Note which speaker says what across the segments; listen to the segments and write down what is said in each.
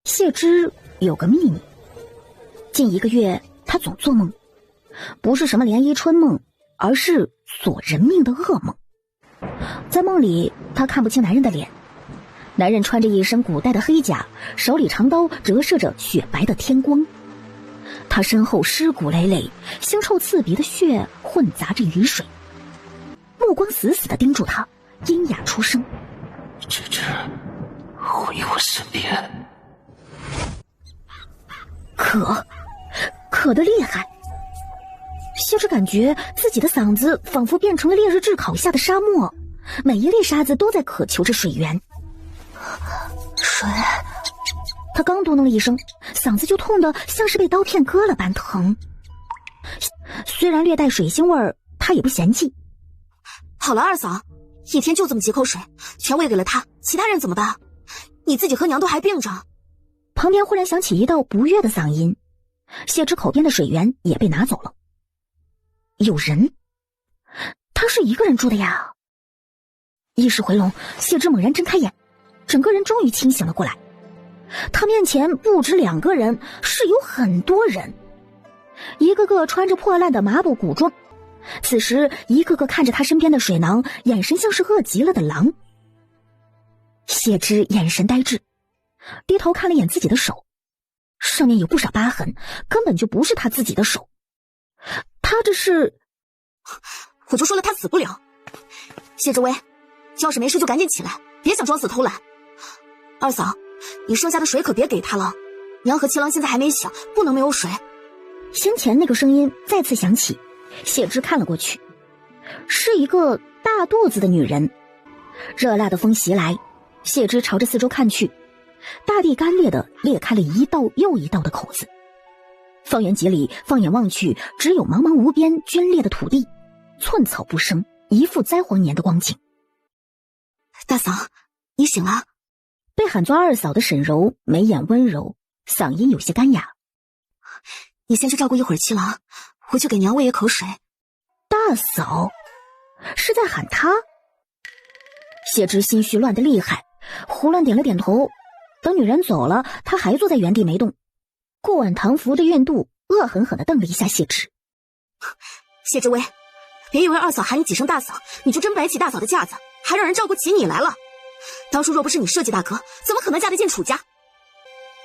Speaker 1: 谢之有个秘密，近1个月他总做梦，不是什么涟漪春梦，而是索人命的噩梦。在梦里，他看不清男人的脸，男人穿着一身古代的黑甲，手里长刀折射着雪白的天光。他身后尸骨累累，腥臭刺鼻的血混杂着雨水，目光死死地盯住他，阴哑出声：
Speaker 2: 芝芝，回我身边。
Speaker 1: 渴得厉害。谢之感觉自己的嗓子仿佛变成了烈日炙烤下的沙漠，每一粒沙子都在渴求着水源。
Speaker 3: 水。
Speaker 1: 他刚嘟囔了一声，嗓子就痛得像是被刀片割了般疼。虽然略带水腥味儿，他也不嫌弃。
Speaker 3: 好了，二嫂，一天就这么几口水，全喂给了他，其他人怎么办？你自己和娘都还病着。
Speaker 1: 旁边忽然响起一道不悦的嗓音，谢之口边的水源也被拿走了。有人？他是一个人住的呀。意识回笼，谢之猛然睁开眼，整个人终于清醒了过来。他面前不止2个人，是有很多人，一个个穿着破烂的麻布古装，此时一个个看着他身边的水囊，眼神像是饿极了的狼。谢之眼神呆滞，低头看了眼自己的手，上面有不少疤痕，根本就不是他自己的手。他这是……
Speaker 3: 我就说了他死不了。谢之薇，要是没事就赶紧起来，别想装死偷懒。二嫂，你剩下的水可别给他了，娘和七郎现在还没醒，不能没有水。
Speaker 1: 先前那个声音再次响起，谢之看了过去，是一个大肚子的女人。热辣的风袭来，谢之朝着四周看去，大地干裂的裂开了一道又一道的口子。方圆几里，放眼望去，只有茫茫无边皲裂的土地，寸草不生，一副灾荒年的光景。
Speaker 3: 大嫂，你醒了。
Speaker 1: 被喊作二嫂的沈柔眉眼温柔，嗓音有些干哑。
Speaker 3: 你先去照顾一会儿七郎，回去给娘喂一口水。
Speaker 1: 大嫂是在喊他？谢之心绪乱得厉害，胡乱点了点头。等女人走了，他还坐在原地没动。顾婉堂扶着孕肚，恶狠狠地瞪了一下谢之。
Speaker 3: 谢之薇，别以为二嫂喊你几声大嫂，你就真摆起大嫂的架子，还让人照顾起你来了。当初若不是你设计大哥，怎么可能嫁得进楚家？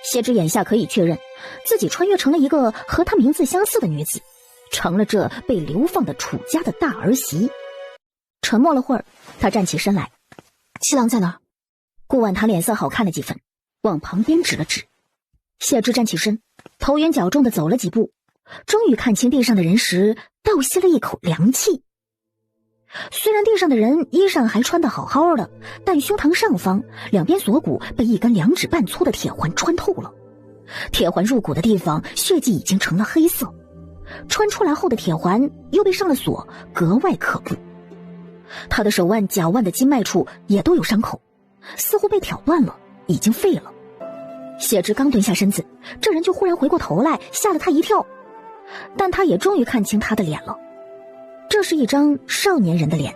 Speaker 1: 谢之眼下可以确认，自己穿越成了一个和她名字相似的女子，成了这被流放的楚家的大儿媳。沉默了会儿，他站起身来。
Speaker 3: 七郎在哪儿？
Speaker 1: 顾婉堂脸色好看了几分，往旁边指了指。谢之站起身，头晕脚重地走了几步，终于看清地上的人时，倒吸了一口凉气。虽然地上的人衣裳还穿得好好的，但胸膛上方两边锁骨被一根2指半粗的铁环穿透了，铁环入骨的地方血迹已经成了黑色，穿出来后的铁环又被上了锁，格外可怖。他的手腕、脚腕的筋脉处也都有伤口，似乎被挑断了，已经废了。谢之刚蹲下身子，这人就忽然回过头来，吓了他一跳。但他也终于看清他的脸了，这是一张少年人的脸，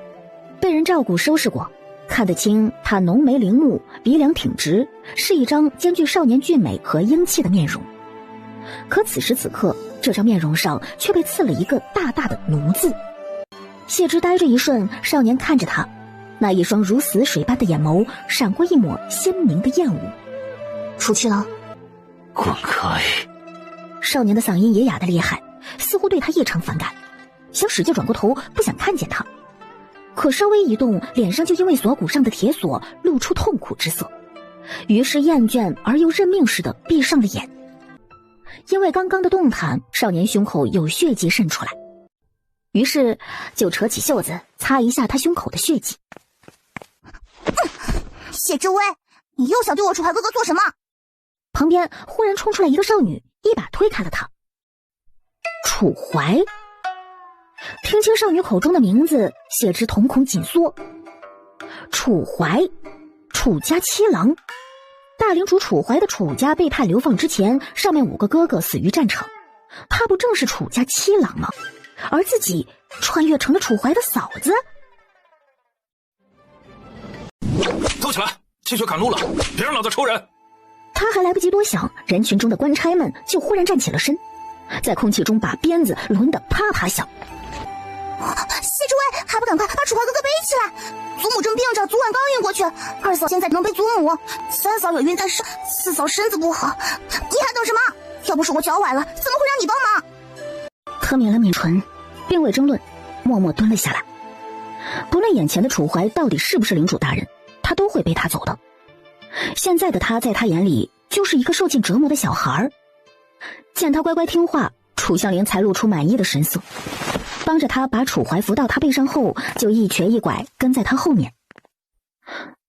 Speaker 1: 被人照顾收拾过，看得清他浓眉灵目，鼻梁挺直，是一张兼具少年俊美和英气的面容。可此时此刻，这张面容上却被刺了一个大大的奴字。谢之呆着一瞬，少年看着他，那一双如死水般的眼眸闪过一抹鲜明的厌恶。
Speaker 3: 楚七郎，
Speaker 2: 滚开！
Speaker 1: 少年的嗓音也哑得厉害，似乎对他异常反感，想使劲转过头，不想看见他。可稍微一动，脸上就因为锁骨上的铁锁露出痛苦之色，于是厌倦而又认命似的闭上了眼。因为刚刚的动弹，少年胸口有血迹渗出来，于是就扯起袖子擦一下他胸口的血迹。
Speaker 4: 谢之薇，你又想对我楚怀哥哥做什么？
Speaker 1: 旁边忽然冲出来一个少女，一把推开了他。楚怀。听清少女口中的名字，谢之瞳孔紧缩。楚怀，楚家七郎。大领主楚怀的楚家被判流放之前，上面5个哥哥死于战场，他不正是楚家七郎吗？而自己穿越成了楚怀的嫂子。
Speaker 5: 走起来，清雪赶路了，别让老子抽人。
Speaker 1: 他还来不及多想，人群中的官差们就忽然站起了身，在空气中把鞭子抡得啪啪响。
Speaker 4: 谢之薇，还不赶快把楚怀哥哥背起来！祖母正病着，昨晚刚运过去。二嫂现在能背祖母，三嫂有孕，但是四嫂身子不好。你还等什么？要不是我脚崴了，怎么会让你帮忙？
Speaker 1: 他抿了抿唇，并未争论，默默蹲了下来。不论眼前的楚怀到底是不是领主大人，他都会背他走的。现在的他在他眼里就是一个受尽折磨的小孩。见他乖乖听话，楚香菱才露出满意的神色，帮着他把楚怀扶到他背上后，就一瘸一拐跟在他后面。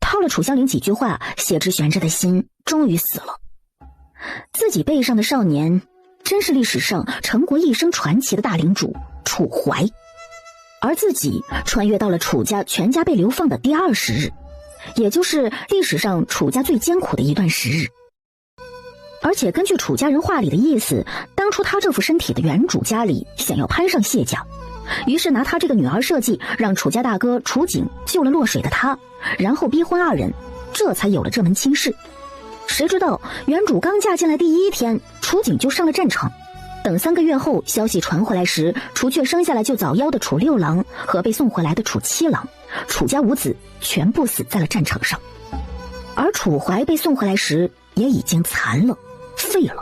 Speaker 1: 套了楚香菱几句话，谢之悬着的心终于死了。自己背上的少年真是历史上成国一生传奇的大领主楚怀，而自己穿越到了楚家全家被流放的第20日，也就是历史上楚家最艰苦的一段时日。而且根据楚家人话里的意思，当初他这副身体的原主家里想要攀上谢家，于是拿他这个女儿设计，让楚家大哥楚景救了落水的他，然后逼婚二人，这才有了这门亲事。谁知道原主刚嫁进来第1天，楚景就上了战场。等3个月后消息传回来时，除却生下来就早夭的楚六郎和被送回来的楚七郎，楚家5子全部死在了战场上。而楚怀被送回来时也已经残了，废了。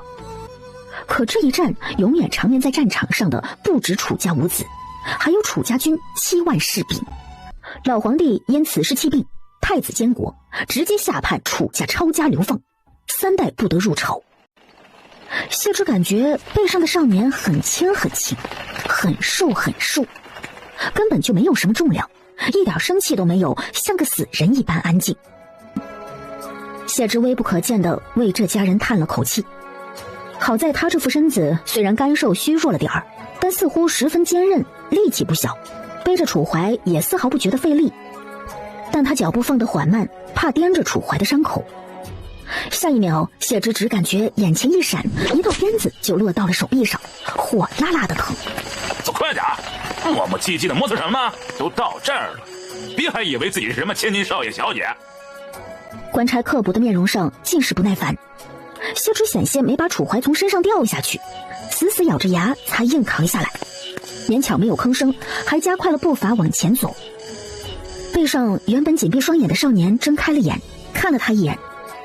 Speaker 1: 可这一战永远常年在战场上的不止楚家5子，还有楚家军7万士兵。老皇帝因此事弃病，太子监国，直接下判楚家抄家流放，3代不得入朝。谢之感觉背上的少年很轻很轻，很瘦很瘦，根本就没有什么重量，一点生气都没有，像个死人一般安静。谢之微不可见地为这家人叹了口气，好在他这副身子虽然干瘦虚弱了点儿，但似乎十分坚韧，力气不小，背着楚怀也丝毫不觉得费力。但他脚步放得缓慢，怕颠着楚怀的伤口。下一秒，谢之只感觉眼前一闪，一道鞭子就落到了手臂上，火辣辣的疼。
Speaker 2: 走快点，磨磨唧唧的磨蹭什么？都到这儿了，别还以为自己是什么千金少爷小姐。
Speaker 1: 官差刻薄的面容上尽是不耐烦。谢之险些没把楚怀从身上掉下去，死死咬着牙才硬扛下来，勉强没有吭声，还加快了步伐往前走。背上原本紧闭双眼的少年睁开了眼，看了他一眼，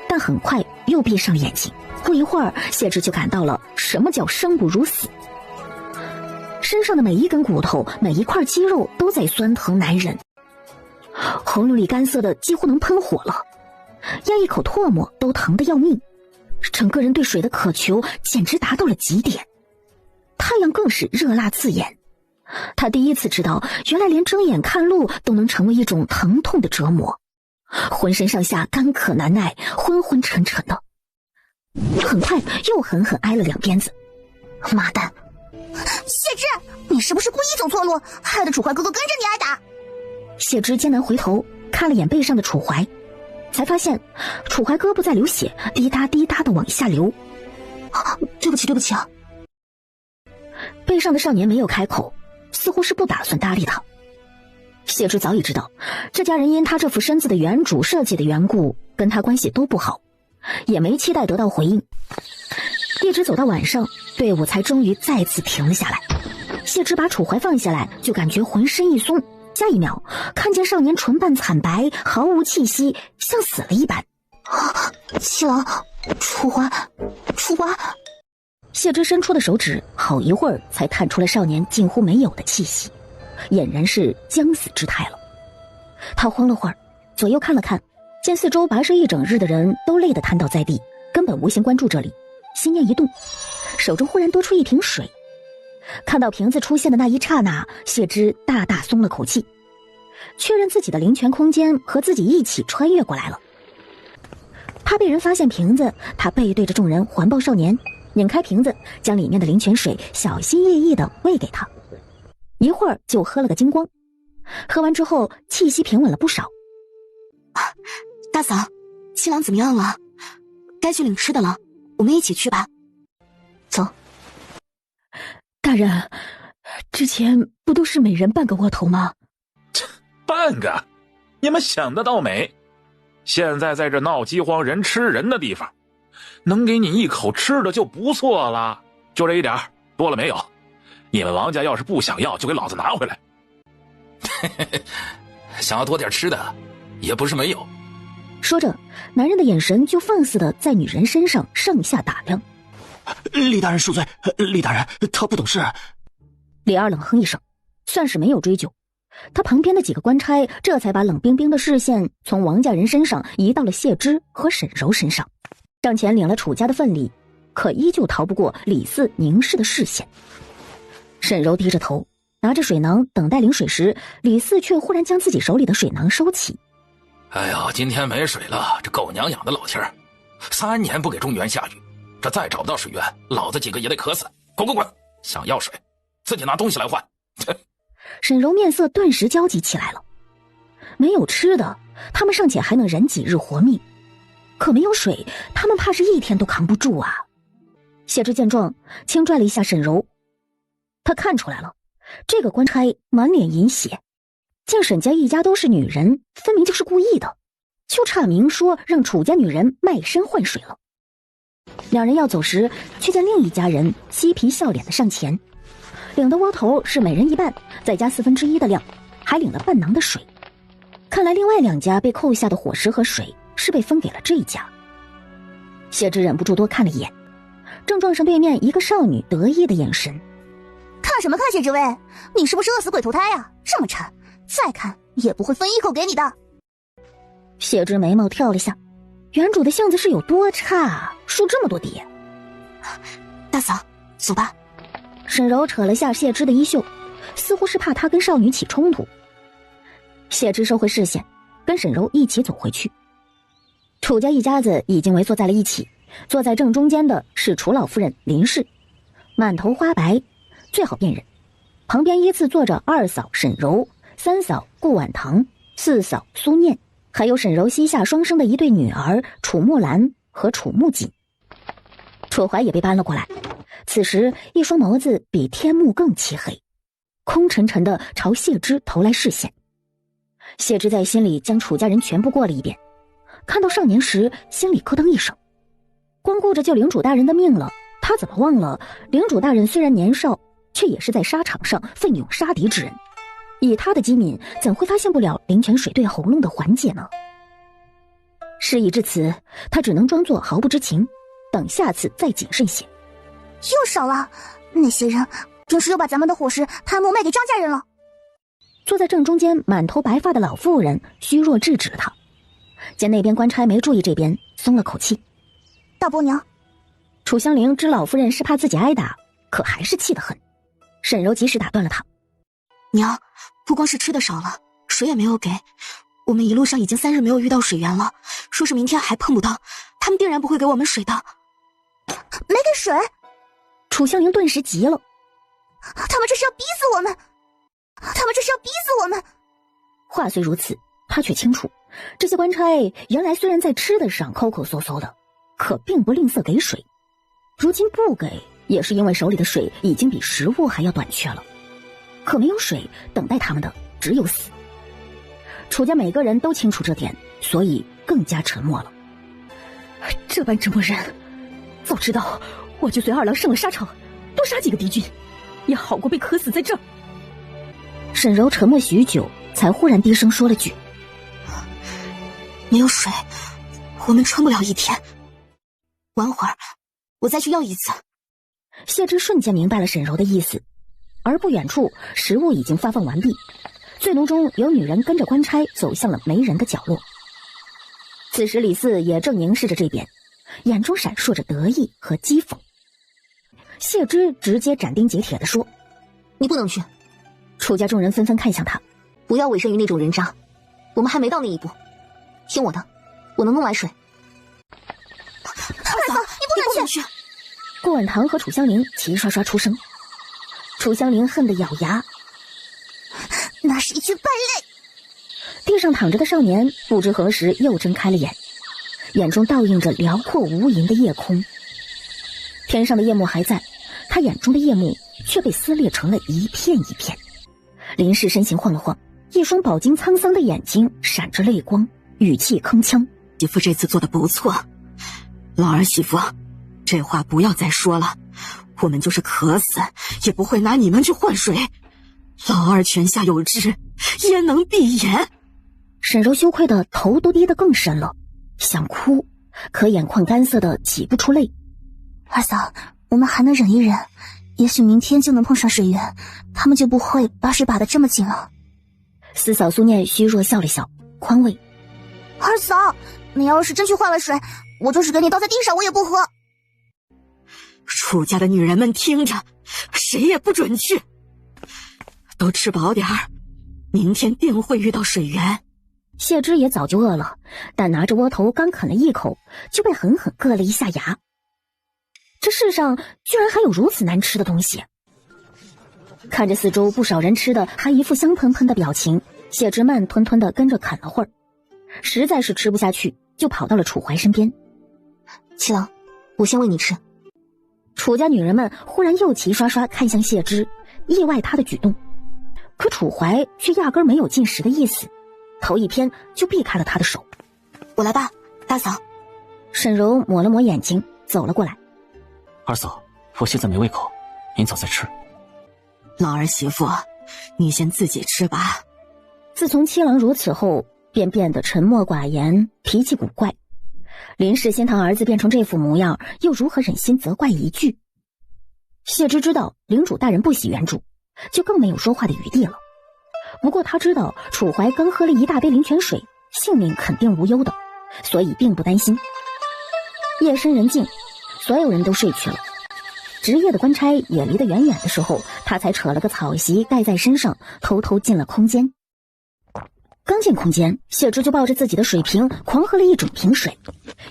Speaker 1: 但很快又闭上了眼睛。不一会儿，谢之就感到了什么叫生不如死。身上的每一根骨头，每一块肌肉都在酸疼难忍，喉咙里干涩的几乎能喷火了，咽一口唾沫都疼得要命，整个人对水的渴求简直达到了极点。太阳更是热辣刺眼，他第一次知道原来连睁眼看路都能成为一种疼痛的折磨，浑身上下干渴难耐，昏昏沉沉的。很快又狠狠挨了2鞭子。妈蛋，
Speaker 4: 谢之，你是不是故意走错路，害得楚怀哥哥跟着你挨打？
Speaker 1: 谢之艰难回头看了眼背上的楚怀，才发现楚怀胳膊在流血，滴答滴答的往下流。
Speaker 3: 对不起对不起啊。
Speaker 1: 背上的少年没有开口，似乎是不打算搭理他。谢之早已知道这家人因他这副身子的原主设计的缘故，跟他关系都不好，也没期待得到回应。一直走到晚上，队伍才终于再次停了下来。谢之把楚怀放下来，就感觉浑身一松，下一秒看见少年唇瓣惨白，毫无气息，像死了一般。
Speaker 3: 七郎，楚怀。
Speaker 1: 谢之伸出的手指好一会儿才探出了少年近乎没有的气息，俨然是将死之态了。他慌了会儿，左右看了看，见四周跋涉一整日的人都累得瘫倒在地，根本无心关注这里，心念一动，手中忽然多出一瓶水。看到瓶子出现的那一刹那，谢之大大松了口气，确认自己的灵泉空间和自己一起穿越过来了。怕被人发现瓶子，他背对着众人环抱少年，拧开瓶子，将里面的灵泉水小心翼翼地喂给他，一会儿就喝了个精光。喝完之后气息平稳了不少。
Speaker 3: 大嫂，七郎怎么样了？该去领吃的了，我们一起去吧。走。
Speaker 1: 大人，之前不都是每人半个窝头吗？
Speaker 2: 半个？你们想得倒美！现在在这闹饥荒、人吃人的地方，能给你一口吃的就不错了，就这一点，多了没有？你们王家要是不想要，就给老子拿回来。
Speaker 5: 想要多点吃的，也不是没有。
Speaker 1: 说着，男人的眼神就放肆的在女人身上上下打量。
Speaker 6: 李大人恕罪，李大人他不懂事。
Speaker 1: 李二冷哼一声，算是没有追究。他旁边的几个官差这才把冷冰冰的视线从王家人身上移到了谢芝和沈柔身上，上前领了楚家的份礼，可依旧逃不过李四凝视的视线。沈柔低着头拿着水囊等待领水时，李四却忽然将自己手里的水囊收起。
Speaker 5: 哎呀，今天没水了，这狗娘养的老天，3年不给中原下雨，这再找不到水源，老子几个也得渴死。滚滚滚！想要水，自己拿东西来换。
Speaker 1: 沈柔面色顿时焦急起来了。没有吃的，他们尚且还能忍几日活命，可没有水，他们怕是一天都扛不住啊。谢芝见状，轻拽了一下沈柔。他看出来了，这个官差满脸淫血，见沈家一家都是女人，分明就是故意的，就差明说让楚家女人卖身换水了。两人要走时，却见另一家人嬉皮笑脸的上前，领的窝头是每人一半，再加1/4的量，还领了半囊的水。看来另外2家被扣下的伙食和水是被分给了这一家。谢芝忍不住多看了一眼，正撞上对面一个少女得意的眼神。
Speaker 4: 看什么看，谢之薇，你是不是饿死鬼投胎呀？这么馋，再看也不会分一口给你的。
Speaker 1: 谢芝眉毛跳了下，原主的性子是有多差，输这么多爹。
Speaker 3: 大嫂，走吧。
Speaker 1: 沈柔扯了下谢芝的衣袖，似乎是怕她跟少女起冲突。谢芝收回视线，跟沈柔一起走回去。楚家一家子已经围坐在了一起，坐在正中间的是楚老夫人林氏，满头花白，最好辨认。旁边依次坐着2嫂沈柔、3嫂顾婉堂、4嫂苏念，还有沈柔膝下双生的一对女儿楚木兰和楚木槿。楚怀也被搬了过来，此时一双眸子比天幕更漆黑，空沉沉的朝谢芝投来视线。谢芝在心里将楚家人全部过了一遍，看到少年时心里咯噔一声，光顾着救领主大人的命了，他怎么忘了领主大人虽然年少，却也是在沙场上奋勇杀敌之人，以他的机敏，怎会发现不了灵泉水对喉咙的缓解呢？事已至此，他只能装作毫不知情，等下次再谨慎些。
Speaker 4: 又少了，那些人平时又把咱们的伙食贪慕卖给张家人了。
Speaker 1: 坐在正中间满头白发的老妇人虚弱制止他，见那边官差没注意这边，松了口气。
Speaker 4: 大伯娘，
Speaker 1: 楚香菱知老夫人是怕自己挨打，可还是气得很。沈柔及时打断了他。
Speaker 3: 娘，不光是吃的少了，水也没有给，我们一路上已经3日没有遇到水源了，说是明天还碰不到，他们定然不会给我们水的。
Speaker 4: 没给水？
Speaker 1: 楚香菱顿时急了，
Speaker 4: 他们这是要逼死我们！他们这是要逼死我们！
Speaker 1: 话虽如此，他却清楚，这些官差原来虽然在吃的上抠抠搜搜的，可并不吝啬给水，如今不给也是因为手里的水已经比食物还要短缺了。可没有水，等待他们的只有死。楚家每个人都清楚这点，所以更加沉默了。这般折磨人，早知道我就随二郎上了沙场，多杀几个敌军，也好过被渴死在这儿。沈柔沉默许久，才忽然低声说了句：
Speaker 3: 没有水，我们撑不了一天，晚会儿我再去要一次。
Speaker 1: 谢芝瞬间明白了沈柔的意思，而不远处食物已经发放完毕，醉浓中有女人跟着官差走向了没人的角落。此时李四也正凝视着这边，眼中闪烁着得意和讥讽。谢芝直接斩钉截铁地说：
Speaker 3: 你不能去。
Speaker 1: 楚家众人纷纷看向他，
Speaker 3: 不要委身于那种人渣，我们还没到那一步，听我的，我能弄来水。
Speaker 4: 二嫂，你不能去！
Speaker 1: 顾婉堂和楚香菱齐刷刷出声。楚香菱恨得咬牙，
Speaker 4: 那是一群败类。
Speaker 1: 地上躺着的少年不知何时又睁开了眼，眼中倒映着辽阔无垠的夜空。天上的夜幕还在，他眼中的夜幕却被撕裂成了一片一片。林氏身形晃了晃，一双饱经沧桑的眼睛闪着泪光，语气铿锵：
Speaker 3: 媳妇这次做的不错，
Speaker 7: 老儿媳妇，这话不要再说了，我们就是渴死，也不会拿你们去换水。老二泉下有知，焉能闭眼？
Speaker 1: 沈柔羞愧的头都低得更深了，想哭，可眼眶干涩的挤不出泪。
Speaker 4: 二嫂，我们还能忍一忍，也许明天就能碰上水源，他们就不会把水把得这么紧了。
Speaker 1: 四嫂苏念虚弱笑了笑，宽慰：
Speaker 4: 二嫂，你要是真去换了水，我就是给你倒在地上我也不喝。
Speaker 7: 楚家的女人们听着，谁也不准去，都吃饱点儿，明天定会遇到水源。
Speaker 1: 谢芝也早就饿了，但拿着窝头刚啃了一口，就被狠狠硌了一下牙。这世上居然还有如此难吃的东西。看着四周不少人吃的还一副香喷喷的表情，谢芝慢吞吞的跟着啃了会儿，实在是吃不下去，就跑到了楚怀身边。
Speaker 3: 七郎，我先喂你吃。
Speaker 1: 楚家女人们忽然又齐刷刷看向谢芝，意外她的举动，可楚怀却压根没有进食的意思，头一偏就避开了他的手。
Speaker 3: 我来吧，大嫂。
Speaker 1: 沈柔抹了抹眼睛，走了过来。
Speaker 6: 二嫂，我现在没胃口，明早再吃。
Speaker 7: 老儿媳妇，你先自己吃吧。
Speaker 1: 自从七郎如此后，便变得沉默寡言，脾气古怪。林氏心疼儿子变成这副模样，又如何忍心责怪一句？谢芝知道领主大人不喜原主，就更没有说话的余地了。不过他知道楚怀刚喝了一大杯灵泉水，性命肯定无忧的，所以并不担心。夜深人静，所有人都睡去了。值夜的官差也离得远远的时候，他才扯了个草席盖在身上，偷偷进了空间。刚进空间，谢芝就抱着自己的水瓶狂喝了一整瓶水，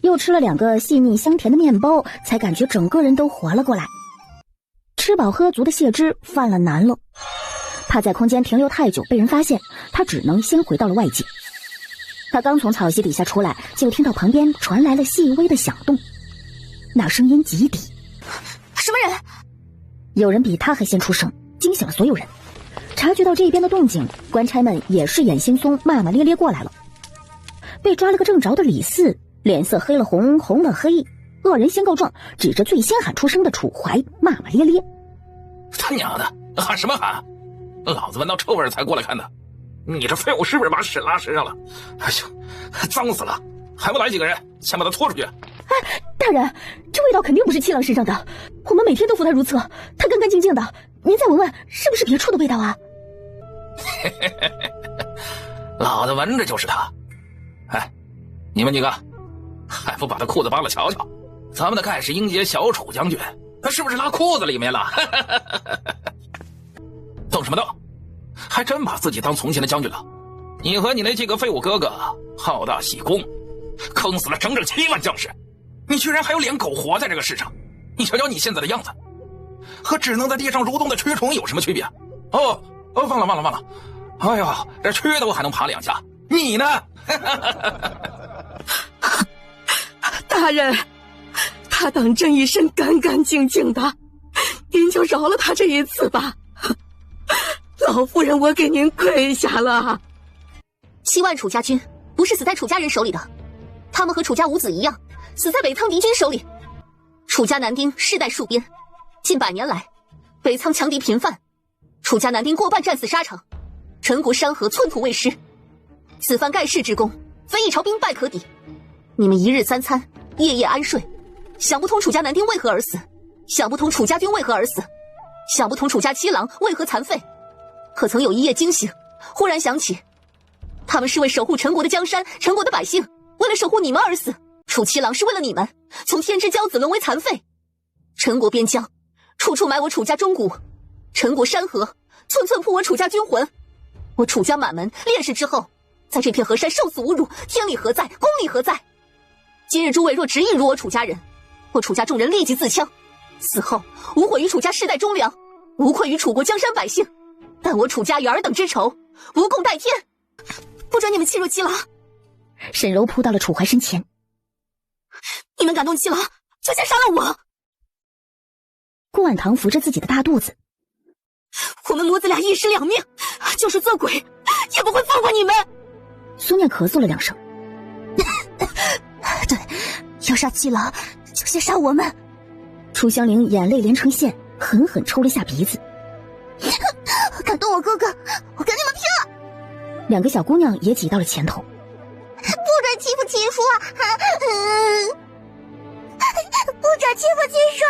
Speaker 1: 又吃了2个细腻香甜的面包，才感觉整个人都活了过来。吃饱喝足的谢芝犯了难了，怕在空间停留太久被人发现，他只能先回到了外界。他刚从草席底下出来，就听到旁边传来了细微的响动，那声音极低。
Speaker 3: 什么人？
Speaker 1: 有人比他还先出声，惊醒了所有人。察觉到这边的动静，官差们也是眼惺忪骂骂咧咧过来了。被抓了个正着的李四脸色黑了红，红了黑，恶人先告状，指着最先喊出声的楚怀骂骂咧咧。
Speaker 5: 他娘的，喊什么喊？老子闻到臭味才过来看的，你这废物是不是把屎拉身上了？哎呦，脏死了！还不来几个人，先把他拖出去！
Speaker 1: 哎，大人，这味道肯定不是七郎身上的，我们每天都扶他如厕，他干干净净的，您再闻闻，是不是别处的味道啊？
Speaker 5: 老子闻着就是他。哎，你们几个还不把他裤子扒了瞧瞧？咱们的盖世英杰小楚将军，他是不是拉裤子里面了？动什么动？还真把自己当从前的将军了？你和你那几个废物哥哥好大喜功，坑死了整整7万将士，你居然还有脸苟活在这个世上？你瞧瞧你现在的样子，和只能在地上蠕动的蛆虫有什么区别？忘了！哎呦，这蛆的我还能爬2下，你呢？
Speaker 7: 大人，他当真一身干干净净的，您就饶了他这一次吧。老夫人，我给您跪下了。
Speaker 3: 7万楚家军不是死在楚家人手里的，他们和楚家五子一样，死在北仓敌军手里。楚家男丁世代戍边，近100年来，北仓强敌频繁，楚家男丁过半战死沙场，陈国山河寸土未失。此番盖世之功，非一朝兵败可抵。你们一日3餐，夜夜安睡，想不通楚家男丁为何而死，想不通楚家军为何而死，想不通楚家7郎为何残废。可曾有一夜惊醒，忽然想起，他们是为守护陈国的江山，陈国的百姓，为了守护你们而死。楚7郎是为了你们，从天之骄子沦为残废。陈国边疆，处处埋我楚家忠骨；陈国山河，寸寸铺我楚家军魂。我楚家满门烈士之后，在这片河山受死侮辱，天理何在，公理何在？今日诸位若执意辱我楚家人，我楚家众人立即自戕，死后无悔于楚家世代忠良，无愧于楚国江山百姓。但我楚家与尔等之仇，无共戴天，不准你们欺辱7郎。
Speaker 1: 沈柔扑到了楚怀身前，
Speaker 3: 你们敢动7郎，就先杀了我。
Speaker 1: 顾婉堂扶着自己的大肚子，
Speaker 3: 我们母子俩一尸两命，就是做鬼也不会放过你们。
Speaker 1: 苏念咳嗽了2声。
Speaker 4: 要杀七郎，就先杀我们。
Speaker 1: 楚香菱眼泪连成线，狠狠抽了下鼻子。
Speaker 4: 敢动我哥哥，我跟你们拼了！
Speaker 1: 两个小姑娘也挤到了前头。
Speaker 4: 不准欺负七叔啊！不准欺负七叔！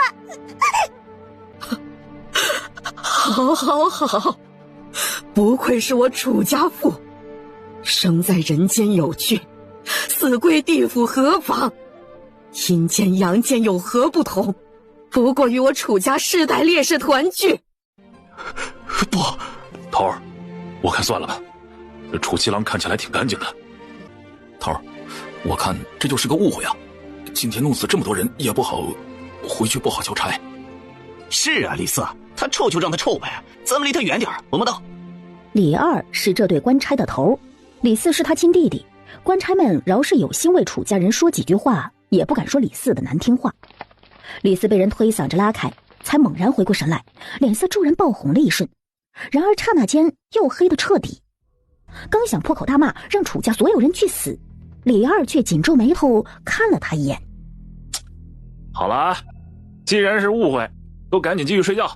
Speaker 7: 好，好，好，不愧是我楚家妇，生在人间有趣，死归地府何妨？阴间阳间有何不同？不过与我楚家世代烈士团聚。
Speaker 6: 不，
Speaker 2: 头儿，我看算了吧。这楚七郎看起来挺干净的。
Speaker 5: 头儿，我看这就是个误会啊！今天弄死这么多人也不好，回去不好交差。
Speaker 6: 是啊，李四，他臭就让他臭呗，咱们离他远点，闻不到。
Speaker 1: 李二是这对官差的头，李四是他亲弟弟。官差们饶是有心为楚家人说几句话，也不敢说李四的难听话。李四被人推搡着拉开，才猛然回过神来，脸色骤然爆红了一瞬，然而刹那间又黑得彻底。刚想破口大骂，让楚家所有人去死，李二却紧皱眉头看了他一眼。
Speaker 2: 好了啊，既然是误会，都赶紧继续睡觉，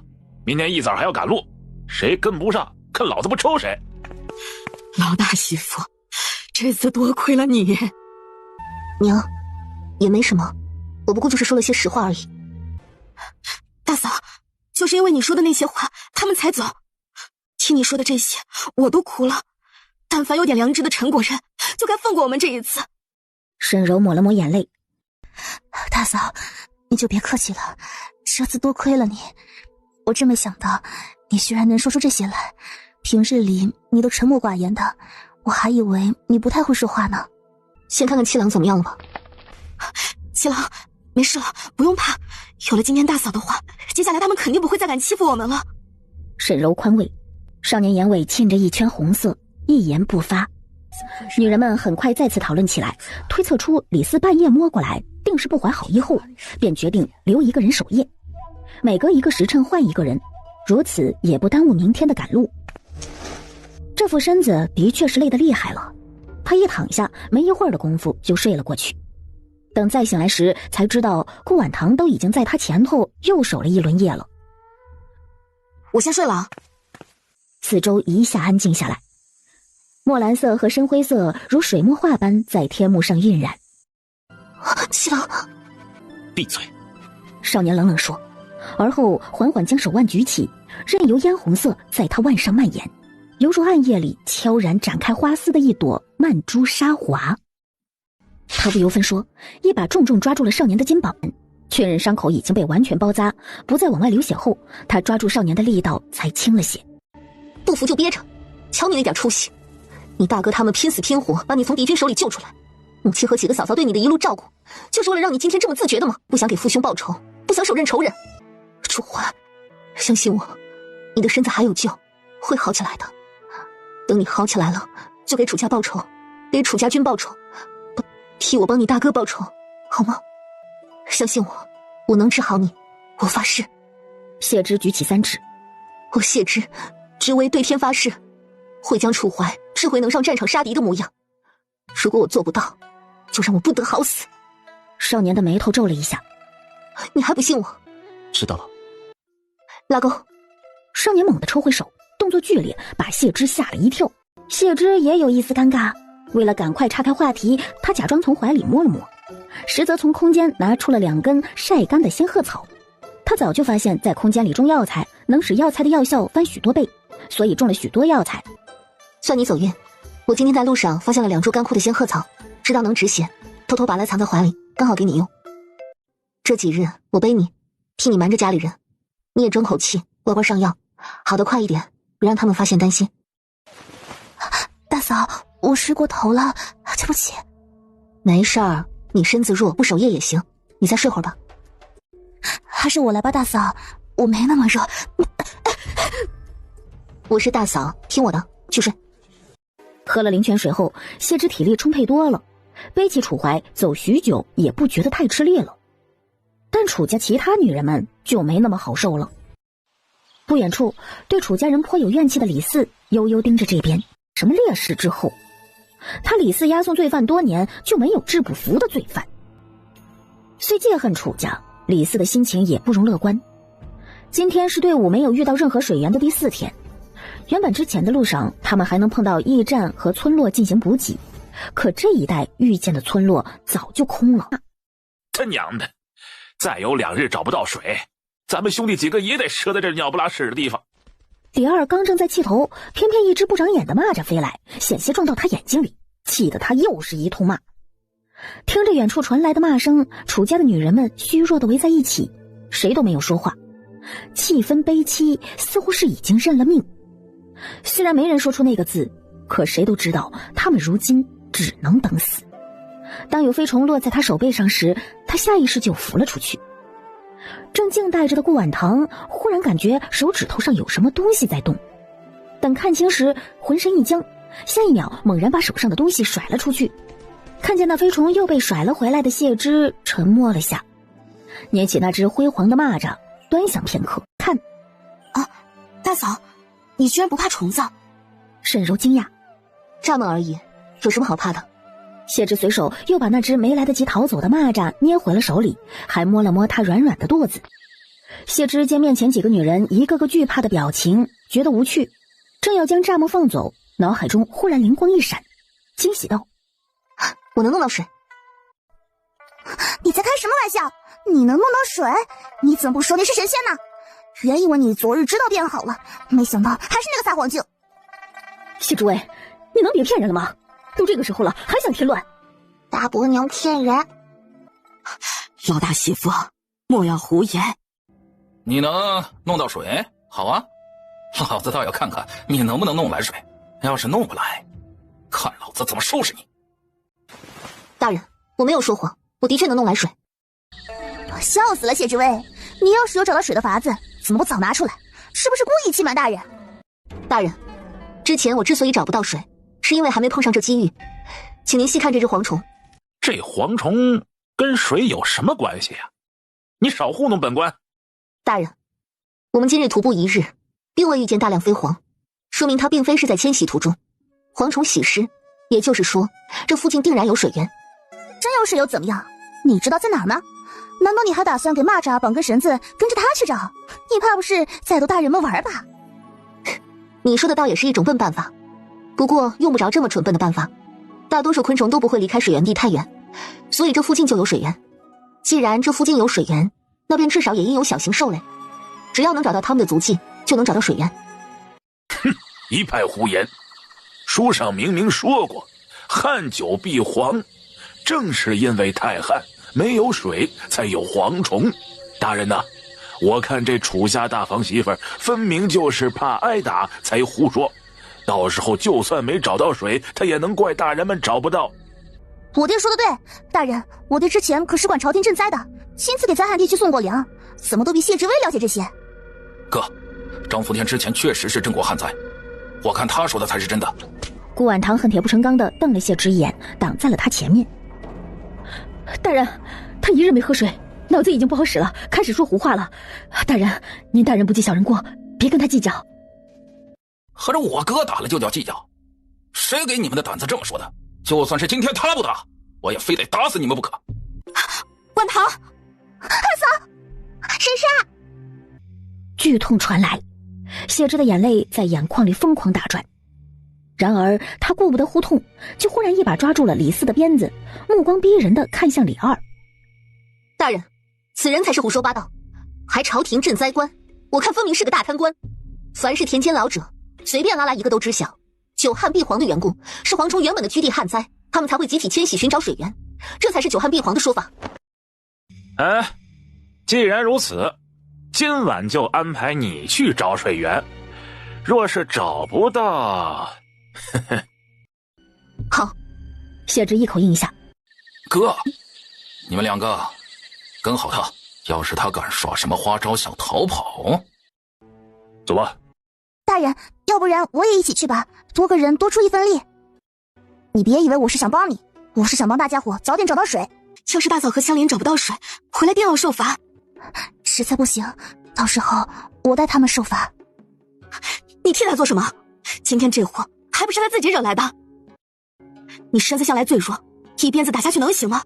Speaker 2: 明天一早还要赶路，谁跟不上，看老子不抽谁！
Speaker 7: 老大媳妇，这次多亏了你。
Speaker 3: 娘，也没什么，我不过就是说了些实话而已。
Speaker 4: 大嫂，就是因为你说的那些话，他们才走。听你说的这些，我都哭了。但凡有点良知的陈国人，就该放过我们这一次。
Speaker 1: 沈柔抹了抹眼泪。
Speaker 4: 大嫂，你就别客气了，这次多亏了你。我真没想到，你居然能说出这些来。平日里你都沉默寡言的，我还以为你不太会说话呢。
Speaker 3: 先看看七郎怎么样了吧。
Speaker 4: 七郎，没事了，不用怕。有了今天大嫂的话，接下来他们肯定不会再敢欺负我们了。
Speaker 1: 沈柔宽慰。少年眼尾沁着一圈红色，一言不发。女人们很快再次讨论起来，推测出李四半夜摸过来定是不怀好意后，便决定留一个人守夜，每隔一个时辰换一个人，如此也不耽误明天的赶路。这副身子的确是累得厉害了，他一躺下，没一会儿的功夫就睡了过去。等再醒来时，才知道顾婉堂都已经在他前头又守了一轮夜了。
Speaker 3: 我先睡了啊。
Speaker 1: 四周一下安静下来，墨蓝色和深灰色如水墨画般在天幕上晕染。
Speaker 3: 七郎，
Speaker 6: 闭嘴！
Speaker 1: 少年冷冷说，而后缓缓将手腕举起，任由嫣红色在他腕上蔓延，犹如暗夜里悄然展开花丝的一朵曼珠沙华。他不由分说，一把重重抓住了少年的肩膀，确认伤口已经被完全包扎，不再往外流血后，他抓住少年的力道才轻了些。
Speaker 3: 不服就憋着，瞧你那点出息！你大哥他们拼死拼活把你从敌军手里救出来，母亲和几个嫂嫂对你的一路照顾，就是为了让你今天这么自觉的吗？不想给父兄报仇，不想手刃仇人。楚怀，相信我，你的身子还有救，会好起来的。等你好起来了，就给楚家报仇，给楚家军报仇，替我帮你大哥报仇，好吗？相信我，我能治好你，我发誓。
Speaker 1: 谢之举起3指，
Speaker 3: 我谢之只为对天发誓，会将楚怀治回能上战场杀敌的模样。如果我做不到，就让我不得好死。
Speaker 1: 少年的眉头皱了一下。
Speaker 3: 你还不信我？
Speaker 6: 知道了。
Speaker 3: 拉钩！
Speaker 1: 少年猛地抽回手，动作剧烈，把谢之吓了一跳。谢之也有一丝尴尬，为了赶快岔开话题，他假装从怀里摸了摸，实则从空间拿出了2根晒干的仙鹤草。他早就发现在空间里种药材能使药材的药效翻许多倍，所以种了许多药材。
Speaker 3: 算你走运，我今天在路上发现了2株干枯的仙鹤草，知道能止血，偷偷把它藏在怀里，刚好给你用。这几日我背你，替你瞒着家里人，你也争口气，乖乖上药，好得快一点，别让他们发现担心。
Speaker 4: 大嫂，我睡过头了，对不起。
Speaker 3: 没事儿，你身子弱，不守夜也行，你再睡会儿吧。
Speaker 4: 还是我来吧，大嫂，我没那么热。
Speaker 3: 我是大嫂，听我的，去睡。
Speaker 1: 喝了灵泉水后，谢之体力充沛多了，背起楚怀走许久也不觉得太吃力了。但楚家其他女人们就没那么好受了。不远处，对楚家人颇有怨气的李四悠悠盯着这边，什么烈士之后，他李四押送罪犯多年，就没有治不服的罪犯。虽记恨楚家，李四的心情也不容乐观。今天是队伍没有遇到任何水源的第4天，原本之前的路上他们还能碰到驿站和村落进行补给，可这一带遇见的村落早就空了。
Speaker 2: 他娘的，再有2日找不到水，咱们兄弟几个也得折在这鸟不拉屎的地方。
Speaker 1: 李二刚正在气头，偏偏一只不长眼的蚂蚱飞来，险些撞到他眼睛里，气得他又是一通骂。听着远处传来的骂声，楚家的女人们虚弱地围在一起，谁都没有说话，气氛悲凄，似乎是已经认了命。虽然没人说出那个字，可谁都知道他们如今只能等死。当有飞虫落在他手背上时，他下意识就浮了出去。正静待着的顾婉堂忽然感觉手指头上有什么东西在动，等看清时浑身一僵，下一秒猛然把手上的东西甩了出去。看见那飞虫又被甩了回来的谢之沉默了下，捏起那只辉煌的蚂蚱端详片刻，看
Speaker 3: 啊，大嫂，你居然不怕虫子？
Speaker 1: 沈柔惊讶。
Speaker 3: 蚱蜢而已，有什么好怕的？
Speaker 1: 谢之随手又把那只没来得及逃走的蚂蚱捏回了手里，还摸了摸它软软的肚子。谢之见面前几个女人一个个惧怕的表情，觉得无趣，正要将蚱蜢放走，脑海中忽然灵光一闪，惊喜道：
Speaker 3: 我能弄到水。
Speaker 4: 你在开什么玩笑？你能弄到水？你怎么不说你是神仙呢？原以为你昨日知道便好了，没想到还是那个撒谎精。
Speaker 1: 谢诸位，你能别骗人了吗？都这个时候了，还想添乱？
Speaker 4: 大伯娘骗人！
Speaker 7: 老大媳妇，莫要胡言。
Speaker 5: 你能弄到水？好啊，老子倒要看看你能不能弄来水。要是弄不来，看老子怎么收拾你。
Speaker 3: 大人，我没有说谎，我的确能弄来水。
Speaker 4: 笑死了，谢之威，你要是有找到水的法子，怎么不早拿出来？是不是故意欺瞒大人？
Speaker 3: 大人，之前我之所以找不到水，是因为还没碰上这机遇，请您细看这只蝗虫。
Speaker 2: 这蝗虫跟水有什么关系啊？你少糊弄本官。
Speaker 3: 大人，我们今日徒步1日，并未遇见大量飞蝗，说明它并非是在迁徙途中。蝗虫喜湿，也就是说，这附近定然有水源。
Speaker 4: 真有水又怎么样？你知道在哪儿吗？难道你还打算给蚂蚱绑根绳子，跟着他去找？你怕不是在逗大人们玩吧？
Speaker 3: 你说的倒也是一种笨办法，不过用不着这么蠢笨的办法。大多数昆虫都不会离开水源地太远，所以这附近就有水源。既然这附近有水源，那便至少也应有小型兽类，只要能找到它们的足迹，就能找到水源。
Speaker 2: 哼，一派胡言！书上明明说过，旱久必蝗，正是因为太旱，没有水，才有蝗虫。大人呐，我看这楚家大房媳妇分明就是怕挨打才胡说，到时候就算没找到水，他也能怪大人们找不到。
Speaker 4: 我爹说的对，大人，我爹之前可是管朝廷赈灾的，亲自给灾害地区送过粮，怎么都比谢之威了解这些？
Speaker 5: 哥，张福天之前确实是赈过旱灾，我看他说的才是真的。
Speaker 1: 顾婉堂恨铁不成钢地瞪了谢之一眼，挡在了他前面。大人，他1日没喝水，脑子已经不好使了，开始说胡话了。大人，您大人不计小人过，别跟他计较。
Speaker 5: 合着我哥打了就叫计较？谁给你们的胆子这么说的？就算是今天他不打，我也非得打死你们不可。
Speaker 4: 婉堂，二嫂，婶婶！
Speaker 1: 剧痛传来，谢之的眼泪在眼眶里疯狂打转。然而他顾不得呼痛，就忽然一把抓住了李四的鞭子，目光逼人地看向李二。
Speaker 3: 大人，此人才是胡说八道，还朝廷赈灾官，我看分明是个大贪官。凡是田间老者，随便拉来一个都知晓，久旱必蝗的缘故，是蝗虫原本的居地旱灾，他们才会集体迁徙寻找水源，这才是久旱必蝗的说法。
Speaker 2: 哎，既然如此，今晚就安排你去找水源，若是找不到，呵呵。
Speaker 3: 好，
Speaker 1: 谢之一口应下。
Speaker 5: 哥，你们2个跟好他，要是他敢耍什么花招想逃跑，
Speaker 2: 走吧。
Speaker 4: 大人，要不然我也一起去吧，多个人多出一份力。你别以为我是想帮你，我是想帮大家伙早点找到水。
Speaker 3: 要是大嫂和香莲找不到水，回来定要受罚。
Speaker 4: 实在不行，到时候我带他们受罚。
Speaker 3: 你替他做什么？今天这祸还不是他自己惹来的。你身子向来最弱，一鞭子打下去能行吗？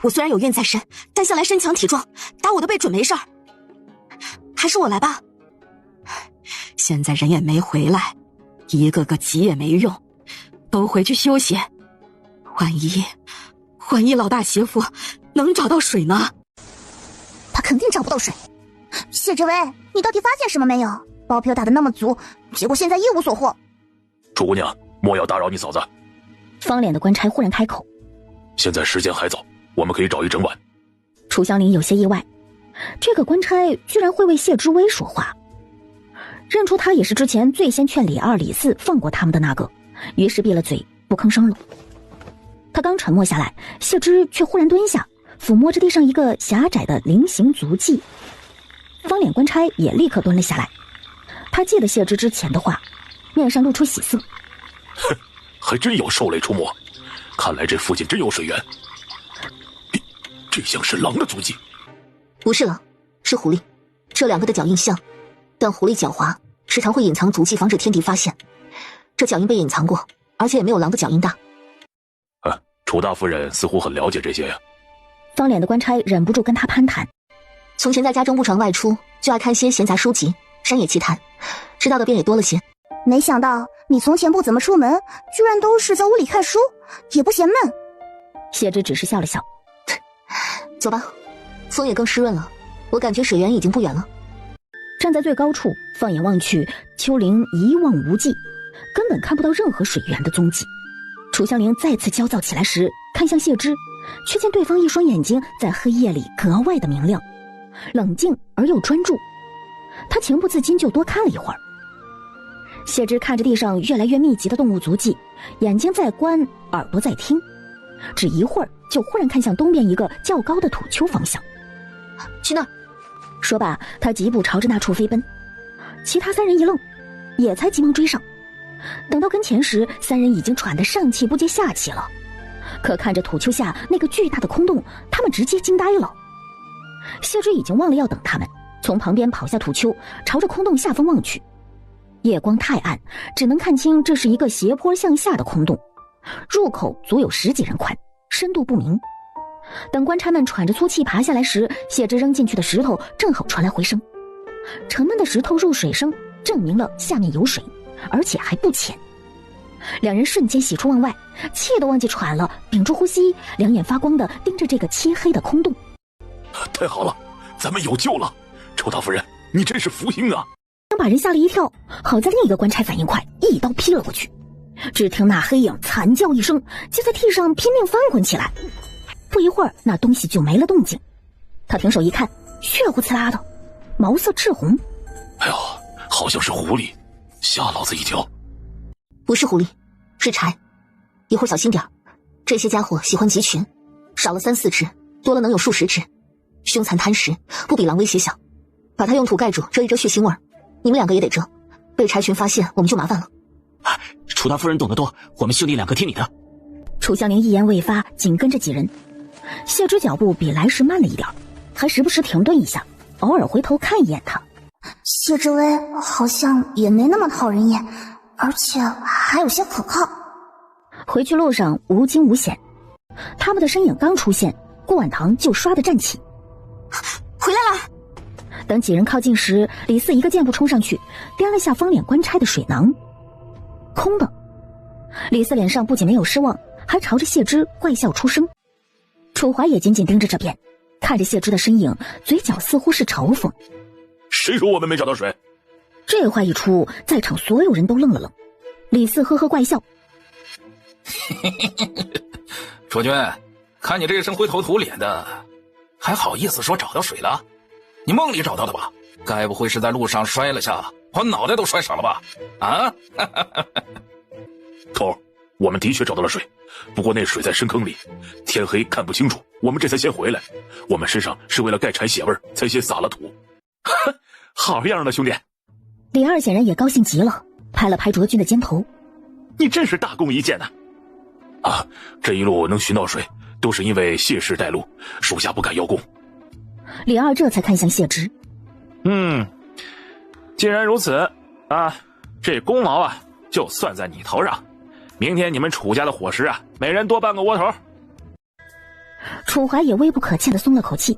Speaker 3: 我虽然有怨在身，但向来身强体壮，打我的背准没事儿。还是我来吧。
Speaker 7: 现在人也没回来，一个个急也没用，都回去休息。万一老大媳妇能找到水呢？
Speaker 4: 他肯定找不到水。谢志威，你到底发现什么没有？包票打得那么足，结果现在一无所获。
Speaker 2: 楚姑娘，莫要打扰你嫂子。
Speaker 1: 方脸的官差忽然开口：“
Speaker 2: 现在时间还早，我们可以找一整晚。”
Speaker 1: 楚香林有些意外，这个官差居然会为谢之威说话，认出他也是之前最先劝李二、李四放过他们的那个，于是闭了嘴不吭声了。他刚沉默下来，谢之却忽然蹲下，抚摸着地上一个狭窄的菱形足迹。方脸官差也立刻蹲了下来，他记得谢之之前的话，面上露出喜色。
Speaker 2: 哼，还真有兽类出没，看来这附近真有水源。这像是狼的足迹。
Speaker 3: 不是狼，是狐狸。这两个的脚印像，但狐狸狡猾，时常会隐藏足迹，防止天敌发现。这脚印被隐藏过，而且也没有狼的脚印大。
Speaker 2: 楚大夫人似乎很了解这些呀。
Speaker 1: 方脸的官差忍不住跟他攀谈。
Speaker 3: 从前在家中不常外出，就爱看些闲杂书籍、山野奇谈，知道的便也多了些。
Speaker 4: 没想到你从前不怎么出门，居然都是在屋里看书，也不嫌闷。
Speaker 1: 谢之只是笑了笑。
Speaker 3: 走吧，风也更湿润了，我感觉水源已经不远了。
Speaker 1: 站在最高处，放眼望去，丘陵一望无际，根本看不到任何水源的踪迹。楚香菱再次焦躁起来时，看向谢之，却见对方一双眼睛在黑夜里格外的明亮，冷静而又专注。他情不自禁就多看了一会儿。谢之看着地上越来越密集的动物足迹，眼睛在观，耳朵在听，只一会儿就忽然看向东边一个较高的土丘方向。
Speaker 3: 去那儿！
Speaker 1: 说罢，他疾步朝着那处飞奔。其他三人一愣，也才急忙追上。等到跟前时，三人已经喘得上气不接下气了。可看着土丘下那个巨大的空洞，他们直接惊呆了。谢之已经忘了要等他们，从旁边跑下土丘，朝着空洞下方望去。夜光太暗，只能看清这是一个斜坡向下的空洞，入口足有10几人宽，深度不明。等官差们喘着粗气爬下来时，谢之扔进去的石头正好传来回声，沉闷的石头入水声证明了下面有水，而且还不浅。两人瞬间喜出望外，气都忘记喘了，屏住呼吸，两眼发光的盯着这个漆黑的空洞。
Speaker 2: 太好了，咱们有救了！楚大夫人，你真是福星啊！
Speaker 1: 把人吓了一跳，好在另一个官差反应快，一刀劈了过去。只听那黑影惨叫一声，就在地上拼命翻滚起来。不一会儿，那东西就没了动静。他平手一看，血乎呲啦的，毛色赤红。
Speaker 2: 哎呦，好像是狐狸，吓老子一跳。
Speaker 3: 不是狐狸，是豺。一会儿小心点，这些家伙喜欢集群，少了3、4只，多了能有数十只，凶残贪食，不比狼威胁小。把它用土盖住，遮一遮血腥味儿。你们两个也得遮，被豺群发现我们就麻烦了。
Speaker 6: 楚大夫人懂得多，我们兄弟两个听你的。
Speaker 1: 楚香菱一言未发，紧跟着几人。谢之脚步比来时慢了一点，还时不时停顿一下，偶尔回头看一眼他。
Speaker 4: 谢之威好像也没那么讨人厌，而且还有些可靠。
Speaker 1: 回去路上无惊无险，他们的身影刚出现，顾婉堂就唰地站起。
Speaker 3: 回来了！
Speaker 1: 等几人靠近时，李四一个箭步冲上去，掂了下方脸官差的水囊，空的。李四脸上不仅没有失望，还朝着谢之怪笑出声。楚怀也紧紧盯着这边，看着谢之的身影，嘴角似乎是嘲讽。
Speaker 2: 谁说我们没找到水？
Speaker 1: 这话一出，在场所有人都愣了愣。李四呵呵怪笑。
Speaker 5: 楚君，看你这一身灰头土脸的，还好意思说找到水了？你梦里找到的吧？该不会是在路上摔了下，把脑袋都摔傻了吧？啊！
Speaker 2: 头儿，我们的确找到了水，不过那水在深坑里，天黑看不清楚，我们这才先回来。我们身上是为了盖柴血味，才先撒了土。好样的，兄弟！
Speaker 1: 李二显然也高兴极了，拍了拍卓君的肩头。
Speaker 2: 你真是大功一件呐！啊，这一路能寻到水，都是因为谢氏带路，属下不敢邀功。
Speaker 1: 李二这才看向谢之。
Speaker 8: 既然如此啊，这功劳啊就算在你头上。明天你们楚家的伙食啊，每人多半个窝头。
Speaker 1: 楚怀也微不可欠地松了口气，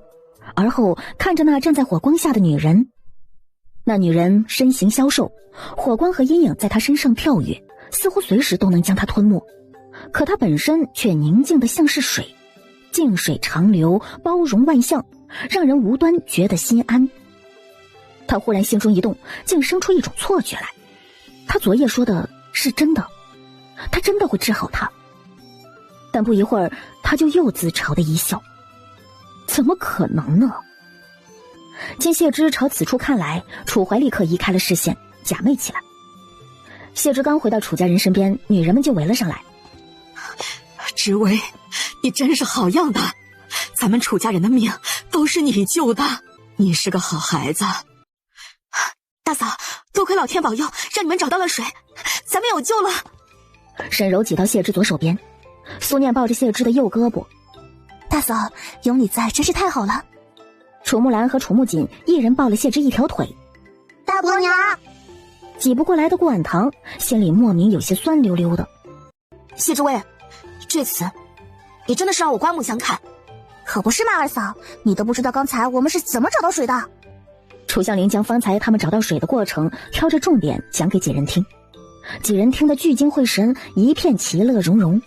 Speaker 1: 而后看着那站在火光下的女人。那女人身形消瘦，火光和阴影在她身上跳跃，似乎随时都能将她吞没。可她本身却宁静得像是水，静水长流，包容万象，让人无端觉得心安。他忽然心中一动，竟生出一种错觉来。他昨夜说的是真的，他真的会治好他。但不一会儿，他就又自嘲的一笑。怎么可能呢？见谢之朝此处看来，楚怀立刻移开了视线，假寐起来。谢之刚回到楚家人身边，女人们就围了上来。
Speaker 7: 知薇，你真是好样的，咱们楚家人的命都是你救的，你是个好孩子。
Speaker 3: 大嫂，多亏老天保佑，让你们找到了水，咱们有救了。
Speaker 1: 沈柔挤到谢之左手边，苏念抱着谢之的右胳膊。
Speaker 4: 大嫂，有你在真是太好了。
Speaker 1: 楚木兰和楚木槿一人抱了谢之一条腿。
Speaker 4: 大伯娘，
Speaker 1: 挤不过来的顾婉堂心里莫名有些酸溜溜的。
Speaker 3: 谢之薇，这次你真的是让我刮目相看。
Speaker 4: 可不是嘛，二嫂，你都不知道刚才我们是怎么找到水的。
Speaker 1: 楚香菱将方才他们找到水的过程挑着重点讲给几人听，几人听得聚精会神，一片其乐融融。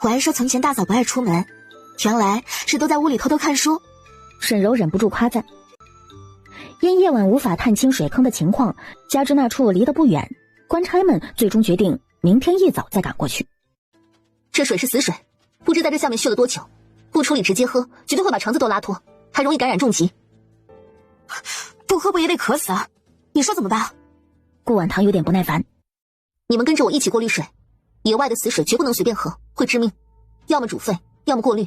Speaker 3: 我还说从前大嫂不爱出门，原来是都在屋里偷偷看书。
Speaker 1: 沈柔忍不住夸赞。因夜晚无法探清水坑的情况，加之那处离得不远，官差们最终决定明天一早再赶过去。
Speaker 3: 这水是死水，不知在这下面蓄了多久，不处理直接喝，绝对会把肠子都拉脱，还容易感染重疾。不喝不也得渴死啊？你说怎么办？
Speaker 1: 顾婉堂有点不耐烦。
Speaker 3: 你们跟着我一起过滤水，野外的死水绝不能随便喝，会致命。要么煮沸，要么过滤，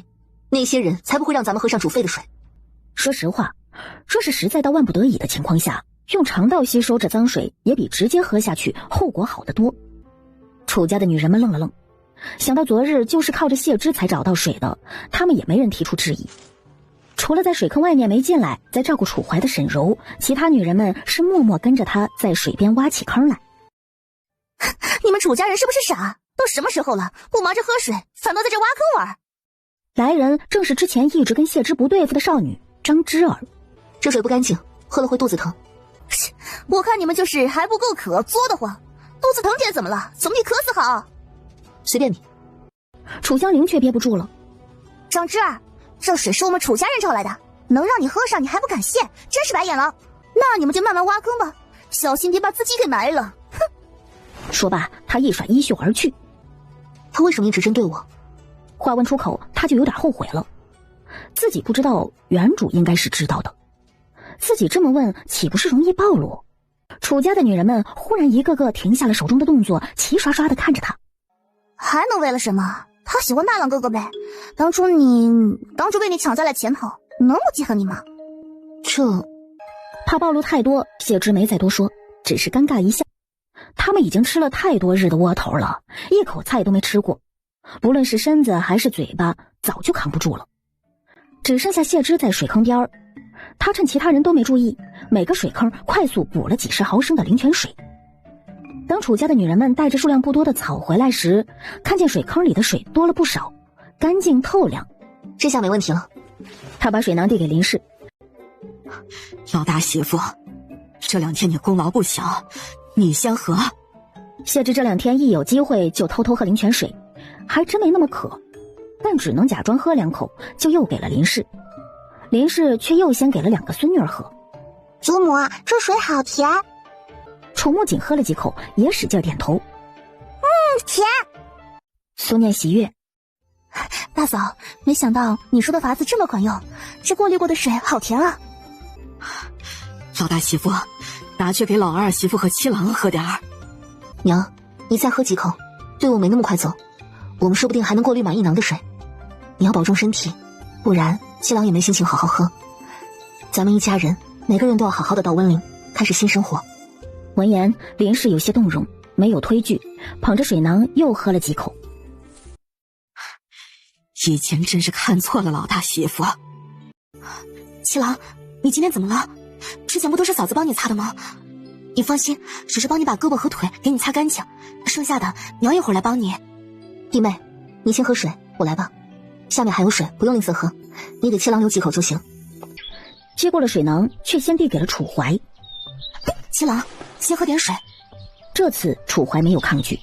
Speaker 3: 那些人才不会让咱们喝上煮沸的水。
Speaker 1: 说实话，若是实在到万不得已的情况下，用肠道吸收这脏水也比直接喝下去后果好得多。楚家的女人们愣了愣，想到昨日就是靠着谢之才找到水的，他们也没人提出质疑。除了在水坑外面没进来在照顾楚怀的沈柔，其他女人们是默默跟着她在水边挖起坑来。
Speaker 4: 你们楚家人是不是傻？都什么时候了，不忙着喝水，反倒在这挖坑玩。
Speaker 1: 来人正是之前一直跟谢之不对付的少女张芝儿。
Speaker 3: 这水不干净，喝了会肚子疼。
Speaker 4: 我看你们就是还不够渴，作得慌。肚子疼点怎么了？总比渴死好。
Speaker 3: 随便你。
Speaker 1: 楚香菱却憋不住了。
Speaker 4: 张芝儿，这水是我们楚家人找来的，能让你喝上你还不感谢，真是白眼了。那你们就慢慢挖坑吧，小心别把自己给埋了。哼！
Speaker 1: 说罢，他一甩衣袖而去。
Speaker 3: 他为什么一直针对我？
Speaker 1: 话问出口，他就有点后悔了。自己不知道，原主应该是知道的。自己这么问，岂不是容易暴露？楚家的女人们忽然一个个停下了手中的动作，齐刷刷地看着他。
Speaker 4: 还能为了什么？他喜欢大郎哥哥呗。当初被你抢在了前头，能不记恨你吗？
Speaker 1: 怕暴露太多，谢之没再多说，只是尴尬一笑。他们已经吃了太多日的窝头了，一口菜都没吃过，不论是身子还是嘴巴，早就扛不住了。只剩下谢之在水坑边，他趁其他人都没注意，每个水坑快速补了几十毫升的灵泉水。等楚家的女人们带着数量不多的草回来时，看见水坑里的水多了不少，干净透亮。
Speaker 3: 这下没问题了。
Speaker 1: 他把水囊递给林氏。
Speaker 7: 老大媳妇，这2天你功劳不小，你先喝。
Speaker 1: 谢之这2天一有机会就偷偷喝灵泉水，还真没那么渴，但只能假装喝2口，就又给了林氏。林氏却又先给了2个孙女儿喝。
Speaker 4: 祖母，这水好甜。
Speaker 1: 楚木槿喝了几口，也使劲点头。
Speaker 4: 甜。
Speaker 1: 苏念喜悦。
Speaker 4: 大嫂，没想到你说的法子这么管用，这过滤过的水好甜啊。
Speaker 7: 老大媳妇，拿去给老二媳妇和七郎喝点儿。
Speaker 3: 娘，你再喝几口，队伍没那么快走，我们说不定还能过滤满1囊的水。你要保重身体，不然七郎也没心情好好喝。咱们一家人每个人都要好好的到温陵开始新生活。
Speaker 1: 闻言，林氏有些动容，没有推拒，捧着水囊又喝了几口。
Speaker 7: 以前真是看错了老大媳妇。
Speaker 3: 七郎，你今天怎么了？之前不都是嫂子帮你擦的吗？你放心，只是帮你把胳膊和腿给你擦干净，剩下的娘一会儿来帮你。弟妹，你先喝水，我来吧。下面还有水，不用吝啬喝，你给七郎留几口就行。
Speaker 1: 接过了水囊，却先递给了楚怀。
Speaker 3: 七郎，先喝点水。
Speaker 1: 这次楚怀没有抗拒，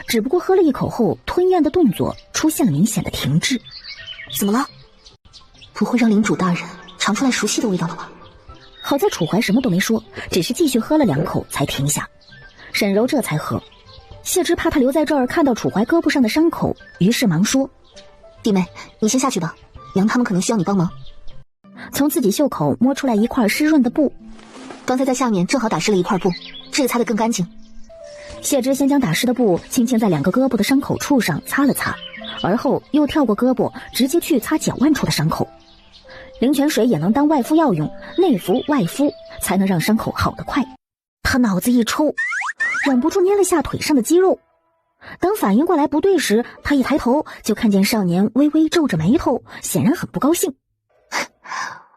Speaker 1: 只不过喝了一口后，吞咽的动作出现了明显的停滞。
Speaker 3: 怎么了？不会让领主大人尝出来熟悉的味道了吧？
Speaker 1: 好在楚怀什么都没说，只是继续喝了2口才停下。沈柔这才喝。谢之怕他留在这儿看到楚怀胳膊上的伤口，于是忙说：
Speaker 3: 弟妹，你先下去吧，娘他们可能需要你帮忙。
Speaker 1: 从自己袖口摸出来一块湿润的布，
Speaker 3: 刚才在下面正好打湿了一块布，这个擦得更干净。
Speaker 1: 谢之先将打湿的布轻轻在2个胳膊的伤口处上擦了擦，而后又跳过胳膊，直接去擦脚腕处的伤口。灵泉水也能当外敷药用，内服外敷才能让伤口好得快。他脑子一抽，忍不住捏了下腿上的肌肉。当反应过来不对时，他一抬头就看见少年微微皱着眉头，显然很不高兴。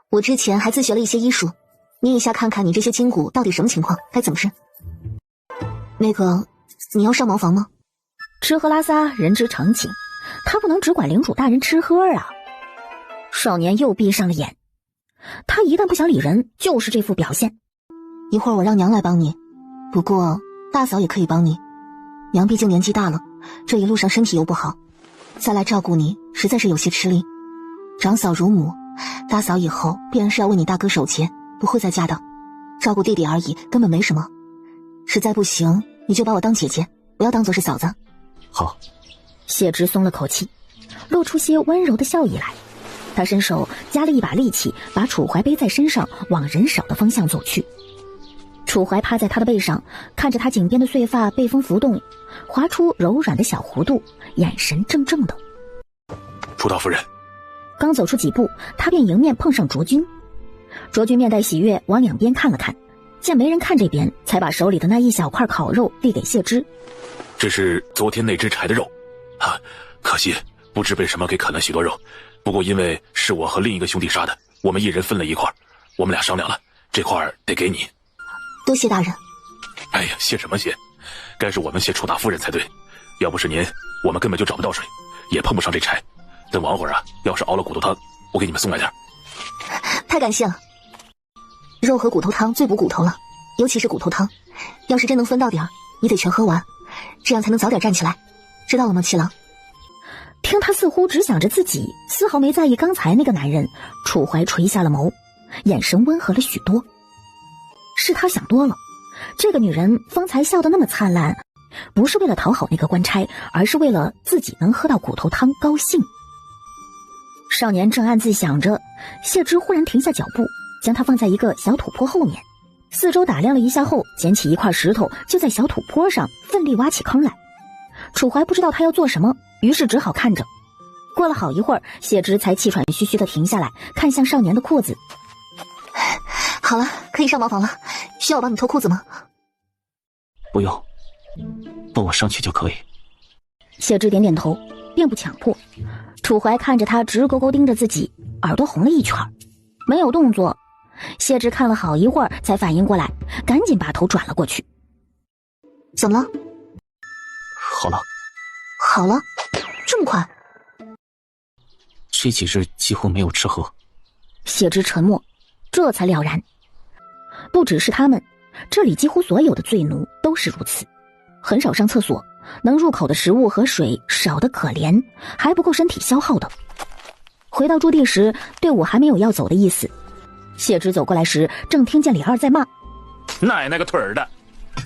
Speaker 3: 我之前还自学了一些医术，捏一下看看你这些筋骨到底什么情况，该怎么治。那个，你要上茅房吗？
Speaker 1: 吃喝拉撒人之常情，他不能只管领主大人吃喝啊。少年又闭上了眼，他一旦不想理人，就是这副表现。
Speaker 3: 一会儿我让娘来帮你，不过大嫂也可以帮你。娘毕竟年纪大了，这一路上身体又不好，再来照顾你实在是有些吃力。长嫂如母，大嫂以后必然是要为你大哥守节，不会再嫁的。照顾弟弟而已，根本没什么。实在不行，你就把我当姐姐，不要当做是嫂子。
Speaker 6: 好。
Speaker 1: 谢之松了口气，露出些温柔的笑意来。他伸手加了一把力气，把楚怀背在身上，往人少的方向走去。楚怀趴在他的背上，看着他颈边的碎发被风拂动，划出柔软的小弧度，眼神怔怔的。
Speaker 2: 楚大夫人。
Speaker 1: 刚走出几步，他便迎面碰上卓君。卓君面带喜悦往两边看了看，见没人看这边，才把手里的那一小块烤肉递给谢之。
Speaker 2: 这是昨天那只柴的肉啊，可惜不知被什么给啃了许多肉，不过因为是我和另一个兄弟杀的，我们一人分了一块，我们俩商量了，这块得给你。
Speaker 3: 多谢大人。
Speaker 2: 哎呀，谢什么谢，该是我们谢楚大夫人才对，要不是您，我们根本就找不到水，也碰不上这柴。等晚会儿啊，要是熬了骨头汤，我给你们送来点。
Speaker 3: 太感谢了。肉和骨头汤最补骨头了，尤其是骨头汤，要是真能分到点儿，你得全喝完，这样才能早点站起来，知道了吗，七郎？
Speaker 1: 听他似乎只想着自己，丝毫没在意刚才那个男人，楚怀垂下了眸，眼神温和了许多。是他想多了，这个女人方才笑得那么灿烂，不是为了讨好那个官差，而是为了自己能喝到骨头汤高兴。少年正暗自想着，谢之忽然停下脚步，将他放在一个小土坡后面，四周打量了一下后，捡起一块石头，就在小土坡上奋力挖起坑来。楚怀不知道他要做什么，于是只好看着。过了好一会儿，谢之才气喘吁吁地停下来，看向少年的裤子。
Speaker 3: 好了，可以上茅房了，需要我帮你脱裤子吗？
Speaker 6: 不用，帮我上去就可以。
Speaker 1: 谢之点点头，并不强迫。楚怀看着他直勾勾盯着自己，耳朵红了一圈，没有动作。谢之看了好一会儿才反应过来，赶紧把头转了过去。
Speaker 3: 怎么了？
Speaker 6: 好了。
Speaker 3: 好了？这么快？
Speaker 6: 这几日几乎没有吃喝。
Speaker 1: 谢之沉默，这才了然。不只是他们，这里几乎所有的罪奴都是如此，很少上厕所，能入口的食物和水少得可怜，还不够身体消耗的。回到驻地时，队伍还没有要走的意思。谢之走过来时，正听见李二在骂：
Speaker 2: 奶奶个腿儿的，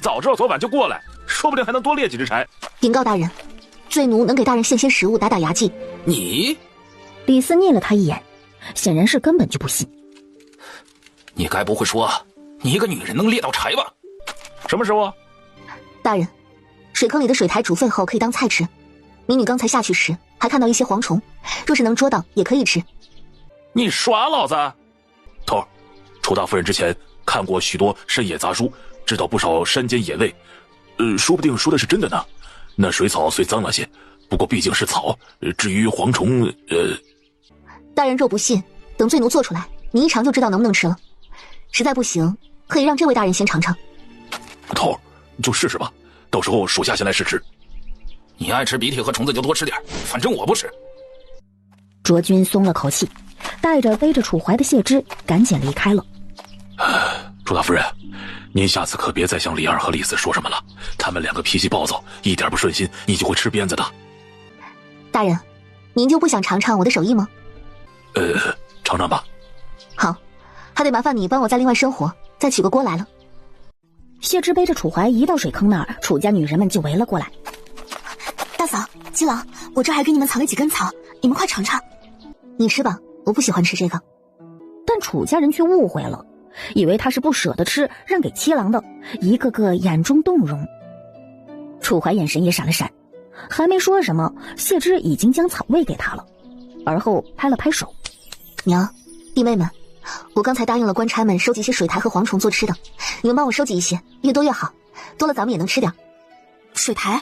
Speaker 2: 早知道昨晚就过来，说不定还能多猎几只柴。
Speaker 3: 禀告大人，罪奴能给大人献些食物打打牙祭。
Speaker 5: 你？
Speaker 1: 李斯睨了他一眼，显然是根本就不信。
Speaker 5: 你该不会说你一个女人能猎到柴吧？
Speaker 2: 什么时候？
Speaker 3: 大人，水坑里的水苔煮沸后可以当菜吃。民女刚才下去时还看到一些蝗虫，若是能捉到也可以吃。
Speaker 2: 你耍老子？头，楚大夫人之前看过许多山野杂书，知道不少山间野味，说不定说的是真的呢。那水草虽脏了些，不过毕竟是草，至于蝗虫，
Speaker 3: 大人若不信，等罪奴做出来，你一尝就知道能不能吃了。实在不行，可以让这位大人先尝尝。
Speaker 2: 头，就试试吧，到时候属下先来试吃。
Speaker 5: 你爱吃鼻涕和虫子就多吃点，反正我不吃。
Speaker 1: 卓君松了口气，带着背着楚怀的谢之赶紧离开了。
Speaker 2: 楚大夫人，您下次可别再向李二和李四说什么了，他们两个脾气暴躁，一点不顺心你就会吃鞭子的。
Speaker 3: 大人，您就不想尝尝我的手艺吗？
Speaker 2: 尝尝吧。
Speaker 3: 好，还得麻烦你帮我再另外生火，再取个锅来了。
Speaker 1: 谢之背着楚怀一到水坑那儿，楚家女人们就围了过来。
Speaker 3: 大嫂、七郎，我这儿还给你们藏了几根草，你们快尝尝。你吃吧，我不喜欢吃这个。
Speaker 1: 但楚家人却误会了，以为他是不舍得吃，让给七郎的，一个个眼中动容。楚怀眼神也闪了闪，还没说什么，谢之已经将草喂给他了，而后拍了拍手：“
Speaker 3: 娘，弟妹们，我刚才答应了官差们收集些水苔和蝗虫做吃的，你们帮我收集一些，越多越好，多了咱们也能吃点。”水苔、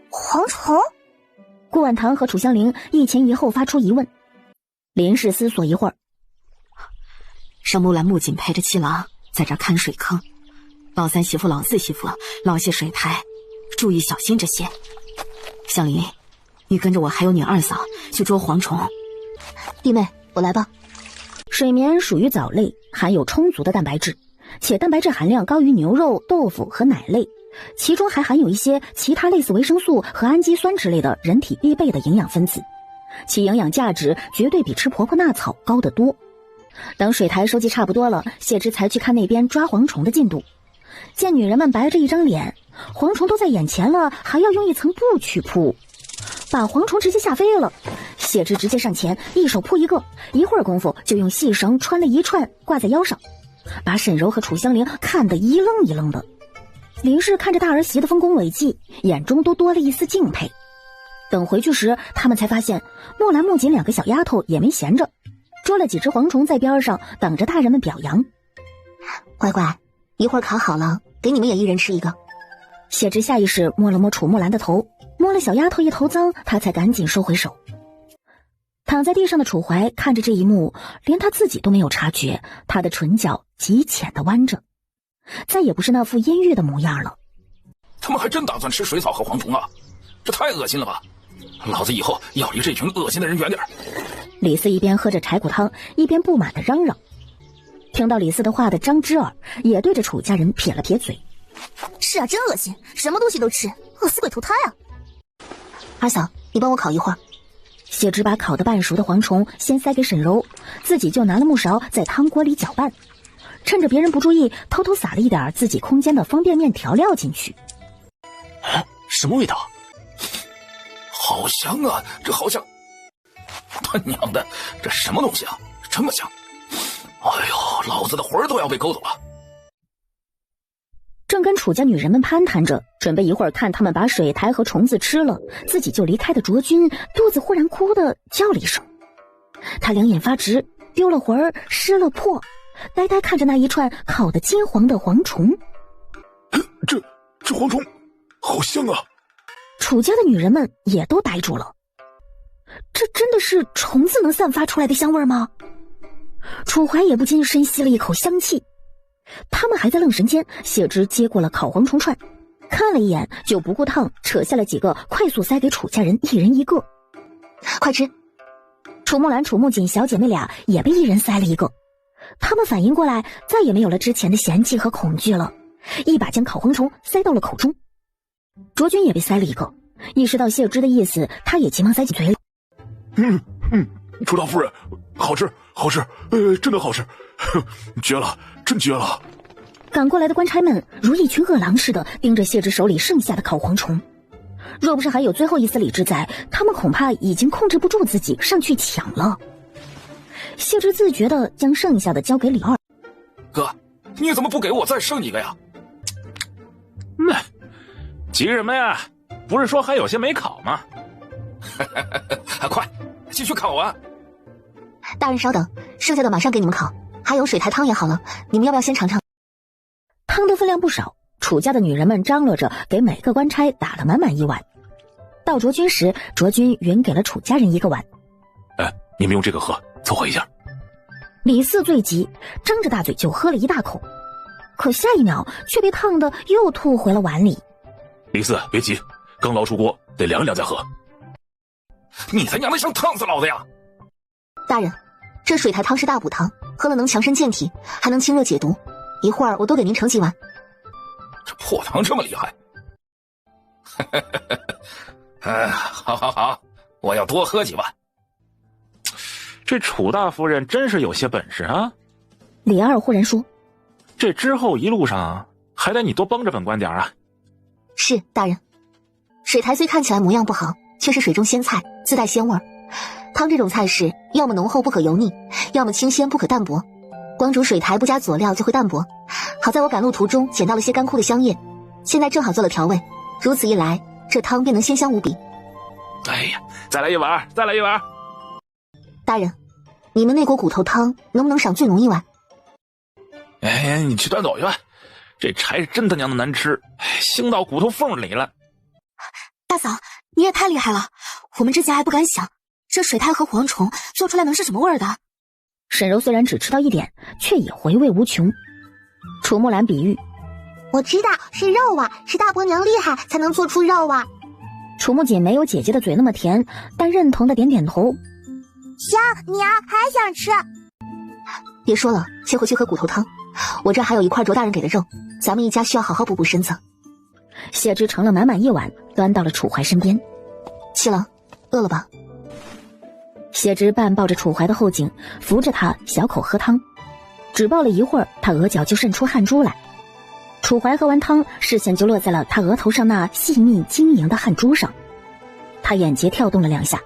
Speaker 3: 蝗虫？
Speaker 1: 顾婉堂和楚香菱一前一后发出疑问。林氏思索一会儿，
Speaker 7: 让木兰、木槿陪着七郎在这儿看水坑，老三媳妇、老四媳妇捞些水苔，注意小心这些。香菱，你跟着我还有你二嫂去捉蝗虫。
Speaker 3: 弟妹，我来吧。
Speaker 1: 水绵属于藻类，含有充足的蛋白质，且蛋白质含量高于牛肉、豆腐和奶类，其中还含有一些其他类似维生素和氨基酸之类的人体必备的营养分子，其营养价值绝对比吃婆婆纳草高得多。等水苔收集差不多了，谢之才去看那边抓蝗虫的进度。见女人们白着一张脸，蝗虫都在眼前了，还要用一层布去扑，把蝗虫直接吓飞了。谢之直接上前，一手扑一个，一会儿功夫就用细绳穿了一串挂在腰上，把沈柔和楚香菱看得一愣一愣的。林氏看着大儿媳的丰功伟绩，眼中都多了一丝敬佩。等回去时，他们才发现木兰、木槿两个小丫头也没闲着，捉了几只蝗虫在边上等着大人们表扬。
Speaker 3: 乖乖，一会儿烤好了，给你们也一人吃一个。
Speaker 1: 谢之下意识摸了摸楚木兰的头，摸了小丫头一头脏，他才赶紧收回手。躺在地上的楚怀看着这一幕，连他自己都没有察觉，他的唇角极浅的弯着，再也不是那副阴郁的模样了。
Speaker 5: 他们还真打算吃水草和蝗虫啊，这太恶心了吧！老子以后要离这群恶心的人远点。
Speaker 1: 李四一边喝着柴骨汤，一边不满地嚷嚷。听到李四的话的张之儿也对着楚家人撇了撇嘴：“
Speaker 4: 是啊，真恶心，什么东西都吃，饿死鬼投胎啊！”
Speaker 3: 二嫂，你帮我烤一会儿。
Speaker 1: 谢之把烤得半熟的蝗虫先塞给沈柔，自己就拿了木勺在汤锅里搅拌，趁着别人不注意，偷偷撒了一点自己空间的方便面调料进去。
Speaker 6: 什么味道？
Speaker 5: 好香啊，这好香！他娘的，这什么东西啊，这么香！哎呦，老子的魂儿都要被勾走了。
Speaker 1: 正跟楚家女人们攀谈着，准备一会儿看他们把水苔和虫子吃了，自己就离开的卓君肚子忽然哭的叫了一声，他两眼发直，丢了魂儿，失了魄，呆呆看着那一串烤得金黄的蝗虫。
Speaker 2: 这蝗虫好香啊！
Speaker 1: 楚家的女人们也都呆住了，这真的是虫子能散发出来的香味吗？楚怀也不禁深吸了一口香气。他们还在愣神间，谢之接过了烤蝗虫串，看了一眼就不顾烫，扯下了几个，快速塞给楚家人一人一个。
Speaker 3: 快吃！
Speaker 1: 楚木兰、楚木槿小姐妹俩也被一人塞了一个。他们反应过来，再也没有了之前的嫌弃和恐惧了，一把将烤蝗虫塞到了口中。卓君也被塞了一个，意识到谢之的意思，他也急忙塞进嘴里。
Speaker 2: 楚大夫人，好吃，好吃，真的好吃，绝了，真绝了！
Speaker 1: 赶过来的官差们如一群饿狼似的盯着谢之手里剩下的烤蝗虫，若不是还有最后一丝理智在，他们恐怕已经控制不住自己上去抢了。谢之自觉地将剩下的交给李二。
Speaker 5: 哥，你怎么不给我再剩一个呀？
Speaker 8: 急什么呀？不是说还有些没烤吗？
Speaker 5: 快，继续烤完。
Speaker 3: 大人稍等，剩下的马上给你们烤。还有水苔汤也好了，你们要不要先尝尝？
Speaker 1: 汤的分量不少，楚家的女人们张罗着给每个官差打了满满一碗。到卓君时，卓君匀给了楚家人一个碗。
Speaker 2: 你们用这个喝，凑合一下。
Speaker 1: 李四最急，张着大嘴就喝了一大口，可下一秒却被烫得又吐回了碗里。
Speaker 2: 李四，别急，刚捞出锅，得凉一凉再喝。
Speaker 5: 你他娘的想烫死老子呀！
Speaker 3: 大人，这水苔汤是大补汤，喝了能强身健体，还能清热解毒。一会儿我多给您盛几碗。
Speaker 5: 这破汤这么厉害？好，我要多喝几碗。
Speaker 8: 这楚大夫人真是有些本事啊！
Speaker 1: 李二忽然说：“
Speaker 8: 这之后一路上还得你多帮着本官点啊。”
Speaker 3: 是，大人。水苔虽看起来模样不好，却是水中鲜菜，自带鲜味儿。汤这种菜式，要么浓厚不可油腻，要么清鲜不可淡薄。光煮水苔不加佐料就会淡薄。好在我赶路途中捡到了些干枯的香叶，现在正好做了调味。如此一来，这汤便能鲜香无比。
Speaker 8: 哎呀，再来一碗，再来一碗！
Speaker 3: 大人，你们那锅骨头汤能不能赏罪农一碗？
Speaker 8: 哎，你去端走去吧。这柴是真他娘的难吃，腥到骨头缝里了。
Speaker 3: 大嫂，你也太厉害了，我们之前还不敢想，这水苔和蝗虫做出来能是什么味儿的。
Speaker 1: 沈柔虽然只吃到一点，却也回味无穷。楚木兰比喻：
Speaker 4: 我知道是肉啊，是大伯娘厉害才能做出肉啊。
Speaker 1: 楚木锦没有姐姐的嘴那么甜，但认同的点点头。
Speaker 4: 香，娘还想吃。
Speaker 3: 别说了，先回去喝骨头汤。我这还有一块卓大人给的肉，咱们一家需要好好补补身子。
Speaker 1: 谢之盛了满满一碗，端到了楚怀身边。
Speaker 3: 七郎，饿了吧？
Speaker 1: 谢之半抱着楚怀的后颈，扶着他小口喝汤。只抱了一会儿，他额角就渗出汗珠来。楚怀喝完汤，视线就落在了他额头上那细密晶莹的汗珠上。他眼睫跳动了两下。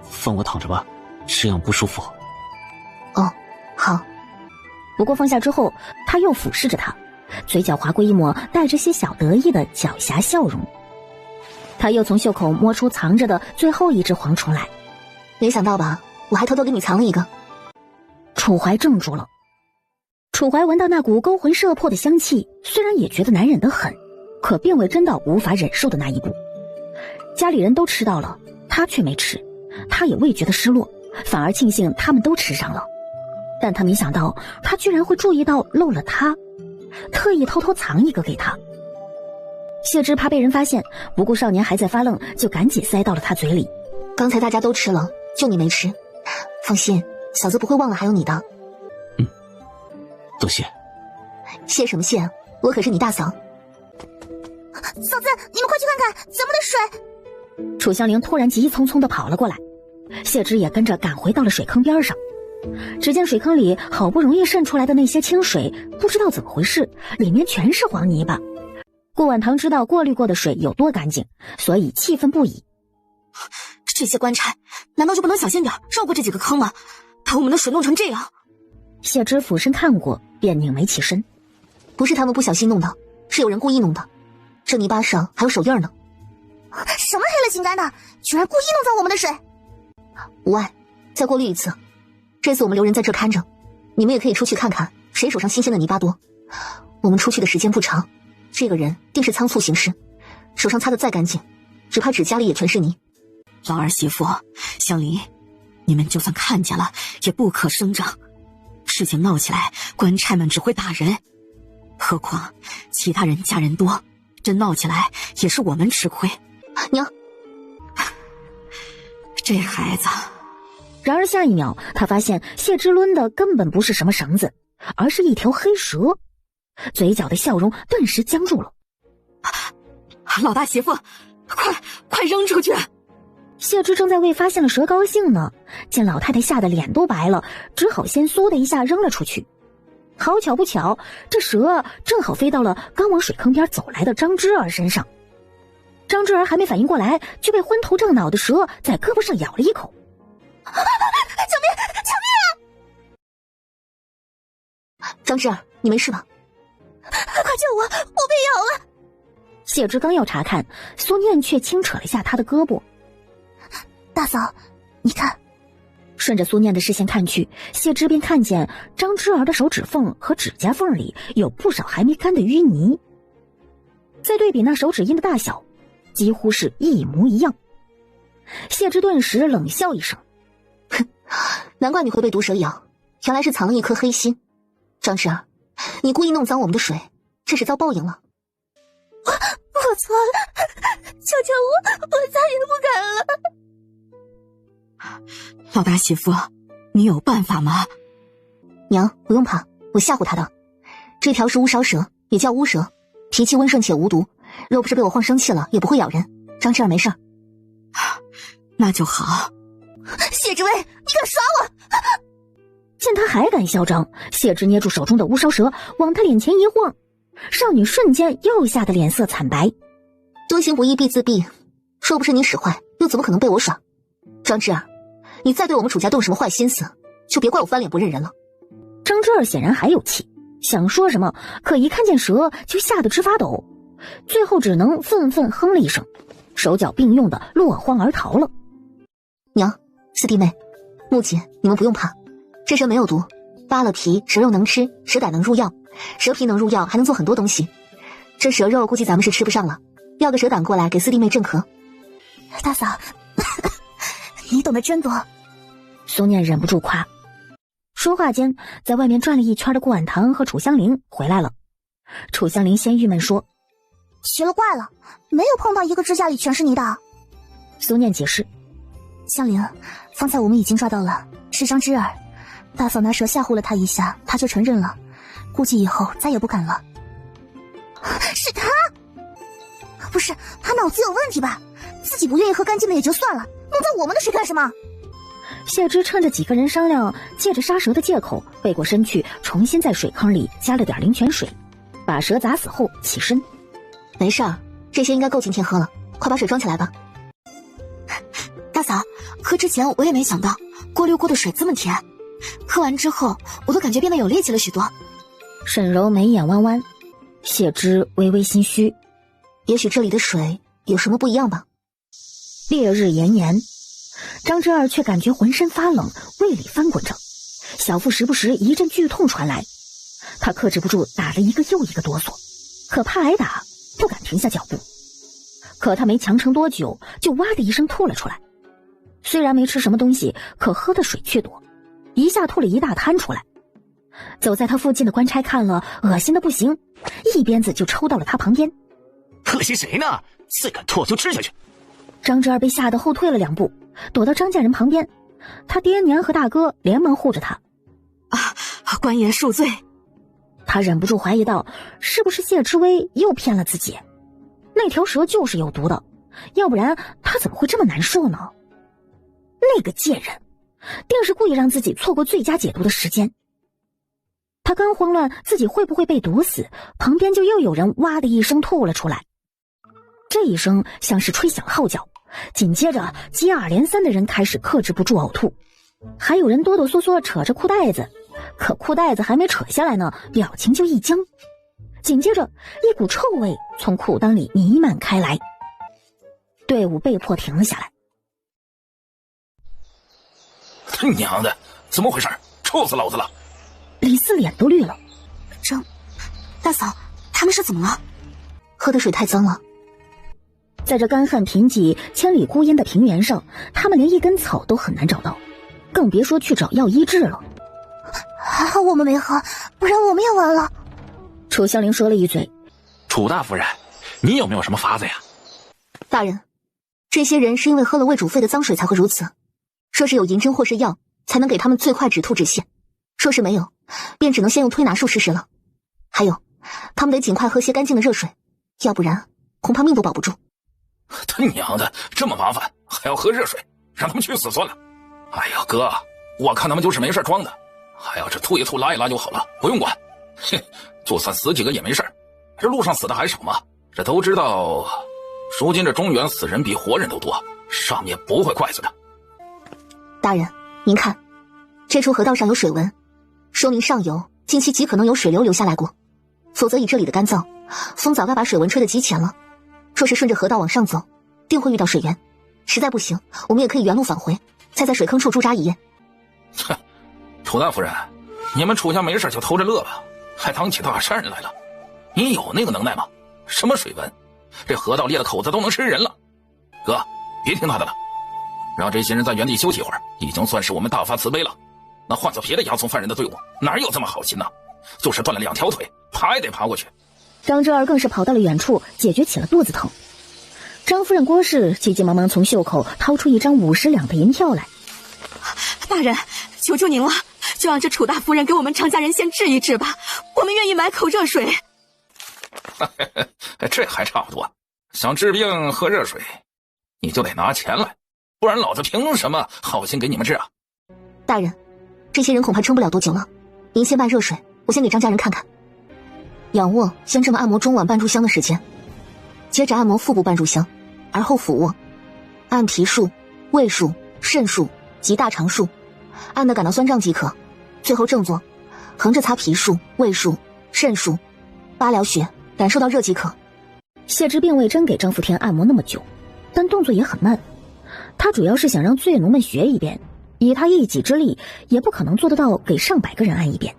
Speaker 6: 放我躺着吧，这样不舒服。
Speaker 3: 哦，好。
Speaker 1: 不过放下之后，他又俯视着他，嘴角划过一抹带着些小得意的狡黠笑容。他又从袖口摸出藏着的最后一只蝗虫来。
Speaker 3: 没想到吧，我还偷偷给你藏了一个。
Speaker 1: 楚怀怔住了。楚怀闻到那股勾魂摄魄的香气，虽然也觉得难忍得很，可并未真到无法忍受的那一步。家里人都吃到了，他却没吃，他也未觉得失落，反而庆幸他们都吃上了。但他没想到他居然会注意到漏了他，特意偷偷藏一个给他。谢之怕被人发现，不顾少年还在发愣，就赶紧塞到了他嘴里。
Speaker 3: 刚才大家都吃了，就你没吃。放心，嫂子不会忘了还有你的。
Speaker 6: 多谢。
Speaker 3: 谢什么谢？我可是你大嫂。
Speaker 4: 嫂子，你们快去看看咱们的水。
Speaker 1: 楚香菱突然急匆匆地跑了过来，谢之也跟着赶回到了水坑边上。只见水坑里好不容易渗出来的那些清水，不知道怎么回事，里面全是黄泥巴。顾婉堂知道过滤过的水有多干净，所以气愤不已。
Speaker 3: 这些官差难道就不能小心点，绕过这几个坑吗？把我们的水弄成这样。
Speaker 1: 谢之俯身看过，便拧眉起身。
Speaker 3: 不是他们不小心弄的，是有人故意弄的。这泥巴上还有手印呢。
Speaker 4: 什么黑了心肝的，居然故意弄脏我们的水。
Speaker 3: 无碍，再过滤一次。这次我们留人在这看着，你们也可以出去看看谁手上新鲜的泥巴多。我们出去的时间不长，这个人定是仓促行事，手上擦得再干净，只怕指甲里也全是泥。
Speaker 9: 老儿媳妇香菱，你们就算看见了也不可声张，事情闹起来官差们只会打人，何况其他人家人多，真闹起来也是我们吃亏。
Speaker 3: 娘，
Speaker 9: 这孩子。
Speaker 1: 然而下一秒，他发现谢之抡的根本不是什么绳子，而是一条黑蛇，嘴角的笑容顿时僵住了。
Speaker 9: 老大媳妇，快扔出去！
Speaker 1: 谢之正在为发现了蛇高兴呢，见老太太吓得脸都白了，只好先嗖的一下扔了出去。好巧不巧，这蛇正好飞到了刚往水坑边走来的张之儿身上。张之儿还没反应过来，就被昏头胀脑的蛇在胳膊上咬了一口。
Speaker 4: 救命！救命
Speaker 3: 啊！张之儿，你没事吧？
Speaker 4: 快救我！我被咬了！
Speaker 1: 谢之刚要查看，苏念却轻扯了一下他的胳膊。
Speaker 4: 大嫂，你看。
Speaker 1: 顺着苏念的视线看去，谢之便看见张之儿的手指缝和指甲缝里有不少还没干的淤泥。再对比那手指印的大小，几乎是一模一样。谢之顿时冷笑一声。
Speaker 3: 哼，难怪你会被毒蛇咬，原来是藏了一颗黑心。张之儿，你故意弄脏我们的水，这是遭报应了。
Speaker 4: 我错了，求求我再也不敢了。
Speaker 9: 老大媳妇，你有办法吗？
Speaker 3: 娘，不用怕，我吓唬他的。这条是乌梢蛇，也叫乌蛇，脾气温顺且无毒，若不是被我晃生气了，也不会咬人。张志儿没事儿。
Speaker 9: 那就好。
Speaker 4: 谢之薇，你敢耍我！
Speaker 1: 见他还敢嚣张，谢之捏住手中的乌梢蛇往他脸前一晃，少女瞬间又吓得脸色惨白。
Speaker 3: 多行不义必自毙，说不是你使坏，又怎么可能被我耍？张志儿，你再对我们楚家动什么坏心思，就别怪我翻脸不认人了。
Speaker 1: 张之儿显然还有气，想说什么，可一看见蛇就吓得直发抖，最后只能愤愤哼了一声，手脚并用的落荒而逃了。
Speaker 3: 娘，四弟妹，木姐，你们不用怕，这蛇没有毒，扒了皮，蛇肉能吃，蛇胆能入药，蛇皮能入药，还能做很多东西。这蛇肉估计咱们是吃不上了，要个蛇胆过来给四弟妹镇咳。
Speaker 4: 大嫂，你懂得真多。
Speaker 1: 苏念忍不住夸。说话间，在外面转了一圈的顾婉棠和楚香菱回来了。楚香菱先郁闷说：
Speaker 4: 奇了怪了，没有碰到一个指甲里全是泥的。
Speaker 1: 苏念解释：
Speaker 4: 香菱，方才我们已经抓到了，是张之儿。大嫂拿蛇吓唬了他一下，他就承认了，估计以后再也不敢了。是他？不是，他脑子有问题吧？自己不愿意喝干净的也就算了，弄脏我们的水干什么？
Speaker 1: 谢之趁着几个人商量，借着杀蛇的借口背过身去，重新在水坑里加了点灵泉水，把蛇砸死后起身。
Speaker 3: 没事儿，这些应该够今天喝了，快把水装起来吧。
Speaker 4: 大嫂，喝之前我也没想到锅溜锅的水这么甜，喝完之后我都感觉变得有力气了许多。
Speaker 1: 沈柔眉眼弯弯，谢之微微心虚，
Speaker 3: 也许这里的水有什么不一样吧。
Speaker 1: 烈日炎炎，张之二却感觉浑身发冷，胃里翻滚着，小腹时不时一阵剧痛传来，他克制不住打了一个又一个哆嗦，可怕挨打，不敢停下脚步。可他没强撑多久，就哇的一声吐了出来。虽然没吃什么东西，可喝的水却多，一下吐了一大滩出来。走在他附近的官差看了，恶心的不行，一鞭子就抽到了他旁边。
Speaker 6: 恶心谁呢？自敢吐就吃下去！
Speaker 1: 张之二被吓得后退了2步，躲到张家人旁边，他爹娘和大哥连忙护着他。
Speaker 9: 官爷恕罪。
Speaker 1: 他忍不住怀疑道，是不是谢之威又骗了自己？那条蛇就是有毒的，要不然他怎么会这么难受呢？那个贱人定是故意让自己错过最佳解毒的时间。他刚慌乱自己会不会被毒死，旁边就又有人哇的一声吐了出来。这一声像是吹响号角，紧接着接二连三的人开始克制不住呕吐，还有人哆哆嗦嗦扯着裤带子，可裤带子还没扯下来呢，表情就一僵，紧接着一股臭味从裤裆里弥漫开来，队伍被迫停了下来。
Speaker 5: 他娘的，怎么回事？臭死老子了！
Speaker 1: 李四脸都绿了。
Speaker 4: 大嫂，他们是怎么了？
Speaker 3: 喝的水太脏了。
Speaker 1: 在这干旱贫瘠、千里孤烟的平原上，他们连一根草都很难找到，更别说去找药医治了。
Speaker 4: 还好我们没喝，不然我们也完了。
Speaker 1: 楚香菱说了一嘴：
Speaker 8: 楚大夫人，你有没有什么法子呀？
Speaker 3: 大人，这些人是因为喝了为主废的脏水才会如此，说是有银针或是药才能给他们最快止吐止泻，说是没有，便只能先用推拿术试试了。还有，他们得尽快喝些干净的热水，要不然恐怕命都保不住。
Speaker 5: 他娘的，这么麻烦，还要喝热水，让他们去死算了。哎呀，哥，我看他们就是没事装的。哎呀，这吐一吐拉一拉就好了，不用管。哼，就算死几个也没事，这路上死的还少吗？这都知道，如今这中原死人比活人都多，上面不会怪罪的。
Speaker 3: 大人，您看，这处河道上有水纹，说明上游近期极可能有水流流下来过，否则以这里的干燥，风早该把水纹吹得极浅了。若是顺着河道往上走，定会遇到水源，实在不行，我们也可以原路返回，再在水坑处驻扎一夜。
Speaker 5: 哼，楚大夫人，你们楚家没事就偷着乐吧，还当起大善人来了。你有那个能耐吗？什么水纹？这河道裂的口子都能吃人了。哥，别听他的了，让这些人在原地休息一会儿，已经算是我们大发慈悲了。那换做别的押送犯人的队伍，哪有这么好心呢？就是断了2条腿，爬也得爬过去。
Speaker 1: 张之二更是跑到了远处，解决起了肚子疼。张夫人郭氏急急忙忙从袖口掏出一张50两的银票来。
Speaker 9: 大人，求求您了，就让这楚大夫人给我们常家人先治一治吧，我们愿意买口热水。
Speaker 5: 这还差不多，想治病喝热水，你就得拿钱来，不然老子凭什么好心给你们治啊？
Speaker 3: 大人，这些人恐怕撑不了多久了，您先办热水，我先给张家人看看。仰卧先这么按摩中脘半炷香的时间，接着按摩腹部半炷香，而后俯卧，按脾腧、胃腧、肾腧及大肠腧，按得感到酸胀即可。最后正坐，横着擦脾腧、胃腧、肾腧，八髎穴，感受到热即可。
Speaker 1: 谢之并未真给张福天按摩那么久，但动作也很慢。他主要是想让罪奴们学一遍，以他一己之力，也不可能做得到给上百个人按一遍。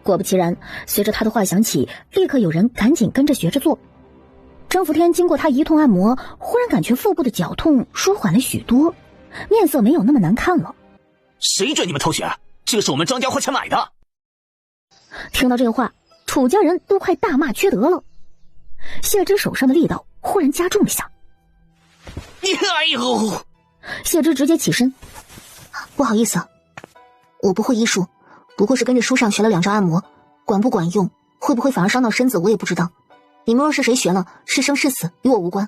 Speaker 1: 果不其然，随着他的话响起，立刻有人赶紧跟着学着做。张福天经过他一通按摩，忽然感觉腹部的绞痛舒缓了许多，面色没有那么难看了。
Speaker 6: 谁准你们偷学？这个是我们张家花钱买的。
Speaker 1: 听到这话，楚家人都快大骂缺德了。谢之手上的力道忽然加重了下。
Speaker 6: 哎呦！
Speaker 1: 谢之直接起身，
Speaker 3: 不好意思，我不会医术，不过是跟着书上学了2招按摩，管不管用，会不会反而伤到身子，我也不知道。你们若是谁学了，是生是死与我无关。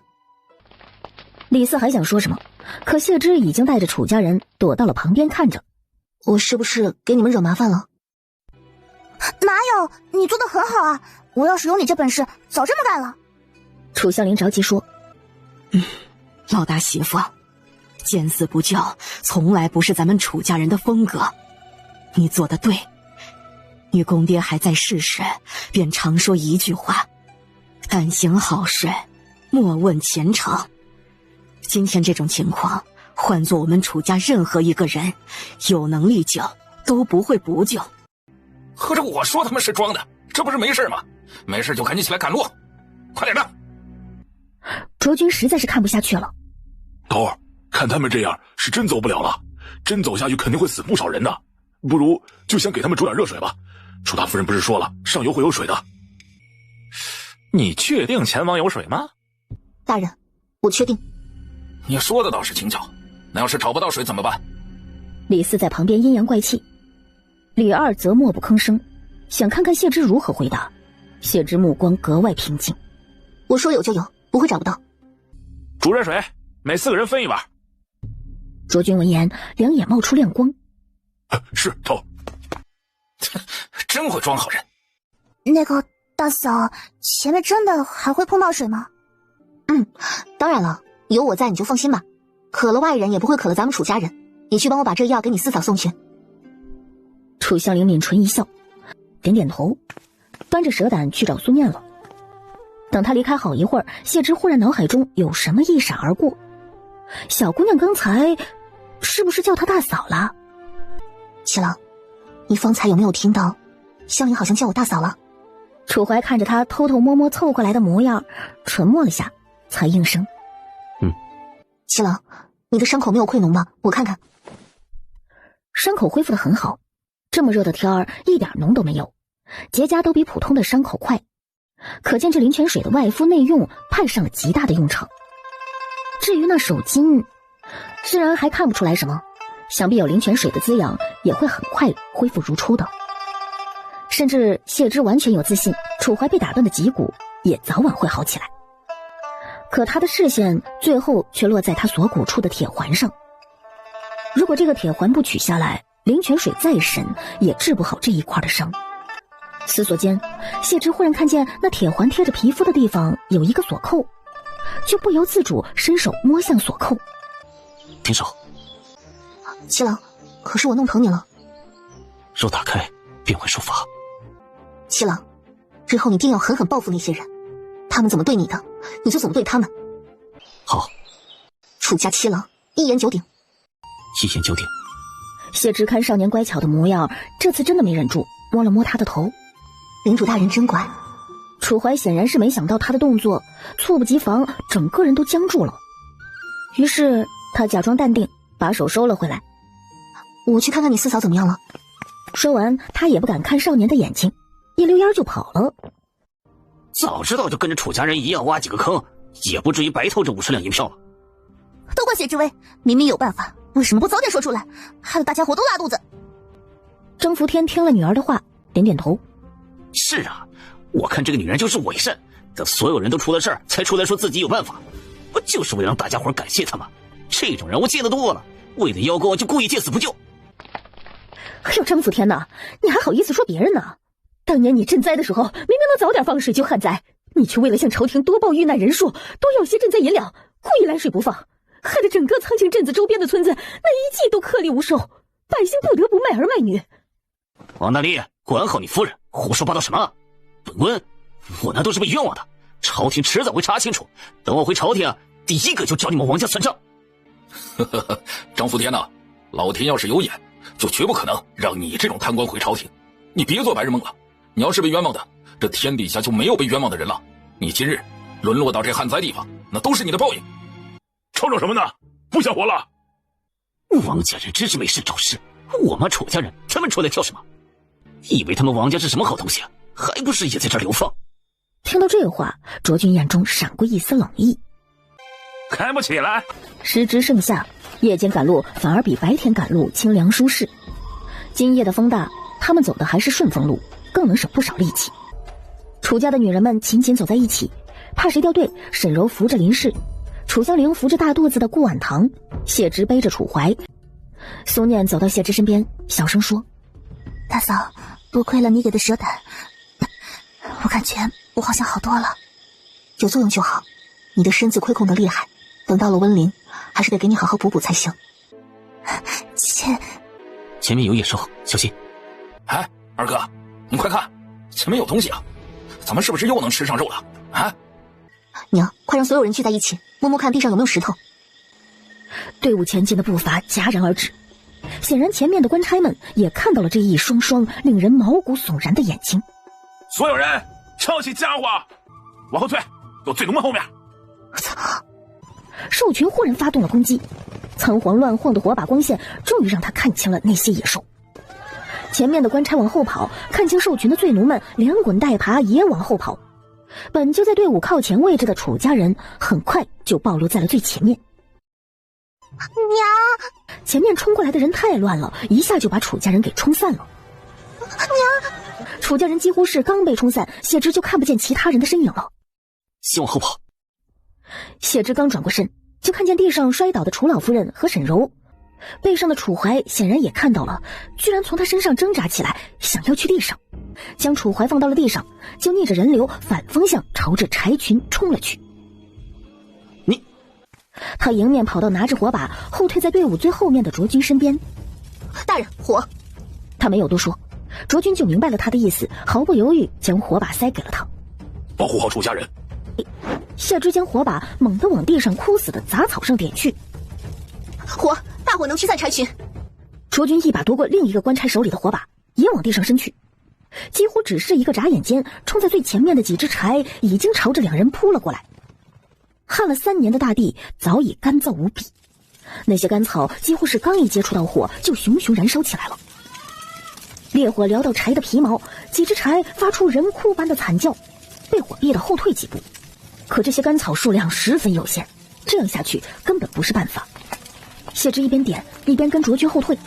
Speaker 1: 李四还想说什么，可谢之已经带着楚家人躲到了旁边看着。
Speaker 3: 我是不是给你们惹麻烦了？
Speaker 4: 哪有，你做的很好啊，我要是有你这本事，早这么干了。
Speaker 1: 楚香林着急说：
Speaker 9: 老大媳妇，见死不救从来不是咱们楚家人的风格，你做得对。你公爹还在世时，便常说一句话：但行好事，莫问前程。今天这种情况，换做我们楚家任何一个人，有能力救都不会不救。
Speaker 5: 合着我说他们是装的，这不是没事吗？没事就赶紧起来赶路，快点的！
Speaker 1: 卓君实在是看不下去了。
Speaker 2: 头儿，看他们这样是真走不了了，真走下去肯定会死不少人的，不如就先给他们煮点热水吧。楚大夫人不是说了，上游会有水的。
Speaker 8: 你确定前方有水吗？
Speaker 3: 大人，我确定。
Speaker 5: 你说的倒是轻巧，那要是找不到水怎么办？
Speaker 1: 李四在旁边阴阳怪气，李二则默不吭声，想看看谢之如何回答。谢之目光格外平静。
Speaker 3: 我说有就有，不会找不到。
Speaker 8: 煮热水，每4个人分一碗。
Speaker 1: 卓君闻言，两眼冒出亮光。
Speaker 2: 是头。
Speaker 5: 真会装好人。
Speaker 4: 那个大嫂，前面真的还会碰到水吗？
Speaker 3: 当然了，有我在你就放心吧。渴了外人也不会渴了咱们楚家人。你去帮我把这药给你四嫂送去。
Speaker 1: 楚香菱抿唇一笑，点点头，端着蛇胆去找苏念了。等他离开好一会儿，谢之忽然脑海中有什么一闪而过，小姑娘刚才是不是叫她大嫂了？
Speaker 3: 七郎，你方才有没有听到香菱好像叫我大嫂了？
Speaker 1: 楚怀看着他偷偷摸摸凑过来的模样，沉默了下，才应声：
Speaker 3: 七郎，你的伤口没有溃脓吧？我看看。
Speaker 1: 伤口恢复得很好，这么热的天儿一点脓都没有，结痂都比普通的伤口快，可见这灵泉水的外敷内用派上了极大的用场。至于那手筋，虽然还看不出来什么，想必有灵泉水的滋养，也会很快恢复如初的。甚至谢之完全有自信，楚怀被打断的脊骨也早晚会好起来。可他的视线最后却落在他锁骨处的铁环上。如果这个铁环不取下来，灵泉水再深也治不好这一块的伤。思索间，谢之忽然看见那铁环贴着皮肤的地方有一个锁扣，就不由自主伸手摸向锁扣。
Speaker 6: 停手！
Speaker 3: 七郎，可是我弄疼你了。
Speaker 6: 若打开便会受罚。
Speaker 3: 七郎，日后你定要狠狠报复那些人，他们怎么对你的，你就怎么对他们。
Speaker 6: 好。
Speaker 3: 楚家七郎一言九鼎。
Speaker 6: 一言九鼎。
Speaker 1: 谢之看少年乖巧的模样，这次真的没忍住，摸了摸他的头。
Speaker 3: 领主大人真乖。
Speaker 1: 楚怀显然是没想到他的动作，猝不及防，整个人都僵住了。于是他假装淡定，把手收了回来。
Speaker 3: 我去看看你四嫂怎么样了。
Speaker 1: 说完，他也不敢看少年的眼睛，一溜烟就跑了。
Speaker 6: 早知道就跟着楚家人一样挖几个坑，也不至于白偷这50两银票了。
Speaker 4: 都怪谢之威，明明有办法，为什么不早点说出来，害得大家伙都拉肚子？
Speaker 1: 征服天听了女儿的话，点点头。
Speaker 6: 是啊，我看这个女人就是伪善，等所有人都出了事儿，才出来说自己有办法，不就是为了让大家伙感谢他吗？这种人我见得多了，为了邀功就故意见死不救。
Speaker 1: 哎呦，征服天哪，你还好意思说别人呢？当年你赈灾的时候，明明能早点放水救旱灾，你却为了向朝廷多报遇难人数，多要些赈灾银两，故意拦水不放，害得整个苍晴镇子周边的村子那一季都颗粒无收，百姓不得不卖儿卖女。
Speaker 6: 王大力，管好你夫人，胡说八道什么？本温，我那都是被冤枉的，朝廷迟早会查清楚。等我回朝廷，第一个就找你们王家算账。
Speaker 5: 张福天呐，老天要是有眼，就绝不可能让你这种贪官回朝廷。你别做白日梦了，你要是被冤枉的，这天底下就没有被冤枉的人了。你今日沦落到这旱灾地方，那都是你的报应。
Speaker 2: 吵什么呢？不想活了？
Speaker 6: 王家人真是没事找事，我们楚家人他们出来跳什么？以为他们王家是什么好东西啊？还不是也在这流放？
Speaker 1: 听到这话，卓君眼中闪过一丝冷意。
Speaker 2: 开不起来。
Speaker 1: 时值盛夏，夜间赶路反而比白天赶路清凉舒适。今夜的风大，他们走的还是顺风路，更能省不少力气。楚家的女人们紧紧走在一起，怕谁掉队。沈柔扶着林氏，楚香菱扶着大肚子的顾婉堂，谢芝背着楚怀。苏念走到谢芝身边，小声说：“
Speaker 4: 大嫂，多亏了你给的蛇胆，我感觉我好像好多了。有作用就好，你的身子亏空的厉害，等到了温陵，还是得给你好好补补才行。
Speaker 6: 前面有野兽，小心！
Speaker 5: 哎，二哥，你快看，前面有东西啊！咱们是不是又能吃上肉了？啊！
Speaker 3: 娘，快让所有人聚在一起，摸摸看地上有没有石头。”
Speaker 1: 队伍前进的步伐戛然而止，显然前面的官差们也看到了这一双双令人毛骨悚然的眼睛。
Speaker 2: 所有人抄起家伙，往后退，到醉农们后面。
Speaker 1: 兽群忽然发动了攻击，仓皇乱晃的火把光线终于让他看清了那些野兽。前面的官差往后跑，看清兽群的醉奴们连滚带爬也往后跑。本就在队伍靠前位置的楚家人很快就暴露在了最前面。
Speaker 4: 娘！
Speaker 1: 前面冲过来的人太乱了，一下就把楚家人给冲散了。
Speaker 4: 娘！
Speaker 1: 楚家人几乎是刚被冲散，谢芝就看不见其他人的身影了。
Speaker 6: 先往后跑。
Speaker 1: 谢芝刚转过身，就看见地上摔倒的楚老夫人和沈柔，背上的楚怀显然也看到了，居然从他身上挣扎起来，想要去地上，将楚怀放到了地上，就逆着人流反方向朝着柴群冲了去。他迎面跑到拿着火把后退在队伍最后面的卓君身边。
Speaker 3: 大人，火！
Speaker 1: 他没有多说，卓君就明白了他的意思，毫不犹豫将火把塞给了他。
Speaker 2: 保护好楚家人。
Speaker 1: 谢芝将火把猛地往地上枯死的杂草上点去。
Speaker 3: 火！大火能驱散柴群。
Speaker 1: 卓君一把夺过另一个官差手里的火把，也往地上伸去。几乎只是一个眨眼间，冲在最前面的几只柴已经朝着两人扑了过来。旱了3年的大地早已干燥无比，那些干草几乎是刚一接触到火就熊熊燃烧起来了。烈火燎到柴的皮毛，几只柴发出人哭般的惨叫，被火逼得后退几步。可这些干草数量十分有限，这样下去根本不是办法。谢芝一边点一边跟卓君后退，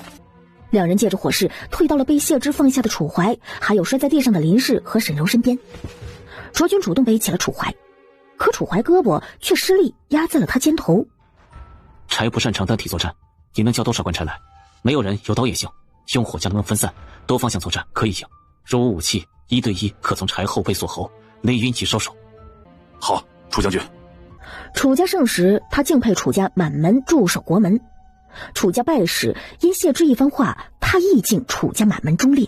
Speaker 1: 两人借着火势退到了被谢芝放下的楚怀还有摔在地上的林氏和沈柔身边。卓君主动背起了楚怀，可楚怀胳膊却失力压在了他肩头。
Speaker 6: 柴不擅长单体作战，你能叫多少官差来？没有人有刀也行，用火将他们分散，多方向作战可以赢。若无武器，1对1可从柴后背锁喉，内晕其烧手。
Speaker 2: 好，楚将军。
Speaker 1: 楚家盛时，他敬佩楚家满门驻守国门；楚家败时，因谢芝一番话，他亦敬楚家满门忠烈。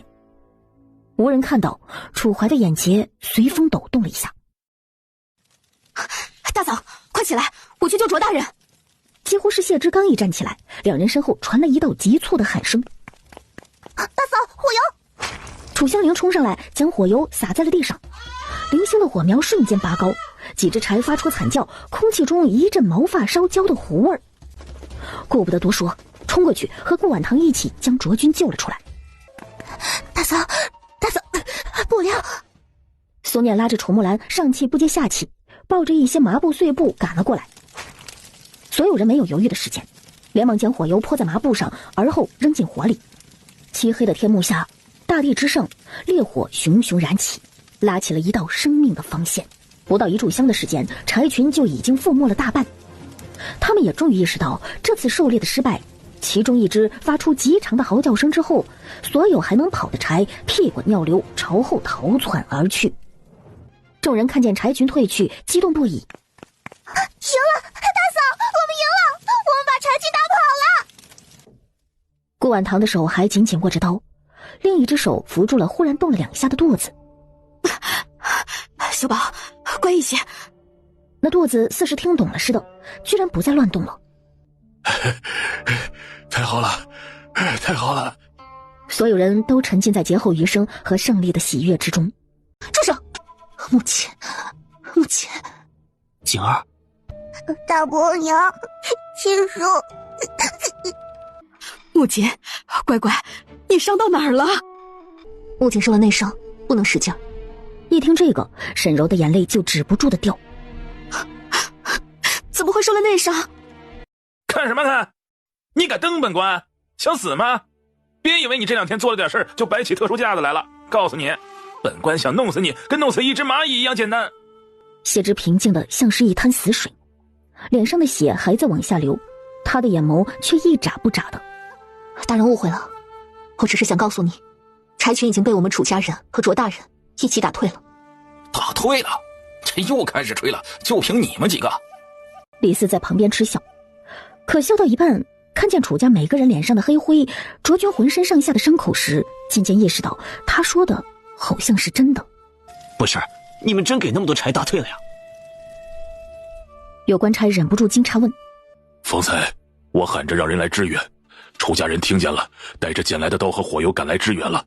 Speaker 1: 无人看到，楚怀的眼睫随风抖动了一下。
Speaker 3: 大嫂，快起来，我去救卓大人！
Speaker 1: 几乎是谢芝刚一站起来，两人身后传来一道急促的喊声：“
Speaker 4: 大嫂，火油！”
Speaker 1: 楚香菱冲上来，将火油洒在了地上，零星的火苗瞬间拔高，几只柴发出惨叫，空气中一阵毛发烧焦的糊味儿。顾不得多说，冲过去和顾婉堂一起将卓君救了出来。
Speaker 4: 大嫂，不了！
Speaker 1: 苏念拉着楚木兰上气不接下气，抱着一些麻布碎布赶了过来。所有人没有犹豫的时间，连忙将火油泼在麻布上，而后扔进火里。漆黑的天幕下，大地之上，烈火熊熊燃起，拉起了一道生命的防线。不到1炷香的时间，柴群就已经覆没了大半。他们也终于意识到这次狩猎的失败，其中一只发出极长的嚎叫声之后，所有还能跑的柴屁滚尿流朝后逃窜而去。众人看见柴群退去，激动不已。
Speaker 4: 赢了，大嫂，我们赢了，我们把柴群打跑了。
Speaker 1: 顾婉堂的手还紧紧握着刀，另一只手扶住了忽然动了2下的肚子。
Speaker 9: 小宝，乖一些。
Speaker 1: 那肚子似是听懂了似的，居然不再乱动了。
Speaker 2: 太好了，太好了！
Speaker 1: 所有人都沉浸在劫后余生和胜利的喜悦之中。
Speaker 3: 住手！母亲，母亲，
Speaker 6: 景儿，
Speaker 4: 大伯娘，亲叔，
Speaker 9: 木槿，乖乖，你伤到哪儿了？
Speaker 3: 母亲受了内伤，不能使劲。
Speaker 1: 一听这个，沈柔的眼泪就止不住的掉。
Speaker 9: 怎么会受了内伤？
Speaker 8: 看什么看？你敢蹬本官？想死吗？别以为你这2天做了点事就摆起特殊架子来了。告诉你，本官想弄死你，跟弄死一只蚂蚁一样简单。
Speaker 1: 谢之平静的像是一滩死水，脸上的血还在往下流，他的眼眸却一眨不眨的。
Speaker 3: 大人误会了，我只是想告诉你，柴群已经被我们楚家人和卓大人一起打退了。
Speaker 5: 打退了？这又开始吹了，就凭你们几个？
Speaker 1: 李四在旁边嗤笑，可笑到一半，看见楚家每个人脸上的黑灰，卓君浑身上下的伤口时，渐渐意识到他说的好像是真的。
Speaker 6: 不是，你们真给那么多柴打退了呀？
Speaker 1: 有官差忍不住惊诧问：
Speaker 2: 方才我喊着让人来支援，楚家人听见了，带着捡来的刀和火油赶来支援了，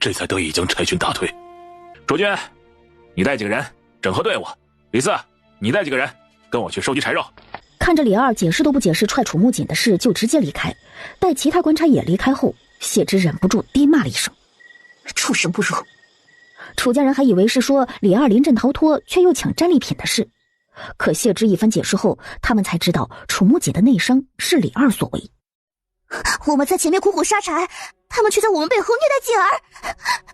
Speaker 2: 这才得以将柴群打退。
Speaker 8: 卓君，你带几个人整合队伍？李四，你带几个人跟我去收集柴肉。
Speaker 1: 看着李二解释都不解释踹楚木槿的事就直接离开，待其他官差也离开后，谢之忍不住低骂了一声：
Speaker 3: 畜生不如！
Speaker 1: 楚家人还以为是说李二临阵逃脱却又抢战利品的事，可谢之一番解释后，他们才知道楚木槿的内伤是李二所为。
Speaker 4: 我们在前面苦苦杀柴，他们却在我们背后虐待景儿，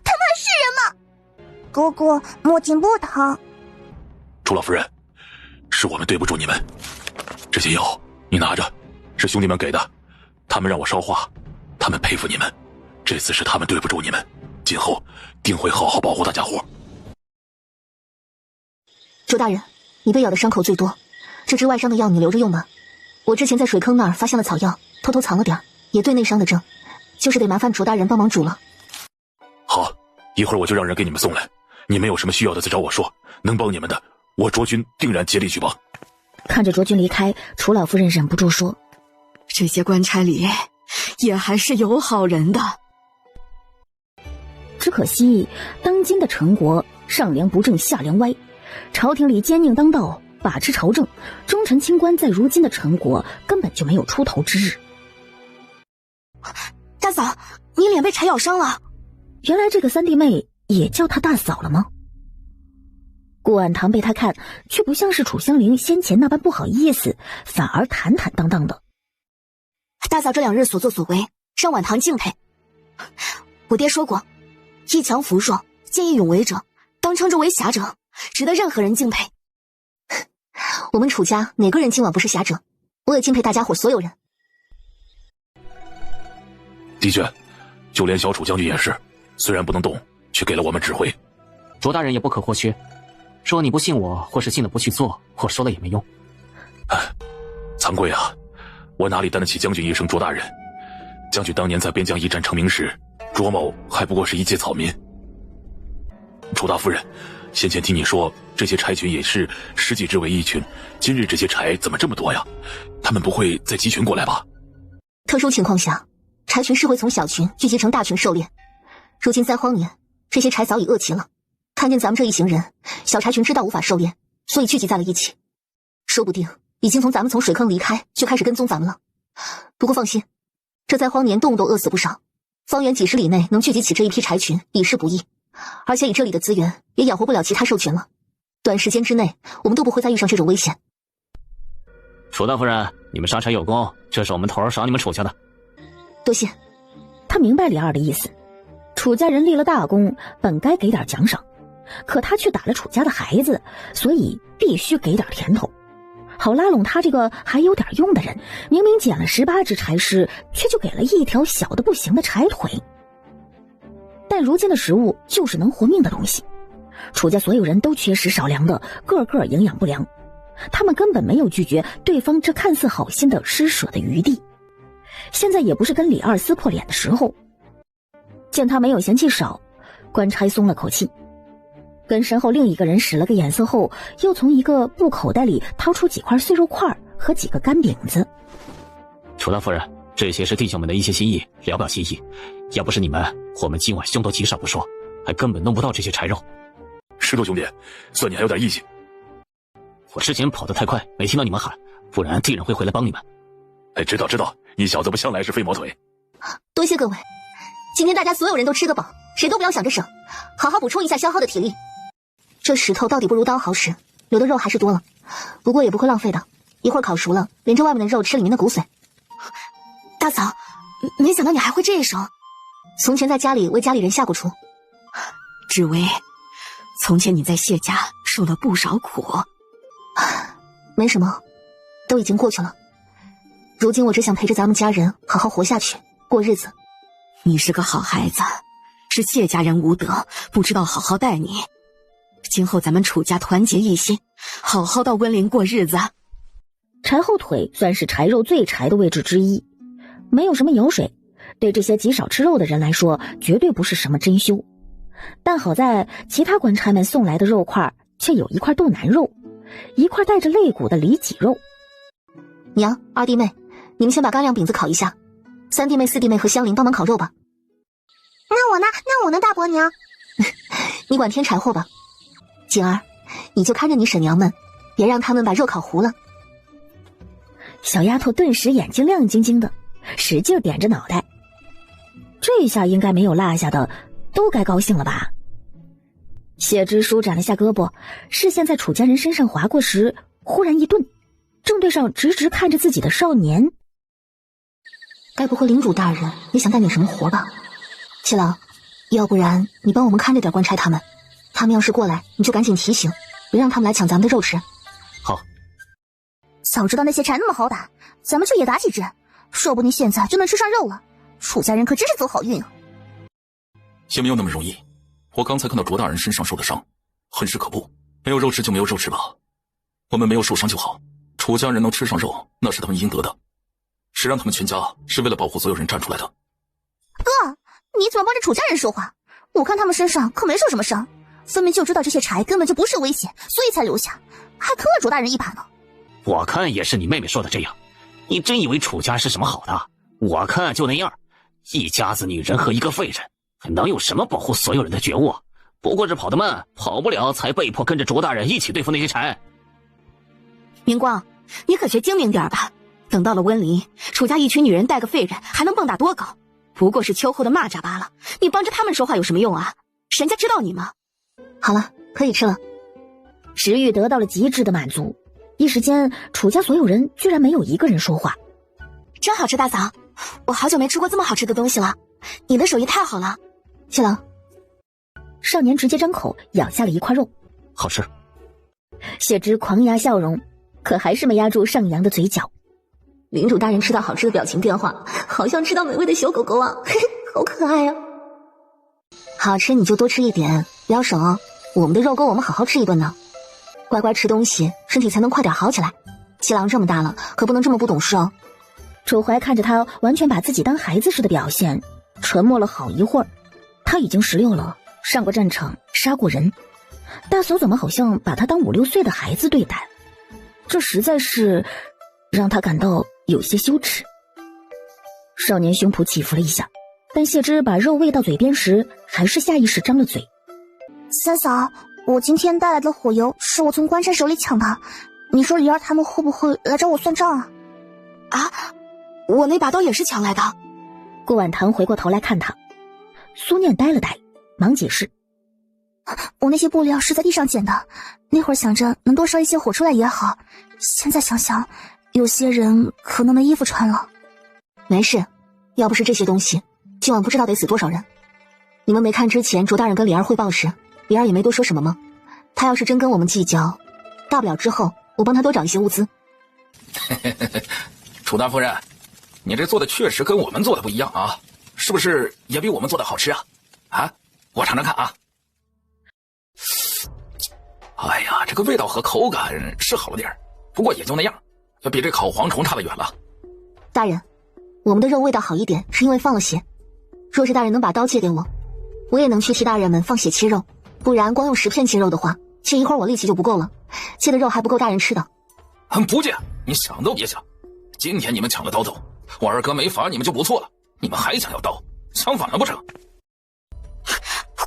Speaker 4: 他们还是人吗？哥哥，木槿不疼。
Speaker 2: 楚老夫人，是我们对不住你们，这些药你拿着，是兄弟们给的，他们让我捎话，他们佩服你们，这次是他们对不住你们，今后定会好好保护大家伙。
Speaker 3: 卓大人，你被咬的伤口最多，这支外伤的药你留着用吧。我之前在水坑那儿发现了草药，偷偷藏了点，也对内伤的症，就是得麻烦卓大人帮忙煮了。
Speaker 2: 好，一会儿我就让人给你们送来，你们有什么需要的再找我说，能帮你们的，我卓君定然竭力去帮。
Speaker 1: 看着卓君离开，楚老夫人忍不住说：
Speaker 9: 这些官差里也还是有好人的。
Speaker 1: 只可惜当今的陈国上梁不正下梁歪，朝廷里奸佞当道，把持朝政，忠臣清官在如今的陈国根本就没有出头之日。
Speaker 3: 大嫂，你脸被柴咬伤了。
Speaker 1: 原来这个三弟妹也叫她大嫂了吗？顾婉堂被她看，却不像是楚香菱先前那般不好意思，反而坦坦荡荡的。
Speaker 3: 大嫂这2日所作所为，让婉堂敬佩。我爹说过，一强扶弱，见义勇为者，当称之为侠者，值得任何人敬佩。我们楚家哪个人今晚不是侠者？我也敬佩大家伙所有人。
Speaker 2: 的确，就连小楚将军也是，虽然不能动，却给了我们指挥。
Speaker 6: 卓大人也不可或缺，说你不信我，或是信了不去做，我说了也没用。
Speaker 2: 惭愧啊，我哪里担得起将军一声卓大人？将军当年在边疆一战成名时，卓某还不过是一介草民。楚大夫人，先前听你说这些柴群也是10几只为一群，今日这些柴怎么这么多呀？他们不会再集群过来吧？
Speaker 3: 特殊情况下，柴群是会从小群聚集成大群狩猎。如今灾荒年，这些柴早已饿齐了，看见咱们这一行人，小柴群知道无法狩猎，所以聚集在了一起，说不定已经咱们从水坑离开，就开始跟踪咱们了。不过放心，这灾荒年动物都饿死不少，方圆几10里内能聚集起这一批柴群已是不易，而且以这里的资源也养活不了其他兽群了。短时间之内，我们都不会再遇上这种危险。
Speaker 6: 楚大夫人，你们杀柴有功，这是我们头儿赏你们楚家的。
Speaker 3: 多谢。
Speaker 1: 他明白李二的意思，楚家人立了大功，本该给点奖赏，可他却打了楚家的孩子，所以必须给点甜头，好拉拢他这个还有点用的人。明明捡了18只柴尸，却就给了一条小的不行的柴腿。但如今的食物就是能活命的东西，楚家所有人都缺食少粮的，个个营养不良，他们根本没有拒绝对方这看似好心的施舍的余地。现在也不是跟李二撕破脸的时候。见他没有嫌弃少，官差松了口气，跟身后另一个人使了个眼色后，又从一个布口袋里掏出几块碎肉块和几个干饼子。
Speaker 6: 楚大夫人，这些是弟兄们的一些心意，聊表心意。要不是你们，我们今晚凶多吉少不说，还根本弄不到这些柴肉。
Speaker 2: 石头兄弟，算你还有点义气。
Speaker 6: 我之前跑得太快，没听到你们喊，不然敌人会回来帮你们。
Speaker 2: 哎，知道，你小子不向来是飞毛腿。
Speaker 3: 多谢各位，今天大家所有人都吃个饱，谁都不要想着省，好好补充一下消耗的体力。这石头到底不如刀好使，留的肉还是多了，不过也不会浪费的，一会儿烤熟了，连着外面的肉吃里面的骨髓。大嫂，没想到你还会这一手，从前在家里为家里人下过厨。
Speaker 9: 志威，从前你在谢家受了不少苦。
Speaker 3: 没什么，都已经过去了。如今我只想陪着咱们家人好好活下去，过日子。
Speaker 9: 你是个好孩子，是谢家人无德，不知道好好待你。今后咱们楚家团结一心，好好到温陵过日子。
Speaker 1: 柴后腿算是柴肉最柴的位置之一，没有什么油水，对这些极少吃肉的人来说绝对不是什么珍馐。但好在其他官差们送来的肉块却有一块肚腩肉，一块带着肋骨的里脊肉。
Speaker 3: 娘、二弟妹，你们先把干粮饼子烤一下，三弟妹、四弟妹和香菱帮忙烤肉吧。
Speaker 4: 那我呢，大伯娘？
Speaker 3: 你管添柴火吧。景儿，你就看着你婶娘们，别让他们把肉烤糊了。
Speaker 1: 小丫头顿时眼睛亮晶晶的，使劲点着脑袋。这下应该没有落下的，都该高兴了吧？谢之舒展了下胳膊，视线在楚家人身上划过时，忽然一顿，正对上直直看着自己的少年。
Speaker 3: 该不会领主大人也想干点什么活吧？七郎，要不然你帮我们看着点官差他们，他们要是过来，你就赶紧提醒，别让他们来抢咱们的肉吃。
Speaker 6: 好。
Speaker 4: 早知道那些柴那么好打，咱们就也打几只，说不定现在就能吃上肉了。楚家人可真是走好运啊！
Speaker 5: 也没有那么容易。我刚才看到卓大人身上受的伤，很是可怖。没有肉吃就没有肉吃吧，我们没有受伤就好。楚家人能吃上肉，那是他们应得的。谁让他们全家是为了保护所有人站出来的？
Speaker 4: 哥，你怎么帮着楚家人说话？我看他们身上可没受什么伤，分明就知道这些柴根本就不是威胁，所以才留下，还坑了卓大人一把呢。
Speaker 6: 我看也是你妹妹说的这样，你真以为楚家是什么好的？我看就那样，一家子女人和一个废人，能有什么保护所有人的觉悟？不过是跑得慢，跑不了才被迫跟着卓大人一起对付那些柴。
Speaker 9: 明光，你可学精明点吧，等到了温陵，楚家一群女人带个废人还能蹦跶多高？不过是秋后的蚂蚱罢了，你帮着他们说话有什么用啊？人家知道你吗？
Speaker 3: 好了，可以吃了。
Speaker 1: 食欲得到了极致的满足，一时间楚家所有人居然没有一个人说话。
Speaker 4: 真好吃，大嫂，我好久没吃过这么好吃的东西了，你的手艺太好了。
Speaker 3: 七郎，
Speaker 1: 少年直接张口咬下了一块肉，
Speaker 6: 好吃。
Speaker 1: 谢之狂压笑容，可还是没压住上扬的嘴角。
Speaker 3: 领主大人吃到好吃的表情变化，好像吃到美味的小狗狗啊，好可爱啊！好吃你就多吃一点，不要省哦。我们的肉够我们好好吃一顿呢。乖乖吃东西，身体才能快点好起来。七郎这么大了，可不能这么不懂事哦。
Speaker 1: 楚怀看着他完全把自己当孩子似的表现，沉默了好一会儿。他已经16了，上过战场，杀过人，大嫂怎么好像把他当5、6岁的孩子对待？这实在是让他感到有些羞耻。少年胸脯起伏了一下，但谢之把肉喂到嘴边时，还是下意识张了嘴。
Speaker 4: 三嫂，我今天带来的火油是我从官差手里抢的，你说李二他们会不会来找我算账啊？
Speaker 9: 啊，我那把刀也是抢来的。
Speaker 1: 顾婉棠回过头来看他，苏念呆了呆，忙解释：
Speaker 4: 我那些布料是在地上捡的，那会儿想着能多烧一些火出来也好，现在想想，
Speaker 3: 有些人可能没衣服穿了。
Speaker 1: 没事，要不是这些东西，今晚不知道得死多少人。你们没看之前卓大人跟李儿汇报时，李儿也没多说什么吗？他要是真跟我们计较，大不了之后我帮他多找一些物资。
Speaker 5: 楚大夫人，你这做的确实跟我们做的不一样啊，是不是也比我们做的好吃啊？啊，我尝尝看啊。哎呀，这个味道和口感是好了点儿，不过也就那样，比这烤蝗虫差得远了。
Speaker 1: 大人，我们的肉味道好一点，是因为放了血。若是大人能把刀借给我，我也能去替大人们放血切肉，不然光用10片切肉的话，切一会儿我力气就不够了，切的肉还不够大人吃的。
Speaker 5: 不借，你想都别想！今天你们抢了刀走，我二哥没罚你们就不错了，你们还想要刀，相反了不成？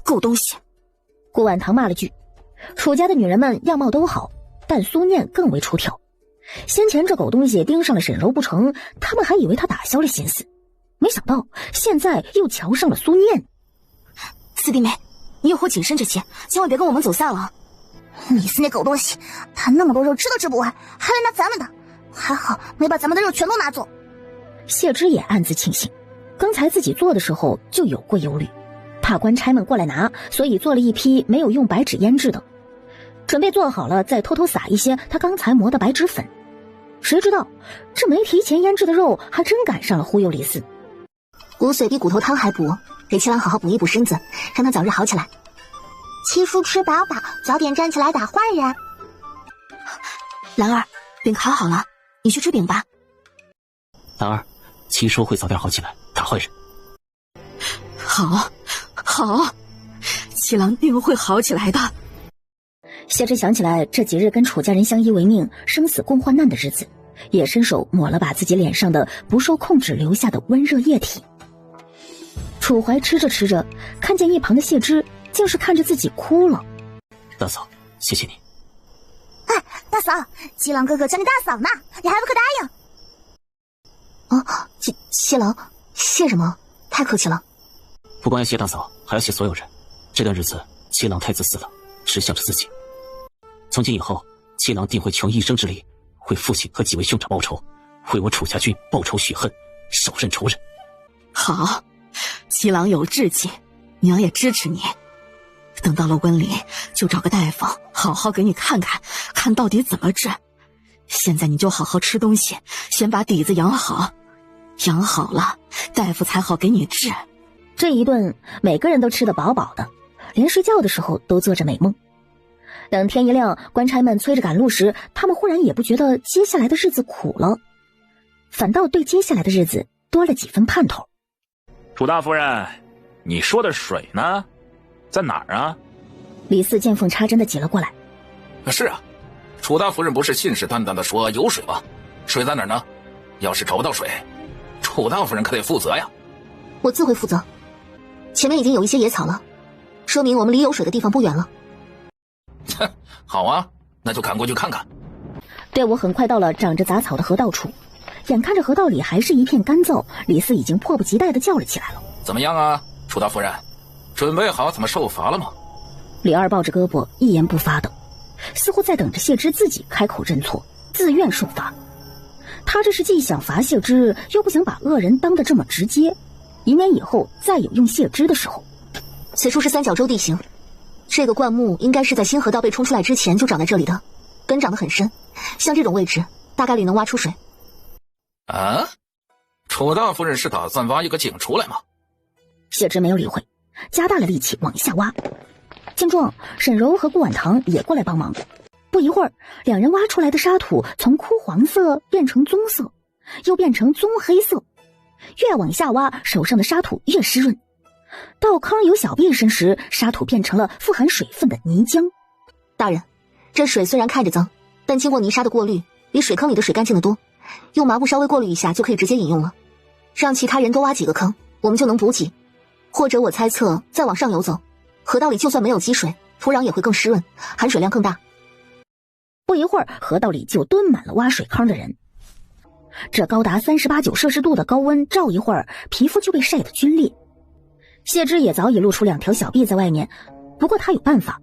Speaker 3: 狗东西！
Speaker 1: 顾婉堂骂了句。楚家的女人们样貌都好，但苏念更为出挑。先前这狗东西盯上了沈柔不成，他们还以为他打消了心思，没想到现在又瞧上了苏念。
Speaker 3: 四弟妹，你以后谨慎着些，千万别跟我们走散了。
Speaker 4: 你是那狗东西，他那么多肉吃都吃不完，还来拿咱们的，还好没把咱们的肉全都拿走。
Speaker 1: 谢之也暗自庆幸，刚才自己做的时候就有过忧虑，怕官差们过来拿，所以做了一批没有用白纸腌制的，准备做好了再偷偷撒一些他刚才磨的白纸粉。谁知道这没提前腌制的肉还真赶上了忽悠李四。骨髓比骨头汤还补，给七郎好好补一补身子，让他早日好起来。
Speaker 4: 七叔吃饱饱，早点站起来打坏人。
Speaker 3: 兰儿，饼烤好了，你去吃饼吧。
Speaker 6: 兰儿，七叔会早点好起来，打坏人。
Speaker 7: 好，七郎定会好起来的。
Speaker 1: 谢之想起来这几日跟楚家人相依为命、生死共患难的日子，也伸手抹了把自己脸上的不受控制留下的温热液体。楚怀吃着吃着，看见一旁的谢之竟是看着自己哭了。
Speaker 6: 大嫂，谢谢你。
Speaker 4: 哎，大嫂，七郎哥哥叫你大嫂呢，你还不可答应？
Speaker 1: 啊，七郎，谢什么？太客气了。
Speaker 6: 不光要谢大嫂，还要谢所有人。这段日子，七郎太自私了，只想着自己。从今以后，七郎定会穷一生之力，为父亲和几位兄长报仇，为我楚家军报仇雪恨，手刃仇人。
Speaker 7: 好，七郎有志气，娘也支持你。等到了温里，就找个大夫，好好给你看看，看到底怎么治。现在你就好好吃东西，先把底子养好，养好了，大夫才好给你治。
Speaker 1: 这一顿，每个人都吃得饱饱的，连睡觉的时候都做着美梦。等天一亮，官差们催着赶路时，他们忽然也不觉得接下来的日子苦了，反倒对接下来的日子多了几分盼头。
Speaker 8: 楚大夫人，你说的水呢？在哪儿啊？
Speaker 1: 李四见缝插针的挤了过来。
Speaker 5: 是啊，楚大夫人不是信誓旦旦的说有水吗？水在哪儿呢？要是找不到水，楚大夫人可得负责呀。
Speaker 1: 我自会负责。前面已经有一些野草了，说明我们离有水的地方不远了。
Speaker 5: 哼，好啊，那就赶过去看看。
Speaker 1: 队伍很快到了长着杂草的河道处，眼看着河道里还是一片干燥，李四已经迫不及待地叫了起来了。
Speaker 5: 怎么样啊，楚大夫人，准备好怎么受罚了吗？
Speaker 1: 李二抱着胳膊一言不发的，似乎在等着谢之自己开口认错，自愿受罚。他这是既想罚谢之，又不想把恶人当得这么直接，以免以后再有用谢之的时候。此处是三角洲地形，这个灌木应该是在新河道被冲出来之前就长在这里的，根长得很深，像这种位置大概率能挖出水。
Speaker 5: 啊？楚大夫人是打算挖一个井出来吗？
Speaker 1: 谢之没有理会，加大了力气往下挖。见状，沈柔和顾婉堂也过来帮忙。不一会儿，两人挖出来的沙土从枯黄色变成棕色，又变成棕黑色。越往下挖，手上的沙土越湿润。到坑有小臂深时，沙土变成了富含水分的泥浆。大人，这水虽然看着脏，但经过泥沙的过滤，比水坑里的水干净得多。用麻布稍微过滤一下就可以直接饮用了。让其他人多挖几个坑，我们就能补给。或者我猜测，再往上游走，河道里就算没有积水，土壤也会更湿润，含水量更大。不一会儿，河道里就蹲满了挖水坑的人。这高达38、9摄氏度的高温，照一会儿，皮肤就被晒得皲裂。谢之也早已露出2条小臂在外面，不过他有办法。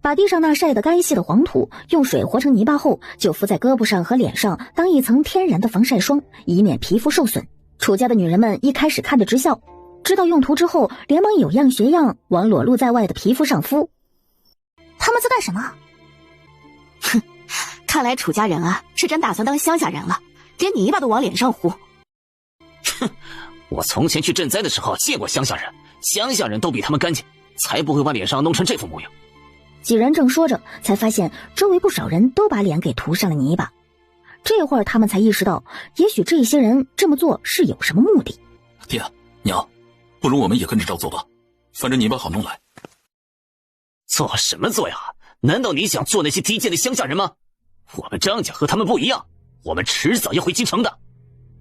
Speaker 1: 把地上那晒得干细的黄土用水和成泥巴后，就敷在胳膊上和脸上当一层天然的防晒霜，以免皮肤受损。楚家的女人们一开始看着直笑，知道用途之后，连忙有样学样往裸露在外的皮肤上敷。
Speaker 3: 他们在干什么？
Speaker 9: 哼，看来楚家人啊是真打算当乡下人了，连泥巴都往脸上糊。
Speaker 6: 哼，我从前去赈灾的时候见过乡下人，乡下人都比他们干净，才不会把脸上弄成这副模样。
Speaker 1: 几人正说着，才发现周围不少人都把脸给涂上了泥巴。这会儿他们才意识到，也许这些人这么做是有什么目的。
Speaker 5: 爹娘，不如我们也跟着照做吧，反正泥巴好弄来。
Speaker 6: 做什么做呀？难道你想做那些低贱的乡下人吗？我们张家和他们不一样，我们迟早要回京城的。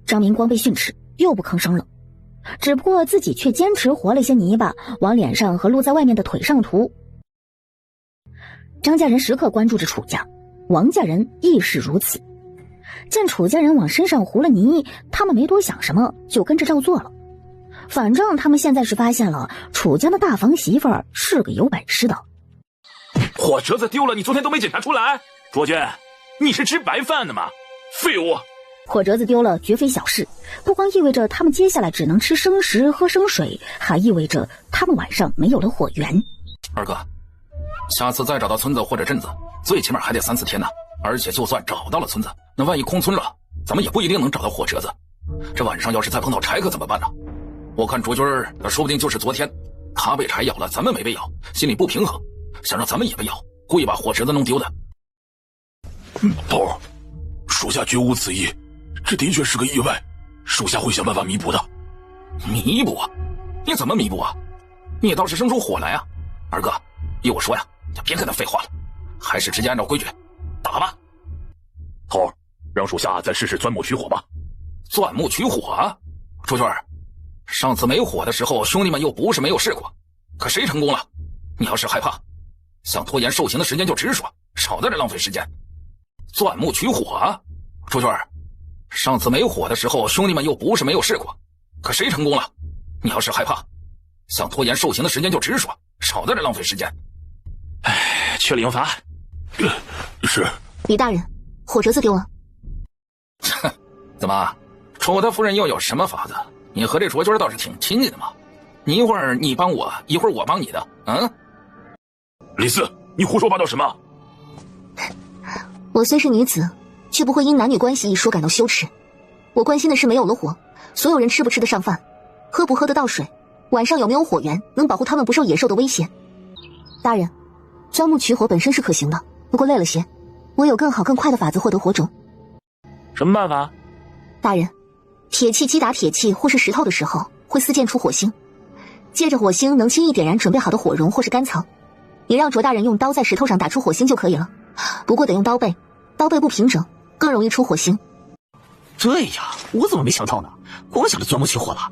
Speaker 1: 张明光被训斥，又不吭声了，只不过自己却坚持和了些泥巴往脸上和露在外面的腿上涂。张家人时刻关注着楚家，王家人亦是如此。见楚家人往身上糊了泥，他们没多想什么，就跟着照做了。反正他们现在是发现了楚家的大房媳妇儿是个有本事的。
Speaker 8: 火折子丢了，你昨天都没检查出来？卓君，你是吃白饭的吗？废物！
Speaker 1: 火折子丢了绝非小事，不光意味着他们接下来只能吃生食喝生水，还意味着他们晚上没有了火源。
Speaker 5: 二哥，下次再找到村子或者镇子，最起码还得3-4天呢。而且就算找到了村子，那万一空村了，咱们也不一定能找到火折子。这晚上要是再碰到柴可怎么办呢？我看卓军儿那说不定就是昨天他被柴咬了，咱们没被咬，心里不平衡，想让咱们也被咬，故意把火折子弄丢的。
Speaker 2: 头儿，属下绝无此意，这的确是个意外，属下会想办法弥补的。
Speaker 5: 弥补？你怎么弥补啊？你也倒是生出火来啊！二哥，依我说呀，就别跟他废话了，还是直接按照规矩打吧。
Speaker 2: 头儿，让属下再试试钻木取火吧。
Speaker 5: 钻木取火啊？朱军儿，上次没火的时候，兄弟们又不是没有试过，可谁成功了？你要是害怕，想拖延受刑的时间就直说，少在这浪费时间。钻木取火啊？朱军儿，上次没火的时候，兄弟们又不是没有试过，可谁成功了？你要是害怕，想拖延受刑的时间就直说，少在这浪费时间。
Speaker 8: 哎，确立刑罚。
Speaker 2: 是。
Speaker 3: 李大人，火折子丢了。
Speaker 5: 怎么，楚大夫人又有什么法子？你和这卓军倒是挺亲近的嘛。你一会儿你帮我，一会儿我帮你的，嗯？
Speaker 2: 李四，你胡说八道什么？
Speaker 3: 我虽是女子，却不会因男女关系一说感到羞耻。我关心的是没有了火，所有人吃不吃得上饭，喝不喝得到水，晚上有没有火源，能保护他们不受野兽的威胁。大人，钻木取火本身是可行的，不过累了些。我有更好更快的法子获得火种。
Speaker 8: 什么办法？
Speaker 3: 大人，铁器击打铁器或是石头的时候，会撕溅出火星，借着火星能轻易点燃准备好的火绒或是干草。你让卓大人用刀在石头上打出火星就可以了，不过得用刀背，刀背不平整，更容易出火星。
Speaker 6: 对呀，我怎么没想到呢？光想着钻木取火了。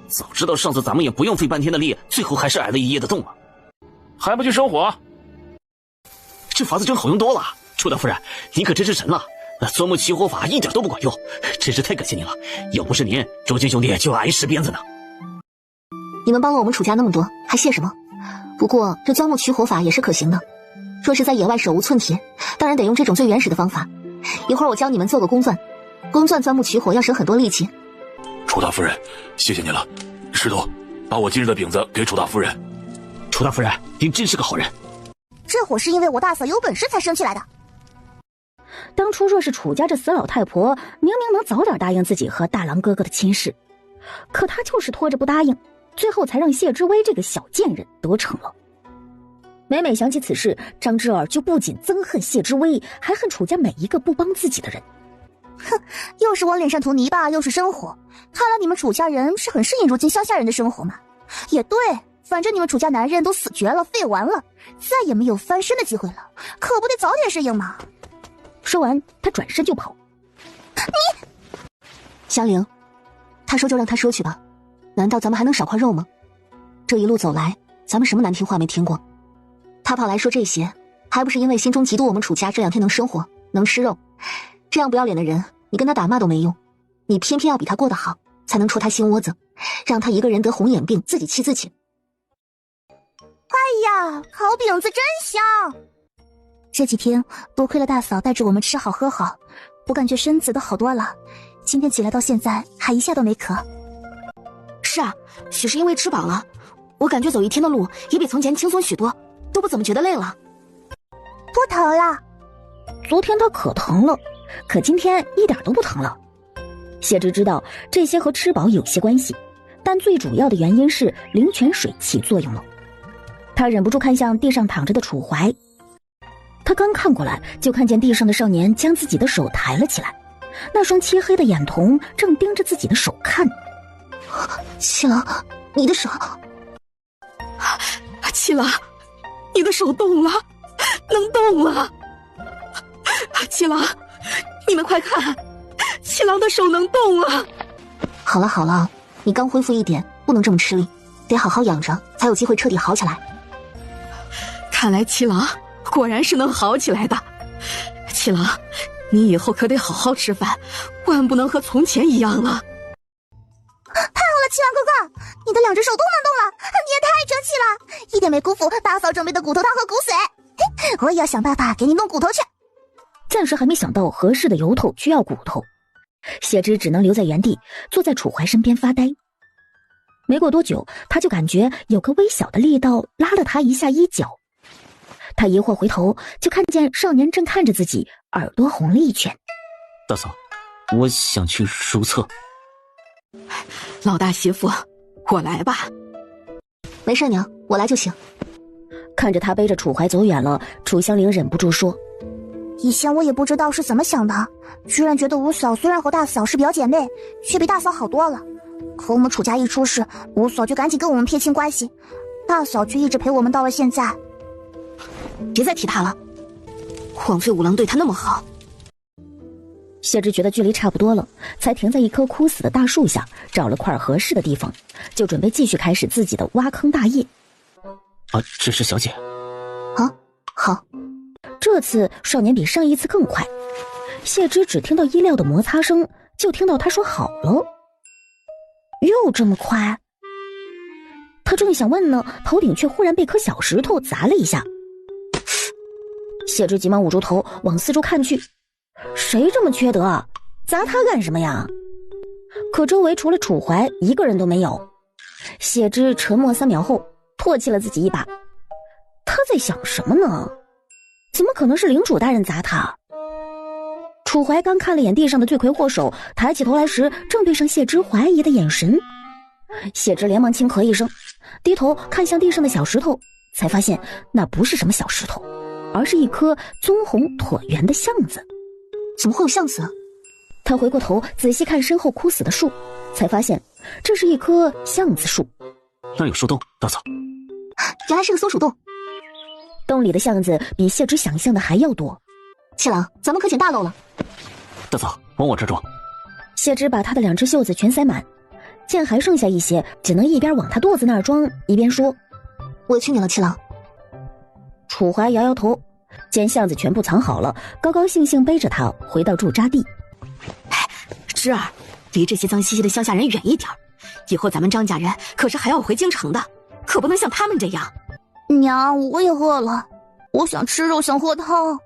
Speaker 6: 早知道上次咱们也不用费半天的力，最后还是挨了一夜的冻啊。
Speaker 8: 还不去生火？
Speaker 6: 这法子真好用多了。楚大夫人，您可真是神了！钻木取火法一点都不管用，真是太感谢您了。要不是您，卓军兄弟就挨10鞭子呢。
Speaker 3: 你们帮了我们楚家那么多，还谢什么？不过这钻木取火法也是可行的。若是在野外手无寸铁，当然得用这种最原始的方法。一会儿我教你们做个弓钻，弓钻钻木取火要省很多力气。
Speaker 2: 楚大夫人，谢谢您了。石头，把我今日的饼子给楚大夫人。
Speaker 6: 楚大夫人，您真是个好人。
Speaker 4: 这火是因为我大嫂有本事才生起来的。
Speaker 1: 当初若是楚家这死老太婆明明能早点答应自己和大郎哥哥的亲事，可她就是拖着不答应，最后才让谢之威这个小贱人得逞了。每每想起此事，张之儿就不仅憎恨谢之威，还恨楚家每一个不帮自己的人。
Speaker 4: 哼，又是往脸上涂泥巴，又是生火，看来你们楚家人是很适应如今乡下人的生活嘛。也对，反正你们楚家男人都死绝了，废完了，再也没有翻身的机会了，可不得早点适应嘛。
Speaker 1: 说完，他转身就跑。
Speaker 3: 你，香菱，他说就让他说去吧，难道咱们还能少块肉吗？这一路走来，咱们什么难听话没听过？他跑来说这些，还不是因为心中嫉妒我们楚家这2天能生活，能吃肉？这样不要脸的人，你跟他打骂都没用，你偏偏要比他过得好，才能戳他心窝子，让他一个人得红眼病，自己气自己。
Speaker 4: 哎呀，烤饼子真香！这几天多亏了大嫂带着我们吃好喝好，我感觉身子都好多了。今天起来到现在还一下都没渴。
Speaker 3: 是啊，许是因为吃饱了，我感觉走一天的路也比从前轻松许多，都不怎么觉得累了。
Speaker 4: 不疼了。
Speaker 1: 昨天他可疼了，可今天一点都不疼了。谢芝知道这些和吃饱有些关系，但最主要的原因是灵泉水起作用了。他忍不住看向地上躺着的楚怀，他刚看过来，就看见地上的少年将自己的手抬了起来，那双漆黑的眼瞳正盯着自己的手看。
Speaker 3: 七郎，你的手。
Speaker 7: 七郎，你的手动了，能动了。七郎，你们快看，七郎的手能动了。
Speaker 3: 好了好了，你刚恢复一点，不能这么吃力，得好好养着，才有机会彻底好起来。
Speaker 7: 看来七郎果然是能好起来的。七郎，你以后可得好好吃饭，万不能和从前一样了。
Speaker 4: 太好了，七郎哥哥，你的2只手都能动了，你也太争气了，一点没辜负大嫂准备的骨头汤和骨髓。我也要想办法给你弄骨头去。
Speaker 1: 暂时还没想到合适的由头去要骨头，谢芝只能留在原地，坐在楚怀身边发呆。没过多久，他就感觉有个微小的力道拉了他一下衣角。他疑惑回头，就看见少年正看着自己，耳朵红了一圈。
Speaker 6: 大嫂，我想去如厕。
Speaker 7: 老大媳妇，我来吧。
Speaker 3: 没事娘，我来就行。
Speaker 1: 看着他背着楚怀走远了，楚香菱忍不住说，
Speaker 4: 以前我也不知道是怎么想的，居然觉得五嫂虽然和大嫂是表姐妹，却比大嫂好多了。可我们楚家一出事，五嫂就赶紧跟我们撇清关系，大嫂却一直陪我们到了现在。
Speaker 3: 别再提他了，枉费五郎对他那么好。
Speaker 1: 谢芝觉得距离差不多了，才停在一棵枯死的大树下，找了块合适的地方，就准备继续开始自己的挖坑大业。
Speaker 6: 这是小姐。
Speaker 3: 啊，好。
Speaker 1: 这次少年比上一次更快，谢芝只听到衣料的摩擦声，就听到他说好了。又这么快？他正想问呢，头顶却忽然被颗小石头砸了一下。谢芝急忙捂住头，往四周看去，谁这么缺德啊？砸他干什么呀？可周围除了楚怀一个人都没有。谢芝沉默3秒后，唾弃了自己一把。他在想什么呢？怎么可能是领主大人砸他？楚怀刚看了眼地上的罪魁祸首，抬起头来时，正对上谢芝怀疑的眼神。谢芝连忙轻咳一声，低头看向地上的小石头，才发现那不是什么小石头，而是一棵棕红椭圆的橡子。
Speaker 3: 怎么会有橡子？
Speaker 1: 他回过头仔细看身后枯死的树，才发现这是一棵橡子树。
Speaker 6: 那有树洞，大嫂。
Speaker 3: 原来是个松鼠洞。
Speaker 1: 洞里的橡子比谢芝想象的还要多。
Speaker 3: 七郎，咱们可捡大漏了。
Speaker 6: 大嫂，往我这装。
Speaker 1: 谢芝把他的2只袖子全塞满，见还剩下一些，只能一边往他肚子那儿装，一边说：“
Speaker 3: 委屈你了，七郎。”
Speaker 1: 楚怀摇摇头，见橡子全部藏好了，高高兴兴背着他回到驻扎地。
Speaker 7: 芝儿，离这些脏兮兮的乡下人远一点，以后咱们张家人可是还要回京城的，可不能像他们这样。
Speaker 4: 娘，我也饿了，我想吃肉，想喝汤。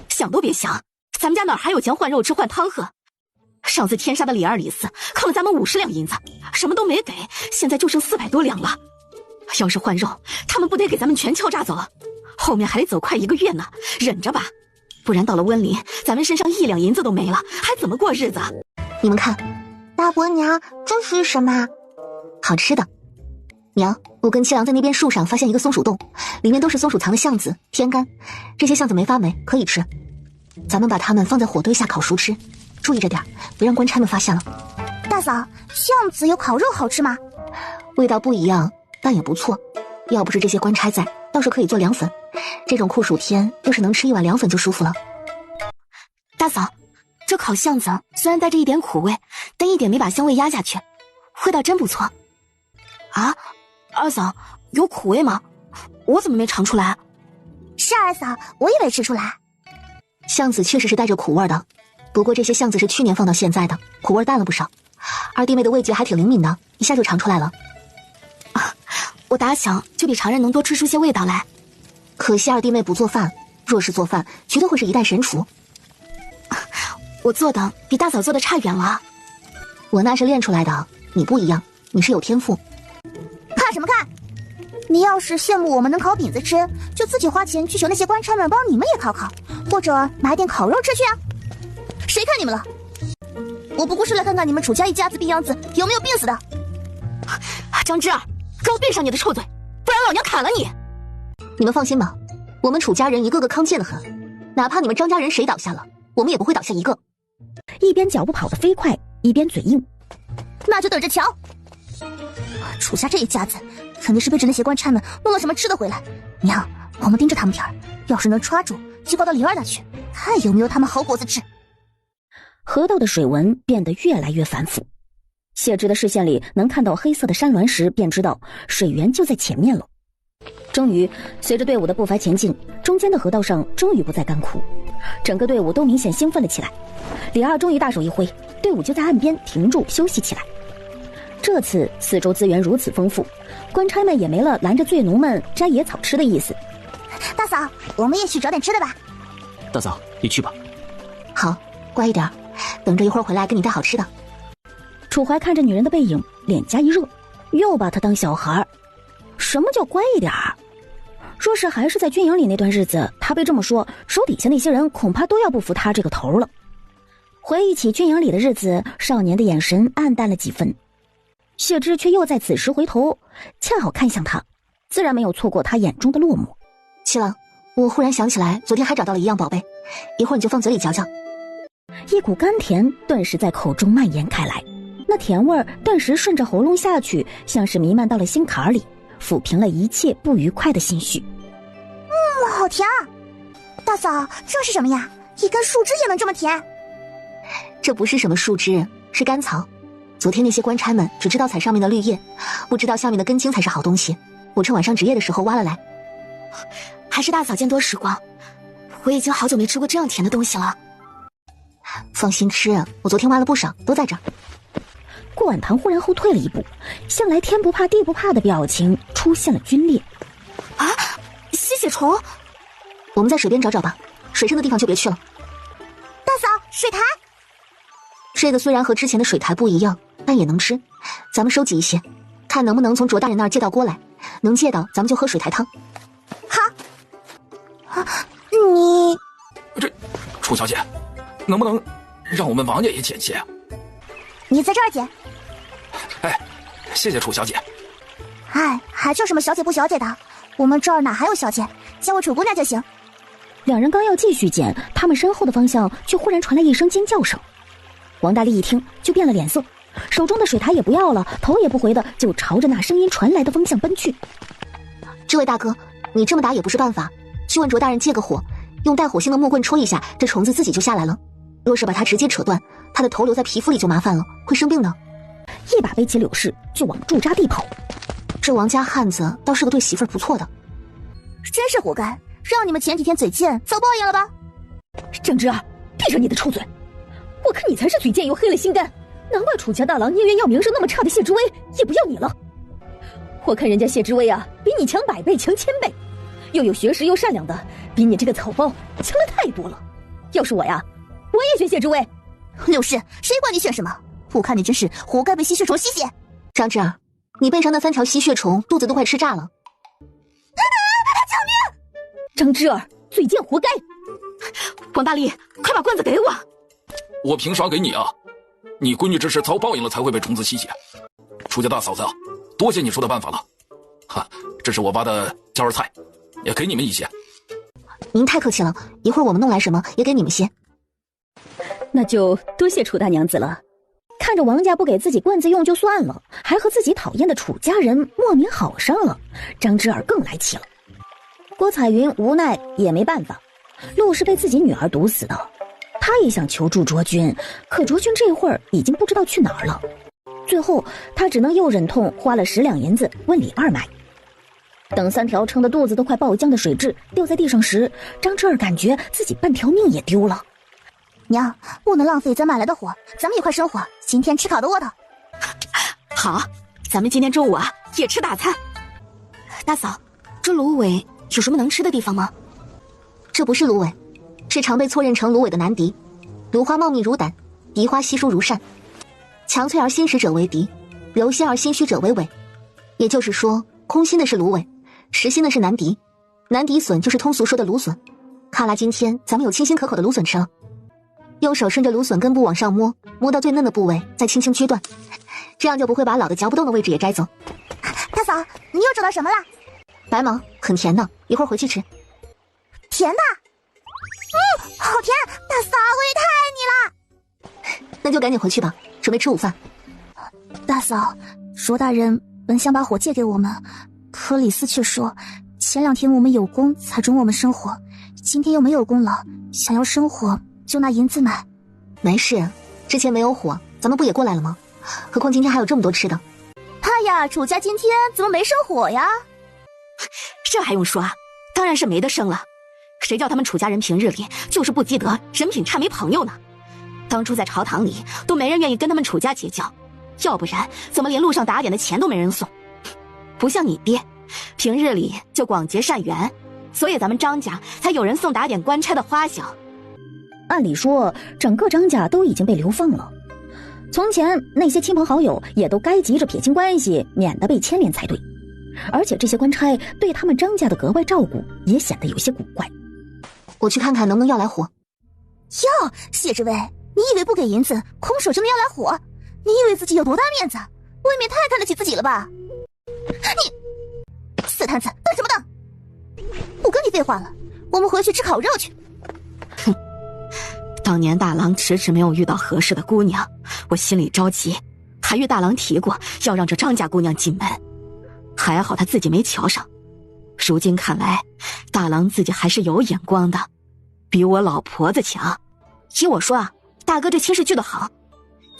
Speaker 7: 想都别想，咱们家哪还有钱换肉吃换汤喝？上次天杀的李二李四坑了咱们50两银子，什么都没给，现在就剩400多两了。要是换肉，他们不得给咱们全敲诈走？后面还得走快1个月呢，忍着吧，不然到了温林，咱们身上1两银子都没了，还怎么过日子？
Speaker 3: 你们看，
Speaker 4: 大伯娘，这是什么？
Speaker 3: 好吃的。娘，我跟七郎在那边树上发现一个松鼠洞，里面都是松鼠藏的橡子、天干，这些橡子没发霉，可以吃。咱们把它们放在火堆下烤熟吃，注意着点，别让官差们发现了。
Speaker 4: 大嫂，橡子有烤肉好吃吗？
Speaker 3: 味道不一样，但也不错。要不是这些官差在，倒是可以做凉粉。这种酷暑天，要是能吃一碗凉粉就舒服了。
Speaker 4: 大嫂，这烤橡子虽然带着一点苦味，但一点没把香味压下去，味道真不错。
Speaker 3: 啊，二嫂，有苦味吗？我怎么没尝出来？
Speaker 4: 是二嫂，我也没吃出来。
Speaker 3: 橡子确实是带着苦味的，不过这些橡子是去年放到现在的，苦味淡了不少。二弟妹的味觉还挺灵敏的，一下就尝出来了。
Speaker 4: 我打小就比常人能多吃出些味道来。
Speaker 3: 可惜二弟妹不做饭，若是做饭，绝对会是一代神厨。
Speaker 4: 我做的比大嫂做的差远了。
Speaker 3: 我那是练出来的，你不一样，你是有天赋。
Speaker 4: 看什么看？你要是羡慕我们能烤饼子吃，就自己花钱去求那些官差们帮你们也烤烤，或者买点烤肉吃去啊！谁看你们了？我不过是来看看你们楚家一家子逼样子有没有病死的。
Speaker 9: 张之儿，给我闭上你的臭嘴，不然老娘砍了你！
Speaker 3: 你们放心吧，我们楚家人一个个康健的很，哪怕你们张家人谁倒下了，我们也不会倒下一个。
Speaker 1: 一边脚步跑得飞快，一边嘴硬。
Speaker 4: 那就等着瞧！楚家这一家子肯定是背着那些官差们弄了什么吃的回来。娘，我们盯着他们点儿，要是能抓住，就告到灵儿那去，看有没有他们好果子吃。
Speaker 1: 河道的水纹变得越来越繁复，谢之的视线里能看到黑色的山峦时，便知道水源就在前面了。终于，随着队伍的步伐前进，中间的河道上终于不再干枯，整个队伍都明显兴奋了起来。李二终于大手一挥，队伍就在岸边停住休息起来。这次四周资源如此丰富，官差们也没了拦着罪奴们摘野草吃的意思。
Speaker 4: 大嫂，我们也去找点吃的吧。
Speaker 6: 大嫂，你去吧。
Speaker 3: 好，乖一点，等着一会儿回来给你带好吃的。
Speaker 1: 楚怀看着女人的背影，脸颊一热，又把她当小孩。什么叫乖一点儿？若是还是在军营里那段日子，他被这么说，手底下那些人恐怕都要不服他这个头了。回忆起军营里的日子，少年的眼神暗淡了几分。谢之却又在此时回头，恰好看向他，自然没有错过他眼中的落寞。
Speaker 3: 七郎，我忽然想起来，昨天还找到了一样宝贝，一会儿你就放嘴里嚼嚼。
Speaker 1: 一股甘甜顿时在口中蔓延开来，那甜味儿顿时顺着喉咙下去，像是弥漫到了心坎里，抚平了一切不愉快的心绪。
Speaker 4: 好甜啊！大嫂，这是什么呀？一根树枝也能这么甜？
Speaker 3: 这不是什么树枝，是甘草。昨天那些官差们只知道采上面的绿叶，不知道下面的根茎才是好东西。我趁晚上值夜的时候挖了来。
Speaker 4: 还是大嫂见多识广，我已经好久没吃过这样甜的东西了。
Speaker 3: 放心吃，我昨天挖了不少，都在这儿。
Speaker 1: 顾婉棠忽然后退了一步，向来天不怕地不怕的表情出现了皲裂。
Speaker 4: 啊，吸血虫！
Speaker 3: 我们在水边找找吧，水深的地方就别去了。
Speaker 4: 大嫂，水苔！
Speaker 3: 这个虽然和之前的水苔不一样，但也能吃。咱们收集一些，看能不能从卓大人那儿借到锅来。能借到，咱们就喝水苔汤。
Speaker 4: 好。你
Speaker 5: 这楚小姐，能不能让我们王爷也捡些啊？
Speaker 4: 你在这儿捡。
Speaker 5: 哎，谢谢楚小姐。
Speaker 4: 哎，还叫什么小姐不小姐的？我们这儿哪还有小姐，叫我楚姑娘就行。
Speaker 1: 两人刚要继续捡，他们身后的方向却忽然传来一声尖叫声。王大力一听就变了脸色，手中的水苔也不要了，头也不回的就朝着那声音传来的方向奔去。
Speaker 3: 这位大哥，你这么打也不是办法，去问卓大人借个火，用带火星的木棍戳一下，这虫子自己就下来了。若是把它直接扯断，它的头留在皮肤里就麻烦了，会生病的。
Speaker 1: 一把背起柳氏就往驻扎地跑。
Speaker 3: 这王家汉子倒是个对媳妇儿不错的。
Speaker 4: 真是活该，让你们前几天嘴贱遭报应了吧。
Speaker 1: 郑之儿，闭上你的臭嘴，我看你才是嘴贱又黑了心肝，难怪楚家大郎宁愿要名声那么差的谢之威也不要你了。我看人家谢之威啊，比你强100倍，强1000倍，又有学识又善良的，比你这个草包强了太多了。要是我呀，我也选谢之威。
Speaker 4: 柳氏，谁管你选什么？我看你真是活该被吸血虫吸血。
Speaker 3: 张之儿，你背上那3条吸血虫，肚子都快吃炸了。
Speaker 4: 救命！
Speaker 1: 张之儿，嘴贱活该！
Speaker 9: 王大力，快把棍子给我！
Speaker 5: 我凭啥给你啊？你闺女这是遭报应了才会被虫子吸血。楚家大嫂子，多谢你说的办法了。哈，这是我挖的椒儿菜，也给你们一些。
Speaker 3: 您太客气了，一会儿我们弄来什么也给你们些。
Speaker 1: 那就多谢楚大娘子了。看着王家不给自己棍子用就算了，还和自己讨厌的楚家人莫名好上了，张之儿更来气了。郭彩云无奈也没办法，陆是被自己女儿毒死的，他也想求助卓君，可卓君这会儿已经不知道去哪儿了。最后他只能又忍痛花了10两银子问李二买。等3条撑得肚子都快爆浆的水蛭掉在地上时，张之儿感觉自己半条命也丢了。
Speaker 4: 娘，不能浪费咱买来的火，咱们也快生火，今天吃烤的窝头。
Speaker 9: 好，咱们今天中午啊也吃大餐。
Speaker 4: 大嫂，这芦苇有什么能吃的地方吗？
Speaker 3: 这不是芦苇，是常被错认成芦苇的男敌。芦花茂密如胆，荻花稀疏如扇。强脆而心实者为敌，柔心而心虚者为尾。也就是说，空心的是芦苇，实心的是男敌。男敌笋就是通俗说的芦笋。看来今天咱们有清新可口的芦笋吃了。用手顺着芦笋根部往上摸，摸到最嫩的部位，再轻轻撅断，这样就不会把老的嚼不动的位置也摘走。
Speaker 4: 大嫂，你又找到什么了？
Speaker 3: 白芒，很甜的，一会儿回去吃。
Speaker 4: 甜的？好甜！大嫂，我也太爱你了。
Speaker 3: 那就赶紧回去吧，准备吃午饭。
Speaker 4: 大嫂，卓大人本想把火借给我们，可李斯却说，前2天我们有功才准我们生火，今天又没有功了，想要生火就拿银子买。
Speaker 3: 没事，之前没有火，咱们不也过来了吗？何况今天还有这么多吃的。
Speaker 4: 哎呀，楚家今天怎么没生火呀？
Speaker 9: 这还用说啊，当然是没得生了。谁叫他们楚家人平日里就是不积德，人品差，没朋友呢？当初在朝堂里都没人愿意跟他们楚家结交，要不然怎么连路上打点的钱都没人送？不像你爹，平日里就广结善缘，所以咱们张家才有人送打点官差的花销。
Speaker 1: 按理说，整个张家都已经被流放了，从前那些亲朋好友也都该急着撇清关系，免得被牵连才对。而且这些官差对他们张家的格外照顾，也显得有些古怪。
Speaker 3: 我去看看能不能要来火。
Speaker 4: 哟，谢之卫，你以为不给银子，空手就能要来火？你以为自己有多大面子？未免太看得起自己了吧？你死摊子，等什么等？不跟你废话了，我们回去吃烤肉去。
Speaker 9: 哼，当年大郎迟迟没有遇到合适的姑娘，我心里着急，还与大郎提过要让这张家姑娘进门，还好他自己没瞧上。如今看来，大郎自己还是有眼光的，比我老婆子强。依我说啊，大哥这亲事聚得好，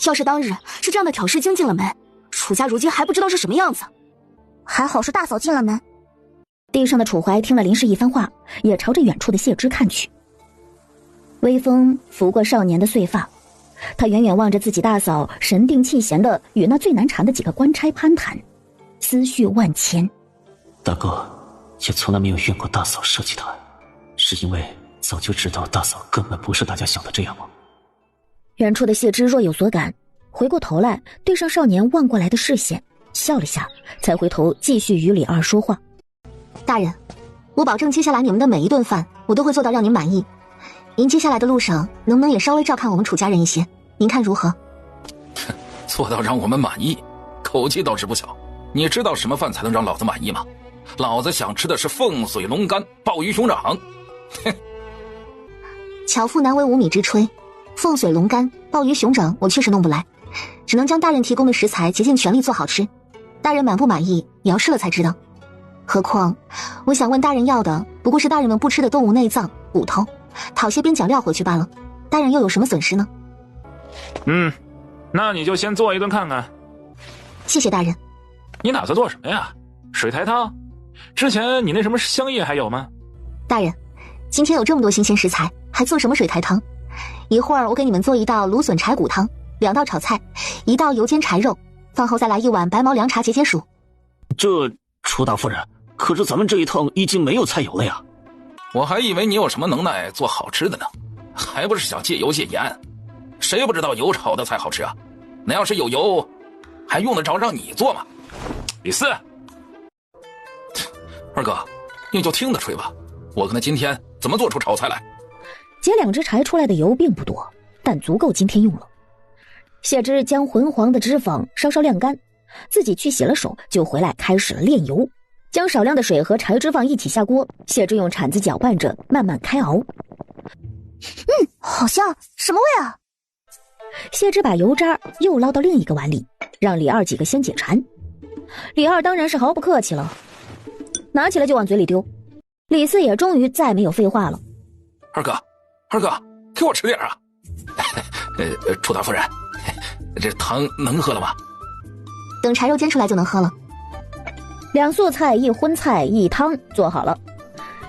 Speaker 9: 要是当日是这样的挑事精进了门，楚家如今还不知道是什么样子。
Speaker 4: 还好是大嫂进了门。
Speaker 1: 地上的楚怀听了林氏一番话，也朝着远处的谢芝看去。微风拂过少年的碎发，他远远望着自己大嫂神定气闲的与那最难缠的几个官差攀谈，思绪万千。
Speaker 6: 大哥也从来没有怨过大嫂设计他，是因为早就知道大嫂根本不是大家想的这样吗？
Speaker 1: 远处的谢芝若有所感，回过头来对上少年望过来的视线，笑了下，才回头继续与李二说话。
Speaker 3: 大人，我保证接下来你们的每一顿饭我都会做到让您满意。您接下来的路上能不能也稍微照看我们楚家人一些，您看如何？
Speaker 5: 做到让我们满意，口气倒是不小。你知道什么饭才能让老子满意吗？老子想吃的是凤髓龙肝、鲍鱼熊掌。
Speaker 3: 巧妇难为无米之炊，凤髓龙肝、鲍鱼熊掌我确实弄不来，只能将大人提供的食材竭尽全力做好吃。大人满不满意也要试了才知道。何况我想问大人要的不过是大人们不吃的动物内脏、骨头，讨些边角料回去罢了，大人又有什么损失呢？
Speaker 8: 那你就先做一顿看看。
Speaker 3: 谢谢大人。
Speaker 8: 你打算做什么呀？水苔汤？之前你那什么香叶还有吗？
Speaker 3: 大人，今天有这么多新鲜食材，还做什么水苔汤？一会儿我给你们做一道芦笋柴骨汤，2道炒菜，1道油煎柴肉，饭后再来1碗白毛凉茶解解暑。
Speaker 6: 这楚大夫人，可是咱们这一趟已经没有菜油了呀。
Speaker 5: 我还以为你有什么能耐做好吃的呢，还不是想戒油戒盐？谁不知道油炒的菜好吃啊？那要是有油，还用得着让你做吗？
Speaker 8: 李四，
Speaker 5: 二哥，你就听他吹吧，我看他今天怎么做出炒菜来。
Speaker 1: 解2只柴出来的油并不多，但足够今天用了。谢芝将浑黄的脂肪稍稍晾干，自己去洗了手，就回来开始了炼油。将少量的水和柴脂肪一起下锅，谢芝用铲子搅拌着，慢慢开熬。
Speaker 4: 好香，什么味啊？
Speaker 1: 谢芝把油渣又捞到另一个碗里，让李二几个先解馋。李二当然是毫不客气了，拿起来就往嘴里丢。李四也终于再没有废话了。
Speaker 5: 二哥，给我吃点啊！楚大夫人，这汤能喝了吗？
Speaker 3: 等柴肉煎出来就能喝了。
Speaker 1: 2素菜1荤菜1汤做好了。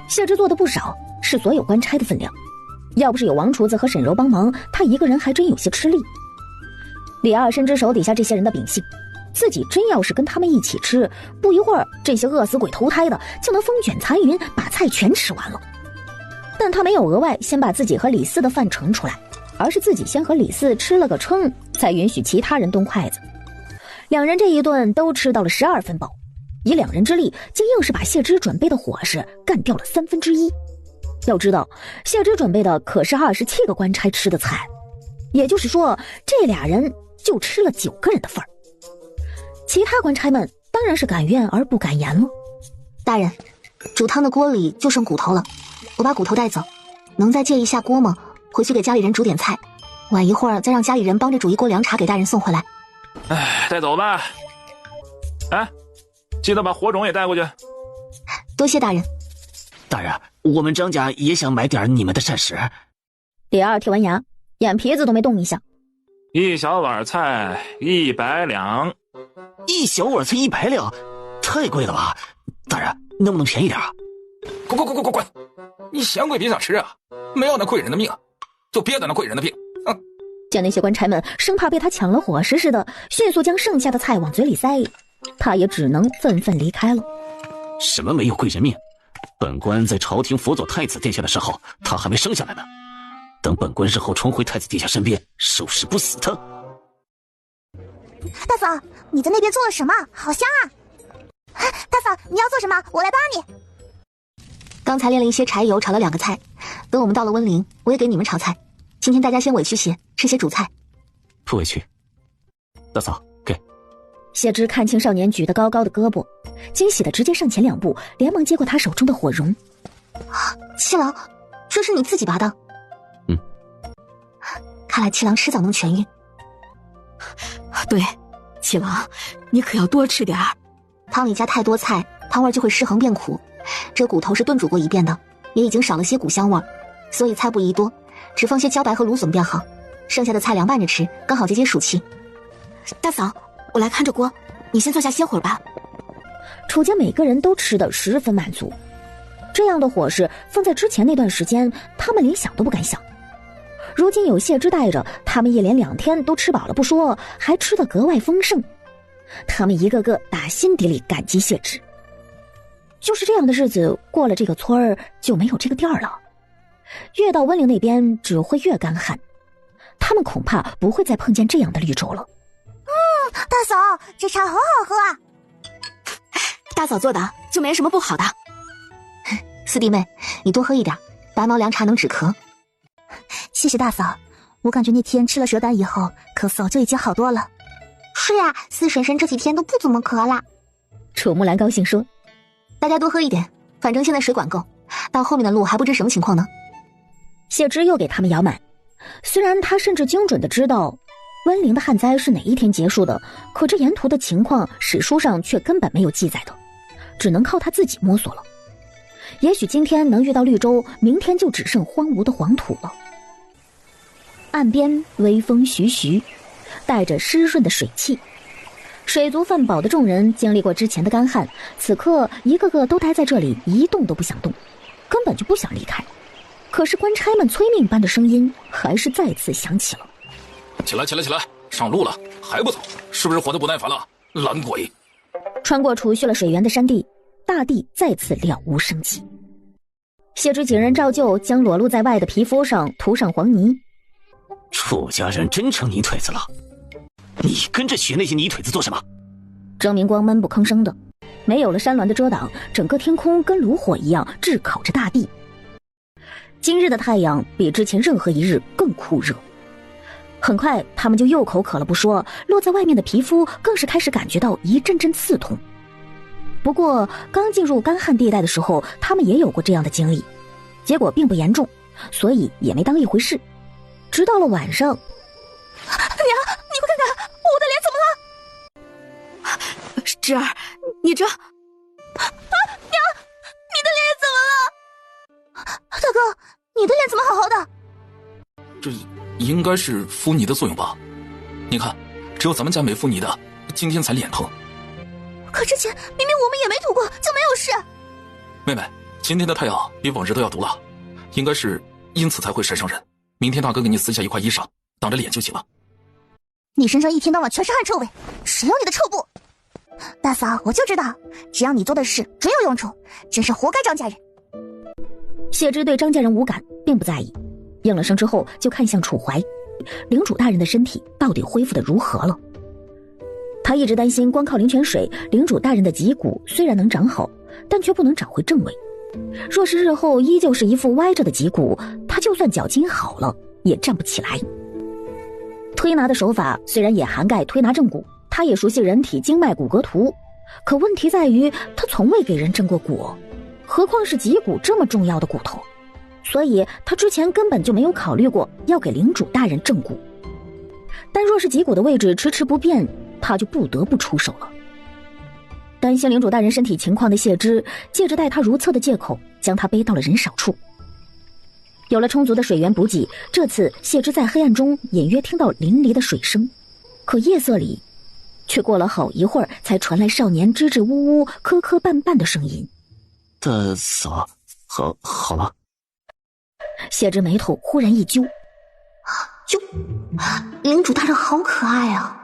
Speaker 1: 谢芝做的不少，是所有官差的分量。要不是有王厨子和沈柔帮忙，他一个人还真有些吃力。李二深知手底下这些人的秉性，自己真要是跟他们一起吃，不一会儿这些饿死鬼投胎的就能风卷残云把菜全吃完了。但他没有额外先把自己和李四的饭盛出来，而是自己先和李四吃了个撑，再允许其他人动筷子。两人这一顿都吃到了12分饱，以2人之力，竟硬是把谢之准备的伙食干掉了1/3。要知道，谢之准备的可是27个官差吃的菜，也就是说，这俩人就吃了9个人的份儿。其他官差们当然是敢怨而不敢言了。
Speaker 3: 大人，煮汤的锅里就剩骨头了，我把骨头带走，能再借一下锅吗？回去给家里人煮点菜，晚一会儿再让家里人帮着煮一锅凉茶给大人送回来。
Speaker 8: 带走吧。哎，记得把火种也带过去。
Speaker 3: 多谢大人。
Speaker 6: 大人，我们张家也想买点你们的膳食。
Speaker 1: 李二剔完牙，眼皮子都没动一下。
Speaker 8: 1小碗菜100两。
Speaker 6: 1小碗菜100两，太贵了吧？大人，能不能便宜点啊？
Speaker 5: 滚！你嫌贵别想吃啊！没有那贵人的命，就别得那贵人的病。
Speaker 1: 见那些官差们生怕被他抢了伙食似的，迅速将剩下的菜往嘴里塞，他也只能愤愤离开了。
Speaker 6: 什么没有贵人命？本官在朝廷辅佐太子殿下的时候，他还没生下来呢。等本官日后重回太子殿下身边，收拾不死他。
Speaker 4: 大嫂，你在那边做了什么？好香啊！大嫂，你要做什么？我来帮你。
Speaker 3: 刚才炼了一些柴油，炒了2个菜，等我们到了温陵，我也给你们炒菜。今天大家先委屈些，吃些主菜。
Speaker 6: 不委屈。大嫂，给。
Speaker 1: 谢之看青少年举得高高的胳膊，惊喜的直接上前2步，连忙接过他手中的火绒。
Speaker 3: 七郎，这是你自己拔的？看来七郎迟早能痊愈。
Speaker 9: 对，七郎，你可要多吃点儿。
Speaker 3: 汤里加太多菜，汤味就会失衡变苦。这骨头是炖煮过一遍的，也已经少了些骨香味，所以菜不宜多，只放些茭白和芦笋便好。剩下的菜凉拌着吃，刚好解解暑气。
Speaker 9: 大嫂，我来看着锅，你先坐下歇会儿吧。
Speaker 1: 楚家每个人都吃得十分满足，这样的伙食放在之前那段时间，他们连想都不敢想。如今有谢之带着，他们一连2天都吃饱了不说，还吃得格外丰盛。他们一个个打心底里感激谢之。就是这样的日子过了，这个村儿就没有这个店儿了。越到温陵那边只会越干旱，他们恐怕不会再碰见这样的绿洲了。
Speaker 4: 大嫂，这茶好好喝啊！
Speaker 9: 大嫂做的就没什么不好的。
Speaker 3: 四弟妹，你多喝一点，白毛凉茶能止咳。
Speaker 4: 谢谢大嫂，我感觉那天吃了蛇胆以后，咳嗽就已经好多了。是呀，四婶婶这几天都不怎么咳了。
Speaker 1: 楚木兰高兴说：“
Speaker 3: 大家多喝一点，反正现在水管够，到后面的路还不知什么情况呢。”
Speaker 1: 谢之又给他们舀满，虽然他甚至精准的知道温陵的旱灾是哪一天结束的，可这沿途的情况史书上却根本没有记载的，只能靠他自己摸索了。也许今天能遇到绿洲，明天就只剩荒芜的黄土了。岸边微风徐徐，带着湿润的水汽。水足饭饱的众人经历过之前的干旱，此刻一个个都待在这里，一动都不想动，根本就不想离开。可是官差们催命般的声音还是再次响起了：“
Speaker 5: 起来，上路了，还不走？是不是活得不耐烦了？懒鬼！”
Speaker 1: 穿过储蓄了水源的山地，大地再次了无生机。谢之几人照旧将裸露在外的皮肤上涂上黄泥。
Speaker 6: 楚家人真成泥腿子了，你跟着学那些泥腿子做什么？
Speaker 1: 郑明光闷不吭声的，没有了山峦的遮挡，整个天空跟炉火一样炙烤着大地。今日的太阳比之前任何一日更酷热，很快他们就又口渴了不说，落在外面的皮肤更是开始感觉到一阵阵刺痛。不过刚进入干旱地带的时候，他们也有过这样的经历，结果并不严重，所以也没当一回事。直到了晚上，
Speaker 7: 娘，你快看看我的脸怎么了？
Speaker 9: 芝儿，你这……
Speaker 4: 娘，你的脸怎么了？大哥，你的脸怎么好好的？
Speaker 5: 这应该是敷泥的作用吧？你看，只有咱们家没敷泥的，今天才脸疼。
Speaker 4: 可之前明明我们也没涂过，就没有事。
Speaker 5: 妹妹，今天的太阳比往日都要毒了，应该是因此才会晒伤人。明天大哥给你撕下一块衣裳，挡着脸就行了。
Speaker 4: 你身上一天到晚全是汗臭味，谁要你的臭布？大嫂，我就知道，只要你做的事准有用处，真是活该张家人。
Speaker 1: 谢芝对张家人无感，并不在意。应了声之后，就看向楚怀，领主大人的身体到底恢复得如何了？他一直担心，光靠灵泉水，领主大人的脊骨虽然能长好，但却不能长回正位。若是日后依旧是一副歪着的脊骨，他就算脚筋好了，也站不起来。推拿的手法虽然也涵盖推拿正骨，他也熟悉人体经脉骨骼图，可问题在于他从未给人正过骨，何况是脊骨这么重要的骨头，所以他之前根本就没有考虑过要给领主大人正骨。但若是脊骨的位置迟迟不变，他就不得不出手了。担心领主大人身体情况的谢芝，借着待他如厕的借口，将他背到了人少处。有了充足的水源补给，这次谢芝在黑暗中隐约听到淋漓的水声，可夜色里却过了好一会儿，才传来少年支支吾吾、磕磕绊绊的声音。
Speaker 6: 大嫂，好了。
Speaker 1: 谢芝眉头忽然一揪，
Speaker 3: 领主大人好可爱啊！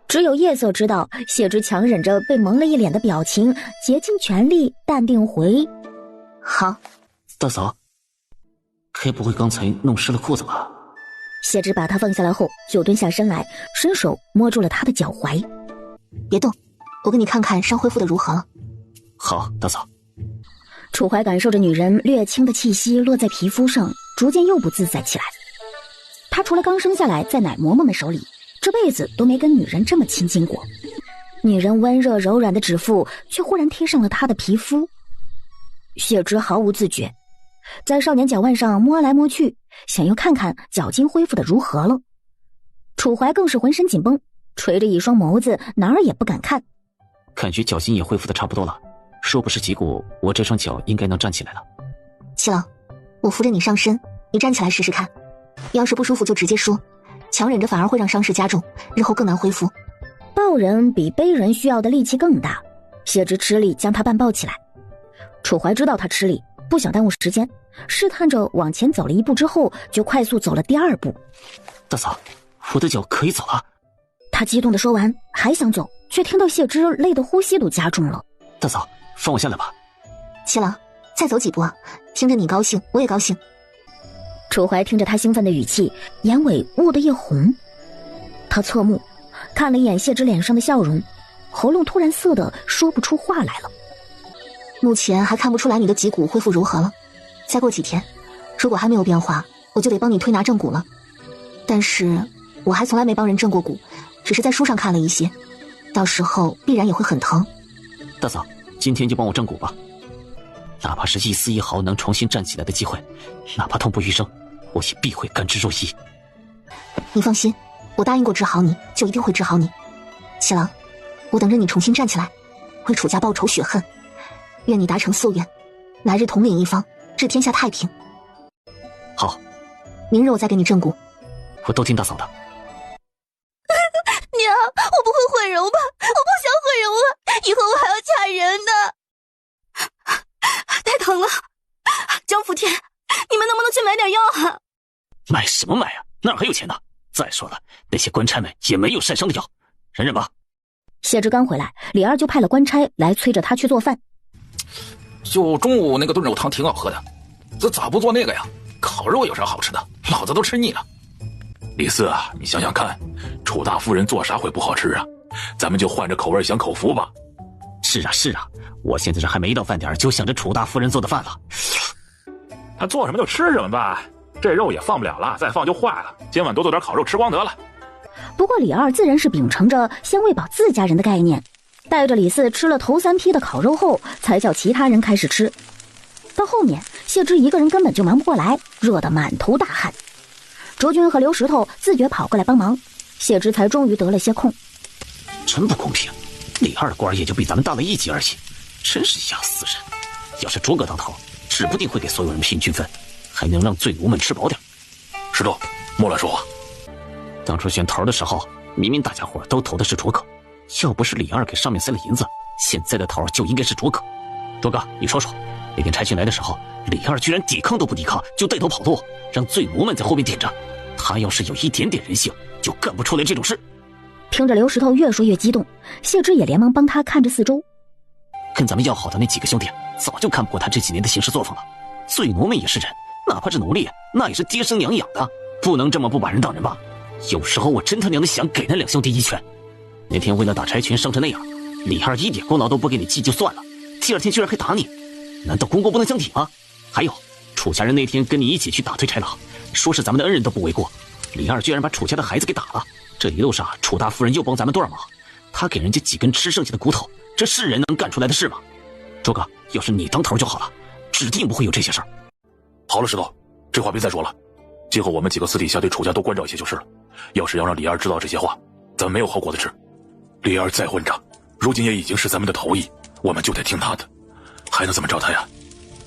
Speaker 1: 只有夜色知道，谢芝强忍着被蒙了一脸的表情，竭尽全力淡定回：好。
Speaker 6: 大嫂，该不会刚才弄湿了裤子吧？
Speaker 1: 谢芝把他放下来后，就蹲下身来，伸手摸住了他的脚踝。
Speaker 3: 别动，我给你看看伤恢复的如何了。
Speaker 6: 好，大嫂。
Speaker 1: 楚怀感受着女人略轻的气息落在皮肤上，逐渐又不自在起来。他除了刚生下来在奶嬷嬷们手里，这辈子都没跟女人这么亲近过。女人温热柔软的指腹却忽然贴上了他的皮肤。谢芝毫无自觉，在少年脚腕上摸来摸去，想要看看脚筋恢复的如何了。楚怀更是浑身紧绷，垂着一双眸子，哪儿也不敢看。
Speaker 6: 感觉脚筋也恢复的差不多了，若不是脊骨，我这双脚应该能站起来了。
Speaker 3: 七郎，我扶着你上身，你站起来试试看。要是不舒服就直接说，强忍着反而会让伤势加重，日后更难恢复。
Speaker 1: 抱人比背人需要的力气更大，谢芝吃力将他半抱起来。楚怀知道他吃力，不想耽误时间，试探着往前走了一步之后，就快速走了第二步。
Speaker 6: 大嫂，我的脚可以走了。
Speaker 1: 他激动地说完，还想走，却听到谢芝累得呼吸都加重了。
Speaker 6: 大嫂，放我下来吧。
Speaker 3: 七郎，再走几步啊，听着你高兴，我也高兴。
Speaker 1: 楚怀听着他兴奋的语气，眼尾兀得一红。他侧目看了一眼谢芝脸上的笑容，喉咙突然涩得说不出话来了。
Speaker 3: 目前还看不出来你的脊骨恢复如何了，再过几天，如果还没有变化，我就得帮你推拿正骨了。但是我还从来没帮人正过骨，只是在书上看了一些，到时候必然也会很疼。
Speaker 6: 大嫂，今天就帮我正骨吧，哪怕是一丝一毫能重新站起来的机会，哪怕痛不欲生，我也必会甘之若饴。
Speaker 3: 你放心，我答应过治好你，就一定会治好你。七郎，我等着你重新站起来，为楚家报仇雪恨。愿你达成夙愿，来日统领一方，治天下太平。
Speaker 6: 好，
Speaker 3: 明日我再给你正骨。
Speaker 6: 我都听大嫂的。
Speaker 4: 娘，我不会毁容吧？我不想毁容了，以后我还要嫁人呢。太疼了，江福天，你们能不能去买点药啊？
Speaker 6: 买什么买啊？哪还有钱呢？再说了，那些官差们也没有晒伤的药，忍忍吧。
Speaker 1: 谢芝刚回来，李二就派了官差来催着他去做饭。
Speaker 5: 就中午那个炖肉汤挺好喝的，这咋不做那个呀？烤肉有啥好吃的？老子都吃腻了。
Speaker 2: 李四啊，你想想看，楚大夫人做啥会不好吃啊？咱们就换着口味享口福吧。
Speaker 6: 是啊，我现在这还没到饭点就想着楚大夫人做的饭了。
Speaker 8: 他做什么就吃什么吧，这肉也放不了了，再放就坏了。今晚多做点烤肉吃光得了。
Speaker 1: 不过李二自然是秉承着先喂饱自家人的概念，带着李四吃了头3批的烤肉后，才叫其他人开始吃。到后面，谢芝一个人根本就忙不过来，热得满头大汗。卓君和刘石头自觉跑过来帮忙，谢芝才终于得了些空。
Speaker 6: 真不公平，李二的官也就比咱们大了1级而已，真是吓死人。要是卓哥当头，指不定会给所有人平均分，还能让罪奴们吃饱点。
Speaker 2: 石头，莫乱说话。
Speaker 6: 当初选头的时候，明明大家伙都投的是卓哥，要不是李二给上面塞了银子，现在的头就应该是卓哥。卓哥，你说说，那天差勤来的时候，李二居然抵抗都不抵抗，就带头跑路，让罪奴们在后面顶着。他要是有一点点人性，就干不出来这种事。
Speaker 1: 听着刘石头越说越激动，谢芝也连忙帮他看着四周。
Speaker 6: 跟咱们要好的那几个兄弟，早就看不过他这几年的行事作风了。醉奴们也是人，哪怕是奴隶，那也是爹生娘养的，不能这么不把人当人吧？有时候我真他娘的想给那两兄弟一拳。那天为了打柴群伤成那样，李二一点功劳都不给你记就算了，第二天居然还打你，难道功过不能相抵吗？还有，楚家人那天跟你一起去打退豺狼，说是咱们的恩人都不为过，李二居然把楚家的孩子给打了。这一路上，楚大夫人又帮咱们多少忙？他给人家几根吃剩下的骨头，这是人能干出来的事吗？周哥，要是你当头就好了，指定不会有这些事儿。
Speaker 2: 好了，石头，这话别再说了。今后我们几个私底下对楚家多关照一些就是了。要是要让李二知道这些话，咱们没有好果子吃。李二再混账，如今也已经是咱们的头裔，我们就得听他的，还能怎么着他呀？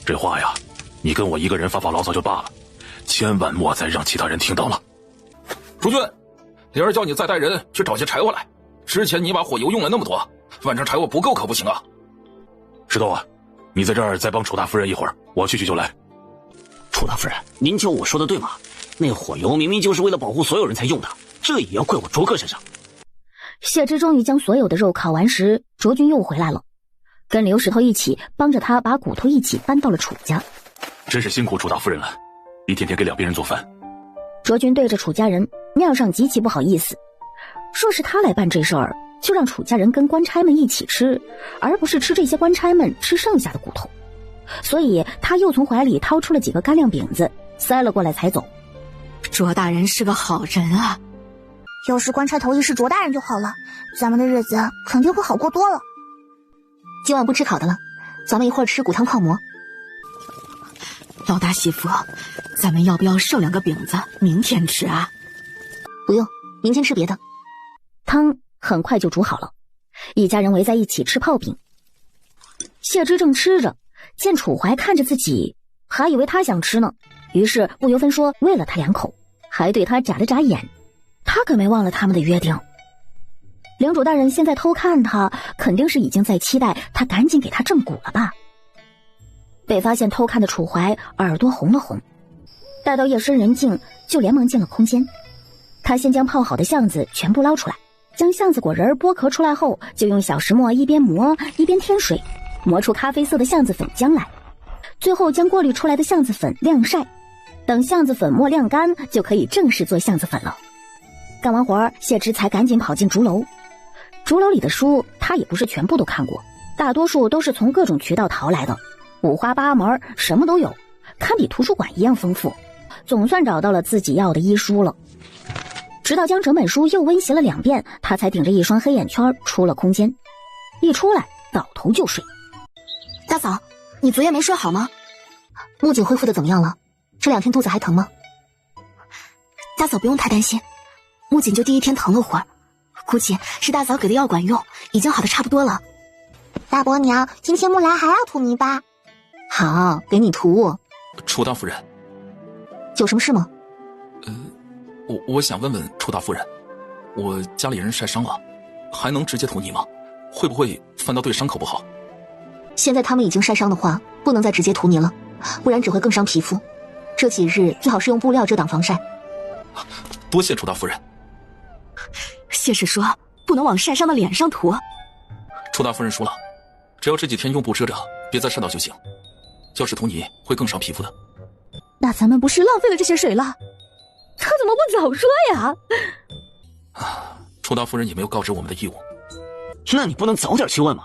Speaker 2: 这话呀，你跟我一个人发发牢骚就罢了，千万莫再让其他人听到了。
Speaker 5: 朱俊，李二叫你再带人去找些柴火来。之前你把火油用了那么多，晚上柴火不够可不行啊。
Speaker 2: 石头啊，你在这儿再帮楚大夫人一会儿，我去就来。
Speaker 6: 楚大夫人，您叫我说的对吗？那火油明明就是为了保护所有人才用的，这也要怪我卓哥身上。
Speaker 1: 谢之终于将所有的肉烤完时，卓君又回来了，跟刘石头一起帮着他把骨头一起搬到了楚家。
Speaker 2: 真是辛苦楚大夫人了，一天天给两边人做饭。
Speaker 1: 卓君对着楚家人面上极其不好意思，说是他来办这事儿，就让楚家人跟官差们一起吃，而不是吃这些官差们吃剩下的骨头。所以他又从怀里掏出了几个干粮饼子，塞了过来才走。
Speaker 9: 卓大人是个好人啊，
Speaker 4: 要是官差头一是卓大人就好了，咱们的日子肯定会好过多了。
Speaker 3: 今晚不吃烤的了，咱们一会儿吃骨汤矿馍。
Speaker 9: 老大媳妇，咱们要不要剩2个饼子，明天吃啊？
Speaker 3: 不用，明天吃别的。
Speaker 1: 汤很快就煮好了，一家人围在一起吃泡饼。谢之正吃着，见楚怀看着自己，还以为他想吃呢，于是不由分说喂了他2口，还对他眨了眨眼。他可没忘了他们的约定。领主大人现在偷看他，肯定是已经在期待他赶紧给他正骨了吧。被发现偷看的楚怀耳朵红了红，待到夜深人静，就连忙进了空间。他先将泡好的橡子全部捞出来，将橡子果仁剥壳出来后，就用小石磨一边磨一边添水，磨出咖啡色的橡子粉浆来，最后将过滤出来的橡子粉晾晒，等橡子粉末晾干，就可以正式做橡子粉了。干完活，谢之才赶紧跑进竹楼。竹楼里的书他也不是全部都看过，大多数都是从各种渠道淘来的，五花八门，什么都有，堪比图书馆一样丰富。总算找到了自己要的医书了。直到将整本书又温习了2遍，他才顶着一双黑眼圈出了空间。一出来倒头就睡。
Speaker 3: 大嫂，你昨夜没睡好吗？木槿恢复的怎么样了？这2天肚子还疼吗？
Speaker 4: 大嫂不用太担心，木槿就第1天疼了会儿，估计是大嫂给的药管用，已经好的差不多了。
Speaker 10: 大伯娘，今天木兰还要涂泥巴？
Speaker 3: 好，给你涂。
Speaker 5: 楚大夫人，
Speaker 3: 有什么事吗？
Speaker 5: 我想问问楚大夫人，我家里人晒伤了，还能直接涂泥吗？会不会反倒对伤口不好？
Speaker 3: 现在他们已经晒伤的话，不能再直接涂泥了，不然只会更伤皮肤。这几日最好是用布料遮挡防晒。
Speaker 5: 多谢楚大夫人。
Speaker 9: 谢氏说不能往晒伤的脸上涂。
Speaker 5: 楚大夫人说了，只要这几天用布遮着，别再晒到就行。要是涂泥会更伤皮肤的。
Speaker 1: 那咱们不是浪费了这些水了？他怎么不早说呀？
Speaker 5: 楚大夫人也没有告知我们的义务。
Speaker 6: 那你不能早点去问吗？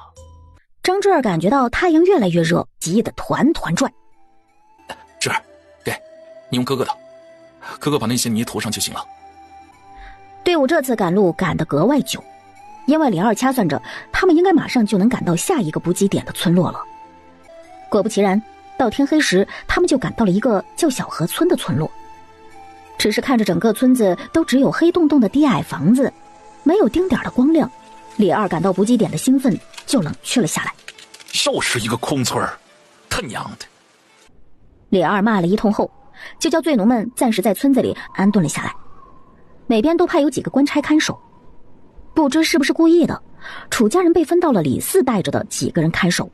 Speaker 1: 张志儿感觉到太阳越来越热，急得团团转。
Speaker 5: 志儿，给你用哥哥的，哥哥把那些泥涂上就行了。
Speaker 1: 队伍这次赶路赶得格外久，因为李二掐算着他们应该马上就能赶到下一个补给点的村落了。果不其然，到天黑时他们就赶到了一个叫小河村的村落。只是看着整个村子都只有黑洞洞的低矮房子，没有丁点的光亮，李二赶到补给点的兴奋就冷却了下来。
Speaker 2: 又是一个空村儿，他娘的！
Speaker 1: 李二骂了一通后，就叫罪奴们暂时在村子里安顿了下来，每边都派有几个官差看守。不知是不是故意的，楚家人被分到了李四带着的几个人看守。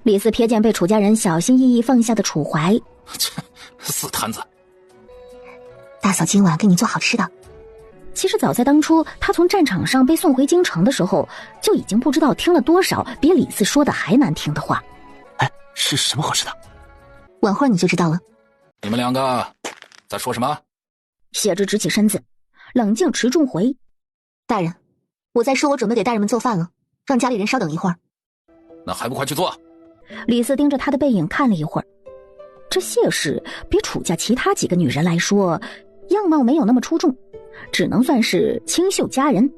Speaker 1: 李四瞥见被楚家人小心翼翼放下的楚怀，
Speaker 5: 死摊子！
Speaker 3: 大嫂今晚给你做好吃的。
Speaker 1: 其实早在当初他从战场上被送回京城的时候，就已经不知道听了多少比李四说的还难听的话。
Speaker 6: 哎，是什么好吃的？
Speaker 3: 晚会你就知道了。
Speaker 5: 你们两个在说什么？
Speaker 1: 谢之直起身子，冷静持重回：
Speaker 3: 大人，我在说我准备给大人们做饭了，让家里人稍等一会儿。
Speaker 5: 那还不快去做？
Speaker 1: 李四盯着他的背影看了一会儿，这谢氏比楚家其他几个女人来说，样貌没有那么出众，只能算是清秀佳人。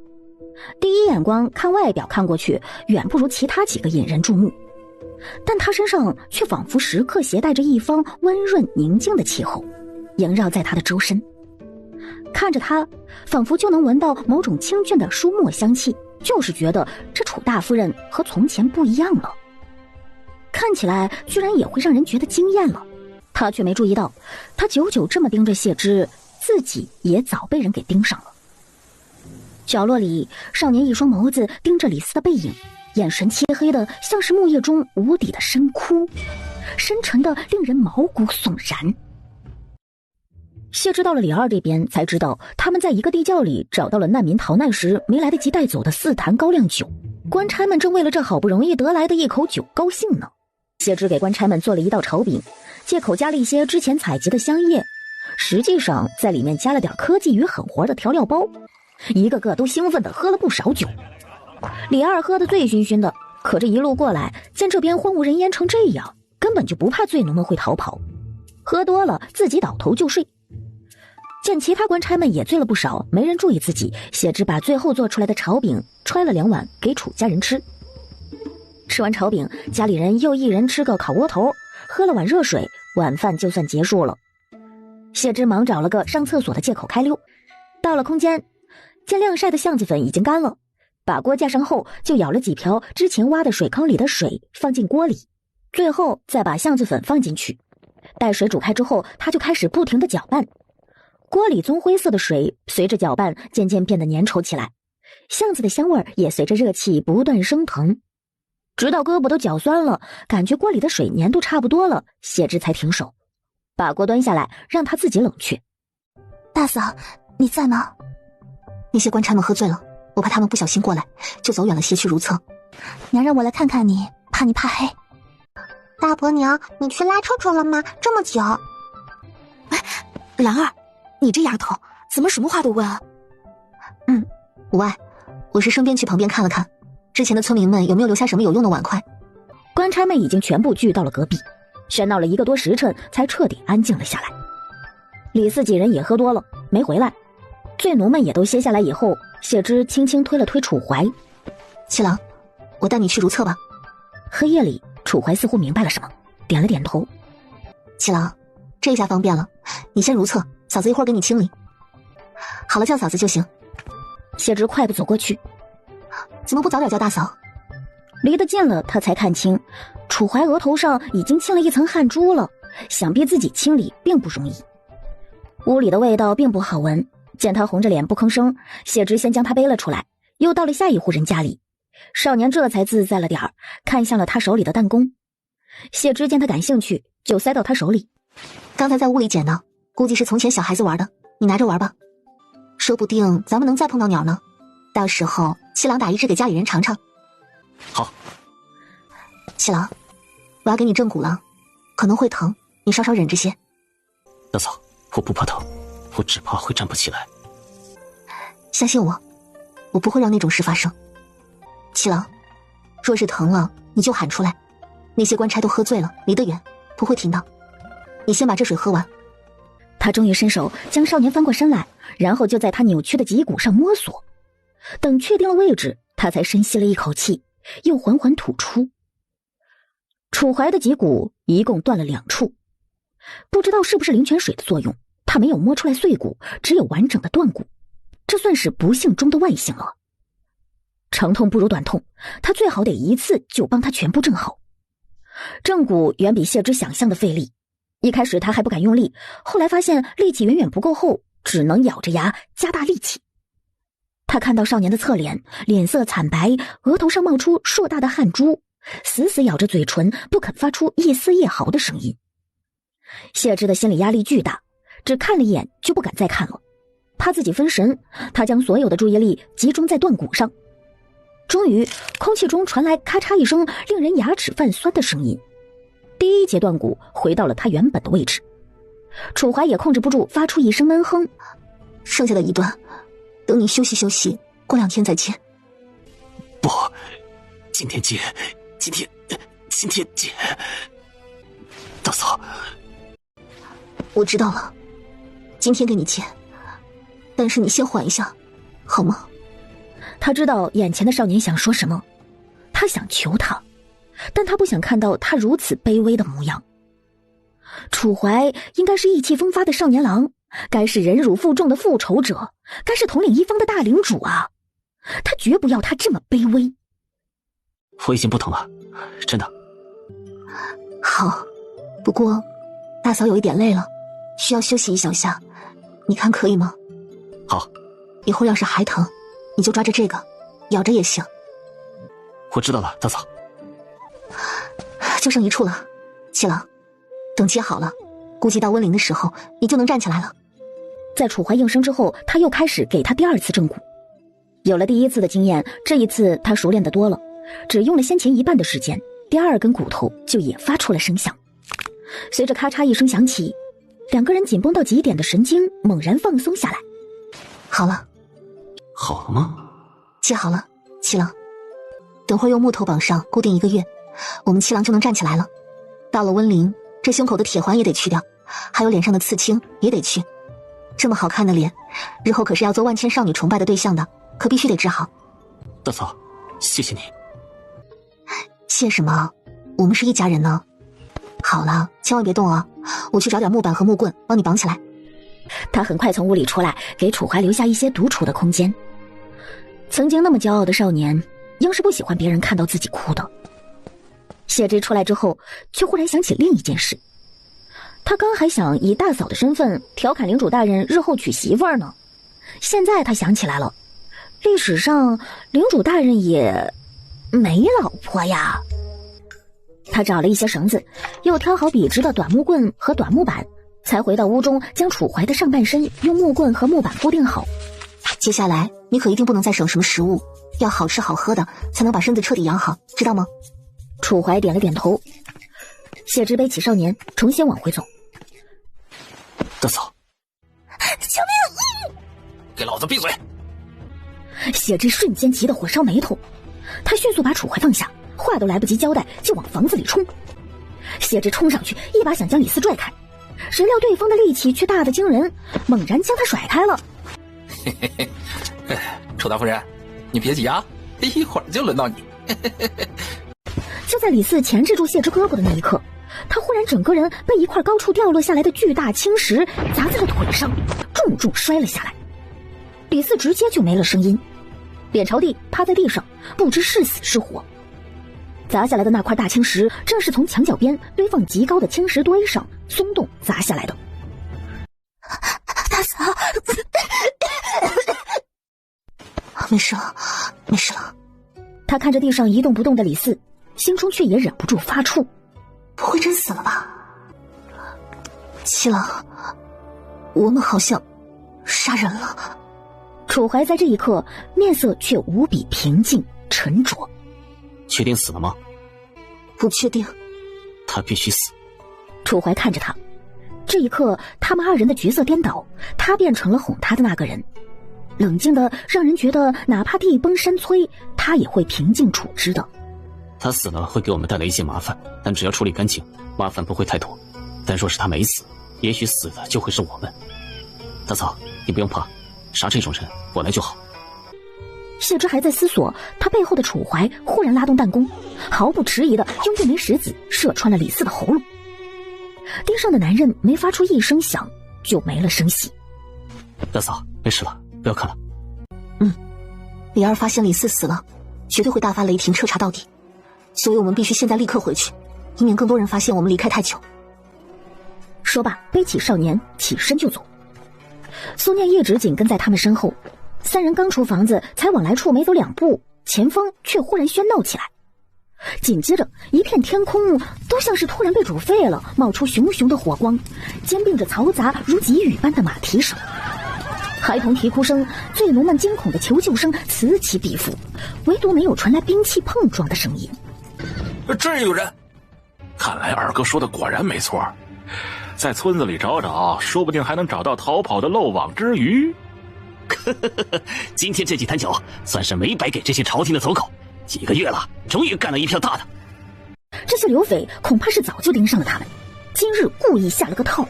Speaker 1: 第一眼光看外表看过去，远不如其他几个引人注目，但她身上却仿佛时刻携带着一方温润宁静的气候，萦绕在她的周身。看着她，仿佛就能闻到某种清俊的书墨香气，就是觉得这楚大夫人和从前不一样了。看起来居然也会让人觉得惊艳了，他却没注意到，他久久这么盯着谢之，自己也早被人给盯上了。角落里，少年一双眸子盯着李斯的背影，眼神漆黑的像是木叶中无底的深窟，深沉的令人毛骨悚然。谢之到了李二这边，才知道他们在一个地窖里找到了难民逃难时没来得及带走的4坛高粱酒，官差们正为了这好不容易得来的一口酒高兴呢。谢之给官差们做了一道炒饼，借口加了一些之前采集的香叶，实际上在里面加了点科技与狠活的调料包，一个个都兴奋地喝了不少酒。李二喝得醉醺醺的，可这一路过来，见这边荒无人烟成这样，根本就不怕醉奴们会逃跑，喝多了自己倒头就睡。见其他官差们也醉了不少，没人注意自己，谢之把最后做出来的炒饼揣了2碗给楚家人吃。吃完炒饼，家里人又一人吃个烤窝头，喝了碗热水，晚饭就算结束了。谢之忙找了个上厕所的借口开溜，到了空间，见晾晒的橡子粉已经干了，把锅架上后就舀了几瓢之前挖的水坑里的水放进锅里，最后再把橡子粉放进去。待水煮开之后，他就开始不停地搅拌，锅里棕灰色的水随着搅拌渐渐变得粘稠起来，橡子的香味也随着热气不断升腾，直到胳膊都搅酸了，感觉锅里的水粘度差不多了，谢之才停手，把锅端下来让他自己冷却。
Speaker 3: 大嫂，你在吗？那些官差们喝醉了，我怕他们不小心过来，就走远了，携去如厕。娘让我来看看你，怕你怕黑。
Speaker 10: 大伯娘，你去拉臭臭了吗？这么久。
Speaker 3: 兰儿，你这丫头怎么什么话都问啊？无碍，我是顺便去旁边看了看，之前的村民们有没有留下什么有用的碗筷。
Speaker 1: 官差们已经全部聚到了隔壁，喧闹了1个多时辰才彻底安静了下来。李四几人也喝多了，没回来。醉奴们也都歇下来以后，谢之轻轻推了推楚怀：
Speaker 3: 七郎，我带你去如厕吧。
Speaker 1: 黑夜里，楚怀似乎明白了什么，点了点头。
Speaker 3: 七郎，这下方便了，你先如厕，嫂子一会儿给你清理。好了，叫嫂子就行。
Speaker 1: 谢之快步走过去。
Speaker 3: 怎么不早点叫大嫂？
Speaker 1: 离得近了，他才看清，楚怀额头上已经沁了一层汗珠了，想必自己清理并不容易。屋里的味道并不好闻，见他红着脸不吭声，谢之先将他背了出来，又到了下一户人家里。少年这才自在了点儿，看向了他手里的弹弓。谢之见他感兴趣，就塞到他手里。
Speaker 3: 刚才在屋里捡的，估计是从前小孩子玩的，你拿着玩吧。说不定咱们能再碰到鸟呢，到时候七郎打一只给家里人尝尝。
Speaker 6: 好。
Speaker 3: 七郎，我要给你正骨了，可能会疼，你稍稍忍着些。
Speaker 6: 大嫂，我不怕疼，我只怕会站不起来。
Speaker 3: 相信我，我不会让那种事发生。七郎，若是疼了你就喊出来，那些官差都喝醉了，离得远，不会听到。你先把这水喝完。
Speaker 1: 他终于伸手将少年翻过身来，然后就在他扭曲的脊骨上摸索，等确定了位置，他才深吸了一口气，又缓缓吐出。楚怀的脊骨一共断了2处，不知道是不是灵泉水的作用，他没有摸出来碎骨，只有完整的断骨，这算是不幸中的万幸了。长痛不如短痛，他最好得一次就帮他全部正好。正骨远比谢之想象的费力，一开始他还不敢用力，后来发现力气远远不够后，只能咬着牙加大力气。他看到少年的侧脸，脸色惨白，额头上冒出硕大的汗珠，死死咬着嘴唇，不肯发出一丝一毫的声音。谢之的心理压力巨大，只看了一眼就不敢再看了，怕自己分神，他将所有的注意力集中在断骨上。终于，空气中传来咔嚓一声令人牙齿泛酸的声音。第一节断骨回到了他原本的位置。楚怀也控制不住发出一声闷哼，
Speaker 3: 剩下的一段等你休息休息，过2天再接。
Speaker 6: 不，今天接，今天接。大嫂，
Speaker 3: 我知道了，今天给你接，但是你先缓一下，好吗？
Speaker 1: 他知道眼前的少年想说什么，他想求他，但他不想看到他如此卑微的模样。楚怀应该是意气风发的少年郎，该是忍辱负重的复仇者，该是统领一方的大领主啊！他绝不要他这么卑微。
Speaker 6: 我已经不疼了，真的。
Speaker 3: 好，不过大嫂有一点累了，需要休息一小下，你看可以吗？
Speaker 6: 好。
Speaker 3: 一会儿要是还疼，你就抓着这个，咬着也行。
Speaker 6: 我知道了，大嫂。
Speaker 3: 就剩一处了，七郎，等接好了，估计到温灵的时候你就能站起来了。
Speaker 1: 在楚怀应声之后，他又开始给他第2次正骨。有了第1次的经验，这一次他熟练得多了，只用了先前1半的时间，第2根骨头就也发出了声响。随着咔嚓一声响起，2个人紧绷到极点的神经猛然放松下来。
Speaker 3: 好了。
Speaker 6: 好了吗？
Speaker 3: 接好了，七郎。等会用木头绑上固定1个月，我们七郎就能站起来了。到了温灵，这胸口的铁环也得去掉，还有脸上的刺青也得去。这么好看的脸，日后可是要做万千少女崇拜的对象的，可必须得治好。
Speaker 6: 大嫂，谢谢你。
Speaker 3: 谢什么？我们是一家人呢。好了，千万别动啊！我去找点木板和木棍帮你绑起来。
Speaker 1: 他很快从屋里出来，给楚怀留下一些独处的空间。曾经那么骄傲的少年，应是不喜欢别人看到自己哭的。谢之出来之后，却忽然想起另一件事。他刚还想以大嫂的身份调侃领主大人日后娶媳妇儿呢，现在他想起来了，历史上领主大人也没老婆呀。他找了一些绳子，又挑好笔直的短木棍和短木板，才回到屋中，将楚怀的上半身用木棍和木板固定好。
Speaker 3: 接下来你可一定不能再省什么食物，要好吃好喝的，才能把身子彻底养好，知道吗？
Speaker 1: 楚怀点了点头。谢之背起少年，重新往回走。
Speaker 6: 大嫂，
Speaker 4: 救命！
Speaker 5: 给老子闭嘴！
Speaker 1: 谢之瞬间急得火烧眉头，他迅速把楚怀放下，话都来不及交代，就往房子里冲。谢之冲上去，一把想将李斯拽开，谁料对方的力气却大得惊人，猛然将他甩开了。
Speaker 5: 嘿嘿嘿，楚大夫人，你别急啊，一会儿就轮到你。
Speaker 1: 就在李斯钳制住谢之胳膊的那一刻，他忽然整个人被一块高处掉落下来的巨大青石砸在了腿上，重重摔了下来。李斯直接就没了声音，脸朝地趴在地上，不知是死是活。砸下来的那块大青石正是从墙角边堆放极高的青石堆上松动砸下来的。
Speaker 4: 大嫂，
Speaker 3: 没事了，没事了。
Speaker 1: 他看着地上一动不动的李四，心中却也忍不住发怵，
Speaker 3: 不会真死了吧？七郎，我们好像杀人了。
Speaker 1: 楚怀在这一刻面色却无比平静沉着。
Speaker 6: 确定死了吗？
Speaker 3: 不确定。
Speaker 6: 他必须死。
Speaker 1: 楚怀看着他，这一刻他们2人的角色颠倒，他变成了哄他的那个人，冷静的让人觉得哪怕地崩山摧，他也会平静处之的。
Speaker 6: 他死了会给我们带来一些麻烦，但只要处理干净，麻烦不会太多。但若是他没死，也许死的就会是我们。大嫂，你不用怕，杀这种人我来就好。
Speaker 1: 谢之还在思索，他背后的楚怀忽然拉动弹弓，毫不迟疑的用一枚石子射穿了李四的喉咙。地上的男人没发出一声响，就没了声息。
Speaker 6: 大嫂，没事了，不要看了。
Speaker 3: 李二发现李四死了，绝对会大发雷霆，彻查到底。所以我们必须现在立刻回去，以免更多人发现我们离开太久。
Speaker 1: 说罢，背起少年起身就走。苏念一直紧跟在他们身后，3人刚出房子，才往来处没走2步，前方却忽然喧闹起来。紧接着，一片天空都像是突然被煮沸了，冒出熊熊的火光，兼并着嘈杂如急雨般的马蹄声。孩童啼哭声、醉奴们惊恐的求救声此起彼伏，唯独没有传来兵器碰撞的声音。
Speaker 5: 这儿有人！
Speaker 2: 看来二哥说的果然没错，在村子里找找，说不定还能找到逃跑的漏网之鱼。
Speaker 6: 今天这几坛酒算是没白给这些朝廷的走狗，几个月了，终于干了一票大的。
Speaker 1: 这些流匪恐怕是早就盯上了他们，今日故意下了个套，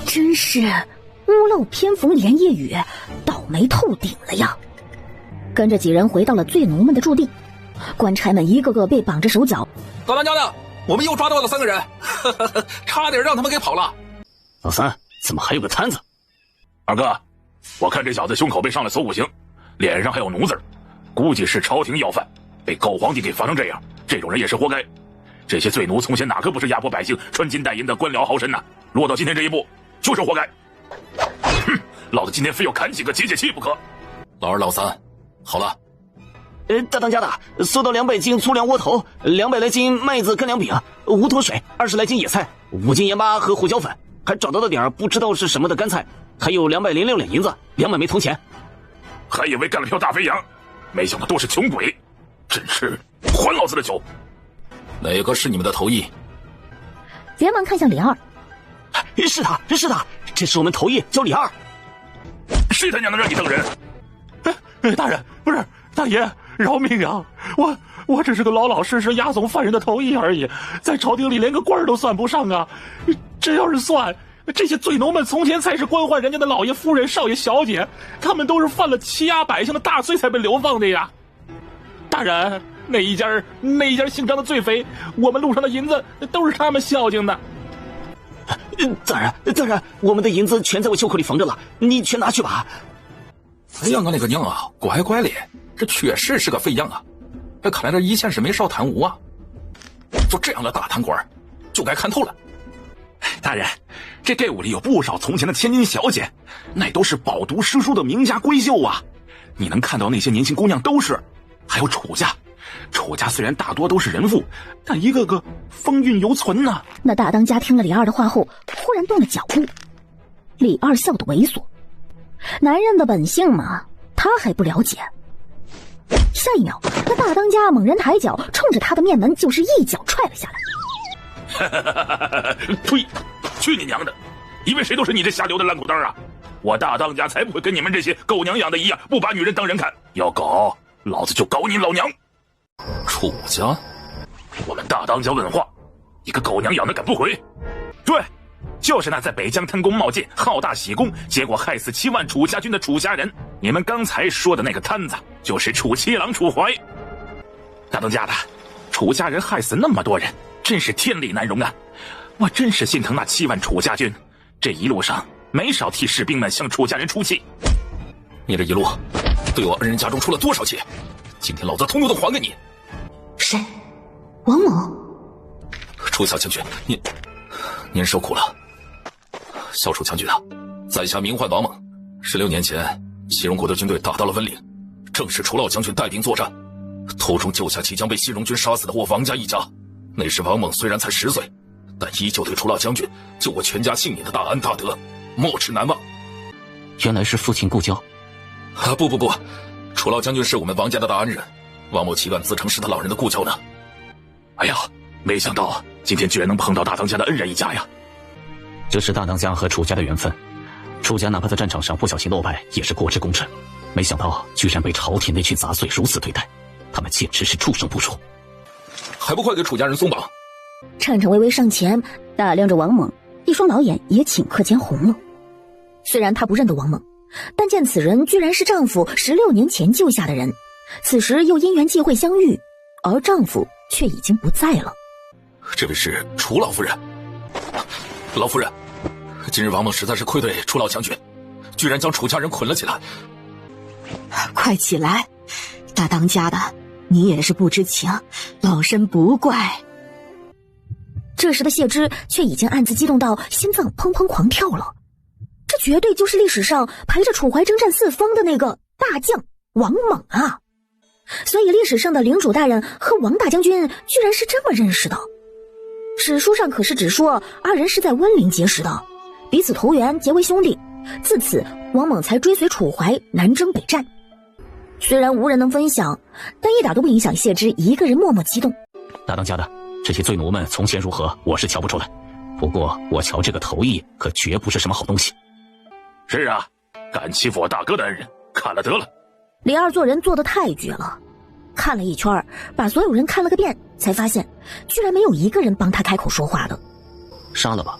Speaker 1: 真是屋漏偏逢连夜雨，倒霉透顶了呀！跟着几人回到了罪奴们的驻地，官差们一个个被绑着手脚。
Speaker 5: 大当家的，我们又抓到了3个人，差点让他们给跑了。
Speaker 6: 老三，怎么还有个摊子？
Speaker 2: 二哥，我看这小子胸口被上了锁骨刑，脸上还有奴字，估计是朝廷要犯，被狗皇帝给罚成这样，这种人也是活该。这些罪奴从前哪个不是压迫百姓、穿金戴银的官僚豪绅呢？落到今天这一步，就是活该。哼，老子今天非要砍几个解解气不可。
Speaker 5: 老二、老三，好了。
Speaker 6: 大当家的，搜到200斤粗粮窝头，200来斤麦子干粮饼，5桶水，20来斤野菜，5斤盐巴和胡椒粉，还找到了点不知道是什么的干菜，还有206两银子，200枚铜钱。
Speaker 2: 还以为干了票大肥羊，没想到都是穷鬼，真是还老子的酒。
Speaker 5: 哪个是你们的头一？
Speaker 1: 连忙看向李二。
Speaker 6: 是他，这是我们头一，叫李二。
Speaker 2: 谁他娘的让你瞪人？
Speaker 8: 大人，不是大爷，饶命呀！我只是个老老实实押送犯人的头一而已，在朝廷里连个官都算不上啊！这要是算，这些罪奴们从前才是官宦人家的老爷、夫人、少爷、小姐，他们都是犯了欺压百姓的大罪才被流放的呀！大人，那一家姓张的罪匪，我们路上的银子都是他们孝敬的。
Speaker 6: 大人，我们的银子全在我袖口里缝着了，你全拿去吧。
Speaker 5: 哎呀，我那个娘啊，乖乖咧，这确实是个肥羊啊！看来这一线是没少贪污啊！就这样的大贪官，就该看透了。
Speaker 2: 大人，这队伍里有不少从前的千金小姐，那都是饱读诗书的名家闺秀啊！你能看到那些年轻姑娘都是，还有楚家。楚家虽然大多都是人妇，但一个个风韵犹存呢。
Speaker 1: 那大当家听了李二的话后，忽然动了脚步。李二笑得猥琐，男人的本性嘛，他还不了解。下一秒，那大当家猛然抬脚，冲着他的面门就是一脚踹了下来。
Speaker 2: 呸！去你娘的！以为谁都是你这下流的烂裤裆啊！我大当家才不会跟你们这些狗娘养的一样，不把女人当人看。要搞，老子就搞你老娘！
Speaker 5: 楚家，
Speaker 2: 我们大当家问话，一个狗娘养的敢不回？对，就是那在北疆贪功冒进、好大喜功，结果害死7万楚家军的楚家人。你们刚才说的那个摊子，就是楚七郎楚怀。大当家的，楚家人害死那么多人，真是天理难容啊！我真是心疼那7万楚家军，这一路上没少替士兵们向楚家人出气。
Speaker 5: 你这一路对我恩人家中出了多少气？今天老子通通都还给你！
Speaker 9: 谁？王猛？
Speaker 5: 楚小将军，您受苦了。小楚将军啊，在下名唤王猛。16年前，西戎国的军队打到了温岭，正是楚老将军带兵作战，途中救下即将被西戎军杀死的我王家一家。那时王猛虽然才10岁，但依旧对楚老将军救我全家性命的大恩大德没齿难忘。
Speaker 6: 原来是父亲故交。
Speaker 5: 不，楚老将军是我们王家的大恩人，王某岂敢自称是他老人的故交呢？
Speaker 2: 哎呀，没想到今天居然能碰到大当家的恩人一家呀！
Speaker 6: 这是大当家和楚家的缘分，楚家哪怕在战场上不小心落败，也是国之功臣。没想到居然被朝廷那群杂碎如此对待，他们简直是畜生不如！
Speaker 5: 还不快给楚家人松绑！
Speaker 1: 颤颤巍巍上前打量着王猛，一双老眼也顷刻间红了。虽然他不认得王猛，但见此人居然是丈夫16年前救下的人，此时又因缘际会相遇，而丈夫却已经不在了。
Speaker 5: 这位是楚老夫人。老夫人，今日王猛实在是愧对楚老将军，居然将楚家人捆了起来。
Speaker 9: 快起来，大当家的，你也是不知情，老身不怪。
Speaker 1: 这时的谢之却已经暗自激动到心脏砰砰狂跳了，这绝对就是历史上陪着楚怀征战4方的那个大将王猛啊！所以历史上的领主大人和王大将军居然是这么认识的。史书上可是只说二人是在温陵结识的，彼此投缘结为兄弟，自此王猛才追随楚怀南征北战。虽然无人能分享，但一点都不影响谢之一个人默默激动。
Speaker 6: 大当家的，这些罪奴们从前如何，我是瞧不出来。不过我瞧这个头意可绝不是什么好东西。
Speaker 2: 是啊，敢欺负我大哥的恩人，砍了得了。
Speaker 1: 李二做人做得太绝了，看了一圈，把所有人看了个遍，才发现居然没有一个人帮他开口说话的。
Speaker 6: 杀了吧！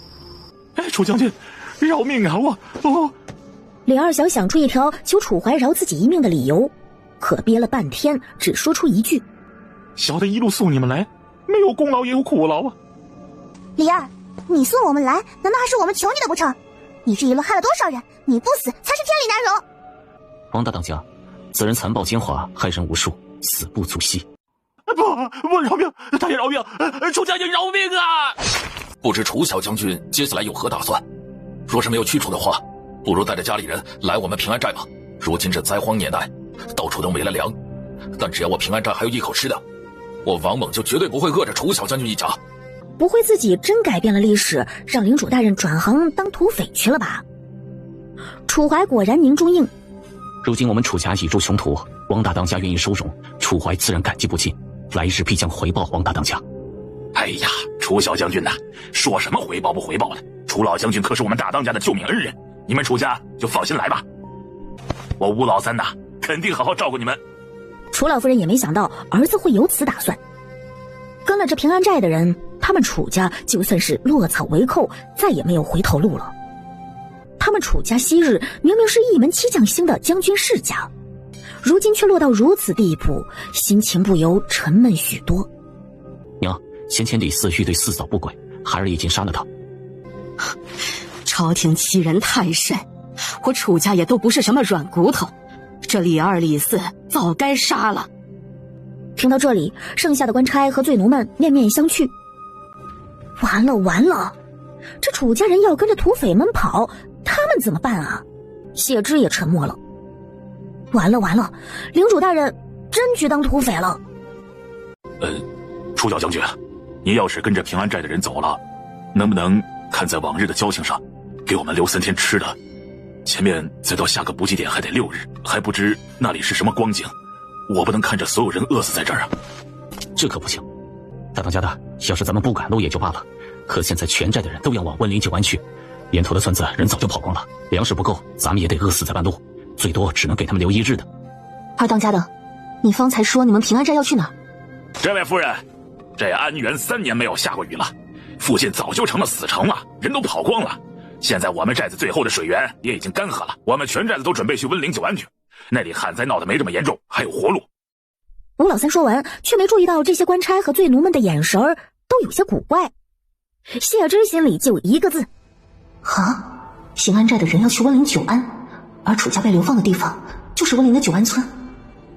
Speaker 8: 哎，楚将军，饶命啊！
Speaker 1: 李二想想出一条求楚怀饶自己一命的理由，可憋了半天，只说出一句：
Speaker 8: 小的一路送你们来，没有功劳也有苦劳啊。
Speaker 4: 李二，你送我们来，难道还是我们求你的不成？你这一路害了多少人，你不死才是天理难容。
Speaker 6: 王大当家，此人残暴奸猾，害人无数，死不足惜。
Speaker 8: 不，饶命！大爷饶命！楚将军饶命啊！
Speaker 5: 不知楚小将军接下来有何打算？若是没有去处的话，不如带着家里人来我们平安寨吧。如今这灾荒年代，到处都没了粮，但只要我平安寨还有一口吃的，我王猛就绝对不会饿着楚小将军一家。
Speaker 1: 不会自己真改变了历史，让领主大人转行当土匪去了吧？楚怀果然凝中应。
Speaker 6: 如今我们楚家已入穷途，王大当家愿意收容，楚怀自然感激不尽，来日必将回报王大当家。
Speaker 2: 哎呀，楚小将军呐，说什么回报不回报的？楚老将军可是我们大当家的救命恩人，你们楚家就放心来吧。我吴老三呐，肯定好好照顾你们。
Speaker 1: 楚老夫人也没想到儿子会有此打算。跟了这平安寨的人，他们楚家就算是落草为寇，再也没有回头路了。他们楚家昔日明明是一门七将星的将军世家，如今却落到如此地步，心情不由沉闷许多。
Speaker 6: 娘，先前李四欲对四嫂不轨，孩儿已经杀了他。
Speaker 9: 朝廷欺人太甚，我楚家也都不是什么软骨头，这李二李四早该杀了。
Speaker 1: 听到这里，剩下的官差和罪奴们面面相觑。完了完了，这楚家人要跟着土匪们跑，他们怎么办啊？谢芝也沉默了。完了完了，领主大人真去当土匪了。
Speaker 2: 楚小将军，你要是跟着平安寨的人走了，能不能看在往日的交情上，给我们留3天吃的？前面再到下个补给点还得6日，还不知那里是什么光景，我不能看着所有人饿死在这儿啊！
Speaker 6: 这可不行。大当家的，要是咱们不赶路也就罢了，可现在全寨的人都要往温陵九安去，沿途的村子人早就跑光了，粮食不够，咱们也得饿死在半路，最多只能给他们留1日的。
Speaker 3: 二当家的，你方才说你们平安寨要去哪儿？
Speaker 2: 这位夫人，这安源3年没有下过雨了，附近早就成了死城了，人都跑光了。现在我们寨子最后的水源也已经干涸了，我们全寨子都准备去温陵九安去，那里旱灾闹得没这么严重，还有活路。
Speaker 1: 吴老三说完，却没注意到这些官差和罪奴们的眼神儿都有些古怪。谢芝心里就一个字：
Speaker 3: 啊！平安寨的人要去温陵九安，而楚家被流放的地方就是温陵的九安村。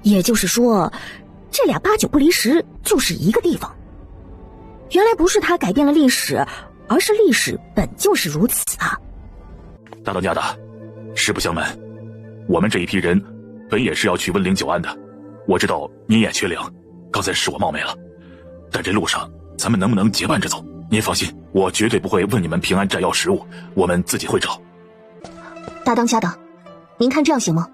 Speaker 1: 也就是说，这俩8、9不离10，就是一个地方。原来不是他改变了历史，而是历史本就是如此啊！
Speaker 2: 大当家的，实不相瞒，我们这一批人本也是要去温陵九安的。我知道您也缺粮，刚才是我冒昧了，但这路上咱们能不能结伴着走？您放心，我绝对不会问你们平安寨要食物，我们自己会找。
Speaker 3: 大当家的，您看这样行吗？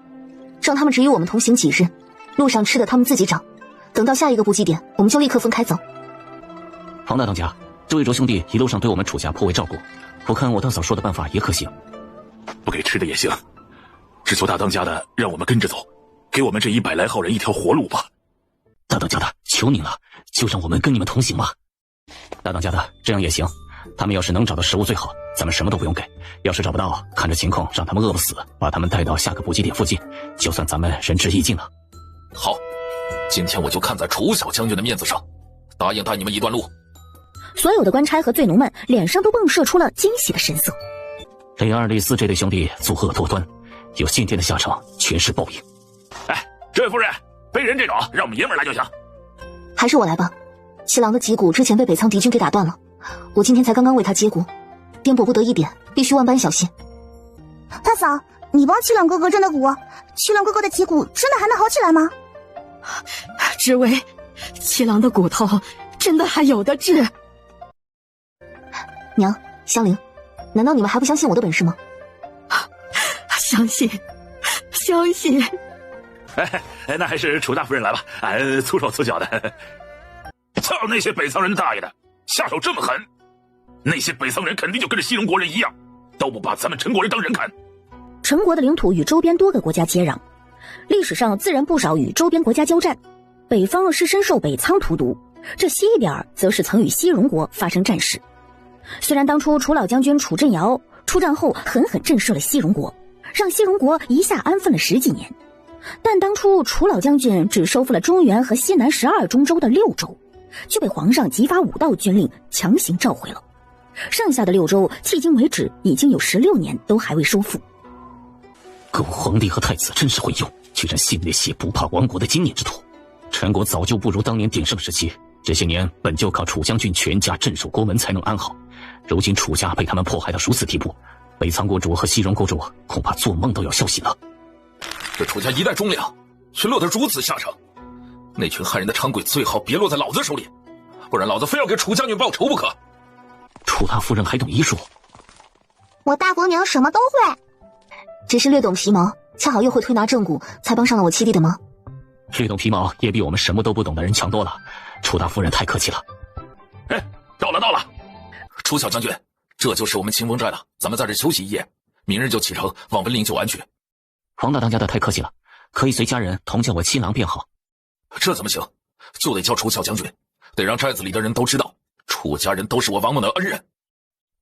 Speaker 3: 让他们只与我们同行几日，路上吃的他们自己找，等到下一个补给点，我们就立刻分开走。
Speaker 6: 庞大当家，这位卓兄弟一路上对我们楚家颇为照顾，我看我大嫂说的办法也可行。
Speaker 2: 不给吃的也行，只求大当家的让我们跟着走，给我们这100来号人一条活路吧。
Speaker 6: 大当家的，求您了，就让我们跟你们同行吧。大当家的，这样也行，他们要是能找到食物最好，咱们什么都不用给，要是找不到，看着情况让他们饿不死，把他们带到下个补给点附近，就算咱们仁至义尽了。
Speaker 5: 好，今天我就看在楚小将军的面子上，答应带你们一段路。
Speaker 1: 所有的官差和罪奴们脸上都迸射出了惊喜的神色。
Speaker 6: 李二、李四这对兄弟作恶多端，有今天的下场，全是报应。
Speaker 2: 哎，这位夫人，背人这种让我们爷们来就行。
Speaker 3: 还是我来吧，七郎的脊骨之前被北仓敌军给打断了，我今天才刚刚为他接骨，颠簸不得一点，必须万般小心。
Speaker 4: 大嫂，你帮七郎哥哥震的骨，七郎哥哥的脊骨真的还能好起来吗？
Speaker 9: 知薇，七郎的骨头真的还有的治。
Speaker 3: 娘，香菱，难道你们还不相信我的本事吗？
Speaker 9: 相信，相信。
Speaker 2: 那还是楚大夫人来吧，俺粗手粗脚的。操那些北仓人大爷的，下手这么狠，那些北桑人肯定就跟着西戎国人一样，都不把咱们陈国人当人看。
Speaker 1: 陈国的领土与周边多个国家接壤，历史上自然不少与周边国家交战。北方是深受北仓荼毒，这西边则是曾与西戎国发生战事。虽然当初楚老将军楚镇瑶出战后狠狠震慑了西戎国，让西戎国一下安分了10几年，但当初楚老将军只收复了中原和西南12中州的6州，就被皇上急发5道军令强行召回了。剩下的6州迄今为止已经有16年都还未收复。
Speaker 6: 狗皇帝和太子真是会用，居然信那些不怕亡国的经验之徒。陈国早就不如当年鼎盛时期，这些年本就靠楚将军全家镇守国门才能安好，如今楚家被他们迫害到如此地步，北仓国主和西戎国主恐怕做梦都要笑醒了。
Speaker 5: 这楚家一代忠良，却落得如此下场，那群害人的长鬼最好别落在老子手里，不然老子非要给楚将军报仇不可。
Speaker 6: 楚大夫人还懂医术？
Speaker 10: 我大伯娘什么都会，
Speaker 3: 只是略懂皮毛，恰好又会推拿正骨，才帮上了我七弟的忙。
Speaker 6: 略懂皮毛也比我们什么都不懂的人强多了，楚大夫人太客气了。
Speaker 2: 哎，到了。
Speaker 5: 楚小将军，这就是我们清风寨了，咱们在这休息一夜，明日就启程往文陵酒安去。
Speaker 6: 黄大当家的太客气了，可以随家人同叫我七郎便好。
Speaker 5: 这怎么行？就得叫楚小将军，得让寨子里的人都知道，楚家人都是我王猛的恩人。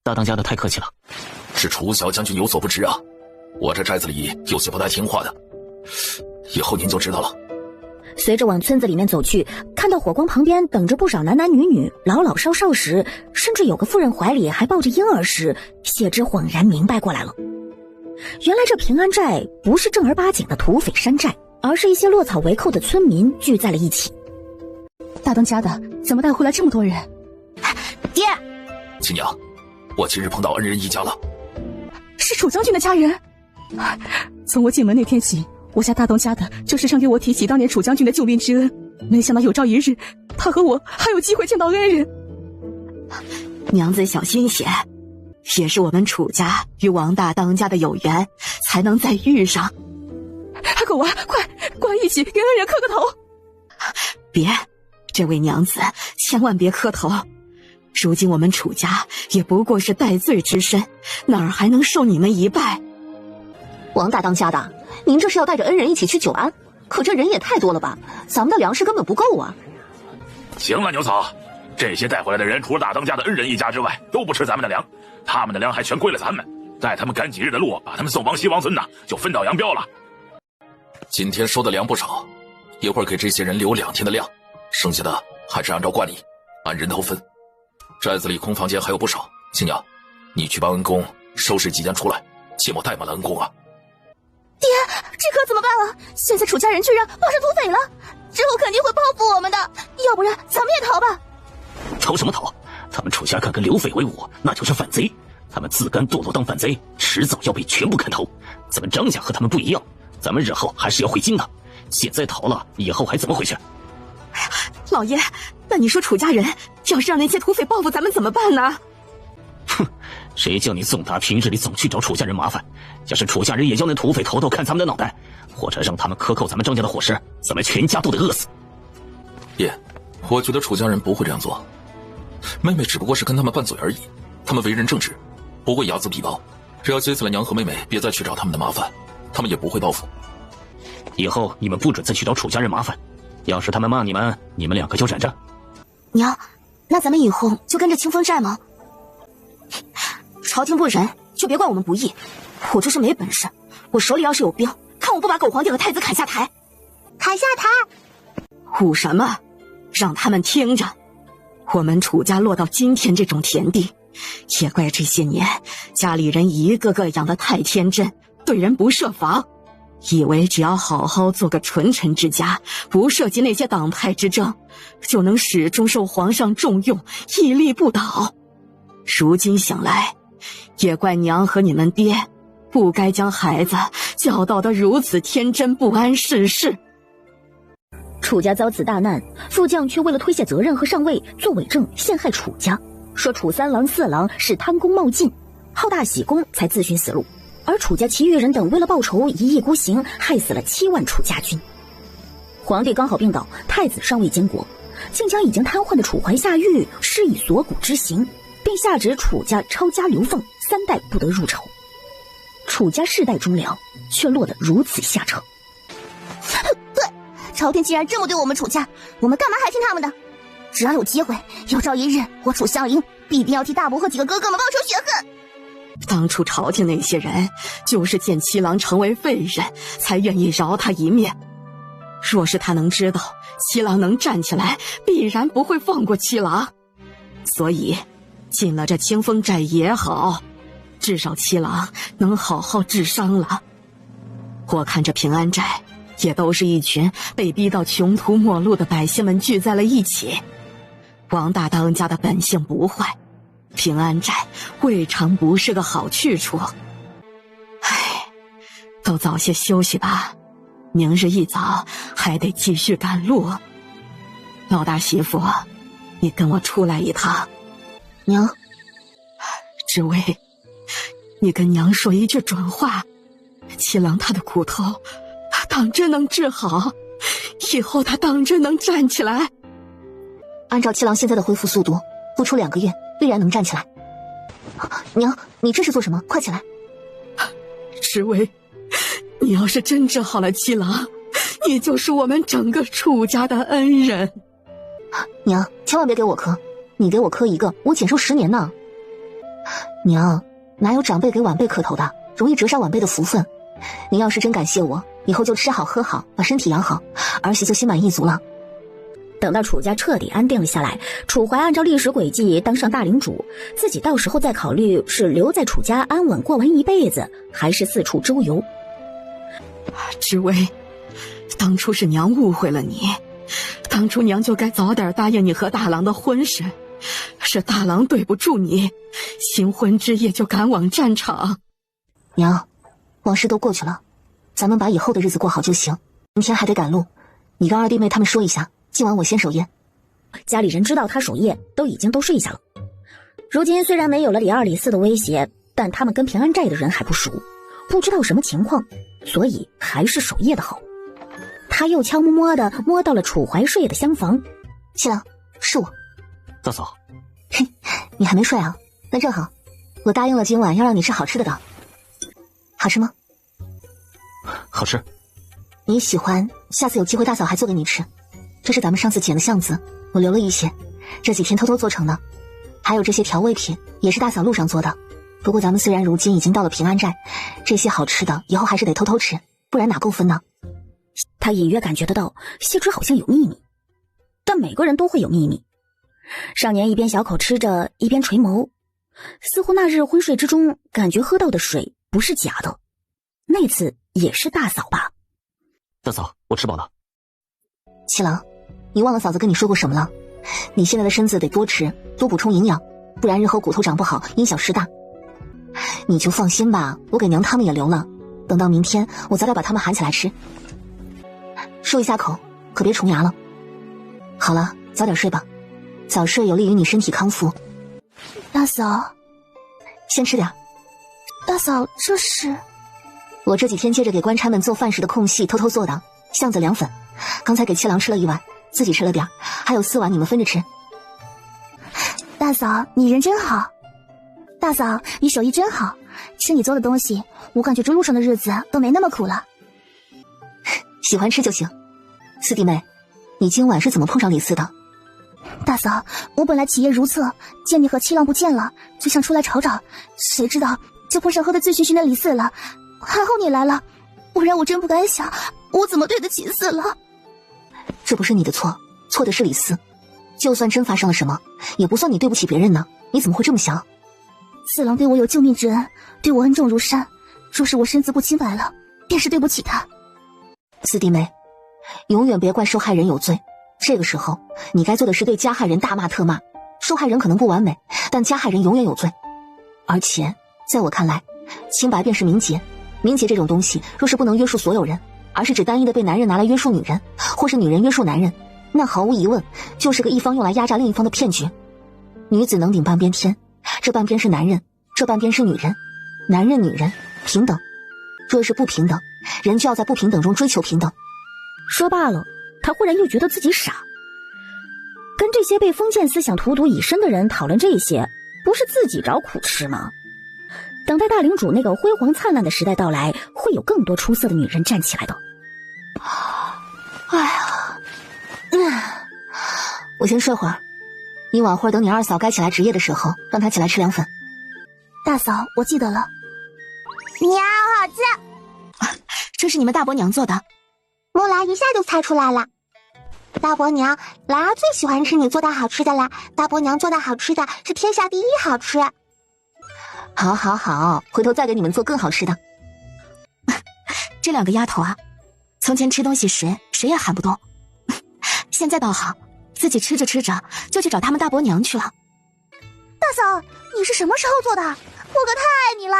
Speaker 6: 大当家的太客气了。
Speaker 5: 是楚小将军有所不知啊，我这寨子里有些不太听话的，以后您就知道了。
Speaker 1: 随着往村子里面走去，看到火光旁边等着不少男男女女、老老少少时，甚至有个妇人怀里还抱着婴儿时，谢之恍然明白过来了。原来这平安寨不是正儿八经的土匪山寨，而是一些落草为寇的村民聚在了一起。
Speaker 9: 大当家的怎么带回来这么多人？
Speaker 3: 爹，
Speaker 5: 亲娘，我今日碰到恩人一家了。
Speaker 9: 是楚将军的家人。从我进门那天起，我家大当家的就时常给我提起当年楚将军的救命之恩，没想到有朝一日，他和我还有机会见到恩人。
Speaker 7: 娘子小心些，也是我们楚家与王大当家的有缘，才能再遇上。
Speaker 9: 狗娃，快一起给恩人磕个头！
Speaker 7: 别，这位娘子千万别磕头。如今我们楚家也不过是戴罪之身，哪儿还能受你们一拜？
Speaker 3: 王大当家的，您这是要带着恩人一起去酒安？可这人也太多了吧，咱们的粮食根本不够啊！
Speaker 2: 行了，牛嫂，这些带回来的人除了大当家的恩人一家之外，都不吃咱们的粮，他们的粮还全归了咱们，带他们赶几日的路，把他们送往西王村就分道扬镳了。
Speaker 5: 今天收的粮不少，一会儿给这些人留2天的粮，剩下的还是按照惯例按人头分。寨子里空房间还有不少，亲娘，你去帮恩公收拾几间出来，切莫怠慢了恩公啊。
Speaker 4: 爹，这可怎么办啊？现在楚家人居然冒上土匪了，之后肯定会报复我们的，要不然咱们也逃吧。
Speaker 6: 逃什么逃？他们楚家敢跟刘匪为伍，那就是反贼，他们自甘堕落当反贼，迟早要被全部砍头。咱们张家和他们不一样，咱们日后还是要回京的，现在逃了，以后还怎么回去？
Speaker 7: 哎呀，老爷，那你说楚家人要是让那些土匪报复咱们怎么办呢？
Speaker 6: 哼，谁叫你宋达平日里总去找楚家人麻烦？要是楚家人也叫那土匪头头看咱们的脑袋，或者让他们克扣咱们张家的伙食，咱们全家都得饿死。
Speaker 5: 爷，我觉得楚家人不会这样做，妹妹只不过是跟他们拌嘴而已，他们为人正直，不会睚眦必报，只要接死了娘和妹妹，别再去找他们的麻烦，他们也不会报复。
Speaker 6: 以后你们不准再去找楚家人麻烦，要是他们骂你们，你们2个就忍着。
Speaker 3: 娘，那咱们以后就跟着清风寨吗？朝廷不仁，就别怪我们不义。我就是没本事，我手里要是有兵，看我不把狗皇帝和太子砍下台！
Speaker 10: 砍下台！
Speaker 7: 唬什么？让他们听着，我们楚家落到今天这种田地，也怪这些年家里人一个个养得太天真，对人不设防，以为只要好好做个纯臣之家，不涉及那些党派之争，就能始终受皇上重用，屹立不倒。如今想来，也怪娘和你们爹不该将孩子教导得如此天真不谙世事。
Speaker 1: 楚家遭此大难，副将却为了推卸责任和上位做伪证陷害楚家，说楚3郎4郎是贪功冒进，好大喜功才自寻死路，而楚家其余人等为了报仇一意孤行，害死了7万楚家军。皇帝刚好病倒，太子尚未监国，竟将已经瘫痪的楚怀下狱，施以锁骨之刑，并下旨楚家抄家留凤3代不得入朝。楚家世代忠良，却落得如此下场。
Speaker 4: 对，朝廷既然这么对我们楚家，我们干嘛还听他们的？只要有机会，有朝一日我楚香菱必定要替大伯和几个哥哥们报仇雪恨。
Speaker 9: 当初朝廷那些人就是见七郎成为废人，才愿意饶他一命。若是他能知道七郎能站起来，必然不会放过七郎。所以进了这清风寨也好，至少七郎能好好治伤了。我看这平安寨也都是一群被逼到穷途末路的百姓们聚在了一起。王大当家的本性不坏，平安寨未尝不是个好去处。唉，都早些休息吧，明日一早还得继续赶路。老大媳妇，你跟我出来一趟。
Speaker 3: 娘，
Speaker 9: 知薇，你跟娘说一句准话，七郎他的骨头当真能治好，以后他当真能站起来。
Speaker 3: 按照七郎现在的恢复速度，不出2个月必然能站起来。娘，你这是做什么？快起来！
Speaker 9: 知薇，你要是真治好了七郎，你就是我们整个楚家的恩人。
Speaker 3: 娘，千万别给我磕，你给我磕一个，我减寿10年呢。娘，哪有长辈给晚辈磕头的，容易折煞晚辈的福分。您要是真感谢我，以后就吃好喝好，把身体养好，儿媳就心满意足了。
Speaker 1: 等到楚家彻底安定了下来，楚怀按照历史轨迹当上大领主，自己到时候再考虑是留在楚家安稳过完一辈子，还是四处周游。
Speaker 9: 知薇，当初是娘误会了你，当初娘就该早点答应你和大郎的婚事，是大郎对不住你，新婚之夜就赶往战场。
Speaker 3: 娘，往事都过去了，咱们把以后的日子过好就行。明天还得赶路，你跟二弟妹他们说一下，今晚我先守夜。
Speaker 1: 家里人知道他守夜，都睡下了。如今虽然没有了李二李四的威胁，但他们跟平安寨的人还不熟，不知道什么情况，所以还是守夜的好。他又悄摸摸的摸到了楚怀睡的厢房。
Speaker 3: 七郎，是我。
Speaker 6: 大嫂。
Speaker 3: 嘿，你还没睡啊？那正好，我答应了今晚要让你吃好吃的的。好吃吗？
Speaker 6: 好吃。
Speaker 3: 你喜欢，下次有机会大嫂还做给你吃。这是咱们上次捡的橡子，我留了一些，这几天偷偷做成的。还有这些调味品，也是大嫂路上做的。不过咱们虽然如今已经到了平安寨，这些好吃的以后还是得偷偷吃，不然哪够分呢？
Speaker 1: 他隐约感觉得到谢之好像有秘密，但每个人都会有秘密。少年一边小口吃着，一边垂眸，似乎那日昏睡之中感觉喝到的水不是假的，那次也是大嫂吧？
Speaker 6: 大嫂，我吃饱了。
Speaker 3: 七郎，你忘了嫂子跟你说过什么了？你现在的身子得多吃，多补充营养，不然日后骨头长不好，因小失大。你就放心吧，我给娘他们也留了，等到明天我早点把他们喊起来吃。漱一下口，可别虫牙了。好了，早点睡吧，早睡有利于你身体康复。
Speaker 4: 大嫂，
Speaker 3: 先吃点。
Speaker 4: 大嫂，这是
Speaker 3: 我这几天接着给官差们做饭时的空隙偷偷做的橡子凉粉，刚才给七郎吃了1碗，自己吃了点，还有4碗你们分着吃。
Speaker 4: 大嫂，你人真好。大嫂，你手艺真好，吃你做的东西，我感觉这路上的日子都没那么苦了。
Speaker 3: 喜欢吃就行。四弟妹，你今晚是怎么碰上李四的？
Speaker 4: 大嫂，我本来起夜如厕，见你和七郎不见了，就想出来找找，谁知道就碰上喝得醉醺醺的李四了。还好你来了，不然我真不敢想我怎么对得起四郎。
Speaker 3: 这不是你的错，错的是李四。就算真发生了什么，也不算你对不起别人呢，你怎么会这么想？
Speaker 4: 四郎对我有救命之恩，对我恩重如山，若是我身子不清白了，便是对不起他。
Speaker 3: 四弟妹，永远别怪受害人有罪，这个时候你该做的是对加害人大骂特骂。受害人可能不完美，但加害人永远有罪。而且在我看来，清白便是名节。名节这种东西，若是不能约束所有人，而是只单一的被男人拿来约束女人，或是女人约束男人，那毫无疑问就是个一方用来压榨另一方的骗局。女子能顶半边天，这半边是男人，这半边是女人，男人女人平等。若是不平等，人就要在不平等中追求平等。
Speaker 1: 说罢了，他忽然又觉得自己傻。这些被封建思想荼毒已深的人讨论这些，不是自己找苦吃吗？等待大领主那个辉煌灿烂的时代到来，会有更多出色的女人站起来的。
Speaker 3: 哎呀，我先睡会儿，你晚会儿等你二嫂该起来值夜的时候，让她起来吃凉粉。
Speaker 4: 大嫂，我记得了。
Speaker 10: 娘，好吃！
Speaker 3: 这是你们大伯娘做的。
Speaker 10: 木兰一下就猜出来了。大伯娘，兰儿最喜欢吃你做的好吃的啦。大伯娘做的好吃的是天下第一好吃。
Speaker 3: 好好好，回头再给你们做更好吃的。这两个丫头啊，从前吃东西时谁也喊不动，现在倒好，自己吃着吃着就去找他们大伯娘去了。
Speaker 4: 大嫂，你是什么时候做的？我可太爱你了，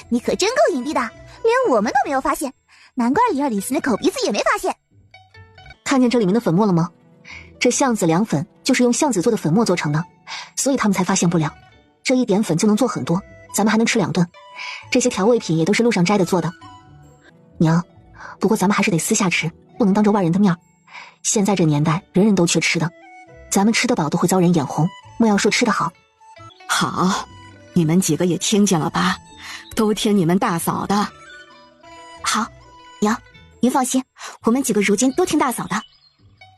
Speaker 4: 你可真够隐蔽的，连我们都没有发现，难怪李二李四那口鼻子也没发现。
Speaker 3: 看见这里面的粉末了吗？这橡子凉粉就是用橡子做的粉末做成的，所以他们才发现不了。这一点粉就能做很多，咱们还能吃2顿。这些调味品也都是路上摘的做的。娘，不过咱们还是得私下吃，不能当着外人的面。现在这年代，人人都缺吃的，咱们吃得饱都会遭人眼红，莫要说吃得好。
Speaker 9: 好，你们几个也听见了吧？都听你们大嫂的。
Speaker 3: 好，娘，您放心，我们几个如今都听大嫂的。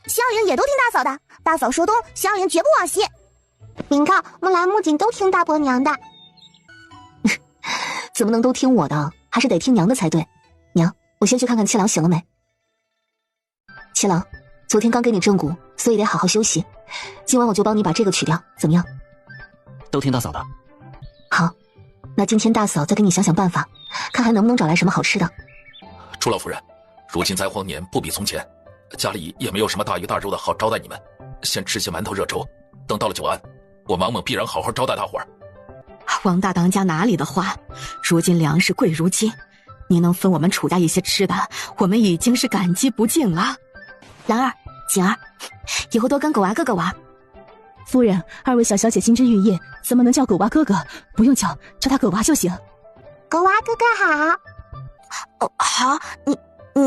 Speaker 4: 湘云也都听大嫂的，大嫂说东，湘云绝不往西。
Speaker 10: 禀告，木兰、木槿都听大伯娘的。
Speaker 3: 怎么能都听我的？还是得听娘的才对。娘，我先去看看七郎醒了没。七郎，昨天刚给你正骨，所以得好好休息。今晚我就帮你把这个取掉，怎么样？
Speaker 6: 都听大嫂的。
Speaker 3: 好，那今天大嫂再给你想想办法，看还能不能找来什么好吃的。
Speaker 5: 楚老夫人，如今灾荒年不比从前，家里也没有什么大鱼大肉的好招待你们，先吃些馒头热粥，等到了久安，我王猛必然好好招待大伙儿。
Speaker 9: 王大当家哪里的话，如今粮食贵如金，你能分我们楚家一些吃的，我们已经是感激不尽了。
Speaker 3: 兰儿、锦儿，以后多跟狗娃哥哥玩。
Speaker 11: 夫人，二位小小姐心知玉叶，怎么能叫狗娃哥哥？不用叫他狗娃就行。
Speaker 10: 狗娃哥哥好。
Speaker 4: 哦，好，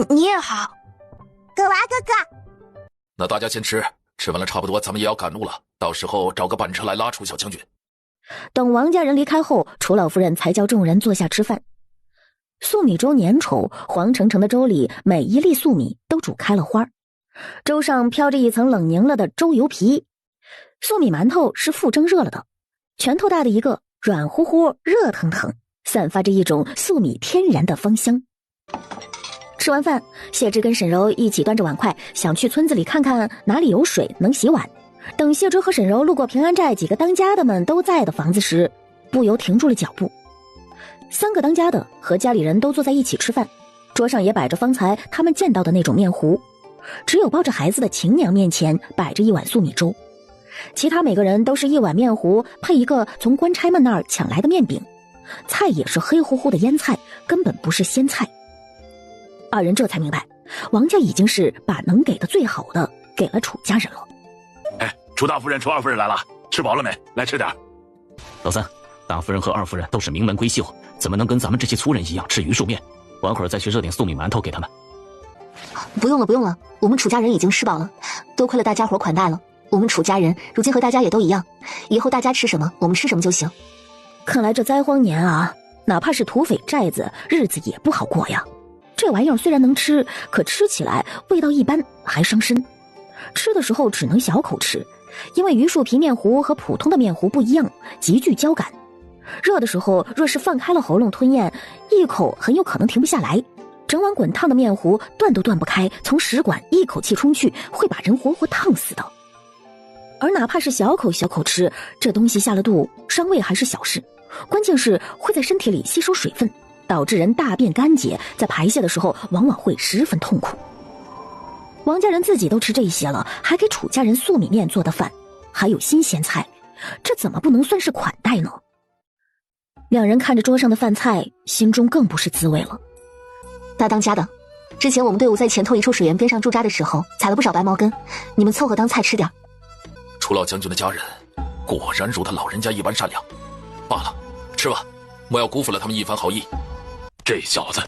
Speaker 4: 你也好。
Speaker 10: 狗娃哥哥。
Speaker 5: 那大家先吃，吃完了差不多咱们也要赶路了，到时候找个板车来拉楚小将军。
Speaker 1: 等王家人离开后，楚老夫人才叫众人坐下吃饭。粟米粥粘稠，黄澄澄的粥里每一粒粟米都煮开了花，粥上飘着一层冷凝了的粥油皮。粟米馒头是复蒸热了的，拳头大的一个，软乎乎热腾腾，散发着一种粟米天然的芳香。吃完饭，谢芝跟沈柔一起端着碗筷想去村子里看看哪里有水能洗碗。等谢芝和沈柔路过平安寨几个当家的们都在的房子时，不由停住了脚步。3个当家的和家里人都坐在一起吃饭，桌上也摆着方才他们见到的那种面糊，只有抱着孩子的秦娘面前摆着一碗粟米粥，其他每个人都是一碗面糊配一个从官差们那儿抢来的面饼，菜也是黑乎乎的腌菜，根本不是鲜菜。二人这才明白，王家已经是把能给的最好的给了楚家人了。
Speaker 2: 哎，楚大夫人、楚二夫人来了，吃饱了没？来吃点。
Speaker 6: 老三，大夫人和二夫人都是名门闺秀，怎么能跟咱们这些粗人一样吃榆树面？晚会儿再去热点粟米馒头给他们。
Speaker 3: 不用了，不用了，我们楚家人已经吃饱了，多亏了大家伙款待了。我们楚家人如今和大家也都一样，以后大家吃什么，我们吃什么就行。
Speaker 1: 看来这灾荒年啊，哪怕是土匪寨子，日子也不好过呀。这玩意儿虽然能吃，可吃起来味道一般，还伤身。吃的时候只能小口吃，因为榆树皮面糊和普通的面糊不一样，极具胶感。热的时候若是放开了喉咙吞咽，一口很有可能停不下来。整碗滚烫的面糊断都断不开，从食管一口气冲去，会把人活活烫死的。而哪怕是小口小口吃，这东西下了肚，伤胃还是小事，关键是会在身体里吸收水分，导致人大便干结，在排泄的时候往往会十分痛苦。王家人自己都吃这些了，还给楚家人粟米面做的饭，还有新鲜菜，这怎么不能算是款待呢？两人看着桌上的饭菜，心中更不是滋味了。
Speaker 3: 大当家的，之前我们队伍在前头一处水源边上驻扎的时候，采了不少白毛根，你们凑合当菜吃点。
Speaker 5: 楚老将军的家人果然如他老人家一般善良。罢了，吃吧，莫要辜负了他们一番好意。
Speaker 2: 这小子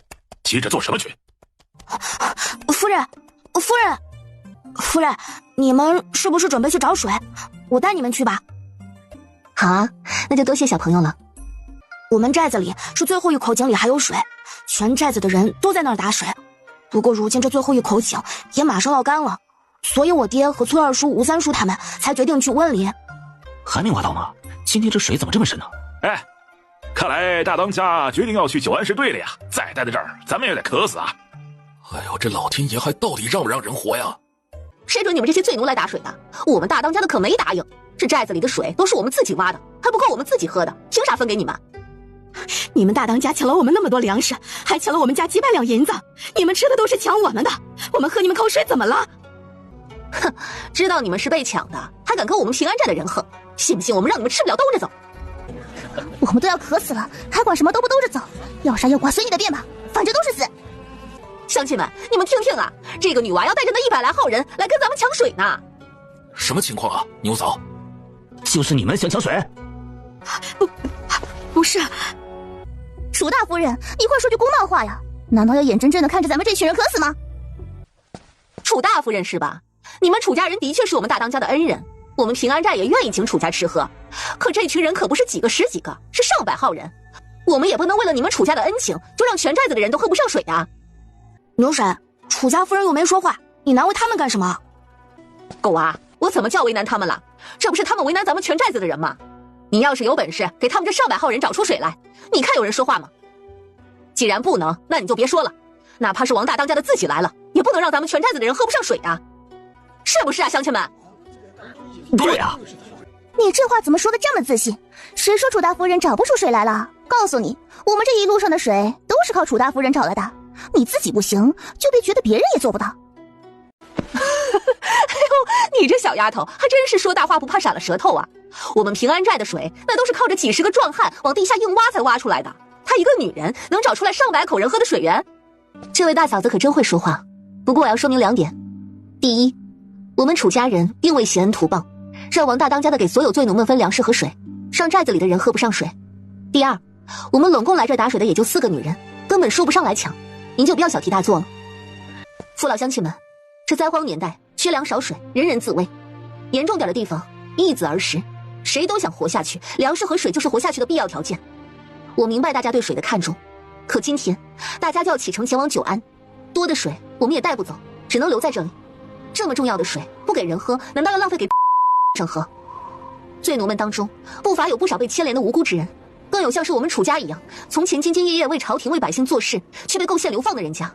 Speaker 2: 急着做什么去？
Speaker 4: 夫人，夫人，
Speaker 3: 夫人，你们是不是准备去找水？我带你们去吧。好啊，那就多谢小朋友了。我们寨子里是最后一口井里还有水，全寨子的人都在那儿打水。不过如今这最后一口井也马上要干了，所以我爹和崔二叔、吴三叔他们才决定去温里。
Speaker 6: 还没挖到吗？今天这水怎么这么深呢？
Speaker 8: 哎，看来大当家决定要去九安市队了呀！再待在这儿，咱们也得渴死啊！
Speaker 5: 哎呦，这老天爷还到底让不让人活呀？
Speaker 12: 谁准你们这些罪奴来打水的？我们大当家的可没答应。这寨子里的水都是我们自己挖的，还不够我们自己喝的，凭啥分给你们？
Speaker 7: 你们大当家抢了我们那么多粮食，还抢了我们家几百两银子，你们吃的都是抢我们的，我们喝你们口水怎么了？
Speaker 12: 哼，知道你们是被抢的，还敢跟我们平安寨的人横？信不信我们让你们吃不了兜着走？
Speaker 4: 我们都要渴死了，还管什么兜不兜着走？要杀要剐随你的便吧，反正都是死。
Speaker 12: 乡亲们，你们听听啊，这个女娃要带着那100来号人来跟咱们抢水呢。
Speaker 5: 什么情况啊，牛嫂？
Speaker 6: 就是你们想抢水？
Speaker 7: 不是。
Speaker 4: 楚大夫人，你快说句公道话呀！难道要眼睁睁的看着咱们这群人渴死吗？
Speaker 12: 楚大夫人是吧？你们楚家人的确是我们大当家的恩人，我们平安寨也愿意请楚家吃喝。可这群人可不是几个十几个，是上百号人，我们也不能为了你们楚家的恩情，就让全寨子的人都喝不上水呀。
Speaker 3: 牛婶，楚家夫人又没说话，你难为他们干什么？
Speaker 12: 狗娃，我怎么叫为难他们了？这不是他们为难咱们全寨子的人吗？你要是有本事，给他们这上百号人找出水来，你看有人说话吗？既然不能，那你就别说了。哪怕是王大当家的自己来了，也不能让咱们全寨子的人喝不上水啊！是不是啊，乡亲们？
Speaker 6: 对啊。
Speaker 4: 你这话怎么说的这么自信？谁说楚大夫人找不出水来了？告诉你，我们这一路上的水都是靠楚大夫人找来的。你自己不行，就别觉得别人也做不到。
Speaker 12: 哎呦，你这小丫头还真是说大话不怕闪了舌头啊！我们平安寨的水，那都是靠着几十个壮汉往地下硬挖才挖出来的。她一个女人能找出来上百口人喝的水源？这位大嫂子可真会说话。不过我要说明2点：第一，我们楚家人并未挟恩图报，让王大当家的给所有罪奴们分粮食和水，让寨子里的人喝不上水。第二，我们拢共来这打水的也就4个女人，根本说不上来抢，您就不要小题大做了。父老乡亲们，这灾荒年代，缺粮少水，人人自危。严重点的地方，易子而食，谁都想活下去，粮食和水就是活下去的必要条件。我明白大家对水的看重，可今天大家就要启程前往九安，多的水我们也带不走，只能留在这里。这么重要的水不给人喝，难道要浪费给上喝？罪奴们当中不乏有不少被牵连的无辜之人，更有像是我们楚家一样，从前兢兢业业为朝廷为百姓做事，却被构陷流放的人家。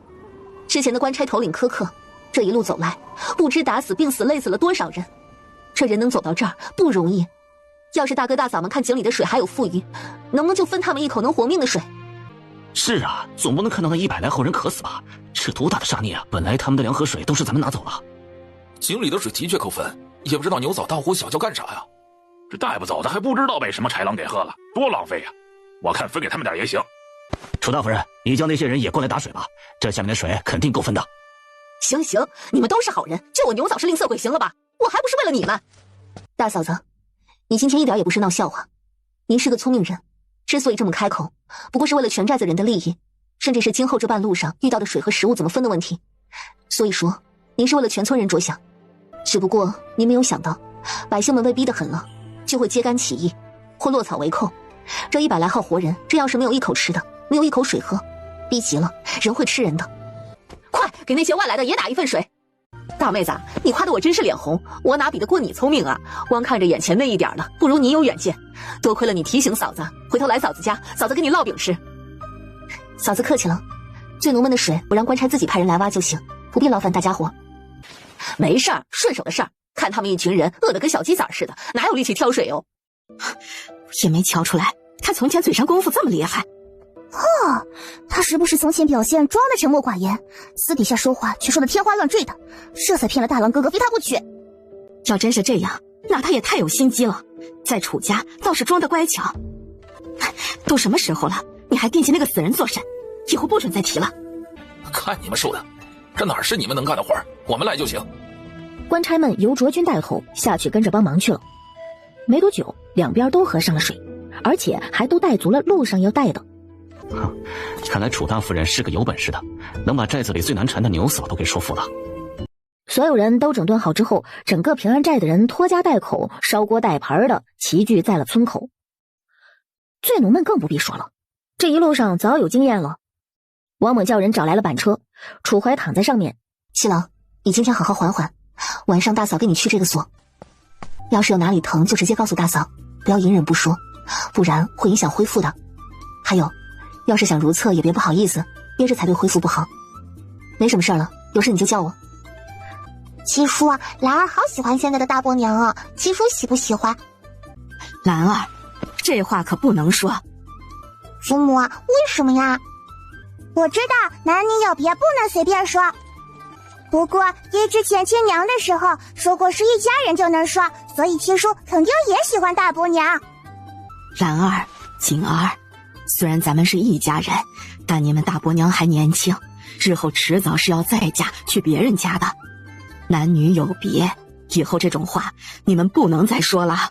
Speaker 12: 之前的官差头领苛刻，这一路走来，不知打死病死累死了多少人。这人能走到这儿不容易，要是大哥大嫂们看井里的水还有富余，能不能就分他们一口能活命的水？
Speaker 6: 是啊，总不能看到那100来号人渴死吧？这多大的杀孽啊！本来他们的粮和水都是咱们拿走了，
Speaker 5: 井里的水的确够分，也不知道牛嫂大呼小叫干啥呀？
Speaker 8: 这带不走的还不知道被什么豺狼给喝了，多浪费呀！我看分给他们点也行。
Speaker 6: 楚大夫人，你叫那些人也过来打水吧，这下面的水肯定够分的。
Speaker 12: 行行，你们都是好人，就我牛嫂是吝啬鬼，行了吧？我还不是为了你们。大嫂子，你今天一点也不是闹笑话，您是个聪明人，之所以这么开口，不过是为了全寨子人的利益，甚至是今后这半路上遇到的水和食物怎么分的问题。所以说，您是为了全村人着想。只不过您没有想到，百姓们被逼得狠了，就会揭竿起义，或落草为寇。这100来号活人，这要是没有一口吃的，没有一口水喝，逼急了人会吃人的。快给那些外来的也打一份水。大妹子，你夸得我真是脸红，我哪比得过你聪明啊？光看着眼前那一点了，不如你有远见。多亏了你提醒嫂子，回头来嫂子家，嫂子给你烙饼吃。嫂子客气了，罪奴们的水我让官差自己派人来挖就行，不必劳烦大家伙。没事儿，顺手的事儿。看他们一群人饿得跟小鸡崽似的，哪有力气挑水哦？
Speaker 7: 也没瞧出来，他从前嘴上功夫这么厉害。
Speaker 4: 哦，他时不时从前表现装的沉默寡言，私底下说话却说的天花乱坠的，这才骗了大郎哥哥非他不娶。
Speaker 7: 要真是这样，那他也太有心机了，在楚家倒是装的乖巧。都什么时候了，你还惦记那个死人做甚？以后不准再提了。
Speaker 5: 看你们说的，这哪是你们能干的活儿，我们来就行。
Speaker 1: 官差们由卓君带头下去跟着帮忙去了。没多久，两边都喝上了水，而且还都带足了路上要带的。
Speaker 6: 看来楚大夫人是个有本事的，能把寨子里最难缠的牛嫂都给说服了。
Speaker 1: 所有人都整顿好之后，整个平安寨的人拖家带口、烧锅带盆的齐聚在了村口。醉奴们更不必说了，这一路上早有经验了。王猛叫人找来了板车，楚怀躺在上面。
Speaker 3: 七郎，你今天好好缓缓，晚上大嫂给你去这个所。要是有哪里疼，就直接告诉大嫂，不要隐忍不说，不然会影响恢复的。还有，要是想如厕也别不好意思，憋着才对恢复不好。没什么事了，有事你就叫我。
Speaker 10: 七叔啊，兰儿好喜欢现在的大伯娘啊，七叔喜不喜欢？
Speaker 9: 兰儿，这话可不能说。
Speaker 10: 祖母啊，为什么呀？我知道男女有别不能随便说，不过爹之前亲娘的时候说过是一家人就能说，所以七叔肯定也喜欢大伯娘。
Speaker 9: 兰儿、锦儿，虽然咱们是一家人，但你们大伯娘还年轻，日后迟早是要再嫁去别人家的。男女有别，以后这种话你们不能再说了。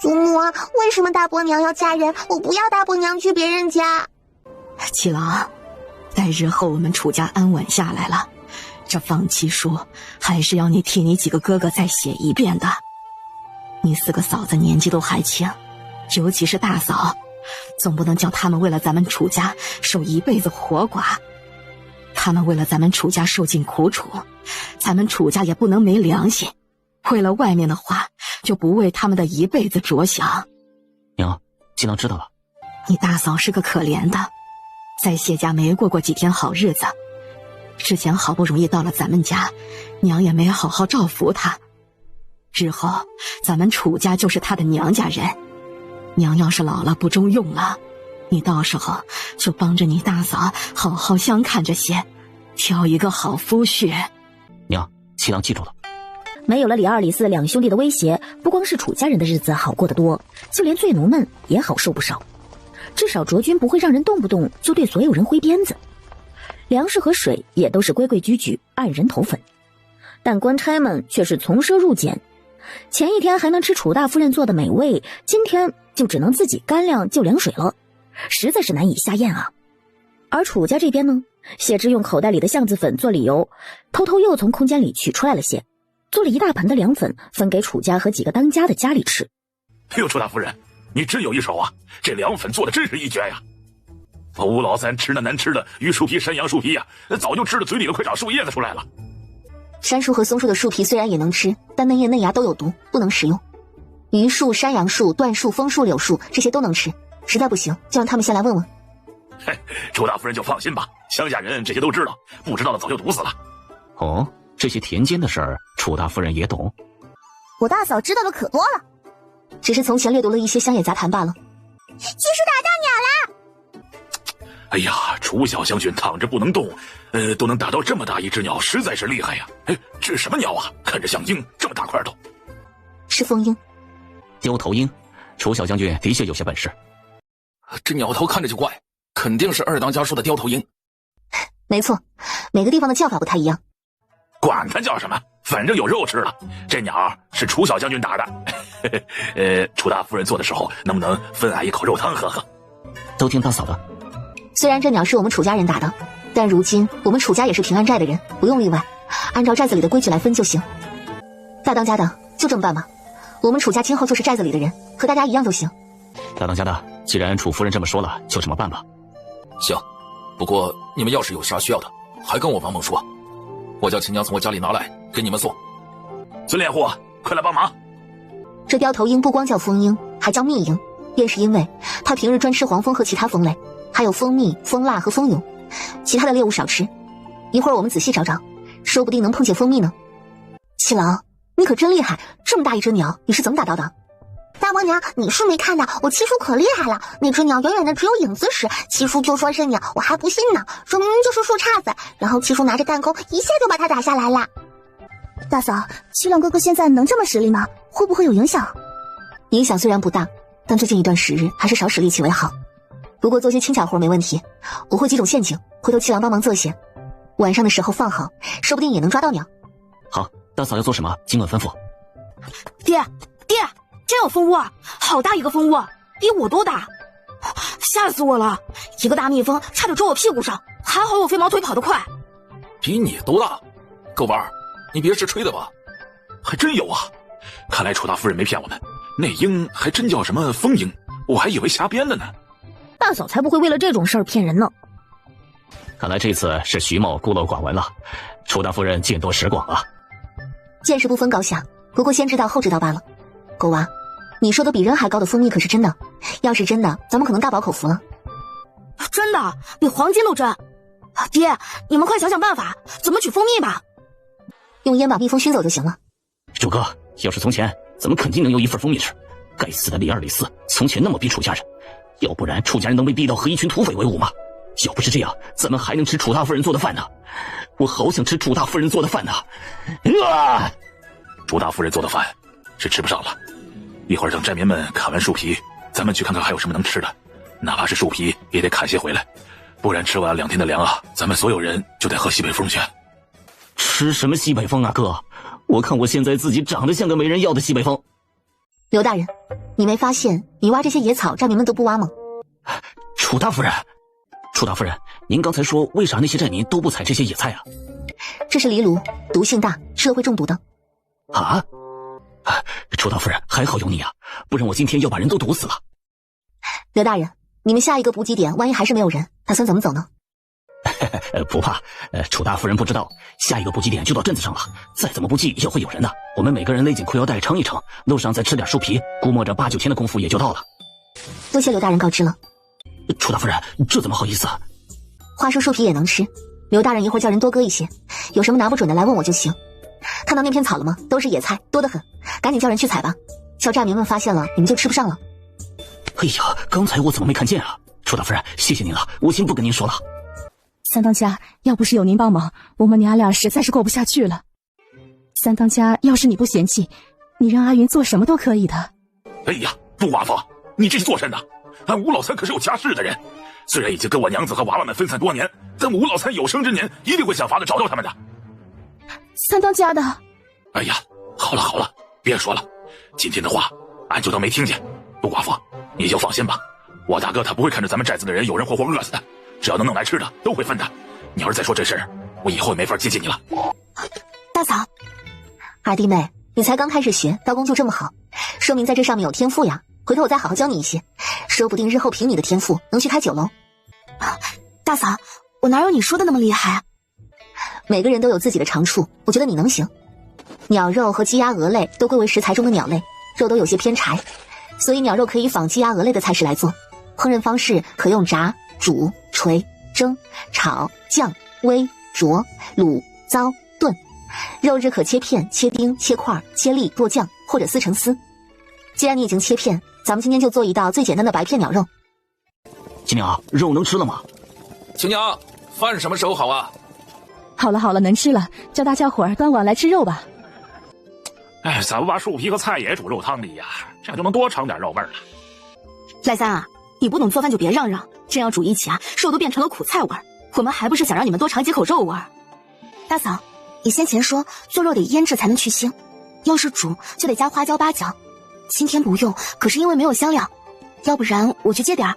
Speaker 10: 祖母啊，为什么大伯娘要嫁人？我不要大伯娘去别人家。
Speaker 9: 七郎，待日后我们楚家安稳下来了，这放弃书还是要你替你几个哥哥再写一遍的。你4个嫂子年纪都还轻，尤其是大嫂，总不能叫他们为了咱们楚家受一辈子活寡。他们为了咱们楚家受尽苦楚，咱们楚家也不能没良心，为了外面的话就不为他们的一辈子着想。
Speaker 6: 娘，七郎知道了。
Speaker 9: 你大嫂是个可怜的，在谢家没过过几天好日子，之前好不容易到了咱们家，娘也没好好照拂她。日后咱们楚家就是她的娘家人，娘要是老了不中用了，你到时候就帮着你大嫂好好相看着些，挑一个好夫婿。
Speaker 6: 娘，七郎记住了。
Speaker 1: 没有了李二李四两兄弟的威胁，不光是楚家人的日子好过得多，就连醉奴们也好受不少。至少卓君不会让人动不动就对所有人挥鞭子，粮食和水也都是规规矩矩按人头分。但官差们却是从奢入俭，前一天还能吃楚大夫人做的美味，今天就只能自己干粮就凉水了，实在是难以下咽啊。而楚家这边呢，谢之用口袋里的橡子粉做理由，偷偷又从空间里取出来了些，做了一大盆的凉粉，分给楚家和几个当家的家里吃。
Speaker 2: 哎呦，楚大夫人，你真有一手啊！这凉粉做的真是一绝呀！我吴老三吃那难吃的榆树皮、山羊树皮呀，早就吃的嘴里都快长树叶子出来了。
Speaker 3: 山树和松树的树皮虽然也能吃，但嫩叶嫩芽都有毒，不能食用。榆树、山杨树、椴树、枫树、柳树这些都能吃，实在不行就让他们先来问问。
Speaker 2: 嘿，楚大夫人就放心吧，乡下人这些都知道，不知道的早就毒死了。
Speaker 6: 哦，这些田间的事儿，楚大夫人也懂。
Speaker 10: 我大嫂知道的可多了，
Speaker 3: 只是从前略读了一些乡野杂谈罢了。
Speaker 10: 七叔打到鸟了！
Speaker 2: 哎呀，楚小将军躺着不能动，都能打到这么大一只鸟，实在是厉害呀！哎，这是什么鸟啊？看着像鹰，这么大块头。
Speaker 3: 是凤鹰。
Speaker 6: 雕头鹰，楚小将军的确有些本事。
Speaker 5: 这鸟头看着就怪，肯定是二当家说的雕头鹰。
Speaker 3: 没错，每个地方的叫法不太一样。
Speaker 2: 管它叫什么，反正有肉吃了。这鸟是楚小将军打的，楚大夫人做的时候，能不能分俺一口肉汤喝喝？
Speaker 6: 都听大嫂的。
Speaker 3: 虽然这鸟是我们楚家人打的，但如今我们楚家也是平安寨的人，不用例外，按照寨子里的规矩来分就行。大当家的就这么办吧，我们楚家今后就是寨子里的人，和大家一样就行。
Speaker 6: 大当家的，既然楚夫人这么说了，就这么办吧。
Speaker 5: 行，不过你们要是有啥需要的，还跟我王猛说，我叫秦娘从我家里拿来给你们送。
Speaker 2: 孙脸户，快来帮忙！
Speaker 3: 这雕头鹰不光叫蜂鹰，还叫蜜鹰，便是因为它平日专吃黄蜂和其他蜂类，还有蜂蜜、蜂蜡和蜂蛹，其他的猎物少吃。一会儿我们仔细找找，说不定能碰见蜂蜜呢。七郎，你可真厉害，这么大一只鸟，你是怎么打到的？
Speaker 10: 大伯娘，你是没看到，我七叔可厉害了，那只鸟远远的只有影子时，七叔就说是鸟，我还不信呢，说明明就是树杈子，然后七叔拿着弹弓一下就把它打下来了。
Speaker 11: 大嫂，七郎哥哥现在能这么使力吗？会不会有影响？
Speaker 3: 影响虽然不大，但最近一段时日还是少使力气为好。不过做些轻巧活没问题，我会几种陷阱，回头七郎帮忙做些，晚上的时候放好，说不定也能抓到鸟。
Speaker 6: 好，大嫂要做什么，尽管吩咐。
Speaker 7: 爹，真有蜂窝，好大一个蜂窝，比我都大，吓死我了！一个大蜜蜂差点啄我屁股上，还好我飞毛腿跑得快。
Speaker 5: 比你都大，狗娃儿，你别是吹的吧？
Speaker 2: 还真有啊！看来楚大夫人没骗我们，那鹰还真叫什么风鹰，我还以为瞎编的呢。
Speaker 1: 大嫂才不会为了这种事儿骗人呢。
Speaker 6: 看来这次是徐某孤陋寡闻了，楚大夫人见多识广啊。
Speaker 12: 见识不分高下，不过先知道后知道罢了。狗娃，你说的比人还高的蜂蜜可是真的，要是真的，咱们可能大饱口福了。
Speaker 3: 真的，比黄金都真。爹，你们快想想办法，怎么取蜂蜜吧。
Speaker 12: 用烟把蜜蜂熏走就行了。
Speaker 6: 主哥，要是从前，咱们肯定能有一份蜂蜜吃。该死的李二李四，从前那么逼楚家人，要不然楚家人能被逼到和一群土匪为伍吗？要不是这样，咱们还能吃楚大夫人做的饭呢。我好想吃楚大夫人做的饭呢。
Speaker 2: 楚大夫人做的饭是吃不上了，一会儿等寨民们砍完树皮，咱们去看看还有什么能吃的，哪怕是树皮也得砍些回来，不然吃完2天的粮啊，咱们所有人就得喝西北风去。
Speaker 6: 吃什么西北风啊，哥？我看我现在自己长得像个没人要的西北风。
Speaker 12: 刘大人，你没发现你挖这些野草，寨民们都不挖吗？
Speaker 6: 楚大夫人，楚大夫人，您刚才说为啥那些寨民都不采这些野菜啊？
Speaker 12: 这是藜芦，毒性大，吃了会中毒的。
Speaker 6: 啊？楚大夫人，还好有你啊，不然我今天要把人都毒死了。
Speaker 12: 刘大人，你们下一个补给点万一还是没有人，打算怎么走呢？
Speaker 6: 不怕，楚大夫人不知道，下一个补给点就到镇子上了，再怎么补给也会有人的。我们每个人勒紧裤腰带撑一撑，路上再吃点树皮，估摸着8、9天的功夫也就到了。
Speaker 12: 多谢刘大人告知了。
Speaker 6: 楚大夫人，这怎么好意思啊？
Speaker 12: 话说树皮也能吃，刘大人一会儿叫人多割一些，有什么拿不准的来问我就行。看到那片草了吗？都是野菜，多得很，赶紧叫人去采吧。叫寨民们发现了，你们就吃不上了。
Speaker 6: 哎呀，刚才我怎么没看见啊？楚大夫人，谢谢您了，我先不跟您说了。
Speaker 11: 三当家，要不是有您帮忙，我们娘俩实在是过不下去了。三当家，要是你不嫌弃，你让阿云做什么都可以的。
Speaker 2: 哎呀，杜寡妇，你这是做甚呢？俺吴老三可是有家室的人，虽然已经跟我娘子和娃娃们分散多年，但吴老三有生之年一定会想法子找到他们的。
Speaker 11: 三当家的，
Speaker 2: 哎呀，好了好了，别说了，今天的话俺就当没听见。杜寡妇，你就放心吧，我大哥他不会看着咱们寨子的人有人活活饿死的，只要能弄来吃的都会分的。你要是再说这事儿，我以后也没法接近你了。
Speaker 3: 大嫂，
Speaker 12: 二弟妹，你才刚开始学，刀工就这么好，说明在这上面有天赋呀。回头我再好好教你一些，说不定日后凭你的天赋能去开酒楼。
Speaker 3: 大嫂，我哪有你说的那么厉害？
Speaker 12: 每个人都有自己的长处，我觉得你能行。鸟肉和鸡鸭鹅类都归为食材中的鸟类，肉都有些偏柴，所以鸟肉可以仿鸡鸭鹅类的菜式来做。烹饪方式可用炸、煮、捶、蒸、炒、酱、煨、灼、卤、糟、炖。肉质可切片、切丁、切块、切粒剁酱或者撕成丝。既然你已经切片，咱们今天就做一道最简单的白片鸟肉。
Speaker 6: 亲娘，肉能吃了吗？
Speaker 5: 亲娘，饭什么时候好啊？
Speaker 11: 好了好了，能吃了，叫大家伙儿端碗来吃肉吧。
Speaker 8: 哎，咱们把树皮和菜也煮肉汤里呀，这样就能多尝点肉味了。
Speaker 3: 赖三啊，你不懂做饭就别嚷嚷，这样煮一起啊，肉都变成了苦菜味儿。我们还不是想让你们多尝几口肉味儿。大嫂，你先前说做肉得腌制才能去腥，要是煮就得加花椒八角。今天不用，可是因为没有香料，要不然我去借点儿。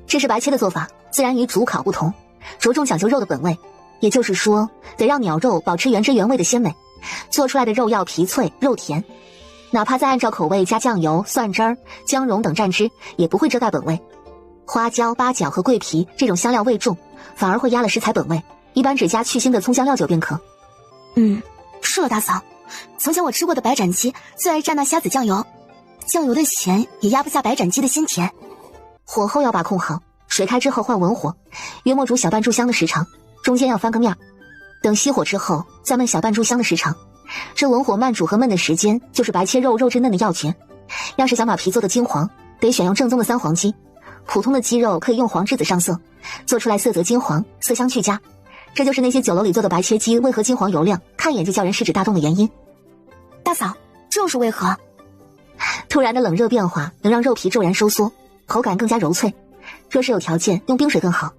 Speaker 12: 这是白切的做法，自然与煮烤不同，着重讲究肉的本味，也就是说，得让鸟肉保持原汁原味的鲜美，做出来的肉要皮脆肉甜。哪怕再按照口味加酱油、蒜汁儿、姜蓉等蘸汁，也不会遮盖本味。花椒、八角和桂皮这种香料味重，反而会压了食材本味，一般只加去腥的葱香料酒便可。
Speaker 3: 是了，大嫂，从前我吃过的白斩鸡最爱蘸那虾子酱油，酱油的咸也压不下白斩鸡的鲜甜。
Speaker 12: 火候要把控好，水开之后换文火，约莫煮小半炷香的时长，中间要翻个面。等熄火之后再焖小半炷香的时长，这文火慢煮和焖的时间就是白切肉质嫩的要诀。要是想把皮做的金黄，得选用正宗的三黄鸡，普通的鸡肉可以用黄栀子上色，做出来色泽金黄，色香俱佳。这就是那些酒楼里做的白切鸡为何金黄油亮，看一眼就叫人食指大动的原因。
Speaker 3: 大嫂，这又是为何？
Speaker 12: 突然的冷热变化能让肉皮骤然收缩，口感更加柔脆。若是有条件，用冰水更好。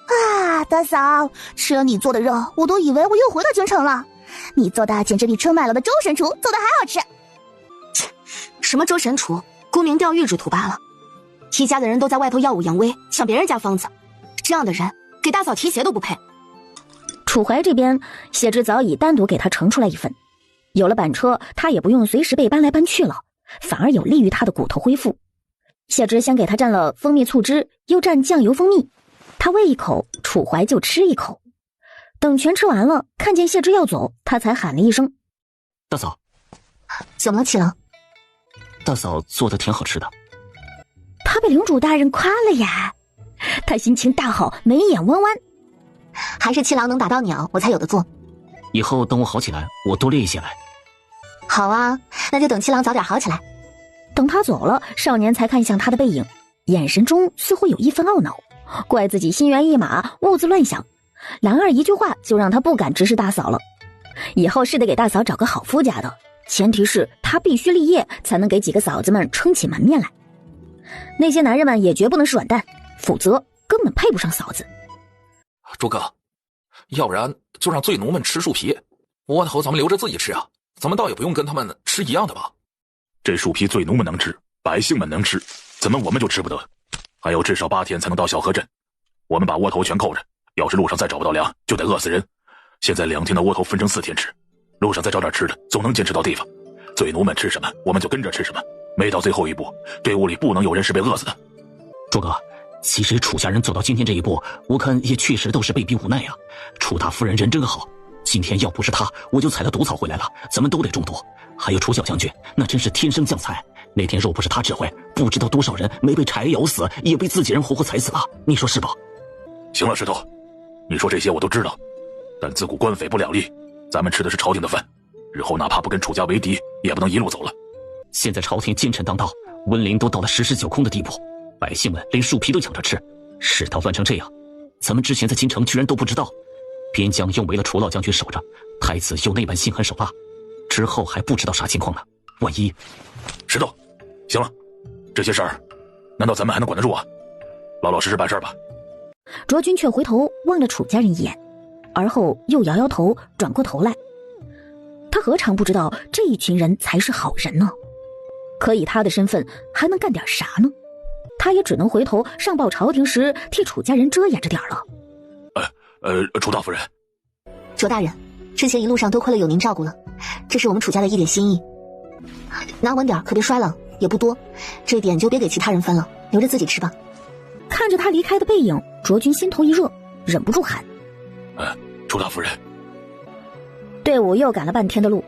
Speaker 10: 啊，大嫂，吃了你做的肉，我都以为我又回到京城了。你做的简直比春晚了的周神厨做的还好吃。
Speaker 3: 什么周神厨，沽名钓誉之徒罢了。提家的人都在外头耀武扬威，抢别人家房子，这样的人给大嫂提鞋都不配。
Speaker 1: 楚怀这边，谢之早已单独给他盛出来一份。有了板车，他也不用随时被搬来搬去了，反而有利于他的骨头恢复。谢之先给他蘸了蜂蜜醋汁，又蘸酱油蜂蜜。他喂一口，楚怀就吃一口。等全吃完了，看见谢之要走，他才喊了一声：“
Speaker 6: 大嫂。”
Speaker 12: 怎么了，七郎？
Speaker 6: 大嫂做的挺好吃的。
Speaker 1: 他被领主大人夸了呀，他心情大好，眉眼弯弯。
Speaker 12: 还是七郎能打到鸟，我才有的做。
Speaker 6: 以后等我好起来，我多练一些来。
Speaker 12: 好啊，那就等七郎早点好起来。
Speaker 1: 等他走了，少年才看向他的背影，眼神中似乎有一分懊恼，怪自己心猿意马，兀自乱想。兰儿一句话就让他不敢直视大嫂了。以后是得给大嫂找个好夫家的，前提是他必须立业，才能给几个嫂子们撑起门面来。那些男人们也绝不能是软蛋，否则根本配不上嫂子。
Speaker 5: 诸葛，要不然就让罪奴们吃树皮，窝头咱们留着自己吃啊，咱们倒也不用跟他们吃一样的吧。
Speaker 2: 这树皮罪奴们能吃，百姓们能吃，怎么我们就吃不得？还有至少8天才能到小河镇，我们把窝头全扣着，要是路上再找不到粮，就得饿死人。现在2天的窝头分成4天吃，路上再找点吃的，总能坚持到地方。罪奴们吃什么，我们就跟着吃什么，没到最后一步，队伍里不能有人是被饿死的。
Speaker 6: 诸葛，其实楚家人走到今天这一步，我看也确实都是被逼无奈啊。楚大夫人人真好，今天要不是他，我就采了毒草回来了，咱们都得中毒。还有楚小将军，那真是天生将才，那天若不是他指挥，不知道多少人没被柴咬死，也被自己人活活踩死了，你说是吧？
Speaker 2: 行了，石头，你说这些我都知道，但自古官匪不两立，咱们吃的是朝廷的饭，日后哪怕不跟楚家为敌，也不能一路走了。
Speaker 6: 现在朝廷奸臣当道，温陵都到了十室九空的地步，百姓们连树皮都抢着吃，世道乱成这样，咱们之前在京城居然都不知道，边疆又没了楚老将军守着，太子又那般心狠手辣，之后还不知道啥情况呢。万一……
Speaker 2: 石头，行了，这些事儿，难道咱们还能管得住啊？老老实实办事吧。
Speaker 1: 卓君却回头望了楚家人一眼，而后又摇摇头，转过头来。他何尝不知道这一群人才是好人呢？可以他的身份还能干点啥呢？他也只能回头上报朝廷时替楚家人遮掩着点了。
Speaker 2: 楚大夫人，
Speaker 12: 卓大人，之前一路上多亏了有您照顾了，这是我们楚家的一点心意。拿稳点，可别摔了，也不多，这一点就别给其他人分了，留着自己吃吧。
Speaker 1: 看着他离开的背影，卓君心头一热，忍不住喊：
Speaker 2: 楚大夫人。
Speaker 1: 队伍又赶了半天的路，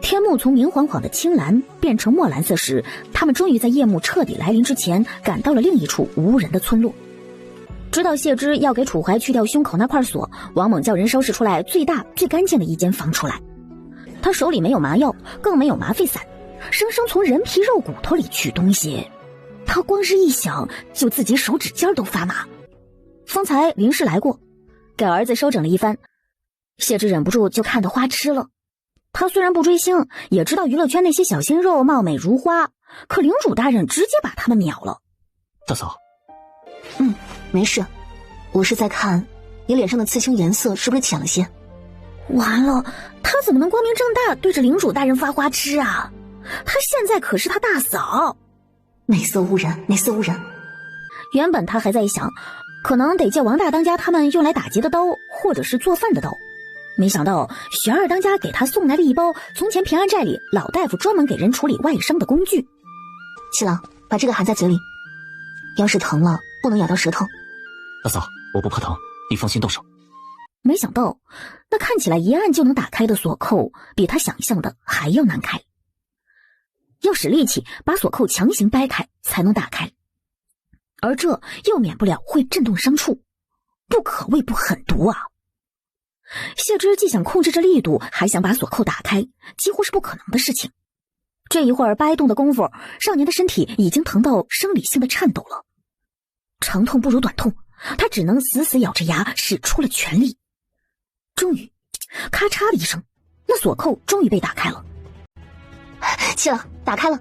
Speaker 1: 天幕从明晃晃的青蓝变成墨蓝色时，他们终于在夜幕彻底来临之前赶到了另一处无人的村落。知道谢之要给楚怀去掉胸口那块锁，王猛叫人收拾出来最大最干净的一间房出来。他手里没有麻药，更没有麻沸散，生生从人皮肉骨头里取东西，他光是一想就自己手指尖都发麻。方才林氏来过，给儿子收整了一番，谢之忍不住就看得花痴了。他虽然不追星，也知道娱乐圈那些小鲜肉貌美如花，可领主大人直接把他们秒了。
Speaker 6: 大嫂，
Speaker 12: 没事，我是在看你脸上的刺青颜色是不是浅了些。
Speaker 1: 完了，他怎么能光明正大对着领主大人发花痴啊？他现在可是他大嫂。
Speaker 12: 美色误人，美色误人。
Speaker 1: 原本他还在想，可能得借王大当家他们用来打劫的刀，或者是做饭的刀，没想到玄二当家给他送来了一包从前平安寨里老大夫专门给人处理外伤的工具。
Speaker 12: 七郎，把这个含在嘴里，要是疼了不能咬到舌头。
Speaker 6: 大嫂，我不怕疼，你放心动手。
Speaker 1: 没想到那看起来一按就能打开的锁扣，比他想象的还要难开，要使力气把锁扣强行掰开才能打开，而这又免不了会震动伤处，不可谓不狠毒啊！谢之既想控制着力度，还想把锁扣打开，几乎是不可能的事情。这一会儿掰动的功夫，少年的身体已经疼到生理性的颤抖了。长痛不如短痛，他只能死死咬着牙，使出了全力。终于，咔嚓的一声，那锁扣终于被打开了。
Speaker 12: 七郎，打开了。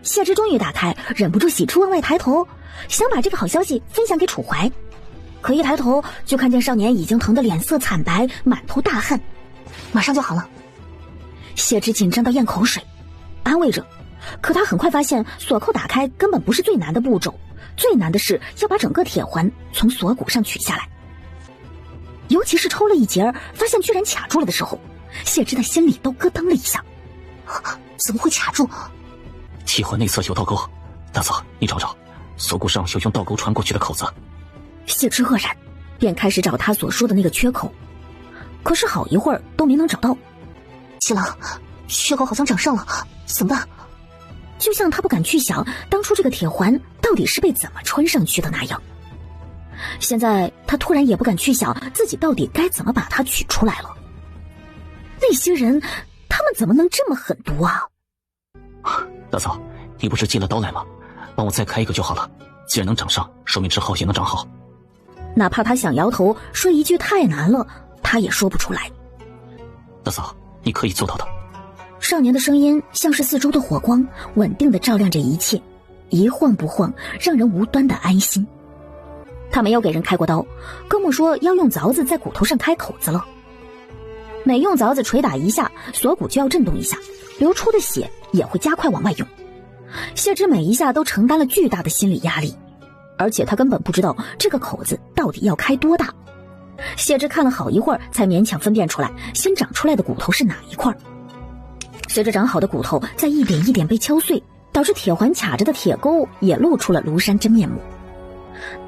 Speaker 1: 谢之终于打开，忍不住喜出望外抬头，想把这个好消息分享给楚怀。可一抬头就看见少年已经疼得脸色惨白，满头大汗。
Speaker 12: 马上就好了。
Speaker 1: 谢之紧张到咽口水，安慰着。可他很快发现锁扣打开根本不是最难的步骤，最难的是要把整个铁环从锁骨上取下来。尤其是抽了一节，发现居然卡住了的时候，谢之的心里都咯噔了一下。
Speaker 3: 怎么会卡住？
Speaker 6: 气环内侧有倒钩，大嫂，你找找，锁骨上有用倒钩穿过去的口子。
Speaker 1: 谢之愕然，便开始找他所说的那个缺口，可是好一会儿都没能找到。
Speaker 3: 七郎，缺口好像长上了，怎么办？
Speaker 1: 就像他不敢去想当初这个铁环到底是被怎么穿上去的那样。现在他突然也不敢去想自己到底该怎么把它取出来了。那些人，他们怎么能这么狠毒啊？
Speaker 6: 大嫂，你不是借了刀来吗？帮我再开一个就好了。既然能长上，说明之后也能长好。
Speaker 1: 哪怕他想摇头说一句太难了，他也说不出来。
Speaker 6: 大嫂，你可以做到的。
Speaker 1: 少年的声音像是四周的火光，稳定地照亮着一切，一晃不晃，让人无端的安心。他没有给人开过刀，更莫说要用凿子在骨头上开口子了。每用凿子捶打一下，锁骨就要震动一下，流出的血也会加快往外涌。谢之每一下都承担了巨大的心理压力，而且他根本不知道这个口子到底要开多大。谢之看了好一会儿，才勉强分辨出来新长出来的骨头是哪一块。随着长好的骨头在一点一点被敲碎，导致铁环卡着的铁钩也露出了庐山真面目。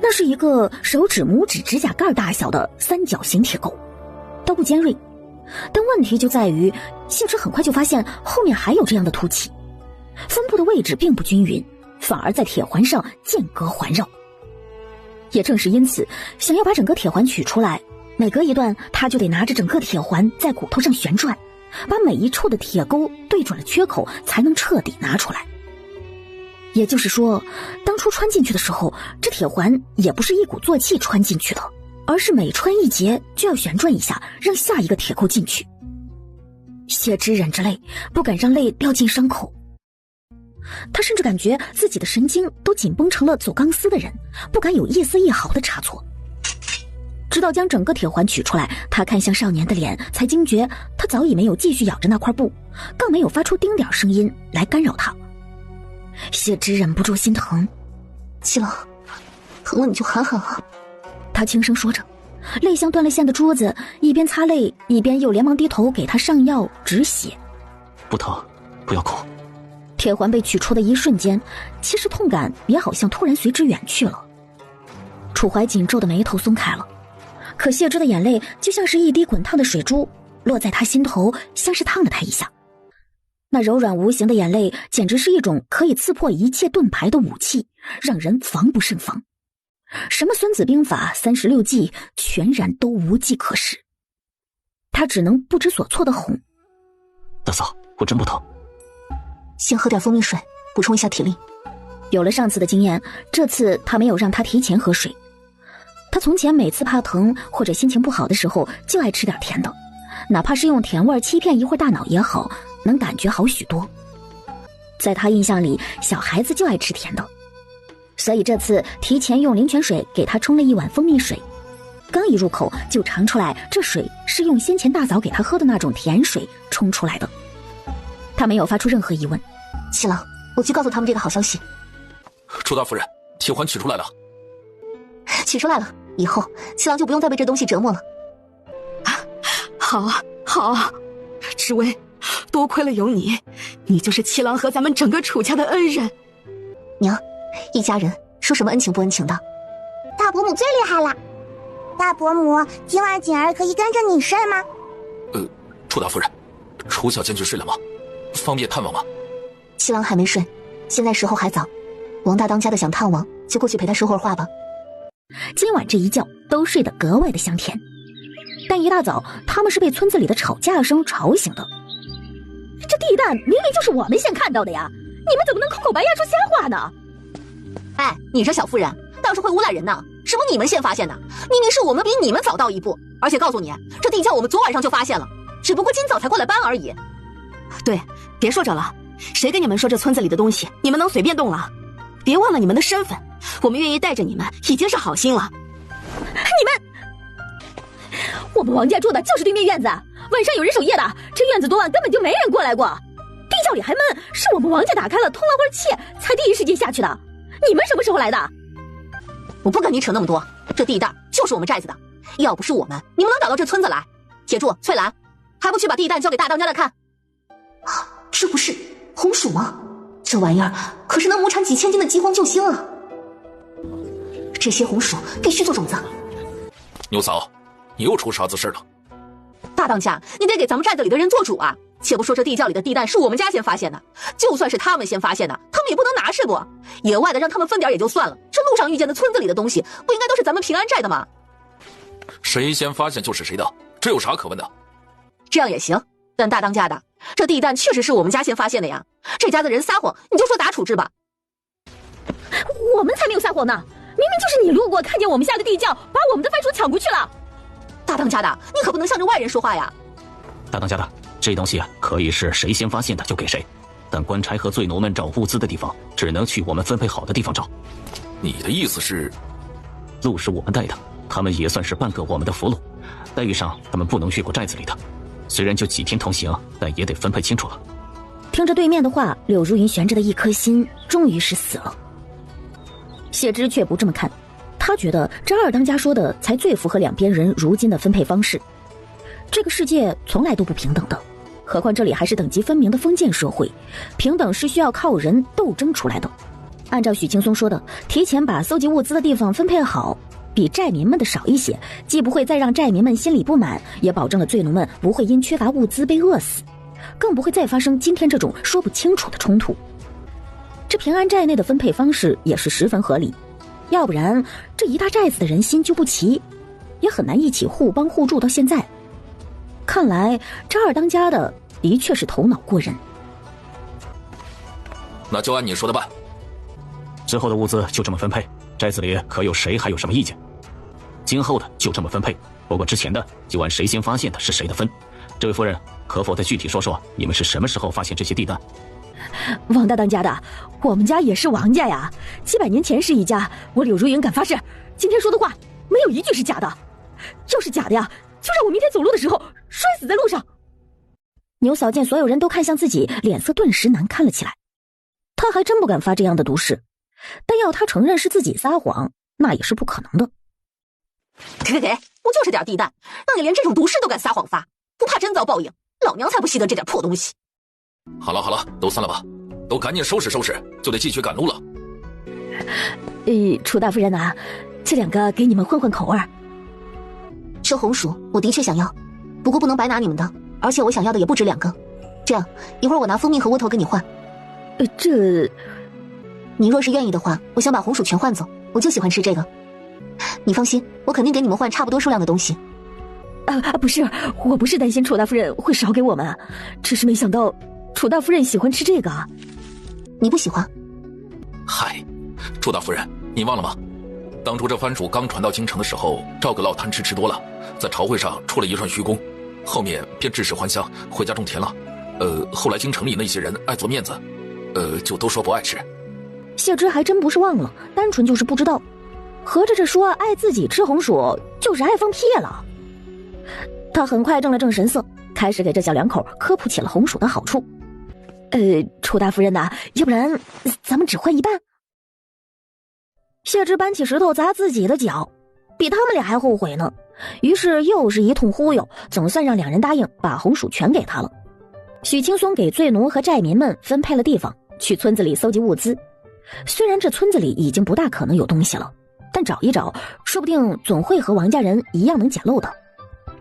Speaker 1: 那是一个手指拇指指甲盖大小的三角形铁钩，刀不尖锐，但问题就在于谢之很快就发现后面还有这样的凸起，分布的位置并不均匀，反而在铁环上间隔环绕。也正是因此，想要把整个铁环取出来，每隔一段他就得拿着整个铁环在骨头上旋转，把每一处的铁钩对准了缺口，才能彻底拿出来。也就是说，当初穿进去的时候，这铁环也不是一鼓作气穿进去的，而是每穿一节就要旋转一下，让下一个铁钩进去。谢之忍着泪，不敢让泪掉进伤口。他甚至感觉自己的神经都紧绷成了走钢丝的人，不敢有一丝一毫的差错。直到将整个铁环取出来，他看向少年的脸，才惊觉他早已没有继续咬着那块布，更没有发出丁点声音来干扰他。谢之忍不住心疼。
Speaker 3: 七郎，疼了你就喊喊啊。
Speaker 1: 他轻声说着，泪像断了线的珠子，一边擦泪一边又连忙低头给他上药止血。
Speaker 6: 不疼，不要哭。
Speaker 1: 铁环被取出的一瞬间，其实痛感也好像突然随之远去了。楚怀紧皱的眉头松开了，可谢之的眼泪就像是一滴滚烫的水珠，落在他心头，像是烫了他一下。那柔软无形的眼泪简直是一种可以刺破一切盾牌的武器，让人防不胜防。什么孙子兵法36计全然都无计可施。他只能不知所措地哄：
Speaker 6: 大嫂，我真不疼。
Speaker 3: 先喝点蜂蜜水，补充一下体力。
Speaker 1: 有了上次的经验，这次他没有让他提前喝水。他从前每次怕疼或者心情不好的时候，就爱吃点甜的，哪怕是用甜味欺骗一会儿大脑也好，能感觉好许多。在他印象里，小孩子就爱吃甜的，所以这次提前用灵泉水给他冲了一碗蜂蜜水。刚一入口就尝出来，这水是用先前大嫂给他喝的那种甜水冲出来的。他没有发出任何疑问。
Speaker 3: 七郎，我去告诉他们这个好消息。
Speaker 5: 楚大夫人，铁环取出来了。
Speaker 3: 取出来了，以后七郎就不用再被这东西折磨了。
Speaker 7: 好，知薇，多亏了有你，你就是七郎和咱们整个楚家的恩人。
Speaker 3: 娘，一家人说什么恩情不恩情的？
Speaker 10: 大伯母最厉害了。大伯母，今晚锦儿可以跟着你睡吗？
Speaker 5: 楚大夫人，楚小监去睡了吗？方便探望吗？
Speaker 3: 七郎还没睡，现在时候还早。王大当家的想探望，就过去陪他说会儿话吧。
Speaker 1: 今晚这一觉都睡得格外的香甜，但一大早他们是被村子里的吵架声吵醒的。这地蛋明明就是我们先看到的呀，你们怎么能口口白牙说瞎话呢？
Speaker 12: 哎，你这小妇人倒是会诬赖人呢。什么你们先发现的？明明是我们比你们早到一步，而且告诉你，这地窖我们昨晚上就发现了，只不过今早才过来搬而已。
Speaker 7: 对，别说这了，谁跟你们说这村子里的东西你们能随便动了？别忘了你们的身份，我们愿意带着你们已经是好心了。
Speaker 1: 我们王家住的就是对面院子，晚上有人守夜的，这院子昨晚根本就没人过来过。地窖里还闷，是我们王家打开了通了会气，才第一时间下去的。你们什么时候来的？
Speaker 12: 我不跟你扯那么多，这地蛋就是我们寨子的，要不是我们，你们能找到这村子来？铁柱、翠兰，还不去把地弹交给大当家的看？
Speaker 3: 这不是红薯吗？这玩意儿可是能亩产几千斤的饥荒救星啊！这些红薯必须做种子。
Speaker 5: 牛嫂，你又出啥子事了？
Speaker 12: 大当家，你得给咱们寨子里的人做主啊！且不说这地窖里的地弹是我们家先发现的，就算是他们先发现的，他们也不能拿是不？野外的让他们分点也就算了，这路上遇见的村子里的东西，不应该都是咱们平安寨的吗？
Speaker 5: 谁先发现就是谁的，这有啥可问的？
Speaker 12: 这样也行，但大当家的，这地弹确实是我们家先发现的呀。这家的人撒谎，你就说咋处置吧。
Speaker 1: 我们才没有撒谎呢，明明就是你路过看见我们下的地窖，把我们的番薯抢过去了。
Speaker 12: 大当家的，你可不能向着外人说话呀。
Speaker 6: 大当家的，这东西可以是谁先发现的就给谁，但官差和罪奴们找物资的地方，只能去我们分配好的地方找。
Speaker 5: 你的意思是，
Speaker 6: 路是我们带的，他们也算是半个我们的俘虏，待遇上他们不能越过寨子里的。虽然就几天同行，但也得分配清楚了。
Speaker 1: 听着对面的话，柳如云悬着的一颗心终于是死了。谢芝却不这么看，他觉得这二当家说的才最符合两边人如今的分配方式。这个世界从来都不平等的，何况这里还是等级分明的封建社会，平等是需要靠人斗争出来的。按照许青松说的，提前把搜集物资的地方分配好，比寨民们的少一些，既不会再让寨民们心里不满，也保证了罪奴们不会因缺乏物资被饿死，更不会再发生今天这种说不清楚的冲突。这平安寨内的分配方式也是十分合理，要不然这一大寨子的人心就不齐，也很难一起互帮互助到现在。看来这二当家的的确是头脑过人。
Speaker 5: 那就按你说的办。
Speaker 6: 之后的物资就这么分配，寨子里可有谁还有什么意见？今后的就这么分配，不过之前的就按谁先发现的是谁的分。这位夫人，可否再具体说说你们是什么时候发现这些地弹？
Speaker 1: 王大当家的，我们家也是王家呀，几百年前是一家，我柳如云敢发誓，今天说的话没有一句是假的。要是假的呀，就让我明天走路的时候摔死在路上。牛嫂见所有人都看向自己，脸色顿时难看了起来。他还真不敢发这样的毒誓，但要他承认是自己撒谎，那也是不可能的。
Speaker 12: 给，不就是点地弹，让你连这种毒誓都敢撒谎发，不怕真遭报应？老娘才不稀得这点破东西。
Speaker 5: 好了，都散了吧，都赶紧收拾收拾，就得继续赶路了。
Speaker 1: 楚大夫人啊，这两个给你们换换口味。
Speaker 3: 这红薯我的确想要，不过不能白拿你们的，而且我想要的也不止2个。这样，一会儿我拿蜂蜜和窝头跟你换。你若是愿意的话，我想把红薯全换走，我就喜欢吃这个。你放心，我肯定给你们换差不多数量的东西。
Speaker 1: 不是，我不是担心楚大夫人会少给我们，只是没想到楚大夫人喜欢吃这个。
Speaker 3: 你不喜欢？
Speaker 5: 嗨，楚大夫人，你忘了吗？当初这番薯刚传到京城的时候，赵阁老贪吃多了，在朝会上出了一串虚功，后面便致使还乡，回家种田了。后来京城里那些人爱做面子，就都说不爱吃。
Speaker 1: 谢芝还真不是忘了，单纯就是不知道。合着这说爱自己吃红薯，就是爱放屁了。他很快正了正神色，开始给这小两口科普起了红薯的好处。楚大夫人呐，要不然咱们只换一半。谢芝搬起石头砸自己的脚，比他们俩还后悔呢。于是又是一通忽悠，总算让两人答应把红薯全给他了。许青松给罪奴和寨民们分配了地方，去村子里搜集物资。虽然这村子里已经不大可能有东西了，但找一找，说不定总会和王家人一样能捡漏的。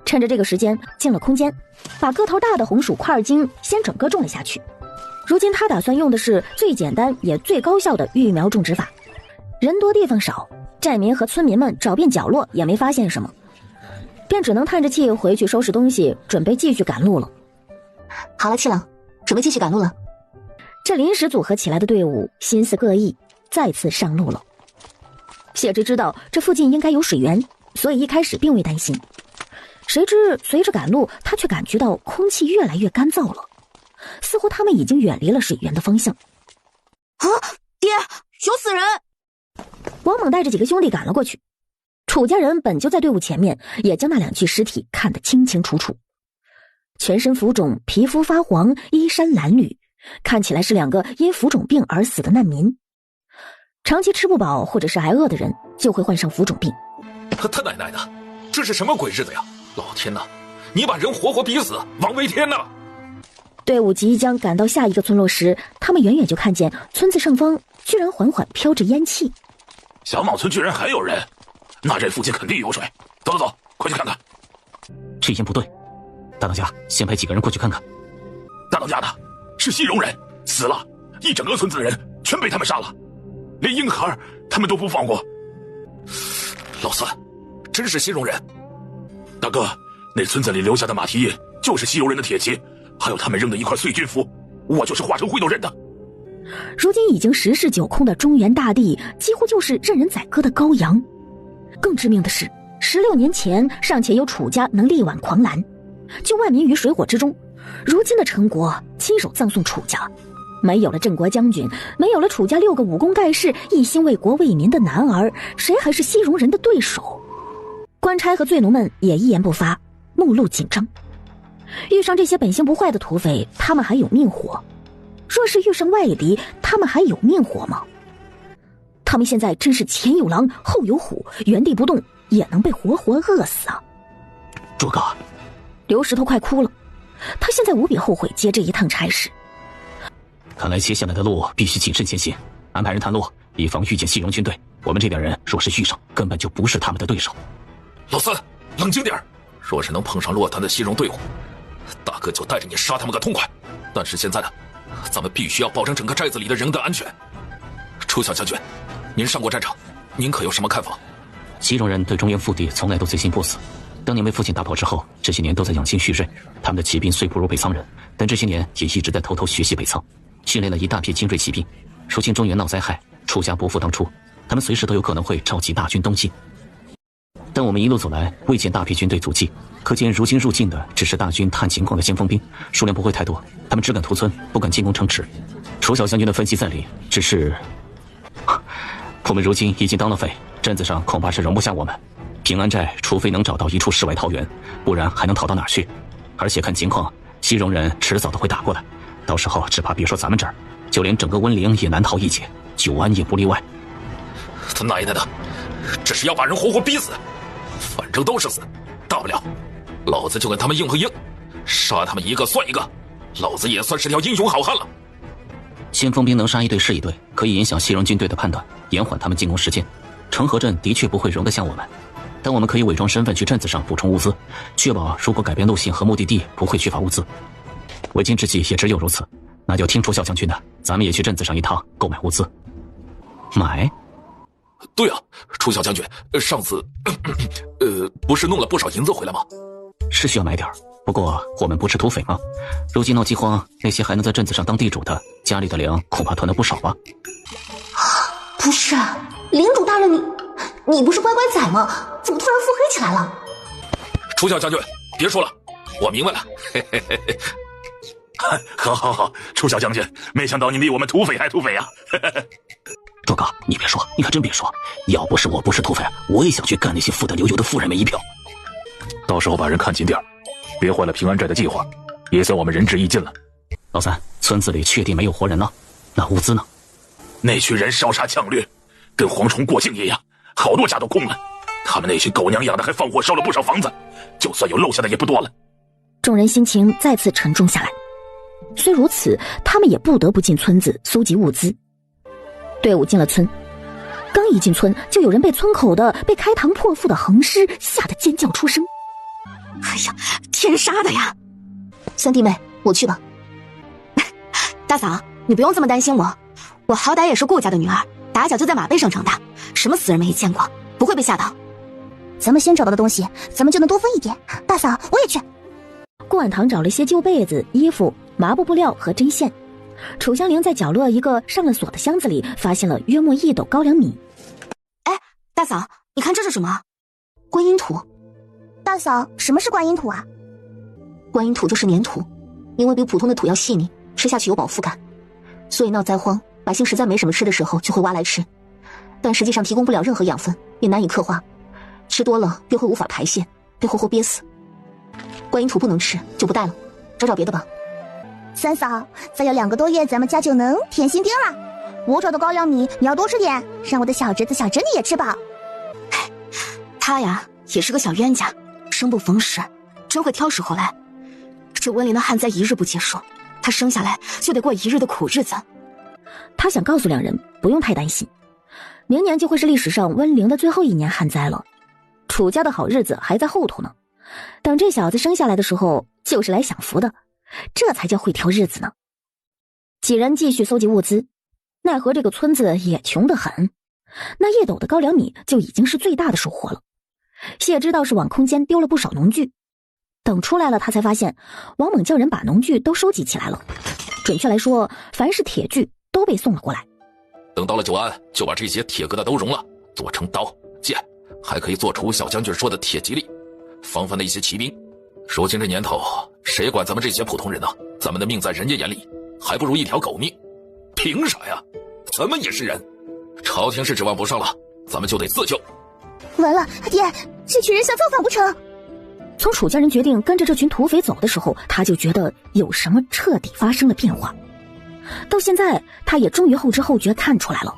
Speaker 1: 趁着这个时间进了空间，把个头大的红薯块茎先整个种了下去。如今他打算用的是最简单也最高效的育苗种植法。人多地方少，寨民和村民们找遍角落也没发现什么，便只能叹着气回去收拾东西，准备继续赶路了。
Speaker 3: 好了，七郎，准备继续赶路了。
Speaker 1: 这临时组合起来的队伍心思各异，再次上路了。谢芝知道这附近应该有水源，所以一开始并未担心。谁知随着赶路，他却感觉到空气越来越干燥了，似乎他们已经远离了水源的方向。
Speaker 3: 爹，熊死人！
Speaker 1: 王猛带着几个兄弟赶了过去。楚家人本就在队伍前面，也将那2具尸体看得清清楚楚。全身浮肿，皮肤发黄，衣衫褴褛，看起来是2个因浮肿病而死的难民。长期吃不饱或者是挨饿的人，就会患上浮肿病。
Speaker 5: 他奶奶的，这是什么鬼日子呀！老天哪，你把人活活逼死，王为天哪！
Speaker 1: 队伍即将赶到下一个村落时，他们远远就看见村子上方居然缓缓飘着烟气。
Speaker 2: 小莽村居然还有人，那这附近肯定有水。走走走，快去看看。
Speaker 6: 这烟不对，大当家，先派几个人过去看看。
Speaker 2: 大当家的是西戎人，死了，一整个村子的人全被他们杀了，连婴孩他们都不放过。
Speaker 5: 老三，真是西戎人。
Speaker 2: 大哥，那村子里留下的马蹄印就是西戎人的铁骑，还有他们扔的一块碎军符，我就是化成灰头人的。
Speaker 1: 如今已经十室九空的中原大地，几乎就是任人宰割的羔羊。更致命的是，16年前尚且有楚家能力挽狂澜，救万民于水火之中，如今的陈国亲手葬送楚家，没有了镇国将军，没有了楚家6个武功盖世、一心为国为民的男儿，谁还是西戎人的对手？官差和罪奴们也一言不发，目露紧张。遇上这些本性不坏的土匪，他们还有命活；若是遇上外敌，他们还有命活吗？他们现在真是前有狼后有虎，原地不动也能被活活饿死啊！
Speaker 6: 诸葛，
Speaker 1: 刘石头快哭了，他现在无比后悔接这一趟差事。
Speaker 6: 看来接下来的路必须谨慎前行，安排人探路，以防遇见西戎军队。我们这点人若是遇上，根本就不是他们的对手。
Speaker 5: 老三，冷静点，若是能碰上落单的西戎队伍，大哥就带着你杀他们个痛快。但是现在呢，咱们必须要保证整个寨子里的人的安全。楚小将军，您上过战场，您可有什么看法？
Speaker 6: 西戎人对中原腹地从来都贼心不死，当年被父亲打跑之后，这些年都在养精蓄锐。他们的骑兵虽不如北仓人，但这些年也一直在偷偷学习北仓，训练了一大批精锐骑兵。如今中原闹灾害，楚家不复当初，他们随时都有可能会召集大军东进。但我们一路走来，未见大批军队足迹，可见如今入境的只是大军探情况的先锋兵，数量不会太多。他们只敢屠村，不敢进攻城池。楚小将军的分析在理，只是我们如今已经当了匪，镇子上恐怕是容不下我们。平安寨除非能找到一处世外桃源，不然还能逃到哪儿去？而且看情况，西戎人迟早都会打过来，到时候只怕别说咱们这儿，就连整个温陵也难逃一劫，九安也不例外。
Speaker 5: 他奶奶的，这是要把人活活逼死，反正都是死，大不了老子就跟他们硬碰硬，杀他们一个算一个，老子也算是条英雄好汉了。
Speaker 6: 先锋兵能杀一队是一队，可以影响西戎军队的判断，延缓他们进攻时间。成河镇的确不会容得下我们，但我们可以伪装身份去镇子上补充物资，确保如果改变路线和目的地不会缺乏物资。为今之计也只有如此，那就听楚小将军的，咱们也去镇子上一趟购买物资。买？
Speaker 5: 对啊，楚小将军，上次不是弄了不少银子回来吗？
Speaker 6: 是需要买点，不过我们不是土匪吗？如今闹饥荒，那些还能在镇子上当地主的，家里的粮恐怕囤了不少吧。
Speaker 12: 不是，领主大人，你不是乖乖仔吗？怎么突然腹黑起来了？
Speaker 5: 楚小将军，别说了，我明白了。
Speaker 2: 好，楚小将军，没想到你比我们土匪还土匪呀！
Speaker 6: 诸葛，你别说，你可真别说，要不是我不是土匪，我也想去干那些富得流油的富人们一票。
Speaker 2: 到时候把人看紧点，别坏了平安寨的计划，也算我们仁至义尽了。
Speaker 6: 老三，村子里确定没有活人呢？那物资呢？
Speaker 2: 那群人烧杀抢掠，跟蝗虫过境一样，好多家都空了。他们那群狗娘养的还放火烧了不少房子，就算有漏下的也不多了。
Speaker 1: 众人心情再次沉重下来。虽如此，他们也不得不进村子搜集物资。队伍进了村，刚一进村，就有人被村口的被开膛破腹的横尸吓得尖叫出声。
Speaker 12: 哎呀，天杀的呀！三弟妹，我去吧。
Speaker 3: 大嫂，你不用这么担心我好歹也是顾家的女儿，打小就在马背上长大，什么死人没见过，不会被吓到。
Speaker 10: 咱们先找到的东西，咱们就能多分一点。大嫂，我也去。
Speaker 1: 顾婉堂找了些旧被子、衣服、麻布布料和针线。楚香菱在角落一个上了锁的箱子里发现了约莫1斗高粱米。
Speaker 3: 哎，大嫂，你看这是什么？
Speaker 12: 观音土。
Speaker 10: 大嫂，什么是观音土啊？
Speaker 12: 观音土就是粘土，因为比普通的土要细腻，吃下去有饱腹感，所以闹灾荒，百姓实在没什么吃的时候就会挖来吃，但实际上提供不了任何养分，也难以刻画，吃多了又会无法排泄，被活活憋死。观音土不能吃，就不带了，找别的吧。
Speaker 10: 三嫂，再有2个多月，咱们家就能甜心丁了。我找的高粱米你要多吃点，让我的小侄子、小侄女也吃饱。
Speaker 3: 他呀，
Speaker 9: 也是个小冤家，生不逢时，真会挑时候来。这温灵的旱灾一日不结束，他生下来就得过一日的苦日子。
Speaker 1: 他想告诉两人不用太担心，明年就会是历史上温灵的最后一年旱灾了，楚家的好日子还在后头呢。等这小子生下来的时候，就是来享福的，这才叫会挑日子呢。几人继续搜集物资，奈何这个村子也穷得很，那1斗的高粱米就已经是最大的收获了。谢知道是往空间丢了不少农具，等出来了，他才发现王猛叫人把农具都收集起来了，准确来说，凡是铁具都被送了过来。
Speaker 5: 等到了久安，就把这些铁疙瘩都熔了，做成刀剑，还可以做出小将军说的铁蒺藜，防范那些骑兵。如今这年头，谁管咱们这些普通人呢？咱们的命在人家眼里，还不如一条狗命。凭啥呀？咱们也是人，朝廷是指望不上了，咱们就得自救。
Speaker 10: 完了，爹，这群人想造反不成？
Speaker 1: 从楚家人决定跟着这群土匪走的时候，他就觉得有什么彻底发生了变化。到现在，他也终于后知后觉看出来了，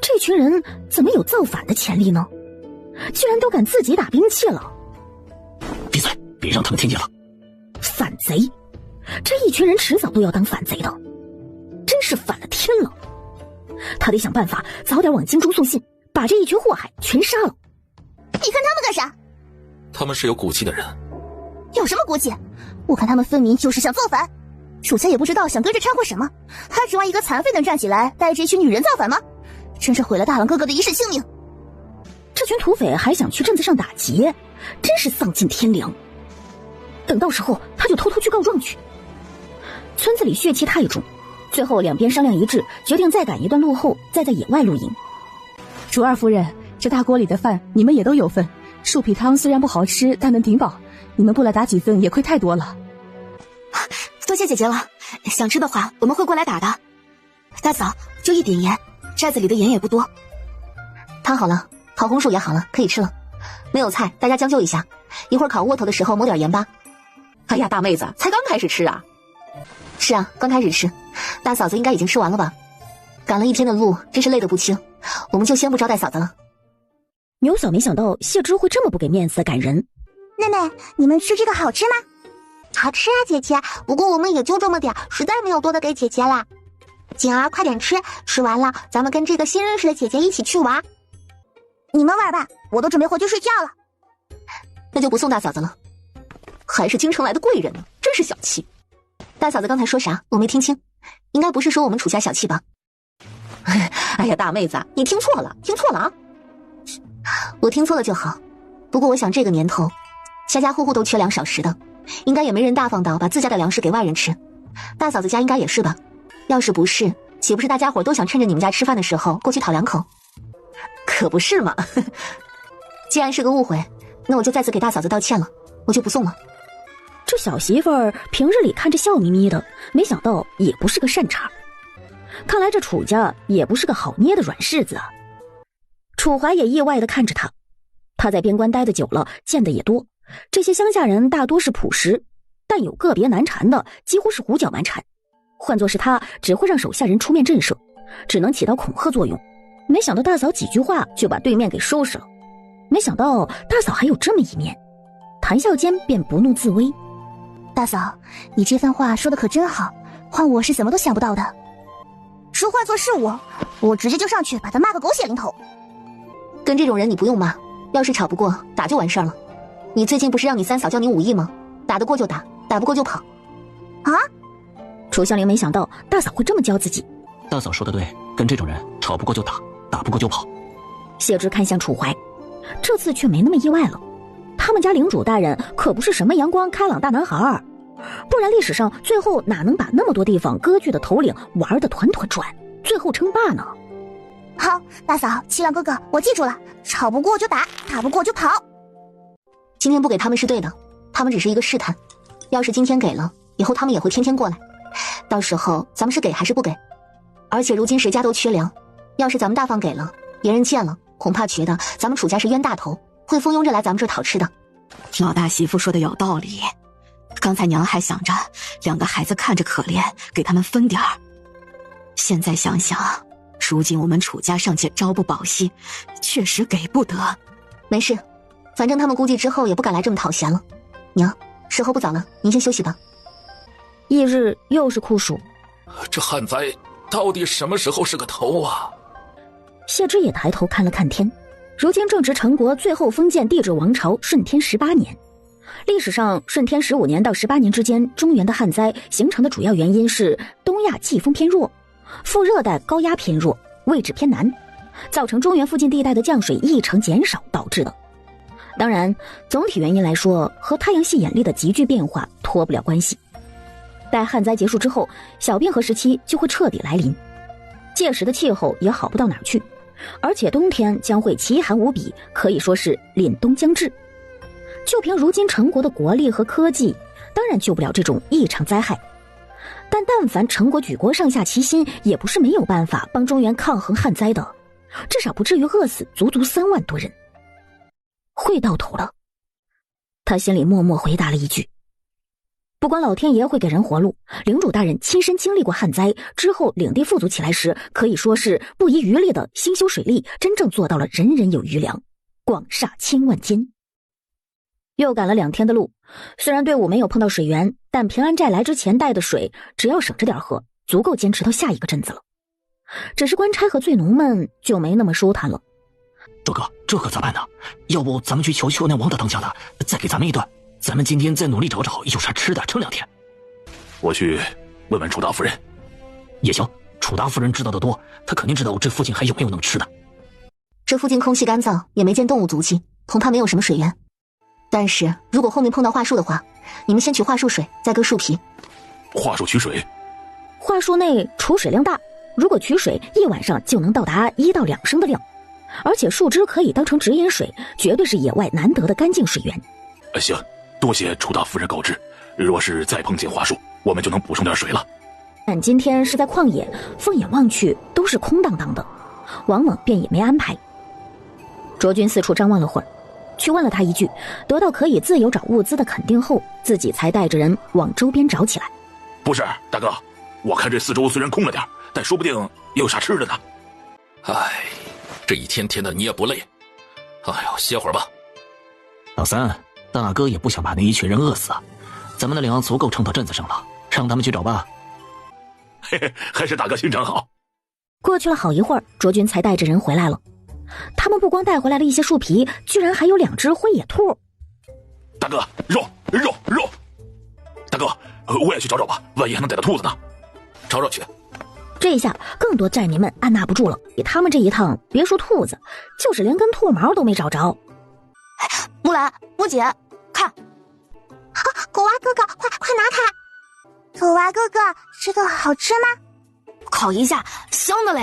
Speaker 1: 这群人怎么有造反的潜力呢？居然都敢自己打兵器了！
Speaker 6: 闭嘴，别让他们听见了。
Speaker 1: 反贼，这一群人迟早都要当反贼的，真是反了天了！他得想办法早点往京中送信，把这一群祸害全杀了。
Speaker 10: 你看他们干啥？
Speaker 5: 他们是有骨气的人。
Speaker 10: 有什么骨气？我看他们分明就是想造反。楚家也不知道想跟着掺和什么，还指望一个残废能站起来带着一群女人造反吗？真是毁了大郎哥哥的一世性命。
Speaker 1: 这群土匪还想去镇子上打劫，真是丧尽天良。等到时候他就偷偷去告状去。村子里血气太重，最后两边商量一致，决定再赶一段路后，再在野外露营。
Speaker 11: 楚二夫人，这大锅里的饭你们也都有份，树皮汤虽然不好吃，但能顶饱，你们不来打几份也亏太多了。
Speaker 3: 多谢姐姐了，想吃的话我们会过来打的。大嫂，就一点盐，寨子里的盐也不多。
Speaker 12: 汤好了，烤红薯也好了，可以吃了。没有菜，大家将就一下，一会儿烤窝头的时候抹点盐巴。哎呀，大妹子，才刚开始吃啊？是啊，刚开始吃。大嫂子应该已经吃完了吧？赶了一天的路，真是累得不轻。我们就先不招待嫂子了。
Speaker 1: 牛嫂没想到谢之会这么不给面子的赶人。
Speaker 10: 妹妹，你们吃这个好吃吗？
Speaker 4: 好吃啊，姐姐。不过我们也就这么点，实在没有多的给姐姐啦。锦儿，快点吃，吃完了咱们跟这个新认识的姐姐一起去玩。
Speaker 10: 你们玩吧，我都准备回去睡觉了。
Speaker 12: 那就不送大嫂子了。还是京城来的贵人呢，真是小气。大嫂子刚才说啥？我没听清。应该不是说我们楚家小气吧？哎呀，大妹子，你听错了，听错了啊！我听错了就好。不过我想这个年头，家家户户都缺粮少食的，应该也没人大方到把自家的粮食给外人吃。大嫂子家应该也是吧？要是不是，岂不是大家伙都想趁着你们家吃饭的时候过去讨两口？可不是嘛！既然是个误会，那我就再次给大嫂子道歉了，我就不送了。
Speaker 1: 这小媳妇儿平日里看着笑眯眯的，没想到也不是个善茬。看来这楚家也不是个好捏的软柿子啊。楚怀也意外地看着他，他在边关待得久了，见得也多。这些乡下人大多是朴实，但有个别难缠的，几乎是胡搅蛮缠。换作是他，只会让手下人出面震慑，只能起到恐吓作用。没想到大嫂几句话就把对面给收拾了。没想到大嫂还有这么一面，谈笑间便不怒自威。
Speaker 10: 大嫂，你这番话说的可真好，换我是怎么都想不到的。说换作是我直接就上去把他骂个狗血淋头。
Speaker 12: 跟这种人你不用骂，要是吵不过打就完事儿了。你最近不是让你三嫂教你武艺吗？打得过就打，打不过就跑。
Speaker 10: 啊！
Speaker 1: 楚香菱没想到大嫂会这么教自己。
Speaker 6: 大嫂说的对，跟这种人吵不过就打，打不过就跑。
Speaker 1: 谢之看向楚怀，这次却没那么意外了。他们家领主大人可不是什么阳光开朗大男孩儿，不然历史上最后哪能把那么多地方割据的头领玩得团团转，最后称霸呢？
Speaker 10: 好，大嫂，七郎哥哥，我记住了，吵不过就打，打不过就跑。
Speaker 12: 今天不给他们是对的，他们只是一个试探，要是今天给了，以后他们也会天天过来，到时候咱们是给还是不给？而且如今谁家都缺粮，要是咱们大方给了，别人见了恐怕觉得咱们楚家是冤大头，会蜂拥着来咱们这讨吃的。
Speaker 9: 老大媳妇说的有道理，刚才娘还想着两个孩子看着可怜，给他们分点儿。现在想想，如今我们楚家尚且朝不保夕，确实给不得。
Speaker 12: 没事，反正他们估计之后也不敢来这么讨嫌了。娘，时候不早了，您先休息吧。
Speaker 1: 翌日又是酷暑，
Speaker 5: 这旱灾到底什么时候是个头啊？
Speaker 1: 谢之也抬头看了看天，如今正值陈国最后封建帝制王朝顺天18年。历史上顺天15年到18年之间，中原的旱灾形成的主要原因是东亚季风偏弱，副热带高压偏弱，位置偏南，造成中原附近地带的降水异常减少导致的。当然，总体原因来说，和太阳系引力的急剧变化脱不了关系。待旱灾结束之后，小冰河时期就会彻底来临，届时的气候也好不到哪儿去，而且冬天将会奇寒无比，可以说是凛冬将至。就凭如今陈国的国力和科技，当然救不了这种异常灾害，但但凡陈国举国上下齐心，也不是没有办法帮中原抗衡旱灾的，至少不至于饿死足足3万多人。会到头了，他心里默默回答了一句。不管老天爷会给人活路，领主大人亲身经历过旱灾之后，领地富足起来时，可以说是不遗余力的兴修水利，真正做到了人人有余粮，广厦千万间。又赶了2天的路，虽然队伍没有碰到水源，但平安寨来之前带的水，只要省着点喝，足够坚持到下一个镇子了。只是官差和罪农们就没那么舒坦了。
Speaker 6: 周哥，这可咋办呢？要不咱们去求求那王大当家的，再给咱们一顿，咱们今天再努力找找有啥吃的，撑2天。
Speaker 2: 我去问问楚大夫人。
Speaker 6: 也行，楚大夫人知道的多，她肯定知道这附近还有没有能吃的。
Speaker 12: 这附近空气干燥，也没见动物足迹，恐怕没有什么水源。但是如果后面碰到桦树的话，你们先取桦树水，再割树皮。
Speaker 2: 桦树取水？
Speaker 1: 桦树内储水量大，如果取水1晚上就能到达1到2升的量，而且树枝可以当成直饮水，绝对是野外难得的干净水源。
Speaker 2: 行，多谢楚大夫人告知，若是再碰见桦树，我们就能补充点水了。
Speaker 1: 但今天是在旷野，放眼望去都是空荡荡的，往往便也没安排。卓君四处张望了会儿，去问了他一句，得到可以自由找物资的肯定后，自己才带着人往周边找起来。
Speaker 2: 不是，大哥，我看这四周虽然空了点，但说不定有啥吃的呢。
Speaker 5: 唉，这一天天的你也不累？哎呦，歇会儿吧。
Speaker 6: 老三，大哥也不想把那一群人饿死啊，咱们的粮足够撑到镇子上了，让他们去找吧。
Speaker 2: 嘿嘿，还是大哥心肠好。
Speaker 1: 过去了好一会儿，卓君才带着人回来了。他们不光带回来了一些树皮，居然还有2只灰野兔。
Speaker 2: 大哥，肉！大哥，我也去找找吧，万一还能逮到兔子呢。
Speaker 5: 找找去。
Speaker 1: 这一下更多寨民们按捺不住了，他们这一趟别说兔子，就是连根兔毛都没找着。
Speaker 3: 木兰，波姐，看，
Speaker 10: 狗娃哥哥，快拿开！狗娃哥哥，这个好吃吗？
Speaker 3: 烤一下，香的嘞。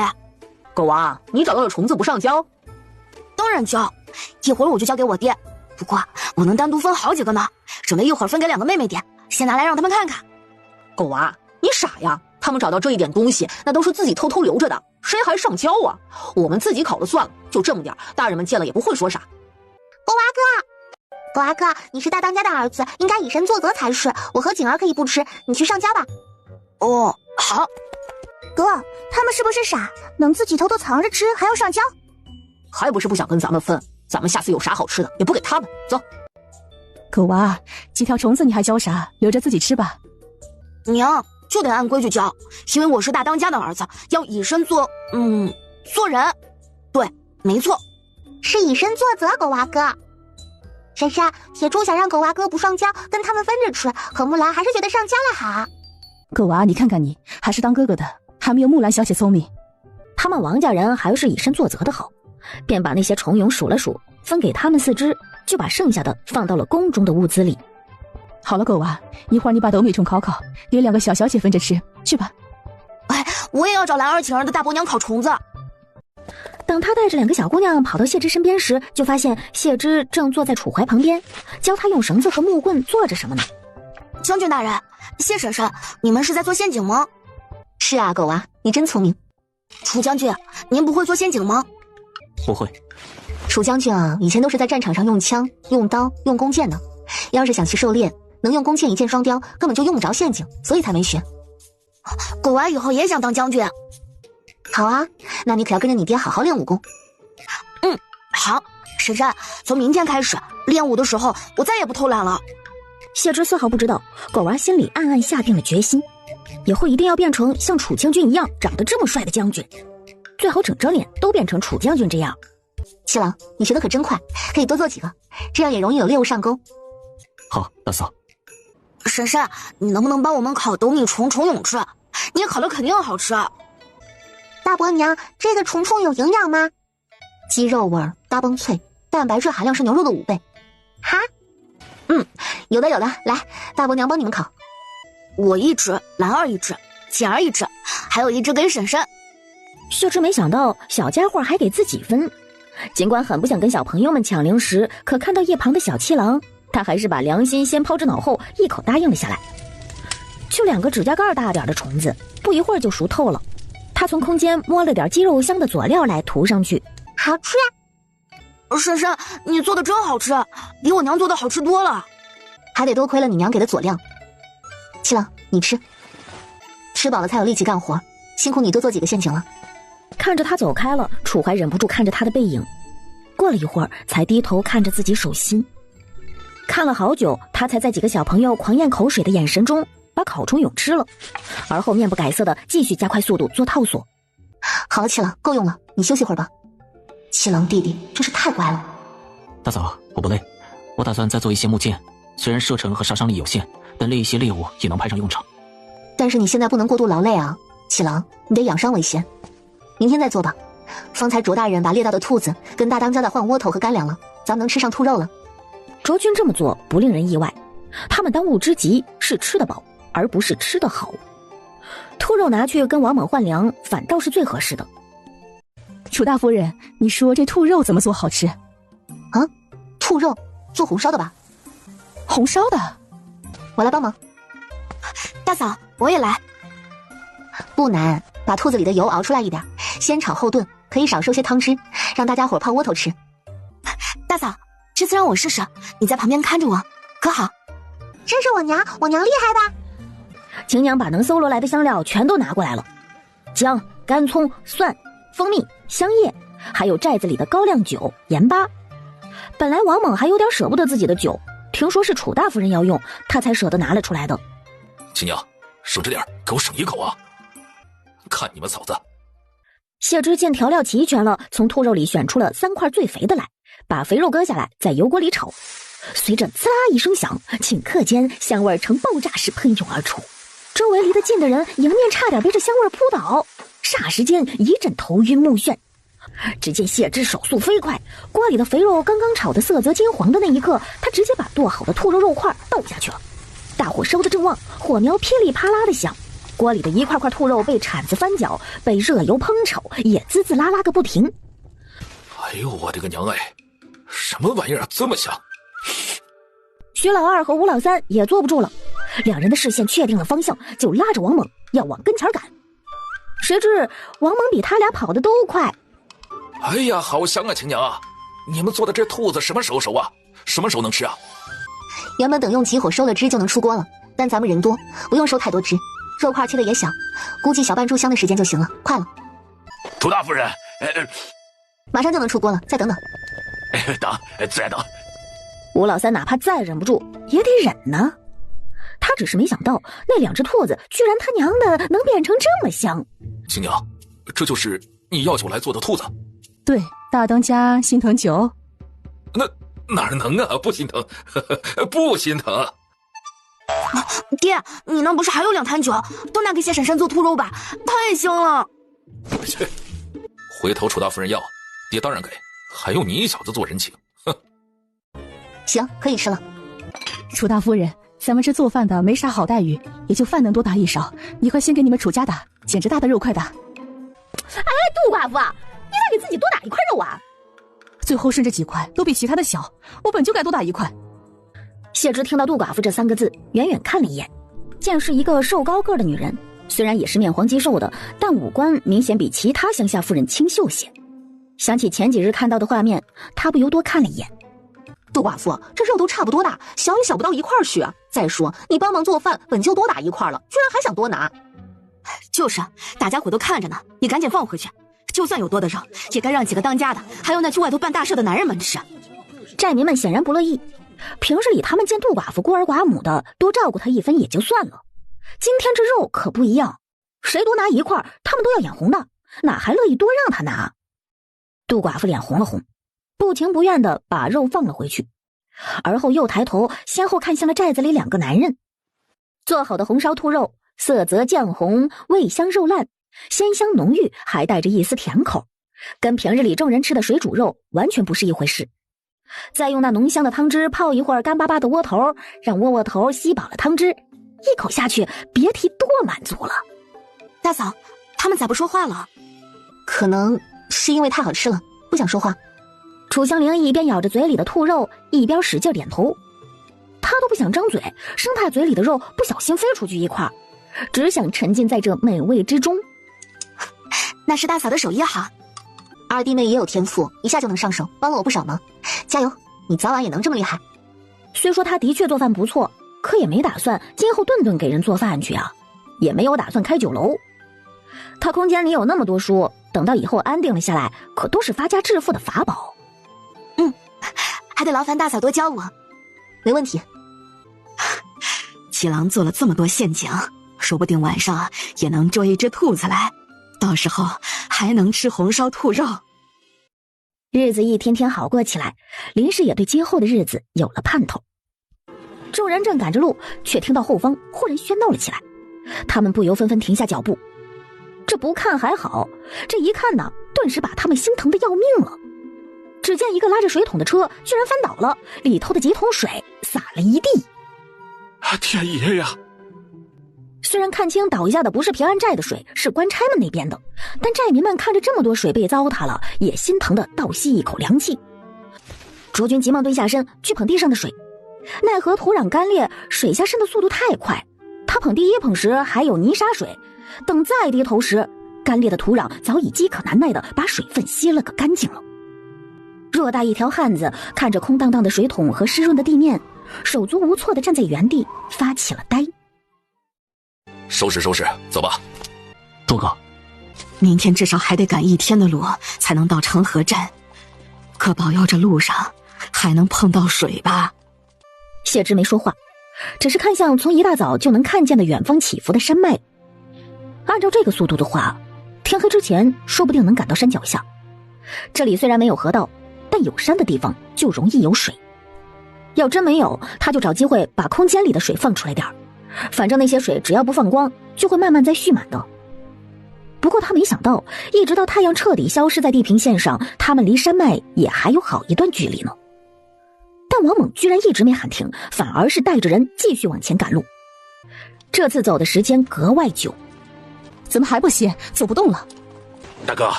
Speaker 12: 狗娃，你找到了虫子不上交？
Speaker 3: 当然交，一会儿我就交给我爹。不过我能单独分好几个呢，准备一会儿分给2个妹妹点，先拿来让他们看看。
Speaker 12: 狗娃，你傻呀？他们找到这一点东西，那都是自己偷偷留着的，谁还上交啊？我们自己烤了算了，就这么点，大人们见了也不会说啥。
Speaker 10: 狗娃哥，你是大当家的儿子，应该以身作则才是。我和景儿可以不吃，你去上交吧。
Speaker 3: 哦，好。
Speaker 10: 哥，他们是不是傻？能自己偷偷藏着吃，还要上交？
Speaker 12: 还不是不想跟咱们分，咱们下次有啥好吃的也不给他们。走。
Speaker 11: 狗娃，几条虫子你还交啥？留着自己吃吧。
Speaker 3: 娘，就得按规矩交，因为我是大当家的儿子，要以身做人。对，没错，
Speaker 10: 是以身作则。狗娃哥，珊珊，铁柱想让狗娃哥不上交，跟他们分着吃，可木兰还是觉得上交了好。
Speaker 11: 狗娃，你看看你，还是当哥哥的，还没有木兰小姐聪明。
Speaker 1: 他们王家人还是以身作则的好，便把那些虫蛹数了数，分给他们4只，就把剩下的放到了宫中的物资里。
Speaker 11: 好了，狗娃，一会儿你把斗米虫烤，给2个小小姐分着吃，去吧。
Speaker 3: 哎，我也要找兰儿请儿的大伯娘烤虫子。
Speaker 1: 等他带着2个小姑娘跑到谢之身边时，就发现谢之正坐在楚怀旁边，教他用绳子和木棍做着什么呢。
Speaker 3: 将军大人，谢婶婶，你们是在做陷阱吗？
Speaker 12: 是啊，狗娃，你真聪明。
Speaker 3: 楚将军，您不会做陷阱吗？
Speaker 6: 不会。
Speaker 12: 楚将军啊，以前都是在战场上用枪、用刀、用弓箭呢。要是想去狩猎，能用弓箭一箭双雕，根本就用不着陷阱，所以才没学。
Speaker 3: 狗娃以后也想当将军。
Speaker 12: 好啊，那你可要跟着你爹好好练武功。
Speaker 3: 好，婶婶，从明天开始练武的时候，我再也不偷懒了。
Speaker 1: 谢之丝毫不知道，狗娃心里暗暗下定了决心，以后一定要变成像楚将军一样长得这么帅的将军，最好整张脸都变成楚将军这样。
Speaker 12: 七郎，你学的可真快，可以多做几个，这样也容易有猎物上钩。
Speaker 6: 好，大嫂。
Speaker 3: 婶婶，你能不能帮我们烤斗米虫虫蛹吃？你烤的肯定好吃。
Speaker 10: 大伯娘，这个虫虫有营养吗？
Speaker 12: 鸡肉味，大崩脆，蛋白质含量是牛肉的5倍。
Speaker 10: 哈？
Speaker 12: 有的，来，大伯娘帮你们烤。
Speaker 3: 我一只，兰儿一只，简儿一只，还有一只给婶婶。
Speaker 1: 秀芝没想到小家伙还给自己分，尽管很不想跟小朋友们抢零食，可看到一旁的小七郎，他还是把良心先抛之脑后，一口答应了下来。就2个指甲盖大点的虫子，不一会儿就熟透了。他从空间摸了点鸡肉香的佐料来涂上去，
Speaker 10: 好吃
Speaker 3: 啊！婶婶，你做的真好吃，比我娘做的好吃多了。
Speaker 12: 还得多亏了你娘给的佐料。七郎，你吃，吃饱了才有力气干活，辛苦你多做几个陷阱了。
Speaker 1: 看着他走开了，楚怀忍不住看着他的背影，过了一会儿才低头看着自己手心，看了好久，他才在几个小朋友狂咽口水的眼神中把烤虫蛹吃了，而后面不改色的继续加快速度做套索。
Speaker 12: 好了，七郎，够用了，你休息会儿吧。七郎弟弟真是太乖了。
Speaker 6: 大嫂，我不累，我打算再做一些木剑，虽然射程和杀伤力有限，但猎一些猎物也能派上用场。
Speaker 12: 但是你现在不能过度劳累啊，七郎，你得养伤为先。明天再做吧。方才卓大人把猎到的兔子跟大当家的换窝头和干粮了，咱们能吃上兔肉了。
Speaker 1: 卓君这么做不令人意外，他们当务之急是吃得饱，而不是吃得好。兔肉拿去跟王猛换粮，反倒是最合适的。
Speaker 11: 楚大夫人，你说这兔肉怎么做好吃？
Speaker 12: 啊，兔肉做红烧的吧？
Speaker 11: 红烧的，
Speaker 12: 我来帮忙。
Speaker 3: 大嫂，我也来。
Speaker 12: 不难，把兔子里的油熬出来一点，先炒后炖，可以少收些汤汁，让大家伙泡窝头吃。
Speaker 3: 大嫂，这次让我试试，你在旁边看着我，可好？
Speaker 10: 这是我娘厉害吧？
Speaker 1: 秦娘把能搜罗来的香料全都拿过来了，姜、干葱、蒜、蜂蜜、香叶，还有寨子里的高粱酒、盐巴。本来王猛还有点舍不得自己的酒，听说是楚大夫人要用，他才舍得拿了出来的。
Speaker 5: 秦娘，省着点，给我省一口啊！看你们嫂子。
Speaker 1: 谢之见调料齐全了，从兔肉里选出了3块最肥的来，把肥肉割下来，在油锅里炒。随着刺啦一声响，顷刻间香味呈爆炸式喷涌而出，周围离得近的人迎面差点被这香味扑倒，霎时间一阵头晕目眩。只见谢之手速飞快，锅里的肥肉刚刚炒得色泽金黄的那一刻，他直接把剁好的兔肉肉块倒下去了。大火烧得正旺，火苗噼里啪啦的响，锅里的一块块兔肉被铲子翻搅，被热油烹炒，也滋滋啦啦个不停。
Speaker 5: 哎呦我的个娘哎，什么玩意儿这么香？
Speaker 1: 徐老二和吴老三也坐不住了，两人的视线确定了方向，就拉着王猛要往跟前赶。谁知王猛比他俩跑得都快。
Speaker 5: 哎呀，好香啊，秦娘啊！你们做的这兔子什么时候熟啊？什么时候能吃啊？
Speaker 12: 原本等用急火收了汁就能出锅了，但咱们人多，不用收太多汁，肉块切的也小，估计小半炷香的时间就行了，快了。
Speaker 2: 楚大夫人，
Speaker 12: 马上就能出锅了，再等等。
Speaker 2: 等，再等。
Speaker 1: 吴老三哪怕再忍不住也得忍呢，他只是没想到那2只兔子居然他娘的能变成这么香。
Speaker 5: 秦娘，这就是你要酒来做的兔子？
Speaker 11: 对，大当家心疼酒。
Speaker 5: 那哪能啊，不心疼，不心疼。
Speaker 3: 爹，你那不是还有2坛酒，都拿给谢婶婶做兔肉吧，太香了。
Speaker 5: 去，回头楚大夫人要，爹当然给，还用你小子做人情？哼。
Speaker 12: 行，可以吃了。
Speaker 11: 楚大夫人，咱们这做饭的没啥好待遇，也就饭能多打一勺，一块先给你们楚家打，简直大的肉块大。
Speaker 1: 哎，杜寡妇，你咋给自己多打1块肉啊？
Speaker 11: 最后剩这几块都比其他的小，我本就该多打1块。
Speaker 1: 谢之听到杜寡妇这3个字，远远看了一眼，见是一个瘦高个的女人，虽然也是面黄肌瘦的，但五官明显比其他乡下妇人清秀些。想起前几日看到的画面，他不由多看了一眼。
Speaker 12: 杜寡妇，这肉都差不多大，小也小不到一块儿去啊！再说你帮忙做饭，本就多打1块了，居然还想多拿。
Speaker 3: 就是，大家伙都看着呢，你赶紧放回去，
Speaker 9: 就算有多的肉，也该让几个当家的，还有那去外头办大事的男人们吃。
Speaker 1: 寨民们显然不乐意，平日里他们见杜寡妇孤儿寡母的，多照顾她一分也就算了，今天这肉可不一样，谁多拿一块，他们都要眼红的，哪还乐意多让他拿？杜寡妇脸红了红，不情不愿地把肉放了回去，而后又抬头先后看向了寨子里2个男人。做好的红烧兔肉色泽酱红，味香肉烂，鲜香浓郁，还带着一丝甜口，跟平日里众人吃的水煮肉完全不是一回事。再用那浓香的汤汁泡一会儿干巴巴的窝头，让窝头吸饱了汤汁，一口下去别提多满足了。
Speaker 12: 大嫂，他们咋不说话了？可能是因为太好吃了，不想说话。
Speaker 1: 楚香菱一边咬着嘴里的兔肉，一边使劲点头。她都不想张嘴，生怕嘴里的肉不小心飞出去一块，只想沉浸在这美味之中。
Speaker 12: 那是大嫂的手艺好，二弟妹也有天赋，一下就能上手，帮了我不少忙。加油，你早晚也能这么厉害。
Speaker 1: 虽说他的确做饭不错，可也没打算今后顿顿给人做饭去啊，也没有打算开酒楼。他空间里有那么多书，等到以后安定了下来，可都是发家致富的法宝。
Speaker 12: 还得劳烦大嫂多教我。没问题。
Speaker 9: 七郎做了这么多陷阱，说不定晚上也能捉一只兔子来，到时候还能吃红烧兔肉。
Speaker 1: 日子一天天好过起来，林氏也对今后的日子有了盼头。众人正赶着路，却听到后方忽然喧闹了起来，他们不由纷纷停下脚步。这不看还好，这一看呢，顿时把他们心疼得要命了。只见一个拉着水桶的车居然翻倒了，里头的几桶水洒了一地。
Speaker 2: 天爷呀！
Speaker 1: 虽然看清倒下的不是平安寨的水，是官差们那边的，但寨民们看着这么多水被糟蹋了，也心疼的倒吸一口凉气。卓君急忙蹲下身去捧地上的水，奈何土壤干裂，水下渗的速度太快，他捧第一捧时还有泥沙水，等再低头时，干裂的土壤早已饥渴难耐的把水分吸了个干净了。偌大一条汉子看着空荡荡的水桶和湿润的地面，手足无措地站在原地，发起了呆。
Speaker 5: 收拾收拾，走吧。
Speaker 6: 杜哥，
Speaker 9: 明天至少还得赶1天的路才能到成河镇，可保佑这路上还能碰到水吧。
Speaker 1: 谢之没说话，只是看向从一大早就能看见的远方起伏的山脉。按照这个速度的话，天黑之前说不定能赶到山脚下。这里虽然没有河道，但有山的地方就容易有水。要真没有，他就找机会把空间里的水放出来点儿，反正那些水只要不放光，就会慢慢再蓄满的。不过他没想到，一直到太阳彻底消失在地平线上，他们离山脉也还有好一段距离呢。但王猛居然一直没喊停，反而是带着人继续往前赶路。这次走的时间格外久。
Speaker 11: 怎么还不歇？走不动了？
Speaker 2: 大哥，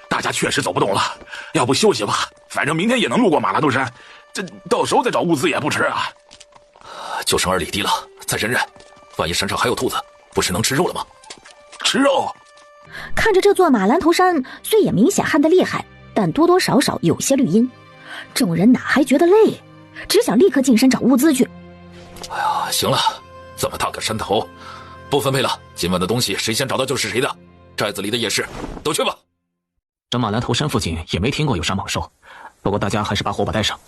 Speaker 2: 大家确实走不动了，要不休息吧，反正明天也能路过马拉杜山，这到时候再找物资也不迟啊。
Speaker 5: 就剩2里地了，再忍忍，万一山上还有兔子，不是能吃肉了吗？
Speaker 2: 吃肉？
Speaker 1: 看着这座马兰头山虽也明显旱得厉害，但多多少少有些绿荫，众人哪还觉得累，只想立刻进山找物资去。
Speaker 5: 哎呀，行了，这么大个山头，不分配了，今晚的东西谁先找到就是谁的。寨子里的夜市都去吧。
Speaker 6: 这马兰头山附近也没听过有啥猛兽，不过大家还是把火把带上。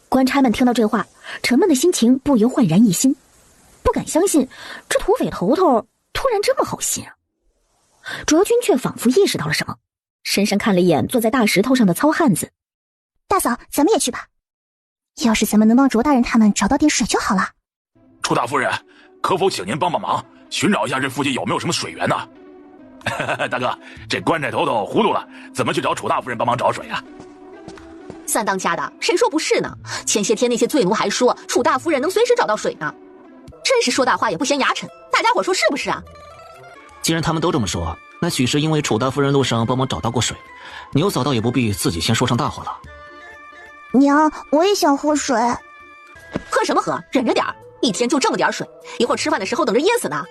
Speaker 1: 官差们听到这话，沉闷的心情不由焕然一新，不敢相信这土匪头头突然这么好心啊。卓君却仿佛意识到了什么，深深看了一眼坐在大石头上的糙汉子。
Speaker 10: 大嫂，咱们也去吧，要是咱们能帮卓大人他们找到点水就好了。
Speaker 2: 楚大夫人，可否请您帮帮忙，寻找一下这附近有没有什么水源呢？大哥，这官差头头糊涂了，怎么去找楚大夫人帮忙找水啊？
Speaker 12: 三当家的，谁说不是呢？前些天那些罪奴还说楚大夫人能随时找到水呢，真是说大话也不嫌牙碜。大家伙说是不是啊？
Speaker 6: 既然他们都这么说，那许是因为楚大夫人路上帮忙找到过水，牛嫂倒也不必自己先说上大话了。
Speaker 10: 娘，我也想喝水。
Speaker 12: 喝什么喝？忍着点儿，一天就这么点水，一会儿吃饭的时候等着噎死呢。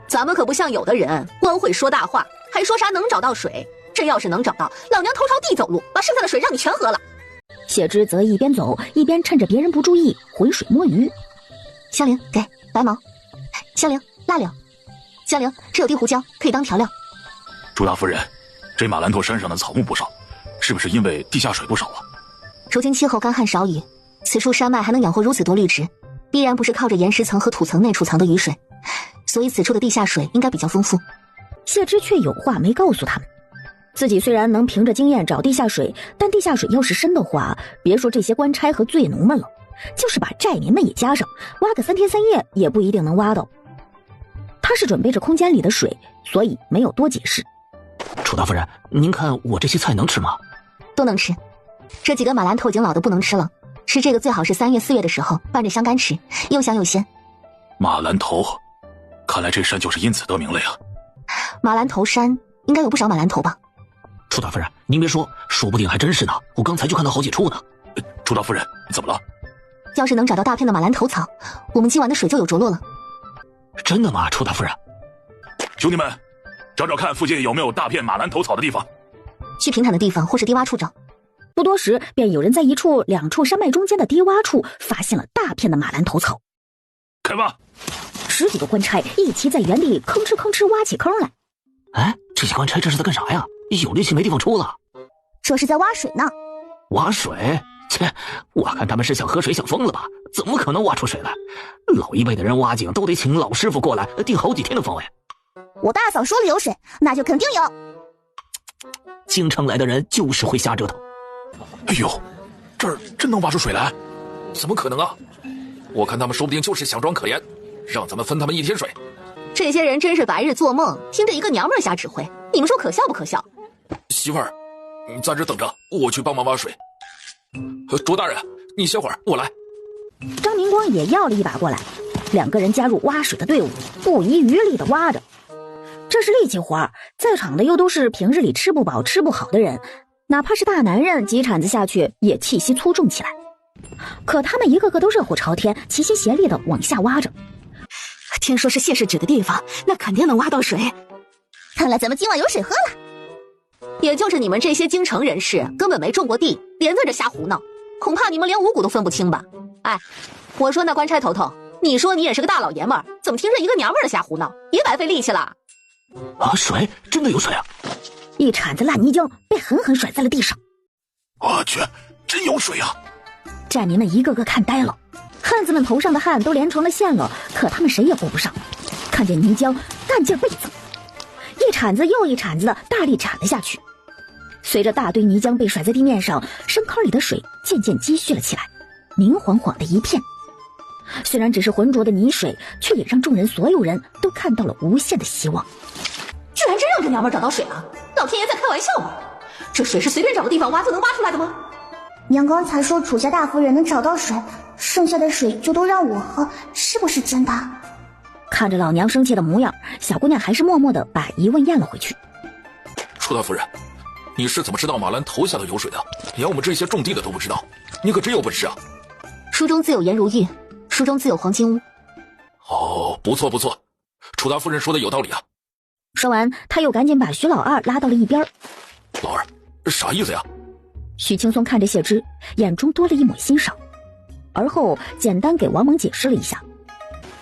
Speaker 12: 咱们可不像有的人光会说大话，还说啥能找到水，真要是能找到，老娘头朝地走路，把剩下的水让你全喝了。
Speaker 1: 谢之则一边走一边趁着别人不注意浑水摸鱼。
Speaker 12: 香菱给白毛，香菱辣柳，香菱这有地胡椒可以当调料。
Speaker 2: 朱大夫人，这马兰头山上的草木不少，是不是因为地下水不少啊？
Speaker 3: 如今气候干旱少雨，此处山脉还能养活如此多绿植，必然不是靠着岩石层和土层内储藏的雨水，所以此处的地下水应该比较丰富。
Speaker 1: 谢之却有话没告诉他们，自己虽然能凭着经验找地下水，但地下水要是深的话，别说这些官差和罪奴们了，就是把寨民们也加上，挖个3天3夜也不一定能挖到。他是准备着空间里的水，所以没有多解释。
Speaker 6: 楚大夫人，您看我这些菜能吃吗？
Speaker 3: 都能吃，这几个马兰头已经老得不能吃了，吃这个最好是3月4月的时候拌着香干吃，又香又鲜。
Speaker 2: 马兰头，看来这山就是因此得名了呀。
Speaker 3: 马兰头山应该有不少马兰头吧？
Speaker 6: 楚大夫人，您别说，说不定还真是呢，我刚才就看到好几处呢。
Speaker 2: 楚大夫人，怎么了？
Speaker 3: 要是能找到大片的马兰头草，我们今晚的水就有着落了。
Speaker 6: 真的吗，楚大夫人？
Speaker 2: 兄弟们，找找看附近有没有大片马兰头草的地方。
Speaker 3: 去平坦的地方或是低洼处找。
Speaker 1: 不多时，便有人在1处2处山脉中间的低洼处发现了大片的马兰头草。
Speaker 2: 开挖
Speaker 1: ！10几个官差一齐在原地吭哧吭哧挖起坑来。
Speaker 6: 哎，这些官差这是在干啥呀？有力气没地方出了。
Speaker 10: 这是在挖水呢。
Speaker 6: 挖水？切，我看他们是想喝水想疯了吧？怎么可能挖出水来？老一辈的人挖井都得请老师傅过来定好几天的方位。
Speaker 10: 我大嫂说了有水，那就肯定有。
Speaker 6: 京城来的人就是会瞎折腾。
Speaker 2: 哎呦，这儿真能挖出水来？
Speaker 5: 怎么可能啊？我看他们说不定就是想装可怜，让咱们分他们1天水。
Speaker 12: 这些人真是白日做梦，听着一个娘们儿瞎指挥，你们说可笑不可笑？
Speaker 5: 媳妇儿，你在这等着，我去帮忙挖水。卓大人，你歇会儿，我来。
Speaker 1: 张明光也要了一把过来，2个人加入挖水的队伍，不遗余力地挖着。这是力气活，在场的又都是平日里吃不饱吃不好的人，哪怕是大男人几铲子下去也气息粗重起来。可他们一个个都热火朝天，齐心协力地往下挖着。
Speaker 9: 听说是谢氏指的地方，那肯定能挖到水。
Speaker 10: 看来咱们今晚有水喝了。
Speaker 12: 也就是你们这些京城人士根本没种过地，别在这瞎胡闹，恐怕你们连五谷都分不清吧？哎，我说那官差头头，你说你也是个大老爷们儿，怎么听着一个娘们儿的瞎胡闹？别白费力气了。
Speaker 6: 啊，水真的有水啊！
Speaker 1: 一铲子烂泥浆被狠狠甩在了地上。
Speaker 2: 我去，真有水啊！
Speaker 1: 寨民们一个个看呆了，汉子们头上的汗都连成了线了，可他们谁也顾不上。看见泥浆，干劲倍增，一铲子又一铲子的大力铲了下去。随着大堆泥浆被甩在地面上，深坑里的水渐渐积蓄了起来，明晃晃的一片。虽然只是浑浊的泥水，却也让众人所有人都看到了无限的希望。
Speaker 12: 居然真让这娘们找到水了，老天爷在开玩笑吗？这水是随便找个地方挖就能挖出来的吗？
Speaker 10: 娘刚才说楚家大夫人能找到水，剩下的水就都让我喝，是不是真的？
Speaker 1: 看着老娘生气的模样，小姑娘还是默默地把疑问咽了回去。
Speaker 5: 楚大夫人，你是怎么知道马兰头下头有水的？连我们这些种地的都不知道，你可真有本事啊！
Speaker 3: 书中自有颜如玉，书中自有黄金屋。
Speaker 5: 哦，不错不错，楚大夫人说的有道理啊。
Speaker 1: 说完，他又赶紧把徐老二拉到了一边。
Speaker 5: 老二，啥意思呀？
Speaker 1: 许青松看着谢之，眼中多了一抹欣赏，而后简单给王猛解释了一下。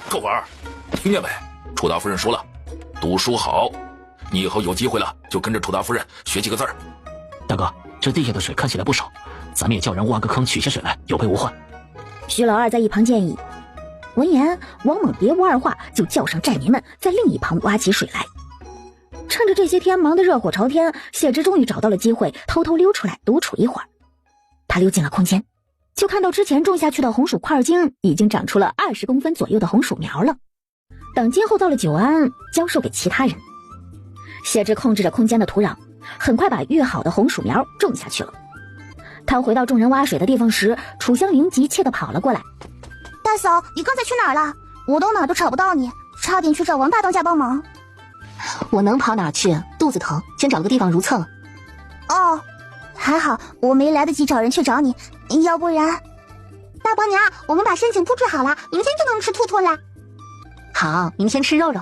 Speaker 5: 臭娃儿，听见没？楚大夫人说了，读书好，你以后有机会了就跟着楚大夫人学几个字儿。
Speaker 6: 大哥，这地下的水看起来不少，咱们也叫人挖个坑取些水来，有备无患。
Speaker 1: 徐老二在一旁建议。闻言，王猛别无二话，就叫上寨民们在另一旁挖起水来。趁着这些天忙得热火朝天，谢之终于找到了机会，偷偷溜出来独处一会儿。他溜进了空间，就看到之前种下去的红薯块茎已经长出了20公分左右的红薯苗了。等今后到了久安，交售给其他人。谢之控制着空间的土壤，很快把育好的红薯苗种下去了。他回到众人挖水的地方时，楚香菱急切地跑了过来。
Speaker 10: 大嫂，你刚才去哪儿了？我到哪儿都找不到你，差点去找王大当家帮忙。
Speaker 3: 我能跑哪儿去？肚子疼，先找了个地方如厕了。
Speaker 10: 哦，还好我没来得及找人去找你，要不然……大伯娘，我们把申请布置好了，明天就能吃兔兔了。
Speaker 3: 好，明天吃肉肉，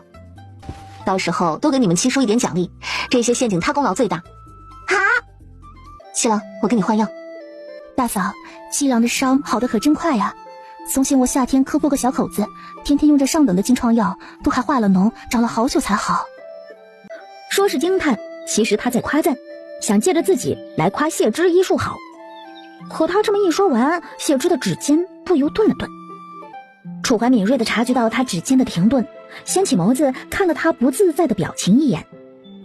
Speaker 3: 到时候多给你们七叔一点奖励，这些陷阱他功劳最大。
Speaker 10: 好，
Speaker 3: 七郎，我给你换药。
Speaker 11: 大嫂，七郎的伤好得可真快呀！从前我夏天磕破个小口子，天天用着上等的金疮药，都还化了脓，长了好久才好。
Speaker 1: 说是惊叹，其实他在夸赞，想借着自己来夸谢之医术好。可他这么一说完，谢之的指尖不由顿了顿。楚怀敏锐地察觉到他指尖的停顿，掀起眸子看了他不自在的表情一眼，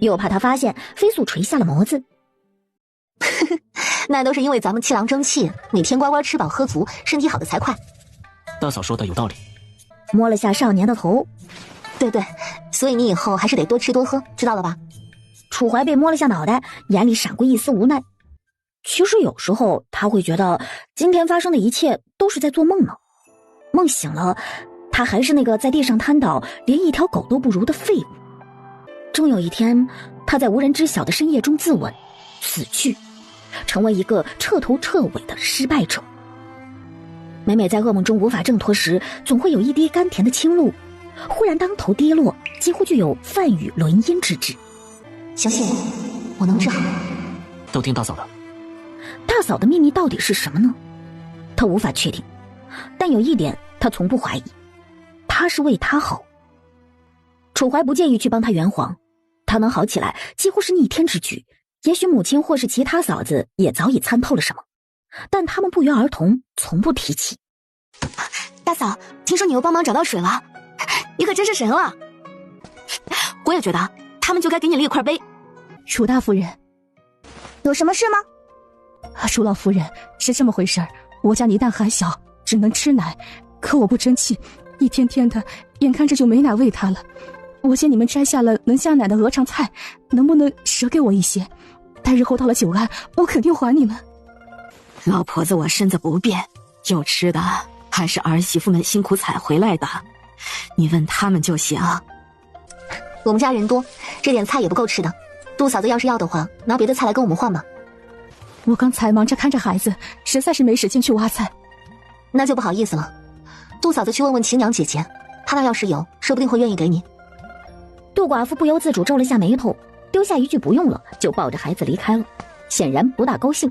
Speaker 1: 又怕他发现，飞速垂下了眸子。
Speaker 12: 那都是因为咱们七郎争气，每天乖乖吃饱喝足，身体好的才快。
Speaker 6: 大嫂说的有道理。
Speaker 1: 摸了下少年的头，
Speaker 12: 对，所以你以后还是得多吃多喝，知道了吧？
Speaker 1: 楚怀被摸了下脑袋，眼里闪过一丝无奈。其实有时候他会觉得今天发生的一切都是在做梦呢，梦醒了，他还是那个在地上瘫倒连一条狗都不如的废物。终有一天，他在无人知晓的深夜中自刎，死去，成为一个彻头彻尾的失败者。每每在噩梦中无法挣脱时，总会有一滴甘甜的清露，忽然当头跌落，几乎具有梵语轮音之质。
Speaker 12: 相信我能治好。
Speaker 6: 都听大嫂的。
Speaker 1: 大嫂的秘密到底是什么呢？他无法确定，但有一点他从不怀疑，他是为他好。楚怀不介意去帮他圆谎，他能好起来几乎是逆天之举。也许母亲或是其他嫂子也早已参透了什么，但他们不约而同，从不提起。
Speaker 3: 大嫂，听说你又帮忙找到水了，你可真是神了。我也觉得他们就该给你立一块碑。
Speaker 11: 楚大夫人，
Speaker 10: 有什么事吗？
Speaker 11: 楚老夫人，是这么回事儿，我家你蛋还小，只能吃奶，可我不争气，一天天的，眼看着就没奶喂他了。我见你们摘下了能下奶的鹅肠菜，能不能舍给我一些？待日后到了久安，我肯定还你们。
Speaker 9: 老婆子，我身子不便，有吃的还是儿媳妇们辛苦采回来的，你问他们就行。
Speaker 12: 我们家人多，这点菜也不够吃的。杜嫂子要是要的话，拿别的菜来跟我们换吧。
Speaker 11: 我刚才忙着看着孩子，实在是没时间去挖菜。
Speaker 12: 那就不好意思了。杜嫂子去问问秦娘姐姐，她那要是有，说不定会愿意给你。
Speaker 1: 杜寡妇不由自主皱了下眉头，丢下一句不用了，就抱着孩子离开了，显然不大高兴。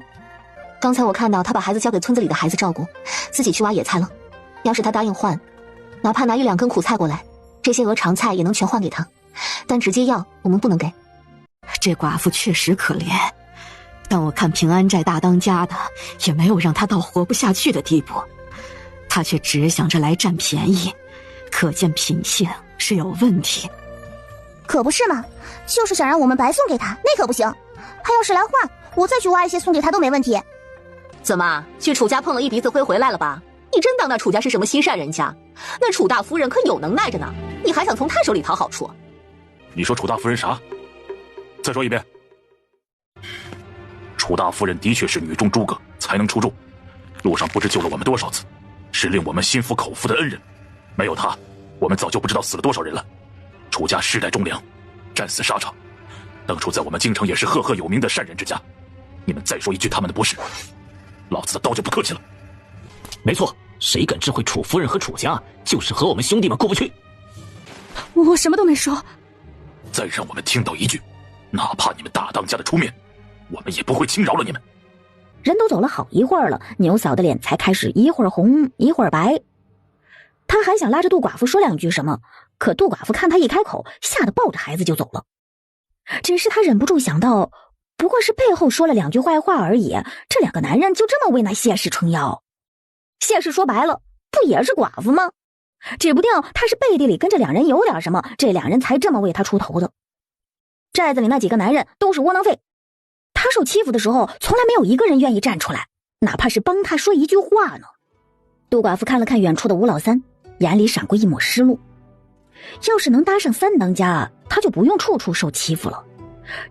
Speaker 12: 刚才我看到她把孩子交给村子里的孩子照顾，自己去挖野菜了。要是她答应换，哪怕拿1-2根苦菜过来，这些鹅肠菜也能全换给她，但直接要我们不能给。
Speaker 9: 这寡妇确实可怜，但我看平安寨大当家的也没有让她到活不下去的地步，她却只想着来占便宜，可见品性是有问题。
Speaker 10: 可不是嘛，就是想让我们白送给他，那可不行。他要是来换，我再去挖一些送给他都没问题。
Speaker 12: 怎么去楚家碰了一鼻子灰回来了吧？你真当那楚家是什么心善人家？那楚大夫人可有能耐着呢，你还想从她手里讨好处？
Speaker 2: 你说楚大夫人啥？再说一遍。楚大夫人的确是女中诸葛，才能出众，路上不知救了我们多少次，是令我们心服口服的恩人。没有她，我们早就不知道死了多少人了。楚家世代忠良，战死沙场，当初在我们京城也是赫赫有名的善人之家。你们再说一句他们的不是，老子的刀就不客气了。
Speaker 6: 没错，谁敢知会楚夫人和楚家，就是和我们兄弟们过不去。
Speaker 11: 我什么都没说。
Speaker 2: 再让我们听到一句，哪怕你们大当家的出面，我们也不会轻饶了你们。
Speaker 1: 人都走了好一会儿了，牛嫂的脸才开始一会儿红一会儿白。他还想拉着杜寡妇说两句什么，可杜寡妇看他一开口，吓得抱着孩子就走了。只是他忍不住想到，不过是背后说了两句坏话而已，这两个男人就这么为那谢氏撑腰。谢氏说白了，不也是寡妇吗？指不定他是背地里跟这两人有点什么，这两人才这么为他出头的。寨子里那几个男人都是窝囊废，他受欺负的时候，从来没有一个人愿意站出来，哪怕是帮他说一句话呢。杜寡妇看了看远处的吴老三，眼里闪过一抹失落。要是能搭上3当家，他就不用处处受欺负了。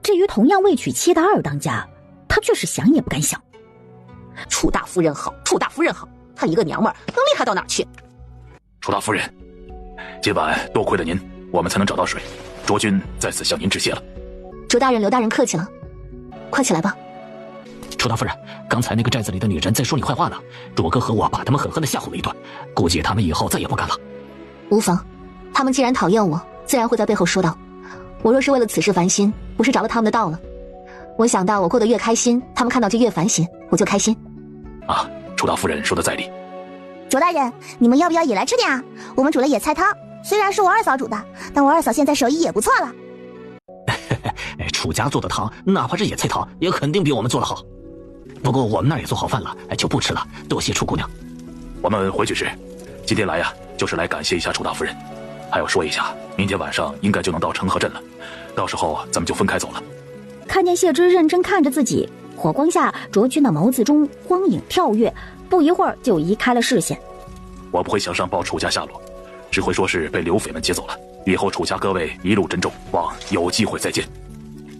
Speaker 1: 至于同样未娶妻的2当家，他却是想也不敢想。
Speaker 12: 楚大夫人好，楚大夫人好，她一个娘们儿能厉害到哪儿去？
Speaker 2: 楚大夫人，今晚多亏了您，我们才能找到水。卓君在此向您致谢了。
Speaker 12: 卓大人、刘大人客气了，快起来吧。
Speaker 6: 楚大夫人，刚才那个寨子里的女人在说你坏话呢，卓哥和我把他们狠狠地吓唬了一顿，估计他们以后再也不敢了。
Speaker 12: 无妨，他们既然讨厌我，自然会在背后说道。我若是为了此事烦心，不是着了他们的道了。我想到我过得越开心，他们看到就越烦心，我就开心。
Speaker 2: 啊，楚大夫人说的在理。
Speaker 10: 卓大人，你们要不要也来吃点啊？我们煮了野菜汤，虽然是我二嫂煮的，但我二嫂现在手艺也不错了。
Speaker 6: 楚楚家做的汤，哪怕是野菜汤，也肯定比我们做的好。不过我们那儿也做好饭了，就不吃了，多谢楚姑娘。
Speaker 2: 我们回去时，今天来呀，就是来感谢一下楚大夫人，还要说一下，明天晚上应该就能到成河镇了，到时候咱们就分开走了。
Speaker 1: 看见谢之认真看着自己，火光下卓君的眸子中光影跳跃，不一会儿就移开了视线。
Speaker 2: 我不会想上报楚家下落，只会说是被刘匪们接走了。以后楚家各位一路珍重，望有机会再见。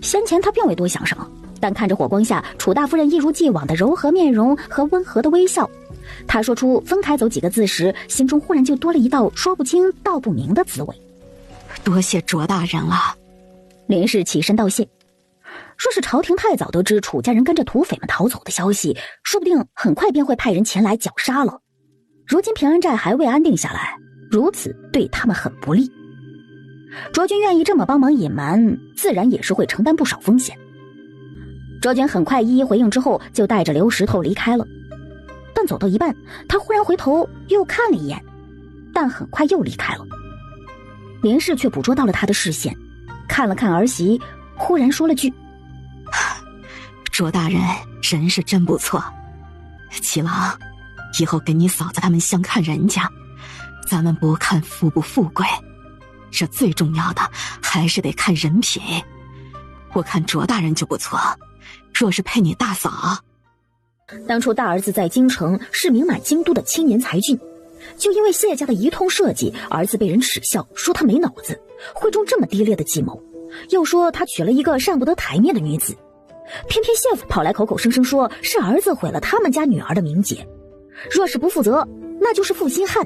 Speaker 1: 先前他并未多想什么，但看着火光下楚大夫人一如既往的柔和面容和温和的微笑，他说出分开走几个字时，心中忽然就多了一道说不清道不明的滋味。
Speaker 9: 多谢卓大人了。
Speaker 1: 林氏起身道谢。若是朝廷太早得知楚家人跟着土匪们逃走的消息，说不定很快便会派人前来绞杀了。如今平安寨还未安定下来，如此对他们很不利。卓君愿意这么帮忙隐瞒，自然也是会承担不少风险。卓君很快一一回应之后，就带着刘石头离开了。但走到一半，他忽然回头又看了一眼，但很快又离开了。林氏却捕捉到了他的视线，看了看儿媳，忽然说了句：
Speaker 9: 卓大人人是真不错，七郎，以后跟你嫂子他们相看人家，咱们不看富不富贵，这最重要的还是得看人品。我看卓大人就不错，若是配你大嫂。
Speaker 1: 当初大儿子在京城是名满京都的青年才俊，就因为谢家的一通设计，儿子被人耻笑，说他没脑子，会中这么低劣的计谋，又说他娶了一个上不得台面的女子，偏偏谢父跑来口口声声说是儿子毁了他们家女儿的名节，若是不负责，那就是负心汉。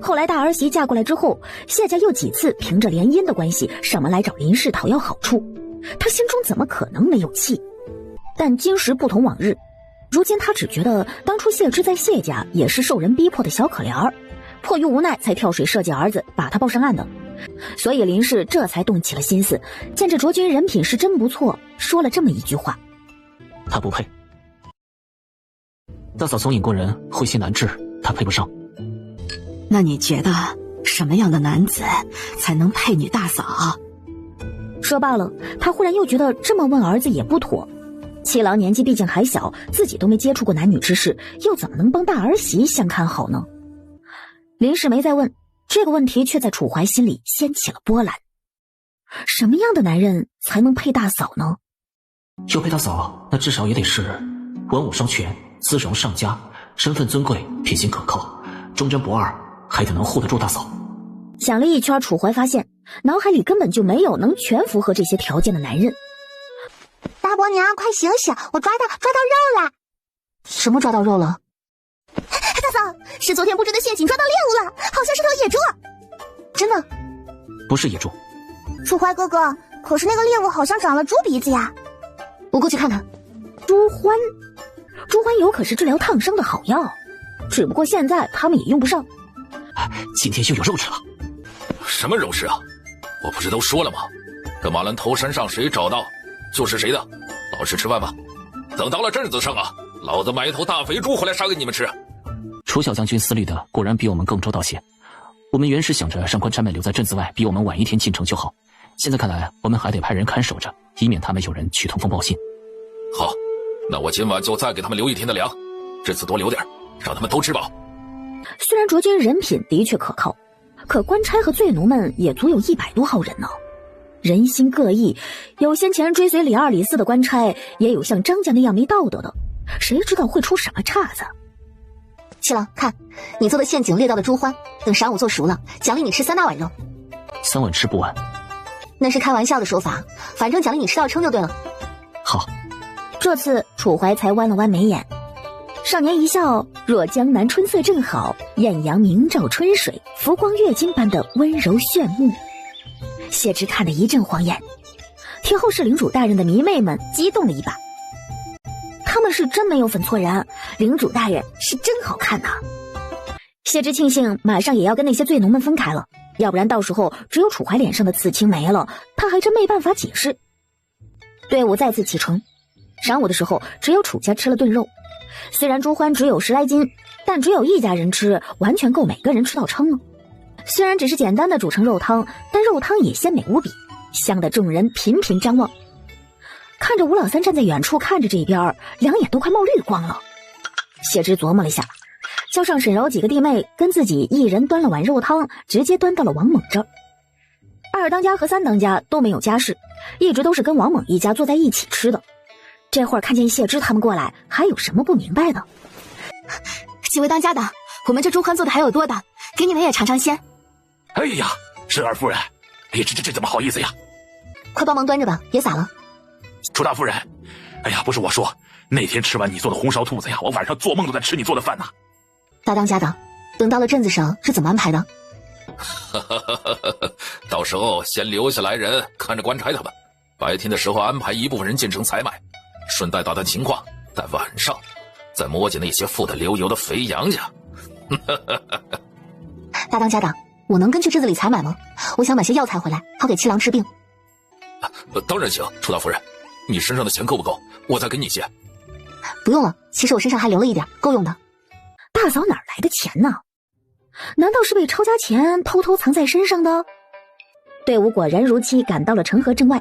Speaker 1: 后来大儿媳嫁过来之后，谢家又几次凭着联姻的关系上门来找林氏讨要好处，他心中怎么可能没有气？但今时不同往日，如今他只觉得当初谢之在谢家也是受人逼迫的小可怜儿，迫于无奈才跳水设计儿子把他抱上岸的，所以林氏这才动起了心思，见这卓君人品是真不错，说了这么一句话：
Speaker 6: 他不配。大嫂聪颖过人，慧心难治，他配不上。
Speaker 9: 那你觉得什么样的男子才能配你大嫂？
Speaker 1: 说罢了，他忽然又觉得这么问儿子也不妥。七郎年纪毕竟还小，自己都没接触过男女之事，又怎么能帮大儿媳相看好呢？林氏没再问，这个问题却在楚怀心里掀起了波澜。什么样的男人才能配大嫂呢？
Speaker 6: 要配大嫂，那至少也得是文武双全，姿容上佳，身份尊贵，品行可靠，忠贞不二，还得能护得住大嫂。
Speaker 1: 想了一圈，楚怀发现脑海里根本就没有能全符合这些条件的男人。
Speaker 10: 大伯娘，快醒醒，我抓到肉了！
Speaker 3: 什么抓到肉了？
Speaker 10: 大嫂，是昨天布置的陷阱抓到猎物了，好像是头野猪。
Speaker 3: 真的？
Speaker 6: 不是野猪。
Speaker 10: 楚怀哥哥，可是那个猎物好像长了猪鼻子呀。
Speaker 3: 我过去看看。
Speaker 1: 猪欢油可是治疗烫伤的好药，只不过现在他们也用不上。
Speaker 6: 今天就有肉吃了。
Speaker 5: 什么肉食啊？我不是都说了吗？跟马兰头山上谁找到就是谁的，老实吃饭吧。等到了镇子上啊，老子买一头大肥猪回来杀给你们吃。
Speaker 6: 楚小将军思虑的果然比我们更周到些。我们原是想着让官差们留在镇子外，比我们晚一天进城就好。现在看来，我们还得派人看守着，以免他们有人去通风报信。
Speaker 5: 好，那我今晚就再给他们留一天的粮，这次多留点，让他们都吃饱。
Speaker 1: 虽然卓君人品的确可靠，可官差和罪奴们也足有100多号人呢。人心各异，有先前追随李2、李4的官差，也有像张家那样没道德的，谁知道会出什么岔子？
Speaker 3: 七郎，看你做的陷阱猎到的猪欢，等晌午做熟了，奖励你吃3大碗肉。
Speaker 6: 3碗吃不完。
Speaker 3: 那是开玩笑的说法，反正奖励你吃到撑就对了。
Speaker 6: 好。
Speaker 1: 这次楚怀才弯了弯眉眼，少年一笑，若江南春色正好，艳阳明照春水，浮光跃金般的温柔炫目。谢之看得一阵晃眼，替后世领主大人的迷妹们激动了一把。他们是真没有粉错人，领主大人是真好看呐。谢之庆幸马上也要跟那些罪奴们分开了，要不然到时候只有楚怀脸上的刺青没了，他还真没办法解释。队伍再次启程，晌午的时候只有楚家吃了顿肉，虽然猪欢只有10来斤，但只有一家人吃，完全够每个人吃到撑了。虽然只是简单的煮成肉汤，但肉汤也鲜美无比。楚怀和谢之庆香得众人频频张望。看着吴老三站在远处看着这边，两眼都快冒绿光了。谢芝琢磨了一下，叫上沈柔几个弟妹跟自己一人端了碗肉汤，直接端到了王猛这儿。二当家和三当家都没有家事，一直都是跟王猛一家坐在一起吃的。这会儿看见谢芝他们过来，还有什么不明白的？
Speaker 3: 几位当家的，我们这猪宽做的还有多的，给你们也尝尝鲜。
Speaker 2: 哎呀，沈二夫人，哎呀，这怎么好意思呀？
Speaker 3: 快帮忙端着吧，别洒了。
Speaker 2: 楚大夫人，哎呀，不是我说，那天吃完你做的红烧兔子呀，我晚上做梦都在吃你做的饭呢。
Speaker 3: 大当家的，等到了镇子上是怎么安排的？
Speaker 5: 到时候先留下来人看着官差他们，白天的时候安排一部分人进城采买，顺带打探情况，待晚上再摸进那些富得流油的肥羊家。
Speaker 3: 大当家的，我能跟去镇子里采买吗？我想买些药材回来，好给七郎治病。
Speaker 5: 当然行，楚大夫人，你身上的钱够不够？我再给你些。
Speaker 3: 不用了，其实我身上还留了一点，够用的。
Speaker 1: 大嫂哪来的钱呢？难道是被抄家钱偷偷藏在身上的？队伍果然如期赶到了城河镇外，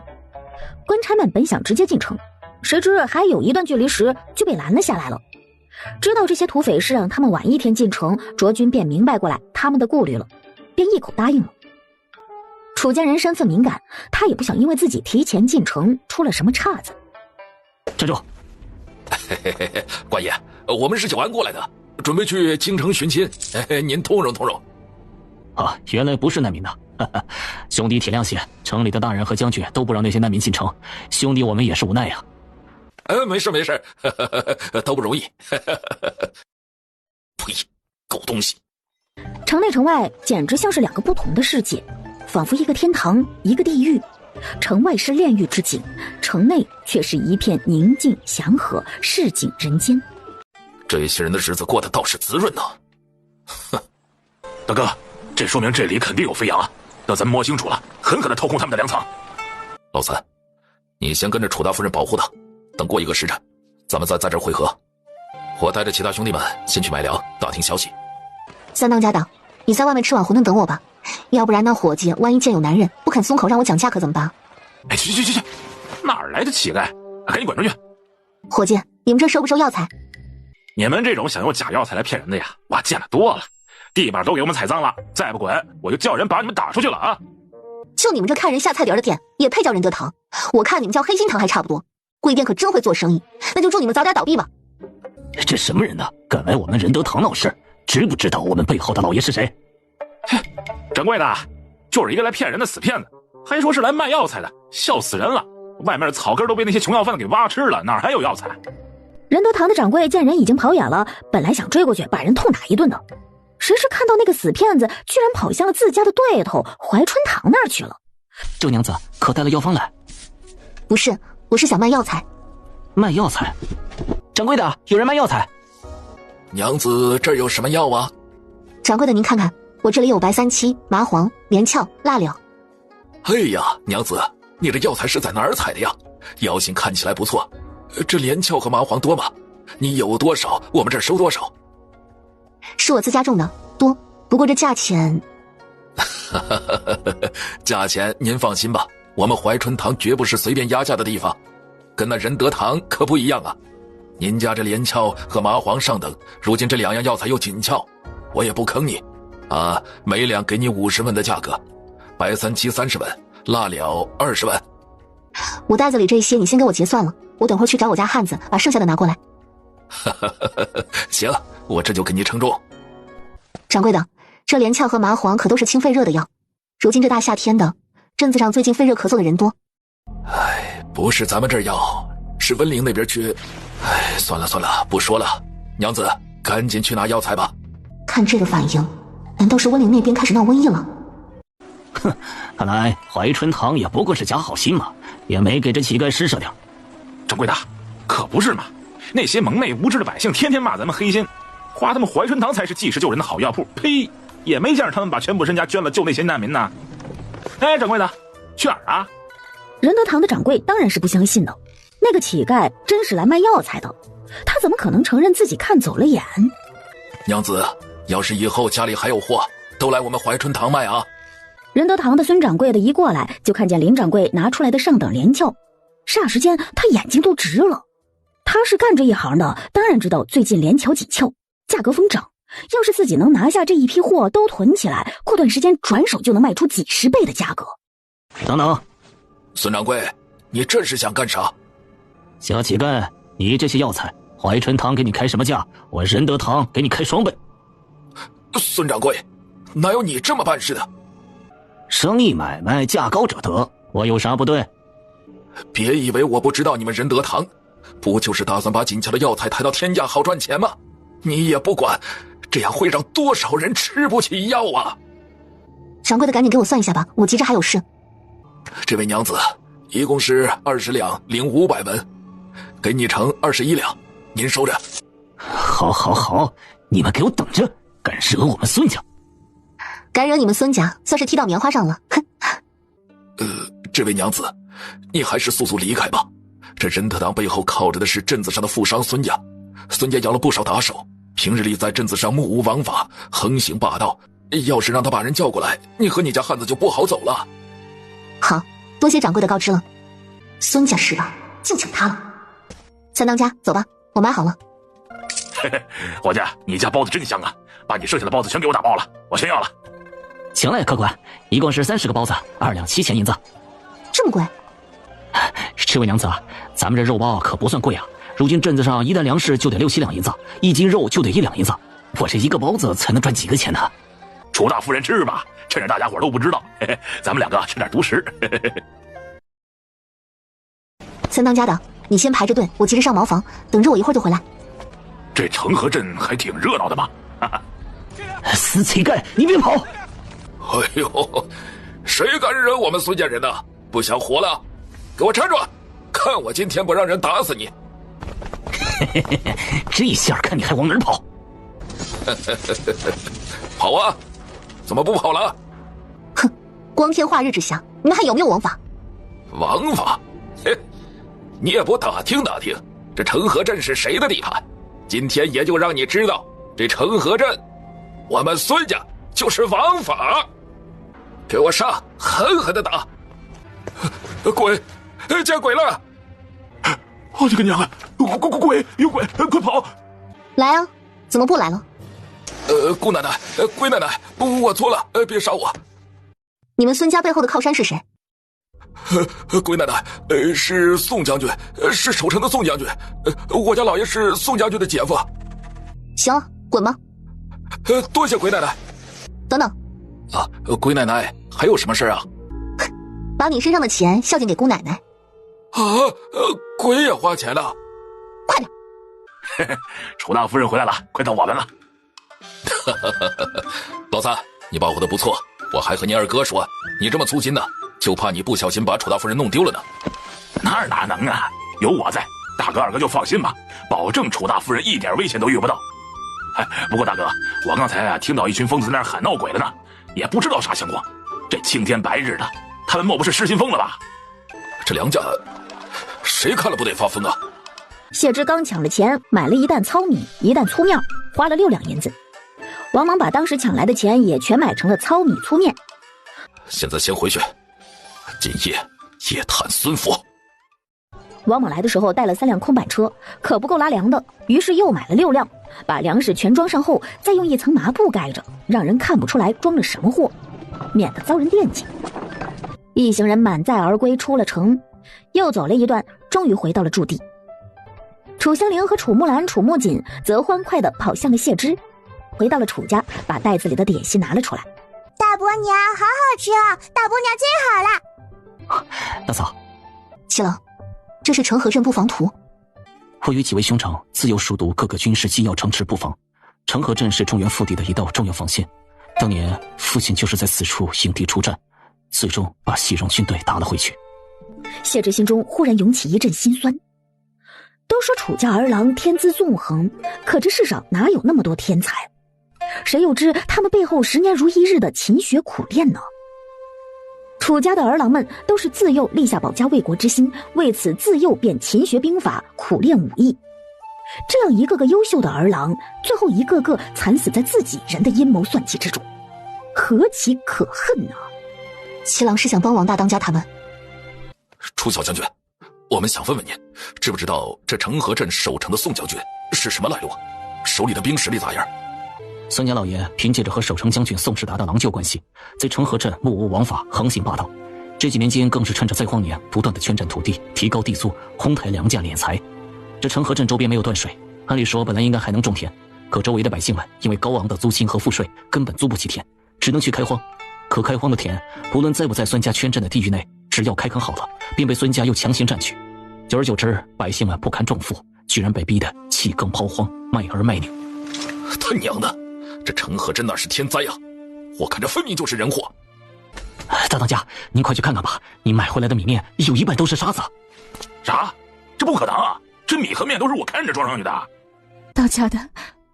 Speaker 1: 官差们本想直接进城，谁知还有一段距离时就被拦了下来了。知道这些土匪是让他们晚一天进城，卓军便明白过来他们的顾虑了，便一口答应了。楚家人身份敏感，他也不想因为自己提前进城出了什么岔子。
Speaker 6: 站住！
Speaker 5: 官爷，我们是久安过来的，准备去京城寻亲，您通融通融。
Speaker 6: 啊，原来不是难民呐！兄弟体谅些，城里的大人和将军都不让那些难民进城，兄弟我们也是无奈呀。
Speaker 5: 没事没事，都不容易。呸，狗东西！
Speaker 1: 城内城外简直像是两个不同的世界，仿佛一个天堂，一个地狱。城外是炼狱之境，城内却是一片宁静祥和，市井人间。
Speaker 5: 这些人的日子过得倒是滋润呢。
Speaker 2: 哼，大哥，这说明这里肯定有肥羊啊！等咱们摸清楚了，狠狠地掏空他们的粮仓。
Speaker 5: 老三，你先跟着楚大夫人保护他，等过一个时辰，咱们再在这儿会合。我带着其他兄弟们先去买粮，打听消息。
Speaker 3: 三当家的，你在外面吃碗馄饨等我吧，要不然那伙计万一见有男人不肯松口让我讲价可怎么办？
Speaker 2: 哎，去，哪儿来的乞丐？赶紧滚出去！
Speaker 3: 伙计，你们这收不收药材？
Speaker 2: 你们这种想用假药材来骗人的呀，我见得多了。地板都给我们踩脏了，再不滚我就叫人把你们打出去了啊！
Speaker 3: 就你们这看人下菜碟的店，也配叫仁德堂？我看你们叫黑心堂还差不多。贵店可真会做生意，那就祝你们早点倒闭吧。
Speaker 6: 这什么人呢？敢来我们仁德堂闹事，知不知道我们背后的老爷是谁？
Speaker 2: 掌柜的，就是一个来骗人的死骗子，还说是来卖药材的，笑死人了！外面的草根都被那些穷要饭的给挖吃了，哪还有药材？
Speaker 1: 仁德堂的掌柜见人已经跑远了，本来想追过去把人痛打一顿的，谁知看到那个死骗子居然跑向了自家的对头怀春堂那儿去了。
Speaker 6: 周娘子可带了药方来？
Speaker 3: 不是，我是想卖药材。
Speaker 6: 卖药材？掌柜的，有人卖药材。
Speaker 5: 娘子，这儿有什么药啊？
Speaker 3: 掌柜的您看看，我这里有白三七、麻黄、连翘、蜡柳。
Speaker 5: 哎呀，娘子，你这药材是在哪儿采的呀？药性看起来不错。这连翘和麻黄多吗？你有多少，我们这儿收多少。
Speaker 3: 是我自家种的，多，不过这价钱……
Speaker 5: 价钱您放心吧，我们怀春堂绝不是随便压价的地方，跟那仁德堂可不一样啊。您家这连翘和麻黄上等，如今这两样药材又紧俏，我也不坑你啊，每两给你50文的价格，白三七30文，蜡了20文。
Speaker 3: 我袋子里这些你先给我结算了，我等会儿去找我家汉子把剩下的拿过来。
Speaker 5: 行，我这就给你称重。
Speaker 3: 掌柜的，这连翘和麻黄可都是清肺热的药，如今这大夏天的，镇子上最近肺热咳嗽的人多。
Speaker 5: 哎，不是咱们这儿要，是温陵那边去。哎，算了，不说了。娘子，赶紧去拿药材吧。
Speaker 3: 看这个反应，难道是温陵那边开始闹瘟疫了？
Speaker 6: 哼，看来怀春堂也不过是假好心嘛，也没给这乞丐施舍点。
Speaker 2: 掌柜的，可不是嘛，那些蒙昧无知的百姓天天骂咱们黑心，夸他们怀春堂才是济世救人的好药铺，呸，也没见着他们把全部身家捐了救那些难民呢。哎，掌柜的，去哪儿啊？
Speaker 1: 仁德堂的掌柜当然是不相信的，那个乞丐真是来卖药材的，他怎么可能承认自己看走了眼？
Speaker 5: 娘子，要是以后家里还有货，都来我们怀春堂卖啊。
Speaker 1: 仁德堂的孙掌柜的一过来，就看见林掌柜拿出来的上等连翘，霎时间他眼睛都直了。他是干这一行的，当然知道最近连翘紧俏，价格疯涨。要是自己能拿下这一批货都囤起来，过段时间转手就能卖出几10倍的价格。
Speaker 6: 等等，
Speaker 2: 孙掌柜，你这是想干啥？
Speaker 6: 小乞丐，你这些药材，怀春堂给你开什么价，我仁德堂给你开双倍。
Speaker 2: 孙掌柜，哪有你这么办事的？
Speaker 6: 生意买卖价高者得，我有啥不对？
Speaker 2: 别以为我不知道你们仁德堂，不就是打算把紧俏的药材抬到天价好赚钱吗？你也不管，这样会让多少人吃不起药啊！
Speaker 3: 掌柜的，赶紧给我算一下吧，我急着还有事。
Speaker 2: 这位娘子，一共是20两零500文，给你成21两，您收着。
Speaker 6: 好，好，好，你们给我等着！敢惹我们孙家，
Speaker 3: 敢惹你们孙家，算是踢到棉花上了。哼！
Speaker 2: 这位娘子，你还是速速离开吧。这仁德堂背后靠着的是镇子上的富商孙家，孙家养了不少打手，平日里在镇子上目无王法，横行霸道。要是让他把人叫过来，你和你家汉子就不好走了。
Speaker 3: 好，多谢掌柜的告知了。孙家是吧？就请他了。三当家，走吧，我买好了。
Speaker 8: 嘿嘿，伙计，你家包子真香啊！把你剩下的包子全给我打包了，我全要了。
Speaker 6: 行嘞，客官，一共是30个包子，2两7钱银子。
Speaker 3: 这么贵？
Speaker 6: 这位娘子啊，咱们这肉包可不算贵啊。如今镇子上一担粮食就得6、7两银子，1斤肉就得1两银子，我这一个包子才能赚几个钱呢？
Speaker 8: 楚大夫人吃吧，趁着大家伙都不知道，嘿嘿，咱们2个吃点独食。嘿嘿嘿。
Speaker 3: 三当家的，你先排着队，我急着上茅房，等着我一会儿就回来。
Speaker 8: 这成河镇还挺热闹的吧？哈哈。
Speaker 6: 死乞丐，你别跑！
Speaker 2: 哎呦，谁敢惹我们孙家人呢？不想活了，给我站住！看我今天不让人打死你！
Speaker 6: 这下看你还往哪儿跑？
Speaker 2: 跑啊！怎么不跑了？
Speaker 3: 哼，光天化日之下，你们还有没有王法？
Speaker 2: 王法？嘿，你也不打听打听，这成河镇是谁的地盘？今天也就让你知道，这成河镇，我们孙家就是王法。给我上，狠狠的打！鬼，见鬼了！
Speaker 8: 我的个娘啊！鬼，有鬼，快跑！
Speaker 3: 来啊，怎么不来了？
Speaker 2: 姑奶奶，龟奶奶，我错了，别杀我。
Speaker 3: 你们孙家背后的靠山是谁？
Speaker 2: 龟奶奶，是宋将军，是守城的宋将军，我家老爷是宋将军的姐夫。
Speaker 3: 行了，滚吧。
Speaker 2: 多谢龟奶奶。
Speaker 3: 等等。
Speaker 2: 啊，龟奶奶还有什么事啊？
Speaker 3: 把你身上的钱孝敬给姑奶奶。
Speaker 2: 啊，鬼也花钱了。
Speaker 3: 快点。
Speaker 8: 嘿嘿，楚大夫人回来了，快到我们了。
Speaker 2: 老三，你把握的不错，我还和你二哥说，你这么粗心呢，就怕你不小心把楚大夫人弄丢了呢。
Speaker 8: 哪能啊，有我在，大哥二哥就放心吧，保证楚大夫人一点危险都遇不到。不过大哥，我刚才听到一群疯子在那儿喊闹鬼了呢，也不知道啥情况。这青天白日的，他们莫不是失心疯了吧？
Speaker 2: 这梁家谁看了不得发疯啊？
Speaker 1: 谢之刚抢了钱，买了一担糙米，1担粗面，花了6两银子。王莽把当时抢来的钱也全买成了糙米粗面。
Speaker 2: 现在先回去，今夜夜探孙府。
Speaker 1: 王莽来的时候带了3辆空板车，可不够拉粮的，于是又买了6辆，把粮食全装上后，再用一层麻布盖着，让人看不出来装了什么货，免得遭人惦记。一行人满载而归，出了城，又走了一段，终于回到了驻地。楚香菱和楚木兰、楚木槿则欢快地跑向了谢之，回到了楚家，把袋子里的点心拿了出来。
Speaker 10: 大伯娘，好好吃哦！大伯娘最好了。
Speaker 6: 大嫂，
Speaker 3: 七郎，这是成河镇布防图。
Speaker 6: 我与几位兄长自幼熟读各个军事机要城池布防，成河镇是中原腹地的一道重要防线。当年父亲就是在此处迎敌出战，最终把西戎军队打了回去。
Speaker 1: 谢之心中忽然涌起一阵心酸。都说楚家儿郎天资纵横，可这世上哪有那么多天才？谁又知他们背后10年如一日的勤学苦练呢？楚家的儿郎们都是自幼立下保家卫国之心，为此自幼便勤学兵法，苦练武艺。这样一个个优秀的儿郎，最后一个个惨死在自己人的阴谋算计之中，何其可恨啊！
Speaker 12: 七郎是想帮王大当家他们。
Speaker 5: 楚小将军，我们想问问您，知不知道这成河镇守城的宋将军是什么来路？手里的兵实力咋样？
Speaker 6: 孙家老爷凭借着和守城将军宋世达的郎旧关系，在成河镇目无王法，横行霸道。这几年间更是趁着灾荒年不断的圈占土地，提高地租，哄抬粮价敛财。这成河镇周边没有断水，按理说本来应该还能种田，可周围的百姓们因为高昂的租金和赋税，根本租不起田，只能去开荒。可开荒的田不论在不在孙家圈镇的地域内，只要开垦好了，便被孙家又强行占去。久而久之，百姓们不堪重负，居然被逼得弃耕抛荒，卖儿卖女。
Speaker 5: 他娘的，这成河镇那是天灾啊！我看这分明就是人祸。
Speaker 6: 大当家，您快去看看吧，你买回来的米面有一半都是沙子。
Speaker 8: 啥？这不可能啊！这米和面都是我看着装上去的。
Speaker 11: 当家的，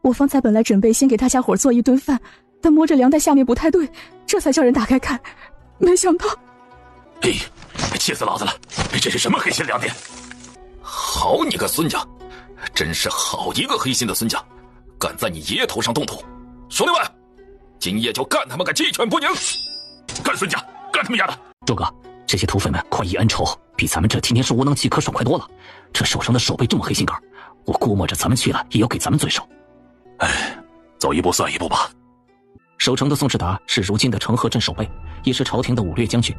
Speaker 11: 我方才本来准备先给大家伙做一顿饭，但摸着粮袋下面不太对，这才叫人打开看，没想到……
Speaker 8: 哎，气死老子了！这是什么黑心粮店？
Speaker 5: 好你个孙家，真是好一个黑心的孙家，敢在你爷爷头上动土！兄弟们，今夜就干他们个鸡犬不宁！干孙家，干他们丫的！
Speaker 6: 周哥，这些土匪们快意恩仇，比咱们这天天是窝囊气可爽快多了。这守城的守备这么黑心肝，我估摸着咱们去了也要给咱们罪受。
Speaker 8: 哎，走一步算一步吧。
Speaker 6: 守城的宋世达是如今的成河镇守备，也是朝廷的武略将军。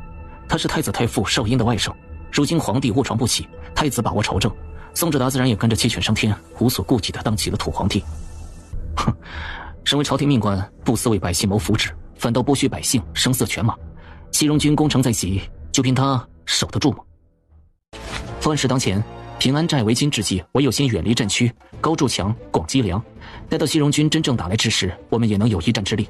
Speaker 6: 他是太子太傅邵英的外甥，如今皇帝卧床不起，太子把握朝政，宋世达自然也跟着鸡犬升天，无所顾忌地当起了土皇帝。哼，身为朝廷命官，不思为百姓谋福祉，反倒剥削百姓，声色犬马。西戎军攻城在即，就凭他守得住吗？乱世当前，平安寨为今之计，唯有先远离镇区，高筑墙，广积粮，待到西戎军真正打来之时，我们也能有一战之力。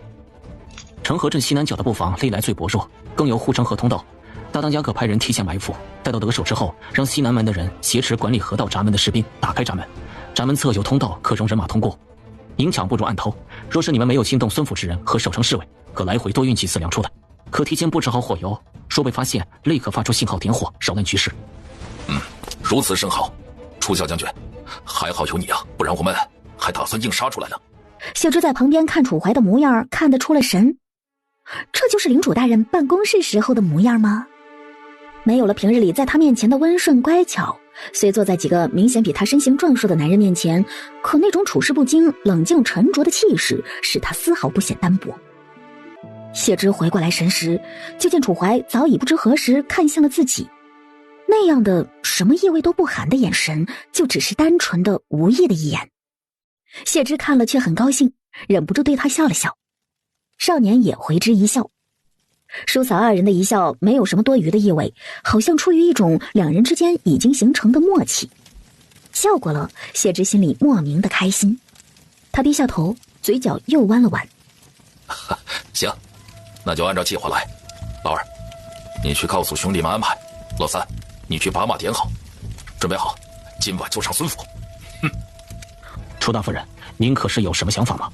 Speaker 6: 成河镇西南角的布防历来最薄弱，更有护城河通道。大当家可派人提前埋伏，待到得手之后，让西南门的人挟持管理河道闸门的士兵打开闸门，闸门侧有通道可容人马通过。明抢不如暗偷，若是你们没有惊动孙府之人和守城侍卫，可来回多运几次粮出来。可提前布置好火油，若被发现，立刻发出信号点火，扰乱局势。
Speaker 5: 如此甚好。楚小将军，还好有你啊，不然我们还打算硬杀出来呢。
Speaker 1: 谢之在旁边看楚怀的模样，看得出了神。这就是领主大人办公室时候的模样吗？没有了平日里在他面前的温顺乖巧，虽坐在几个明显比他身形壮硕的男人面前，可那种处事不惊、冷静沉着的气势，使他丝毫不显单薄。谢之回过来神时，就见楚怀早已不知何时看向了自己，那样的什么意味都不含的眼神，就只是单纯的无意的一眼。谢之看了却很高兴，忍不住对他笑了笑。少年也回之一笑。叔嫂二人的一笑没有什么多余的意味，好像出于一种两人之间已经形成的默契。笑过了，谢之心里莫名的开心。他低下头，嘴角又弯了弯。
Speaker 5: 行，那就按照计划来。老二，你去告诉兄弟们安排；老三，你去把马点好，准备好，今晚就上孙府。
Speaker 6: 楚大夫人，您可是有什么想法吗？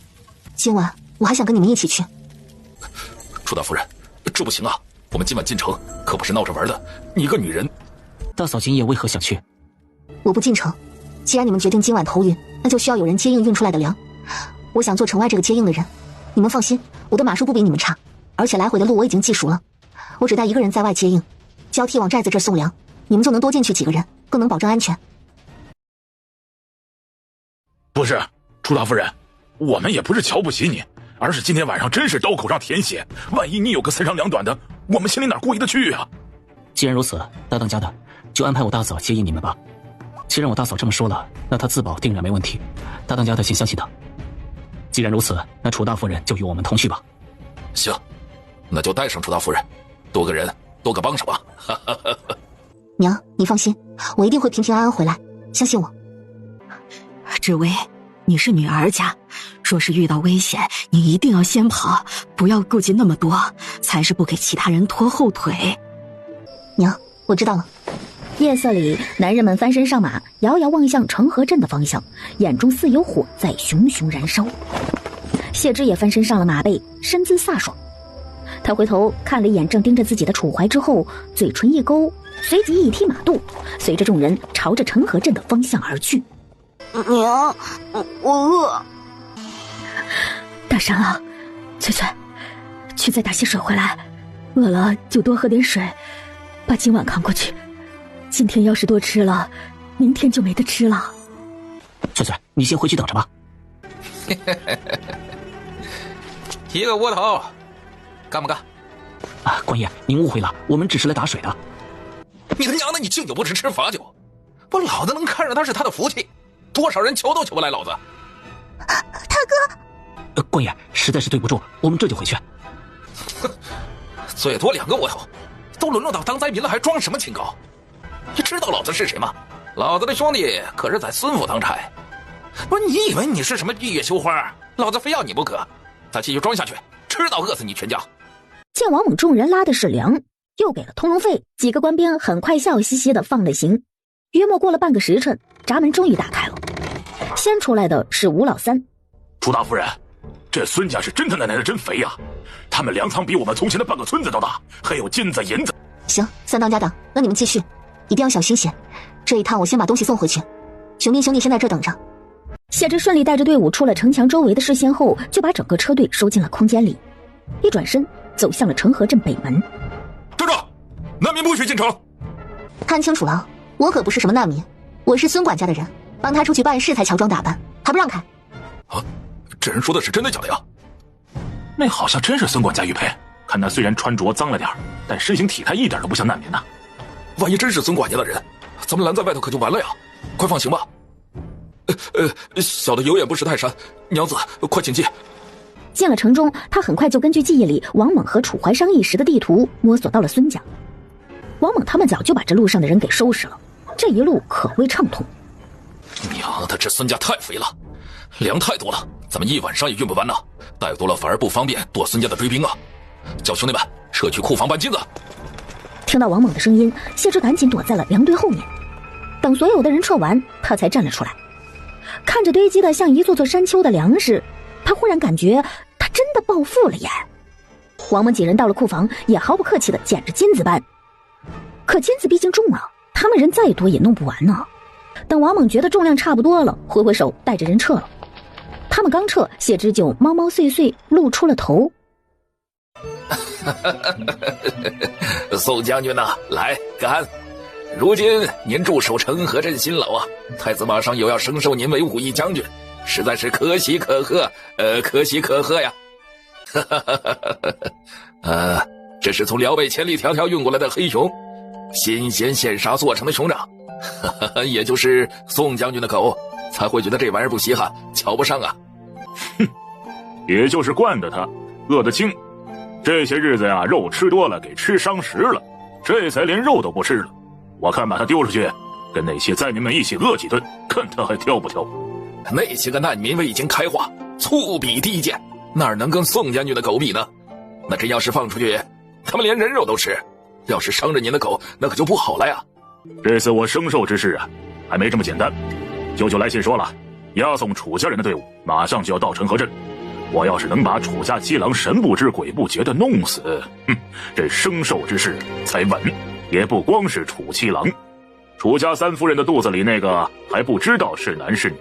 Speaker 12: 今晚我还想跟你们一起去。
Speaker 5: 楚大夫人，这不行啊！我们今晚进城可不是闹着玩的，你一个女人。
Speaker 6: 大嫂今夜为何想去？
Speaker 12: 我不进城，既然你们决定今晚投运，那就需要有人接应运出来的粮。我想做城外这个接应的人。你们放心，我的马术不比你们差，而且来回的路我已经记熟了。我只带一个人在外接应，交替往寨子这儿送粮，你们就能多进去几个人，更能保证安全。
Speaker 8: 不是，楚大夫人，我们也不是瞧不起你，而是今天晚上真是刀口上舔血，万一你有个3长2短的，我们心里哪过意得去啊？
Speaker 6: 既然如此，大当家的就安排我大嫂接应你们吧。既然我大嫂这么说了，那她自保定然没问题。大当家的请相信她。既然如此，那楚大夫人就与我们同去吧。
Speaker 5: 行，那就带上楚大夫人，多个人多个帮手吧。
Speaker 12: 娘，你放心，我一定会平平安安回来，相信我。
Speaker 9: 芷薇，你是女儿家，若是遇到危险，你一定要先跑，不要顾及那么多，才是不给其他人拖后腿。
Speaker 12: 娘，我知道了。
Speaker 1: 夜色里，男人们翻身上马，遥遥望向成河镇的方向，眼中似有火在熊熊燃烧。谢之也翻身上了马背，身姿飒爽。他回头看了一眼正盯着自己的楚怀之后，嘴唇一勾，随即一踢马肚，随着众人朝着成河镇的方向而去。
Speaker 4: 娘，我饿。
Speaker 1: 大山啊，翠翠，去再打些水回来，
Speaker 11: 饿了就多喝点水，把今晚扛过去。今天要是多吃了，明天就没得吃了。
Speaker 6: 翠翠，你先回去等着吧。
Speaker 5: 一个窝头，干不干？
Speaker 6: 啊，官爷，您误会了，我们只是来打水的。
Speaker 5: 你他娘的，你敬酒不吃吃罚酒，我老子能看上他是他的福气，多少人求都求不来老子。
Speaker 10: 大哥，
Speaker 6: 官爷，实在是对不住，我们这就回去。
Speaker 5: 哼，最多2个窝头，都沦落到当灾民了，还装什么清高？你知道老子是谁吗？老子的兄弟可是在孙府当差。不是你以为你是什么闭月羞花，老子非要你不可？再继续装下去，吃到饿死你全家。
Speaker 1: 见王猛众人拉的是粮，又给了通融费，几个官兵很快笑嘻嘻的放了行。约莫过了半个时辰，闸门终于打开了。先出来的是吴老三。
Speaker 2: 楚大夫人，这孙家是真他奶奶的真肥呀！他们粮仓比我们从前的半个村子都大，还有金子银子。
Speaker 3: 行，三当家的，那你们继续，一定要小心些。这一趟我先把东西送回去，熊弟兄弟先在这等着。
Speaker 1: 谢之顺利带着队伍出了城墙周围的视线后，就把整个车队收进了空间里，一转身走向了成河镇北门。
Speaker 5: 站住！难民不许进城！
Speaker 3: 看清楚了，我可不是什么难民，我是孙管家的人，帮他出去办事才乔装打扮，还不让开。
Speaker 5: 啊，这人说的是真的假的呀？
Speaker 2: 那好像真是孙管家玉佩，看他虽然穿着脏了点，但身形体态一点都不像难民呐。
Speaker 5: 万一真是孙管家的人，咱们拦在外头可就完了呀！快放行吧。小的有眼不识泰山，娘子快请进。
Speaker 1: 进了城中，他很快就根据记忆里王猛和楚怀商一时的地图摸索到了孙家。王猛他们早就把这路上的人给收拾了，这一路可谓畅通。
Speaker 5: 娘的，这孙家太肥了，粮太多了，咱们一晚上也运不完呢。带多了反而不方便剁孙家的追兵啊！叫兄弟们撤去库房搬金子。
Speaker 1: 听到王猛的声音，谢之赶紧躲在了粮堆后面。等所有的人撤完，他才站了出来。看着堆积的像一座座山丘的粮食，他忽然感觉他真的暴富了耶！王猛几人到了库房，也毫不客气地捡着金子搬。可金子毕竟重啊，他们人再多也弄不完呢。等王猛觉得重量差不多了，挥挥手带着人撤了。他们刚撤，谢之就毛毛碎碎露出了头。
Speaker 5: 宋将军呐，来干！如今您驻守成河镇辛劳啊，太子马上又要升授您为武义将军，实在是可喜可贺，可喜可贺呀！这是从辽北千里迢迢运过来的黑熊，新鲜现杀做成的熊掌，也就是宋将军的口才会觉得这玩意儿不稀罕，瞧不上啊。
Speaker 2: 哼，也就是惯的他，饿得轻。这些日子呀，肉吃多了，给吃伤食了，这才连肉都不吃了。我看把他丢出去，跟那些灾民们一起饿几顿，看他还挑不挑。
Speaker 5: 那些个难民未经开化，粗鄙低贱，哪能跟宋将军的狗比呢？那真要是放出去，他们连人肉都吃，要是伤着您的狗，那可就不好了呀。
Speaker 2: 这次我升寿之事啊，还没这么简单。舅舅来信说了，押送楚家人的队伍马上就要到成河镇。我要是能把楚家七郎神不知鬼不觉的弄死，这升寿之事才稳。也不光是楚七郎，楚家三夫人的肚子里那个还不知道是男是女。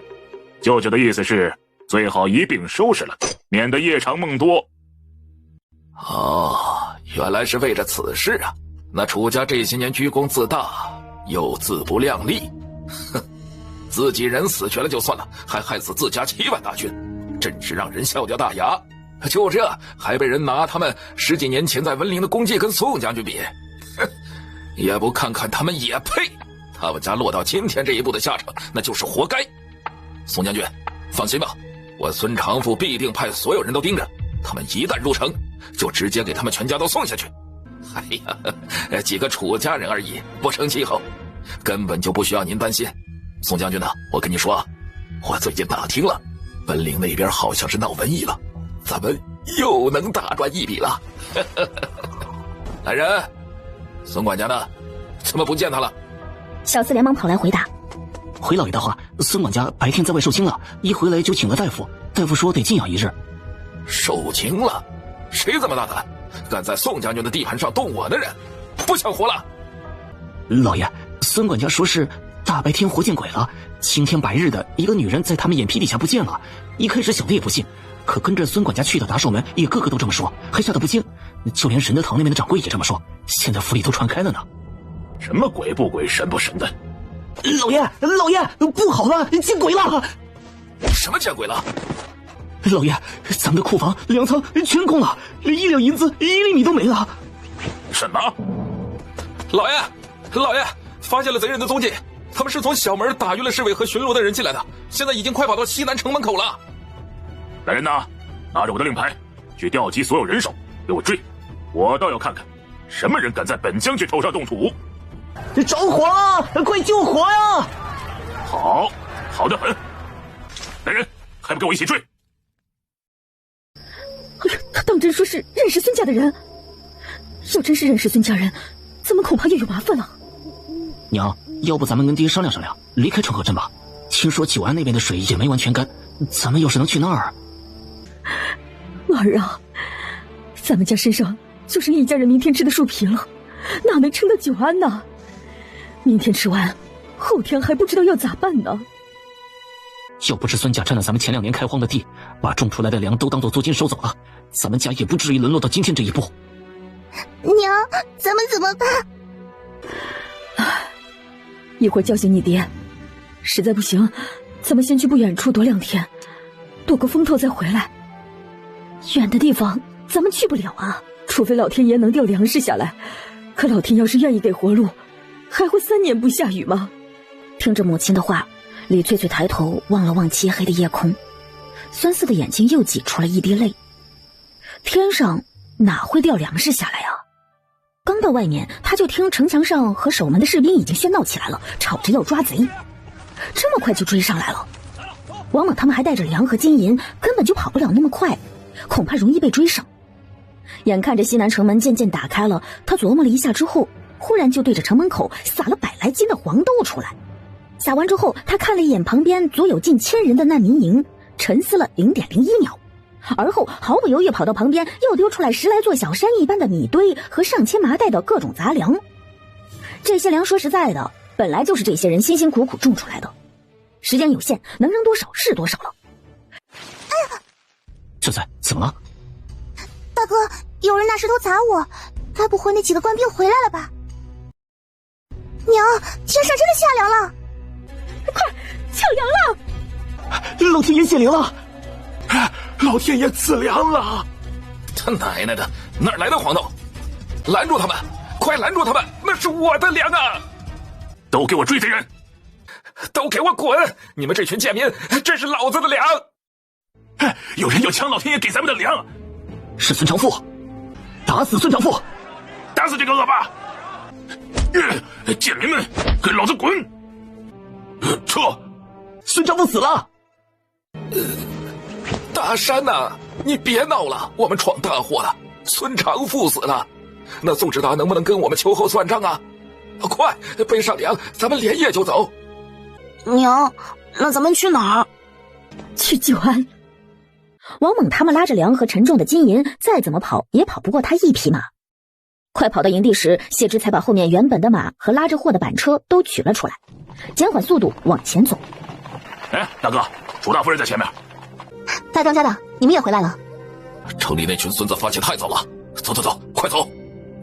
Speaker 2: 舅舅的意思是，最好一并收拾了，免得夜长梦多。
Speaker 5: 哦，原来是为着此事啊！那楚家这些年居功自大，又自不量力，哼，自己人死去了就算了，还害死自家7万大军，真是让人笑掉大牙。就这还被人拿他们10几年前在文陵的功绩跟宋将军比，哼，也不看看他们也配！他们家落到今天这一步的下场，那就是活该。宋将军，放心吧，我孙长父必定派所有人都盯着，他们一旦入城，就直接给他们全家都送下去。哎呀，几个楚家人而已，不成气候，根本就不需要您担心。宋将军呢，我跟你说啊，我最近打听了，文陵那边好像是闹瘟疫了，咱们又能大赚一笔了。来人，孙管家呢？怎么不见他了？
Speaker 1: 小厮连忙跑来回答：
Speaker 6: 回老爷的话，孙管家白天在外受惊了，一回来就请了大夫，大夫说得静养1日。
Speaker 5: 受惊了？谁这么大胆，敢在宋将军的地盘上动我的人？不想活了？
Speaker 6: 老爷，孙管家说是大白天活见鬼了，青天白日的，一个女人在他们眼皮底下不见了。一开始小的也不信，可跟着孙管家去的打手们也个个都这么说，还吓得不轻。就连仁德堂那边的掌柜也这么说，现在府里都传开了呢。
Speaker 2: 什么鬼不鬼，神不神的？
Speaker 13: 老爷，不好了，见鬼了！
Speaker 5: 什么见鬼了？
Speaker 13: 老爷，咱们的库房、粮仓全空了，连1两银子、1厘米都没了。
Speaker 2: 什么？
Speaker 5: 老爷，发现了贼人的踪迹，他们是从小门打晕了侍卫和巡逻的人进来的，现在已经快跑到西南城门口了。
Speaker 2: 来人呐，拿着我的令牌，去调集所有人手，给我追！我倒要看看，什么人敢在本将军头上动土！
Speaker 13: 着火了，快救火呀！
Speaker 2: 好的很。来人，还不给我一起追！
Speaker 11: 哎呀，他当真说是认识孙家的人，要真是认识孙家人，咱们恐怕又有麻烦了。
Speaker 6: 娘，要不咱们跟爹商量商量，离开成河镇吧。听说九安那边的水也没完全干，咱们要是能去那儿……
Speaker 11: 儿啊，咱们家身上就剩一家人明天吃的树皮了，哪能撑到九安呢？明天吃完，后天还不知道要咋办呢。
Speaker 6: 要不是孙家占了咱们前2年开荒的地，把种出来的粮都当做租金收走了，咱们家也不至于沦落到今天这一步。
Speaker 10: 娘，咱们怎么办？
Speaker 11: 一会儿叫醒你爹，实在不行，咱们先去不远处躲2天，躲个风头再回来。远的地方咱们去不了啊，除非老天爷能掉粮食下来。可老天要是愿意给活路，还会3年不下雨吗？
Speaker 1: 听着母亲的话，李翠翠抬头望了望漆黑的夜空，酸涩的眼睛又挤出了一滴泪。天上哪会掉粮食下来啊？刚到外面，他就听城墙上和守门的士兵已经喧闹起来了，吵着要抓贼。这么快就追上来了，王猛他们还带着粮和金银，根本就跑不了那么快，恐怕容易被追上。眼看着西南城门渐渐打开了，他琢磨了一下之后，忽然就对着城门口撒了100来斤的黄豆出来。撒完之后，他看了一眼旁边足有近1000人的难民营，沉思了0.01秒，而后毫不犹豫跑到旁边，又丢出来10来座小山一般的米堆和上千麻袋的各种杂粮。这些粮说实在的，本来就是这些人辛辛苦苦种出来的，时间有限，能扔多少是多少了。
Speaker 10: 哎呀！
Speaker 6: 翠翠，怎么了？
Speaker 10: 大哥，有人拿石头砸我，该不会那几个官兵回来了吧？娘，天上真的下粮了！
Speaker 11: 快抢粮了！
Speaker 13: 老天爷显灵了！老天爷赐粮了！
Speaker 5: 他奶奶的，哪来的黄豆？拦住他们！快拦住他们！那是我的粮啊！
Speaker 2: 都给我追贼人！
Speaker 5: 都给我滚！你们这群贱民，这是老子的粮！
Speaker 2: 有人要抢老天爷给咱们的粮！
Speaker 6: 是孙长富，打死孙长富！
Speaker 2: 打死这个恶霸！贱民们，跟老子滚！撤！
Speaker 13: 孙长富死了！
Speaker 5: 大山呐，你别闹了，我们闯大祸了。孙长富死了，那宋志达能不能跟我们秋后算账啊？快背上粮，咱们连夜就走。
Speaker 3: 娘，那咱们去哪儿？
Speaker 1: 去九安。王猛他们拉着粮和沉重的金银，再怎么跑也跑不过他1匹马。快跑到营地时，谢之才把后面原本的马和拉着货的板车都取了出来，减缓速度往前走。
Speaker 2: 哎，大哥，楚大夫人在前面。
Speaker 12: 大当家的，你们也回来了。
Speaker 5: 城里那群孙子发起太早了，走走走，快走，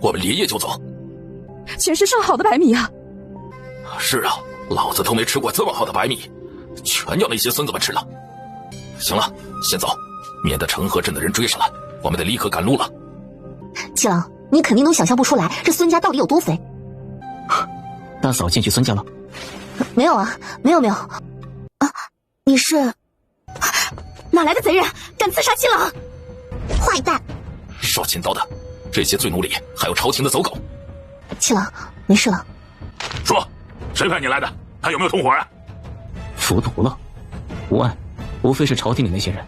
Speaker 5: 我们连夜就走。
Speaker 11: 全是上好的白米啊！
Speaker 5: 是啊，老子都没吃过这么好的白米，全要那些孙子们吃了。行了，先走，免得成河镇的人追上来，我们得立刻赶路了。
Speaker 12: 七郎，你肯定都想象不出来这孙家到底有多肥。
Speaker 6: 大嫂进去孙家了？
Speaker 12: 没有啊，没有啊，你是
Speaker 3: 哪来的贼人敢刺杀七郎？
Speaker 10: 坏蛋！
Speaker 5: 少擒刀的，这些最奴隶，还有朝廷的走狗。
Speaker 12: 七郎，没事了。
Speaker 2: 说，谁派你来的？他有没有同伙啊？
Speaker 6: 服毒了，无碍，无非是朝廷里那些人。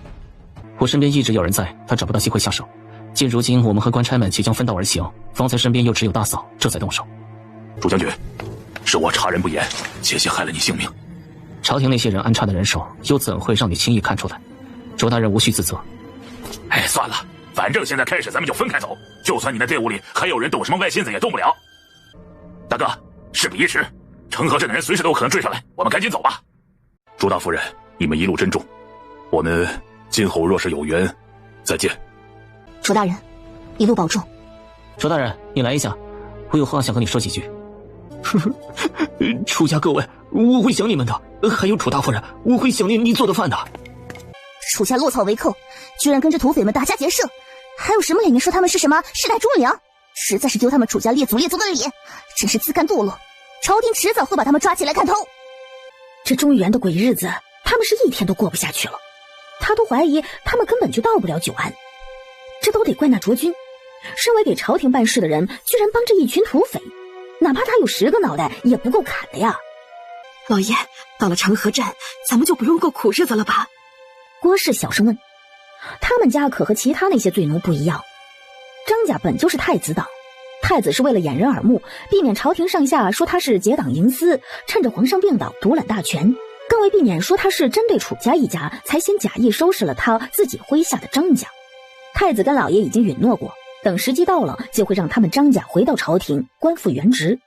Speaker 6: 我身边一直有人在，他找不到机会下手。现如今我们和官差们即将分道而行，方才身边又只有大嫂，这才动手。
Speaker 2: 朱将军，是我察人不严，险些害了你性命。
Speaker 6: 朝廷那些人安插的人手，又怎会让你轻易看出来？周大人无需自责。
Speaker 2: 哎，算了，反正现在开始咱们就分开走，就算你的队伍里还有人动什么歪心思，也动不了。大哥，事不宜迟，成河镇的人随时都有可能追上来，我们赶紧走吧。朱大夫人，你们一路珍重，我们今后若是有缘，再见。
Speaker 12: 楚大人，一路保重。
Speaker 6: 楚大人，你来一下，我有话想和你说几句。
Speaker 13: 楚家各位，我会想你们的，还有楚大夫人，我会想念你做的饭的。
Speaker 4: 楚家落草为寇，居然跟着土匪们打家劫舍，还有什么脸面说他们是什么世代忠良？实在是丢他们楚家列祖的脸，真是自甘堕落。朝廷迟早会把他们抓起来砍头。
Speaker 1: 这中原的鬼日子，他们是一天都过不下去了。他都怀疑他们根本就到不了九安，这都得怪那卓君。身为给朝廷办事的人，居然帮着一群土匪，哪怕他有10个脑袋也不够砍的呀！
Speaker 9: 老爷，到了长河镇，咱们就不用过苦日子了吧？
Speaker 1: 郭氏小声问。他们家可和其他那些罪奴不一样，张家本就是太子党，太子是为了掩人耳目，避免朝廷上下说他是结党营私，趁着皇上病倒独揽大权，更为避免说他是针对楚家一家，才先假意收拾了他自己麾下的张家。太子跟老爷已经允诺过，等时机到了，就会让他们张家回到朝廷，官复原职。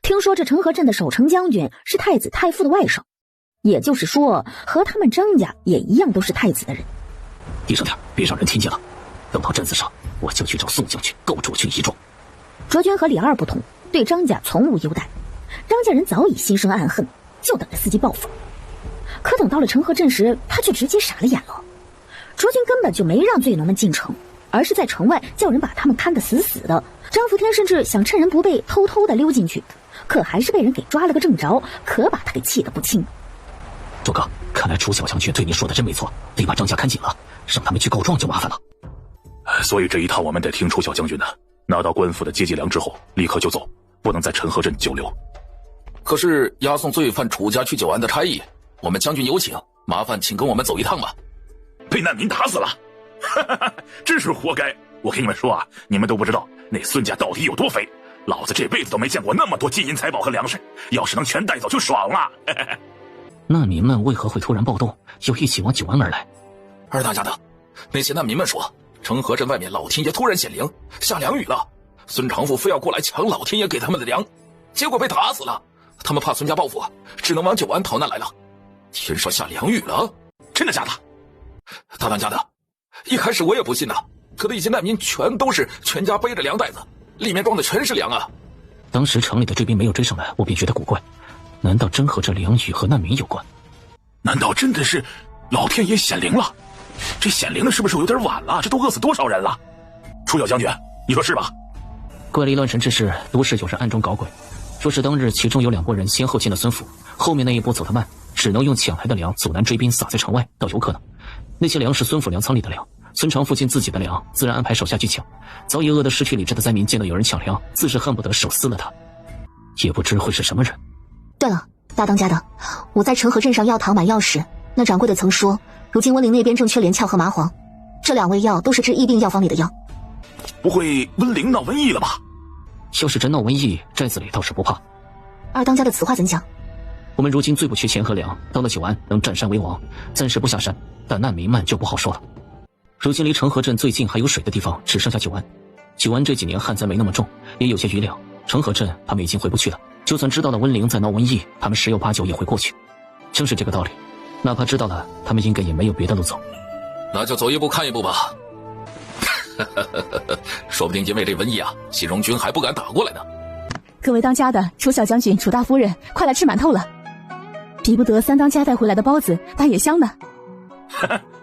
Speaker 1: 听说这成河镇的守城将军是太子太傅的外甥，也就是说，和他们张家也一样都是太子的人。
Speaker 6: 低声点，别让人听见了。等到镇子上，我就去找宋将军告卓君一状。
Speaker 1: 卓君和李二不同，对张家从无优待，张家人早已心生暗恨，就等着伺机报复。可等到了成河镇时，他却直接傻了眼了。卓君根本就没让罪奴们进城，而是在城外叫人把他们看得死死的。张福天甚至想趁人不备偷偷的溜进去，可还是被人给抓了个正着，可把他给气得不轻。
Speaker 6: 卓哥，看来楚小将军对你说的真没错，得把张家看紧了，让他们去告状就麻烦了。
Speaker 2: 所以这一趟我们得听楚小将军的，拿到官府的接济粮之后立刻就走，不能在陈河镇久留。
Speaker 5: 可是押送罪犯楚家去九安的差役，我们将军有请，麻烦请跟我们走一趟吧。
Speaker 2: 被难民打死了，真是活该！我跟你们说啊，你们都不知道那孙家到底有多肥，老子这辈子都没见过那么多金银财宝和粮食，要是能全带走就爽了。
Speaker 6: 难民们为何会突然暴动，又一起往九安而来？
Speaker 5: 二大家的，那些难民们说，成河镇外面老天爷突然显灵，下凉雨了，孙长富非要过来抢老天爷给他们的粮，结果被打死了。他们怕孙家报复，只能往九安逃难来了。天上下凉雨了，
Speaker 2: 真的假的？
Speaker 5: 大当家的，一开始我也不信呐，可那些难民全都是全家背着粮袋子，里面装的全是粮啊。
Speaker 6: 当时城里的追兵没有追上来，我便觉得古怪，难道真和这凉雨和难民有关？
Speaker 2: 难道真的是老天爷显灵了？这显灵的是不是有点晚了？这都饿死多少人了？楚小将军，你说是吧？
Speaker 6: 怪力乱神之事，都是有人暗中搞鬼。说是当日其中有2拨人先后进了孙府，后面那一波走得慢，只能用抢来的粮阻拦追兵撒在城外，倒有可能。那些粮是孙府粮仓里的粮，孙长父进自己的粮，自然安排手下去抢。早已饿得失去理智的灾民见到有人抢粮，自是恨不得手撕了他。也不知会是什么人。
Speaker 3: 对了，大当家的，我在成河镇上药堂买药时，那掌柜的曾说，如今温陵那边正缺连翘和麻黄，这2味药都是治疫病药方里的药。
Speaker 2: 不会温陵闹瘟疫了吧？
Speaker 6: 要是真闹瘟疫，寨子里倒是不怕。
Speaker 3: 二当家的此话怎讲？
Speaker 6: 我们如今最不缺钱和粮，到了九安能占山为王，暂时不下山，但难民们就不好说了。如今离成河镇最近还有水的地方只剩下九安，九安这几年旱灾没那么重，也有些余粮，成河镇他们已经回不去了。就算知道了温陵在闹瘟疫，他们10有8九也会过去。正是这个道理，哪怕知道了，他们应该也没有别的路走。
Speaker 5: 那就走一步看一步吧。说不定因为这瘟疫啊，西戎军还不敢打过来呢。
Speaker 11: 各位当家的，楚小将军、楚大夫人，快来吃馒头了，比不得3当家带回来的包子，但也香呢。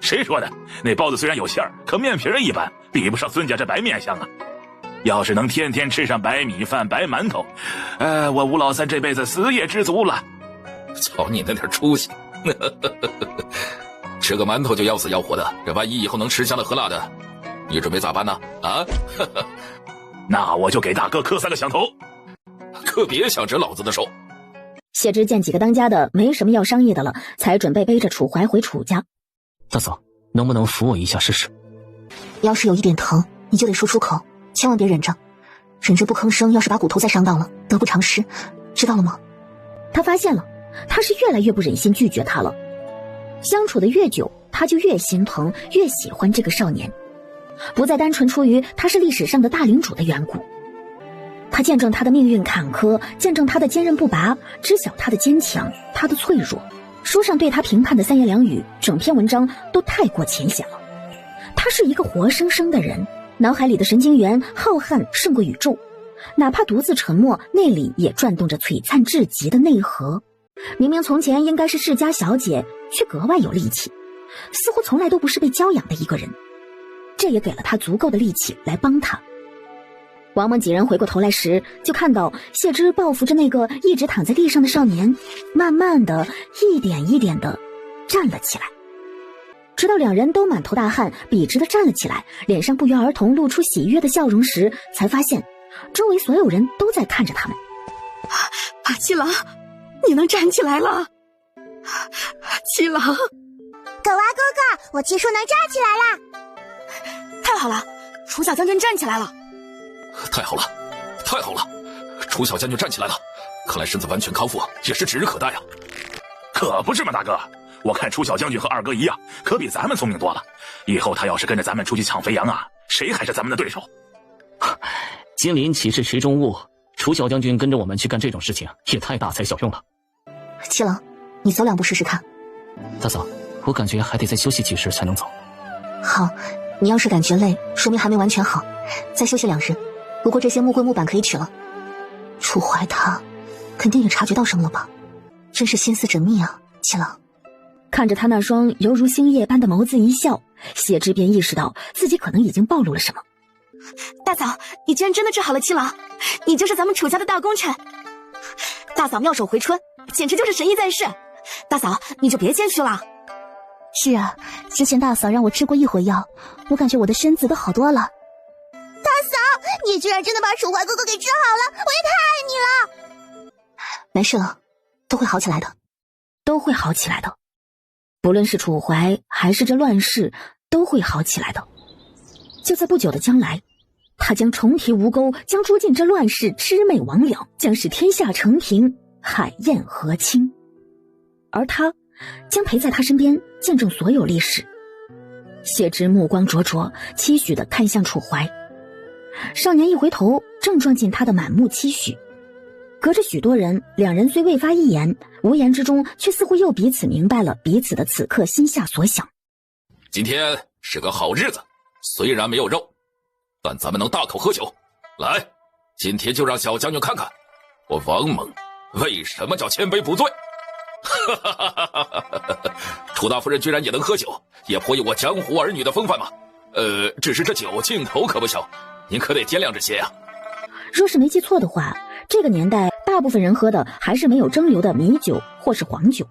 Speaker 2: 谁说的？那包子虽然有馅儿，可面皮儿一般，比不上孙家这白面香啊。要是能天天吃上白米饭、白馒头，我吴老三这辈子死也知足了。
Speaker 5: 瞧你那点出息，吃个馒头就要死要活的，这万一以后能吃香的喝辣的，你准备咋办呢？啊？
Speaker 2: 那我就给大哥磕3个响头，
Speaker 5: 可别想折老子的手。
Speaker 1: 谢之见几个当家的没什么要商议的了，才准备背着楚怀回楚家。
Speaker 6: 大嫂，能不能扶我一下试试？
Speaker 3: 要是有一点疼，你就得说出口，千万别忍着，忍着不吭声，要是把骨头再伤到了，得不偿失，知道了吗？他发现了，他是越来越不忍心拒绝他了。相处的越久，他就越心疼，越喜欢这个少年，不再单纯出于他是历史上的大领主的缘故。他见证他的命运坎坷，见证他的坚韧不拔，知晓他的坚强，他的脆弱。书上对他评判的3言2语，整篇文章都太过浅显了。他是一个活生生的人，
Speaker 1: 脑海里的神经元浩瀚胜过宇宙，哪怕独自沉默，内里也转动着璀璨至极的内核。明明从前应该是世家小姐，却格外有力气，似乎从来都不是被娇养的一个人。这也给了她足够的力气来帮她。王猛几人回过头来时，就看到谢之抱扶着那个一直躺在地上的少年，慢慢的一点一点的站了起来。直到两人都满头大汗，笔直的站了起来，脸上不约而同露出喜悦的笑容时，才发现周围所有人都在看着他们。
Speaker 7: 七郎，你能站起来了。七郎，
Speaker 10: 狗娃哥哥，我七叔能站起来啦！
Speaker 3: 太好了，楚小将军站起来了。
Speaker 5: 太好了，太好了，楚小将军站起来了，看来身子完全康复也是指日可待啊。
Speaker 2: 可不是嘛，大哥，我看楚小将军和二哥一样，可比咱们聪明多了。以后他要是跟着咱们出去抢肥羊啊，谁还是咱们的对手？
Speaker 6: 金鳞岂是池中物？楚小将军跟着我们去干这种事情，也太大材小用了。
Speaker 3: 七郎，你走两步试试看。
Speaker 6: 大嫂，我感觉还得再休息几时才能走。
Speaker 3: 好，你要是感觉累，说明还没完全好，再休息2日。不过这些木柜木板可以取了。楚怀他肯定也察觉到什么了吧？真是心思缜密啊，七郎。
Speaker 1: 看着他那双犹如星夜般的眸子一笑，谢之便意识到自己可能已经暴露了什么。
Speaker 3: 大嫂，你居然真的治好了七郎，你就是咱们楚家的大功臣。大嫂妙手回春，简直就是神医在世。大嫂，你就别谦虚了。
Speaker 11: 是啊，之前大嫂让我吃过一回药，我感觉我的身子都好多了。
Speaker 10: 大嫂，你居然真的把楚怀哥哥给治好了，我也太爱你了。
Speaker 3: 没事了，都会好起来的，
Speaker 1: 都会好起来的。不论是楚怀还是这乱世，都会好起来的。就在不久的将来，他将重提吴钩，将捉尽这乱世魑魅魍魉，将使天下承平，海晏河清。而他将陪在他身边，见证所有历史。谢之目光灼灼，期许地看向楚怀。少年一回头，正撞进他的满目期许。隔着许多人，两人虽未发一言，无言之中却似乎又彼此明白了彼此的此刻心下所想。
Speaker 5: 今天是个好日子，虽然没有肉，但咱们能大口喝酒。来，今天就让小将军看看我王猛为什么叫千杯不醉。楚大夫人居然也能喝酒，也颇有我江湖儿女的风范嘛。只是这酒劲头可不小，您可得掂量着些呀。
Speaker 1: 若是没记错的话，这个年代大部分人喝的还是没有蒸馏的米酒或是黄酒，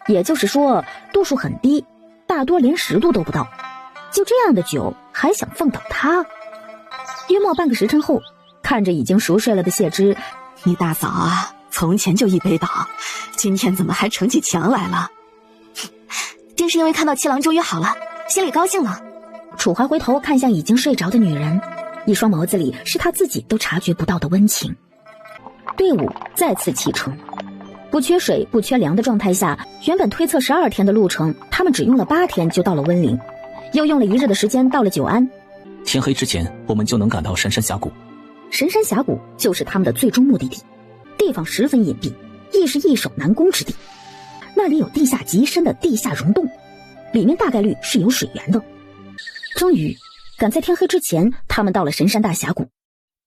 Speaker 1: 也就是说度数很低，大多连10度都不到。就这样的酒还想放倒他？约莫半个时辰后，看着已经熟睡了的谢之，
Speaker 9: 你大嫂啊，从前就一杯倒，今天怎么还逞起强来了？
Speaker 3: 定是因为看到七郎终于好了，心里高兴呢。
Speaker 1: 楚怀回头看向已经睡着的女人，一双眸子里是他自己都察觉不到的温情。队伍再次启程，不缺水不缺粮的状态下，原本推测12天的路程，他们只用了8天就到了温陵，又用了1日的时间到了九安。
Speaker 6: 天黑之前，我们就能赶到神山峡谷。
Speaker 1: 神山峡谷就是他们的最终目的地，地方十分隐蔽，亦是易守难攻之地。那里有地下极深的地下溶洞，里面大概率是有水源的。终于赶在天黑之前，他们到了神山大峡谷。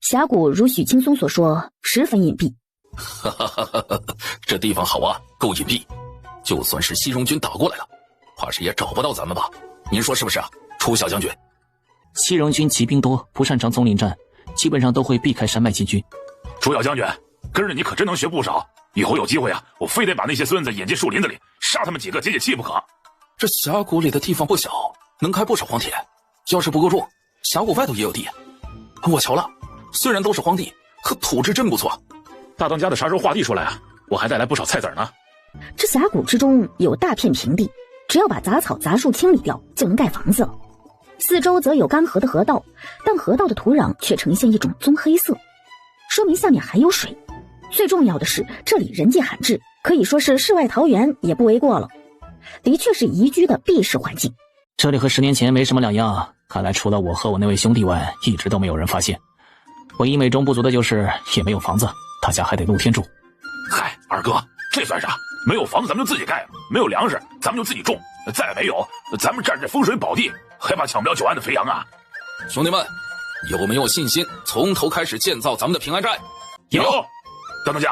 Speaker 1: 峡谷如许青松所说，十分隐蔽。
Speaker 5: 这地方好啊，够隐蔽，就算是西戎军打过来了，怕是也找不到咱们吧？您说是不是啊，楚小将军？
Speaker 6: 西戎军骑兵多，不擅长丛林战，基本上都会避开山脉进军。
Speaker 2: 楚小将军，跟着你可真能学不少，以后有机会啊，我非得把那些孙子引进树林子里，杀他们几个解解气不可。
Speaker 5: 这峡谷里的地方不小，能开不少荒田，要是不够重，峡谷外头也有地。我瞧了，虽然都是荒地，可土质真不错。
Speaker 8: 大当家的啥时候划地出来啊？我还带来不少菜籽呢。
Speaker 1: 这峡谷之中有大片平地，只要把杂草杂树清理掉，就能盖房子了。四周则有干涸的河道，但河道的土壤却呈现一种棕黑色，说明下面还有水。最重要的是，这里人迹罕至，可以说是世外桃源也不为过了。的确是宜居的避世环境。
Speaker 6: 这里和10年前没什么两样，看来除了我和我那位兄弟外，一直都没有人发现。唯一美中不足的就是也没有房子，大家还得露天住。
Speaker 2: 嗨，二哥，这算啥？没有房子咱们就自己盖，没有粮食咱们就自己种，再没有咱们占着风水宝地，还怕抢不了久安的肥羊啊？
Speaker 5: 兄弟们，有没有信心从头开始建造咱们的平安寨？
Speaker 2: 有。大当家，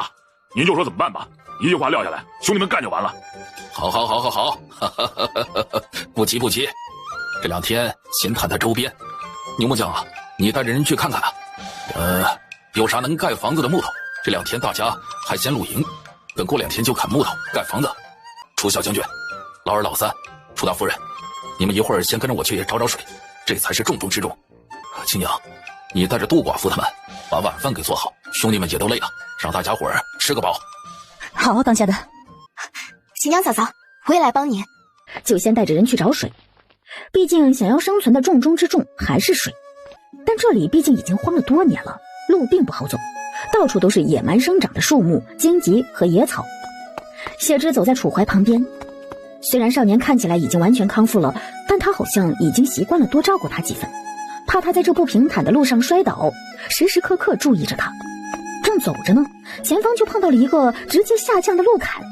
Speaker 2: 您就说怎么办吧，一句话撂下来，兄弟们干就完了。
Speaker 5: 好，不急，这2天先探探周边。牛木匠啊，你带着人去看看有啥能盖房子的木头。这2天大家还先露营，等过2天就砍木头盖房子。楚小将军、老二、老三、楚大夫人，你们一会儿先跟着我去找找水，这才是重中之重。青娘，你带着杜寡妇他们把晚饭给做好，兄弟们也都累了，让大家伙儿吃个饱。
Speaker 11: 好，当家的。
Speaker 3: 新娘嫂嫂，我也来帮你。
Speaker 1: 就先带着人去找水，毕竟想要生存的重中之重还是水。但这里毕竟已经荒了多年了，路并不好走，到处都是野蛮生长的树木、荆棘和野草。谢之走在楚怀旁边，虽然少年看起来已经完全康复了，但他好像已经习惯了多照顾他几分，怕他在这不平坦的路上摔倒，时时刻刻注意着他。正走着呢，前方就碰到了一个直接下降的路坎。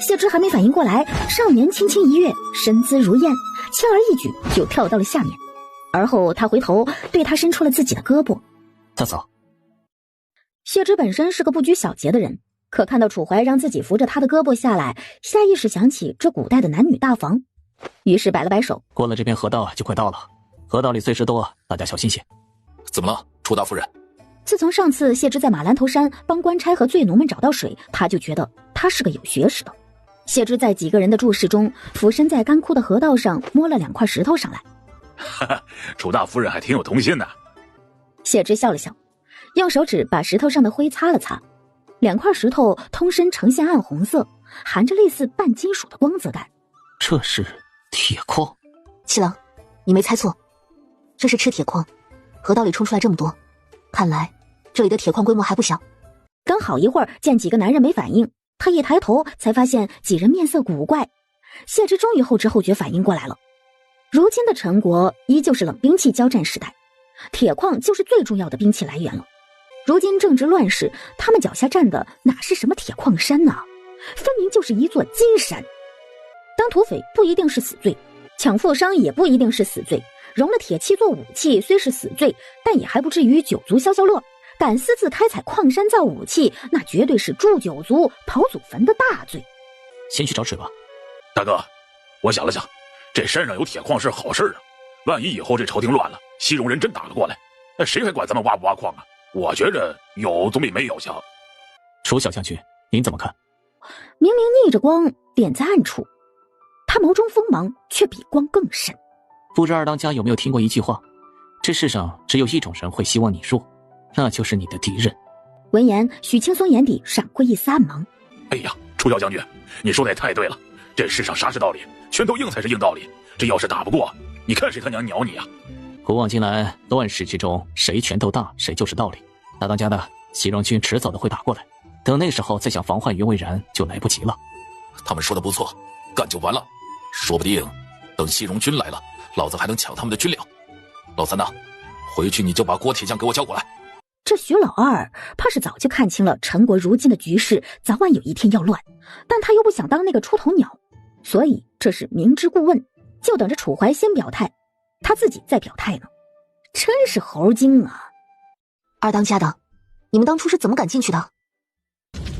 Speaker 1: 谢之还没反应过来，少年轻轻一跃，身姿如燕，轻而易举就跳到了下面。而后他回头对他伸出了自己的胳膊。
Speaker 6: 大嫂。
Speaker 1: 谢之本身是个不拘小节的人，可看到楚怀让自己扶着他的胳膊下来，下意识想起这古代的男女大防，于是摆了摆手。
Speaker 6: 过了这片河道就快到了，河道里碎石多，大家小心些。
Speaker 5: 怎么了，楚大夫人？
Speaker 1: 自从上次谢之在马兰头山帮官差和罪奴们找到水，他就觉得他是个有学识的。谢之在几个人的注视中，俯身在干枯的河道上摸了2块石头上来。
Speaker 2: 哈哈，楚大夫人还挺有童心的。
Speaker 1: 谢之笑了笑，用手指把石头上的灰擦了擦，2块石头通身呈现暗红色，含着类似半金属的光泽感。
Speaker 6: 这是铁矿。
Speaker 12: 七郎，你没猜错，这是赤铁矿，河道里冲出来这么多，看来这里的铁矿规模还不小。
Speaker 1: 刚好一会儿见几个男人没反应，他一抬头才发现几人面色古怪。谢之终于后知后觉反应过来了，如今的陈国依旧是冷兵器交战时代，铁矿就是最重要的兵器来源了。如今正值乱世，他们脚下站的哪是什么铁矿山呢？分明就是一座金山。当土匪不一定是死罪，抢富商也不一定是死罪，融了铁器做武器虽是死罪，但也还不至于酒足消消乐。敢私自开采矿山造武器，那绝对是诛九族、刨祖坟的大罪。
Speaker 6: 先去找水吧。
Speaker 2: 大哥，我想了想，这山上有铁矿是好事啊，万一以后这朝廷乱了，西戎人真打了过来，那谁还管咱们挖不挖矿啊？我觉着有总比没有强。
Speaker 6: 楚小将军，您怎么看？
Speaker 1: 明明逆着光，点在暗处，他眸中锋芒却比光更深。
Speaker 6: 不知二当家有没有听过一句话，这世上只有一种人会希望你弱，那就是你的敌人。
Speaker 1: 闻言，许青松眼底闪过一丝暗芒。
Speaker 2: 哎呀，楚小将军，你说的也太对了，这世上啥是道理，拳头硬才是硬道理，这要是打不过，你看谁他娘鸟你啊！
Speaker 6: 古往今来，乱世之中，谁拳头大，谁就是道理。大当家的，西戎军迟早的会打过来，等那时候再想防患于未然，就来不及了。
Speaker 5: 他们说的不错，干就完了，说不定等西戎军来了，老子还能抢他们的军粮。老三呐，回去你就把郭铁匠给我叫过来。
Speaker 1: 这徐老二怕是早就看清了陈国如今的局势，早晚有一天要乱，但他又不想当那个出头鸟，所以这是明知故问，就等着楚怀先表态，他自己再表态呢。真是猴精啊！
Speaker 12: 二当家的，你们当初是怎么敢进去的？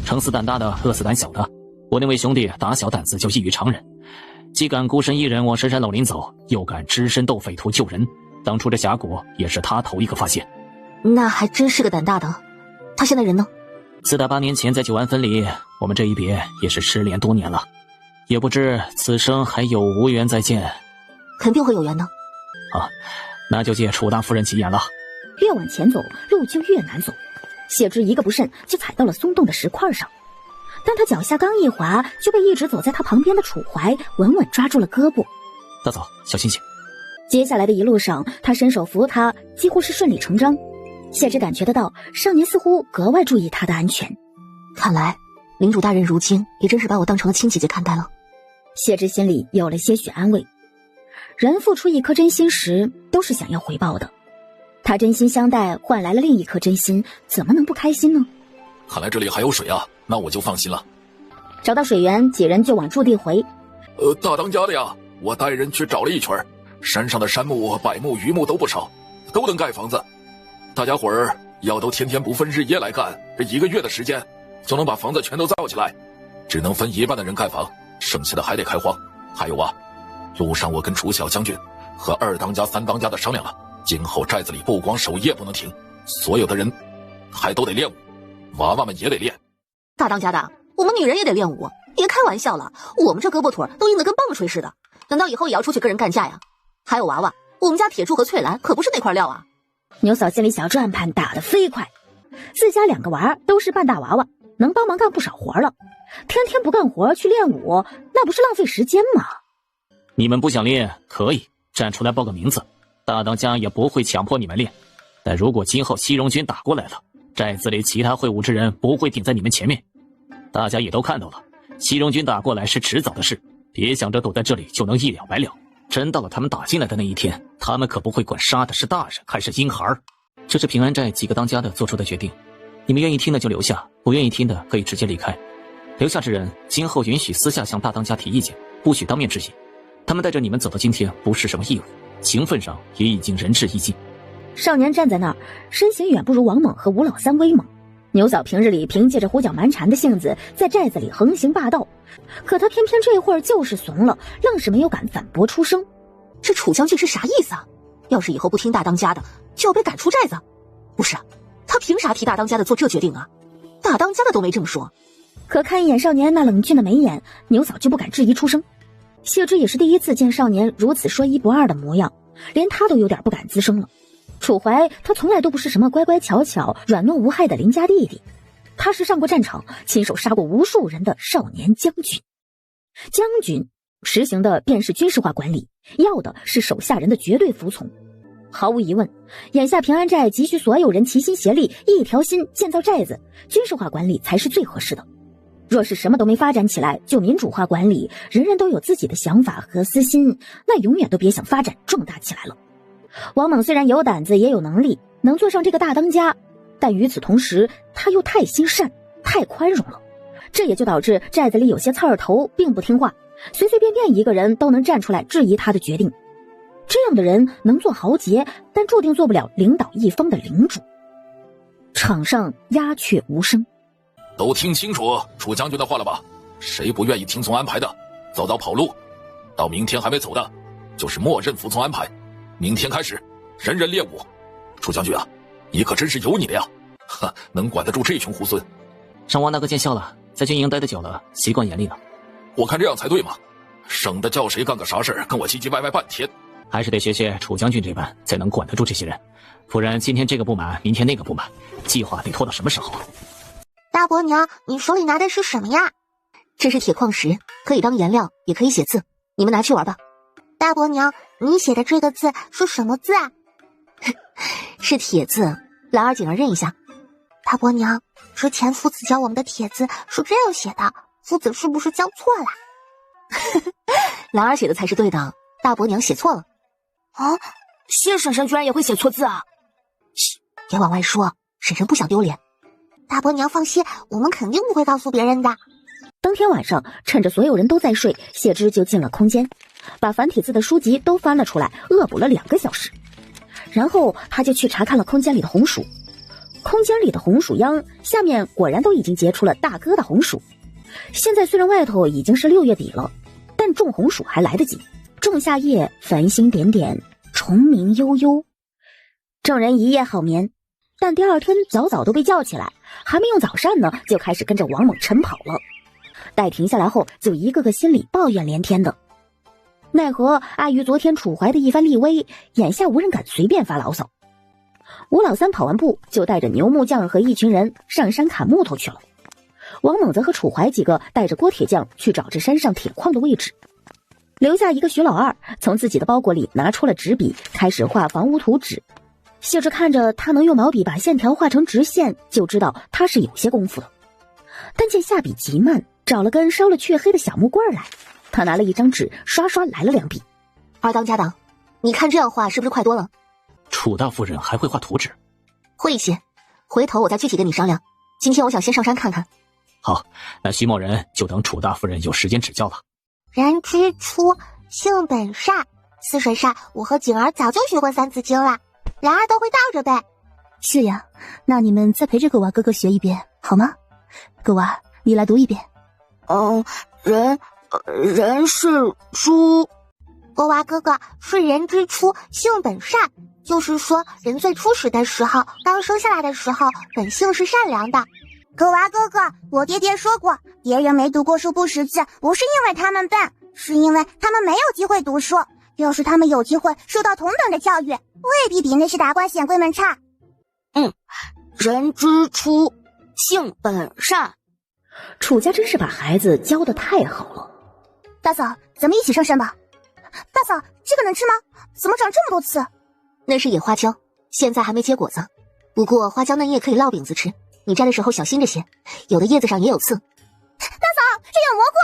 Speaker 6: 撑死胆大的，饿死胆小的。我那位兄弟打小胆子就异于常人，既敢孤身一人往深山老林走，又敢只身斗匪徒救人。当初这峡谷也是他头一个发现。
Speaker 12: 那还真是个胆大的。他现在人呢
Speaker 6: ？4打8年前在九安分离，我们这一别也是失联多年了，也不知此生还有无缘再见。
Speaker 12: 肯定会有缘的。
Speaker 6: 啊，那就借楚大夫人吉言了。
Speaker 1: 越往前走，路就越难走。谢之一个不慎就踩到了松动的石块上，但他脚下刚一滑，就被一直走在他旁边的楚怀稳稳抓住了胳膊。
Speaker 6: 大嫂，小心些。
Speaker 1: 接下来的一路上，他伸手扶他，几乎是顺理成章。谢之感觉得到，少年似乎格外注意他的安全。
Speaker 12: 看来领主大人如今也真是把我当成了亲姐姐看待了。
Speaker 1: 谢之心里有了些许安慰。人付出一颗真心时，都是想要回报的。他真心相待，换来了另一颗真心，怎么能不开心呢？
Speaker 5: 看来这里还有水啊，那我就放心了。
Speaker 1: 找到水源，几人就往驻地回。
Speaker 5: 大当家的呀，我带人去找了一圈，山上的杉木、柏木、榆木都不少，都能盖房子。大家伙儿要都天天不分日夜来干，这1个月的时间就能把房子全都造起来。只能分一半的人盖房，剩下的还得开荒。还有啊，路上我跟楚小将军和2当家、3当家的商量了，今后寨子里不光守夜不能停，所有的人还都得练武，娃娃们也得练。
Speaker 12: 大当家的，我们女人也得练武，别开玩笑了，我们这胳膊腿都硬得跟棒槌似的，难道以后也要出去跟人干架呀？还有娃娃，我们家铁柱和翠兰可不是那块料啊。
Speaker 1: 牛嫂心里小转盘打得飞快，自家2个娃都是半大娃娃，能帮忙干不少活了，天天不干活去练武，那不是浪费时间吗？
Speaker 6: 你们不想练可以站出来报个名字，大当家也不会强迫你们练。但如果今后西戎军打过来了，寨子里其他会武之人不会顶在你们前面。大家也都看到了，西戎军打过来是迟早的事，别想着躲在这里就能一了百了。真到了他们打进来的那一天，他们可不会管杀的是大人还是婴孩。这是平安寨几个当家的做出的决定，你们愿意听的就留下，不愿意听的可以直接离开。留下之人今后允许私下向大当家提意见，不许当面质疑。他们带着你们走到今天不是什么义务，情分上也已经仁至义尽。
Speaker 1: 少年站在那儿，身形远不如王猛和吴老三威猛。牛嫂平日里凭借着胡搅蛮缠的性子在寨子里横行霸道，可他偏偏这会儿就是怂了，愣是没有敢反驳出声。
Speaker 12: 这楚将军是啥意思啊？要是以后不听大当家的，就要被赶出寨子？不是，他凭啥替大当家的做这决定啊？大当家的都没这么说。
Speaker 1: 可看一眼少年那冷峻的眉眼，牛嫂就不敢质疑出声。谢之也是第一次见少年如此说一不二的模样，连他都有点不敢吱声了。楚怀他从来都不是什么乖乖巧巧、软糯无害的邻家弟弟，他是上过战场、亲手杀过无数人的少年将军。将军实行的便是军事化管理，要的是手下人的绝对服从。毫无疑问，眼下平安寨急需所有人齐心协力，一条心建造寨子，军事化管理才是最合适的。若是什么都没发展起来，就民主化管理，人人都有自己的想法和私心，那永远都别想发展壮大起来了。王猛虽然有胆子也有能力，能做上这个大当家，但与此同时，他又太心善、太宽容了。这也就导致寨子里有些刺儿头并不听话，随随便便一个人都能站出来质疑他的决定。这样的人能做豪杰，但注定做不了领导一方的领主。场上鸦雀无声。
Speaker 5: 都听清楚楚将军的话了吧？谁不愿意听从安排的，早早跑路。到明天还没走的，就是默认服从安排。明天开始，人人练武。楚将军啊，你可真是有你的呀！哈，能管得住这群猢狲。
Speaker 6: 上王大哥见笑了，在军营待得久了，习惯严厉了。
Speaker 5: 我看这样才对嘛，省得叫谁干个啥事跟我唧唧歪歪半天。
Speaker 6: 还是得学学楚将军这般，才能管得住这些人，不然今天这个不满，明天那个不满，计划得拖到什么时候啊？
Speaker 10: 大伯娘，你手里拿的是什么呀？
Speaker 12: 这是铁矿石，可以当颜料，也可以写字，你们拿去玩吧。
Speaker 10: 大伯娘，你写的这个字是什么字啊？
Speaker 12: 是铁字，兰儿、景儿认一下。
Speaker 10: 大伯娘，之前夫子教我们的铁字是这样写的，夫子是不是教错了？
Speaker 12: 兰儿写的才是对的，大伯娘写错了。
Speaker 3: 啊，谢婶婶居然也会写错字啊！
Speaker 12: 嘘，别往外说，婶婶不想丢脸。
Speaker 10: 大伯娘放心，我们肯定不会告诉别人的。
Speaker 1: 当天晚上，趁着所有人都在睡，谢之就进了空间，把繁体字的书籍都翻了出来，恶补了2个小时。然后他就去查看了空间里的红薯。空间里的红薯秧下面果然都已经结出了大疙瘩红薯。现在虽然外头已经是6月底了，但种红薯还来得及。仲夏夜，繁星点点，虫鸣悠悠。众人一夜好眠，但第二天早早都被叫起来，还没用早膳呢，就开始跟着王猛晨跑了。待停下来后，就一个个心里抱怨连天的。奈何碍于昨天楚怀的一番立威，眼下无人敢随便发牢骚。吴老三跑完步，就带着牛木匠和一群人上山砍木头去了。王猛则和楚怀几个带着郭铁匠去找这山上铁矿的位置。留下一个徐老二，从自己的包裹里拿出了纸笔，开始画房屋图纸。谢之看着他能用毛笔把线条画成直线，就知道他是有些功夫的。但见下笔极慢，找了根烧了黢黑的小木棍来，他拿了一张纸，刷刷来了2笔。
Speaker 12: 二当家的，你看这样画是不是快多了？
Speaker 6: 楚大夫人还会画图纸？
Speaker 12: 会一些，回头我再具体跟你商量。今天我想先上山看看。
Speaker 6: 好，那徐某人就等楚大夫人有时间指教了。
Speaker 10: 人之初，性本善。泗水上，我和景儿早就学过3字经了。然而都会倒着背。
Speaker 11: 是呀，那你们再陪着狗娃哥哥学一遍好吗？狗娃，你来读一遍。
Speaker 3: 人是猪。
Speaker 10: 狗娃哥哥是人之初，性本善，就是说人最初始的时候，刚生下来的时候，本性是善良的。狗娃哥哥，我爹爹说过，别人没读过书不识字，不是因为他们笨，是因为他们没有机会读书。要是他们有机会受到同等的教育，未必比那些达官显贵们差。
Speaker 3: 人之初，性本善。
Speaker 1: 楚家真是把孩子教得太好了。
Speaker 10: 大嫂，咱们一起上山吧。大嫂，这个能吃吗？怎么长这么多刺？
Speaker 12: 那是野花椒，现在还没结果子。不过花椒嫩叶可以烙饼子吃，你摘的时候小心着些，有的叶子上也有刺。
Speaker 10: 大嫂，这有蘑菇！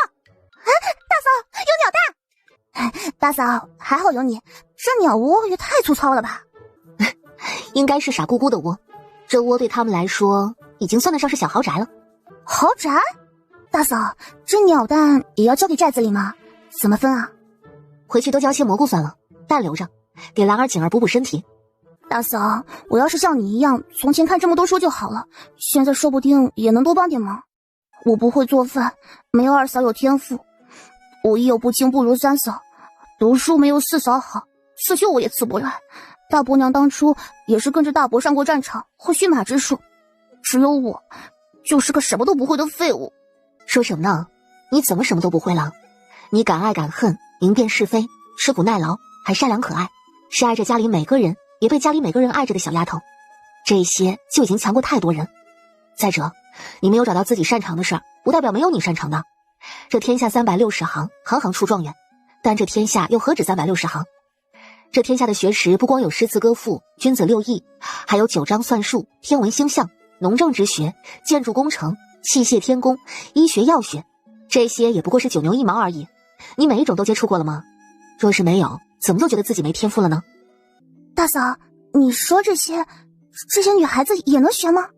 Speaker 10: 大嫂，有鸟蛋！大嫂，还好有你，这鸟窝也太粗糙了吧？
Speaker 12: 应该是傻姑姑的窝，这窝对他们来说已经算得上是小豪宅了。
Speaker 10: 豪宅？大嫂，这鸟蛋也要交给寨子里吗？怎么分啊？
Speaker 12: 回去多交些蘑菇算了，蛋留着，给兰儿景儿补补身体。
Speaker 10: 大嫂，我要是像你一样，从前看这么多书就好了，现在说不定也能多帮点忙。我不会做饭，没有二嫂有天赋，武艺有不精不如三嫂，读书没有四嫂好，刺绣我也刺不来。大伯娘当初也是跟着大伯上过战场，会驯马之术，只有我就是个什么都不会的废物。
Speaker 12: 说什么呢？你怎么什么都不会了？你敢爱敢恨，明辨是非，吃苦耐劳，还善良可爱，是爱着家里每个人，也被家里每个人爱着的小丫头。这些就已经强过太多人。再者，你没有找到自己擅长的事儿，不代表没有你擅长的。这天下360行，行行出状元，但这天下又何止360行？这天下的学识不光有诗词歌赋、君子六艺，还有九章算术、天文星象、农政直学、建筑工程、器械天工、医学药学，这些也不过是九牛一毛而已。你每一种都接触过了吗？若是没有，怎么就觉得自己没天赋了呢？
Speaker 10: 大嫂，你说这些女孩子也能学吗？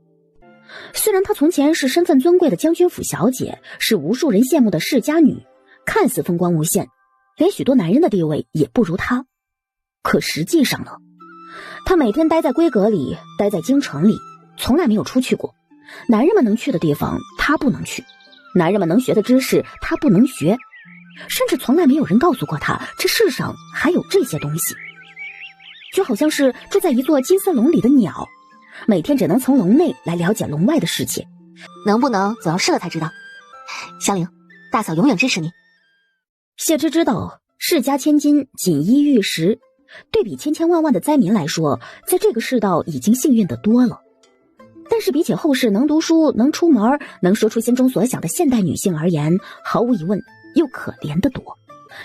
Speaker 1: 虽然她从前是身份尊贵的将军府小姐，是无数人羡慕的世家女，看似风光无限，连许多男人的地位也不如她，可实际上呢，她每天待在闺阁里，待在京城里，从来没有出去过。男人们能去的地方她不能去，男人们能学的知识她不能学，甚至从来没有人告诉过她这世上还有这些东西。就好像是住在一座金丝笼里的鸟，每天只能从笼内来了解笼外的世界，
Speaker 12: 能不能总要试了才知道。香菱，大嫂永远支持你。
Speaker 1: 谢芝知道世家千金锦衣玉食，对比千千万万的灾民来说，在这个世道已经幸运得多了。但是比起后世能读书、能出门、能说出心中所想的现代女性而言，毫无疑问又可怜得多。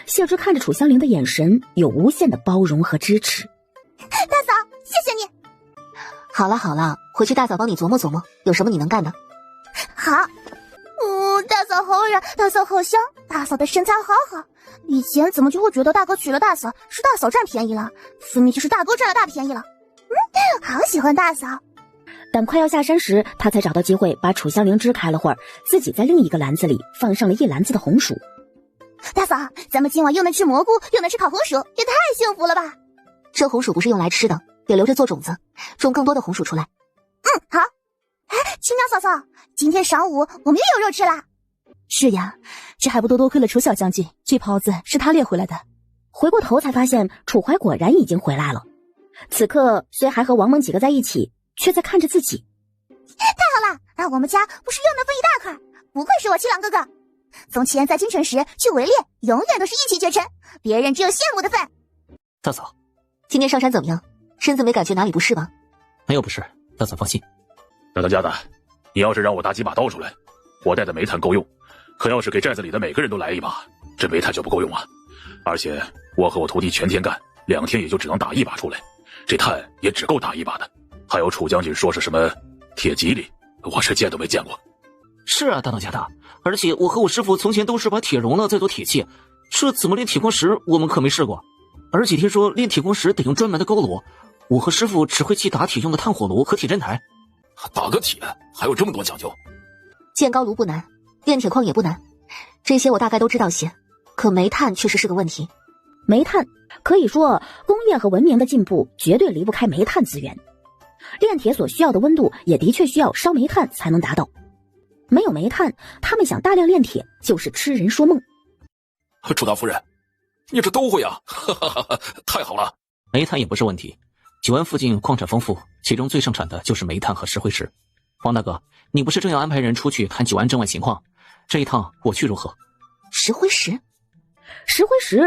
Speaker 1: 谢芝看着楚香菱的眼神有无限的包容和支持。
Speaker 10: 大嫂，谢谢你。
Speaker 12: 好了好了，回去大嫂帮你琢磨琢磨，有什么你能干的。
Speaker 10: 好。大嫂好软，大嫂好香，大嫂的身材好好。以前怎么就会觉得大哥娶了大嫂是大嫂占便宜了？分明就是大哥占了大便宜了。好喜欢大嫂。
Speaker 1: 但快要下山时，他才找到机会把楚香菱支开了会儿，自己在另一个篮子里放上了一篮子的红薯。
Speaker 10: 大嫂，咱们今晚又能吃蘑菇，又能吃烤红薯，也太幸福了吧！
Speaker 12: 这红薯不是用来吃的，得留着做种子，种更多的红薯出来。
Speaker 10: 好。青鸟嫂嫂，今天晌午我们又有肉吃啦。
Speaker 11: 是呀，这还不多亏了楚小将军，这袍子是他猎回来的。
Speaker 1: 回过头才发现楚怀果然已经回来了，此刻虽还和王猛几个在一起，却在看着自己。
Speaker 10: 太好了，那我们家不是又能分一大块？不愧是我七郎哥哥。从前在京城时去围猎，永远都是一骑绝尘，别人只有羡慕的份。
Speaker 6: 大嫂，
Speaker 12: 今天上山怎么样？身子没感觉哪里不适吧？
Speaker 6: 没有不适，大嫂放心。
Speaker 2: 大当家的，你要是让我打几把刀出来，我带的煤炭够用，可要是给寨子里的每个人都来一把，这煤炭就不够用啊。而且我和我徒弟全天干，2天也就只能打1把出来，这炭也只够打1把的。还有楚将军说是什么铁蒺藜，我是见都没见过。
Speaker 6: 是啊，大当家的，而且我和我师父从前都是把铁熔了再做铁器，这怎么炼铁矿石我们可没试过。而且听说炼铁矿石得用专门的高炉，我和师父只会砌打铁用的炭火炉和铁砧台。
Speaker 5: 打个铁还有这么多讲究？
Speaker 12: 建高炉不难，炼铁矿也不难，这些我大概都知道些，可煤炭确实是个问题。
Speaker 1: 煤炭可以说，工业和文明的进步绝对离不开煤炭资源。炼铁所需要的温度也的确需要烧煤炭才能达到。没有煤炭，他们想大量炼铁就是痴人说梦。
Speaker 5: 楚大夫人，你这都会啊，太好了。
Speaker 6: 煤炭也不是问题，九安附近矿产丰富，其中最盛产的就是煤炭和石灰石。王大哥，你不是正要安排人出去看九安镇外情况？这一趟我去如何？
Speaker 1: 石灰石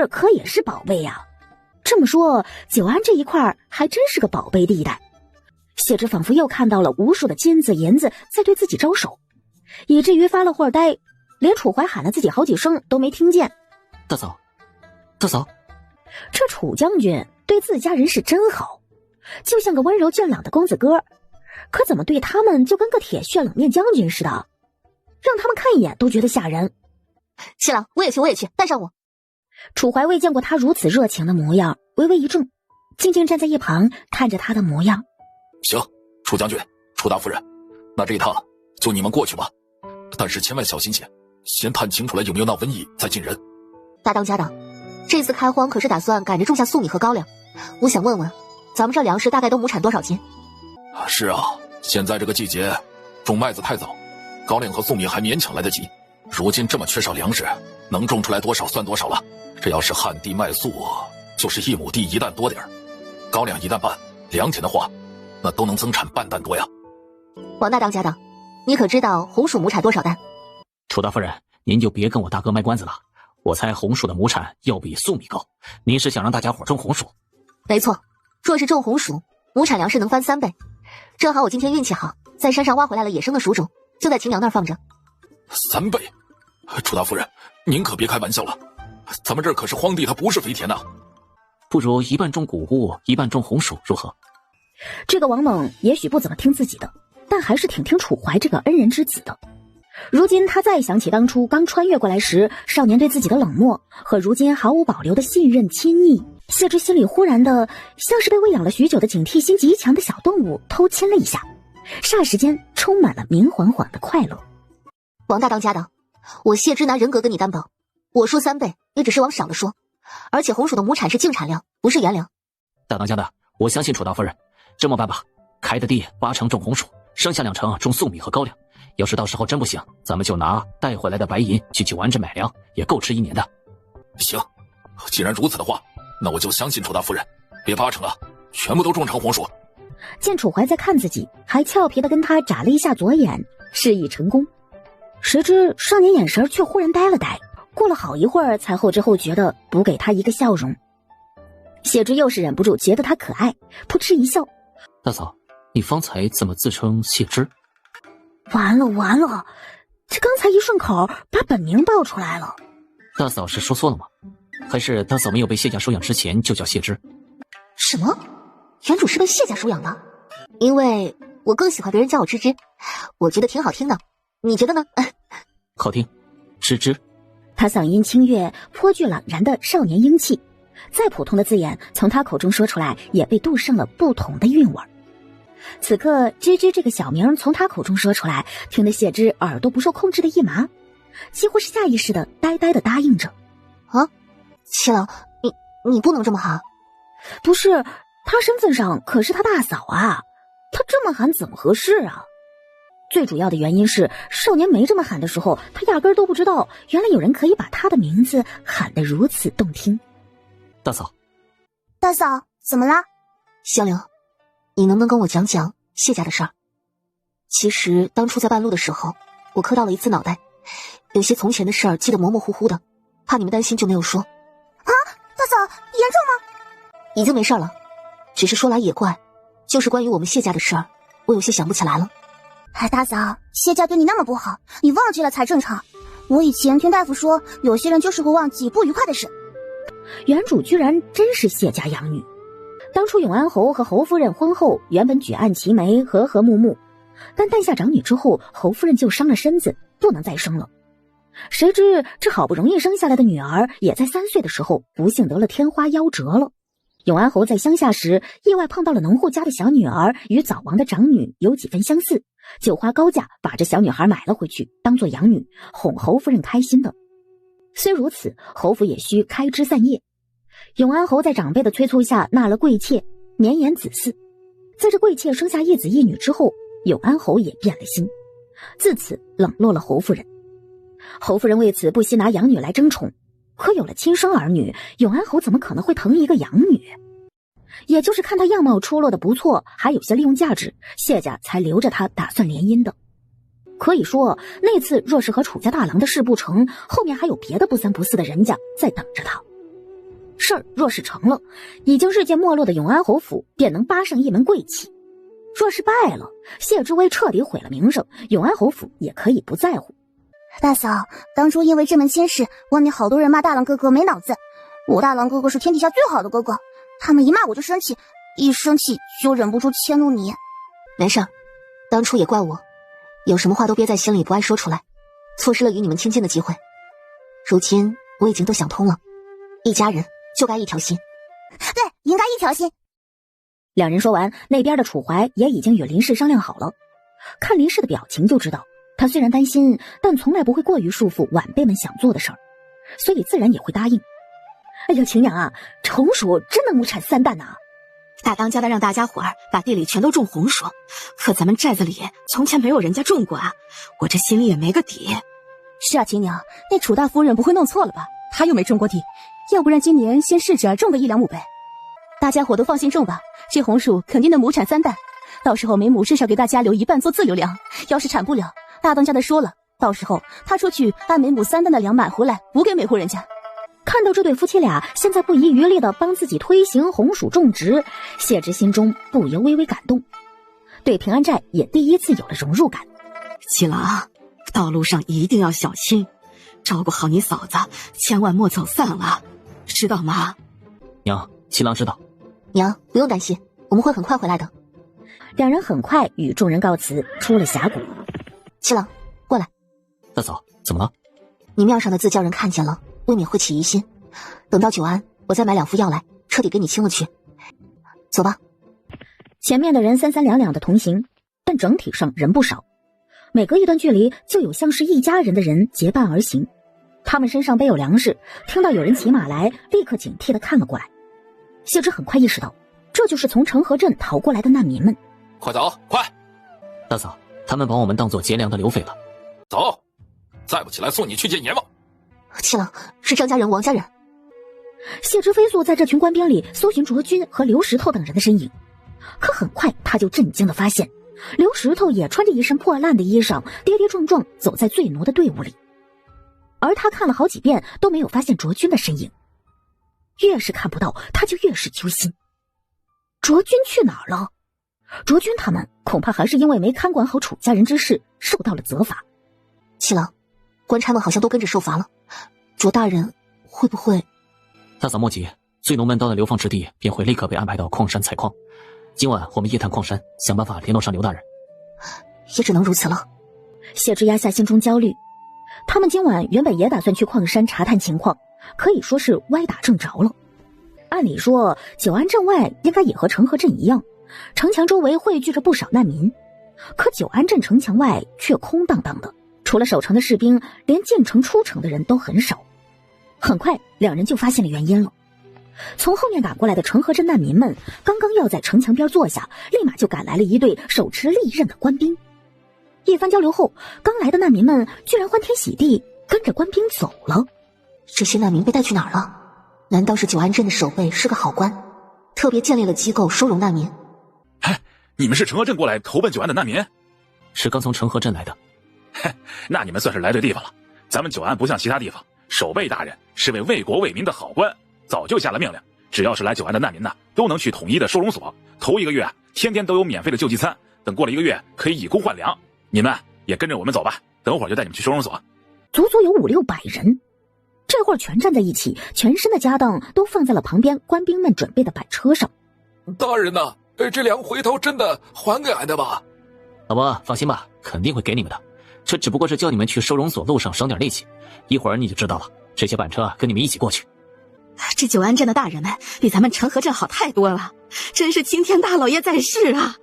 Speaker 1: 可也是宝贝呀。这么说，九安这一块还真是个宝贝地带。谢之仿佛又看到了无数的金子银子在对自己招手，以至于发了会儿呆，连楚怀喊了自己好几声都没听见。
Speaker 6: 大嫂，
Speaker 1: 这楚将军对自家人是真好，就像个温柔俊朗的公子哥，可怎么对他们就跟个铁血冷面将军似的，让他们看一眼都觉得吓人。
Speaker 12: 七郎，我也去，带上我。
Speaker 1: 楚怀未见过他如此热情的模样，微微一怔，静静站在一旁看着他的模样。
Speaker 5: 行，楚将军，楚大夫人，那这一趟就你们过去吧，但是千万小心些，先探清楚了有没有那瘟疫再进人。
Speaker 12: 大当家的，这次开荒可是打算赶着种下粟米和高粱，我想问问，咱们这粮食大概都亩产多少斤？
Speaker 5: 是啊，现在这个季节种麦子太早，高粱和粟米还勉强来得及，如今这么缺少粮食，能种出来多少算多少了。这要是旱地麦粟，就是1亩地1担多点儿，高粱1担半，2田的话那都能增产半担多呀。
Speaker 12: 王大当家的，你可知道红薯亩产多少担？
Speaker 6: 楚大夫人，您就别跟我大哥卖关子了，我猜红薯的亩产要比粟米高。您是想让大家伙种红薯？
Speaker 12: 没错，若是种红薯，亩产粮食能翻3倍。正好我今天运气好，在山上挖回来了野生的薯种，就在秦娘那儿放着。
Speaker 5: 3倍？楚大夫人，您可别开玩笑了，咱们这儿可是荒地，它不是肥田呐。
Speaker 6: 不如一半种谷物，一半种红薯，如何？
Speaker 1: 这个王猛也许不怎么听自己的，但还是挺听楚怀这个恩人之子的。如今他再想起当初刚穿越过来时少年对自己的冷漠，和如今毫无保留的信任亲昵，谢之心里忽然的像是被喂养了许久的警惕心极强的小动物偷亲了一下，霎时间充满了明晃晃的快乐。
Speaker 12: 王大当家的，我谢之拿人格跟你担保，我说3倍也只是往少了说，而且红薯的亩产是净产量，不是原粮。
Speaker 6: 大当家的，我相信楚大夫人。这么办吧，开的地8成种红薯，剩下2成种粟米和高粱。要是到时候真不行，咱们就拿带回来的白银去九安镇买粮，也够吃1年的。
Speaker 5: 行，既然如此的话，那我就相信楚大夫人，别8成了，全部都种成红薯。
Speaker 1: 见楚怀在看自己，还俏皮的跟他眨了一下左眼，示意成功。谁知少年眼神却忽然呆了呆，过了好一会儿才后知后觉的补给他一个笑容。谢之又是忍不住觉得他可爱，扑哧一笑。
Speaker 6: 大嫂，你方才怎么自称谢之？
Speaker 1: 完了，这刚才一顺口把本名报出来了。
Speaker 6: 大嫂是说错了吗？还是大嫂没有被谢家收养之前就叫谢之？
Speaker 12: 什么？原主是被谢家收养的？因为我更喜欢别人叫我芝芝，我觉得挺好听的，你觉得呢？
Speaker 6: 好听，芝芝。
Speaker 1: 他嗓音清越，颇具朗然的少年英气，再普通的字眼从他口中说出来也被镀上了不同的韵味。此刻芝芝这个小名从他口中说出来，听得谢之耳朵不受控制的一麻，几乎是下意识的呆呆的答应着。
Speaker 12: 啊，七郎，你不能这么喊。
Speaker 1: 不是，他身份上可是他大嫂啊，他这么喊怎么合适啊？最主要的原因是少年没这么喊的时候，他压根都不知道原来有人可以把他的名字喊得如此动听。
Speaker 6: 大嫂，
Speaker 10: 怎么了？
Speaker 12: 香菱，你能不能跟我讲讲谢家的事儿？其实当初在半路的时候，我磕到了一次脑袋，有些从前的事儿记得模模糊糊的，怕你们担心就没有说。
Speaker 10: 啊，大嫂，严重吗？
Speaker 12: 已经没事了，只是说来也怪，就是关于我们谢家的事儿，我有些想不起来了。
Speaker 10: 大嫂，谢家对你那么不好，你忘记了才正常。我以前听大夫说，有些人就是会忘记不愉快的事。
Speaker 1: 原主居然真是谢家养女。当初永安侯和侯夫人婚后原本举案齐眉，和和睦睦，但诞下长女之后，侯夫人就伤了身子，不能再生了。谁知这好不容易生下来的女儿，也在3岁的时候不幸得了天花夭折了。永安侯在乡下时，意外碰到了农户家的小女儿，与早亡的长女有几分相似，就花高价把这小女孩买了回去，当做养女，哄侯夫人开心的。虽如此，侯府也需开枝散叶。永安侯在长辈的催促下纳了贵妾，绵延子嗣。在这贵妾生下一子一女之后，永安侯也变了心，自此冷落了侯夫人。侯夫人为此不惜拿养女来争宠，可有了亲生儿女，永安侯怎么可能会疼一个养女？也就是看她样貌出落的不错，还有些利用价值，谢家才留着她打算联姻的。可以说那次若是和楚家大郎的事不成，后面还有别的不三不四的人家在等着他。事儿若是成了，已经日渐没落的永安侯府便能扒上一门贵气；若是败了，谢之威彻底毁了名声，永安侯府也可以不在乎。
Speaker 10: 大嫂，当初因为这门亲事，外面好多人骂大郎哥哥没脑子。我大郎哥哥是天底下最好的哥哥，他们一骂我就生气，一生气就忍不住迁怒你。
Speaker 12: 没事，当初也怪我，有什么话都憋在心里不爱说出来，错失了与你们亲近的机会。如今我已经都想通了，一家人就该一条心。
Speaker 10: 对，应该一条心。
Speaker 1: 两人说完，那边的楚怀也已经与林氏商量好了。看林氏的表情就知道，他虽然担心，但从来不会过于束缚晚辈们想做的事儿，所以自然也会答应。哎呀，秦娘啊，这红薯真能亩产3担呐！
Speaker 9: 大当家的让大家伙儿把地里全都种红薯，可咱们寨子里从前没有人家种过啊，我这心里也没个底。
Speaker 11: 是啊，秦娘，那楚大夫人不会弄错了吧？她又没种过地，要不然今年先试着种个1-2亩呗。大家伙都放心种吧，这红薯肯定能亩产3担，到时候每亩至少给大家留1半做自留粮。要是产不了，大当家的说了，到时候他出去按每亩3担的粮买回来补给每户人家。
Speaker 1: 看到这对夫妻俩现在不遗余力地帮自己推行红薯种植，谢之心中不由微微感动，对平安寨也第一次有了融入感。
Speaker 9: 七郎，道路上一定要小心，照顾好你嫂子，千万莫走散了，知道吗？
Speaker 6: 娘，七郎知道。
Speaker 12: 娘，不用担心，我们会很快回来的。
Speaker 1: 两人很快与众人告辞，出了峡谷。
Speaker 12: 七郎，过来。
Speaker 6: 大嫂，怎么了？
Speaker 12: 你面上的字叫人看见了，未免会起疑心。等到久安，我再买2副药来，彻底给你清了去。走吧。
Speaker 1: 前面的人3-3两两的同行，但整体上人不少，每隔一段距离就有像是一家人的人结伴而行。他们身上背有粮食，听到有人骑马来，立刻警惕地看了过来。谢之很快意识到，这就是从成河镇逃过来的难民们。
Speaker 5: 快走，快！
Speaker 6: 大嫂，他们把我们当作劫粮的流匪了。
Speaker 5: 走，再不起来送你去见阎王。
Speaker 12: 七郎，是张家人王家人。
Speaker 1: 谢之飞速在这群官兵里搜寻卓君和刘石头等人的身影，可很快他就震惊地发现，刘石头也穿着一身破烂的衣裳，跌跌撞撞走在最奴的队伍里。而他看了好几遍都没有发现卓君的身影，越是看不到，他就越是揪心。卓君去哪儿了？卓君他们恐怕还是因为没看管好楚家人之事，受到了责罚。
Speaker 12: 七郎，官差们好像都跟着受罚了，卓大人会不会……
Speaker 6: 大嫂莫急，醉龙门刀的流放之地便会立刻被安排到矿山采矿。今晚我们夜探矿山，想办法联络上刘大人。
Speaker 12: 也只能如此了。
Speaker 1: 谢之压下心中焦虑，他们今晚原本也打算去矿山查探情况，可以说是歪打正着了。按理说久安镇外应该也和成河镇一样，城墙周围汇聚着不少难民，可久安镇城墙外却空荡荡的，除了守城的士兵，连进城出城的人都很少。很快两人就发现了原因了，从后面赶过来的成河镇难民们刚刚要在城墙边坐下，立马就赶来了一队手持利刃的官兵。一番交流后，刚来的难民们居然欢天喜地跟着官兵走了。
Speaker 12: 这些难民被带去哪儿了？难道是久安镇的守备是个好官，特别建立了机构收容难民？
Speaker 8: 哎，你们是成河镇过来投奔久安的难民？
Speaker 6: 是刚从成河镇来的。
Speaker 8: 嘿，那你们算是来对地方了。咱们久安不像其他地方，守备大人是为国为民的好官，早就下了命令，只要是来久安的难民呢，都能去统一的收容所。头1个月天天都有免费的救济餐，等过了1个月可以以工换粮。你们也跟着我们走吧，等会儿就带你们去收容所。
Speaker 1: 足足有500-600人，这会儿全站在一起，全身的家当都放在了旁边官兵们准备的板车上。
Speaker 5: 大人呐，这粮回头真的还给俺的吧？
Speaker 6: 老伯放心吧，肯定会给你们的。这只不过是叫你们去收容所路上省点力气，一会儿你就知道了。这些板车跟你们一起过去。
Speaker 9: 这久安镇的大人们比咱们成河镇好太多了，真是青天大老爷在世啊！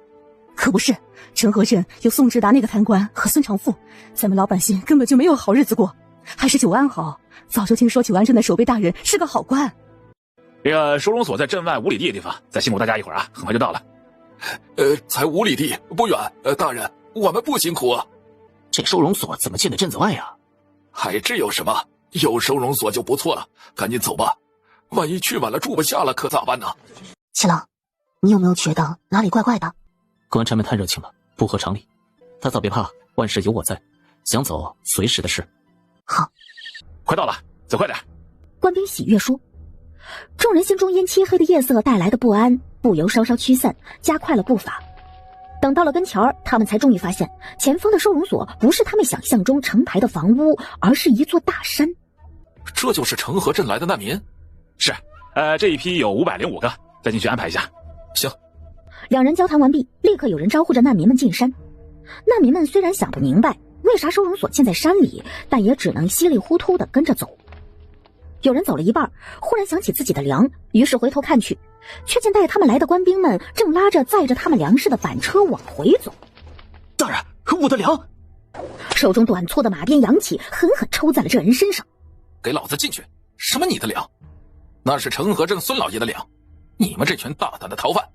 Speaker 11: 可不是，成河镇有宋志达那个贪官和孙长富，咱们老百姓根本就没有好日子过，还是久安好。早就听说久安镇的守备大人是个好官。
Speaker 8: 这个收容所在镇外5里地的地方，再辛苦大家一会儿啊，很快就到了。
Speaker 5: 才5里地，不远。大人，我们不辛苦啊。
Speaker 13: 这收容所怎么建在镇子外啊？
Speaker 5: 嗨，这有什么？有收容所就不错了，赶紧走吧。万一去晚了住不下了，可咋办呢？
Speaker 12: 七郎，你有没有觉得哪里怪怪的？
Speaker 6: 公安差们太热情了，不合常理。大嫂别怕，万事有我在，想走随时的事。
Speaker 12: 好，
Speaker 8: 快到了，走快点。
Speaker 1: 官兵喜悦说。众人心中因漆黑的夜色带来的不安不由稍稍驱散，加快了步伐。等到了跟前儿，他们才终于发现前方的收容所不是他们想象中成排的房屋，而是一座大山。
Speaker 5: 这就是成河镇来的难民？
Speaker 8: 是，这一批有505个，再进去安排一下。
Speaker 5: 行。
Speaker 1: 两人交谈完毕，立刻有人招呼着难民们进山。难民们虽然想不明白为啥收容所建在山里，但也只能稀里糊涂地跟着走。有人走了一半，忽然想起自己的粮，于是回头看去，却见带他们来的官兵们正拉着载着他们粮食的板车往回走。
Speaker 13: 大人，我的粮！
Speaker 1: 手中短粗的马鞭扬起，狠狠抽在了这人身上。
Speaker 5: 给老子进去！什么你的粮？那是成河镇孙老爷的粮！你们这群大胆的逃犯，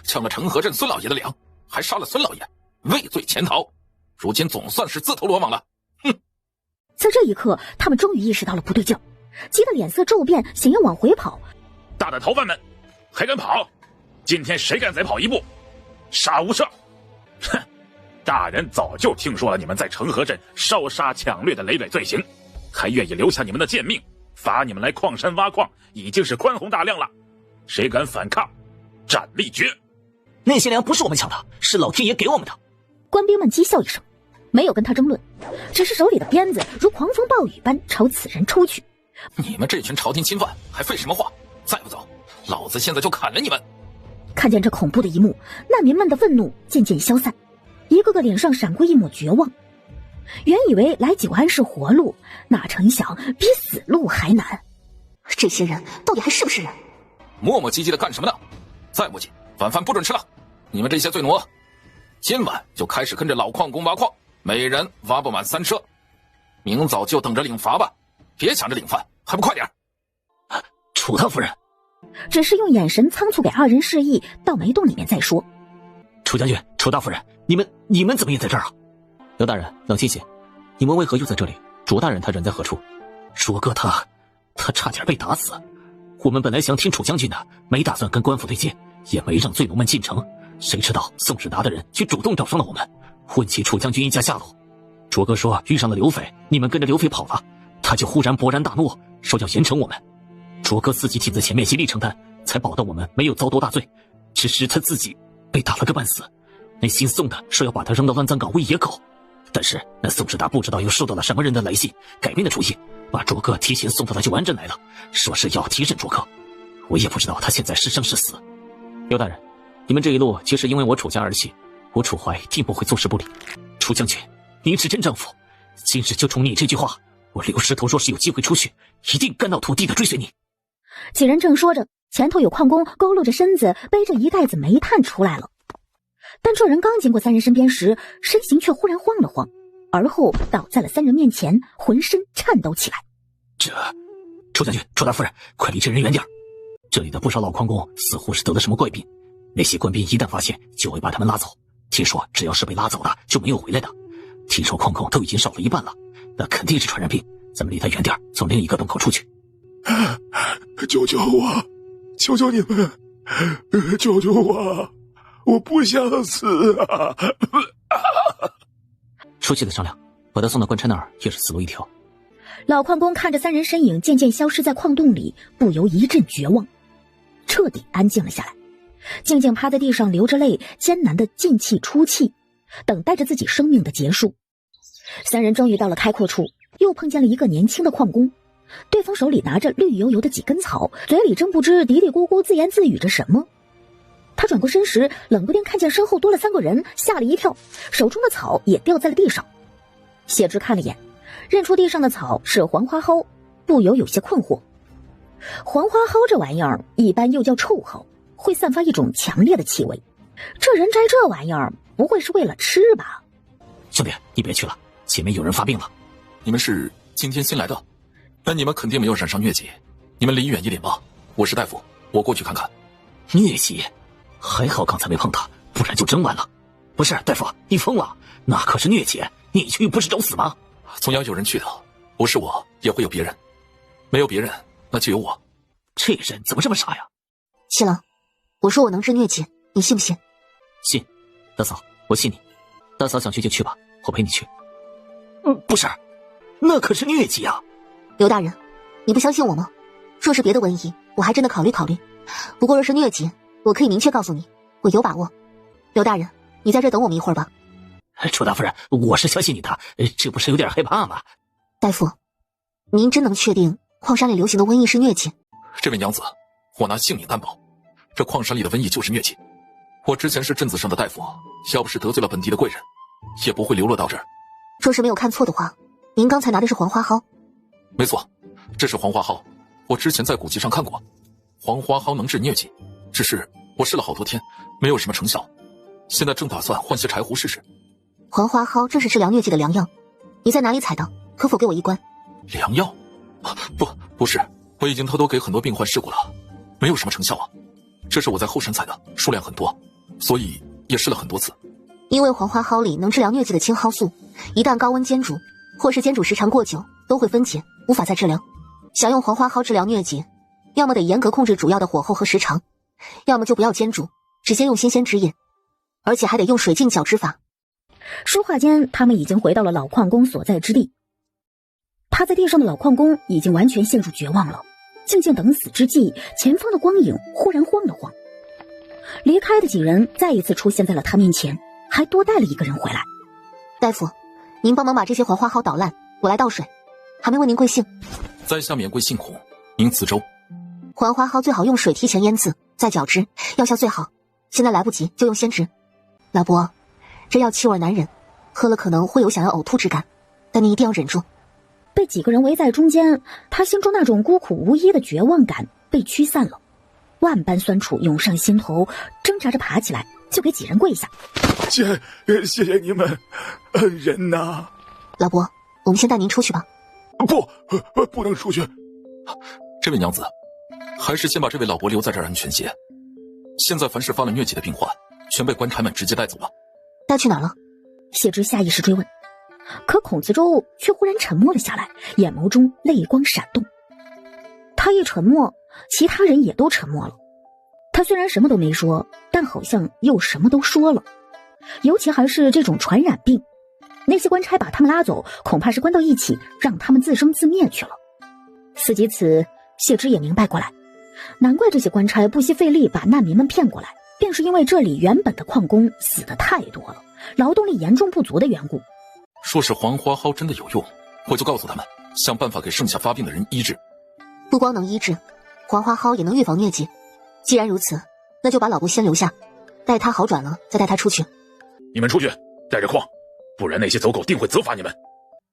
Speaker 5: 抢了成河镇孙老爷的粮，还杀了孙老爷，畏罪潜逃，如今总算是自投罗网了。哼！
Speaker 1: 在这一刻，他们终于意识到了不对劲，急得脸色骤变，想要往回跑。
Speaker 8: 大胆逃犯们，还敢跑？今天谁敢再跑一步，杀无赦！哼！大人早就听说了你们在成河镇烧杀抢掠的累累罪行，还愿意留下你们的贱命，罚你们来矿山挖矿，已经是宽宏大量了。谁敢反抗，斩立决！
Speaker 13: 那些粮不是我们抢的，是老天爷给我们的。
Speaker 1: 官兵们讥笑一声，没有跟他争论，只是手里的鞭子如狂风暴雨般朝此人抽去。
Speaker 5: 你们这群朝廷侵犯，还废什么话？再不走，老子现在就砍了你们！
Speaker 1: 看见这恐怖的一幕，难民们的愤怒渐渐消散，一个个脸上闪过一抹绝望。原以为来久安是活路，哪成想比死路还难。
Speaker 12: 这些人到底还是不是人？
Speaker 5: 磨磨唧唧的干什么呢？再不济，晚饭不准吃了！你们这些罪奴，今晚就开始跟着老矿工挖矿，每人挖不满3车，明早就等着领罚吧！别抢着领饭，还不快点！
Speaker 13: 楚大夫人，
Speaker 1: 只是用眼神仓促给二人示意，到没洞里面再说。
Speaker 13: 楚将军，楚大夫人，你们怎么也在这儿啊？
Speaker 6: 刘大人，冷静些，你们为何又在这里？卓大人他人在何处？
Speaker 13: 卓哥他差点被打死。我们本来想听楚将军的，没打算跟官府对接，也没让罪奴们进城。谁知道宋世达的人却主动找上了我们，问起楚将军一家下落。卓哥说遇上了刘匪，你们跟着刘匪跑了，他就忽然勃然大怒，说要严惩我们。卓哥自己挺在前面极力承担，才保到我们没有遭多大罪，只是他自己被打了个半死。那姓宋的说要把他扔到乱葬岗喂野狗，但是那宋世达不知道又受到了什么人的来信，改变了主意，把卓哥提前送到了九安镇来了，说是要提审卓哥。我也不知道他现在是生是死。
Speaker 6: 刘大人，你们这一路皆是因为我楚家而起，我楚怀定不会坐视不理。
Speaker 13: 楚将军，您是真丈夫，今日就冲你这句话，我刘石头若是有机会出去，一定肝脑涂地的追随你。
Speaker 1: 几人正说着，前头有矿工佝偻着身子，背着一袋子煤炭出来了。但这人刚经过3人身边时，身形却忽然晃了晃，而后倒在了3人面前，浑身颤抖起来。
Speaker 13: 楚将军，楚大夫人，快离这人远点！这里的不少老矿工似乎是得了什么怪病，那些官兵一旦发现，就会把他们拉走。听说只要是被拉走的，就没有回来的。听说矿工都已经少了一半了，那肯定是传染病。咱们离他远点，从另一个洞口出去。
Speaker 14: 救救我！求求你们，救救我！我不想死啊！
Speaker 6: 说起来商量，把他送到官差那儿也是死路一条。
Speaker 1: 老矿工看着3人身影渐渐消失在矿洞里，不由一阵绝望，彻底安静了下来，静静趴在地上流着泪，艰难的进气出气，等待着自己生命的结束。3人终于到了开阔处，又碰见了一个年轻的矿工，对方手里拿着绿油油的几根草，嘴里正不知嘀嘀咕咕自言自语着什么。他转过身时，冷不丁看见身后多了3个人，吓了一跳，手中的草也掉在了地上。谢之看了眼，认出地上的草是黄花蒿，不由有些困惑。黄花蒿这玩意儿一般又叫臭蒿，会散发一种强烈的气味，这人摘这玩意儿不会是为了吃吧？
Speaker 13: 兄弟，你别去了，前面有人发病了。
Speaker 5: 你们是今天新来的？那你们肯定没有染上疟疾，你们离远一点吧。我是大夫，我过去看看。
Speaker 13: 疟疾，还好刚才没碰他，不然就真完了。不是大夫，你疯了？那可是疟疾，你去不是找死吗？
Speaker 5: 总要有人去的，不是我也会有别人，没有别人那就有我。
Speaker 13: 这人怎么这么傻呀？
Speaker 3: 七郎，我说我能治疟疾，你信不信？
Speaker 13: 信，大嫂，我信你。大嫂想去就去吧，我陪你去。不是，那可是疟疾啊！
Speaker 3: 刘大人，你不相信我吗？若是别的瘟疫，我还真的考虑考虑。不过若是疟疾，我可以明确告诉你，我有把握。刘大人，你在这等我们一会儿吧。
Speaker 13: 楚大夫人，我是相信你的，这不是有点害怕吗？
Speaker 3: 大夫，您真能确定矿山里流行的瘟疫是疟疾？
Speaker 5: 这位娘子，我拿性命担保，这矿山里的瘟疫就是疟疾。我之前是镇子上的大夫，要不是得罪了本地的贵人，也不会流落到这儿。
Speaker 3: 若是没有看错的话，您刚才拿的是黄花蒿。
Speaker 5: 没错，这是黄花蒿，我之前在古籍上看过，黄花蒿能治疟疾，只是我试了好多天，没有什么成效，现在正打算换些柴胡试试。
Speaker 3: 黄花蒿正是治疗疟疾的良药，你在哪里采的？可否给我一关？
Speaker 5: 良药？不是，我已经偷偷给很多病患试过了，没有什么成效啊。这是我在后山采的，数量很多，所以也试了很多次。
Speaker 3: 因为黄花蒿里能治疗疟疾的青蒿素，一旦高温煎煮，或是煎煮时长过久，都会分解，无法再治疗。想用黄花蒿治疗疟疾，要么得严格控制主要的火候和时长，要么就不要煎煮，直接用新鲜直饮，而且还得用水浸搅制法。
Speaker 1: 说话间，他们已经回到了老矿工所在之地。趴在地上的老矿工已经完全陷入绝望了，静静等死之际，前方的光影忽然晃了晃。离开的几人再一次出现在了他面前，还多带了一个人回来。
Speaker 3: 大夫，您帮忙把这些黄花蒿捣烂，我来倒水。还没问您贵姓？
Speaker 5: 在下免贵姓孔，名子周。
Speaker 3: 黄花蒿最好用水提前腌制，再搅汁，药效最好。现在来不及，就用鲜汁。老伯，这药气味难忍，喝了可能会有想要呕吐之感，但你一定要忍住。
Speaker 1: 被几个人围在中间，他心中那种孤苦无依的绝望感被驱散了，万般酸楚涌上心头，挣扎着爬起来，就给几人跪下。
Speaker 14: 谢谢你们，恩人呐！
Speaker 3: 老伯，我们先带您出去吧。
Speaker 14: 不能出去。
Speaker 5: 这位娘子，还是先把这位老伯留在这儿安全些。现在凡是发了疟疾的病患，全被官差们直接带走了。
Speaker 3: 带去哪儿了？
Speaker 1: 谢之下意识追问，可孔子周却忽然沉默了下来，眼眸中泪光闪动。他一沉默，其他人也都沉默了。他虽然什么都没说，但好像又什么都说了。尤其还是这种传染病，那些官差把他们拉走，恐怕是关到一起，让他们自生自灭去了。思及此，谢之也明白过来，难怪这些官差不惜费力把难民们骗过来，便是因为这里原本的矿工死的太多了，劳动力严重不足的缘故。
Speaker 5: 说是黄花蒿真的有用，我就告诉他们，想办法给剩下发病的人医治。
Speaker 3: 不光能医治，黄花蒿也能预防疟疾。既然如此，那就把老伯先留下，待他好转了再带他出去。
Speaker 8: 你们出去带着矿，不然那些走狗定会责罚你们。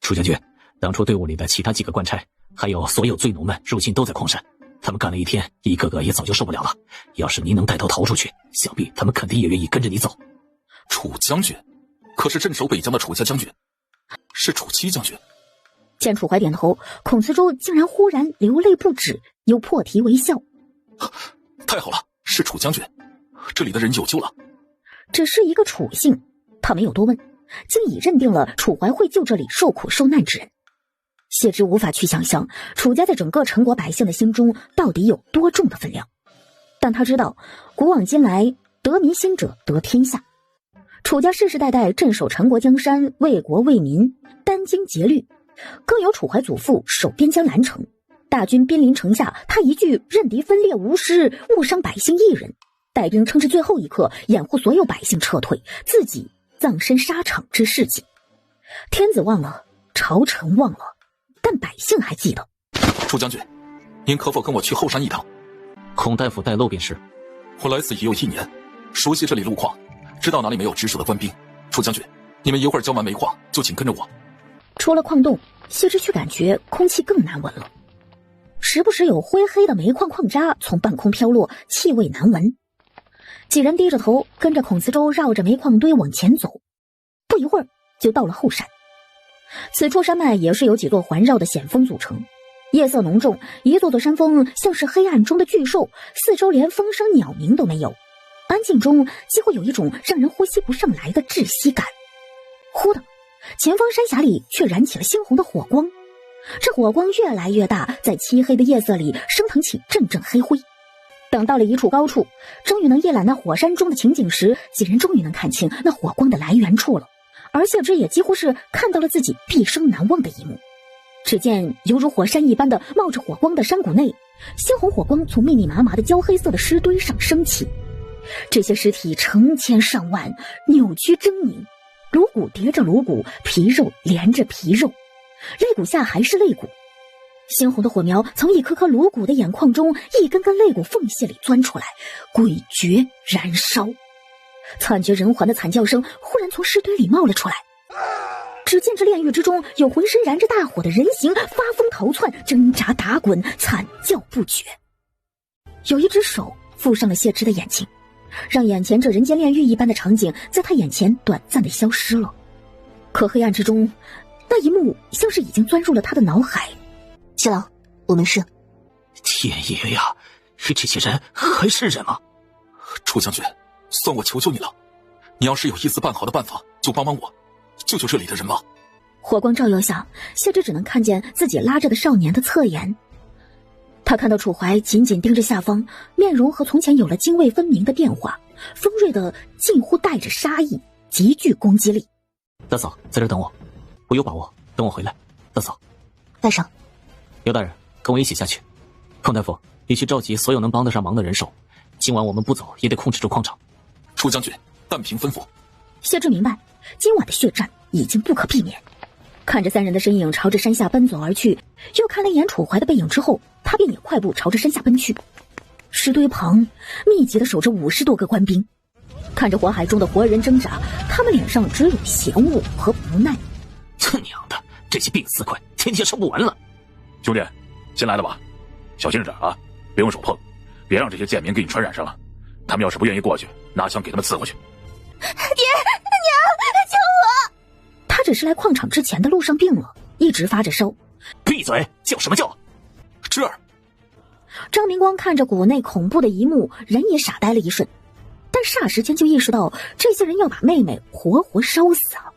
Speaker 13: 楚将军，当初队伍里的其他几个官差，还有所有罪奴们入侵都在矿山，他们干了一天，一个个也早就受不了了。要是您能带头逃出去，想必他们肯定也愿意跟着你走。
Speaker 5: 楚将军，可是镇守北疆的楚家将军，是楚七将军。
Speaker 1: 见楚怀点头，孔慈州竟然忽然流泪不止，又破涕为笑。
Speaker 5: 太好了，是楚将军，这里的人有救了。
Speaker 1: 只是一个楚姓，他没有多问，竟已认定了楚怀会救这里受苦受难之人。谢之无法去想象楚家在整个陈国百姓的心中到底有多重的分量，但他知道古往今来得民心者得天下，楚家世世代代镇守陈国江山，为国为民，殚精竭虑，更有楚怀祖父守边疆兰城，大军兵临城下，他一句任敌分裂无失，误伤百姓一人，带兵撑至最后一刻，掩护所有百姓撤退，自己葬身沙场之事迹。天子忘了，朝臣忘了，但百姓还记得。
Speaker 5: 楚将军，您可否跟我去后山一趟？
Speaker 13: 孔大夫带路便是。
Speaker 5: 我来此已有1年，熟悉这里路况，知道哪里没有值守的官兵。楚将军，你们一会儿交完煤矿就请跟着我。
Speaker 1: 出了矿洞，谢之却感觉空气更难闻了，时不时有灰黑的煤矿矿渣从半空飘落，气味难闻。几人低着头跟着孔慈州绕着煤矿堆往前走，不一会儿就到了后山。此处山脉也是由几座环绕的险峰组成，夜色浓重，一座座山峰像是黑暗中的巨兽，四周连风声鸟鸣都没有，安静中几乎有一种让人呼吸不上来的窒息感。忽的，前方山峡里却燃起了猩红的火光，这火光越来越大，在漆黑的夜色里升腾起阵阵黑灰。等到了一处高处，终于能一览那火山中的情景时，几人终于能看清那火光的来源处了。而谢之也几乎是看到了自己毕生难忘的一幕。只见犹如火山一般的冒着火光的山谷内，鲜红火光从密密麻麻的焦黑色的尸堆上升起，这些尸体成千上万，扭曲狰狞，颅骨叠着颅骨，皮肉连着皮肉，肋骨下还是肋骨。鲜红的火苗从一颗颗颅骨的眼眶中，一根根肋骨缝隙里钻出来，诡谲燃烧。惨绝人寰的惨叫声忽然从尸堆里冒了出来，只见这炼狱之中有浑身燃着大火的人形发疯逃窜，挣扎打滚，惨叫不绝。有一只手附上了谢之的眼睛，让眼前这人间炼狱一般的场景在他眼前短暂的消失了。可黑暗之中，那一幕像是已经钻入了他的脑海。
Speaker 3: 谢郎，我没事。
Speaker 13: 天爷呀，这些人还是人吗？
Speaker 5: 楚将军，算我求求你了，你要是有一丝半好的办法，就帮帮我，救救这里的人吧。
Speaker 1: 火光照耀下，谢之只能看见自己拉着的少年的侧颜。他看到楚怀紧紧盯着下方，面容和从前有了泾渭分明的变化，锋锐的近乎带着杀意，极具攻击力。
Speaker 6: 大嫂，在这等我，我有把握，等我回来。大嫂，
Speaker 3: 带上。
Speaker 6: 刘大人，跟我一起下去。孔大夫，你去召集所有能帮得上忙的人手，今晚我们不走也得控制住矿场。
Speaker 5: 楚将军，但凭吩咐。
Speaker 1: 谢之明白，今晚的血战已经不可避免。看着三人的身影朝着山下奔走而去，又看了一眼楚怀的背影之后，他便也快步朝着山下奔去。石堆旁密集的守着50多个官兵，看着火海中的活人挣扎，他们脸上只有嫌恶和无奈。
Speaker 13: 他娘的，这些病死鬼天天烧不完了。
Speaker 2: 兄弟，新来的吧？小心着点啊，别用手碰，别让这些贱民给你传染上了。他们要是不愿意过去，拿枪给他们刺过去。
Speaker 4: 爹娘，救我！
Speaker 1: 他只是来矿场之前的路上病了，一直发着烧。
Speaker 13: 闭嘴！叫什么叫？
Speaker 5: 芝儿。
Speaker 1: 张明光看着谷内恐怖的一幕，人也傻呆了一瞬，但霎时间就意识到这些人要把妹妹活活烧死啊！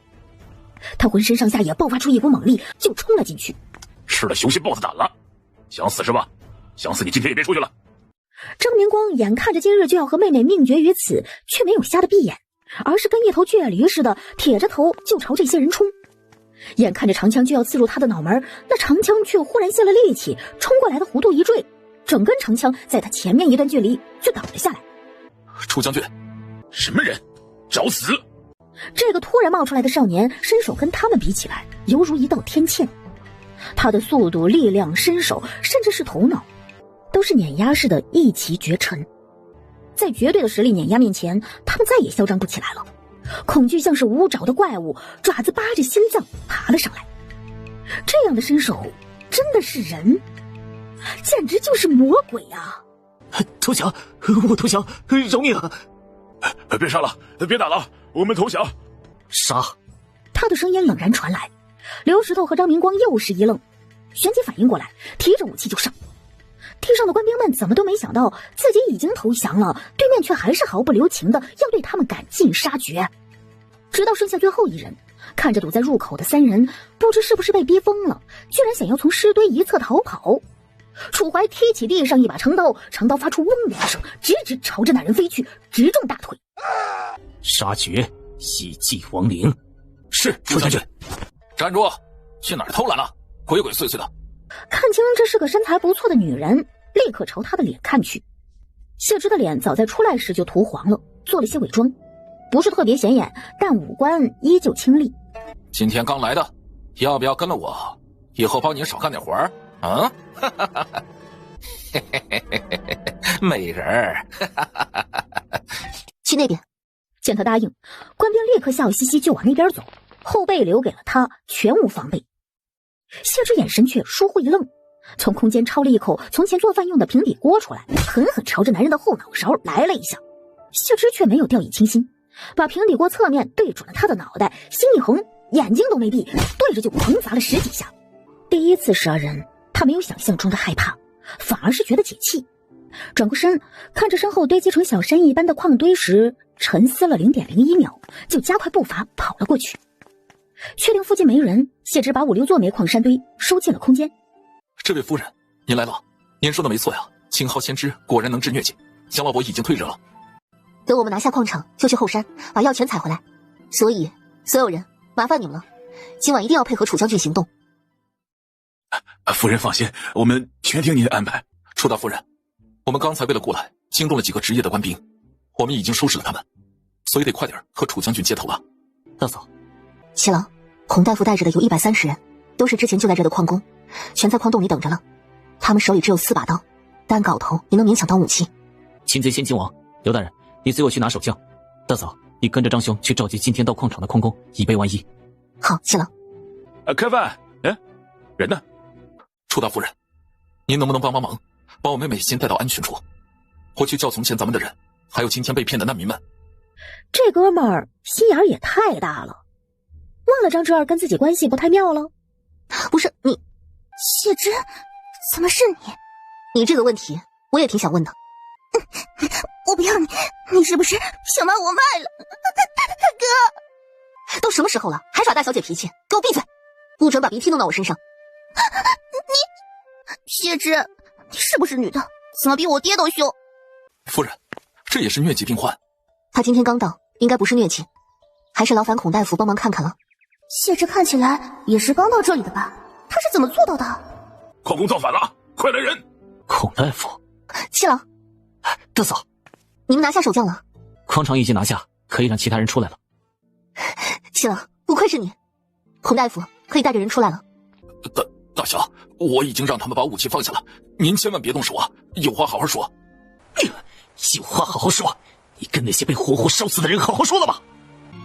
Speaker 1: 他浑身上下也爆发出一股猛力，就冲了进去。
Speaker 2: 吃了雄心豹子胆了，想死是吧？想死你今天也别出去了。
Speaker 1: 张明光眼看着今日就要和妹妹命绝于此，却没有瞎的闭眼，而是跟一头倔驴似的铁着头就朝这些人冲。眼看着长枪就要刺入他的脑门，那长枪却忽然泄了力气，冲过来的弧度一坠，整根长枪在他前面一段距离就倒了下来。
Speaker 5: 楚将军，
Speaker 2: 什么人？找死！
Speaker 1: 这个突然冒出来的少年身手跟他们比起来犹如一道天堑，他的速度、力量、身手，甚至是头脑，都是碾压式的一骑绝尘。在绝对的实力碾压面前，他们再也嚣张不起来了。恐惧像是无爪的怪物，爪子扒着心脏爬了上来。这样的身手真的是人，简直就是魔鬼啊！
Speaker 13: 投降！我投降！饶命啊！
Speaker 2: 别杀了，别打了，我们投降。
Speaker 13: 杀！
Speaker 1: 他的声音冷然传来。刘石头和张明光又是一愣，旋即反应过来，提着武器就上。地上的官兵们怎么都没想到自己已经投降了，对面却还是毫不留情的要对他们赶尽杀绝。直到剩下最后一人，看着堵在入口的三人，不知是不是被逼疯了，居然想要从尸堆一侧逃跑。楚怀踢起地上一把长刀，长刀发出嗡的一声，直直朝着那人飞去，直中大腿。
Speaker 13: 杀绝，希冀亡灵。
Speaker 5: 是，楚将军。站住！去哪儿偷懒了？鬼鬼祟祟的。
Speaker 1: 看清这是个身材不错的女人，立刻朝她的脸看去。谢之的脸早在出来时就涂黄了，做了些伪装，不是特别显眼，但五官依旧清丽。
Speaker 5: 今天刚来的，要不要跟了我？以后帮你少干点活儿啊！美人儿，
Speaker 3: 去那边。
Speaker 1: 见他答应，官兵立刻笑嘻嘻就往那边走，后背留给了他，全无防备。谢之眼神却疏忽一愣，从空间抄了一口从前做饭用的平底锅出来，狠狠朝着男人的后脑勺来了一下。谢之却没有掉以轻心，把平底锅侧面对准了他的脑袋，心一横，眼睛都没闭，对着就狂砸了10几下。第一次杀人，他他没有想象中的害怕，反而是觉得解气。转过身，看着身后堆积成小山一般的矿堆时，沉思了0.01秒，就加快步伐跑了过去。确定附近没人，谢之把5、6座煤矿山堆收进了空间。
Speaker 5: 这位夫人，您来了。您说的没错呀，青蒿先知果然能治疟疾，姜老伯已经退热了。
Speaker 3: 等我们拿下矿场，就去后山把药全采回来。所以，所有人，麻烦你们了，今晚一定要配合楚将军行动。
Speaker 2: 夫人放心，我们全听您的安排。
Speaker 5: 楚大夫人，我们刚才为了过来，惊动了几个职业的官兵，我们已经收拾了他们，所以得快点和楚将军接头了。
Speaker 6: 大嫂，
Speaker 3: 七郎，孔大夫带着的有130人，都是之前就在这的矿工，全在矿洞里等着了。他们手里只有4把刀，单镐头也能勉强当武器。
Speaker 6: 擒贼先擒王，刘大人，你随我去拿手枪。大嫂，你跟着张兄去召集今天到矿场的矿工，以备万一。
Speaker 3: 好，七郎。
Speaker 2: 开饭，人呢？
Speaker 5: 楚大夫人，您能不能帮忙，把我妹妹先带到安全处？我去叫从前咱们的人，还有今天被骗的难民们。
Speaker 1: 这哥们儿心眼也太大了，忘了张之二跟自己关系不太妙了。
Speaker 3: 不是你，
Speaker 4: 谢之，怎么是你？
Speaker 3: 你这个问题我也挺想问的。
Speaker 4: 我不要你，你是不是想把我卖了？
Speaker 3: 哥，都什么时候了，还耍大小姐脾气？给我闭嘴，不准把鼻涕弄到我身上。
Speaker 4: 谢之，你是不是女的？怎么比我爹都凶？
Speaker 5: 夫人，这也是疟疾病患。
Speaker 3: 他今天刚到，应该不是疟疾，还是劳烦孔大夫帮忙看看了。
Speaker 4: 谢之看起来也是刚到这里的吧？他是怎么做到的？
Speaker 2: 矿工造反了，快来人！
Speaker 6: 孔大夫，
Speaker 3: 七郎，
Speaker 6: 大嫂，
Speaker 3: 你们拿下守将了？
Speaker 6: 矿场已经拿下，可以让其他人出来了。
Speaker 3: 七郎，不愧是你，孔大夫可以带着人出来了。
Speaker 5: 大侠，我已经让他们把武器放下了，您千万别动手啊！有话好好说。
Speaker 6: 有话好好说，你跟那些被活活烧死的人好好说了吧。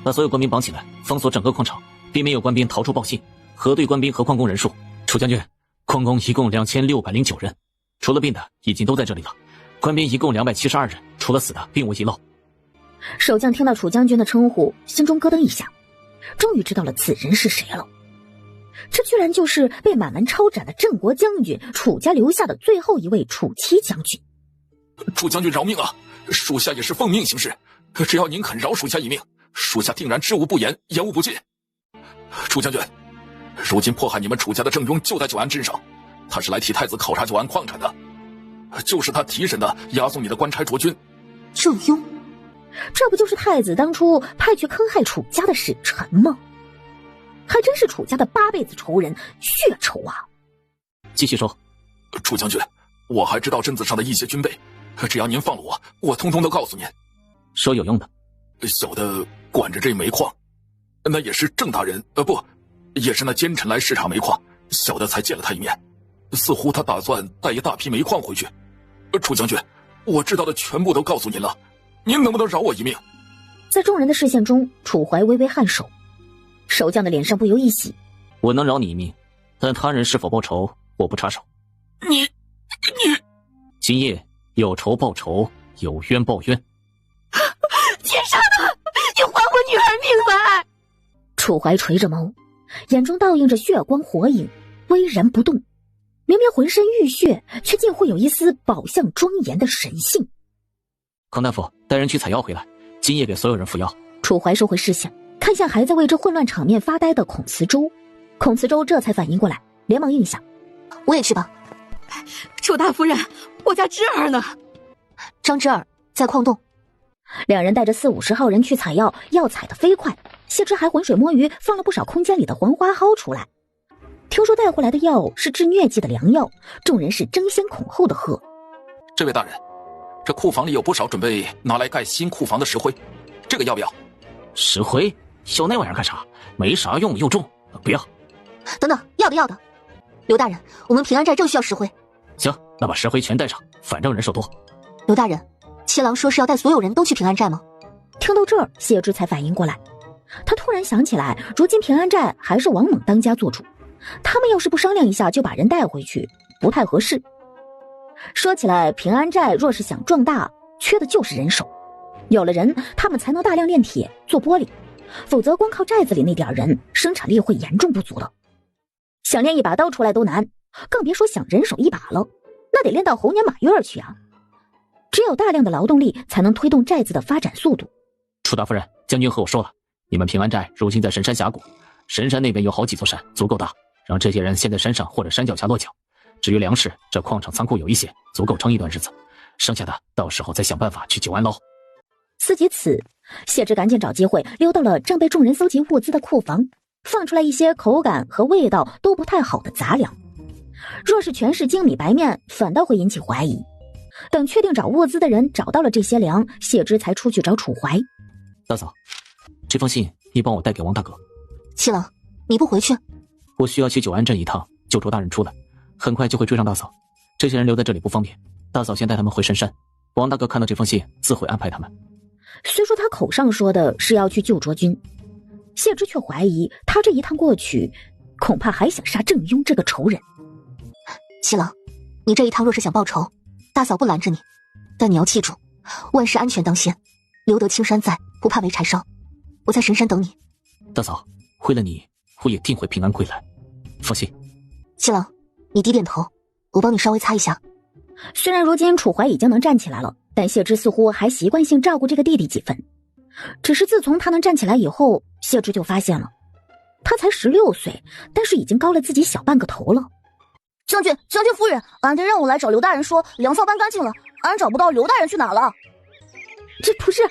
Speaker 6: 把所有官兵绑起来，封锁整个矿场，避免有官兵逃出报信。核对官兵和矿工人数。楚将军，矿工一共2609人，除了病的已经都在这里了。官兵一共272人，除了死的并无遗漏。
Speaker 1: 守将听到楚将军的称呼，心中咯噔一下，终于知道了此人是谁了。这居然就是被满门抄斩的镇国将军，楚家留下的最后一位楚七将军。
Speaker 5: 楚将军饶命啊！属下也是奉命行事，只要您肯饶属下一命，属下定然知无不言，言无不尽。楚将军，如今迫害你们楚家的郑庸就在九安镇上，他是来替太子考察九安矿产的，就是他提审的押送你的官差卓君。
Speaker 3: 郑庸，
Speaker 1: 这不就是太子当初派去坑害楚家的使臣吗？还真是楚家的8辈子仇人，血仇啊！
Speaker 6: 继续说。
Speaker 5: 楚将军，我还知道镇子上的一些军备，只要您放了我通通都告诉您。
Speaker 6: 说有用的。
Speaker 5: 小的管着这煤矿，那也是郑大人，不，也是那奸臣来视察煤矿，小的才见了他一面，似乎他打算带一大批煤矿回去。楚将军，我知道的全部都告诉您了，您能不能饶我一命？
Speaker 1: 在众人的视线中，楚怀微微颔首。守将的脸上不由一喜。
Speaker 6: 我能饶你一命，但他人是否报仇，我不插手。
Speaker 5: 你
Speaker 6: 今夜有仇报仇，有冤报冤。
Speaker 7: 天杀的，你还我女儿命来！
Speaker 1: 楚怀垂着眸，眼中倒映着血光火影，巍然不动。明明浑身浴血，却竟会有一丝宝相庄严的神性。
Speaker 6: 孔大夫，带人去采药回来，今夜给所有人服药。
Speaker 1: 楚怀收回视线，看向还在为这混乱场面发呆的孔慈周。孔慈周这才反应过来，连忙应下：“
Speaker 3: 我也去吧。”
Speaker 7: 楚大夫人，我家之儿呢？
Speaker 3: 张之儿在矿洞。
Speaker 1: 两人带着40、50号人去采药，药采得飞快。谢之还浑水摸鱼，放了不少空间里的黄花蒿出来。听说带回来的药是治疟疾的良药，众人是争先恐后的喝。
Speaker 5: 这位大人，这库房里有不少准备拿来盖新库房的石灰，这个要不要？
Speaker 6: 石灰？要那玩意儿干啥？没啥用，又重，不要。
Speaker 3: 等等，要的。刘大人，我们平安寨正需要石灰。
Speaker 6: 行，那把石灰全带上，反正人手多。
Speaker 3: 刘大人，七郎说是要带所有人都去平安寨吗？
Speaker 1: 听到这儿，谢之才反应过来，他突然想起来，如今平安寨还是王猛当家做主，他们要是不商量一下就把人带回去，不太合适。说起来，平安寨若是想壮大，缺的就是人手。有了人，他们才能大量炼铁做玻璃，否则光靠寨子里那点人，生产力会严重不足的。想炼一把刀出来都难，更别说想人手一把了，那得练到猴年马月去啊！只有大量的劳动力才能推动寨子的发展速度。
Speaker 6: 楚大夫人，将军和我说了，你们平安寨如今在神山峡谷，神山那边有好几座山，足够大，让这些人先在山上或者山脚下落脚。至于粮食，这矿场仓库有一些，足够撑一段日子，剩下的到时候再想办法去九安捞。
Speaker 1: 思及此，谢之赶紧找机会溜到了正被众人搜集物资的库房，放出来一些口感和味道都不太好的杂粮。若是全是精米白面，反倒会引起怀疑。等确定找物资的人找到了这些粮，谢之才出去找楚怀。
Speaker 6: 大嫂，这封信你帮我带给王大哥。
Speaker 12: 七郎，你不回去？
Speaker 6: 我需要去九安镇一趟，救出大人出来，很快就会追上大嫂。这些人留在这里不方便，大嫂先带他们回神山。王大哥看到这封信，自会安排他们。
Speaker 1: 虽说他口上说的是要去救卓君，谢之却怀疑他这一趟过去，恐怕还想杀郑庸这个仇人。
Speaker 12: 七郎，你这一趟若是想报仇，大嫂不拦着你，但你要记住，万事安全当先，留得青山在，不怕没柴烧。我在神山等你。
Speaker 6: 大嫂，为了你，我也定会平安归来，放心。
Speaker 12: 七郎，你低点头，我帮你稍微擦一下。
Speaker 1: 虽然如今楚怀已经能站起来了，但谢之似乎还习惯性照顾这个弟弟几分。只是自从他能站起来以后，谢之就发现了，他才16岁，但是已经高了自己小半个头了。
Speaker 4: 将军夫人，俺的任务来找刘大人说粮草搬干净了，俺找不到刘大人去哪了。
Speaker 1: 这不是，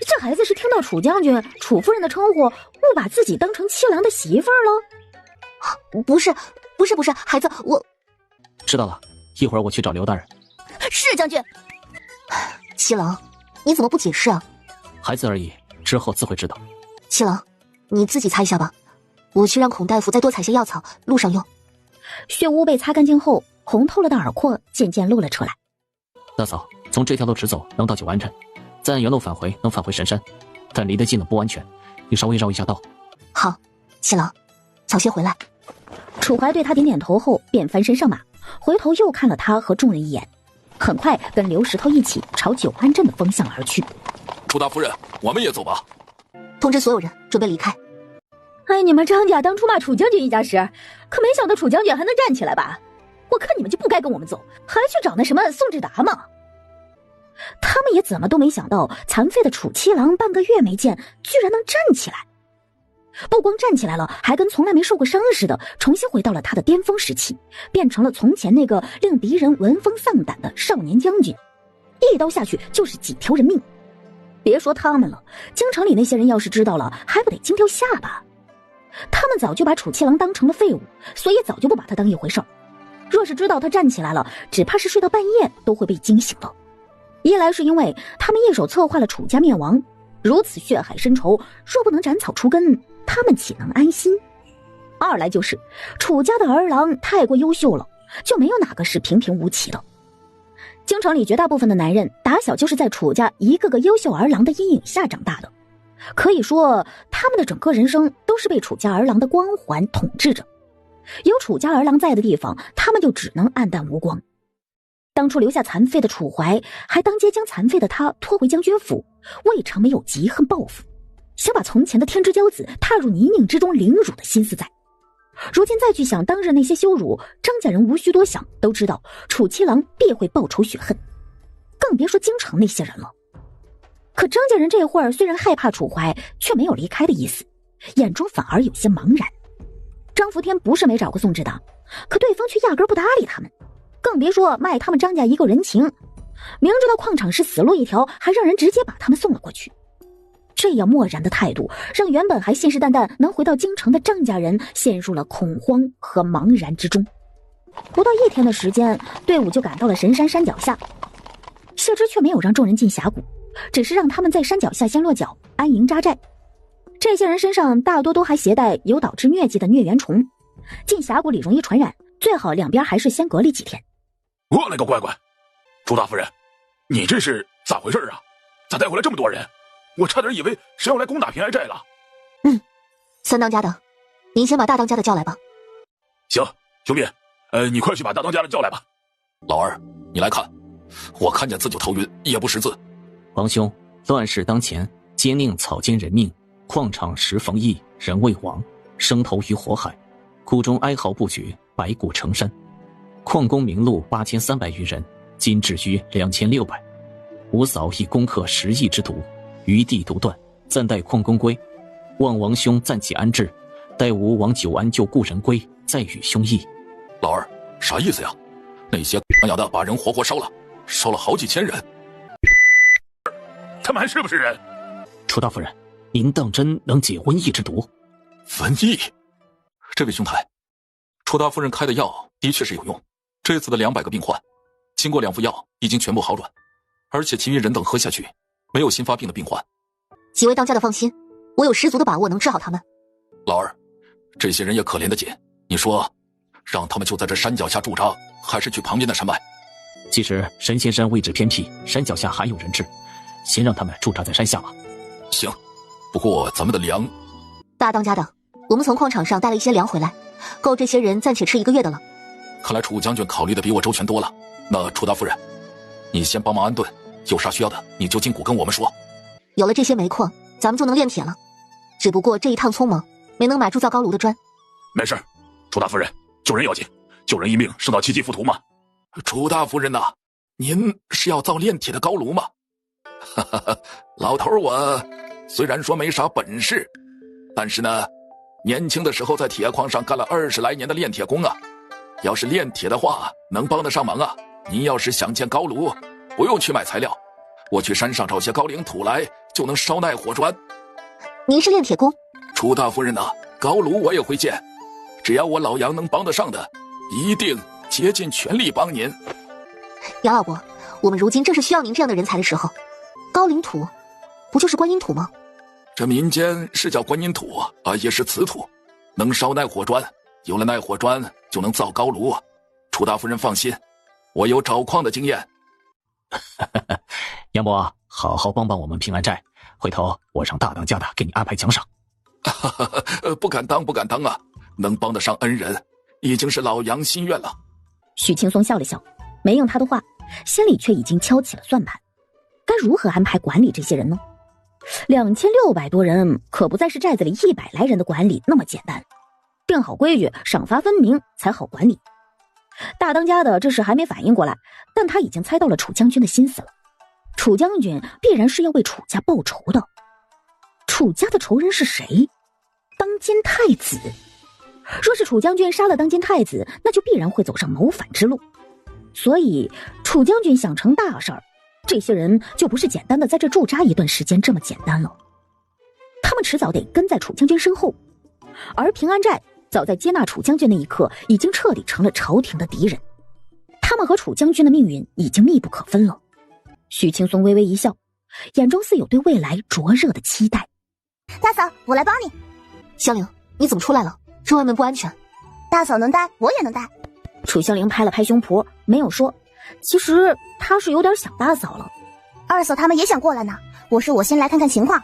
Speaker 1: 这孩子是听到楚将军、楚夫人的称呼，误把自己当成七郎的媳妇儿了？
Speaker 12: 不是，孩子，我
Speaker 6: 知道了，一会儿我去找刘大人。
Speaker 4: 是将军。
Speaker 12: 七郎，你怎么不解释啊？
Speaker 6: 孩子而已，之后自会知道。
Speaker 12: 七郎，你自己擦一下吧，我去让孔大夫再多采些药草，路上用。
Speaker 1: 血污被擦干净后，红透了的耳廓渐渐露了出来。
Speaker 6: 大嫂，从这条路直走能到九安镇，再按原路返回能返回神山，但离得近了不安全，你稍微绕一下道。
Speaker 12: 好，七郎，早些回来。
Speaker 1: 楚怀对他点点头后便翻身上马，回头又看了他和众人一眼，很快跟刘石头一起朝九安镇的方向而去。
Speaker 5: 楚大夫人，我们也走吧。
Speaker 12: 通知所有人准备离开。
Speaker 1: 哎，你们张家当初骂楚将军一家时，可没想到楚将军还能站起来吧？我看你们就不该跟我们走，还去找那什么宋志达嘛。他们也怎么都没想到，残废的楚七郎半个月没见，居然能站起来。不光站起来了，还跟从来没受过伤似的，重新回到了他的巅峰时期，变成了从前那个令敌人闻风丧胆的少年将军。一刀下去就是几条人命。别说他们了，京城里那些人要是知道了，还不得惊掉下巴？他们早就把楚七郎当成了废物，所以早就不把他当一回事儿。若是知道他站起来了，只怕是睡到半夜都会被惊醒的。一来是因为他们一手策划了楚家灭亡，如此血海深仇，若不能斩草除根，他们岂能安心？二来就是楚家的儿郎太过优秀了，就没有哪个是平平无奇的。京城里绝大部分的男人打小就是在楚家一个个优秀儿郎的阴影下长大的，可以说他们的整个人生都是被楚家儿郎的光环统治着。有楚家儿郎在的地方，他们就只能黯淡无光。当初留下残废的楚怀，还当街将残废的他拖回将军府，未尝没有嫉恨报复，想把从前的天之骄子踏入泥泞之中凌辱的心思在。如今再去想当日那些羞辱，张家人无需多想，都知道楚七郎必会报仇雪恨，更别说京城那些人了。可张家人这会儿虽然害怕楚怀，却没有离开的意思，眼中反而有些茫然。张福天不是没找过宋志达，可对方却压根不搭理他们，更别说卖他们张家一个人情。明知道矿场是死路一条，还让人直接把他们送了过去。这样漠然的态度，让原本还信誓旦旦能回到京城的张家人陷入了恐慌和茫然之中。不到1天的时间，队伍就赶到了神山山脚下。谢之却没有让众人进峡谷，只是让他们在山脚下先落脚，安营扎寨。这些人身上大多都还携带有导致疟疾的疟原虫，进峡谷里容易传染，最好两边还是先隔离几天。
Speaker 2: 我勒个乖乖，朱大夫人，你这是咋回事啊？咋带回来这么多人？我差点以为是要来攻打平安寨了。
Speaker 12: 三当家的，您先把大当家的叫来吧。
Speaker 2: 行，兄弟，你快去把大当家的叫来吧。
Speaker 5: 老二，你来看，我看见自就头晕，也不识字。
Speaker 6: 王兄，乱世当前，奸佞草菅人命，矿场时逢疫，人未亡，生投于火海，谷中哀嚎不绝，白骨成山，矿工名录8300余人，今至于2600。吾嫂亦攻克10亿之毒，余地独断，暂待矿工归。望王兄暂且安置，待吾往久安救故人归，再与兄议。
Speaker 15: 老二，啥意思呀？那些他娘的把人活活烧了，烧了好几千人。
Speaker 8: 他们还是不是人？
Speaker 6: 楚大夫人，您当真能解瘟疫之毒？
Speaker 15: 瘟疫？这位兄台，楚大夫人开的药的确是有用。这次的200个病患，经过2副药已经全部好转，而且其余人等喝下去，没有新发病的病患。
Speaker 12: 几位当家的放心，我有十足的把握能治好他们。
Speaker 15: 老二，这些人也可怜得紧，你说让他们就在这山脚下驻扎，还是去旁边的山脉？
Speaker 6: 其实神仙山位置偏僻，山脚下还有人质，先让他们驻扎在山下吧。
Speaker 15: 行，不过咱们的粮……
Speaker 12: 大当家的，我们从矿场上带了一些粮回来，够这些人暂且吃1个月的了。
Speaker 15: 看来楚将军考虑的比我周全多了。那楚大夫人，你先帮忙安顿，有啥需要的你就尽管跟我们说。
Speaker 12: 有了这些煤矿，咱们就能炼铁了。只不过这一趟匆忙，没能买铸造高炉的砖。
Speaker 2: 没事，楚大夫人，救人要紧，救人一命胜造7级浮屠嘛。
Speaker 15: 楚大夫人呐，您是要造炼铁的高炉吗？哈哈哈，老头我虽然说没啥本事，但是呢，年轻的时候在铁矿上干了20来年的炼铁工啊。要是炼铁的话，能帮得上忙啊。您要是想建高炉，不用去买材料，我去山上找些高岭土来，就能烧耐火砖。
Speaker 12: 您是炼铁工？
Speaker 15: 楚大夫人呐，高炉我也会建，只要我老杨能帮得上的，一定竭尽全力帮您。
Speaker 12: 杨老伯，我们如今正是需要您这样的人才的时候。高岭土，不就是观音土吗？
Speaker 15: 这民间是叫观音土啊，也是瓷土，能烧耐火砖。有了耐火砖，就能造高炉。楚大夫人放心，我有找矿的经验。
Speaker 6: 杨伯，好好帮帮我们平安寨，回头我让大当家的给你安排奖赏。
Speaker 15: 不敢当，不敢当啊！能帮得上恩人，已经是老杨心愿了。
Speaker 1: 许青松笑了笑，没应他的话，心里却已经敲起了算盘。该如何安排管理这些人呢？2600多人可不再是寨子里100来人的管理那么简单。定好规矩，赏罚分明，才好管理。大当家的这时还没反应过来，但他已经猜到了楚将军的心思了。楚将军必然是要为楚家报仇的。楚家的仇人是谁？当今太子。若是楚将军杀了当今太子，那就必然会走上谋反之路。所以楚将军想成大事儿，这些人就不是简单的在这驻扎一段时间这么简单了。他们迟早得跟在楚将军身后，而平安寨早在接纳楚将军那一刻，已经彻底成了朝廷的敌人。他们和楚将军的命运已经密不可分了。许青松微微一笑，眼中似有对未来灼热的期待。
Speaker 10: 大嫂，我来帮你。
Speaker 12: 香菱，你怎么出来了？这外面不安全。
Speaker 10: 大嫂能带，我也能带。
Speaker 1: 楚香菱拍了拍胸脯，没有说，其实她是有点想大嫂了。
Speaker 10: 二嫂他们也想过来呢，我说我先来看看情况。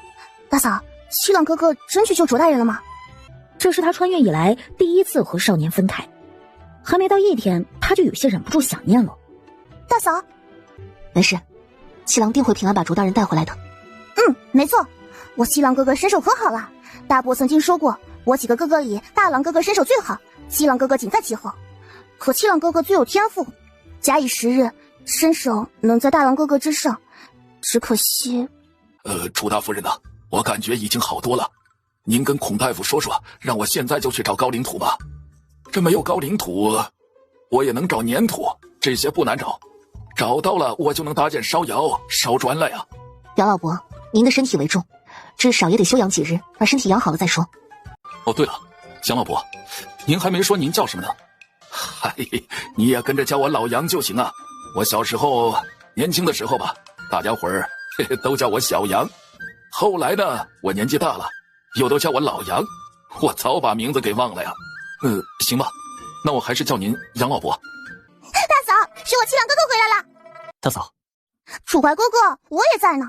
Speaker 10: 大嫂，七郎哥哥真去救卓大人了吗？
Speaker 1: 这是他穿越以来第一次和少年分开，还没到1天，他就有些忍不住想念了。
Speaker 10: 大嫂，
Speaker 12: 没事，七郎定会平安把卓大人带回来的。
Speaker 10: 没错，我七郎哥哥身手可好了。大伯曾经说过，我几个哥哥里，大郎哥哥身手最好，七郎哥哥仅在其后。可七郎哥哥最有天赋，假以时日，身手能在大郎哥哥之上。只可惜，
Speaker 15: 楚大夫人呐，我感觉已经好多了。您跟孔大夫说说，让我现在就去找高岭土吧。这没有高岭土，我也能找粘土，这些不难找。找到了，我就能搭建烧窑、烧砖了呀。
Speaker 12: 杨老伯，您的身体为重，至少也得休养几日，把身体养好了再说。
Speaker 15: 哦，对了，杨老伯，您还没说您叫什么呢？嗨，你也跟着叫我老杨就行啊。我小时候年轻的时候吧，大家伙儿都叫我小杨。后来呢，我年纪大了，又都叫我老杨，我早把名字给忘了呀。行吧，那我还是叫您杨老伯。
Speaker 10: 大嫂，是我七郎哥哥回来了。
Speaker 6: 大嫂，
Speaker 10: 楚怀哥哥，我也在呢。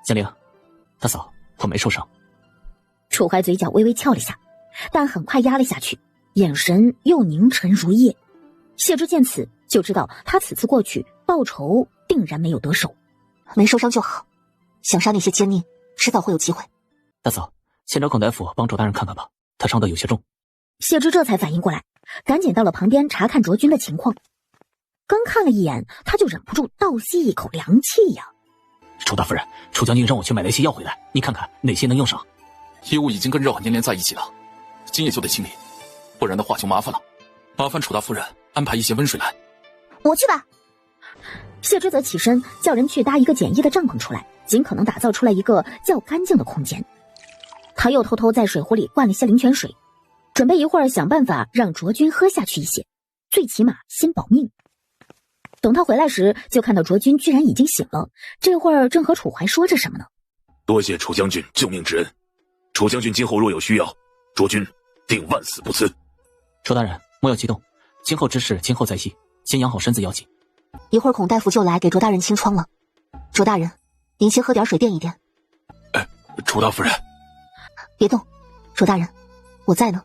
Speaker 6: 香菱，大嫂，我没受伤。
Speaker 1: 楚怀嘴角微微翘了下，但很快压了下去，眼神又凝沉如夜。谢之见此，就知道他此次过去报仇定然没有得手。
Speaker 12: 没受伤就好，想杀那些奸佞，迟早会有机会。
Speaker 6: 大嫂，先找孔大夫帮卓大人看看吧，他伤得有些重。
Speaker 1: 谢之这才反应过来，赶紧到了旁边查看卓君的情况。刚看了一眼，他就忍不住倒吸一口凉气呀。
Speaker 13: 楚大夫人，楚将军让我去买了一些药回来，你看看哪些能用上。
Speaker 15: 衣物已经跟肉粘连在一起了，今夜就得清理，不然的话就麻烦了。麻烦楚大夫人安排一些温水来。
Speaker 10: 我去吧。
Speaker 1: 谢之则起身叫人去搭一个简易的帐篷出来，尽可能打造出来一个较干净的空间。他又偷偷在水壶里灌了些灵泉水，准备一会儿想办法让卓君喝下去一些，最起码先保命。等他回来时，就看到卓君居然已经醒了，这会儿正和楚怀说着什么呢。
Speaker 2: 多谢楚将军救命之恩，楚将军今后若有需要，卓君定万死不辞。
Speaker 6: 楚大人莫要激动，今后之事今后再议，先养好身子要紧。
Speaker 12: 一会儿孔大夫就来给卓大人清创了。卓大人，您先喝点水垫一垫。
Speaker 15: 楚大夫人，
Speaker 12: 别动，卓大人，我在呢。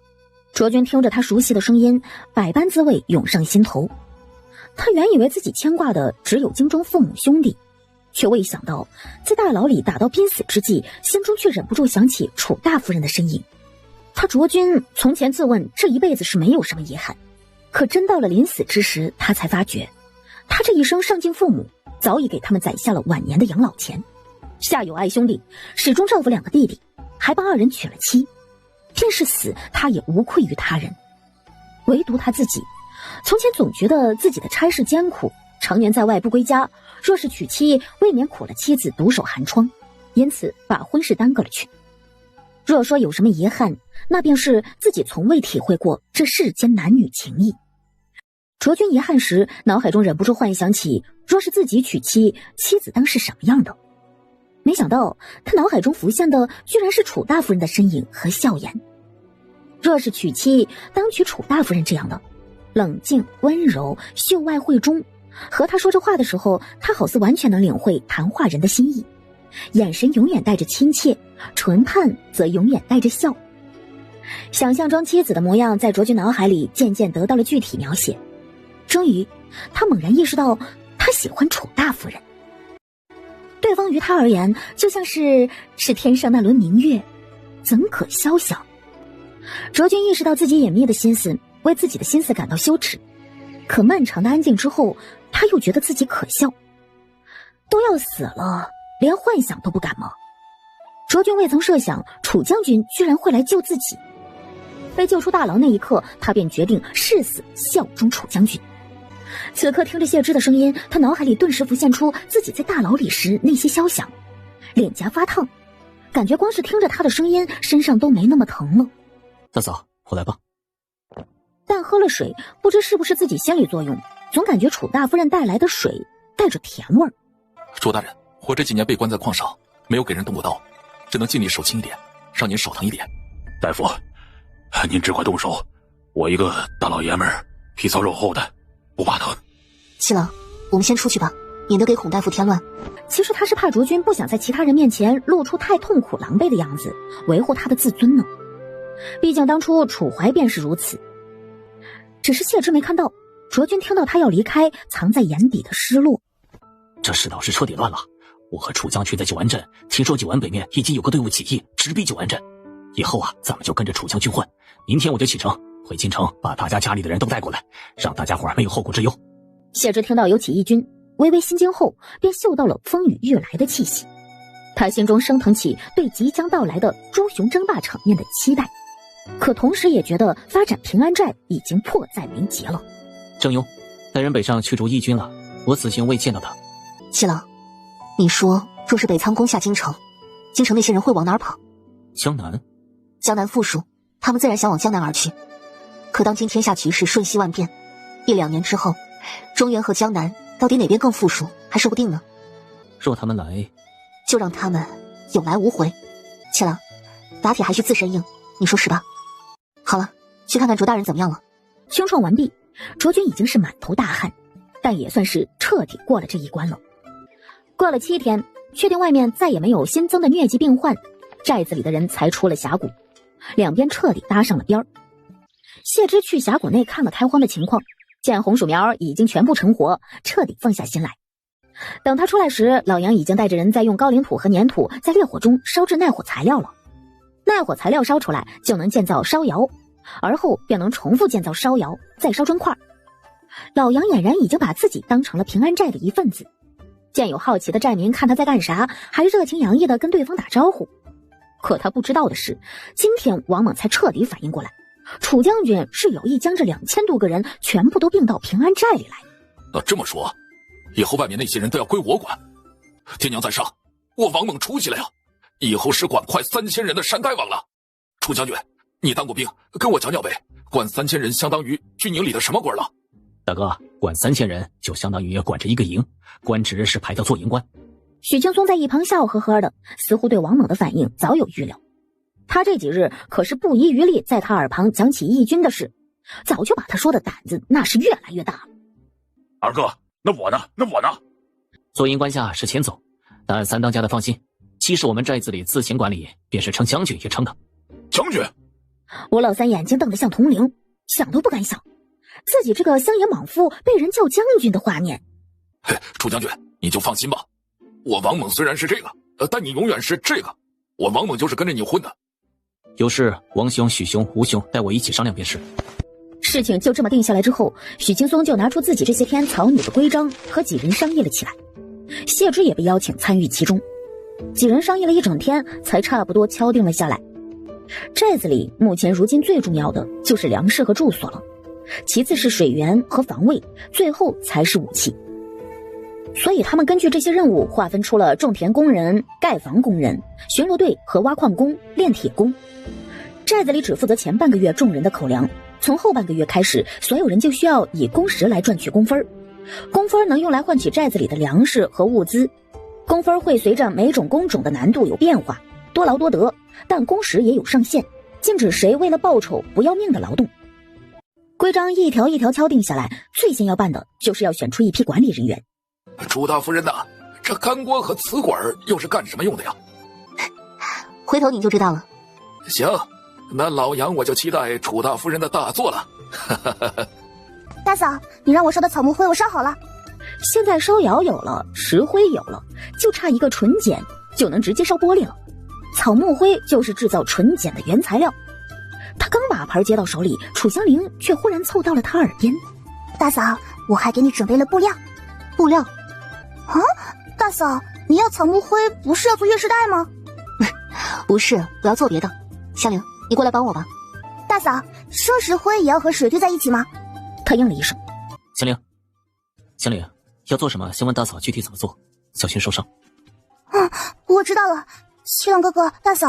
Speaker 1: 卓君听着他熟悉的声音，百般滋味涌上心头。他原以为自己牵挂的只有京中父母兄弟，却未想到在大牢里打到濒死之际，心中却忍不住想起楚大夫人的身影。他卓君从前自问这一辈子是没有什么遗憾，可真到了临死之时，他才发觉他这一生上敬父母，早已给他们攒下了晚年的养老钱。下有爱兄弟，始终照顾两个弟弟，还帮二人娶了妻，便是死他也无愧于他人。唯独他自己，从前总觉得自己的差事艰苦，常年在外不归家，若是娶妻，未免苦了妻子独守寒窗，因此把婚事耽搁了去。若说有什么遗憾，那便是自己从未体会过这世间男女情谊。卓君遗憾时，脑海中忍不住幻想起，若是自己娶妻，妻子当是什么样的。没想到他脑海中浮现的居然是楚大夫人的身影和笑颜。若是娶妻，当娶楚大夫人这样的，冷静温柔，秀外慧中。和他说这话的时候，他好似完全能领会谈话人的心意，眼神永远带着亲切，唇畔则永远带着笑。想象中妻子的模样在卓君脑海里渐渐得到了具体描写。终于他猛然意识到，他喜欢楚大夫人。对方于他而言就像是天上那轮明月，怎可消想。卓君意识到自己隐秘的心思，为自己的心思感到羞耻。可漫长的安静之后，他又觉得自己可笑。都要死了，连幻想都不敢吗？卓君未曾设想楚将军居然会来救自己。被救出大牢那一刻，他便决定誓死效忠楚将军。此刻听着谢之的声音，他脑海里顿时浮现出自己在大牢里时那些肖想，脸颊发烫，感觉光是听着他的声音，身上都没那么疼了。
Speaker 6: 大嫂，我来吧。
Speaker 1: 但喝了水，不知是不是自己心理作用，总感觉楚大夫人带来的水带着甜味儿。
Speaker 15: 楚大人，我这几年被关在矿上，没有给人动过刀，只能尽力手轻一点，让您少疼一点。
Speaker 2: 大夫，您只管动手，我一个大老爷们儿，皮糙肉厚的，不怕疼。
Speaker 12: 七郎，我们先出去吧，免得给孔大夫添乱。
Speaker 1: 其实他是怕卓君不想在其他人面前露出太痛苦狼狈的样子，维护他的自尊呢。毕竟当初楚怀便是如此。只是谢之没看到卓君听到他要离开，藏在眼底的失落。
Speaker 13: 这世道是彻底乱了。我和楚将军在九安镇，听说九安北面已经有个队伍起义，直逼九安镇。以后啊，咱们就跟着楚将军混。明天我就启程回京城，把大家家里的人都带过来，让大家伙没有后顾之忧。
Speaker 1: 谢之听到有起义军，微微心惊后，便嗅到了风雨欲来的气息。他心中升腾起对即将到来的诸雄争霸场面的期待，可同时也觉得发展平安寨已经迫在眉睫了。
Speaker 6: 郑庸，带人北上驱逐义军了，我此行未见到他。
Speaker 12: 七郎，你说若是北仓攻下京城，京城那些人会往哪儿跑？
Speaker 6: 江南。
Speaker 12: 江南富庶，他们自然想往江南而去。可当今天下局势瞬息万变，1-2年之后，中原和江南到底哪边更富庶还说不定呢。
Speaker 6: 若他们来，
Speaker 12: 就让他们有来无回。七郎，打铁还需自身硬，你说是吧？好了，去看看卓大人怎么样了。
Speaker 1: 清创完毕，卓君已经是满头大汗，但也算是彻底过了这一关了。过了7天，确定外面再也没有新增的疟疾病患，寨子里的人才出了峡谷，两边彻底搭上了边儿。谢之去峡谷内看了开荒的情况，见红薯苗已经全部成活，彻底放下心来。等他出来时，老杨已经带着人在用高岭土和粘土在烈火中烧制耐火材料了。耐火材料烧出来就能建造烧窑，而后便能重复建造烧窑，再烧砖块。老杨俨然已经把自己当成了平安寨的一份子，见有好奇的寨民看他在干啥，还热情洋溢地跟对方打招呼。可他不知道的是，今天王猛才彻底反应过来，楚将军是有意将这2000多个人全部都并到平安寨里来。
Speaker 15: 那这么说，以后外面那些人都要归我管。天娘在上，我王猛出息了呀，以后是管快3000人的山大王了。楚将军，你当过兵，跟我讲讲呗，管3000人相当于军营里的什么官了？
Speaker 6: 大哥，管3000人就相当于管着一个营，官职是排到做营官。
Speaker 1: 许青松在一旁笑呵呵的，似乎对王猛的反应早有预料。他这几日可是不遗余力在他耳旁讲起义军的事，早就把他说的胆子那是越来越大了。
Speaker 2: 二哥，那我呢？
Speaker 6: 做营官下是前走，但三当家的放心，既是我们寨子里自行管理，便是称将军也称的。
Speaker 2: 将军，
Speaker 1: 我老三眼睛瞪得像铜铃，想都不敢想自己这个乡野莽夫被人叫将军的画面。
Speaker 15: 嘿，楚将军，你就放心吧，我王猛虽然是这个，但你永远是这个，我王猛就是跟着你混的。
Speaker 6: 有事王兄、许兄、吴兄带我一起商量便是。
Speaker 1: 事情就这么定下来之后，许青松就拿出自己这些天草拟的规章和几人商议了起来。谢之也被邀请参与其中，几人商议了一整天，才差不多敲定了下来。寨子里目前如今最重要的就是粮食和住所了，其次是水源和防卫，最后才是武器。所以他们根据这些任务划分出了种田工人、盖房工人、巡逻队和挖矿工、炼铁工。寨子里只负责前半个月众人的口粮，从后半个月开始，所有人就需要以工时来赚取工分，工分能用来换取寨子里的粮食和物资。工分会随着每种工种的难度有变化，多劳多得，但工时也有上限，禁止谁为了报酬不要命的劳动。规章一条一条敲定下来，最先要办的就是要选出一批管理人员。
Speaker 15: 楚大夫人呐，这干锅和瓷管又是干什么用的呀？
Speaker 12: 回头你就知道了。
Speaker 15: 行，那老杨我就期待楚大夫人的大作了。
Speaker 10: 大嫂，你让我烧的草木灰我烧好了。
Speaker 1: 现在烧窑有了，石灰有了，就差一个纯碱，就能直接烧玻璃了。草木灰就是制造纯碱的原材料。他刚把盘接到手里，楚香菱却忽然凑到了他耳边：“
Speaker 10: 大嫂，我还给你准备了布料。”
Speaker 12: 布料？
Speaker 10: 啊，大嫂，你要草木灰不是要做月事带吗？
Speaker 12: 不是，我要做别的。香菱，你过来帮我吧。
Speaker 10: 大嫂，烧石灰也要和水兑在一起吗？
Speaker 1: 他应了一声。
Speaker 6: 香菱，要做什么先问大嫂具体怎么做，小心受伤。
Speaker 10: 我知道了。七郎哥哥，大嫂，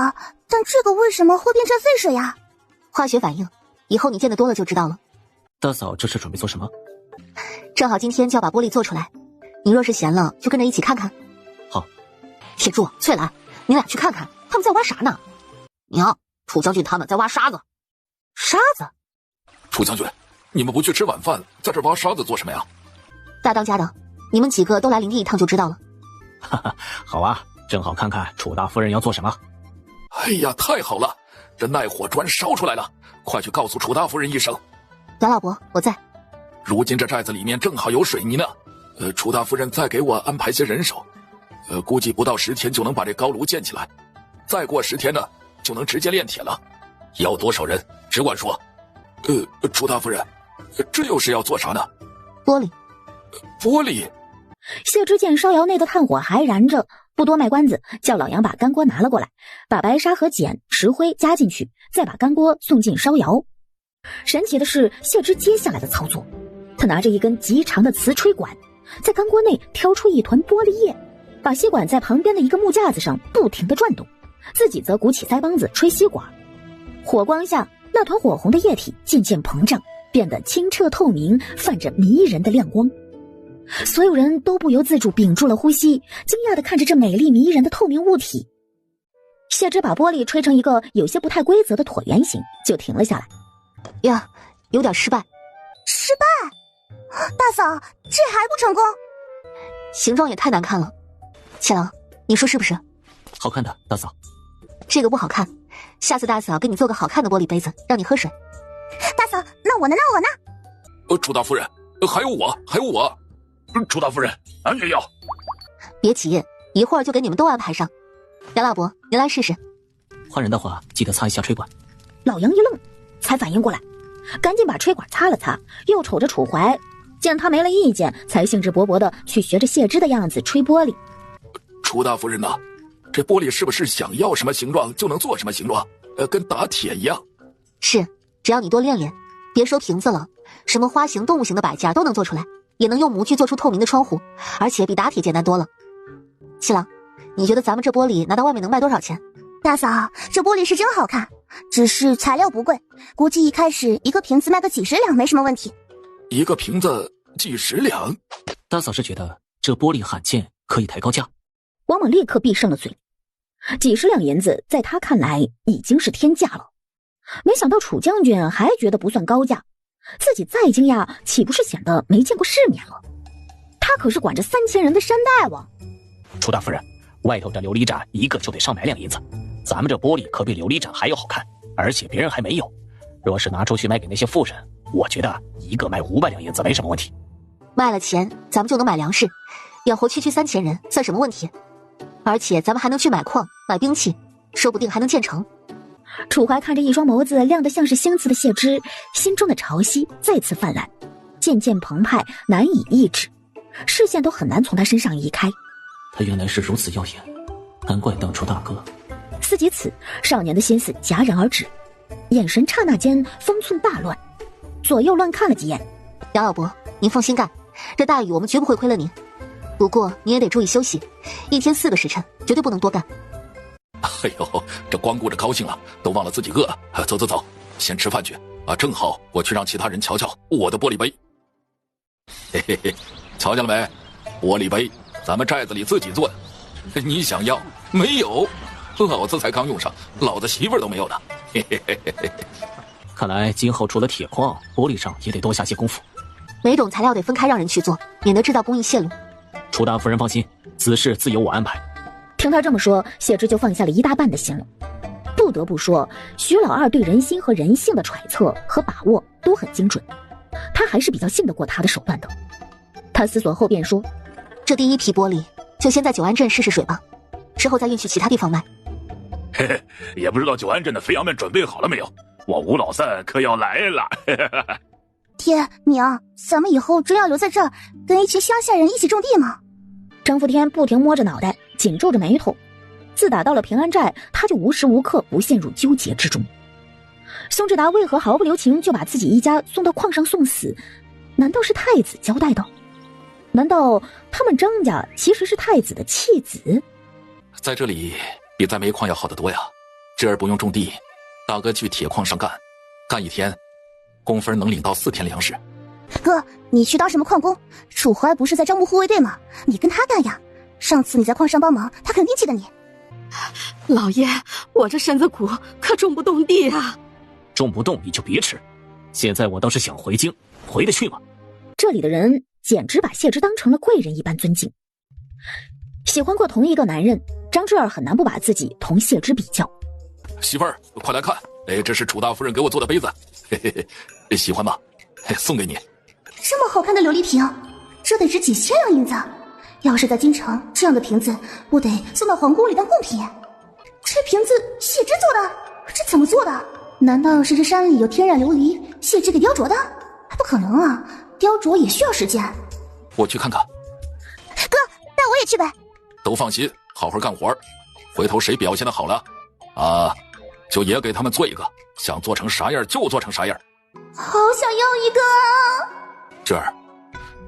Speaker 10: 但这个为什么会变成沸水呀？
Speaker 12: 化学反应，以后你见得多了就知道了。
Speaker 6: 大嫂这是准备做什么？
Speaker 12: 正好今天就要把玻璃做出来，你若是闲了就跟着一起看看。
Speaker 6: 好。
Speaker 12: 铁柱、翠兰，你俩去看看他们在挖啥呢？娘，楚将军他们在挖沙子。沙子？
Speaker 15: 楚将军，你们不去吃晚饭，在这挖沙子做什么呀？
Speaker 12: 大当家的，你们几个都来林地一趟就知道了。
Speaker 6: 哈哈，好啊，正好看看楚大夫人要做什么。
Speaker 15: 哎呀，太好了，这耐火砖烧出来了，快去告诉楚大夫人一声。
Speaker 12: 杨老伯，我在。
Speaker 15: 如今这寨子里面正好有水泥呢，楚大夫人再给我安排些人手，估计不到10天就能把这高炉建起来，再过10天呢，就能直接炼铁了。要多少人，只管说。楚大夫人，这又是要做啥呢？
Speaker 12: 玻璃。
Speaker 15: 玻璃。
Speaker 1: 谢之见烧窑内的炭火还燃着，不多卖关子，叫老杨把干锅拿了过来，把白沙和碱、石灰加进去，再把干锅送进烧窑。神奇的是，谢之接下来的操作，他拿着一根极长的瓷吹管，在干锅内挑出一团玻璃液，把吸管在旁边的一个木架子上不停地转动，自己则鼓起腮帮子吹吸管。火光下，那团火红的液体渐渐膨胀，变得清澈透明，泛着迷人的亮光。所有人都不由自主屏住了呼吸，惊讶地看着这美丽迷人的透明物体。谢之把玻璃吹成一个有些不太规则的椭圆形，就停了下来。
Speaker 12: 呀，有点失败。
Speaker 10: 失败？大嫂，这还不成功？
Speaker 12: 形状也太难看了。七郎，你说是不是？
Speaker 6: 好看的，大嫂。
Speaker 12: 这个不好看，下次大嫂给你做个好看的玻璃杯子，让你喝水。
Speaker 10: 大嫂，那我呢？
Speaker 15: 楚大夫人，还有我。
Speaker 2: 楚大夫人，俺也要。
Speaker 12: 别急，一会儿就给你们都安排上。杨老伯，您来试试。
Speaker 6: 换人的话，记得擦一下吹管。
Speaker 1: 老杨一愣，才才反应过来，赶紧把吹管擦了擦，又瞅着楚怀，见他没了意见，才兴致勃勃地去学着谢芝的样子吹玻璃。
Speaker 15: 楚大夫人呐，这玻璃是不是想要什么形状就能做什么形状？跟打铁一样。
Speaker 12: 是，只要你多练练，别说瓶子了，什么花形、动物形的摆件都能做出来，也能用模具做出透明的窗户，而且比打铁简单多了。七郎，你觉得咱们这玻璃拿到外面能卖多少钱？
Speaker 10: 大嫂，这玻璃是真好看，只是材料不贵，估计一开始一个瓶子卖个几十两没什么问题。
Speaker 15: 一个瓶子几十两？
Speaker 6: 大嫂是觉得这玻璃罕见，可以抬高价。
Speaker 1: 王猛立刻闭上了嘴，几十两银子在他看来已经是天价了。没想到楚将军还觉得不算高价，自己再惊讶岂不是显得没见过世面了？他可是管着3000人的山大王。
Speaker 6: 楚大夫人，外头这琉璃盏一个就得上100两银子，咱们这玻璃可比琉璃盏还要好看，而且别人还没有。若是拿出去卖给那些富人，我觉得一个卖500两银子没什么问题。
Speaker 12: 卖了钱，咱们就能买粮食，养活区3000人，算什么问题？而且咱们还能去买矿、买兵器，说不定还能建成。
Speaker 1: 楚怀看着一双眸子亮得像是星子的谢芝，心中的潮汐再次泛滥，渐渐澎湃，难以抑制，视线都很难从他身上移开。
Speaker 6: 他原来是如此耀眼，难怪当初大哥。
Speaker 1: 思及此，少年的心思戛然而止，眼神刹那间方寸大乱，左右乱看了几眼。
Speaker 12: 杨老伯，您放心干，这大雨我们绝不会亏了您。不过你也得注意休息，一天4个时辰，绝对不能多干。
Speaker 15: 哎呦，这光顾着高兴了，都忘了自己饿了。走走走，先吃饭去啊！正好我去让其他人瞧瞧我的玻璃杯。嘿嘿嘿，瞧见了没？玻璃杯，咱们寨子里自己做的。你想要？没有，老子才刚用上，老子媳妇儿都没有呢。嘿嘿嘿嘿嘿。
Speaker 6: 看来今后除了铁矿，玻璃上也得多下些功夫。
Speaker 12: 每种材料得分开让人去做，免得制造工艺泄露。
Speaker 6: 楚大夫人放心，此事自有我安排。
Speaker 1: 听他这么说，谢芝就放下了一大半的心了。不得不说，徐老二对人心和人性的揣测和把握都很精准，他还是比较信得过他的手段的。他思索后便说：“
Speaker 12: 这第一批玻璃就先在九安镇试试水吧，之后再运去其他地方卖。”
Speaker 2: 嘿嘿，也不知道九安镇的肥羊们准备好了没有？我吴老三可要来了。
Speaker 10: 爹娘，咱们以后真要留在这儿，跟一群乡下人一起种地吗？
Speaker 1: 张福天不停摸着脑袋，紧皱着眉头。自打到了平安寨，他就无时无刻不陷入纠结之中。松志达为何毫不留情就把自己一家送到矿上送死？难道是太子交代的？难道他们张家其实是太子的弃子？
Speaker 15: 在这里比在煤矿要好得多呀。这儿不用种地，大哥去铁矿上干，干1天，工分能领到4天粮食。
Speaker 10: 哥，你去当什么矿工？楚怀不是在招募护卫队吗？你跟他干呀！上次你在矿上帮忙，他肯定记得你。
Speaker 7: 老爷，我这身子骨可种不动地啊！
Speaker 6: 种不动你就别吃。现在我倒是想回京，回得去吗？
Speaker 1: 这里的人简直把谢芝当成了贵人一般尊敬。喜欢过同一个男人，张志儿很难不把自己同谢芝比较。
Speaker 15: 媳妇儿，快来看，这是楚大夫人给我做的杯子，嘿嘿嘿，喜欢吗？送给你。
Speaker 10: 这么好看的琉璃瓶，这得值几千两银子。要是在京城，这样的瓶子不得送到皇宫里当贡品？这瓶子谢芝做的，这怎么做的？难道是这山里有天然琉璃，谢芝给雕琢的？不可能啊，雕琢也需要时间。
Speaker 15: 我去看看。
Speaker 10: 哥，带我也去呗。
Speaker 15: 都放心，好好干活，回头谁表现的好了啊，就也给他们做一个，想做成啥样就做成啥样。
Speaker 10: 好想要一个啊！
Speaker 15: 这儿，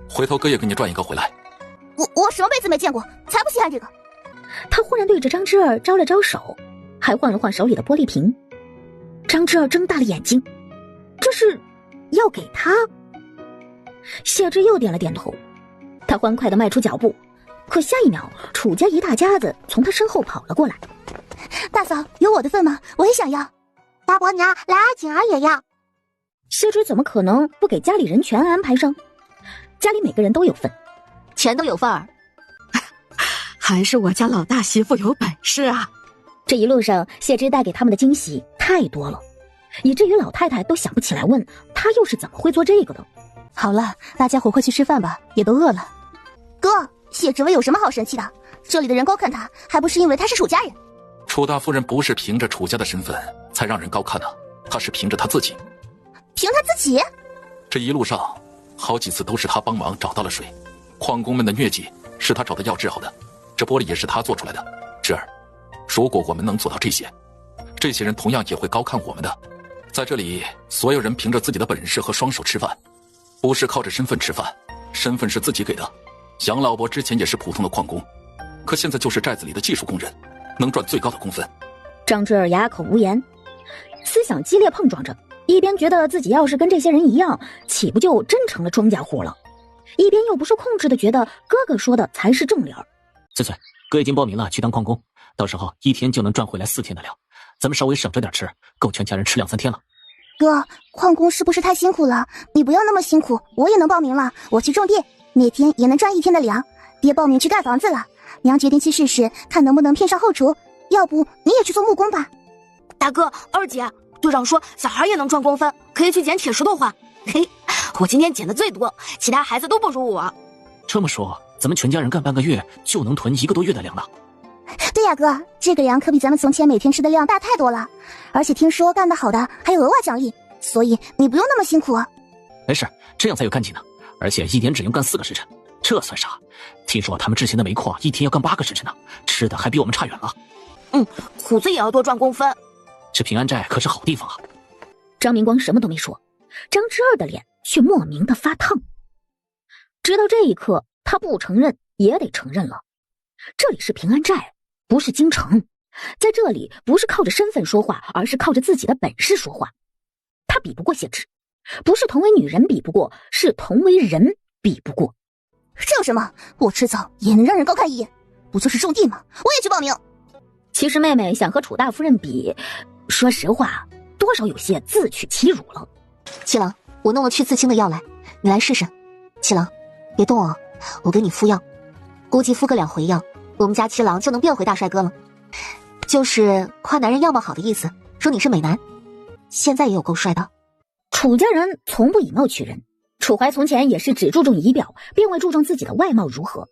Speaker 15: 回头哥也给你赚一个回来。
Speaker 10: 我什么杯子没见过，才不稀罕这个。
Speaker 1: 他忽然对着张之儿招了招手，还晃了晃手里的玻璃瓶。张之儿睁大了眼睛，这是要给他？谢芝又点了点头，他欢快地迈出脚步，可下一秒，楚家一大家子从他身后跑了过来。
Speaker 10: 大嫂，有我的份吗？我也想要。
Speaker 4: 大伯娘，来啊，景儿也要。
Speaker 1: 谢芝怎么可能不给家里人全安排上？家里每个人都有份，
Speaker 12: 全都有份儿。
Speaker 7: 还是我家老大媳妇有本事啊！
Speaker 1: 这一路上，谢芝带给他们的惊喜太多了，以至于老太太都想不起来问他又是怎么会做这个的。
Speaker 11: 好了，大家伙快去吃饭吧，也都饿了。
Speaker 10: 哥，谢志伟有什么好生气的？这里的人高看他，还不是因为他是楚家人？
Speaker 15: 楚大夫人不是凭着楚家的身份才让人高看的，她是凭着她自己。
Speaker 4: 凭他自己？
Speaker 15: 这一路上，好几次都是他帮忙找到了水，矿工们的疟疾是他找的药治好的，这玻璃也是他做出来的。侄儿，如果我们能做到这些，这些人同样也会高看我们的。在这里，所有人凭着自己的本事和双手吃饭，不是靠着身份吃饭，身份是自己给的。杨老伯之前也是普通的矿工，可现在就是寨子里的技术工人，能赚最高的工分。
Speaker 1: 张之儿哑口无言，思想激烈碰撞着，一边觉得自己要是跟这些人一样，岂不就真成了庄稼户了，一边又不受控制的觉得哥哥说的才是正理儿。
Speaker 6: 翠翠，哥已经报名了去当矿工，到时候1天就能赚回来4天的粮，咱们稍微省着点吃，够全家人吃2-3天了。
Speaker 4: 哥，矿工是不是太辛苦了？你不要那么辛苦，我也能报名了，我去种地，那天也能赚1天的粮。爹报名去盖房子了，娘决定去试试，看能不能骗上后厨。要不你也去做木工吧？
Speaker 3: 大哥、二姐，队长说小孩也能赚工分，可以去捡铁石头换。嘿，我今天捡的最多，其他孩子都不如我。
Speaker 6: 这么说，咱们全家人干半个月就能囤1个多月的粮了。
Speaker 4: 对呀，哥，这个粮可比咱们从前每天吃的量大太多了，而且听说干得好的还有额外奖励，所以你不用那么辛苦啊。
Speaker 6: 没事，这样才有干劲呢。而且1年只用干4个时辰，这算啥？听说他们之前的煤矿1天要干8个时辰呢，吃的还比我们差远了。
Speaker 3: 虎子也要多赚工分。
Speaker 6: 这平安寨可是好地方啊。
Speaker 1: 张明光什么都没说，张之二的脸却莫名的发烫。直到这一刻，他不承认也得承认了，这里是平安寨，不是京城，在这里不是靠着身份说话，而是靠着自己的本事说话。他比不过谢芝，不是同为女人比不过，是同为人比不过。
Speaker 4: 这有什么？我迟早也能让人高看一眼，不就是种地吗？我也去报名。
Speaker 1: 其实妹妹想和楚大夫人比，说实话，多少有些自取其辱了。
Speaker 12: 七郎，我弄了去刺青的药来，你来试试。七郎，别动哦，我给你敷药，估计敷个2回药，我们家七郎就能变回大帅哥了。就是夸男人样貌好的意思，说你是美男，现在也有够帅的。
Speaker 1: 楚家人从不以貌取人，楚怀从前也是只注重仪表，并未注重自己的外貌如何。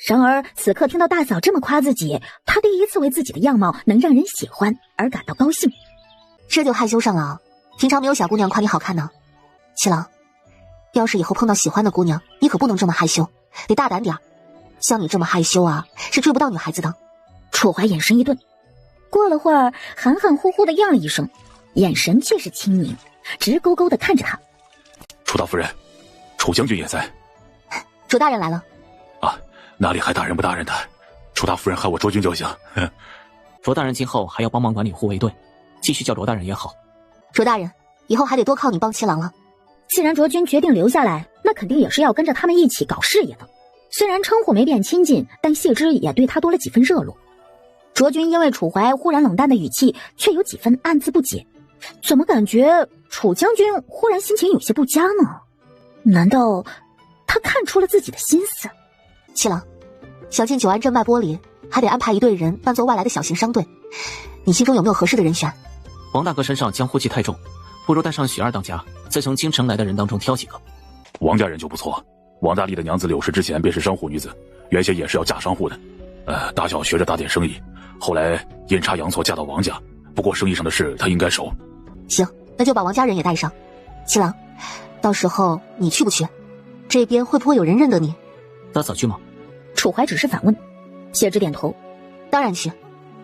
Speaker 1: 然而此刻听到大嫂这么夸自己，他第一次为自己的样貌能让人喜欢而感到高兴。
Speaker 12: 这就害羞上了，平常没有小姑娘夸你好看呢。七郎，要是以后碰到喜欢的姑娘，你可不能这么害羞，得大胆点。像你这么害羞啊，是追不到女孩子的。
Speaker 1: 楚怀眼神一顿，过了会儿含含糊糊的应了一声，眼神却是清明，直勾勾的看着他。
Speaker 2: 楚大夫人，楚将军也在。
Speaker 12: 楚大人来了。
Speaker 2: 啊，哪里还大人不大人的，楚大夫人喊我卓君就行。
Speaker 6: 卓大人今后还要帮忙管理护卫队，继续叫卓大人也好。
Speaker 12: 卓大人，以后还得多靠你帮七郎了。
Speaker 1: 既然卓君决定留下来，那肯定也是要跟着他们一起搞事业的。虽然称呼没变亲近，但谢之也对他多了几分热络。卓君因为楚怀忽然冷淡的语气，却有几分暗自不解，怎么感觉楚将军忽然心情有些不佳呢？难道他看出了自己的心思？
Speaker 12: 七郎，想进九安镇卖玻璃，还得安排一队人扮作外来的小型商队，你心中有没有合适的人选？
Speaker 6: 王大哥身上江湖气太重，不如带上许二当家，再从京城来的人当中挑几个。
Speaker 2: 王家人就不错，王大力的娘子柳氏之前便是商户女子，原先也是要嫁商户的，大小学着打点生意，后来阴差阳错嫁到王家，不过生意上的事她应该熟。
Speaker 12: 行，那就把王家人也带上。七郎，到时候你去不去？这边会不会有人认得你？
Speaker 6: 大嫂去吗？
Speaker 1: 楚怀只是反问。谢之点头，
Speaker 12: 当然去。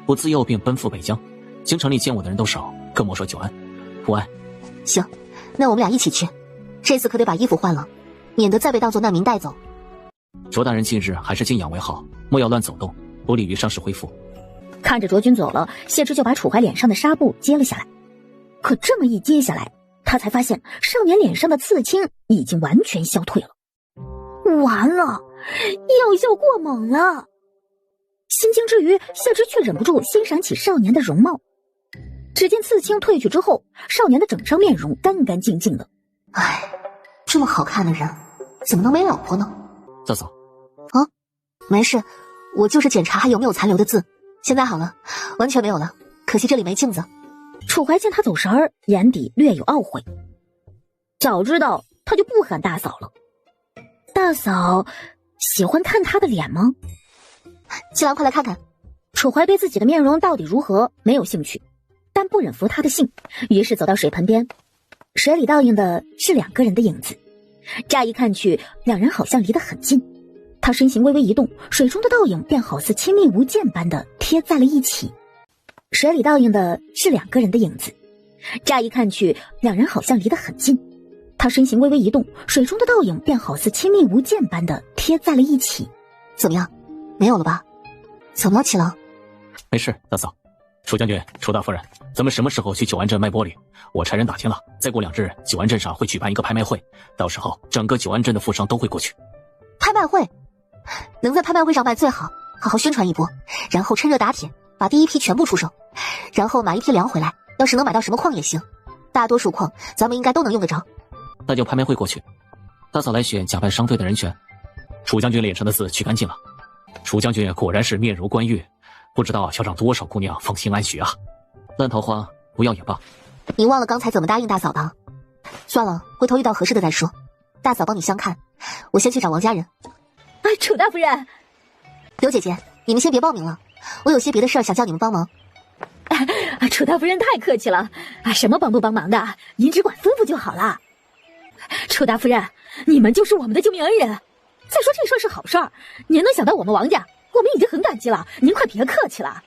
Speaker 6: 我自幼便奔赴北疆，京城里见我的人都少，更莫说九安、武安。
Speaker 12: 行，那我们俩一起去。这次可得把衣服换了，免得再被当作难民带走。
Speaker 6: 卓大人近日还是静养为好，莫要乱走动，不利于伤势恢复。
Speaker 1: 看着卓君走了，谢之就把楚怀脸上的纱布揭了下来。可这么一揭下来，他才发现少年脸上的刺青已经完全消退了。完了，药效过猛了。心惊之余，谢之却忍不住欣赏起少年的容貌。只见刺青褪去之后，少年的整张面容干干净净的。
Speaker 12: 唉，这么好看的人，怎么能没老婆呢？
Speaker 6: 大嫂。
Speaker 12: 啊，没事，我就是检查还有没有残留的痣，现在好了，完全没有了，可惜这里没镜子。
Speaker 1: 楚怀见他走神儿，眼底略有懊悔。早知道他就不喊大嫂了。大嫂喜欢看他的脸吗？
Speaker 12: 七郎，快来看看。
Speaker 1: 楚怀对自己的面容到底如何没有兴趣，但不忍服他的性，于是走到水盆边。水里倒映的是两个人的影子，乍一看去，两人好像离得很近。他身形微微一动，水中的倒影便好似亲密无间般的贴在了一起。水里倒映的是两个人的影子，乍一看去，两人好像离得很近。他身形微微一动，水中的倒影便好似亲密无间般的贴在了一起。
Speaker 12: 怎么样？没有了吧？怎么了，祁郎？
Speaker 6: 没事，大嫂。楚将军、楚大夫人，咱们什么时候去九安镇卖玻璃？我差人打听了，再过2日，九安镇上会举办一个拍卖会，到时候整个九安镇的富商都会过去。
Speaker 12: 拍卖会？能在拍卖会上卖最好，好好宣传一波，然后趁热打铁，把第一批全部出售，然后买一批粮回来，要是能买到什么矿也行，大多数矿咱们应该都能用得着。
Speaker 6: 那就拍卖会过去。大嫂来选假扮商队的人选。楚将军脸上的字去干净了。楚将军果然是面如冠玉，不知道要让多少姑娘芳心安许啊。烂桃花不要也罢。
Speaker 12: 你忘了刚才怎么答应大嫂的？算了，回头遇到合适的再说。大嫂帮你相看，我先去找王家人。
Speaker 1: 楚大夫人，
Speaker 12: 刘姐姐，你们先别报名了，我有些别的事儿想叫你们帮忙。
Speaker 1: 楚大夫人太客气了，什么帮不帮忙的，您只管吩咐就好了。楚大夫人，你们就是我们的救命恩人。再说这事儿是好事儿，您能想到我们王家，我们已经很感激了，您快别客气了。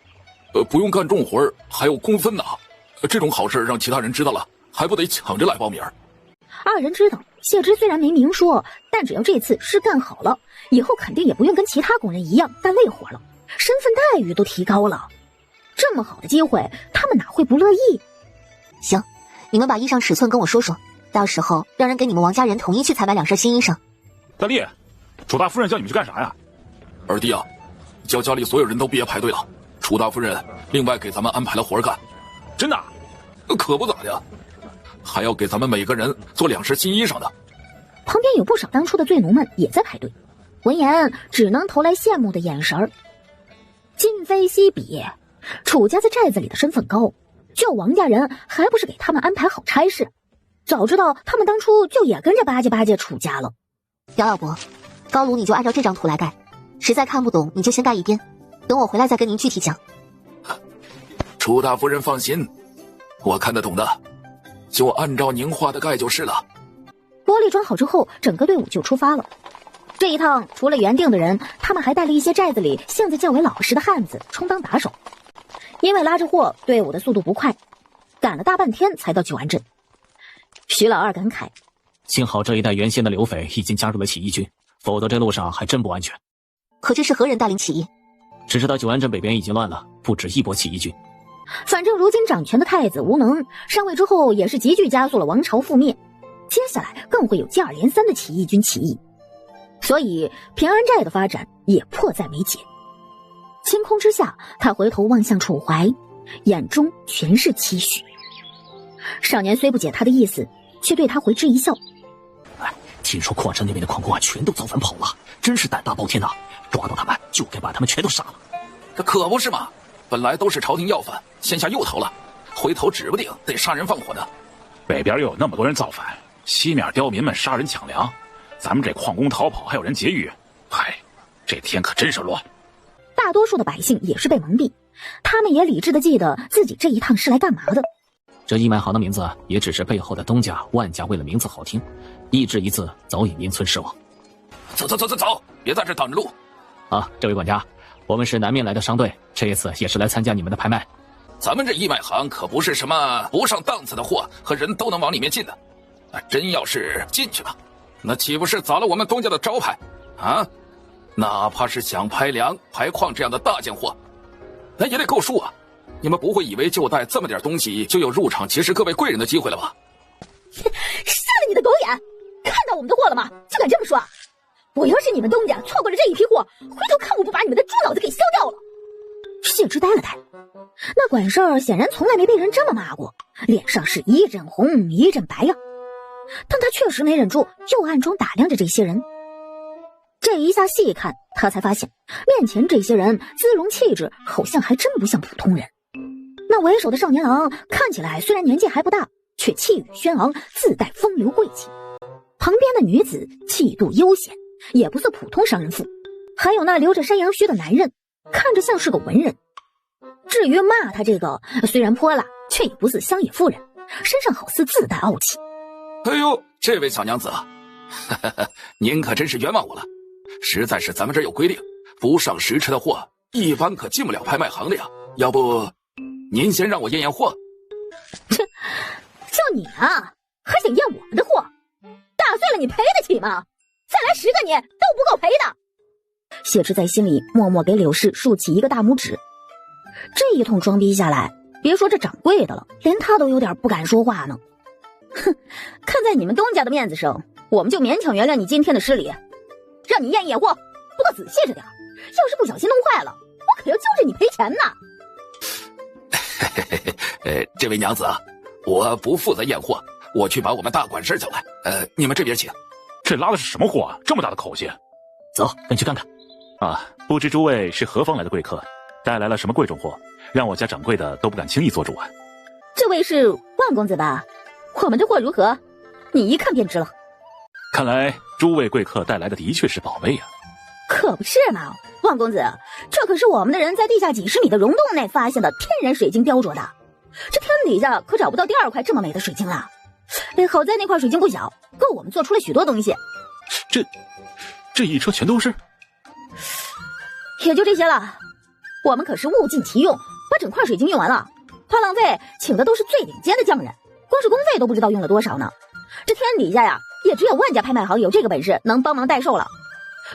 Speaker 15: 不用干重活儿，还有工分呢。这种好事让其他人知道了，还不得抢着来报名？
Speaker 1: 二人知道，谢之虽然没明说，但只要这次事干好了，以后肯定也不用跟其他工人一样干累活了，身份待遇都提高了。这么好的机会，他们哪会不乐意？
Speaker 12: 行，你们把衣裳尺寸跟我说说，到时候让人给你们王家人统一去采买2身新衣裳。
Speaker 8: 大力，楚大夫人叫你们去干啥呀？
Speaker 15: 二弟啊，叫家里所有人都别排队了，楚大夫人另外给咱们安排了活干。
Speaker 8: 真的？
Speaker 15: 可不咋的，还要给咱们每个人做2身新衣裳的。
Speaker 1: 旁边有不少当初的罪奴们也在排队，闻言只能投来羡慕的眼神儿。今非昔比，楚家在寨子里的身份高，就王家人还不是给他们安排好差事？早知道他们当初就也跟着巴结巴结楚家了。
Speaker 12: 姚老伯，高炉你就按照这张图来盖，实在看不懂你就先盖一边，等我回来再跟您具体讲。
Speaker 15: 楚大夫人放心，我看得懂的，就按照您画的盖就是了。
Speaker 1: 玻璃装好之后，整个队伍就出发了。这一趟除了原定的人，他们还带了一些寨子里性子较为老实的汉子充当打手。因为拉着货，队伍的速度不快，赶了大半天才到九安镇。徐老二感慨：
Speaker 6: 幸好这一带原先的刘匪已经加入了起义军，否则这路上还真不安全。
Speaker 12: 可这是何人带领起义？
Speaker 6: 只知道九安镇北边已经乱了，不止一波起义军。
Speaker 1: 反正如今掌权的太子无能上位之后，也是急剧加速了王朝覆灭，接下来更会有接二连三的起义军起义，所以平安寨的发展也迫在眉睫。清空之下，他回头望向楚怀，眼中全是期许。少年虽不解他的意思，却对他回之一笑。
Speaker 6: 听说矿山那边的矿工全都造反跑了，真是胆大包天呐！抓到他们就该把他们全都杀了。
Speaker 15: 这可不是嘛，本来都是朝廷要犯，现下又逃了，回头指不定得杀人放火的。
Speaker 8: 北边又有那么多人造反，西面刁民们杀人抢粮，咱们这矿工逃跑还有人劫狱，嗨，这天可真是乱。
Speaker 1: 大多数的百姓也是被蒙蔽，他们也理智的记得自己这一趟是来干嘛的。
Speaker 6: 这义卖行的名字也只是背后的东家万家为了名字好听，一字一字早已名存实亡。
Speaker 15: 走，别在这挡着路。
Speaker 6: 啊，这位管家，我们是南面来的商队，这一次也是来参加你们的拍卖。
Speaker 15: 咱们这义卖行可不是什么不上档次的货和人都能往里面进的，真要是进去了，那岂不是砸了我们东家的招牌啊？哪怕是想拍粮排矿这样的大件货，那也得够数啊。你们不会以为就带这么点东西就有入场结识各位贵人的机会了吧？
Speaker 1: 瞎了你的狗眼，看到我们的货了吗？就敢这么说？我要是你们东家错过了这一批货，回头看我不把你们的猪脑子给削掉了。谢之呆了呆，那管事儿显然从来没被人这么骂过，脸上是一阵红一阵白呀。但他确实没忍住，又暗中打量着这些人。这一下细看，他才发现面前这些人姿容气质好像还真不像普通人。那为首的少年郎看起来虽然年纪还不大，却气宇轩昂，自带风流贵气。旁边的女子气度悠闲，也不似普通商人妇。还有那留着山羊须的男人，看着像是个文人。至于骂他这个，虽然泼辣，却也不似乡野妇人，身上好似自带傲气，
Speaker 15: 哎呦，这位小娘子，您可真是冤枉我了。实在是咱们这儿有规定，不上10尺的货一般可进不了拍卖行的呀。要不您先让我验验货。
Speaker 1: 切，就你啊，还想验我们的货？打碎了你赔得起吗？再来10个你都不够赔的。谢之在心里默默给柳氏竖起一个大拇指。这一通装逼下来，别说这掌柜的了，连他都有点不敢说话呢。哼，看在你们东家的面子上，我们就勉强原谅你今天的失礼，让你验验货，不过仔细着点，要是不小心弄坏了，我可要揪着你赔钱呢。
Speaker 15: 这位娘子啊，我不负责验货，我去把我们大管事叫来。你们这边请。
Speaker 8: 这拉的是什么货啊？这么大的口气！
Speaker 6: 走，跟去看看。
Speaker 8: 啊，不知诸位是何方来的贵客，带来了什么贵重货，让我家掌柜的都不敢轻易做主啊。
Speaker 1: 这位是万公子吧？我们的货如何？你一看便知了。
Speaker 8: 看来诸位贵客带来的的确是宝贝啊。
Speaker 1: 可不是嘛，万公子，这可是我们的人在地下几十米的溶洞内发现的天然水晶雕琢的，这天底下可找不到第2块这么美的水晶了。好在那块水晶不小，够我们做出了许多东西。
Speaker 8: 这一车全都是？
Speaker 1: 也就这些了。我们可是物尽其用，把整块水晶用完了，怕浪费，请的都是最顶尖的匠人，光是工费都不知道用了多少呢。这天底下呀，也只有万家拍卖行有这个本事能帮忙代售了，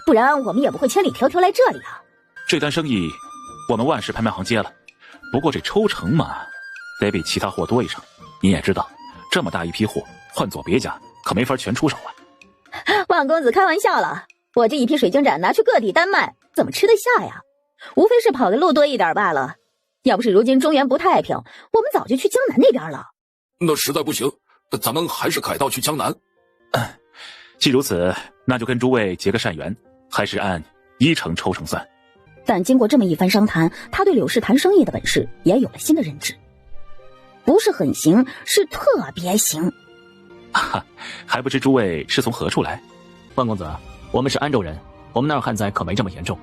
Speaker 1: 不然我们也不会千里迢迢来这里啊。
Speaker 8: 这单生意我们万氏拍卖行接了，不过这抽成嘛，得比其他货多一成。你也知道，这么大一批货，换做别家可没法全出手啊。
Speaker 1: 万公子开玩笑了，我这一批水晶盏拿去个体单卖，怎么吃得下呀？无非是跑的路多一点罢了。要不是如今中原不太平，我们早就去江南那边了。
Speaker 15: 那实在不行，咱们还是改道去江南。
Speaker 8: 既如此，那就跟诸位结个善缘，还是按1成抽成算。
Speaker 1: 但经过这么一番商谈，他对柳氏谈生意的本事也有了新的认知，不是很行，是特别行。
Speaker 8: 还不知诸位是从何处来？
Speaker 6: 万公子，我们是安州人，我们那儿旱灾可没这么严重，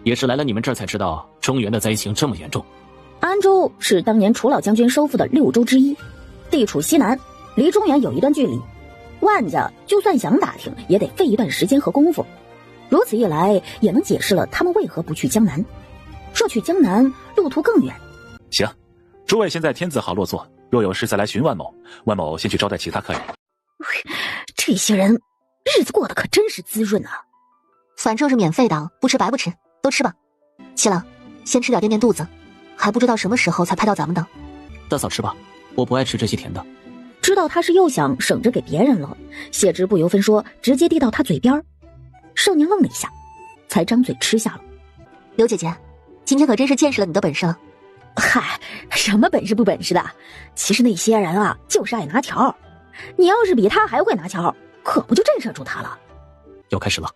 Speaker 6: 也是来了你们这儿才知道中原的灾情这么严重。
Speaker 1: 安州是当年楚老将军收复的6州之一，地处西南，离中原有一段距离，万家就算想打听，也得费一段时间和功夫。如此一来，也能解释了他们为何不去江南。若去江南，路途更远。
Speaker 8: 行，诸位现在天字号落座，若有事再来询万某，万某先去招待其他客人。
Speaker 1: 这些人日子过得可真是滋润啊。
Speaker 12: 反正是免费的，不吃白不吃，都吃吧。七郎，先吃点垫垫肚子，还不知道什么时候才拍到咱们的。
Speaker 6: 大嫂吃吧，我不爱吃这些甜的。
Speaker 1: 知道他是又想省着给别人了，谢之不由分说，直接递到他嘴边。少年愣了一下，才张嘴吃下了。
Speaker 12: 刘姐姐，今天可真是见识了你的本事了。
Speaker 1: 嗨，什么本事不本事的，其实那些人啊，就是爱拿条。你要是比他还会拿条，可不就震慑住他了。
Speaker 6: 又开始了。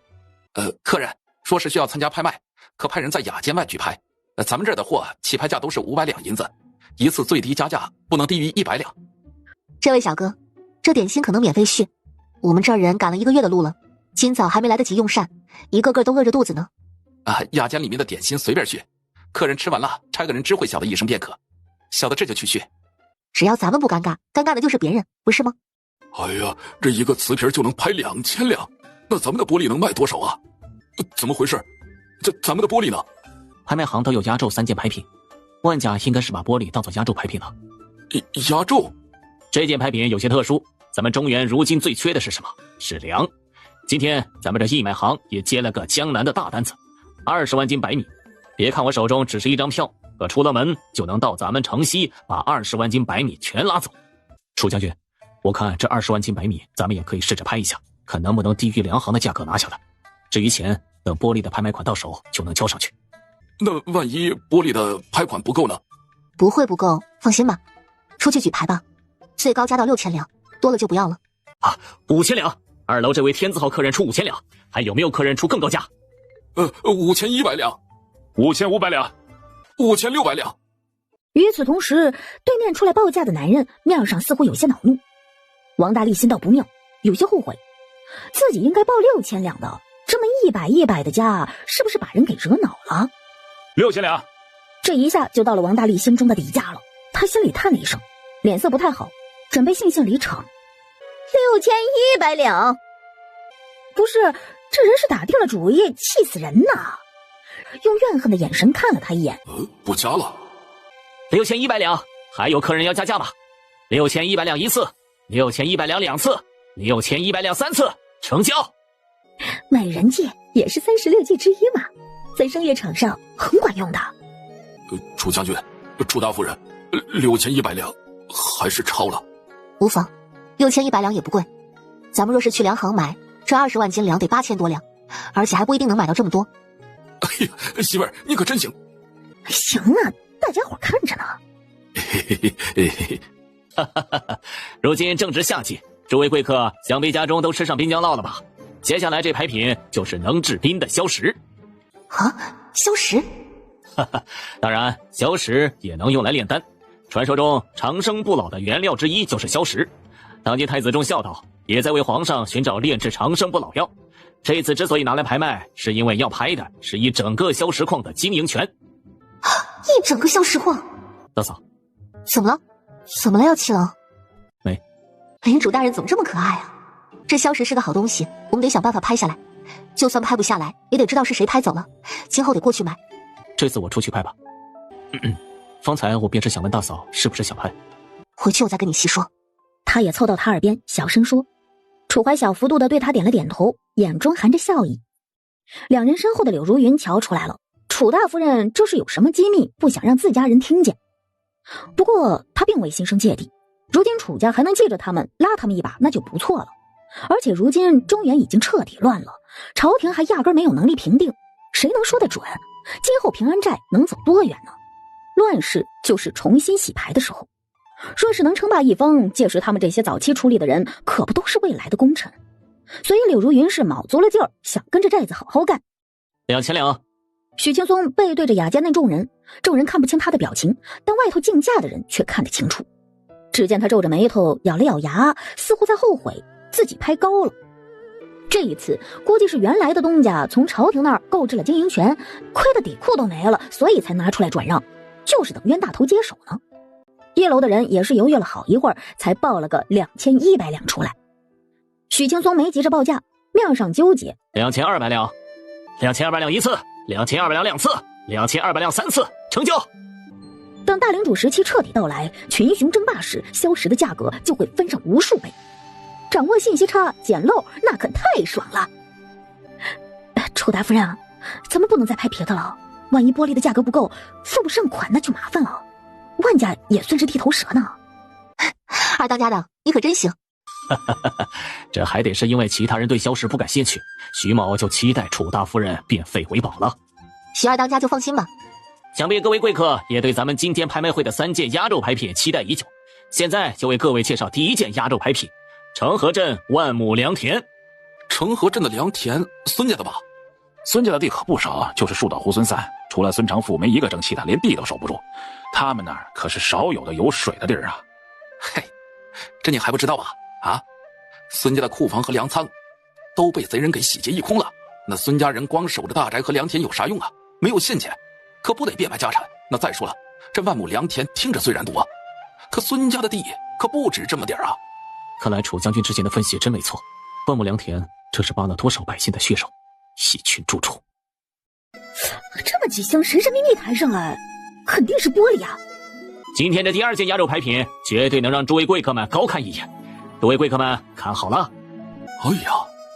Speaker 15: 客人说是需要参加拍卖，可派人在雅间外举拍。咱们这儿的货起拍价都是500两银子，一次最低加价不能低于100两。
Speaker 12: 这位小哥，这点心可能免费续。我们这儿人赶了1个月的路了，今早还没来得及用膳，一个个都饿着肚子呢。
Speaker 15: 雅间里面的点心随便续，客人吃完了，差个人知会小的一声便可。小的这就去续。
Speaker 12: 只要咱们不尴尬，尴尬的就是别人，不是吗？
Speaker 14: 哎呀，这一个瓷瓶就能拍2000两，那咱们的玻璃能卖多少啊？怎么回事？咱们的玻璃呢？
Speaker 6: 拍卖行都有压轴3件拍品，万家应该是把玻璃当做压轴拍品了。
Speaker 14: 压轴？
Speaker 6: 这件拍品有些特殊，咱们中原如今最缺的是什么？是粮。今天咱们这义卖行也接了个江南的大单子，20万斤白米。别看我手中只是一张票，可出了门就能到咱们城西把20万斤白米全拉走。楚将军，我看这20万斤白米咱们也可以试着拍一下，看能不能低于粮行的价格拿下来。至于钱，等玻璃的拍卖款到手就能交上去。
Speaker 14: 那万一玻璃的拍款不够呢？
Speaker 12: 不会不够，放心吧。出去举牌吧，最高加到6000两，多了就不要了。
Speaker 6: 5000两。2楼这位天字号客人出5000两，还有没有客人出更高价
Speaker 14: ？5100两
Speaker 8: ，5500两
Speaker 14: ，5600两。
Speaker 1: 与此同时，对面出来报价的男人面上似乎有些恼怒。王大力心道不妙，有些后悔，自己应该报6000两的，这么100的价，是不是把人给惹恼了
Speaker 8: ？6000两，
Speaker 1: 这一下就到了王大力心中的底价了。他心里叹了一声，脸色不太好，准备悻悻离场。6100两。不是，这人是打定了主意，气死人呐！用怨恨的眼神看了他一眼。
Speaker 15: 不加了。
Speaker 13: 6100两，还有客人要加价吗？6100两一次，6100两两次，6100两3次，成交。
Speaker 1: 美人计也是36计之一嘛，在商业场上很管用的。
Speaker 15: 楚将军，楚大夫人，6100两还是超了。
Speaker 3: 无妨，6100两也不贵。咱们若是去粮行买，这20万斤粮得8000多两，而且还不一定能买到这么多。
Speaker 15: 哎呀，媳妇儿，你可真行。
Speaker 1: 行啊，大家伙看着呢。
Speaker 13: 如今正值夏季，诸位贵客想必家中都吃上滨江酪了吧？接下来这牌品就是能治冰的消食。
Speaker 3: 啊，消食？
Speaker 13: 当然，消食也能用来炼丹。传说中长生不老的原料之一就是消食。当今太子忠孝道也在为皇上寻找炼制长生不老药。这次之所以拿来拍卖，是因为要拍的是一整个消石矿的经营权。
Speaker 3: 一整个消石矿？
Speaker 13: 大嫂，
Speaker 3: 怎么了？怎么了呀，七郎？
Speaker 13: 没。
Speaker 3: 领主大人怎么这么可爱啊？这消石是个好东西，我们得想办法拍下来。就算拍不下来，也得知道是谁拍走了，今后得过去买。
Speaker 13: 这次我出去拍吧。方才我便是想问大嫂是不是想拍。
Speaker 3: 回去我再跟你细说。
Speaker 1: 他也凑到他耳边小声说。楚怀小幅度的对他点了点头，眼中含着笑意。两人身后的柳如云瞧出来了，楚大夫人这是有什么机密，不想让自家人听见。不过他并未心生芥蒂，如今楚家还能记着他们，拉他们一把那就不错了。而且如今中原已经彻底乱了，朝廷还压根没有能力平定，谁能说得准今后平安寨能走多远呢？乱世就是重新洗牌的时候，若是能称霸一方，届时他们这些早期出力的人可不都是未来的功臣。所以柳如云是卯足了劲儿，想跟着寨子好好干。
Speaker 13: 2000两。
Speaker 1: 许青松背对着雅间内众人，众人看不清他的表情，但外头竞价的人却看得清楚。只见他皱着眉头，咬了咬牙，似乎在后悔自己拍高了。这一次估计是原来的东家从朝廷那儿购置了经营权，亏得底裤都没了，所以才拿出来转让，就是等冤大头接手呢。一楼的人也是犹豫了好一会儿，才报了个2100两出来。许青松没急着报价，面上纠结。
Speaker 13: 2200两，2200两一次，2200两两次，2200两3次，成交。
Speaker 1: 等大领主时期彻底到来，群雄争霸时，消食的价格就会分上无数倍。掌握信息差，捡漏，那可太爽了。楚大夫人，咱们不能再拍别的了，万一玻璃的价格不够，付不上款那就麻烦了。万家也算是地头蛇呢。
Speaker 3: 二当家的，你可真行。
Speaker 13: 这还得是因为其他人对消食不感兴趣，徐某就期待楚大夫人变废为宝了。
Speaker 3: 徐二当家就放心吧。
Speaker 13: 想必各位贵客也对咱们今天拍卖会的3件鸭肉牌品期待已久。现在就为各位介绍第一件鸭肉牌品：成河镇万亩良田。
Speaker 15: 成河镇的良田，孙家的吧？
Speaker 2: 孙家的地可不少，就是树倒猢狲散，除了孙长富，没一个争气的，连地都守不住。他们那儿可是少有的有水的地儿啊。
Speaker 15: 嘿，这你还不知道吧？啊，孙家的库房和粮仓都被贼人给洗劫一空了。那孙家人光守着大宅和良田有啥用啊？没有现钱，可不得变卖家产。那再说了，这万亩良田听着虽然多，可孙家的地可不止这么点啊。
Speaker 13: 看来楚将军之前的分析真没错，万亩良田这是扒了多少百姓的血肉，一群蛀虫。
Speaker 1: 这么几箱神神秘秘抬上来，肯定是玻璃啊。
Speaker 13: 今天这第2件鸭肉牌品绝对能让诸位贵客们高看一眼。诸位贵客们看好了。
Speaker 15: 哎呀，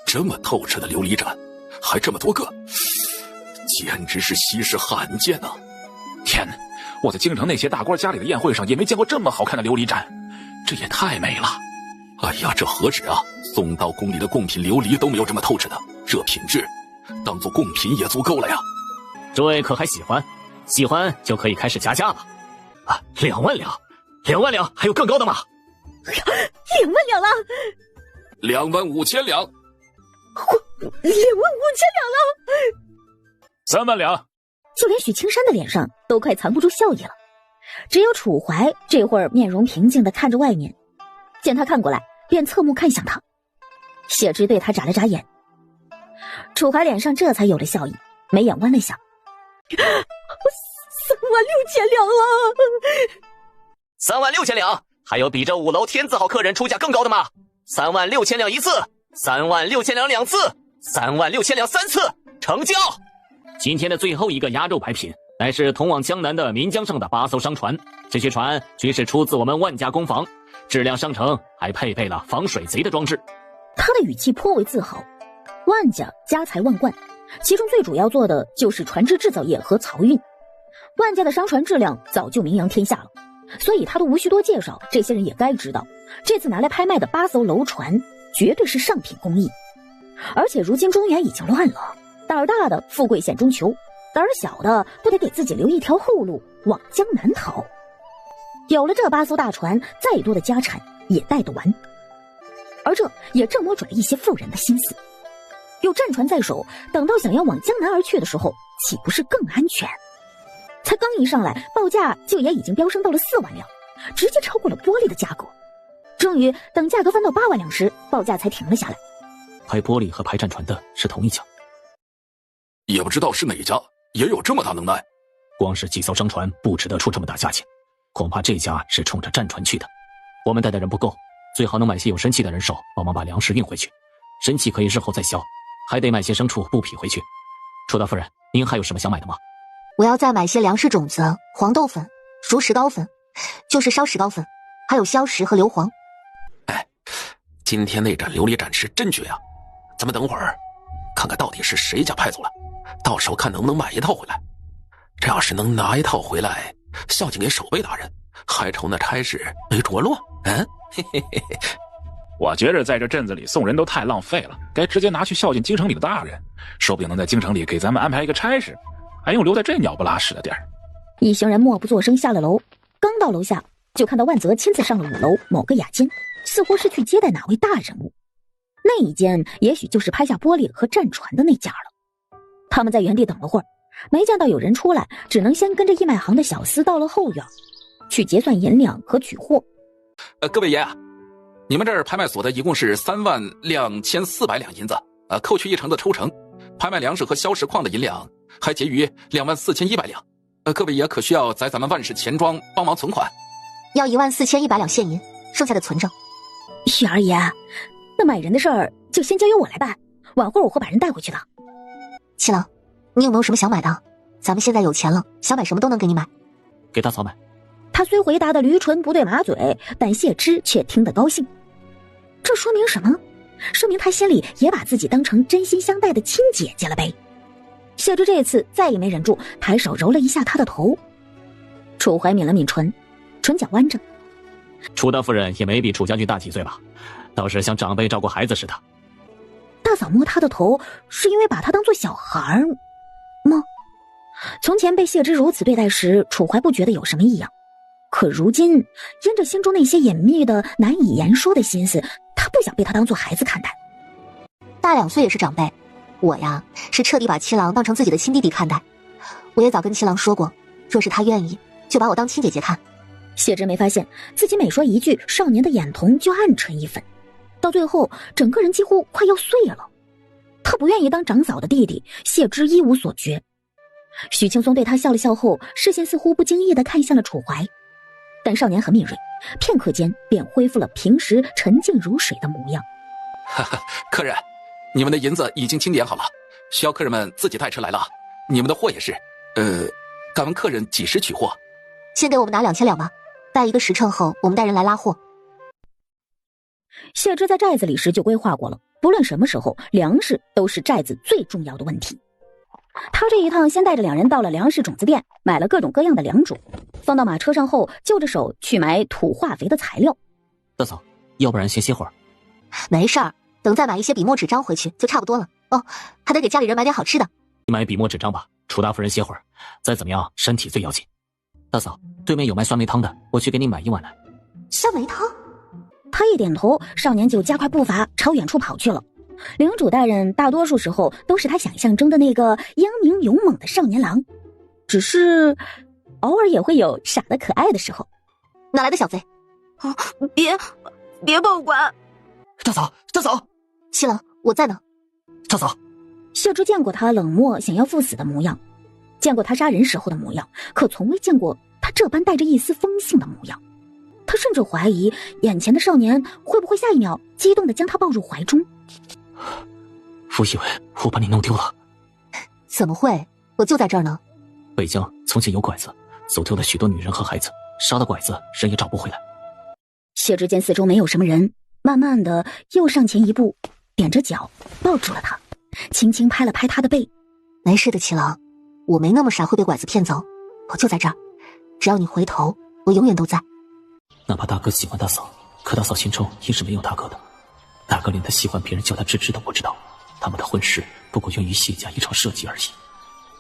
Speaker 15: 这么透彻的琉璃盏，还这么多个，简直是稀世罕见啊！
Speaker 2: 天哪，我在京城那些大官家里的宴会上也没见过这么好看的琉璃盏，这也太美了。
Speaker 15: 哎呀，这何止啊，宋道宫里的贡品琉璃都没有这么透彻的，这品质当做贡品也足够了呀。
Speaker 13: 诸位可还喜欢？喜欢就可以开始加价了。啊，2万两，2万两，还有更高的吗
Speaker 1: ？2万两了
Speaker 15: ，25000两
Speaker 1: ，25000两了
Speaker 8: ，3万两。
Speaker 1: 就连许青山的脸上都快藏不住笑意了，只有楚怀这会儿面容平静地看着外面，见他看过来，便侧目看向他。谢之对他眨了眨眼，楚怀脸上这才有了笑意，眉眼弯了下，36000两了
Speaker 13: ，36000两，还有比这5楼天字号客人出价更高的吗
Speaker 6: 36000两一次，36000两2次，36000两3次，成交。今天的最后一个鸭肉牌品，乃是通往江南的岷江上的8艘商船，这些船均是出自我们万家工坊，质量上乘，还配备了防水贼的装置。
Speaker 1: 他的语气颇为自豪。万家家财万贯，其中最主要做的就是船只制造业和漕运。万家的商船质量早就名扬天下了，所以他都无需多介绍，这些人也该知道，这次拿来拍卖的8艘楼船绝对是上品工艺。而且如今中原已经乱了，胆儿大的富贵险中求，胆儿小的不得给自己留一条后路，往江南逃。有了这8艘大船，再多的家产也带得完。而这也正摸准了一些富人的心思，有战船在手，等到想要往江南而去的时候，岂不是更安全？才刚一上来，报价就也已经飙升到了4万两，直接超过了玻璃的价格。终于等价格翻到8万两时，报价才停了下来。
Speaker 6: 拍玻璃和拍战船的是同一家，
Speaker 15: 也不知道是哪家，也有这么大能耐。
Speaker 6: 光是几艘商船不值得出这么大价钱，恐怕这家是冲着战船去的。我们带的人不够，最好能买些有生气的人手帮忙把粮食运回去，生气可以日后再销，还得买些牲畜布匹回去。楚大夫人，您还有什么想买的吗？
Speaker 12: 我要再买些粮食种子、黄豆粉、熟石膏粉，就是烧石膏粉，还有硝石和硫磺。
Speaker 5: 哎，今天那盏琉璃盏是真绝啊！咱们等会儿看看到底是谁家派走了，到时候看能不能买一套回来。这要是能拿一套回来，孝敬给守备大人，还愁那差事没着落。嘿嘿嘿嘿。
Speaker 8: 我觉着在这镇子里送人都太浪费了，该直接拿去孝敬京城里的大人，说不定能在京城里给咱们安排一个差事，还用留在这鸟不拉屎的地儿。
Speaker 1: 一行人默不作声下了楼，刚到楼下就看到万泽亲自上了5楼某个雅间，似乎是去接待哪位大人物。那一间也许就是拍下玻璃和战船的那家了。他们在原地等了会儿，没见到有人出来，只能先跟着义卖行的小厮到了后院，去结算银两和取货。
Speaker 5: 各位爷啊，你们这儿拍卖所的一共是32400两银子，扣去1成的抽成，拍卖粮食和硝石矿的银两还结余24100两。各位爷可需要在咱们万氏钱庄帮忙存款？
Speaker 12: 要14100两现银，剩下的存着。
Speaker 1: 雪儿爷，那买人的事儿就先交由我来办，晚会儿我会把人带回去的。
Speaker 12: 七郎，你有没有什么想买的？咱们现在有钱了，想买什么都能给你买。
Speaker 6: 给大嫂买。
Speaker 1: 他虽回答的驴唇不对马嘴，但谢之却听得高兴。这说明什么？说明他心里也把自己当成真心相待的亲姐姐了呗。谢之这次再也没忍住，抬手揉了一下他的头。楚怀抿了抿唇，唇角弯着。
Speaker 6: 楚大夫人也没比楚将军大几岁吧，倒是像长辈照顾孩子似的。
Speaker 1: 大嫂摸他的头，是因为把他当作小孩吗？从前被谢之如此对待时，楚怀不觉得有什么异样，可如今因着心中那些隐秘的难以言说的心思，他不想被他当作孩子看待。
Speaker 12: 大2岁也是长辈，我呀是彻底把七郎当成自己的亲弟弟看待。我也早跟七郎说过，若是他愿意，就把我当亲姐姐看。
Speaker 1: 谢之没发现自己每说一句，少年的眼瞳就暗沉一分，到最后整个人几乎快要碎了。他不愿意当长嫂的弟弟，谢之一无所觉。许青松对他笑了笑后，视线似乎不经意地看向了楚怀，但少年很敏锐，片刻间便恢复了平时沉静如水的模样。
Speaker 5: 客人，你们的银子已经清点好了，需要客人们自己带车来了。你们的货也是，敢问客人几时取货？
Speaker 12: 先给我们拿2000两吧，待1个时辰后，我们带人来拉货。
Speaker 1: 谢之在寨子里时就规划过了，不论什么时候，粮食都是寨子最重要的问题。他这一趟先带着2人到了粮食种子店，买了各种各样的粮种，放到马车上后，就着手去买土化肥的材料。
Speaker 6: 大嫂，要不然先歇会儿。
Speaker 12: 没事儿，等再买一些笔墨纸张回去就差不多了。哦，还得给家里人买点好吃的。
Speaker 6: 你买笔墨纸张吧，楚大夫人歇会儿，再怎么样身体最要紧。大嫂，对面有卖酸梅汤的，我去给你买1碗来。
Speaker 12: 酸梅汤？
Speaker 1: 他一点头，少年就加快步伐朝远处跑去了。领主大人大多数时候都是他想象中的那个英明勇猛的少年郎，只是偶尔也会有傻得可爱的时候。
Speaker 12: 哪来的小贼？
Speaker 3: 别把我管！
Speaker 6: 大嫂，大嫂！
Speaker 12: 七郎，我在呢。
Speaker 6: 大嫂。
Speaker 1: 谢之见过他冷漠想要赴死的模样，见过他杀人时候的模样，可从未见过他这般带着一丝风性的模样。他甚至怀疑眼前的少年会不会下一秒激动地将他抱入怀中。
Speaker 13: 我以为我把你弄丢了。
Speaker 12: 怎么会？我就在这儿呢。
Speaker 13: 北疆从前有拐子，走丢了许多女人和孩子，杀了拐子，人也找不回来。
Speaker 1: 谢之见四周没有什么人，慢慢的又上前一步，踮着脚抱住了他，轻轻拍了拍他的背。
Speaker 12: 没事的，七郎，我没那么傻会被拐子骗走，我就在这儿，只要你回头，我永远都在。
Speaker 13: 哪怕大哥喜欢大嫂，可大嫂心中也是没有大哥的。大哥连他喜欢别人叫他芝芝都不知道，他们的婚事不过源于谢家一场设计而已。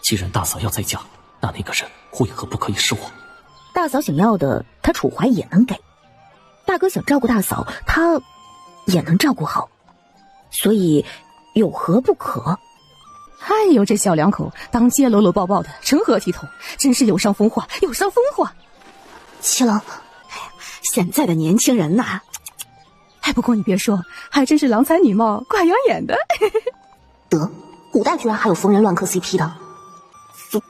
Speaker 13: 既然大嫂要再嫁，那个人为何不可以是我？
Speaker 1: 大嫂想要的，他楚怀也能给；大哥想照顾大嫂，他也能照顾好。所以有何不可？
Speaker 11: 哎呦，这小两口当街搂搂抱抱的，成何体统？真是有伤风化，有伤风化。
Speaker 12: 七郎，现在的年轻人呐，
Speaker 11: 哎，不过你别说，还真是郎才女貌，怪养眼的。
Speaker 12: 得，古代居然还有逢人乱磕 CP 的。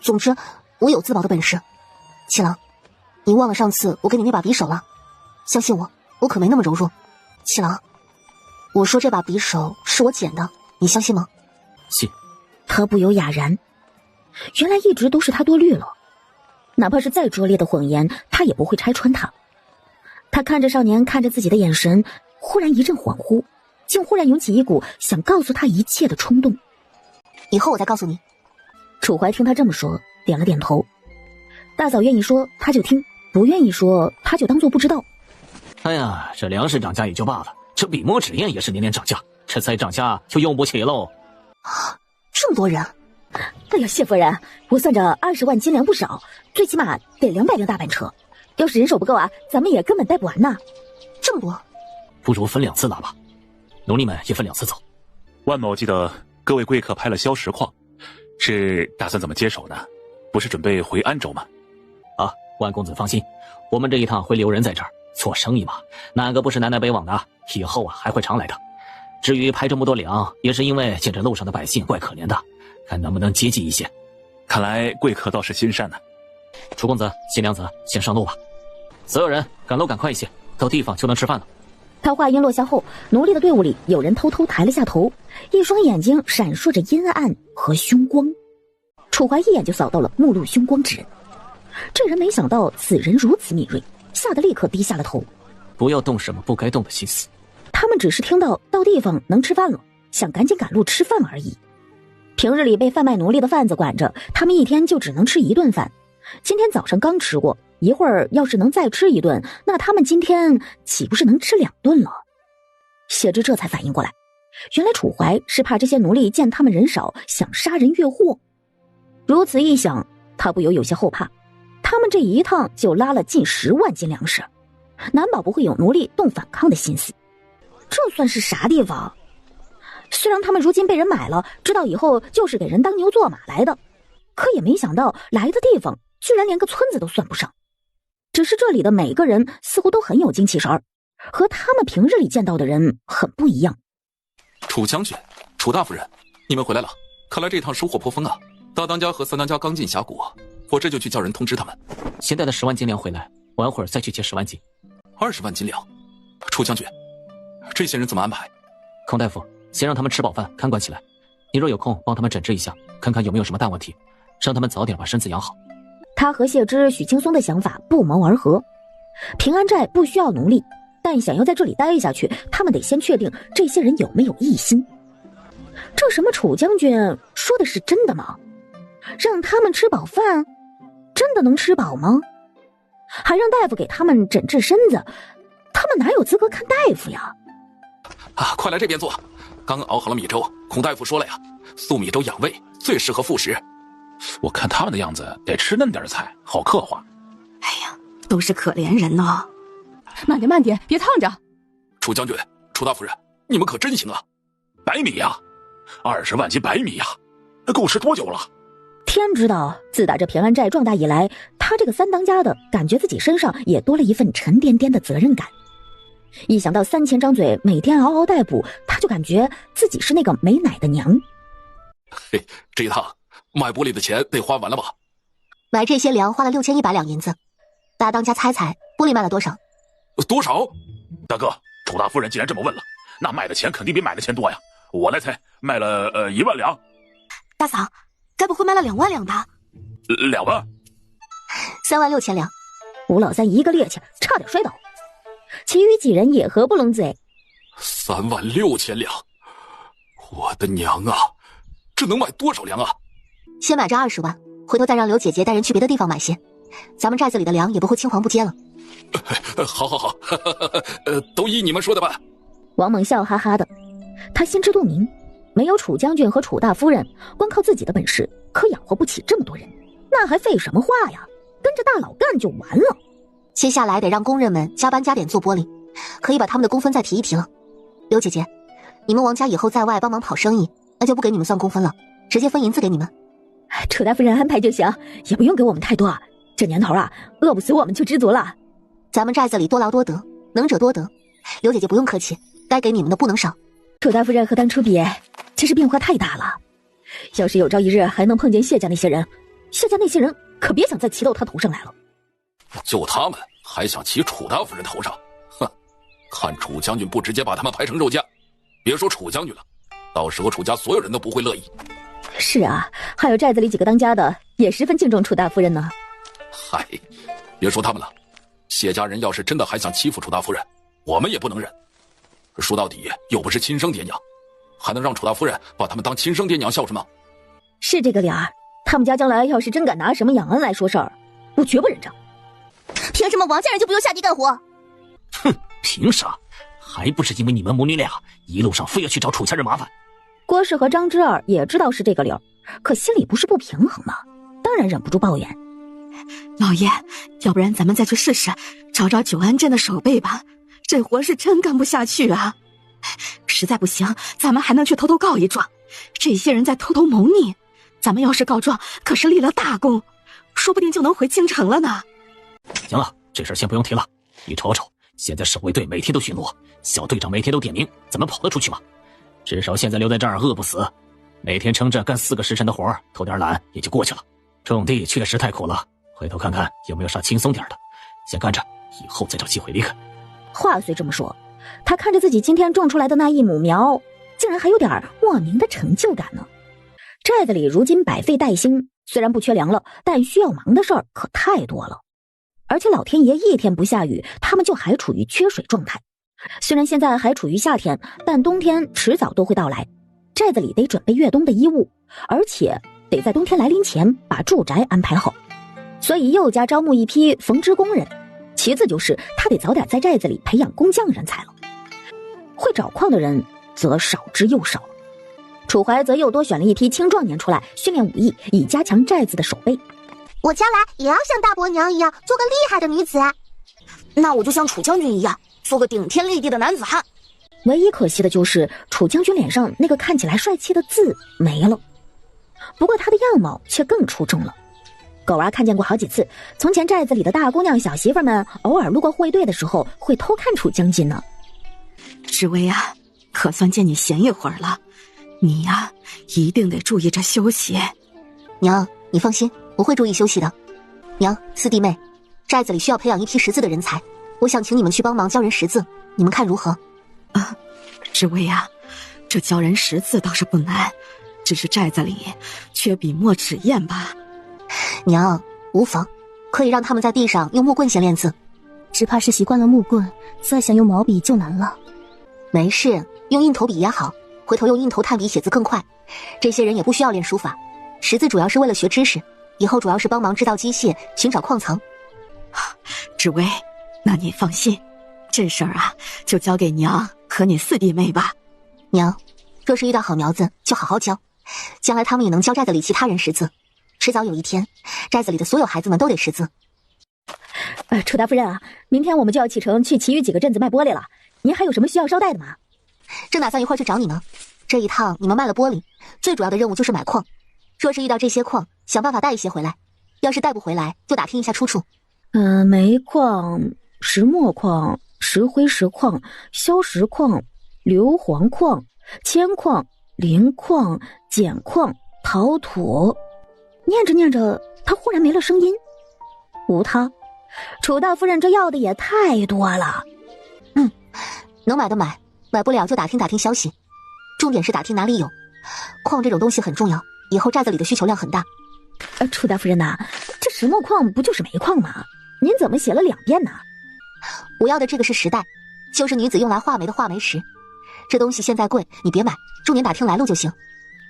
Speaker 12: 总之，我有自保的本事。七郎，你忘了上次我给你那把匕首了？相信我，我可没那么柔弱。七郎，我说这把匕首是我捡的，你相信吗？
Speaker 13: 信。
Speaker 1: 他不由哑然，原来一直都是他多虑了，哪怕是再拙劣的谎言，他也不会拆穿他。他看着少年看着自己的眼神，忽然一阵恍惚，竟忽然涌起一股想告诉他一切的冲动。
Speaker 12: 以后我再告诉你。
Speaker 1: 楚怀听他这么说，点了点头。大嫂愿意说他就听，不愿意说他就当做不知道。
Speaker 13: 哎呀，这粮食涨价也就罢了，这笔墨纸砚也是年年涨价，这再涨价就用不起喽。
Speaker 12: 这么多人！
Speaker 1: 哎呀，谢夫人，我算着20万斤粮不少，最起码得200辆大板车。要是人手不够啊，咱们也根本带不完呢。
Speaker 12: 这么多，
Speaker 13: 不如分2次拉吧，奴隶们也分2次走。
Speaker 8: 万某记得各位贵客拍了消实况，是打算怎么接手呢？不是准备回安州吗？
Speaker 13: 啊，万公子放心，我们这一趟会留人在这儿做生意嘛，哪个不是南来北往的？以后啊还会常来的。至于拍这么多粮，也是因为见着路上的百姓怪可怜的，看能不能接济一些。
Speaker 8: 看来贵客倒是心善呢。
Speaker 13: 楚公子、新娘子，先上路吧。所有人赶路赶快一些，到地方就能吃饭了。
Speaker 1: 他话音落下后，奴隶的队伍里有人偷偷抬了下头，一双眼睛闪烁着阴暗和凶光。楚怀一眼就扫到了目露凶光之人，这人没想到此人如此敏锐，吓得立刻低下了头。
Speaker 13: 不要动什么不该动的心思。
Speaker 1: 他们只是听到地方能吃饭了，想赶紧赶路吃饭而已。平日里被贩卖奴隶的贩子管着，他们一天就只能吃1顿饭。今天早上刚吃过，一会儿要是能再吃1顿，那他们今天岂不是能吃2顿了？谢之这才反应过来，原来楚怀是怕这些奴隶见他们人少，想杀人越货。如此一想，他不由有些后怕。他们这一趟就拉了近10万斤粮食，难保不会有奴隶动反抗的心思。这算是啥地方？虽然他们如今被人买了，知道以后就是给人当牛做马来的，可也没想到来的地方居然连个村子都算不上。只是这里的每个人似乎都很有精气神儿，和他们平日里见到的人很不一样。
Speaker 15: 楚将军、楚大夫人，你们回来了，看来这趟收获颇丰啊！大当家和三当家刚进峡谷，我这就去叫人通知他们。
Speaker 13: 先带了10万斤粮回来，晚会儿再去接10万斤。
Speaker 15: 20万斤粮，楚将军，这些人怎么安排？
Speaker 13: 孔大夫，先让他们吃饱饭，看管起来。你若有空，帮他们诊治一下，看看有没有什么大问题，让他们早点把身子养好。
Speaker 1: 他和谢之、许青松的想法不谋而合。平安寨不需要奴隶，但想要在这里待下去，他们得先确定这些人有没有异心。这什么楚将军说的是真的吗？让他们吃饱饭，真的能吃饱吗？还让大夫给他们诊治身子，他们哪有资格看大夫呀？
Speaker 15: 啊，快来这边坐，刚熬好了米粥，孔大夫说了呀，素米粥养胃，最适合副食。
Speaker 8: 我看他们的样子得吃嫩点菜，好刻画。
Speaker 9: 哎呀，都是可怜人呐。
Speaker 11: 慢点慢点，别烫着。
Speaker 15: 楚将军、楚大夫人，你们可真行啊！
Speaker 2: 白米呀，20万斤白米呀，够吃多久了？
Speaker 1: 天知道，自打这平安寨壮大以来，他这个三当家的感觉自己身上也多了一份沉甸甸的责任感。一想到3000张嘴每天嗷嗷待哺，他就感觉自己是那个没奶的娘。
Speaker 15: 嘿，这一趟卖玻璃的钱得花完了吧？
Speaker 12: 买这些粮花了6100两银子，大当家猜猜玻璃卖了多少
Speaker 15: 多少？
Speaker 2: 大哥，楚大夫人既然这么问了，那卖的钱肯定比买的钱多呀。我来猜，卖了1万两。
Speaker 3: 大嫂，该不会卖了2万两吧
Speaker 2: ？2万
Speaker 1: ？3万6千两。吴老三一个趔趄，差点摔倒。其余几人也合不拢嘴。
Speaker 15: 3万6千两，我的娘啊，这能买多少粮啊？
Speaker 12: 先买这20万，回头再让刘姐姐带人去别的地方买些，咱们寨子里的粮也不会青黄不接了。
Speaker 15: 好，都依你们说的办。
Speaker 1: 王猛笑哈哈的，他心知肚明，没有楚将军和楚大夫人，光靠自己的本事可养活不起这么多人，那还废什么话呀？跟着大佬干就完了。
Speaker 12: 接下来得让工人们加班加点做玻璃，可以把他们的工分再提一提了。刘姐姐，你们王家以后在外帮忙跑生意，那就不给你们算工分了，直接分银子给你们。
Speaker 1: 楚大夫人安排就行，也不用给我们太多，这年头啊，饿不死我们就知足了。
Speaker 12: 咱们寨子里多劳多得，能者多得，刘姐姐不用客气，该给你们的不能少。
Speaker 1: 楚大夫人和当初比，真是变化太大了。要是有朝一日还能碰见谢家那些人，谢家那些人可别想再骑到他头上来了。
Speaker 15: 就他们还想骑楚大夫人头上，哼！看楚将军不直接把他们排成肉酱，别说楚将军了，到时候楚家所有人都不会乐意。
Speaker 1: 是啊，还有寨子里几个当家的也十分敬重楚大夫人呢。
Speaker 15: 嗨，别说他们了，谢家人要是真的还想欺负楚大夫人，我们也不能忍。说到底又不是亲生爹娘，还能让楚大夫人把他们当亲生爹娘孝顺吗？
Speaker 1: 是这个理儿，他们家将来要是真敢拿什么养恩来说事儿，我绝不忍着。
Speaker 4: 凭什么王家人就不用下地干活？
Speaker 13: 哼，凭啥？还不是因为你们母女俩一路上非要去找楚家人麻烦。
Speaker 1: 郭氏和张之儿也知道是这个理儿，可心里不是不平衡吗？当然忍不住抱怨。
Speaker 9: 老爷，要不然咱们再去试试，找找九安镇的守备吧。这活是真干不下去啊！实在不行，咱们还能去偷偷告一状。这些人在偷偷谋逆，咱们要是告状，可是立了大功，说不定就能回京城了呢。
Speaker 13: 行了，这事先不用提了。你瞅瞅，现在守卫队每天都巡逻，小队长每天都点名，咱们跑得出去吗？至少现在留在这儿饿不死，每天撑着干4个时辰的活，偷点懒也就过去了。种地确实太苦了，回头看看有没有啥轻松点的，先干着，以后再找机会离开。
Speaker 1: 话虽这么说，他看着自己今天种出来的那1亩苗，竟然还有点莫名的成就感呢。寨子里如今百废待兴，虽然不缺粮了，但需要忙的事儿可太多了。而且老天爷一天不下雨，他们就还处于缺水状态。虽然现在还处于夏天，但冬天迟早都会到来。寨子里得准备越冬的衣物，而且得在冬天来临前把住宅安排好。所以又加招募一批缝织工人，其次就是他得早点在寨子里培养工匠人才了。会找矿的人则少之又少。楚怀则又多选了一批青壮年出来训练武艺，以加强寨子的守备。
Speaker 10: 我将来也要像大伯娘一样做个厉害的女子。
Speaker 3: 那我就像楚将军一样做个顶天立地的男子汉。
Speaker 1: 唯一可惜的就是楚将军脸上那个看起来帅气的字没了，不过他的样貌却更出众了。狗儿看见过好几次，从前寨子里的大姑娘小媳妇们偶尔路过护卫队的时候会偷看楚将军呢。
Speaker 9: 志威啊，可算见你闲一会儿了，你呀一定得注意着休息。
Speaker 12: 娘，你放心，我会注意休息的。娘，四弟妹，寨子里需要培养一批识字的人才，我想请你们去帮忙教人识字，你们看如何？
Speaker 9: 志威啊，这教人识字倒是不难，只是寨子里缺笔墨纸砚吧。
Speaker 12: 娘，无妨，可以让他们在地上用木棍先练字。
Speaker 11: 只怕是习惯了木棍，再想用毛笔就难了。
Speaker 12: 没事，用硬头笔也好，回头用硬头炭笔写字更快。这些人也不需要练书法，识字主要是为了学知识，以后主要是帮忙制造机械，寻找矿藏。
Speaker 9: 志威，那你放心，这事儿啊就交给娘和你四弟妹吧。
Speaker 12: 娘，若是遇到好苗子就好好教，将来他们也能教寨子里其他人识字。迟早有一天，寨子里的所有孩子们都得识字。
Speaker 1: 楚大夫人啊，明天我们就要启程去其余几个镇子卖玻璃了，您还有什么需要捎带的吗？
Speaker 12: 正打算一会儿去找你呢。这一趟你们卖了玻璃，最主要的任务就是买矿。若是遇到这些矿，想办法带一些回来，要是带不回来，就打听一下出处。
Speaker 1: 煤矿、石墨矿、石灰石矿、硝石矿、硫磺矿、铅矿、磷矿、碱矿、陶土。念着念着，他忽然没了声音。无他，楚大夫人这要的也太多了。
Speaker 12: 能买的买，买不了就打听打听消息，重点是打听哪里有。矿这种东西很重要，以后寨子里的需求量很大。
Speaker 1: 楚大夫人呐，这石墨矿不就是煤矿吗？您怎么写了2遍呢？
Speaker 12: 我要的这个是时代，就是女子用来画眉的画眉石。这东西现在贵，你别买，重点打听来路就行。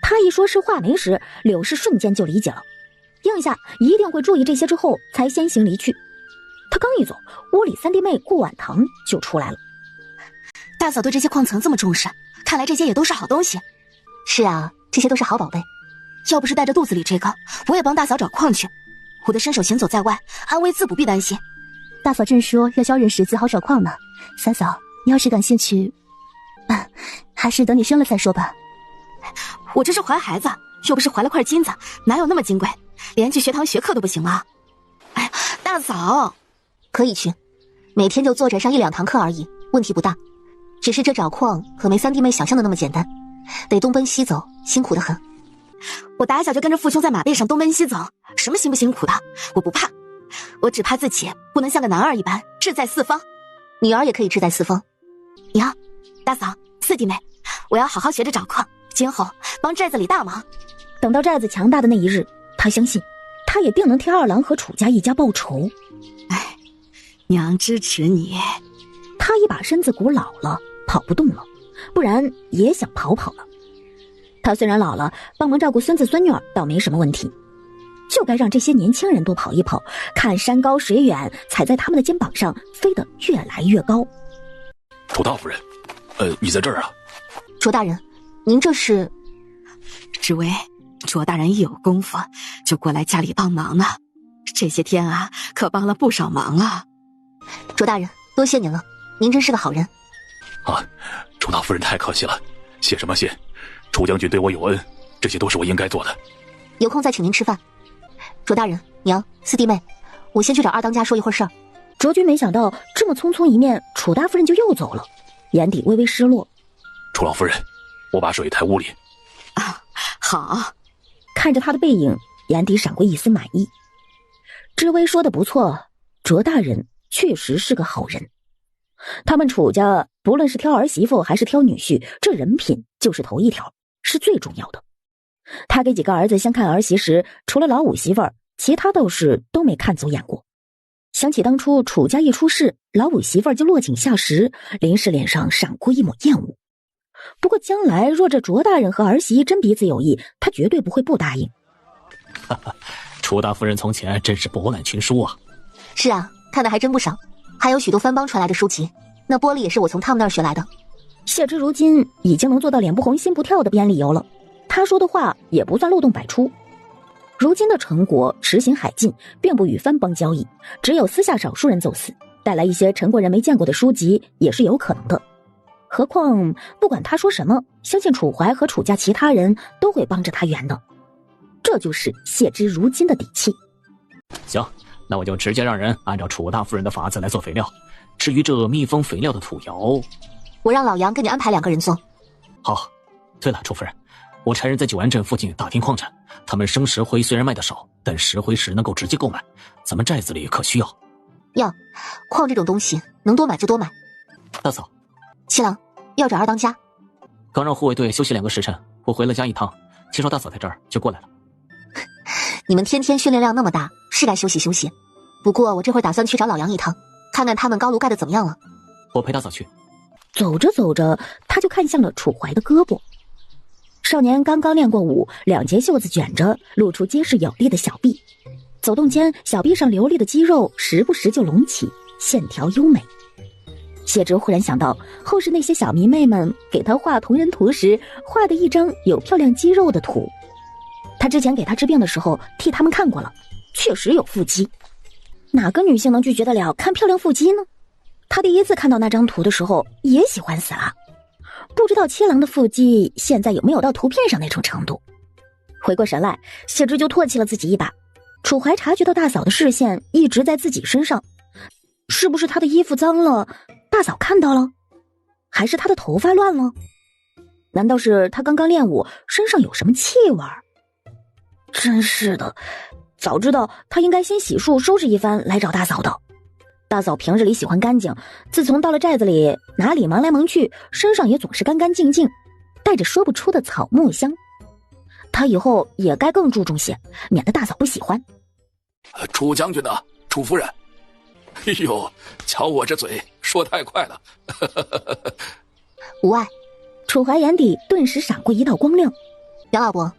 Speaker 1: 他一说是画眉石，柳氏瞬间就理解了，应下一定会注意这些之后才先行离去。他刚一走，屋里3弟妹顾婉棠就出来了。
Speaker 3: 大嫂对这些矿层这么重视，看来这些也都是好东西。
Speaker 12: 是啊，这些都是好宝贝。
Speaker 3: 要不是带着肚子里这个，我也帮大嫂找矿去。我的身手行走在外，安危自不必担心。
Speaker 11: 大嫂正说要教人识字好找矿呢。三嫂，你要是感兴趣，还是等你生了再说吧。
Speaker 3: 我这是怀孩子，又不是怀了块金子，哪有那么金贵？连去学堂学课都不行吗？哎呀，大嫂，
Speaker 12: 可以去，每天就坐着上1-2堂课而已，问题不大。只是这找矿可没3弟妹想象的那么简单，得东奔西走，辛苦得很。
Speaker 3: 我打小就跟着父兄在马背上东奔西走，什么辛不辛苦的，我不怕。我只怕自己不能像个男儿一般志在四方。
Speaker 12: 女儿也可以志在四方。
Speaker 3: 娘，大嫂，4弟妹，我要好好学着找矿，今后帮寨子里大忙。
Speaker 1: 等到寨子强大的那一日，他相信他也定能替二郎和楚家一家报仇。
Speaker 9: 哎，娘支持你。
Speaker 1: 他一把身子骨老了，跑不动了，不然也想跑了。他虽然老了，帮忙照顾孙子孙女儿倒没什么问题，就该让这些年轻人多跑一跑，看山高水远，踩在他们的肩膀上飞得越来越高。
Speaker 2: 楚大夫人，你在这儿啊？
Speaker 12: 卓大人，您这是？
Speaker 9: 只为卓大人一有功夫就过来家里帮忙呢，这些天啊可帮了不少忙啊。
Speaker 12: 卓大人，多谢您了，您真是个好人。
Speaker 2: 啊，楚大夫人太客气了，谢什么谢？楚将军对我有恩，这些都是我应该做的。
Speaker 12: 有空再请您吃饭。卓大人，娘，4弟妹，我先去找二当家说一会儿事儿。
Speaker 1: 卓君没想到这么匆匆一面，楚大夫人就又走了，眼底微微失落。
Speaker 2: 楚老夫人，我把水抬屋里。
Speaker 9: 啊，好。
Speaker 1: 看着他的背影，眼底闪过一丝满意。知微说的不错，卓大人确实是个好人。他们楚家不论是挑儿媳妇还是挑女婿，这人品就是头一条，是最重要的。他给几个儿子相看儿媳时，除了老五媳妇儿，其他倒是都没看走眼过。想起当初楚家一出事，老五媳妇儿就落井下石，林氏脸上闪过一抹厌恶。不过将来若这卓大人和儿媳真彼此有意，他绝对不会不答应。
Speaker 13: 楚大夫人从前真是博览群书啊。
Speaker 12: 是啊，看的还真不少，还有许多藩邦传来的书籍，那玻璃也是我从他们那儿学来的。
Speaker 1: 谢之如今已经能做到脸不红心不跳的编理由了，他说的话也不算漏洞百出。如今的陈国实行海禁，并不与藩邦交易，只有私下少数人走私，带来一些陈国人没见过的书籍也是有可能的。何况不管他说什么，相信楚怀和楚家其他人都会帮着他圆的，这就是谢之如今的底气。
Speaker 13: 行，那我就直接让人按照楚大夫人的法子来做肥料。至于这密封肥料的土窑，
Speaker 12: 我让老杨给你安排2个人做。
Speaker 13: 好。对了，楚夫人，我差人在九安镇附近打听矿产，他们生石灰虽然卖得少，但石灰石能够直接购买，咱们寨子里可需要。
Speaker 12: 要，矿这种东西能多买就多买。
Speaker 13: 大嫂，
Speaker 12: 七郎要找二当家。
Speaker 13: 刚让护卫队休息2个时辰，我回了家一趟，听说大嫂在这儿，就过来了。
Speaker 12: 你们天天训练量那么大，是该休息休息。不过我这会儿打算去找老杨一趟，看看他们高炉盖的怎么样了。
Speaker 13: 我陪大嫂去。
Speaker 1: 走着走着，他就看向了楚怀的胳膊。少年刚刚练过武，2节袖子卷着，露出结实有力的小臂。走动间，小臂上流利的肌肉时不时就隆起，线条优美。谢之忽然想到，后世那些小迷妹们给他画同人图时，画的一张有漂亮肌肉的图。他之前给他治病的时候，替他们看过了，确实有腹肌。哪个女性能拒绝得了看漂亮腹肌呢？他第一次看到那张图的时候，也喜欢死了。不知道七郎的腹肌现在有没有到图片上那种程度。回过神来，谢之就唾弃了自己一把。楚怀察觉到大嫂的视线一直在自己身上，是不是他的衣服脏了，大嫂看到了？还是他的头发乱了？难道是他刚刚练武，身上有什么气味？真是的，早知道他应该先洗漱收拾一番来找大嫂的，大嫂平日里喜欢干净，自从到了寨子里，哪里忙来忙去，身上也总是干干净净，带着说不出的草木香。她以后也该更注重些，免得大嫂不喜欢。
Speaker 15: 楚将军呐，楚夫人，哎呦，瞧我这嘴说太快了。
Speaker 12: 无碍。
Speaker 1: 楚怀眼底顿时闪过一道光亮。
Speaker 12: 杨老伯，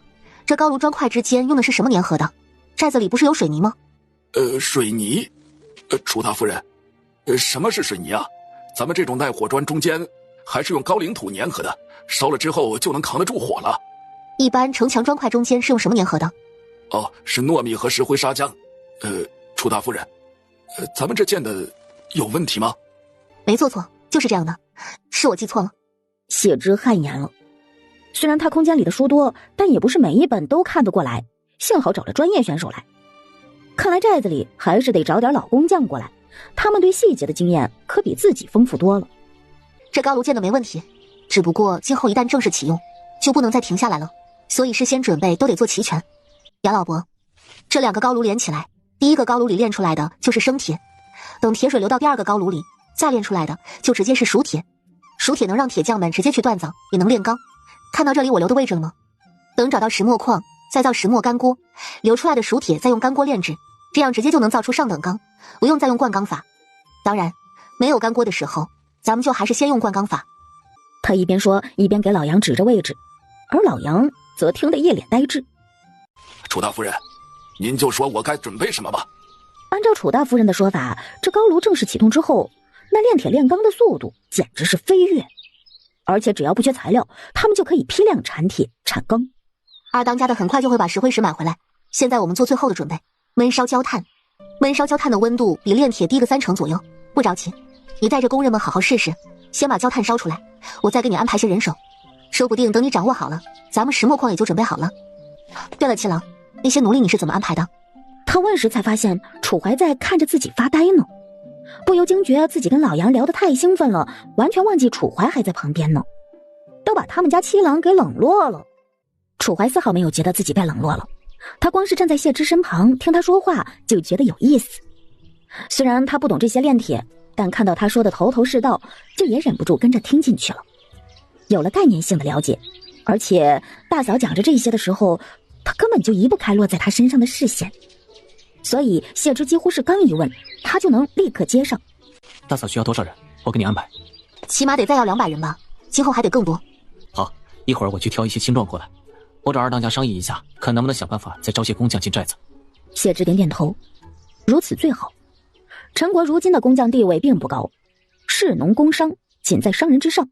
Speaker 12: 这高炉砖块之间用的是什么粘合的？寨子里不是有水泥吗？
Speaker 15: 水泥？楚大夫人，什么是水泥啊？咱们这种耐火砖中间还是用高岭土粘合的，烧了之后就能扛得住火了。
Speaker 12: 一般城墙砖块中间是用什么粘合的？
Speaker 15: 哦，是糯米和石灰砂浆。楚大夫人，咱们这建的有问题吗？
Speaker 12: 没错，就是这样的，是我记错了。
Speaker 1: 谢之汗颜了。虽然他空间里的书多，但也不是每一本都看得过来，幸好找了专业选手来。看来寨子里还是得找点老工匠过来，他们对细节的经验可比自己丰富多了。
Speaker 12: 这高炉建的没问题，只不过今后一旦正式启用，就不能再停下来了，所以事先准备都得做齐全。杨老伯，这2个高炉连起来，第一个高炉里炼出来的就是生铁，等铁水流到第2个高炉里，再炼出来的就直接是熟铁。熟铁能让铁匠们直接去锻造，也能炼钢。看到这里我留的位置了吗？等找到石墨矿，再造石墨干锅，流出来的熟铁再用干锅炼制，这样直接就能造出上等钢，不用再用灌钢法。当然，没有干锅的时候，咱们就还是先用灌钢法。
Speaker 1: 他一边说，一边给老杨指着位置，而老杨则听得一脸呆滞。
Speaker 15: 楚大夫人，您就说我该准备什么吧。
Speaker 1: 按照楚大夫人的说法，这高炉正式启动之后，那炼铁炼钢的速度简直是飞跃，而且只要不缺材料，他们就可以批量产铁产钢。
Speaker 12: 二当家的很快就会把石灰石买回来，现在我们做最后的准备，焖烧焦炭。焖烧焦炭的温度比炼铁低个3成左右，不着急，你带着工人们好好试试，先把焦炭烧出来，我再给你安排些人手，说不定等你掌握好了，咱们石墨矿也就准备好了。对了，七郎，那些奴隶你是怎么安排的？
Speaker 1: 他问时才发现楚怀在看着自己发呆呢，不由惊觉自己跟老杨聊得太兴奋了，完全忘记楚怀还在旁边呢，都把他们家七郎给冷落了。楚怀丝毫没有觉得自己被冷落了，他光是站在谢之身旁听他说话就觉得有意思。虽然他不懂这些炼铁，但看到他说的头头是道，就也忍不住跟着听进去了，有了概念性的了解。而且大嫂讲着这些的时候，他根本就移不开落在他身上的视线，所以谢之几乎是刚一问，他就能立刻接上。
Speaker 6: 大嫂需要多少人？我给你安排。
Speaker 12: 起码得再要200人吧，今后还得更多。
Speaker 6: 好，一会儿我去挑一些青壮过来，我找二当家商议一下，看能不能想办法再招些工匠进寨子。
Speaker 1: 谢之点点头，如此最好。陈国如今的工匠地位并不高，士农工商仅在商人之上，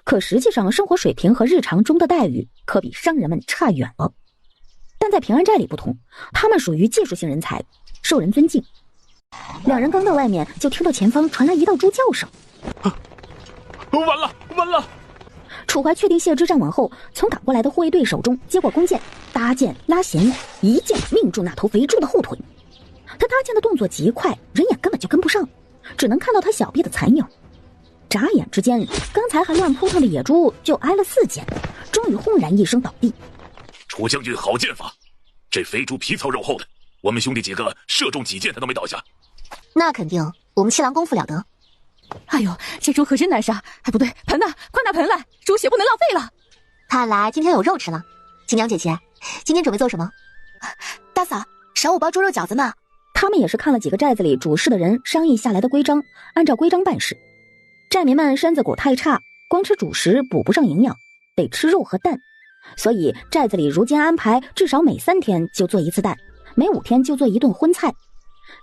Speaker 1: 可实际上生活水平和日常中的待遇可比商人们差远了。但在平安寨里不同，他们属于技术性人才，受人尊敬。2人刚到外面，就听到前方传来一道猪叫声。
Speaker 8: 完了！
Speaker 1: 楚怀确定谢之站稳后，从打过来的护卫队手中接过弓箭，搭箭拉弦，一箭命中那头肥猪的后腿。他搭箭的动作极快，人眼根本就跟不上，只能看到他小臂的残影。眨眼之间，刚才还乱扑腾的野猪就挨了4箭，终于轰然一声倒地。
Speaker 2: 楚将军好剑法，这肥猪皮糙肉厚的，我们兄弟几个射中几箭他都没倒下。
Speaker 12: 那肯定，我们七郎功夫了得。
Speaker 11: 哎呦，这猪可真难杀！哎，不对，盆呢？快拿盆来，猪血不能浪费了。
Speaker 12: 看来今天有肉吃了。金娘姐姐，今天准备做什么？
Speaker 3: 大嫂，少5包猪肉饺子呢。
Speaker 1: 他们也是看了几个寨子里主事的人商议下来的规章，按照规章办事。寨民们身子骨太差，光吃主食补不上营养，得吃肉和蛋，所以寨子里如今安排至少每3天就做1次蛋，每5天就做1顿荤菜。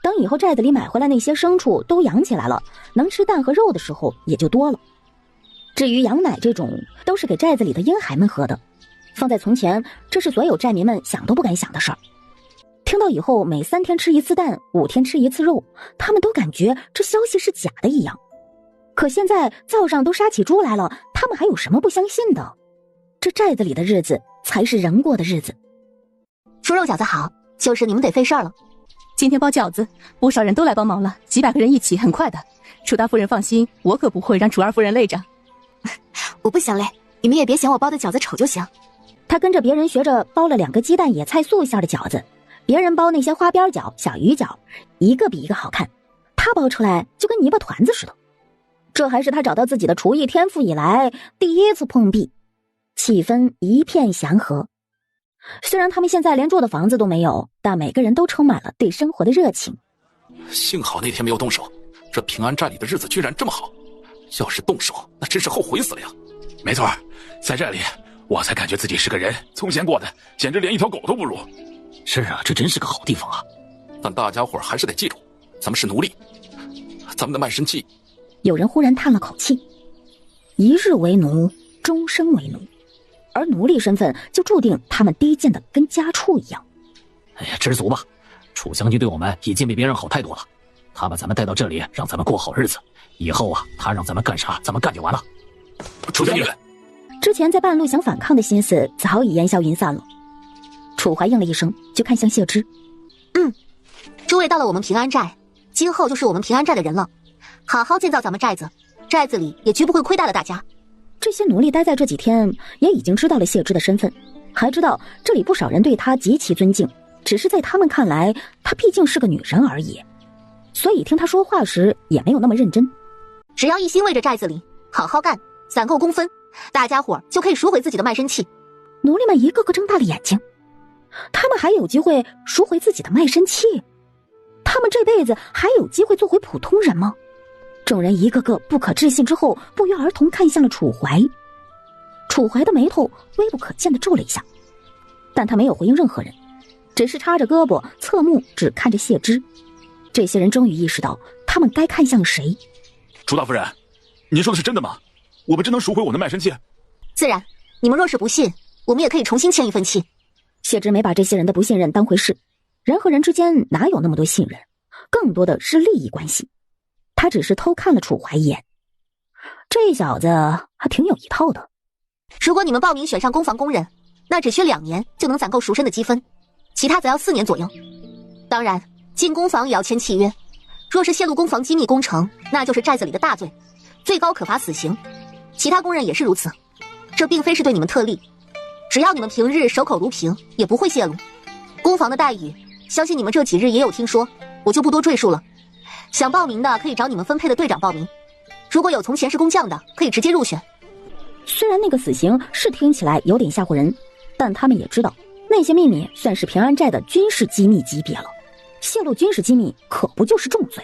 Speaker 1: 等以后寨子里买回来那些牲畜都养起来了，能吃蛋和肉的时候也就多了。至于羊奶这种，都是给寨子里的婴孩们喝的，放在从前，这是所有寨民们想都不敢想的事儿。听到以后每3天吃1次蛋，5天吃1次肉，他们都感觉这消息是假的一样。可现在灶上都杀起猪来了，他们还有什么不相信的？这寨子里的日子才是人过的日子。
Speaker 12: 猪肉饺子好，就是你们得费事儿了。
Speaker 11: 今天包饺子，不少人都来帮忙了，几百个人一起，很快的。楚大夫人放心，我可不会让楚二夫人累着。
Speaker 3: 我不嫌累，你们也别嫌我包的饺子丑就行。
Speaker 1: 他跟着别人学着包了2个鸡蛋野菜素馅的饺子，别人包那些花边饺、小鱼饺，一个比一个好看。他包出来就跟泥巴团子似的。这还是他找到自己的厨艺天赋以来第一次碰壁，气氛一片祥和。虽然他们现在连住的房子都没有，但每个人都充满了对生活的热情。
Speaker 15: 幸好那天没有动手，这平安寨里的日子居然这么好。要是动手，那真是后悔死了呀！
Speaker 8: 没错，在这里我才感觉自己是个人，从前过的简直连一条狗都不如。
Speaker 13: 是啊，这真是个好地方啊！
Speaker 15: 但大家伙还是得记住，咱们是奴隶，咱们的卖身契。
Speaker 1: 有人忽然叹了口气，一日为奴，终生为奴，而奴隶身份就注定他们低贱的跟家畜一样。
Speaker 13: 哎呀，知足吧，楚将军对我们已经比别人好太多了。他把咱们带到这里，让咱们过好日子。以后啊，他让咱们干啥，咱们干就完了。
Speaker 15: 楚将军，
Speaker 1: 之前在半路想反抗的心思早已烟消云散了。楚怀应了一声，就看向谢之。
Speaker 12: 诸位到了我们平安寨，今后就是我们平安寨的人了。好好建造咱们寨子，寨子里也绝不会亏待了大家。
Speaker 1: 这些奴隶待在这几天，也已经知道了谢之的身份，还知道这里不少人对他极其尊敬，只是在他们看来，他毕竟是个女人而已，所以听他说话时也没有那么认真。
Speaker 12: 只要一心为着寨子里好好干，攒够工分，大家伙就可以赎回自己的卖身契。
Speaker 1: 奴隶们一个个睁大了眼睛，他们还有机会赎回自己的卖身契？他们这辈子还有机会做回普通人吗？众人一个个不可置信之后，不约而同看向了楚怀。楚怀的眉头微不可见地皱了一下，但他没有回应任何人，只是叉着胳膊侧目只看着谢之。这些人终于意识到他们该看向谁。
Speaker 8: 楚大夫人，您说的是真的吗？我们真能赎回我的卖身契？
Speaker 12: 自然，你们若是不信，我们也可以重新签一份契。
Speaker 1: 谢之没把这些人的不信任当回事，人和人之间哪有那么多信任，更多的是利益关系。他只是偷看了楚怀一眼，这小子还挺有一套的。
Speaker 12: 如果你们报名选上工房工人，那只需2年就能攒够赎身的积分，其他则要4年左右。当然，进工房也要签契约，若是泄露工房机密工程，那就是寨子里的大罪，最高可罚死刑。其他工人也是如此，这并非是对你们特例，只要你们平日守口如瓶，也不会泄露。工房的待遇，相信你们这几日也有听说，我就不多赘述了。想报名的可以找你们分配的队长报名，如果有从前是工匠的，可以直接入选。
Speaker 1: 虽然那个死刑是听起来有点吓唬人，但他们也知道那些秘密算是平安寨的军事机密级别了，泄露军事机密可不就是重罪。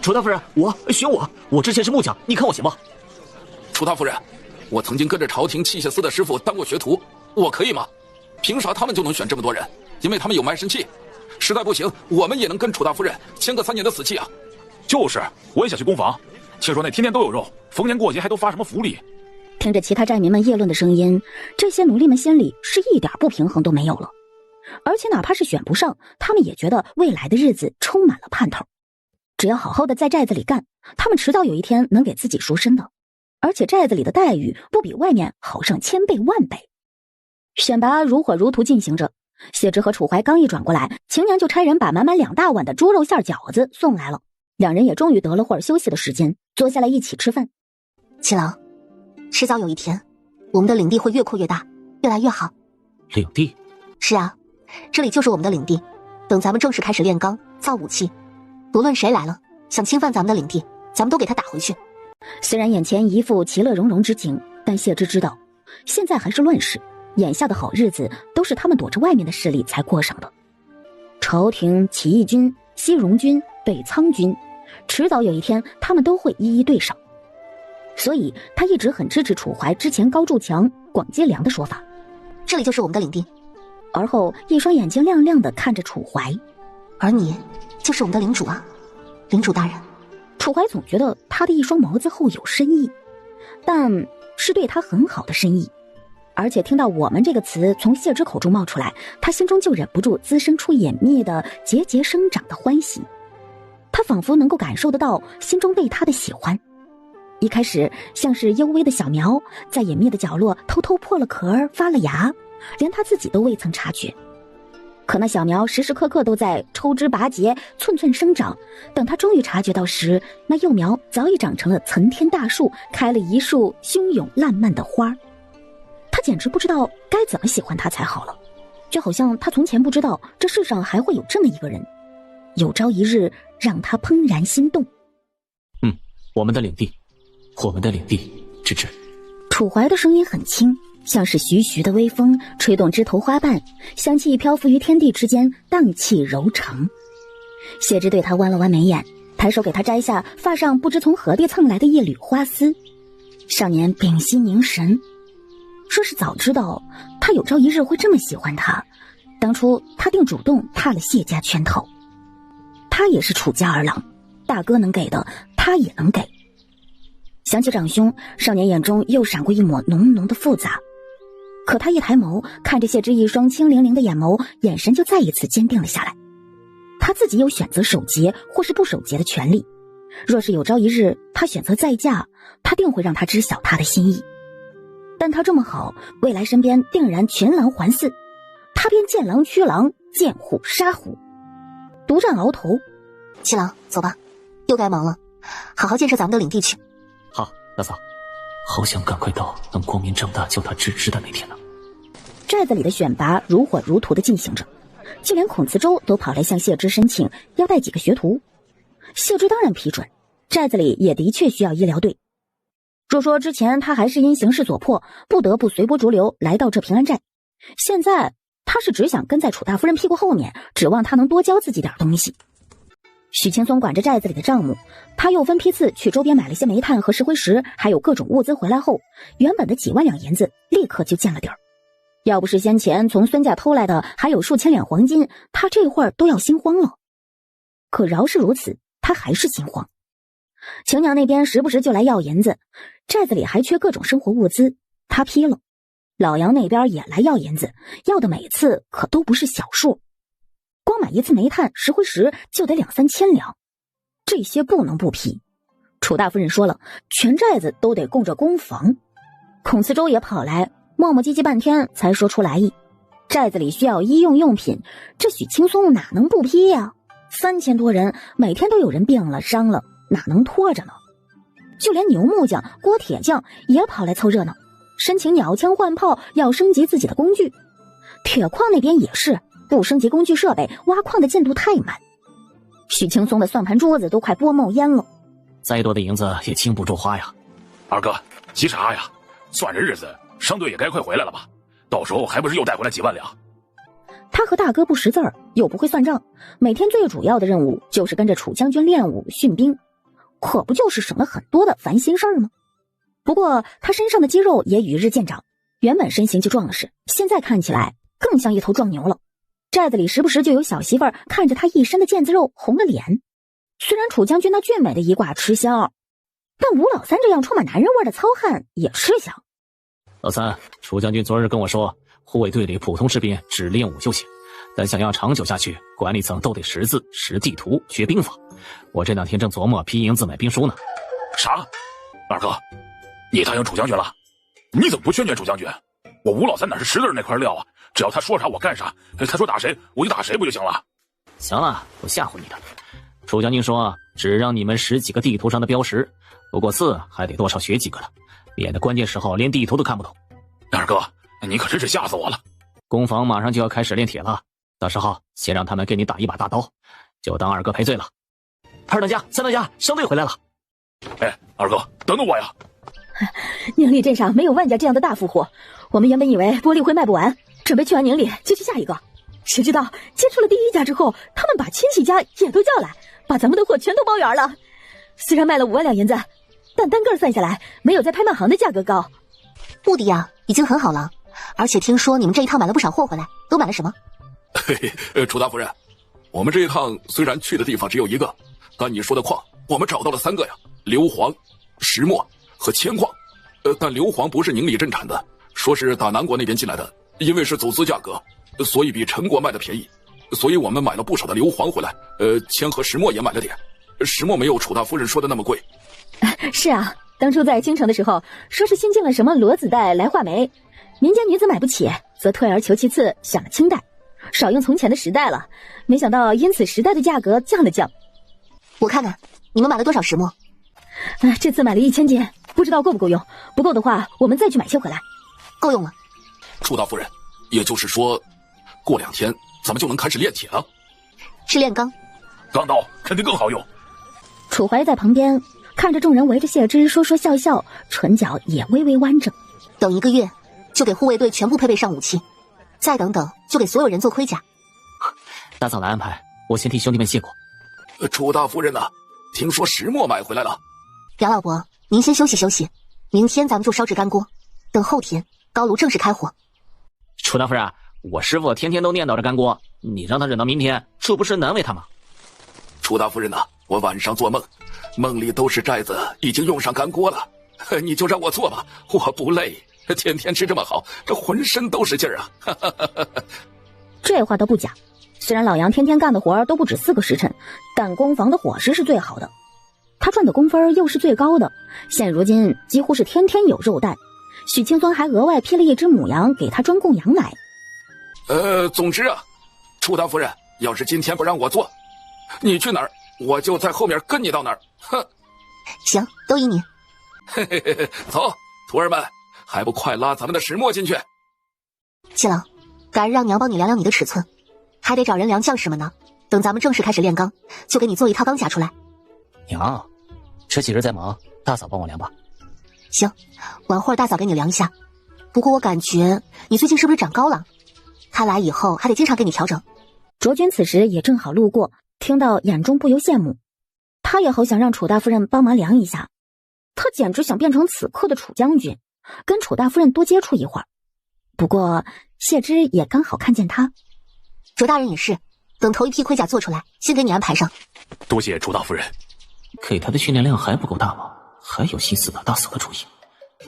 Speaker 13: 楚大夫人，选我之前是木匠，你看我行吗？
Speaker 15: 楚大夫人，我曾经跟着朝廷器械司的师傅当过学徒，我可以吗？凭啥他们就能选这么多人？因为他们有卖身契。实在不行，我们也能跟楚大夫人签个3年的死契啊！
Speaker 8: 就是，我也想去工坊。听说那天天都有肉，逢年过节还都发什么福利。
Speaker 1: 听着其他寨民们议论的声音，这些奴隶们心里是一点不平衡都没有了。而且哪怕是选不上，他们也觉得未来的日子充满了盼头。只要好好的在寨子里干，他们迟早有一天能给自己赎身的。而且寨子里的待遇不比外面好上1000倍万倍。选拔如火如荼进行着，谢之和楚怀刚一转过来，秦娘就差人把满满2大碗的猪肉馅饺子送来了。两人也终于得了会儿休息的时间，坐下来一起吃饭。
Speaker 12: 七郎，迟早有一天，我们的领地会越扩越大，越来越好。
Speaker 13: 领地？
Speaker 12: 是啊，这里就是我们的领地。等咱们正式开始炼钢、造武器，不论谁来了，想侵犯咱们的领地，咱们都给他打回去。
Speaker 1: 虽然眼前一副其乐融融之景，但谢之知道，现在还是乱世，眼下的好日子都是他们躲着外面的势力才过上的。朝廷、起义军、西戎军、北仓军，迟早有一天他们都会一一对上。所以他一直很支持楚怀之前高筑墙、广积粮的说法。
Speaker 12: 这里就是我们的领地。
Speaker 1: 而后一双眼睛亮亮地看着楚怀，
Speaker 12: 而你就是我们的领主啊，领主大人。
Speaker 1: 楚怀总觉得他的一双眸子后有深意，但是对他很好的深意。而且听到我们这个词从谢之口中冒出来，他心中就忍不住滋生出隐秘的节节生长的欢喜。他仿佛能够感受得到心中对他的喜欢。一开始像是幽微的小苗，在隐秘的角落偷偷破了壳发了芽，连他自己都未曾察觉。可那小苗时时刻刻都在抽枝拔节，寸寸生长，等他终于察觉到时，那幼苗早已长成了参天大树，开了一束汹涌烂漫的花。他简直不知道该怎么喜欢他才好了，就好像他从前不知道这世上还会有这么一个人，有朝一日让他怦然心动。
Speaker 6: 我们的领地，我们的领地，芝芝。
Speaker 1: 楚怀的声音很轻，像是徐徐的微风吹动枝头花瓣，香气漂浮于天地之间，荡气柔肠。谢之对他弯了弯眉眼，抬手给他摘下发上不知从何地蹭来的一缕花丝。少年屏息凝神，说是早知道他有朝一日会这么喜欢他，当初他定主动踏了谢家圈套。他也是楚家儿郎，大哥能给的他也能给。想起长兄，少年眼中又闪过一抹浓浓的复杂。可他一抬眸，看着谢之一双清凌凌的眼眸，眼神就再一次坚定了下来。他自己有选择守节或是不守节的权利，若是有朝一日他选择再嫁，他定会让他知晓他的心意。但他这么好，未来身边定然群狼环伺，他便见狼驱狼，见虎杀虎，独占鳌头。
Speaker 3: 七郎，走吧，又该忙了，好好建设咱们的领地去。
Speaker 6: 好，大嫂，好想赶快到能光明正大叫他芝芝的那天呢。
Speaker 1: 寨子里的选拔如火如荼地进行着，就连孔慈州都跑来向谢之申请要带几个学徒。谢之当然批准，寨子里也的确需要医疗队。若说之前他还是因形势所迫，不得不随波逐流来到这平安寨，现在他是只想跟在楚大夫人屁股后面，指望他能多教自己点东西。许青松管着寨子里的账目，他又分批次去周边买了些煤炭和石灰石，还有各种物资回来后，原本的几万两银子立刻就见了底儿。要不是先前从孙家偷来的还有数千两黄金，他这会儿都要心慌了。可饶是如此，他还是心慌。晴娘那边时不时就来要银子，寨子里还缺各种生活物资，他批了。老杨那边也来要银子，要的每次可都不是小数。光买一次煤炭、石灰石就得2、3千两，这些不能不批。楚大夫人说了，全寨子都得供着公房。孔慈州也跑来，磨磨唧唧半天才说出来意。寨子里需要医用用品，这许青松哪能不批呀？3000多人，每天都有人病了、伤了，哪能拖着呢？就连牛木匠、郭铁匠也跑来凑热闹，申请鸟枪换炮，要升级自己的工具。铁矿那边也是，不升级工具设备，挖矿的进度太慢。许青松的算盘桌子都快拨冒烟了。
Speaker 6: 再多的银子也经不住花呀。
Speaker 2: 二哥，急啥呀？算着日子，商队也该快回来了吧？到时候还不是又带回来几万两？
Speaker 1: 他和大哥不识字儿，又不会算账，每天最主要的任务就是跟着楚将军练武训兵，可不就是省了很多的烦心事儿吗？不过他身上的肌肉也与日渐长，原本身形就壮了实，现在看起来更像一头壮牛了。寨子里时不时就有小媳妇儿看着他一身的腱子肉红了脸。虽然楚将军那俊美的一挂吃香，但吴老三这样充满男人味的糙汉也吃香。
Speaker 6: 老三，楚将军昨日跟我说，护卫队里普通士兵只练武就行，但想要长久下去，管理层都得识字、识地图、学兵法。我这2天正琢磨批银子买兵书呢。
Speaker 2: 啥？二哥，你答应楚将军了？你怎么不劝劝楚将军？我吴老三哪是识字那块料啊？只要他说啥我干啥，他说打谁我就打谁不就行了？
Speaker 6: 行了，我吓唬你的。楚将军说只让你们识几个地图上的标识，不过次还得多少学几个了，免得关键时候连地图都看不懂。
Speaker 2: 二哥，你可真是吓死我了。
Speaker 6: 工坊马上就要开始炼铁了，到时候先让他们给你打一把大刀，就当二哥赔罪了。二当家、三当家，商队回来了。
Speaker 2: 哎，二哥，等等我呀。
Speaker 1: 宁里镇上没有万家这样的大富户，我们原本以为玻璃会卖不完，准备去完宁里就去下一个，谁知道接触了第1家之后，他们把亲戚家也都叫来，把咱们的货全都包圆了。虽然卖了5万两银子，但单个算下来没有在拍卖行的价格高。
Speaker 3: 目的呀，已经很好了。而且听说你们这一趟买了不少货回来，都买了什么？
Speaker 15: 嘿嘿，楚大夫人，我们这一趟虽然去的地方只有一个，但你说的矿我们找到了3个呀，硫磺、石墨和铅矿。但硫磺不是宁里镇产的，说是打南国那边进来的，因为是走私价格，所以比陈国卖的便宜，所以我们买了不少的硫磺回来。铅和石墨也买了点，石墨没有楚大夫人说的那么贵。
Speaker 1: 是啊，当初在京城的时候，说是新进了什么罗子带、来化煤，民间女子买不起，则退而求其次，选了清代，少用从前的时代了。没想到因此时代的价格降了降。
Speaker 3: 我看看你们买了多少石墨？
Speaker 1: 这次买了1000斤，不知道够不够用。不够的话，我们再去买些回来。
Speaker 3: 够用了。
Speaker 15: 楚大夫人，也就是说，过2天咱们就能开始炼铁了。
Speaker 3: 是炼钢，
Speaker 2: 钢刀肯定更好用。
Speaker 1: 楚怀在旁边看着众人围着谢之说说笑笑，唇角也微微弯着。
Speaker 12: 等1个月，就给护卫队全部配备上武器，再等等，就给所有人做盔甲。
Speaker 6: 大嫂的安排，我先替兄弟们谢过。
Speaker 15: 楚大夫人呐，听说石墨买回来了。
Speaker 12: 梁老伯，您先休息休息，明天咱们就烧制干锅，等后天高炉正式开火。
Speaker 6: 楚大夫人，我师傅天天都念叨着干锅，你让他忍到明天，这不是难为他吗？
Speaker 15: 楚大夫人呐，我晚上做梦，梦里都是寨子已经用上干锅了，你就让我做吧，我不累，天天吃这么好，这浑身都是劲儿啊！
Speaker 1: 这话倒不假，虽然老杨天天干的活都不止4个时辰，但工房的伙食是最好的，他赚的工分又是最高的，现如今几乎是天天有肉蛋。许青松还额外批了1只母羊给他专供羊奶。
Speaker 15: 总之啊，楚大夫人，要是今天不让我做，你去哪儿，我就在后面跟你到哪儿。哼，
Speaker 12: 行，都依你。
Speaker 15: 走，徒儿们，还不快拉咱们的石墨进去？
Speaker 12: 七郎，赶让娘帮你量量你的尺寸，还得找人量将士们呢。等咱们正式开始炼钢，就给你做一套钢甲出来。
Speaker 6: 娘，这几日在忙，大嫂帮我量吧。
Speaker 12: 行，晚会儿大嫂给你量一下。不过我感觉你最近是不是长高了？看来以后还得经常给你调整。
Speaker 1: 卓君此时也正好路过，听到眼中不由羡慕，他也好想让楚大夫人帮忙量一下，他简直想变成此刻的楚将军，跟楚大夫人多接触一会儿。不过谢之也刚好看见他。
Speaker 12: 卓大人也是，等头一批盔甲做出来，先给你安排上。
Speaker 2: 多谢楚大夫人。
Speaker 6: 给他的训练量还不够大吗？还有心思打大嫂的主意，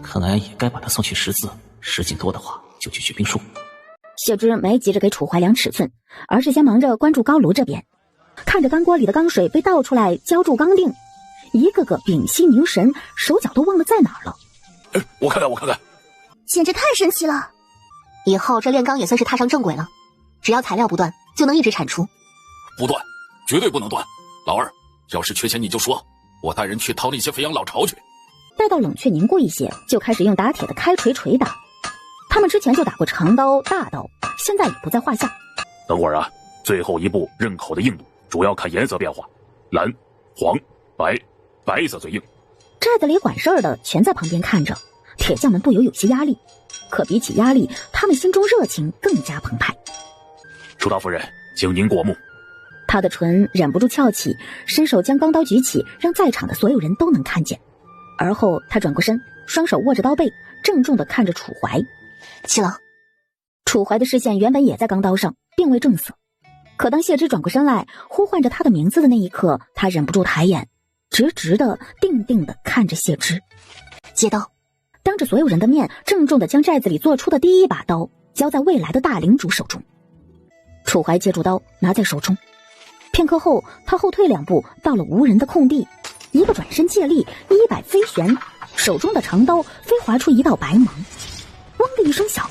Speaker 6: 看来也该把他送去识字，时间多的话就去学兵术。
Speaker 1: 谢之没急着给楚怀量尺寸，而是先忙着关注高炉这边，看着干锅里的钢水被倒出来浇筑钢锭，一个个屏息凝神，手脚都忘了在哪儿了。
Speaker 2: 我看看，
Speaker 10: 简直太神奇了！
Speaker 12: 以后这炼钢也算是踏上正轨了，只要材料不断，就能一直产出。
Speaker 15: 不断，绝对不能断。老二，要是缺钱你就说，我带人去掏那些肥羊老巢去。
Speaker 1: 待到冷却凝固一些，就开始用打铁的开锤捶打。他们之前就打过长刀、大刀，现在也不在话下。
Speaker 2: 等会儿啊，最后一步刃口的硬度主要看颜色变化，蓝、黄、白，白色最硬。
Speaker 1: 寨子里管事儿的全在旁边看着，铁匠们不由有些压力。可比起压力，他们心中热情更加澎湃。
Speaker 2: 楚大夫人，请您过目。
Speaker 1: 他的唇忍不住翘起，伸手将钢刀举起，让在场的所有人都能看见。而后他转过身，双手握着刀背，郑重地看着楚怀。
Speaker 12: 七郎，
Speaker 1: 楚怀的视线原本也在钢刀上，并未正色。可当谢之转过身来，呼唤着他的名字的那一刻，他忍不住抬眼，直直的、定定的看着谢之。
Speaker 12: 接刀，
Speaker 1: 当着所有人的面，郑重的将寨子里做出的第一把刀交在未来的大领主手中。楚怀接住刀，拿在手中。片刻后，他后退2步，到了无人的空地，一个转身借力，衣摆飞旋，手中的长刀飞划出一道白芒。嗡的一声响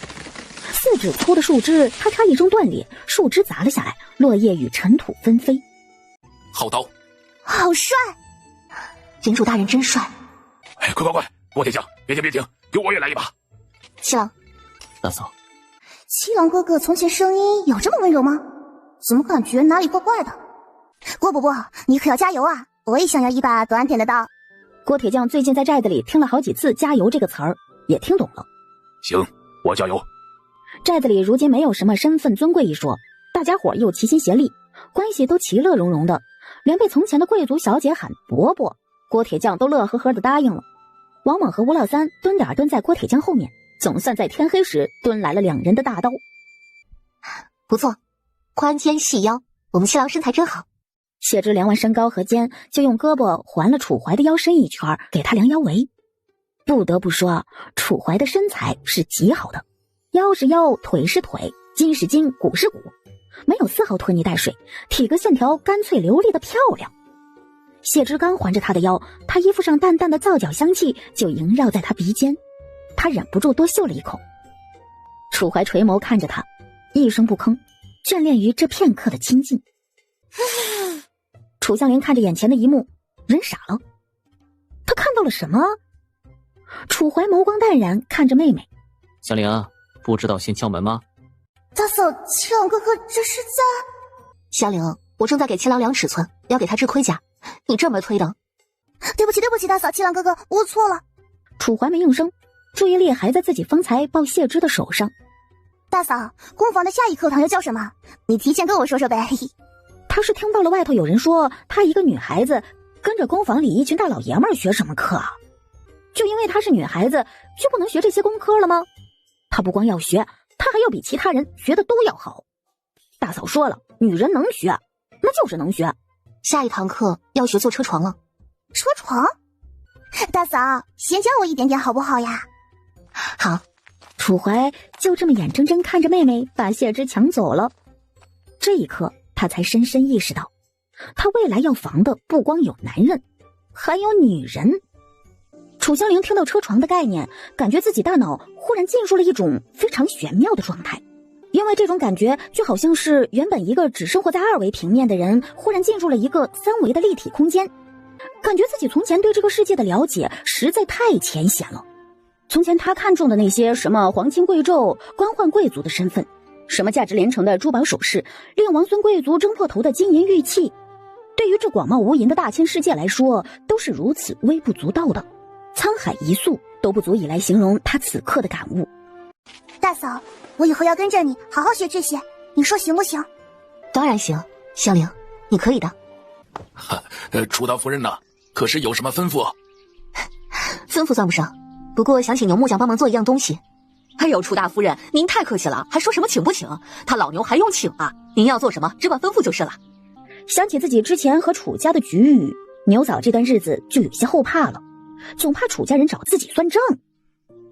Speaker 1: ，4指粗的树枝咔嚓一声断裂，树枝砸了下来，落叶与尘土纷飞。
Speaker 15: 好刀，
Speaker 10: 好帅！
Speaker 12: 领主大人真帅！
Speaker 2: 哎，快！郭铁匠，别停，给我也来一把。
Speaker 12: 七郎，
Speaker 6: 大嫂，
Speaker 10: 七郎哥哥从前声音有这么温柔吗？怎么感觉哪里怪怪的？郭伯伯，你可要加油啊！我也想要一把短点的刀。
Speaker 1: 郭铁匠最近在寨子里听了好几次加油这个词儿，也听懂了。
Speaker 2: 行，我加油。
Speaker 1: 寨子里如今没有什么身份尊贵一说，大家伙又齐心协力，关系都其乐融融的，连被从前的贵族小姐喊伯伯，郭铁匠都乐呵呵的答应了。王猛和吴老三蹲点蹲在郭铁匠后面，总算在天黑时蹲来了2人的大刀。
Speaker 12: 不错，宽肩细腰，我们七郎身材真好。
Speaker 1: 谢之量完身高和肩，就用胳膊环了楚怀的腰身一圈，给他量腰围。不得不说，楚怀的身材是极好的，腰是腰，腿是腿，筋是筋，骨是骨，没有丝毫拖泥带水，体格线条干脆流利的漂亮。谢之刚环着他的腰，他衣服上淡淡的皂角香气就萦绕在他鼻尖，他忍不住多嗅了一口。楚怀垂眸看着他，一声不吭，眷恋于这片刻的亲近。楚香莲看着眼前的一幕，人傻了。他看到了什么？楚怀眸光淡然看着妹妹。
Speaker 6: 香菱，不知道先敲门吗？
Speaker 10: 大嫂，七郎哥哥这是在……
Speaker 12: 香菱，
Speaker 3: 我正在给七郎量尺寸，要给他制盔甲。你这么推的？
Speaker 10: 对不起，大嫂，七郎哥哥，我错了。
Speaker 1: 楚怀没应声，注意力还在自己方才抱谢之的手上。
Speaker 10: 大嫂，工坊的下一课堂要叫什么？你提前跟我说说呗。
Speaker 1: 他是听到了外头有人说，她一个女孩子跟着工坊里一群大老爷们儿学什么课啊？就因为她是女孩子，就不能学这些工科了吗？她不光要学，她还要比其他人学的都要好。大嫂说了，女人能学，那就是能学。
Speaker 3: 下一堂课要学做车床了。
Speaker 10: 车床？大嫂，先教我一点点好不好呀？
Speaker 3: 好。
Speaker 1: 楚怀就这么眼睁睁看着妹妹把谢之抢走了。这一刻，他才深深意识到，他未来要防的不光有男人，还有女人。楚香菱听到车床的概念，感觉自己大脑忽然进入了一种非常玄妙的状态，因为这种感觉就好像是原本一个只生活在2维平面的人，忽然进入了一个3维的立体空间，感觉自己从前对这个世界的了解实在太浅显了。从前他看中的那些什么皇亲贵胄、官宦贵族的身份，什么价值连城的珠宝首饰，令王孙贵族争破头的金银玉器，对于这广袤无垠的大千世界来说，都是如此微不足道的，沧海一粟都不足以来形容他此刻的感悟。
Speaker 10: 大嫂，我以后要跟着你好好学这些，你说行不行？
Speaker 3: 当然行，香菱，你可以的。
Speaker 15: 楚大夫人呢？可是有什么吩咐？
Speaker 3: 吩咐算不上，不过想请牛木匠帮忙做一样东西。
Speaker 12: 哎呦，楚大夫人，您太客气了，还说什么请不请？他老牛还用请啊？您要做什么，只管吩咐就是了。
Speaker 1: 想起自己之前和楚家的局域，牛嫂这段日子就有些后怕了，总怕楚家人找自己算账。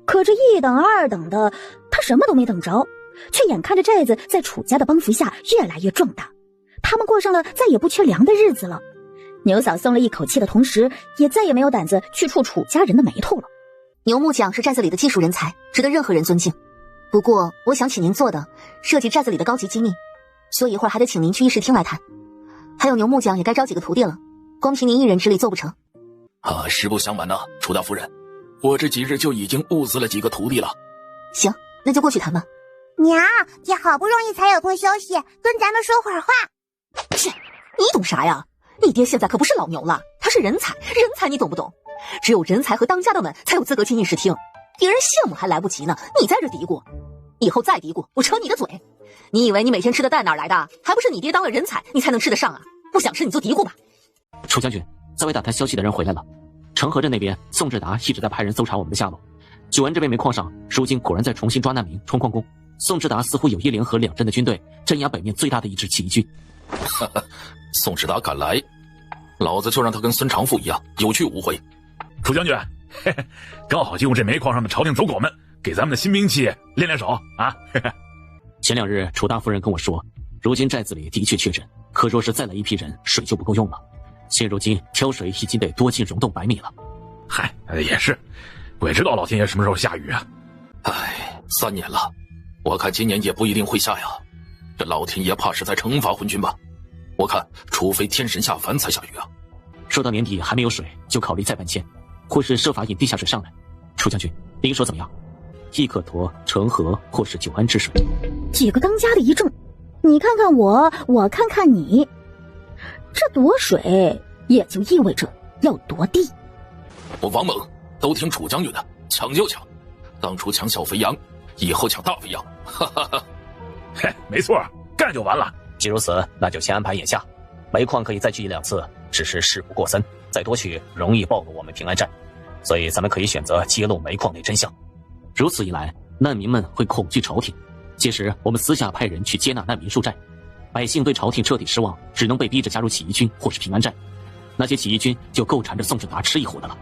Speaker 1: 可这一等二等的，他什么都没等着，却眼看着寨子在楚家的帮扶下越来越壮大，他们过上了再也不缺粮的日子了。牛嫂松了一口气的同时，也再也没有胆子去触楚家人的眉头了。
Speaker 3: 牛木匠是寨子里的技术人才，值得任何人尊敬。不过我想请您做的涉及寨子里的高级机密，所以一会儿还得请您去议事厅来谈。还有牛木匠也该招几个徒弟了，光凭您一人之力做不成。
Speaker 15: 实不相瞒呐，楚大夫人，我这几日就已经物资了几个徒弟了。
Speaker 3: 行，那就过去谈吧。
Speaker 10: 娘，爹好不容易才有空休息，跟咱们说会儿话。
Speaker 12: 切，你懂啥呀？你爹现在可不是老牛了，他是人才，人才你懂不懂？只有人才和当家的们才有资格进议事厅，别人羡慕还来不及呢，你在这嘀咕，以后再嘀咕我扯你的嘴。你以为你每天吃的蛋哪来的？还不是你爹当了人才你才能吃得上啊？不想吃你就嘀咕吧。
Speaker 6: 楚将军，在外打探消息的人回来了，成河镇那边宋志达一直在派人搜查我们的下落，九安这边煤矿上如今果然在重新抓难民冲矿工，宋志达似乎有意联合2镇的军队镇压北面最大的一支起义军。
Speaker 15: 宋志达敢来，老子就让他跟孙长富一样有去无回。
Speaker 8: 楚将军，嘿嘿，刚好借用这煤矿上的朝廷走狗们，给咱们的新兵器练练手啊！嘿嘿。
Speaker 6: 前2日楚大夫人跟我说，如今寨子里的确缺人，可若是再来一批人，水就不够用了。现如今挑水已经得多进溶洞100米了。
Speaker 8: 嗨，也是，鬼知道老天爷什么时候下雨啊！
Speaker 15: 唉，3年了，我看今年也不一定会下呀。这老天爷怕是在惩罚昏君吧？我看，除非天神下凡才下雨啊。
Speaker 6: 说到年底还没有水，就考虑再搬迁，或是设法引地下水上来。楚将军，您说怎么样？亦可沱、成河或是九安之水。
Speaker 1: 几个当家的一怔，你看看我，我看看你，这夺水也就意味着要夺地。
Speaker 15: 我王猛都听楚将军的，抢就抢，当初抢小肥羊，以后抢大肥羊，哈哈哈。
Speaker 8: 嘿，没错，干就完了。
Speaker 13: 既如此，那就先安排眼下，煤矿可以再去1-2次，只是事不过3，再多去容易暴露我们平安寨，所以咱们可以选择揭露煤矿内真相。
Speaker 6: 如此一来，难民们会恐惧朝廷，届时我们私下派人去接纳难民入寨，百姓对朝廷彻底失望，只能被逼着加入起义军或是平安寨，那些起义军就够缠着宋志达吃一壶的了。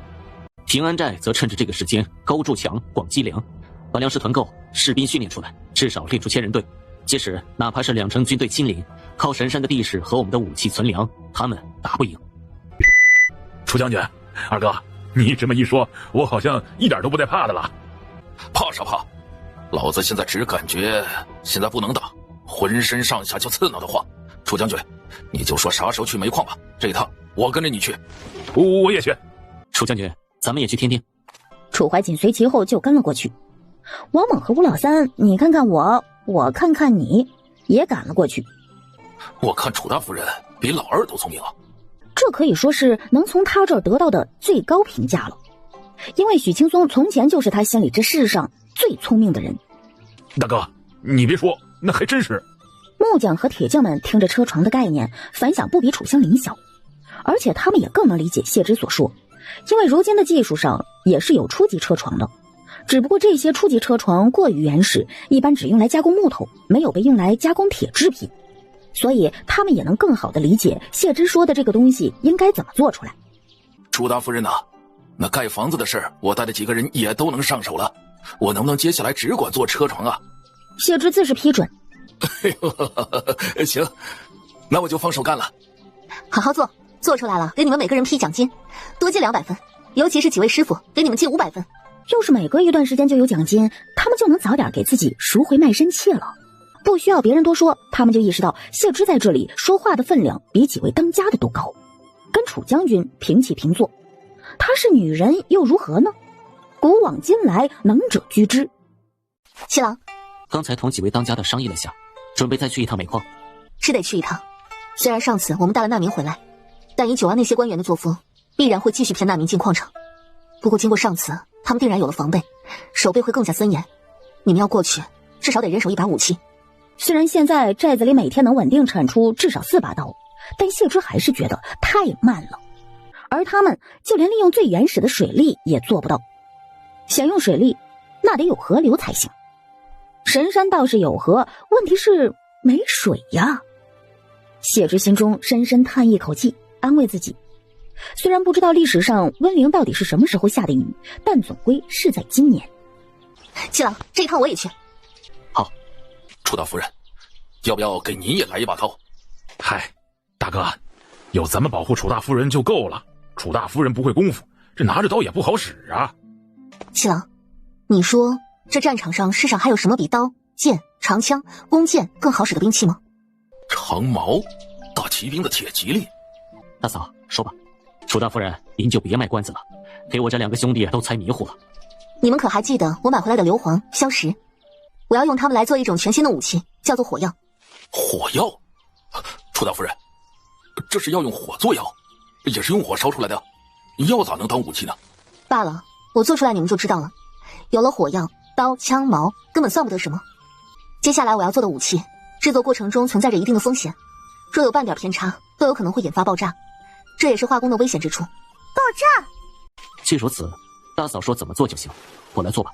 Speaker 6: 平安寨则趁着这个时间高筑墙，广积粮，把粮食团购，士兵训练出来，至少练出千人队。届时哪怕是2城军队亲临，靠神山的地势和我们的武器存粮，他们打不赢。
Speaker 8: 楚将军，二哥，你这么一说，我好像一点都不带怕的了。
Speaker 15: 怕啥怕？老子现在只感觉现在不能打，浑身上下就刺挠的慌。楚将军，你就说啥时候去煤矿吧，这一趟我跟着你去。
Speaker 8: 我也去。
Speaker 6: 楚将军，咱们也去听听。
Speaker 1: 楚怀紧随其后就跟了过去。王猛和吴老三，你看看我，我看看你，也赶了过去。
Speaker 15: 我看楚大夫人比老二都聪明啊。
Speaker 1: 这可以说是能从他这儿得到的最高评价了，因为许青松从前就是他心里这世上最聪明的人。
Speaker 8: 大哥，你别说，那还真是。
Speaker 1: 木匠和铁匠们听着车床的概念，反响不比楚香林小，而且他们也更能理解谢之所说，因为如今的技术上也是有初级车床的，只不过这些初级车床过于原始，一般只用来加工木头，没有被用来加工铁制品，所以他们也能更好的理解谢之说的这个东西应该怎么做出来。
Speaker 15: 楚大夫人呐，那盖房子的事我带的几个人也都能上手了，我能不能接下来只管做车床啊？
Speaker 1: 谢之自是批准。
Speaker 15: 行，那我就放手干了。
Speaker 12: 好好做，做出来了给你们每个人批奖金，多进200分，尤其是几位师傅给你们进500分。
Speaker 1: 要是每隔一段时间就有奖金，他们就能早点给自己赎回卖身契了。不需要别人多说，他们就意识到谢之在这里说话的分量比几位当家的都高，跟楚将军平起平坐。她是女人又如何呢？古往今来，能者居之。
Speaker 12: 七郎，
Speaker 6: 刚才同几位当家的商议了下，准备再去一趟煤矿。
Speaker 12: 是得去一趟。虽然上次我们带了难民回来，但以九安那些官员的作风，必然会继续骗难民进矿场。不过经过上次，他们定然有了防备，守备会更加森严。你们要过去，至少得人手1把武器。
Speaker 1: 虽然现在寨子里每天能稳定产出至少4把刀，但谢之还是觉得太慢了。而他们就连利用最原始的水力也做不到。想用水力，那得有河流才行。神山倒是有河，问题是没水呀。谢之心中深深叹一口气，安慰自己。虽然不知道历史上温陵到底是什么时候下的雨，但总归是在今年。
Speaker 12: 七郎，这一趟我也去。
Speaker 15: 好，楚大夫人，要不要给您也来一把刀？
Speaker 8: 嗨，大哥，有咱们保护楚大夫人就够了。楚大夫人不会功夫，这拿着刀也不好使啊。
Speaker 12: 七郎，你说这战场上世上还有什么比刀、剑、长枪、弓箭更好使的兵器吗？
Speaker 15: 长矛，大骑兵的铁蒺藜。
Speaker 6: 大嫂，说吧。楚大夫人，您就别卖关子了，给我这2个兄弟都猜迷糊了。
Speaker 12: 你们可还记得我买回来的硫磺、硝石？我要用它们来做一种全新的武器，叫做火药。
Speaker 15: 火药？楚大夫人，这是要用火做药，也是用火烧出来的，药咋能当武器呢？
Speaker 12: 罢了，我做出来你们就知道了。有了火药，刀、枪、矛根本算不得什么。接下来我要做的武器，制作过程中存在着一定的风险，若有半点偏差，都有可能会引发爆炸。这也是化工的危险之处。
Speaker 10: 爆炸？
Speaker 6: 既如此，大嫂说怎么做就行，我来做吧。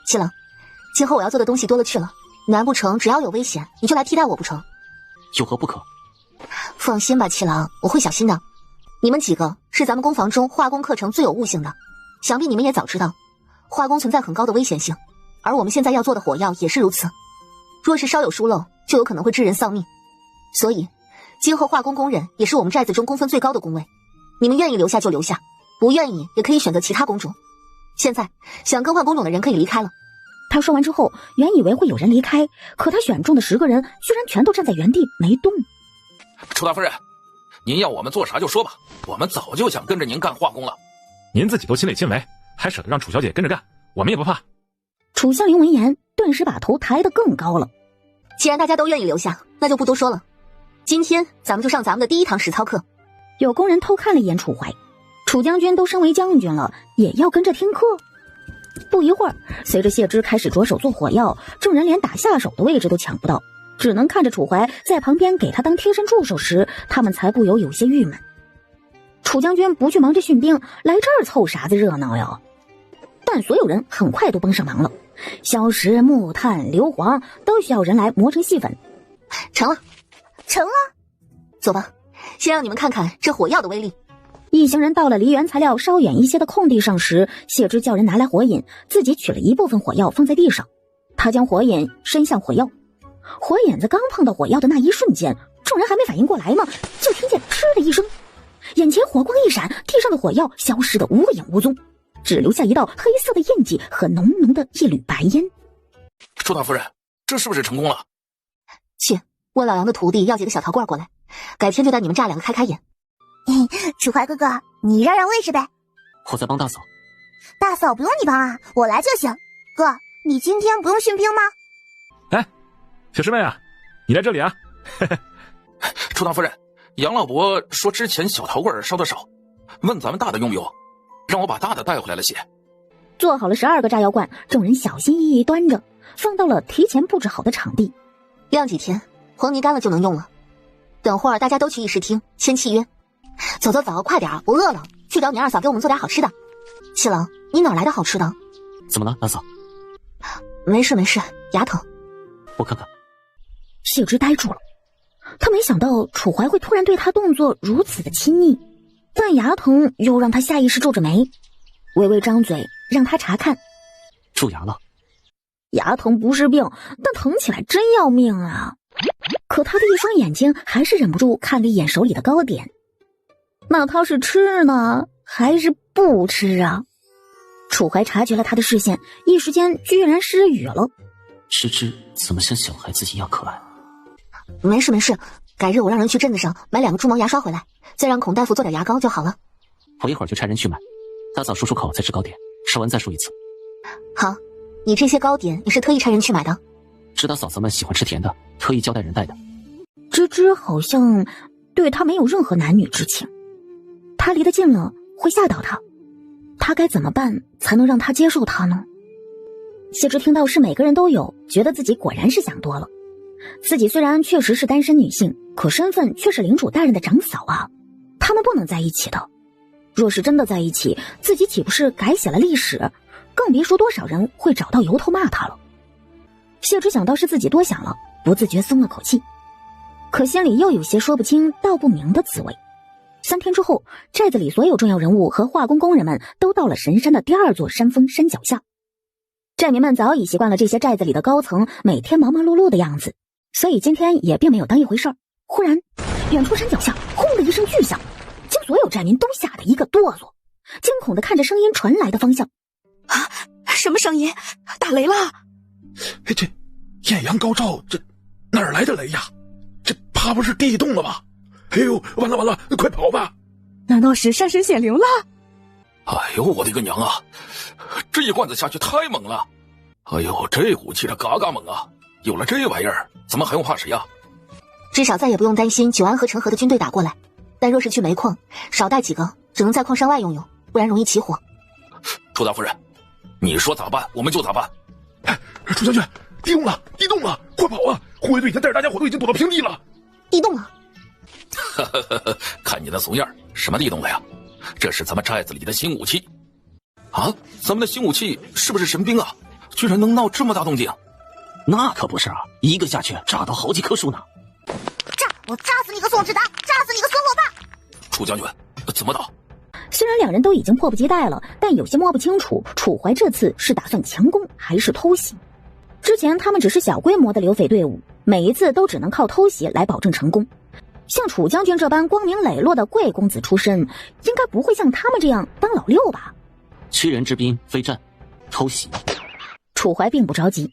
Speaker 12: 七郎，今后我要做的东西多了去了，难不成只要有危险你就来替代我不成？
Speaker 6: 有何不可？
Speaker 12: 放心吧，七郎，我会小心的。你们几个是咱们工房中化工课程最有悟性的，想必你们也早知道化工存在很高的危险性，而我们现在要做的火药也是如此。若是稍有疏漏，就有可能会致人丧命。所以今后化工工人也是我们寨子中工分最高的工位，你们愿意留下就留下，不愿意也可以选择其他工种。现在想更换工种的人可以离开了。
Speaker 1: 他说完之后，原以为会有人离开，可他选中的10个人居然全都站在原地没动。
Speaker 15: 楚大夫人，您要我们做啥就说吧，我们早就想跟着您干化工了。
Speaker 8: 您自己都亲力亲为，还舍得让楚小姐跟着干，我们也不怕。
Speaker 1: 楚香菱闻言，顿时把头抬得更高了。
Speaker 12: 既然大家都愿意留下，那就不多说了。今天咱们就上咱们的第1堂实操课。
Speaker 1: 有工人偷看了一眼楚怀，楚将军都身为将军了，也要跟着听课。不一会儿，随着谢之开始着手做火药，众人连打下手的位置都抢不到，只能看着楚怀在旁边给他当贴身助手时，他们才不由有些郁闷。楚将军不去忙着训兵，来这儿凑啥子热闹呀？但所有人很快都帮上忙了，硝石、木炭、硫磺都需要人来磨成细粉。
Speaker 12: 成了，
Speaker 10: 成了。
Speaker 12: 走吧，先让你们看看这火药的威力。
Speaker 1: 一行人到了离原材料稍远一些的空地上时，谢之叫人拿来火引，自己取了一部分火药放在地上。他将火引伸向火药，火引子刚碰到火药的那一瞬间，众人还没反应过来嘛，就听见嗤的一声，眼前火光一闪，地上的火药消失得无影无踪，只留下一道黑色的印记和浓浓的一缕白烟。
Speaker 15: 楚大夫人，这是不是成功了？
Speaker 12: 去问老杨的徒弟要几个小陶罐过来，改天就带你们炸2个开开眼。
Speaker 10: 楚怀哥哥，你让位置呗。
Speaker 6: 我在帮大嫂。
Speaker 10: 大嫂不用你帮啊，我来就行。哥，你今天不用训兵吗？
Speaker 8: 哎，小师妹啊，你来这里啊。
Speaker 15: 楚大夫人，
Speaker 5: 杨老伯说之前小陶罐烧的少，问咱们大的用不用，让我把大的带回来了些。
Speaker 1: 做好了12个炸药罐，众人小心翼翼端着，放到了提前布置好的场地。
Speaker 3: 晾几天，黄泥干了就能用了。等会儿大家都去议事厅签契约。走走走，快点，我饿了，去找你二嫂给我们做点好吃的。七郎，你哪来的好吃的？
Speaker 6: 怎么了，大嫂？
Speaker 3: 没事没事，牙疼。
Speaker 6: 我看看。
Speaker 1: 谢之呆住了，他没想到楚怀会突然对他动作如此的亲昵，但牙疼又让他下意识皱着眉，微微张嘴让他查看。
Speaker 6: 蛀牙了。
Speaker 1: 牙疼不是病，但疼起来真要命啊！可他的一双眼睛还是忍不住看了一眼手里的糕点，那他是吃呢还是不吃啊？楚怀察觉了他的视线，一时间居然失语了。
Speaker 6: 芝芝怎么像小孩子一样可爱？
Speaker 3: 没事没事，改日我让人去镇子上买2个猪毛牙刷回来，再让孔大夫做点牙膏就好了。
Speaker 6: 我一会儿就差人去买，大嫂漱漱口再吃糕点，吃完再漱一次。
Speaker 3: 好，你这些糕点也是特意差人去买的？
Speaker 6: 知道嫂子们喜欢吃甜的，特意交代人带的。
Speaker 1: 芝芝好像对他没有任何男女之情，他离得近了会吓到他，他该怎么办才能让他接受他呢？谢之听到是每个人都有，觉得自己果然是想多了。自己虽然确实是单身女性，可身份却是领主大人的长嫂啊，他们不能在一起的。若是真的在一起，自己岂不是改写了历史？更别说多少人会找到由头骂他了。谢之想到是自己多想了，不自觉松了口气，可心里又有些说不清道不明的滋味。3天之后，寨子里所有重要人物和化工工人们都到了神山的第2座山峰山脚下。寨民们早已习惯了这些寨子里的高层每天忙忙碌碌的样子，所以今天也并没有当一回事儿。忽然，远处山脚下轰的一声巨响，将所有寨民都吓得一个哆嗦，惊恐地看着声音传来的方向。
Speaker 7: 啊，什么声音？打雷了！
Speaker 14: 这艳阳高照，这哪儿来的雷呀？这怕不是地动了吧？哎呦，完了完了，快跑吧！
Speaker 11: 难道是山神显灵了？
Speaker 5: 哎呦，我的个娘啊！这一罐子下去太猛了！哎呦，这股气的嘎嘎猛啊！有了这玩意儿，咱们还用怕谁啊？
Speaker 3: 至少再也不用担心九安和成河的军队打过来。但若是去煤矿，少带几个，只能在矿山外用用，不然容易起火。
Speaker 5: 楚大夫人，你说咋办，我们就咋办。
Speaker 14: 哎，楚将军，地动了，地动了，快跑啊！护卫队已经带着大家伙都已经躲到平地了。
Speaker 3: 地动了？
Speaker 5: 看你那怂样，什么地动了呀？这是咱们寨子里的新武器。啊，咱们的新武器是不是神兵啊？居然能闹这么大动静？
Speaker 6: 那可不是啊，一个下去炸到好几棵树呢。
Speaker 10: 我炸死你个宋志达，炸死你个孙火霸！
Speaker 5: 楚将军，怎么打？
Speaker 1: 虽然两人都已经迫不及待了，但有些摸不清楚楚怀这次是打算强攻还是偷袭。之前他们只是小规模的流匪队伍，每一次都只能靠偷袭来保证成功。像楚将军这般光明磊落的贵公子出身，应该不会像他们这样当老六吧
Speaker 6: ？7人之兵非战，偷袭。
Speaker 1: 楚怀并不着急，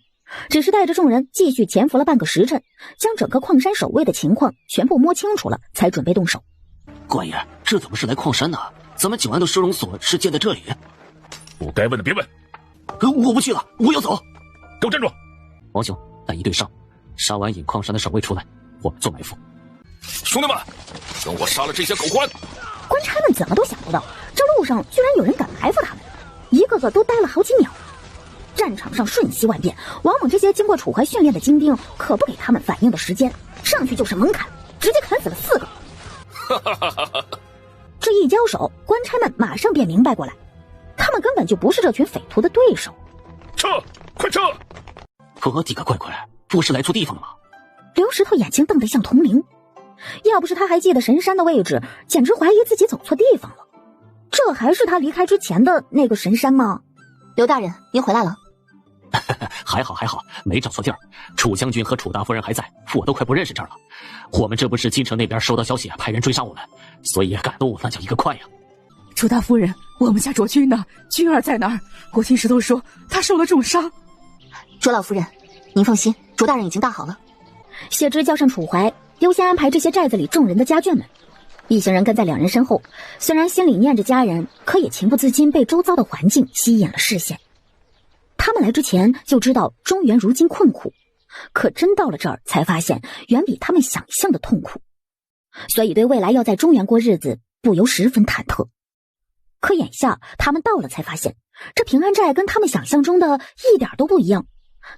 Speaker 1: 只是带着众人继续潜伏了半个时辰，将整个矿山守卫的情况全部摸清楚了，才准备动手。
Speaker 6: 官爷，这怎么是来矿山呢？咱们9安的收容所是建在这里。
Speaker 8: 不该问的别问。
Speaker 6: 我不去了，我要走。
Speaker 8: 给我站住！
Speaker 6: 王兄，带一队上，杀完引矿山的守卫出来，我们做埋伏。
Speaker 5: 兄弟们，等我杀了这些狗官！
Speaker 1: 官差们怎么都想不到，这路上居然有人敢埋伏他们，一个个都呆了好几秒。战场上瞬息万变，王猛这些经过楚怀训练的精兵可不给他们反应的时间，上去就是猛砍，直接砍死了4个。这一交手，官差们马上便明白过来，他们根本就不是这群匪徒的对手。
Speaker 8: 撤，快撤！
Speaker 6: 我的个乖乖，不是来错地方了吗？
Speaker 1: 刘石头眼睛瞪得像铜铃，要不是他还记得神山的位置，简直怀疑自己走错地方了。这还是他离开之前的那个神山吗？
Speaker 3: 刘大人，您回来了。
Speaker 6: 还好，没找错地儿。楚将军和楚大夫人还在，我都快不认识这儿了。我们这不是京城那边收到消息，派人追杀我们，所以赶路那叫一个快呀。
Speaker 11: 楚大夫人，我们家卓君呢？君儿在哪儿？我听石头说他受了重伤。
Speaker 3: 卓老夫人，您放心，卓大人已经大好了。
Speaker 1: 谢之叫上楚怀，优先安排这些寨子里众人的家眷们。一行人跟在两人身后，虽然心里念着家人，可也情不自禁被周遭的环境吸引了视线。他们来之前就知道中原如今困苦，可真到了这儿才发现远比他们想象的痛苦。所以对未来要在中原过日子不由十分忐忑。可眼下他们到了，才发现这平安寨跟他们想象中的一点都不一样，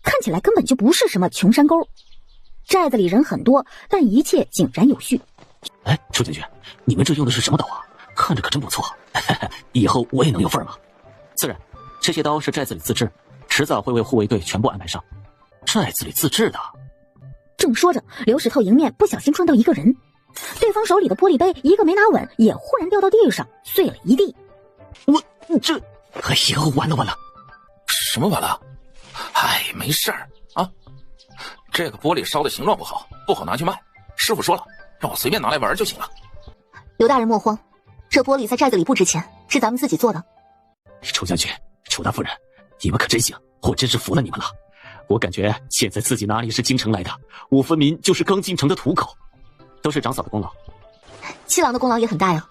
Speaker 1: 看起来根本就不是什么穷山沟。寨子里人很多，但一切井然有序。
Speaker 13: 哎，楚将军，你们这用的是什么刀啊？看着可真不错，以后我也能有份吗？自然，这些刀是寨子里自制，迟早会为护卫队全部安排上。寨子里自制的。
Speaker 1: 正说着，刘石头迎面不小心撞到一个人，对方手里的玻璃杯一个没拿稳，也忽然掉到地上，碎了一地。
Speaker 13: 哎呦，完了完了！
Speaker 5: 什么完了？哎，没事儿啊。这个玻璃烧的形状不好，不好拿去卖。师傅说了，让我随便拿来玩就行了。
Speaker 3: 刘大人莫慌，这玻璃在寨子里不值钱，是咱们自己做的。
Speaker 13: 楚将军，楚大夫人，你们可真行，我真是服了你们了。我感觉现在自己哪里是京城来的，我分明就是刚进城的土狗。都是长嫂的功劳。
Speaker 3: 七郎的功劳也很大呀。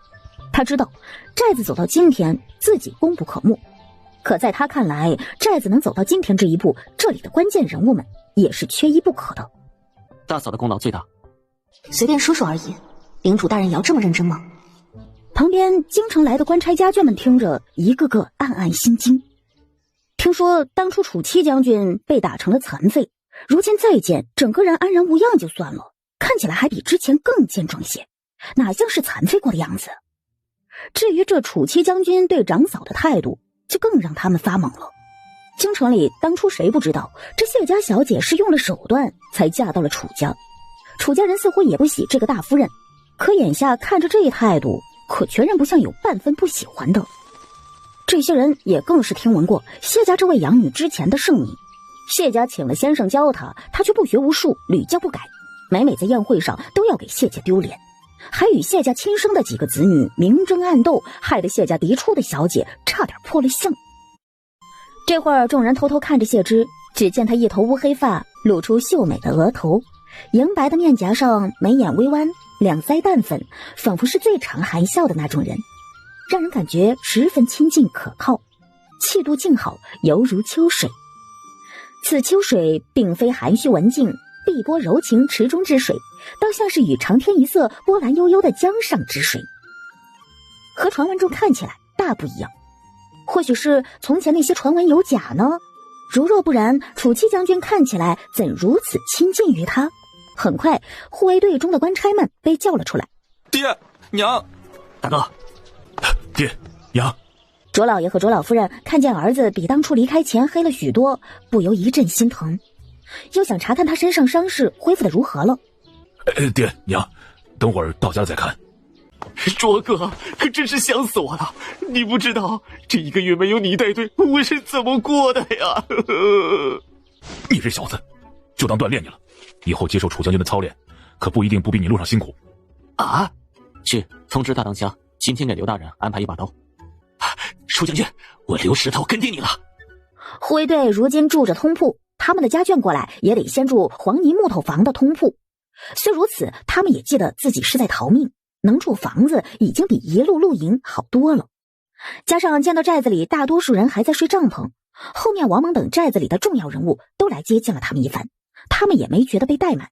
Speaker 1: 他知道寨子走到今天自己功不可没，可在他看来，寨子能走到今天这一步，这里的关键人物们也是缺一不可的。
Speaker 13: 大嫂的功劳最大。
Speaker 3: 随便说说而已，领主大人也要这么认真吗？
Speaker 1: 旁边京城来的官差家眷们听着，一个个暗暗心惊。听说当初楚七将军被打成了残废，如今再见，整个人安然无恙就算了，看起来还比之前更健壮些，哪像是残废过的样子。至于这楚七将军对长嫂的态度，就更让他们发懵了。京城里当初谁不知道，这谢家小姐是用了手段才嫁到了楚家，楚家人似乎也不喜这个大夫人，可眼下看着这一态度，可全然不像有半分不喜欢的。这些人也更是听闻过谢家这位养女之前的盛名，谢家请了先生教她，她却不学无术，屡教不改，每每在宴会上都要给谢家丢脸，还与谢家亲生的几个子女明争暗斗，害得谢家嫡出的小姐差点破了相。这会儿众人偷偷看着谢之，只见她一头乌黑发，露出秀美的额头，莹白的面颊上眉眼微弯，两腮淡粉，仿佛是最常含笑的那种人，让人感觉十分亲近可靠，气度静好，犹如秋水。此秋水并非含蓄文静，碧波柔情池中之水，倒像是与长天一色，波澜悠悠的江上之水，和传闻中看起来大不一样。或许是从前那些传闻有假呢？如若不然，楚七将军看起来怎如此亲近于他？很快，护卫队中的官差们被叫了出来。
Speaker 5: 爹娘，
Speaker 13: 大哥，
Speaker 14: 爹娘。
Speaker 1: 卓老爷和卓老夫人看见儿子比当初离开前黑了许多，不由一阵心疼，又想查看他身上伤势恢复的如何了。
Speaker 14: 爹娘，等会儿到家了再看。
Speaker 13: 卓哥，可真是想死我了！你不知道这1个月没有你带队，我是怎么过的呀？
Speaker 14: 你这小子，就当锻炼你了，以后接受楚将军的操练，可不一定不比你路上辛苦。
Speaker 13: 啊！去通知大当家，今天给刘大人安排一把刀。楚将军，我刘石头跟定你了。
Speaker 1: 护卫队如今住着通铺，他们的家眷过来也得先住黄泥木头房的通铺。虽如此，他们也记得自己是在逃命，能住房子已经比一路露营好多了。加上见到寨子里大多数人还在睡帐篷，后面王莽等寨子里的重要人物都来接见了他们一番，他们也没觉得被怠慢。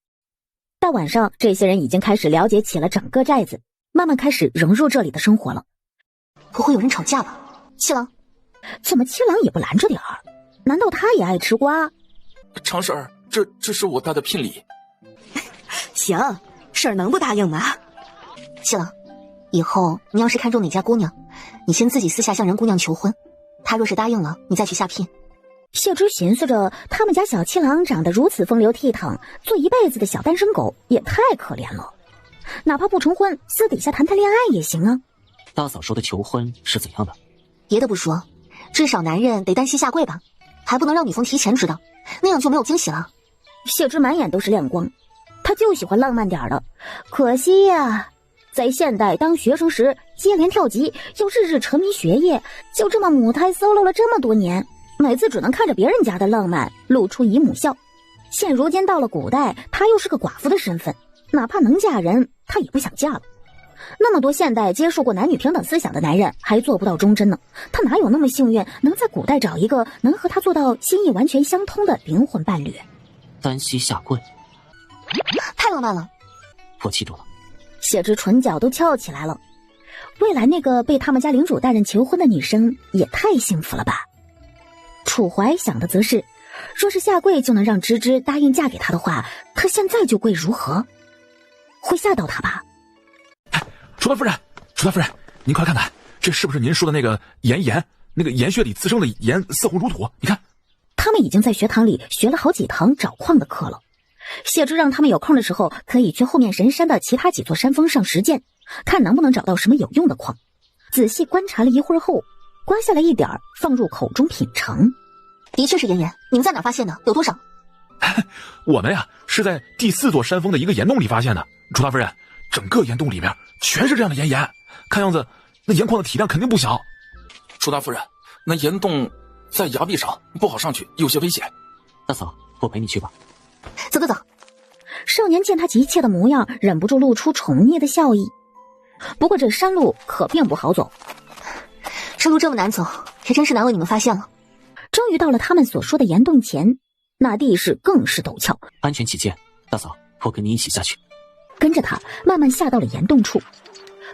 Speaker 1: 到晚上，这些人已经开始了解起了整个寨子，慢慢开始融入这里的生活了。
Speaker 3: 不会有人吵架吧？七郎，
Speaker 1: 怎么七郎也不拦着点儿？难道他也爱吃瓜？
Speaker 5: 常婶儿，这是我带的聘礼。
Speaker 9: 行，婶儿能不答应吗？
Speaker 3: 七郎，以后你要是看中哪家姑娘，你先自己私下向人姑娘求婚，她若是答应了，你再去下聘。
Speaker 1: 谢之寻思着，他们家小七郎长得如此风流倜傥，做一辈子的小单身狗也太可怜了。哪怕不成婚，私底下谈谈恋爱也行啊。
Speaker 13: 大嫂说的求婚是怎样的？
Speaker 3: 别的不说，至少男人得单膝下跪吧，还不能让女方提前知道，那样就没有惊喜了。
Speaker 1: 谢之满眼都是亮光，他就喜欢浪漫点的，可惜呀，在现代当学生时接连跳级，又日日沉迷学业，就这么母胎 solo 了这么多年，每次只能看着别人家的浪漫露出姨母笑。现如今到了古代，她又是个寡妇的身份，哪怕能嫁人，她也不想嫁了。那么多现代接受过男女平等思想的男人还做不到忠贞呢，他哪有那么幸运能在古代找一个能和他做到心意完全相通的灵魂伴侣？
Speaker 13: 单膝下跪，
Speaker 3: 太浪漫了。
Speaker 13: 我记住了。
Speaker 1: 谢之唇角都翘起来了。未来那个被他们家领主大人求婚的女生也太幸福了吧。楚怀想的则是，若是下跪就能让芝芝答应嫁给他的话，他现在就跪如何？会吓到他吧？
Speaker 14: 楚大夫人，楚大夫人，您快看看，这是不是您说的那个岩？那个岩穴里滋生的岩色红如土？你看，
Speaker 1: 他们已经在学堂里学了好几堂找矿的课了。谢之让他们有空的时候可以去后面神山的其他几座山峰上实践，看能不能找到什么有用的矿。仔细观察了一会儿后，刮下来一点放入口中品尝。
Speaker 3: 的确是岩，你们在哪发现的？有多少？
Speaker 14: 我们呀是在第4座山峰的一个岩洞里发现的。楚大夫人，整个岩洞里面全是这样的岩，看样子那岩矿的体量肯定不小。
Speaker 5: 楚大夫人，那岩洞在崖壁上，不好上去，有些危险。
Speaker 6: 大嫂，我陪你去吧。
Speaker 3: 走。
Speaker 1: 少年见他急切的模样，忍不住露出宠溺的笑意。不过这山路可并不好走，
Speaker 3: 山路这么难走，也真是难为你们发现了。
Speaker 1: 终于到了他们所说的岩洞前，那地势更是陡峭。
Speaker 6: 安全起见，大嫂，我跟你一起下去。
Speaker 1: 跟着他慢慢下到了岩洞处。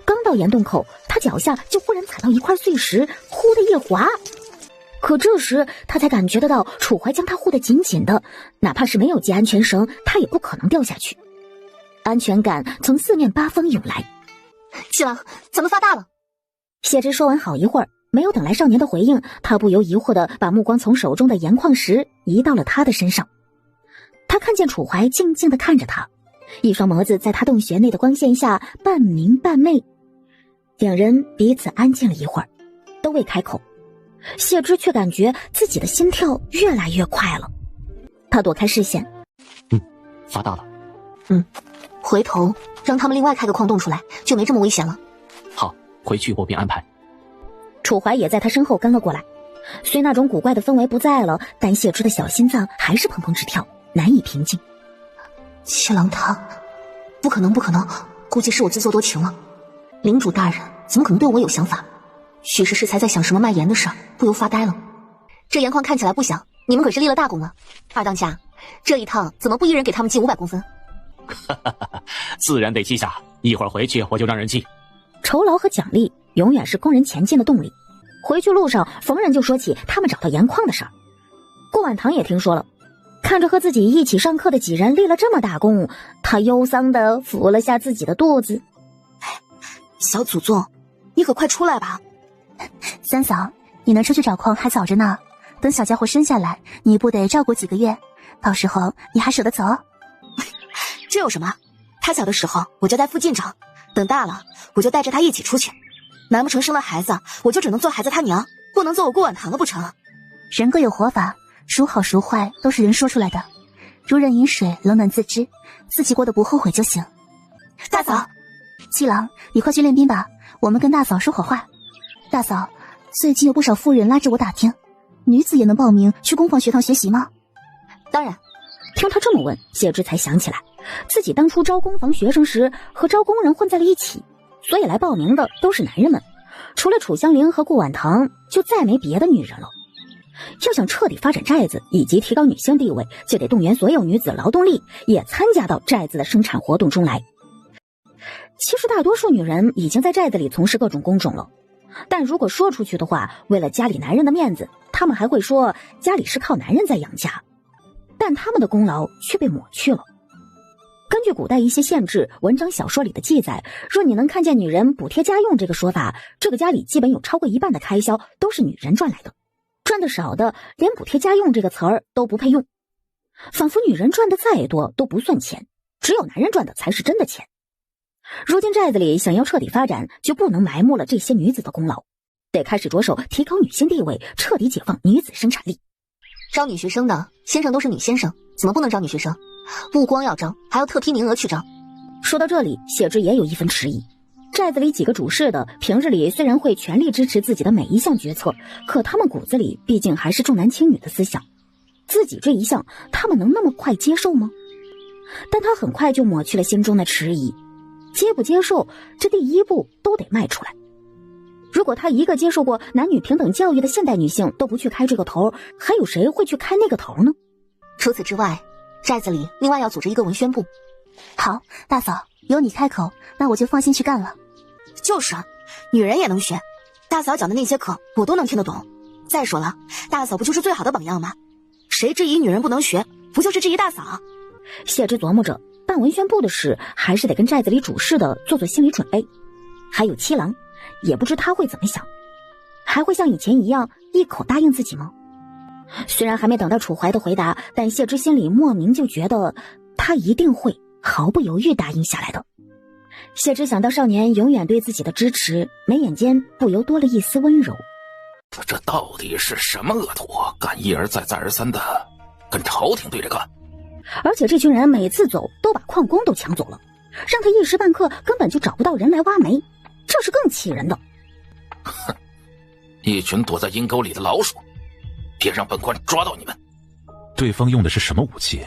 Speaker 1: 刚到岩洞口，他脚下就忽然踩到一块碎石，忽的一滑。可这时他才感觉得到楚怀将他护得紧紧的，哪怕是没有系安全绳，他也不可能掉下去。安全感从四面八方涌来。
Speaker 3: 七郎，咱们发大了。
Speaker 1: 谢之说完好一会儿，没有等来少年的回应，他不由疑惑地把目光从手中的岩矿石移到了他的身上。他看见楚怀静静地看着他，一双眸子在他洞穴内的光线下半明半昧。两人彼此安静了一会儿，都未开口。谢之却感觉自己的心跳越来越快了，他躲开视线。
Speaker 6: 发大了。
Speaker 3: 回头让他们另外开个矿洞出来，就没这么危险了。
Speaker 6: 好，回去我便安排。
Speaker 1: 楚怀也在他身后跟了过来。虽那种古怪的氛围不在了，但谢之的小心脏还是砰砰直跳，难以平静。
Speaker 3: 七郎他不可能，估计是我自作多情了。领主大人怎么可能对我有想法？许是才在想什么卖盐的事儿，不由发呆了。这盐矿看起来不小，你们可是立了大功了。二当家，这一趟怎么不一人给他们记500公分？
Speaker 6: 自然得记下，一会儿回去我就让人记。
Speaker 1: 酬劳和奖励永远是工人前进的动力。回去路上，逢人就说起他们找到盐矿的事儿。顾婉堂也听说了，看着和自己一起上课的几人立了这么大功，他忧伤地抚了下自己的肚子。
Speaker 3: 小祖宗，你可快出来吧！
Speaker 4: 三嫂，你能出去找矿还早着呢，等小家伙生下来，你不得照顾几个月？到时候你还舍得走？
Speaker 3: 这有什么？他小的时候我就在附近找，等大了我就带着他一起出去。难不成生了孩子，我就只能做孩子他娘，不能做我顾婉堂了不成？
Speaker 4: 人各有活法，孰好孰坏都是人说出来的。如人饮水，冷暖自知，自己过得不后悔就行。
Speaker 3: 大嫂，
Speaker 4: 七郎，你快去练兵吧，我们跟大嫂说好话。大嫂，最近有不少妇人拉着我打听，女子也能报名去工坊学堂学习吗？
Speaker 3: 当然。
Speaker 1: 听他这么问，谢之才想起来，自己当初招工房学生时和招工人混在了一起，所以来报名的都是男人们，除了楚香菱和顾婉堂，就再没别的女人了。要想彻底发展寨子以及提高女性地位，就得动员所有女子劳动力也参加到寨子的生产活动中来。其实大多数女人已经在寨子里从事各种工种了，但如果说出去的话，为了家里男人的面子，他们还会说家里是靠男人在养家，但他们的功劳却被抹去了。根据古代一些县志、文章、小说里的记载，若你能看见女人补贴家用这个说法，这个家里基本有超过一半的开销都是女人赚来的，赚的少的连补贴家用这个词儿都不配用，仿佛女人赚的再多都不算钱，只有男人赚的才是真的钱。如今寨子里想要彻底发展，就不能埋没了这些女子的功劳，得开始着手提高女性地位，彻底解放女子生产力。
Speaker 3: 招女学生的先生都是女先生，怎么不能招女学生？不光要招，还要特批名额去招。
Speaker 1: 说到这里，谢之也有一分迟疑。寨子里几个主事的平日里虽然会全力支持自己的每一项决策，可他们骨子里毕竟还是重男轻女的思想，自己这一项他们能那么快接受吗？但他很快就抹去了心中的迟疑，接不接受这第一步都得迈出来。如果他一个接受过男女平等教育的现代女性都不去开这个头，还有谁会去开那个头呢？
Speaker 3: 除此之外，寨子里另外要组织一个文宣部，好，大嫂，有你开口，那我就放心去干了。就是，女人也能学，大嫂讲的那些课我都能听得懂。再说了，大嫂不就是最好的榜样吗？谁质疑女人不能学，不就是质疑大嫂？
Speaker 1: 谢之琢磨着，办文宣部的事还是得跟寨子里主事的做做心理准备。还有七郎，也不知他会怎么想，还会像以前一样一口答应自己吗？虽然还没等到楚怀的回答，但谢之心里莫名就觉得他一定会毫不犹豫答应下来的。谢之想到少年永远对自己的支持，眉眼间不由多了一丝温柔。
Speaker 5: 这到底是什么恶徒，敢一而再再而三的跟朝廷对着干？
Speaker 1: 而且这群人每次走都把矿工都抢走了，让他一时半刻根本就找不到人来挖煤，这是更气人的。
Speaker 5: 哼，一群躲在阴沟里的老鼠，别让本官抓到你们。
Speaker 14: 对方用的是什么武器，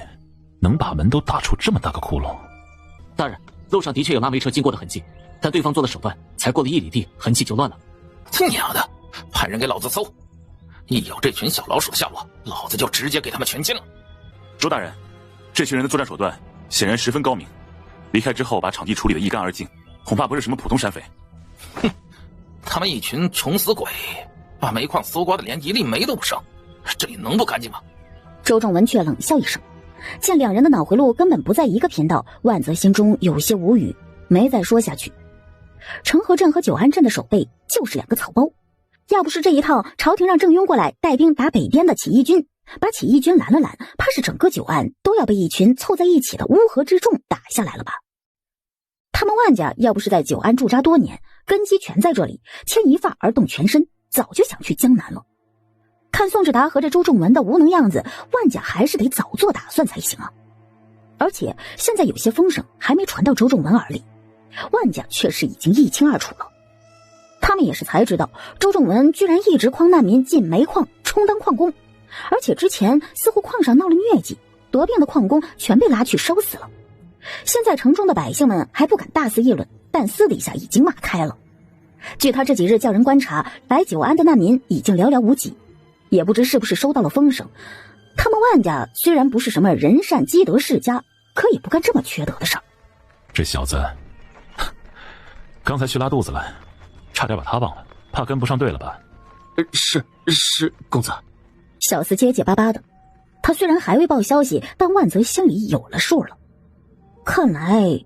Speaker 14: 能把门都打出这么大个窟窿？
Speaker 6: 大人，路上的确有拉煤车经过的痕迹，但对方做的手段才过了1里地，痕迹就乱了。
Speaker 5: 娘的，派人给老子搜！一有这群小老鼠的下落，老子就直接给他们全歼了。
Speaker 8: 周大人，这群人的作战手段显然十分高明，离开之后把场地处理得一干二净，恐怕不是什么普通山匪。
Speaker 5: 哼，他们一群穷死鬼，把煤矿搜刮的连一粒煤都不剩，这里能不干净吗？
Speaker 1: 周仲文却冷笑一声，见两人的脑回路根本不在一个频道，万泽心中有些无语，没再说下去。成河镇和九安镇的守备就是两个草包，要不是这一套朝廷让郑庸过来带兵打北边的起义军，把起义军拦了拦，怕是整个九安都要被一群凑在一起的乌合之众打下来了吧。他们万家要不是在九安驻扎多年，根基全在这里，牵一发而动全身，早就想去江南了。看宋志达和这周仲文的无能样子，万家还是得早做打算才行啊。而且现在有些风声还没传到周仲文耳里，万家却是已经一清二楚了。他们也是才知道，周仲文居然一直诓难民进煤矿充当矿工，而且之前似乎矿上闹了疟疾，得病的矿工全被拉去烧死了。现在城中的百姓们还不敢大肆议论，但私底下已经骂开了。据他这几日叫人观察，来九安的难民已经寥寥无几，也不知是不是收到了风声。他们万家虽然不是什么仁善积德世家，可也不干这么缺德的事儿。
Speaker 14: 这小子刚才去拉肚子了，差点把他忘了，怕跟不上队了吧？
Speaker 6: 是公子。
Speaker 1: 小厮结结巴巴的，他虽然还未报消息，但万泽心里有了数了。看来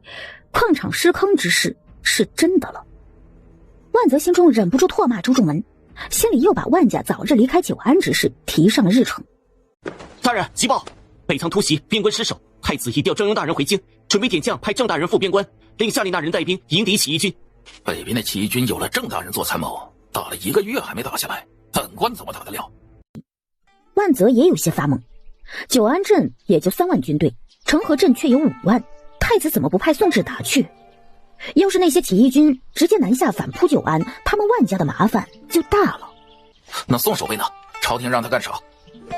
Speaker 1: 矿场失坑之事是真的了。万泽心中忍不住唾骂周仲文，心里又把万家早日离开九安之事提上了日程。
Speaker 6: 大人，急报！北仓突袭，边关失守，太子已调郑庸大人回京，准备点将派郑大人副边关，令下令大人带兵迎敌起义军。
Speaker 5: 北边的起义军有了郑大人做参谋，打了1个月还没打下来，本官怎么打得了？
Speaker 1: 万泽也有些发懵，九安镇也就3万军队，成河镇却有5万，太子怎么不派宋志达去？要是那些起义军直接南下反扑九安，他们万家的麻烦就大了。
Speaker 5: 那宋守备呢？朝廷让他干啥？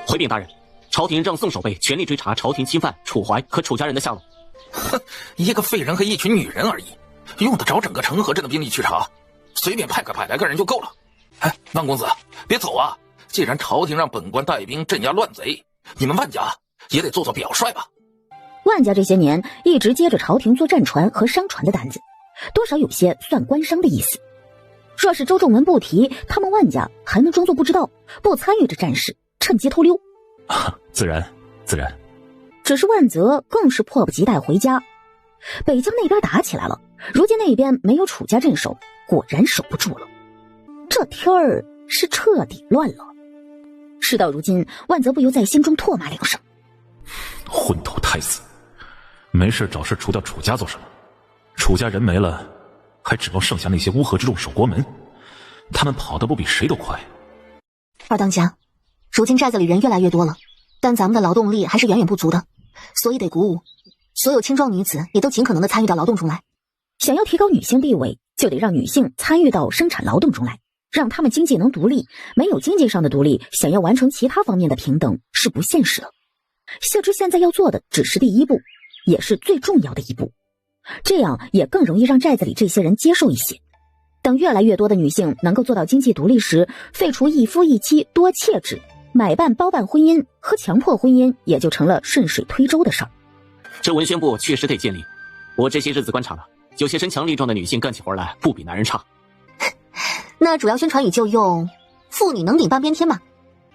Speaker 6: 回禀大人，朝廷让宋守备全力追查朝廷侵犯楚怀和楚家人的下落。
Speaker 5: 哼，一个废人和一群女人而已，用得着整个成河镇的兵力去查？随便派个100来个人就够了。哎，万公子，别走啊！既然朝廷让本官带兵镇压乱贼，你们万家也得做做表率吧。
Speaker 1: 万家这些年一直接着朝廷做战船和商船的单子，多少有些算官商的意思。若是周仲文不提，他们万家还能装作不知道，不参与这战事，趁机偷溜。
Speaker 14: 自然。
Speaker 1: 只是万泽更是迫不及待回家。北疆那边打起来了，如今那边没有楚家镇守，果然守不住了。这天儿是彻底乱了。事到如今，万泽不由在心中唾骂2声。
Speaker 14: 混头太子，没事找事除掉楚家做什么？楚家人没了，还指望剩下那些乌合之众守国门？他们跑得不比谁都快。
Speaker 3: 二当家，如今寨子里人越来越多了，但咱们的劳动力还是远远不足的，所以得鼓舞所有青壮女子也都尽可能的参与到劳动中来。
Speaker 1: 想要提高女性地位，就得让女性参与到生产劳动中来，让她们经济能独立。没有经济上的独立，想要完成其他方面的平等是不现实的。谢之现在要做的只是第一步，也是最重要的一步，这样也更容易让寨子里这些人接受一些。等越来越多的女性能够做到经济独立时，废除一夫一妻多妾制，买办包办婚姻和强迫婚姻也就成了顺水推舟的事儿。
Speaker 6: 这文宣部确实得建立，我这些日子观察了，有些身强力壮的女性干起活来不比男人差。
Speaker 12: 那主要宣传语就用“妇女能顶半边天”嘛。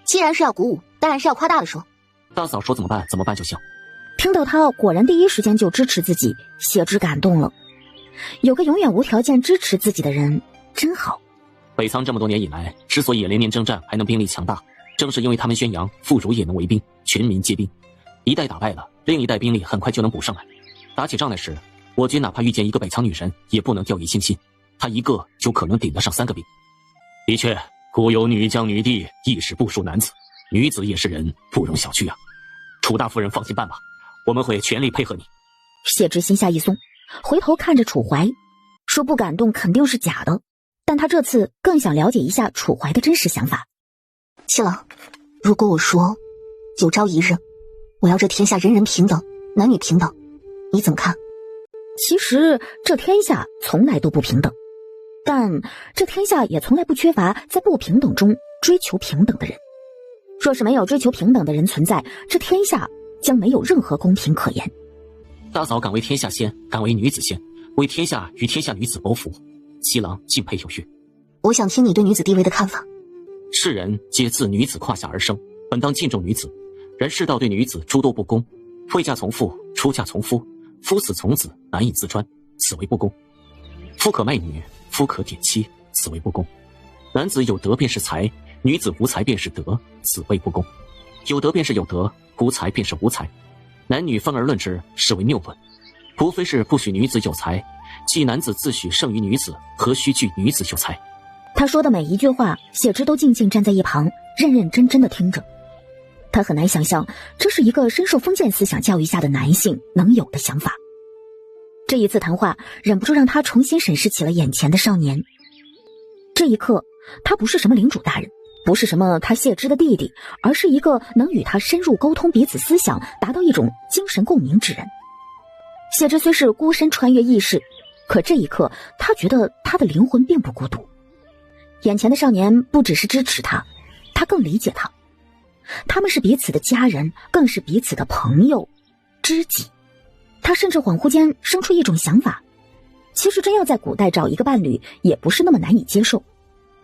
Speaker 12: 既然是要鼓舞，当然是要夸大的说。
Speaker 6: 大嫂说怎么办怎么办就行。
Speaker 1: 听到他果然第一时间就支持自己，谢之感动了。有个永远无条件支持自己的人真好。
Speaker 6: 北仓这么多年以来之所以连年征战还能兵力强大，正是因为他们宣扬妇孺也能为兵，全民皆兵。一代打败了，另一代兵力很快就能补上来。打起仗来时，我军哪怕遇见一个北仓女神也不能掉以轻心，她一个就可能顶得上3个兵。的确，古有女将女帝，亦是不输男子，女子也是人，不容小觑啊。楚大夫人放心办吧，我们会全力配合你。
Speaker 1: 谢之心下一松，回头看着楚怀，说不感动肯定是假的，但他这次更想了解一下楚怀的真实想法。
Speaker 3: 七郎，如果我说有朝一日我要这天下人人平等，男女平等，你怎么看？
Speaker 1: 其实这天下从来都不平等，但这天下也从来不缺乏在不平等中追求平等的人。若是没有追求平等的人存在，这天下将没有任何公平可言。
Speaker 6: 大嫂敢为天下先，敢为女子先，为天下与天下女子谋福，七郎敬佩有余。
Speaker 3: 我想听你对女子地位的看法。
Speaker 6: 世人皆自女子胯下而生，本当敬重女子，然世道对女子诸多不公，未嫁从父，出嫁从夫，夫死从子，难以自专，此为不公。夫可卖女，夫可典妻，此为不公。男子有德便是才，女子无才便是德，此为不公。有德便是有德，无才便是无才。男女分而论之，是为谬论。无非是不许女子有才，既男子自诩胜于女子，何须惧女子有才？
Speaker 1: 他说的每一句话，谢之都静静站在一旁，认认真真的听着。他很难想象，这是一个深受封建思想教育下的男性能有的想法。这一次谈话忍不住让他重新审视起了眼前的少年。这一刻，他不是什么领主大人，不是什么他谢之的弟弟，而是一个能与他深入沟通彼此思想，达到一种精神共鸣之人。谢之虽是孤身穿越异世，可这一刻他觉得他的灵魂并不孤独。眼前的少年不只是支持他，他更理解他。他们是彼此的家人，更是彼此的朋友、知己。他甚至恍惚间生出一种想法，其实真要在古代找一个伴侣，也不是那么难以接受。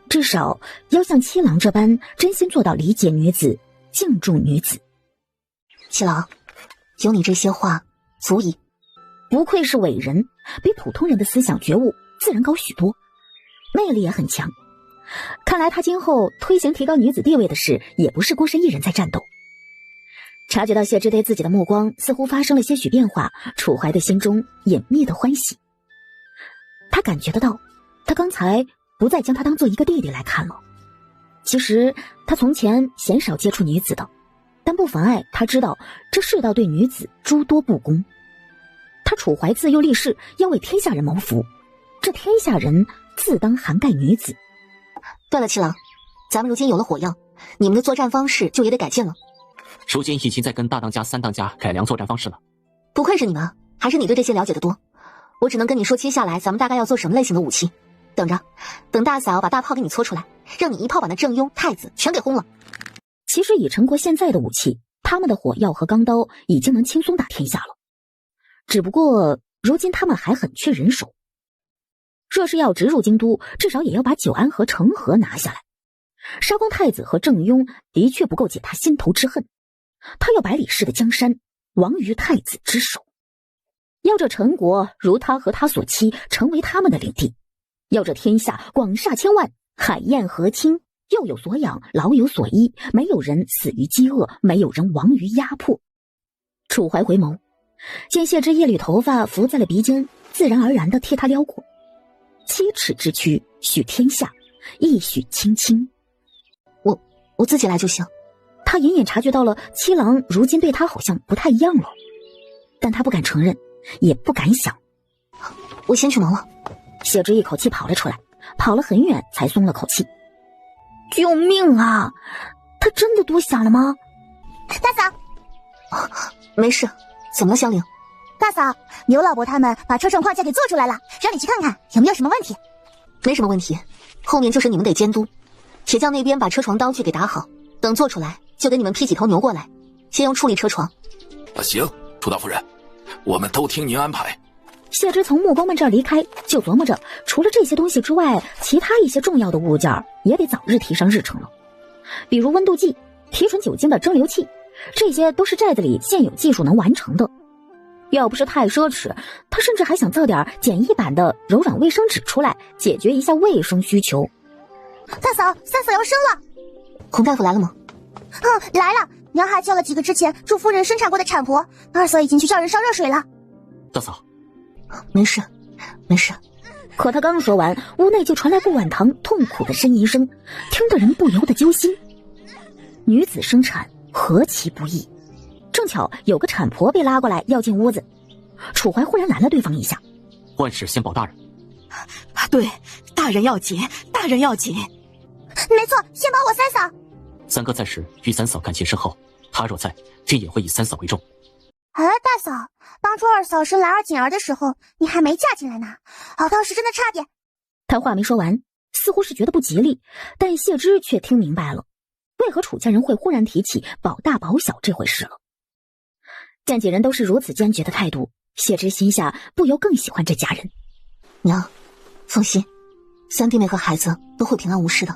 Speaker 1: 至少要像七郎这般真心做到理解女子、敬重女子。
Speaker 3: 七郎，有你这些话足矣。
Speaker 1: 不愧是伟人，比普通人的思想觉悟自然高许多，魅力也很强。看来他今后推行提高女子地位的事，也不是孤身一人在战斗。察觉到谢之对自己的目光似乎发生了些许变化，楚怀的心中隐秘的欢喜。他感觉得到，他刚才不再将他当做一个弟弟来看了。其实他从前鲜少接触女子的，但不妨碍他知道这世道对女子诸多不公。他楚怀自幼立誓要为天下人谋福，这天下人自当涵盖女子。
Speaker 3: 对了，七郎，咱们如今有了火药，你们的作战方式就也得改进了。
Speaker 6: 如今已经在跟大当家、三当家改良作战方式了。
Speaker 3: 不愧是你们，还是你对这些了解的多。我只能跟你说，接下来咱们大概要做什么类型的武器。等着，等大嫂把大炮给你搓出来，让你一炮把那正庸、太子全给轰了。
Speaker 1: 其实以陈国现在的武器，他们的火药和钢刀已经能轻松打天下了。只不过如今他们还很缺人手。若是要直入京都，至少也要把久安和成和拿下来。杀光太子和郑庸的确不够解他心头之恨，他要百里氏的江山亡于太子之手，要这陈国如他和他所期成为他们的领地，要这天下广厦千万，海晏河清，幼有所养，老有所依，没有人死于饥饿，没有人亡于压迫。楚怀回眸，见谢之一缕头发浮在了鼻尖，自然而然地替他撩过。7尺之躯，许天下，一许青青。
Speaker 3: 我自己来就行。
Speaker 1: 他隐隐察觉到了七郎如今对他好像不太一样了，但他不敢承认，也不敢想。
Speaker 3: 我先去忙了。
Speaker 1: 谢之一口气跑了出来，跑了很远才松了口气。救命啊！他真的多想了吗？
Speaker 10: 大嫂，
Speaker 3: 没事。怎么了，香菱？
Speaker 10: 大嫂，牛老伯他们把车床框架给做出来了，让你去看看有没有什么问题。
Speaker 3: 没什么问题，后面就是你们得监督。铁匠那边把车床刀具给打好，等做出来就给你们批几头牛过来，先用处理车床。
Speaker 15: 行，楚大夫人，我们都听您安排。
Speaker 1: 谢之从木工们这儿离开，就琢磨着除了这些东西之外，其他一些重要的物件也得早日提上日程了。比如温度计、提纯酒精的蒸馏器，这些都是寨子里现有技术能完成的。要不是太奢侈，他甚至还想造点简易版的柔软卫生纸出来，解决一下卫生需求。
Speaker 10: 大嫂，三嫂要生了。
Speaker 3: 洪大夫来了吗？
Speaker 10: 来了。娘还叫了几个之前祝夫人生产过的产婆，二嫂已经去叫人烧热水了。
Speaker 6: 大嫂，
Speaker 3: 没事，没事。
Speaker 1: 可他刚说完，屋内就传来顾婉堂痛苦的呻吟声，听得人不由得揪心。女子生产何其不易，正巧有个产婆被拉过来要进屋子，楚怀忽然拦了对方一下：“
Speaker 6: 万事先保大人。”
Speaker 9: 对，大人要紧，大人要紧。
Speaker 10: 没错，先保我三嫂。
Speaker 6: 三哥在时与三嫂感情深厚，他若在，定也会以三嫂为重。
Speaker 10: 大嫂，当初二嫂生兰儿、锦儿的时候，你还没嫁进来呢，好倒是真的差点。
Speaker 1: 他话没说完，似乎是觉得不吉利，但谢之却听明白了，为何楚家人会忽然提起保大保小这回事了。见几人都是如此坚决的态度，谢之心下不由更喜欢这家人。
Speaker 3: 娘，放心，三弟妹和孩子都会平安无事的。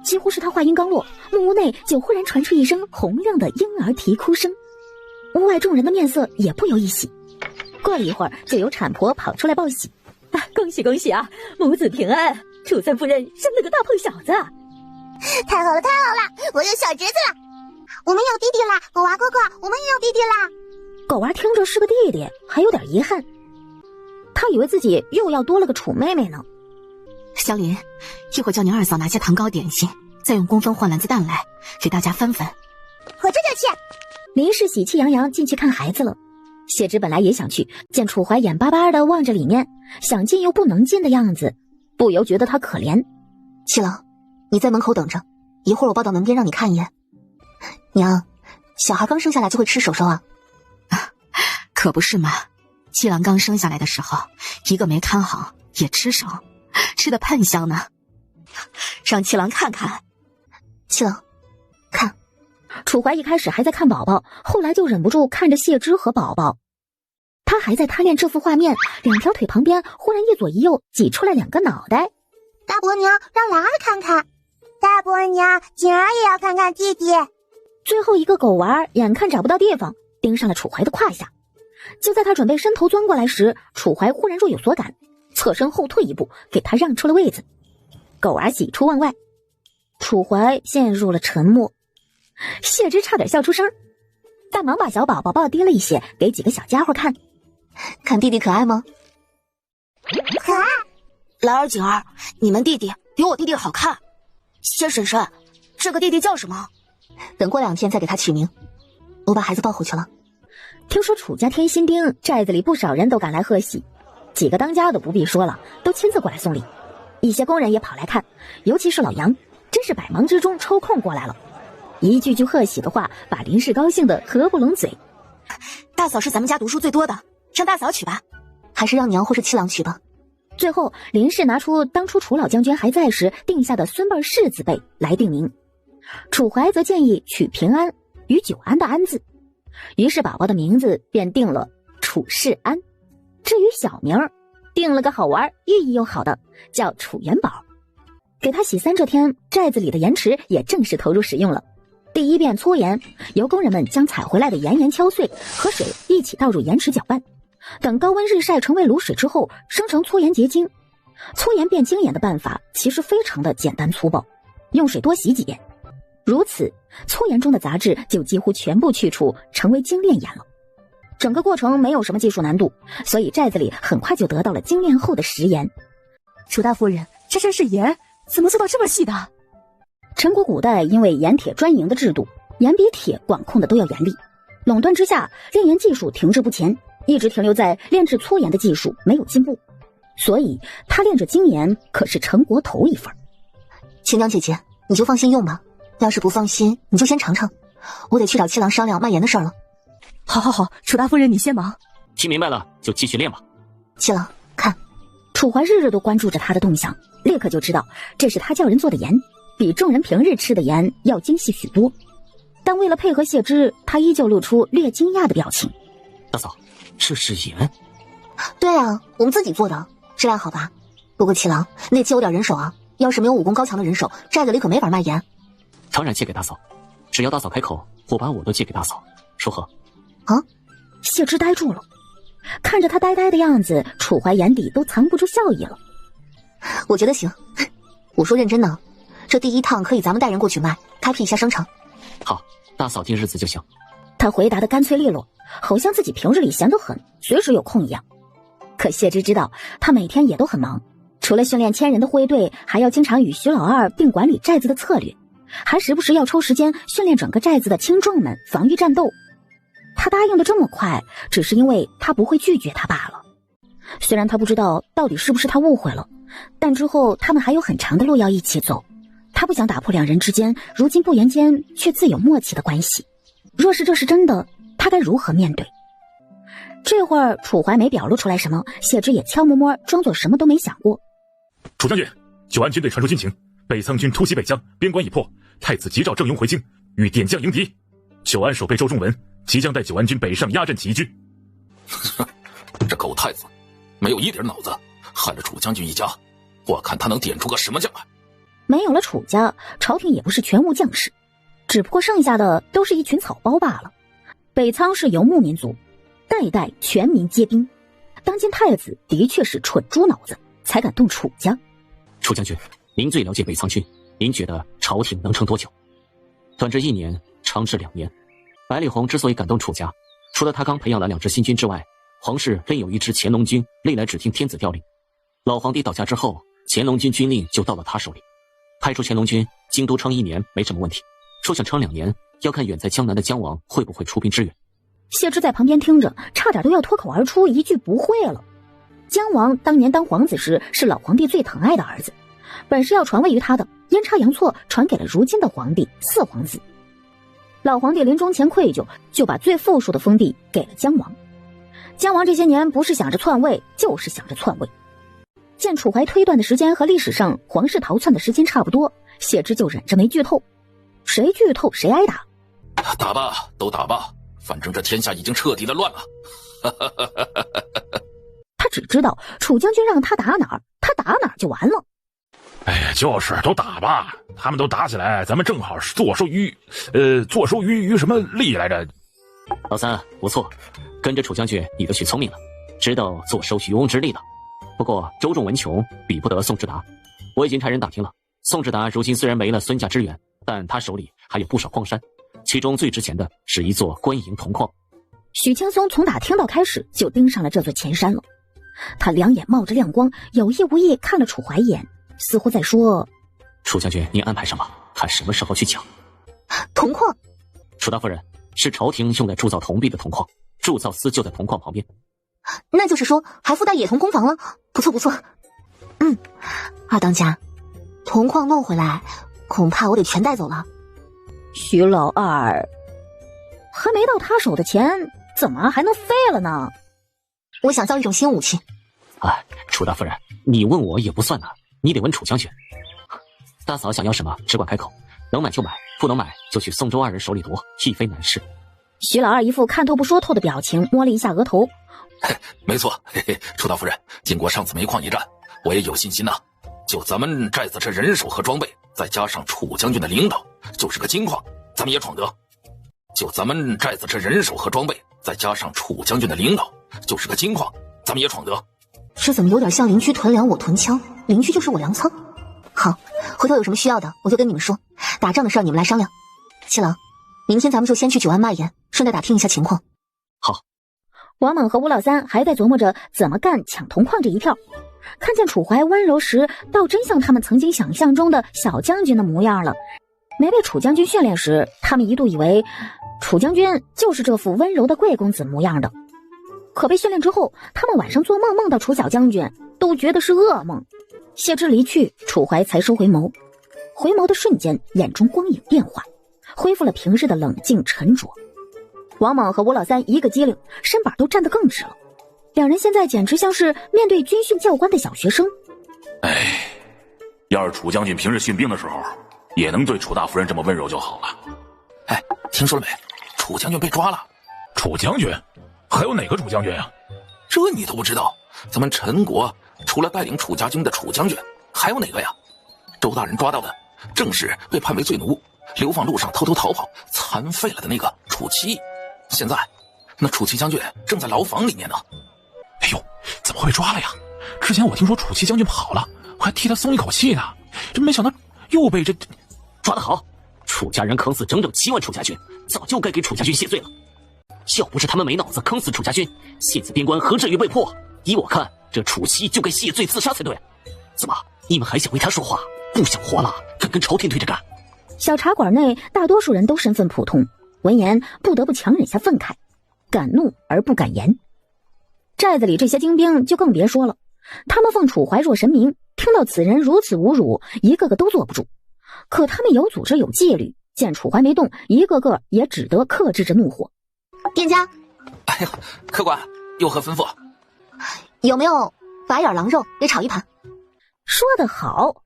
Speaker 1: 几乎是他话音刚落，木屋内就忽然传出一声洪亮的婴儿啼哭声，屋外众人的面色也不由一喜。过了一会儿，就有产婆跑出来报喜：“恭喜恭喜啊，母子平安！楚三夫人生了个大胖小子。”
Speaker 10: 太好了，太好了，我有小侄子了！我们有弟弟啦，狗娃哥哥，我们也有弟弟啦。
Speaker 1: 狗娃听着是个弟弟，还有点遗憾，他以为自己又要多了个楚妹妹呢。
Speaker 9: 香菱，一会儿叫您二嫂拿些糖糕点心，再用工分换篮子蛋来，给大家分分。
Speaker 10: 我这就去。
Speaker 1: 林氏喜气洋洋进去看孩子了。谢之本来也想去，见楚怀眼巴巴的望着里面，想进又不能进的样子，不由觉得他可怜。
Speaker 3: 七郎，你在门口等着，一会儿我抱到门边让你看一眼。娘，小孩刚生下来就会吃手手啊？
Speaker 9: 可不是嘛，七郎刚生下来的时候，一个没看好也吃手，吃的喷香呢。让七郎看看。
Speaker 3: 七郎，看。
Speaker 1: 楚怀一开始还在看宝宝，后来就忍不住看着谢之和宝宝。他还在贪恋这幅画面，两条腿旁边忽然一左一右挤出来两个脑袋。
Speaker 10: 大伯娘，让兰儿看看。大伯娘，锦儿也要看看弟弟。
Speaker 1: 最后一个狗娃眼看找不到地方，盯上了楚怀的胯下。就在他准备伸头钻过来时，楚怀忽然若有所感，侧身后退一步，给他让出了位子。狗娃喜出望外，楚怀陷入了沉默。谢之差点笑出声，但忙把小宝宝抱低了一些，给几个小家伙看。
Speaker 3: 看弟弟可爱吗？
Speaker 10: 可爱。
Speaker 9: 兰儿、锦儿，你们弟弟比我弟弟好看。谢婶婶，这个弟弟叫什么？
Speaker 3: 等过2天再给他取名。我把孩子抱回去了。
Speaker 1: 听说楚家添新丁，寨子里不少人都赶来贺喜，几个当家的不必说了，都亲自过来送礼。一些工人也跑来看，尤其是老杨，真是百忙之中抽空过来了。一句句贺喜的话，把林氏高兴得合不拢嘴。
Speaker 9: 大嫂是咱们家读书最多的，让大嫂取吧，
Speaker 3: 还是让娘或是七郎取吧。
Speaker 1: 最后，林氏拿出当初楚老将军还在时定下的孙辈氏字辈来定名，楚怀则建议取平安与久安的安字，于是宝宝的名字便定了楚世安。至于小名，定了个好玩寓意又好的，叫楚元宝。给他洗三这天，寨子里的盐池也正式投入使用了。第一遍搓盐，由工人们将采回来的盐敲碎，和水一起倒入盐池搅拌，等高温日晒成为卤水之后，生成搓盐结晶。搓盐变精盐的办法其实非常的简单粗暴，用水多洗几遍，如此搓盐中的杂质就几乎全部去除，成为精炼盐了。整个过程没有什么技术难度，所以寨子里很快就得到了精炼后的食盐。
Speaker 11: 楚大夫人，这真是盐，怎么做到这么细的？
Speaker 1: 陈国古代因为盐铁专营的制度，盐比铁管控的都要严厉，垄断之下，炼盐技术停滞不前，一直停留在炼制搓盐的技术，没有进步。所以他炼制精盐可是陈国头一份。
Speaker 3: 秦娘姐姐，你就放心用吧，要是不放心，你就先尝尝。我得去找七郎商量卖盐的事儿了。
Speaker 11: 好，楚大夫人你先忙。
Speaker 6: 听明白了就继续练吧。
Speaker 3: 七郎，看。
Speaker 1: 楚怀日日都关注着他的动向，立刻就知道这是他叫人做的盐，比众人平日吃的盐要精细许多。但为了配合谢之，他依旧露出略惊讶的表情。
Speaker 6: 大嫂，这是盐？
Speaker 3: 对啊，我们自己做的，质量好吧？不过七郎，你得借我点人手啊！要是没有武功高强的人手，寨子里可没法卖盐。
Speaker 6: 当然借给大嫂，只要大嫂开口，我把我都借给大嫂，说和。
Speaker 1: 啊！谢之呆住了，看着他呆呆的样子，楚怀眼底都藏不住笑意了。
Speaker 3: 我觉得行，我说认真的，这第一趟可以咱们带人过去卖，开辟一下商场。
Speaker 6: 好，大嫂定日子就行。
Speaker 1: 他回答的干脆利落，好像自己平日里闲得很，随时有空一样。可谢之知道，他每天也都很忙，除了训练1000人的护卫队，还要经常与徐老二并管理寨子的策略，还时不时要抽时间训练整个寨子的青壮们防御战斗。他答应的这么快，只是因为他不会拒绝他罢了。虽然他不知道到底是不是他误会了，但之后他们还有很长的路要一起走，他不想打破两人之间如今不言间却自有默契的关系。若是这是真的，他该如何面对？这会儿楚怀没表露出来什么，谢之也悄摸摸装作什么都没想过。
Speaker 14: 楚将军，九安军队传出军情，北仓军突袭北疆，边关已破，太子急召郑雍回京，欲点将迎敌。九安守备周仲文即将带九安军北上压阵起义军。
Speaker 15: 这狗太子没有一点脑子，害了楚将军一家，我看他能点出个什么将来。
Speaker 1: 没有了楚家，朝廷也不是全无将士，只不过剩下的都是一群草包罢了。北仓是游牧民族，代代全民皆兵，当今太子的确是蠢猪脑子，才敢动楚家。
Speaker 6: 楚将军，您最了解北仓军，您觉得朝廷能撑多久？短至1年，长至2年。百里红之所以敢动楚家，除了他刚培养了2支新军之外，皇室另有一支乾隆军历来只听天子调令。老皇帝倒下之后，乾隆军军令就到了他手里。派出乾隆军，京都撑1年没什么问题，说想撑2年，要看远在江南的姜王会不会出兵支援。
Speaker 1: 谢之在旁边听着，差点都要脱口而出一句不会了。姜王当年当皇子时，是老皇帝最疼爱的儿子，本是要传位于他的，阴差阳错传给了如今的皇帝四皇子。老皇帝临终前愧疚，就把最富庶的封地给了姜王。姜王这些年不是想着篡位，就是想着篡位。见楚怀推断的时间和历史上皇室逃窜的时间差不多，谢之就忍着没剧透。谁剧透谁挨打。
Speaker 15: 打吧，都打吧，反正这天下已经彻底的乱了。
Speaker 1: 他只知道楚将军让他打哪儿，他打哪儿就完了。
Speaker 14: 哎呀，就是都打吧，他们都打起来，咱们正好坐收渔什么利来着？
Speaker 6: 老三不错，跟着楚将军你都学聪明了，知道坐收渔翁之利了。不过周仲文穷比不得宋志达，我已经差人打听了，宋志达如今虽然没了孙家支援，但他手里还有不少矿山，其中最值钱的是一座官营铜矿。
Speaker 1: 许青松从打听到开始就盯上了这座前山了，他两眼冒着亮光，有意无意看了楚怀一眼，似乎在说：
Speaker 6: 楚将军您安排什么，看什么时候去抢。
Speaker 3: 铜矿？
Speaker 6: 楚大夫人，是朝廷用来铸造铜币的铜矿，铸造司就在铜矿旁边。
Speaker 3: 那就是说还附带野铜工房了，不错不错。二当家，铜矿弄回来恐怕我得全带走了。
Speaker 1: 徐老二还没到他手的钱怎么还能废了呢？
Speaker 3: 我想造一种新武器。
Speaker 6: 哎，楚大夫人，你问我也不算呢，你得问楚将军。大嫂想要什么只管开口，能买就买，不能买就去宋州2人手里夺，亦非难事。
Speaker 1: 徐老二一副看透不说透的表情，摸了一下额头。
Speaker 15: 没错，楚大夫人，经过上次煤矿一战，我也有信心呐。就咱们寨子这人手和装备，再加上楚将军的领导，就是个金矿，咱们也闯得。就咱们寨子这人手和装备，再加上楚将军的领导，就是个金矿，咱们也闯得。
Speaker 3: 这怎么有点像邻居囤粮我囤枪，邻居就是我粮仓。好，回头有什么需要的我就跟你们说，打仗的事儿你们来商量。七郎，明天咱们就先去九安卖盐，顺带打听一下情况。
Speaker 6: 好。
Speaker 1: 王猛和吴老三还在琢磨着怎么干抢铜矿这一票，看见楚怀温柔时，倒真像他们曾经想象中的小将军的模样了。没被楚将军训练时，他们一度以为楚将军就是这副温柔的贵公子模样的。可被训练之后，他们晚上做梦梦到楚小将军，都觉得是噩梦。谢之离去，楚怀才收回眸，回眸的瞬间，眼中光影变化，恢复了平日的冷静沉着。王猛和吴老三一个机灵，身板都站得更直了。两人现在简直像是面对军训教官的小学生。
Speaker 2: 哎，要是楚将军平日训兵的时候，也能对楚大夫人这么温柔就好了。
Speaker 15: 哎，听说了没？楚将军被抓了。
Speaker 14: 楚将军？还有哪个楚将军啊？
Speaker 5: 这你都不知道？咱们陈国除了带领楚家军的楚将军，还有哪个呀？周大人抓到的正是被判为罪奴，流放路上偷偷逃跑残废了的那个楚七。现在那楚七将军正在牢房里面呢。
Speaker 14: 哎呦，怎么会抓了呀？之前我听说楚七将军跑了，我还替他松一口气呢，真没想到又被这
Speaker 13: 抓得好！楚家人坑死整整7万楚家军，早就该给楚家军谢罪了。要不是他们没脑子坑死楚家军，现在边关何至于被破？依我看，这楚七就该谢罪自杀才对。怎么，你们还想为他说话？不想活了，敢跟朝廷对着干？
Speaker 1: 小茶馆内大多数人都身份普通，闻言不得不强忍下愤慨，敢怒而不敢言。寨子里这些精兵就更别说了，他们奉楚怀若神明，听到此人如此侮辱，一个个都坐不住。可他们有组织有纪律，见楚怀没动，一个个也只得克制着怒火。
Speaker 3: 店家，
Speaker 5: 哎呀，客官有何吩咐？
Speaker 3: 有没有白眼狼肉给炒一盘？
Speaker 1: 说得好，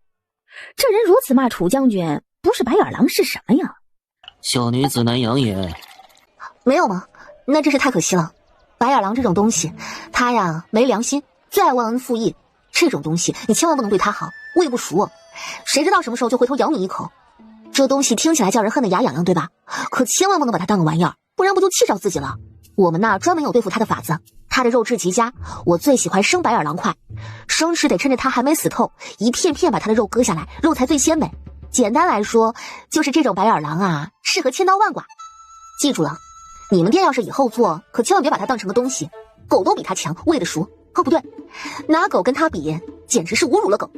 Speaker 1: 这人如此骂楚将军，不是白眼狼是什么呀？
Speaker 13: 小女子难养也。
Speaker 3: 没有吗？那真是太可惜了。白眼狼这种东西，他呀没良心，最爱忘恩负义。这种东西你千万不能对他好，喂不熟，谁知道什么时候就回头咬你一口。这东西听起来叫人恨得牙痒痒，对吧？可千万不能把它当个玩意儿，不然不就气着自己了。我们那专门有对付他的法子，他的肉质极佳，我最喜欢生白眼狼块，生吃得趁着他还没死透，一片片把他的肉割下来，肉才最鲜美。简单来说，就是这种白眼狼啊，适合千刀万剐。记住了，你们店要是以后做，可千万别把它当成个东西，狗都比他强，喂得熟。哦，不对，拿狗跟他比，简直是侮辱了狗。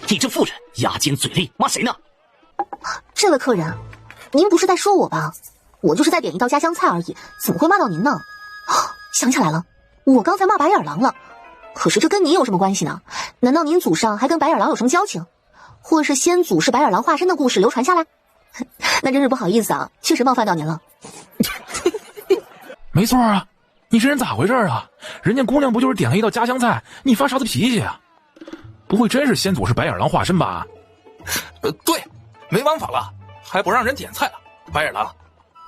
Speaker 13: 你这妇人，牙尖嘴利，骂谁呢？
Speaker 3: 这位客人，您不是在说我吧？我就是在点一道家乡菜而已，怎么会骂到您呢？想起来了，我刚才骂白眼狼了，可是这跟您有什么关系呢？难道您祖上还跟白眼狼有什么交情，或是先祖是白眼狼化身的故事流传下来？那真是不好意思啊，确实冒犯到您了。
Speaker 14: 没错啊，你这人咋回事啊？人家姑娘不就是点了一道家乡菜，你发啥子脾气啊？不会真是先祖是白眼狼化身吧？
Speaker 5: 对，没办法了，还不让人点菜了，白眼狼。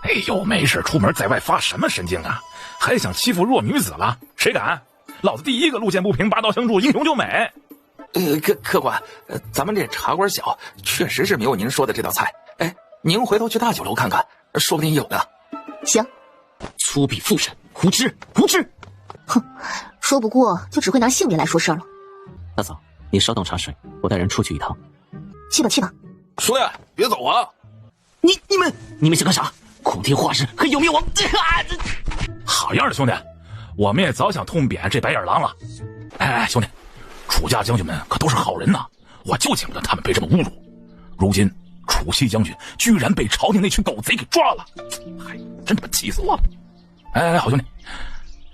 Speaker 14: 哎呦，没事出门在外发什么神经啊？还想欺负弱女子了？谁敢？老子第一个路见不平拔刀相助，英雄救美。
Speaker 5: 客官，咱们这茶馆小，确实是没有您说的这道菜。哎，您回头去大酒楼看看，说不定有呢。
Speaker 3: 行。
Speaker 13: 粗鄙妇人，无知无知！
Speaker 3: 哼，说不过就只会拿性别来说事儿了。
Speaker 13: 大嫂，你稍等茶水，我带人出去一趟。
Speaker 3: 去吧去吧。
Speaker 5: 兄弟，别走啊！
Speaker 13: 你们想干啥？光天化日还有灭亡！
Speaker 14: 好样的，兄弟！我们也早想痛扁这白眼狼了。哎，兄弟，楚家将军们可都是好人呐，我就见不得他们被这么侮辱。如今楚西将军居然被朝廷那群狗贼给抓了，嗨，真他妈气死我了！哎，好兄弟，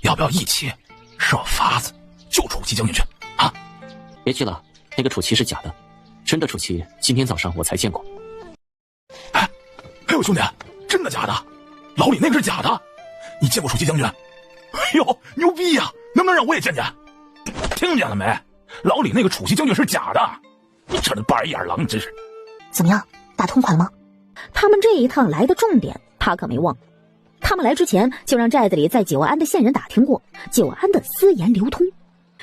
Speaker 14: 要不要一起设法子救楚西将军去啊？
Speaker 13: 别去了，那个楚奇是假的，真的楚奇今天早上我才见过。
Speaker 14: 哎呦，兄弟，真的假的？老李那个是假的？你见过楚西将军？哎呦，牛逼呀！能不能让我也见见？听见了没？老李那个楚西将军是假的！你这人白眼狼，真是。
Speaker 3: 怎么样，打痛快了吗？
Speaker 1: 他们这一趟来的重点，他可没忘。他们来之前就让寨子里在九安的县人打听过九安的私盐流通，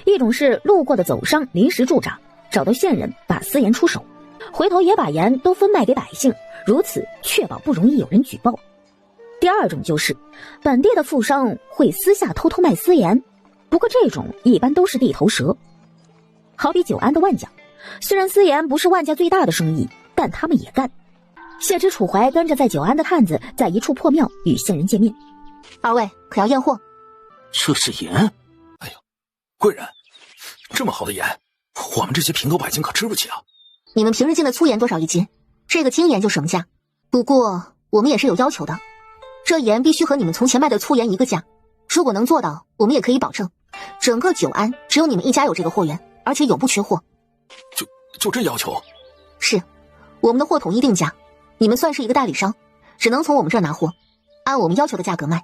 Speaker 1: 一种是路过的走商临时驻扎，找到县人把私盐出手，回头也把盐都分卖给百姓，如此确保不容易有人举报。第二种就是本地的富商会私下偷偷卖私盐，不过这种一般都是地头蛇。好比九安的万家，虽然私盐不是万家最大的生意，但他们也干。谢知楚怀跟着在九安的探子在一处破庙与县人见面。
Speaker 3: 二位可要验货？
Speaker 13: 这是盐？
Speaker 5: 哎呦，贵人，这么好的盐，我们这些平头百姓可吃不起啊。
Speaker 3: 你们平日进的粗盐多少一斤？这个精盐就什么价？不过我们也是有要求的，这盐必须和你们从前卖的粗盐一个价。如果能做到，我们也可以保证整个九安只有你们一家有这个货源，而且永不缺货。
Speaker 5: 就这要求？
Speaker 3: 是，我们的货统一定价，你们算是一个代理商，只能从我们这儿拿货，按我们要求的价格卖。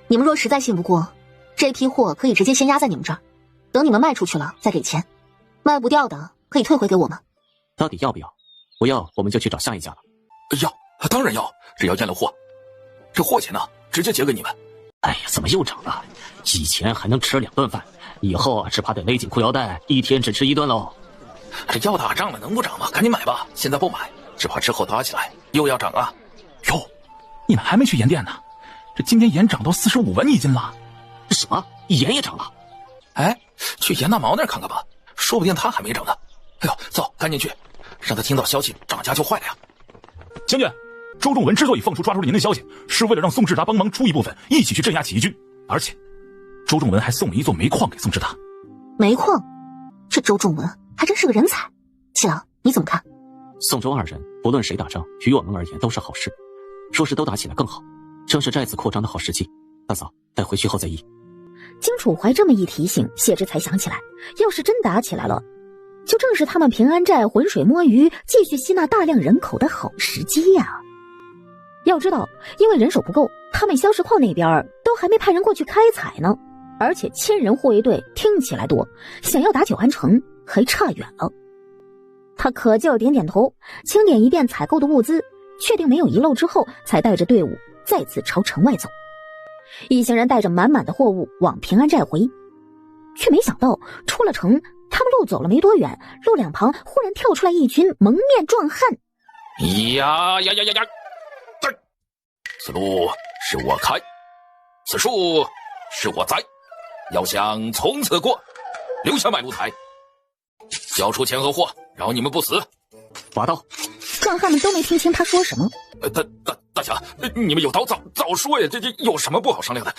Speaker 3: 你们若实在信不过，这批货可以直接先压在你们这儿，等你们卖出去了再给钱，卖不掉的可以退回给我们。
Speaker 13: 到底要不要？不要我们就去找下一家了。
Speaker 5: 要，当然要，只要验了货，这货钱呢直接结给你们。
Speaker 6: 哎呀，怎么又涨了？以前还能吃2顿饭，以后啊，只怕得勒紧裤腰带，一天只吃1顿喽。
Speaker 5: 这要打仗了，能不涨吗？赶紧买吧，现在不买，只怕之后打起来又要涨啊！
Speaker 8: 哟，你们还没去盐店呢？这今天盐涨到45文一斤了。
Speaker 6: 什么？盐也涨了？
Speaker 5: 哎，去严大毛那儿看看吧，说不定他还没涨呢。哎呦，走，赶紧去，让他听到消息涨价就坏了呀！
Speaker 8: 将军，周仲文之所以放出抓住了您的消息，是为了让宋志达帮忙出一部分，一起去镇压起义军。而且，周仲文还送了一座煤矿给宋志达。
Speaker 3: 煤矿？这周仲文还真是个人才。七郎，你怎么看？
Speaker 6: 宋周2人不论谁打仗，于我们而言都是好事。若是都打起来更好，正是寨子扩张的好时机。大嫂，待回去后再议。
Speaker 1: 经楚怀这么一提醒，谢之才想起来，要是真打起来了，就正是他们平安寨浑水摸鱼，继续吸纳大量人口的好时机呀。要知道，因为人手不够，他们萧石矿那边都还没派人过去开采呢，而且1000人护卫队听起来多，想要打九安城还差远了。他可劲儿点点头，清点一遍采购的物资，确定没有遗漏之后，才带着队伍再次朝城外走。一行人带着满满的货物往平安寨回，却没想到出了城，他们路走了没多远，路两旁忽然跳出来一群蒙面壮汉。
Speaker 5: 呀！此路是我开，此树是我栽，要想从此过，留下买路财，交出钱和货，饶你们不死。
Speaker 6: 拔刀！
Speaker 1: 壮汉们都没听清他说什么。
Speaker 5: 大侠，你们有刀早说呀，这有什么不好商量的？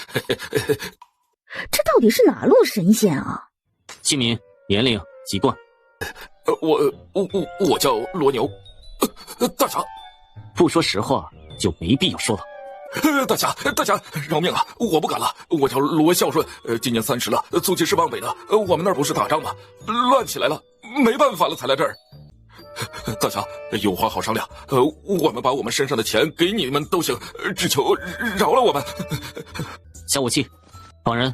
Speaker 1: 这到底是哪路神仙啊？
Speaker 6: 姓名、年龄、籍贯。
Speaker 5: 我叫罗牛。大侠，
Speaker 6: 不说实话就没必要说了。
Speaker 5: 大侠，饶命啊！我不敢了。我叫罗孝顺，今年30了，祖籍是望北的。我们那儿不是打仗吗？乱起来了，没办法了才来这儿。大侠，有话好商量。我们把我们身上的钱给你们都行，只求饶了我们。
Speaker 6: 下武器，绑人。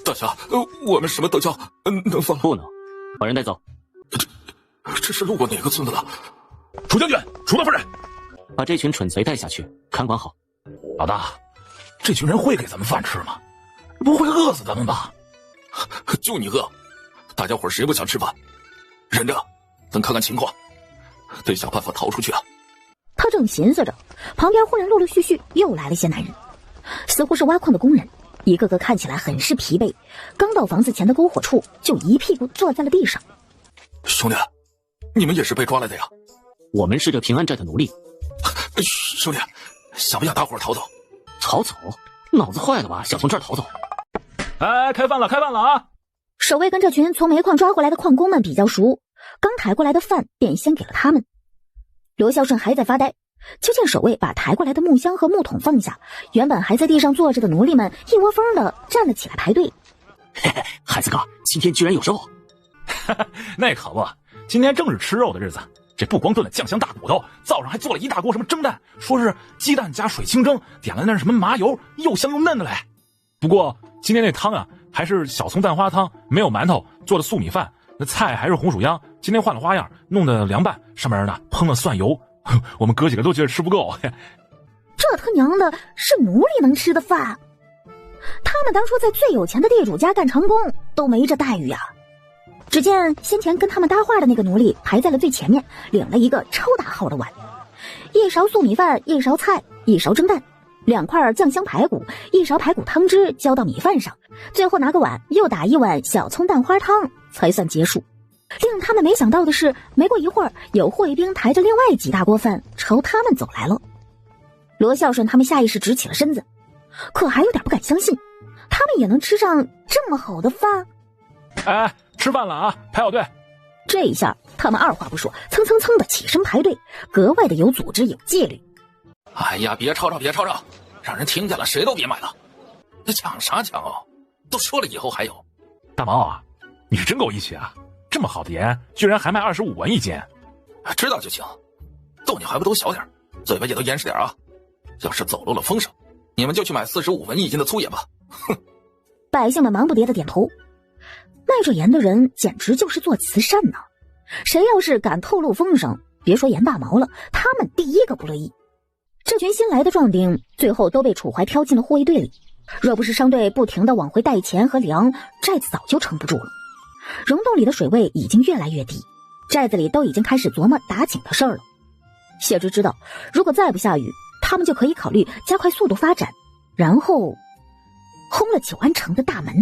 Speaker 5: 大侠，我们什么都交，能放？
Speaker 6: 不能，把人带走。
Speaker 5: 这是路过哪个村子了？
Speaker 8: 楚将军，楚大夫人，
Speaker 6: 把这群蠢贼带下去，看管好。
Speaker 8: 老大，这群人会给咱们饭吃吗？不会饿死咱们吧？
Speaker 5: 就你饿，大家伙谁不想吃饭？忍着，等看看情况，得想办法逃出去啊！
Speaker 1: 他正寻思着，旁边忽然陆陆续续又来了些男人，似乎是挖矿的工人，一个个看起来很是疲惫，刚到房子前的篝火处，就一屁股坐在了地上。
Speaker 5: 兄弟，你们也是被抓来的呀？
Speaker 6: 我们是这平安寨的奴隶。
Speaker 5: 兄弟，想不想大伙逃走？
Speaker 6: 逃走？脑子坏了吧？想从这儿逃走？
Speaker 8: 哎，开饭了啊！
Speaker 1: 守卫跟这群从煤矿抓回来的矿工们比较熟，刚抬过来的饭便先给了他们。罗孝顺还在发呆，就见守卫把抬过来的木箱和木桶放下，原本还在地上坐着的奴隶们一窝蜂的站了起来排队。
Speaker 6: 嘿嘿，孩子哥，今天居然有肉！
Speaker 8: 那可不，今天正是吃肉的日子。这不光炖了酱香大骨头，灶上还做了一大锅什么蒸蛋，说是鸡蛋加水清蒸，点了那什么麻油，又香又嫩的嘞。不过今天那汤啊，还是小葱蛋花汤，没有馒头，做的素米饭，那菜还是红薯秧，今天换了花样，弄的凉拌，上面呢烹了蒜油，我们哥几个都觉得吃不够。
Speaker 1: 这他娘的是奴隶能吃的饭？他们当初在最有钱的地主家干长工都没这待遇啊！只见先前跟他们搭话的那个奴隶排在了最前面，领了一个超大号的碗，一勺素米饭，一勺菜，一勺蒸蛋，2块酱香排骨，一勺排骨汤汁浇到米饭上，最后拿个碗又打一碗小葱蛋花汤，才算结束。令他们没想到的是，没过一会儿，有护卫兵抬着另外几大锅饭朝他们走来了。罗孝顺他们下意识直起了身子，可还有点不敢相信，他们也能吃上这么好的饭。
Speaker 8: 哎，吃饭了啊，排好队。
Speaker 1: 这一下他们二话不说，蹭蹭蹭的起身排队，格外的有组织有纪律。
Speaker 5: 哎呀，别吵吵，让人听见了谁都别买了。这抢啥抢哦？都说了以后还有。
Speaker 8: 大毛啊，你是真够义气啊！这么好的盐，居然还卖25文一斤。
Speaker 5: 知道就行，动静还不都小点，嘴巴也都严实点啊！要是走漏了风声，你们就去买45文一斤的粗盐吧。哼！
Speaker 1: 百姓们忙不迭的点头。卖这盐的人简直就是做慈善呢，谁要是敢透露风声，别说严大毛了，他们第一个不乐意。这群新来的壮丁最后都被楚怀挑进了护卫队里，若不是商队不停地往回带钱和粮，寨子早就撑不住了。溶洞里的水位已经越来越低，寨子里都已经开始琢磨打井的事儿了。谢之知道，如果再不下雨，他们就可以考虑加快速度发展，然后轰了九安城的大门。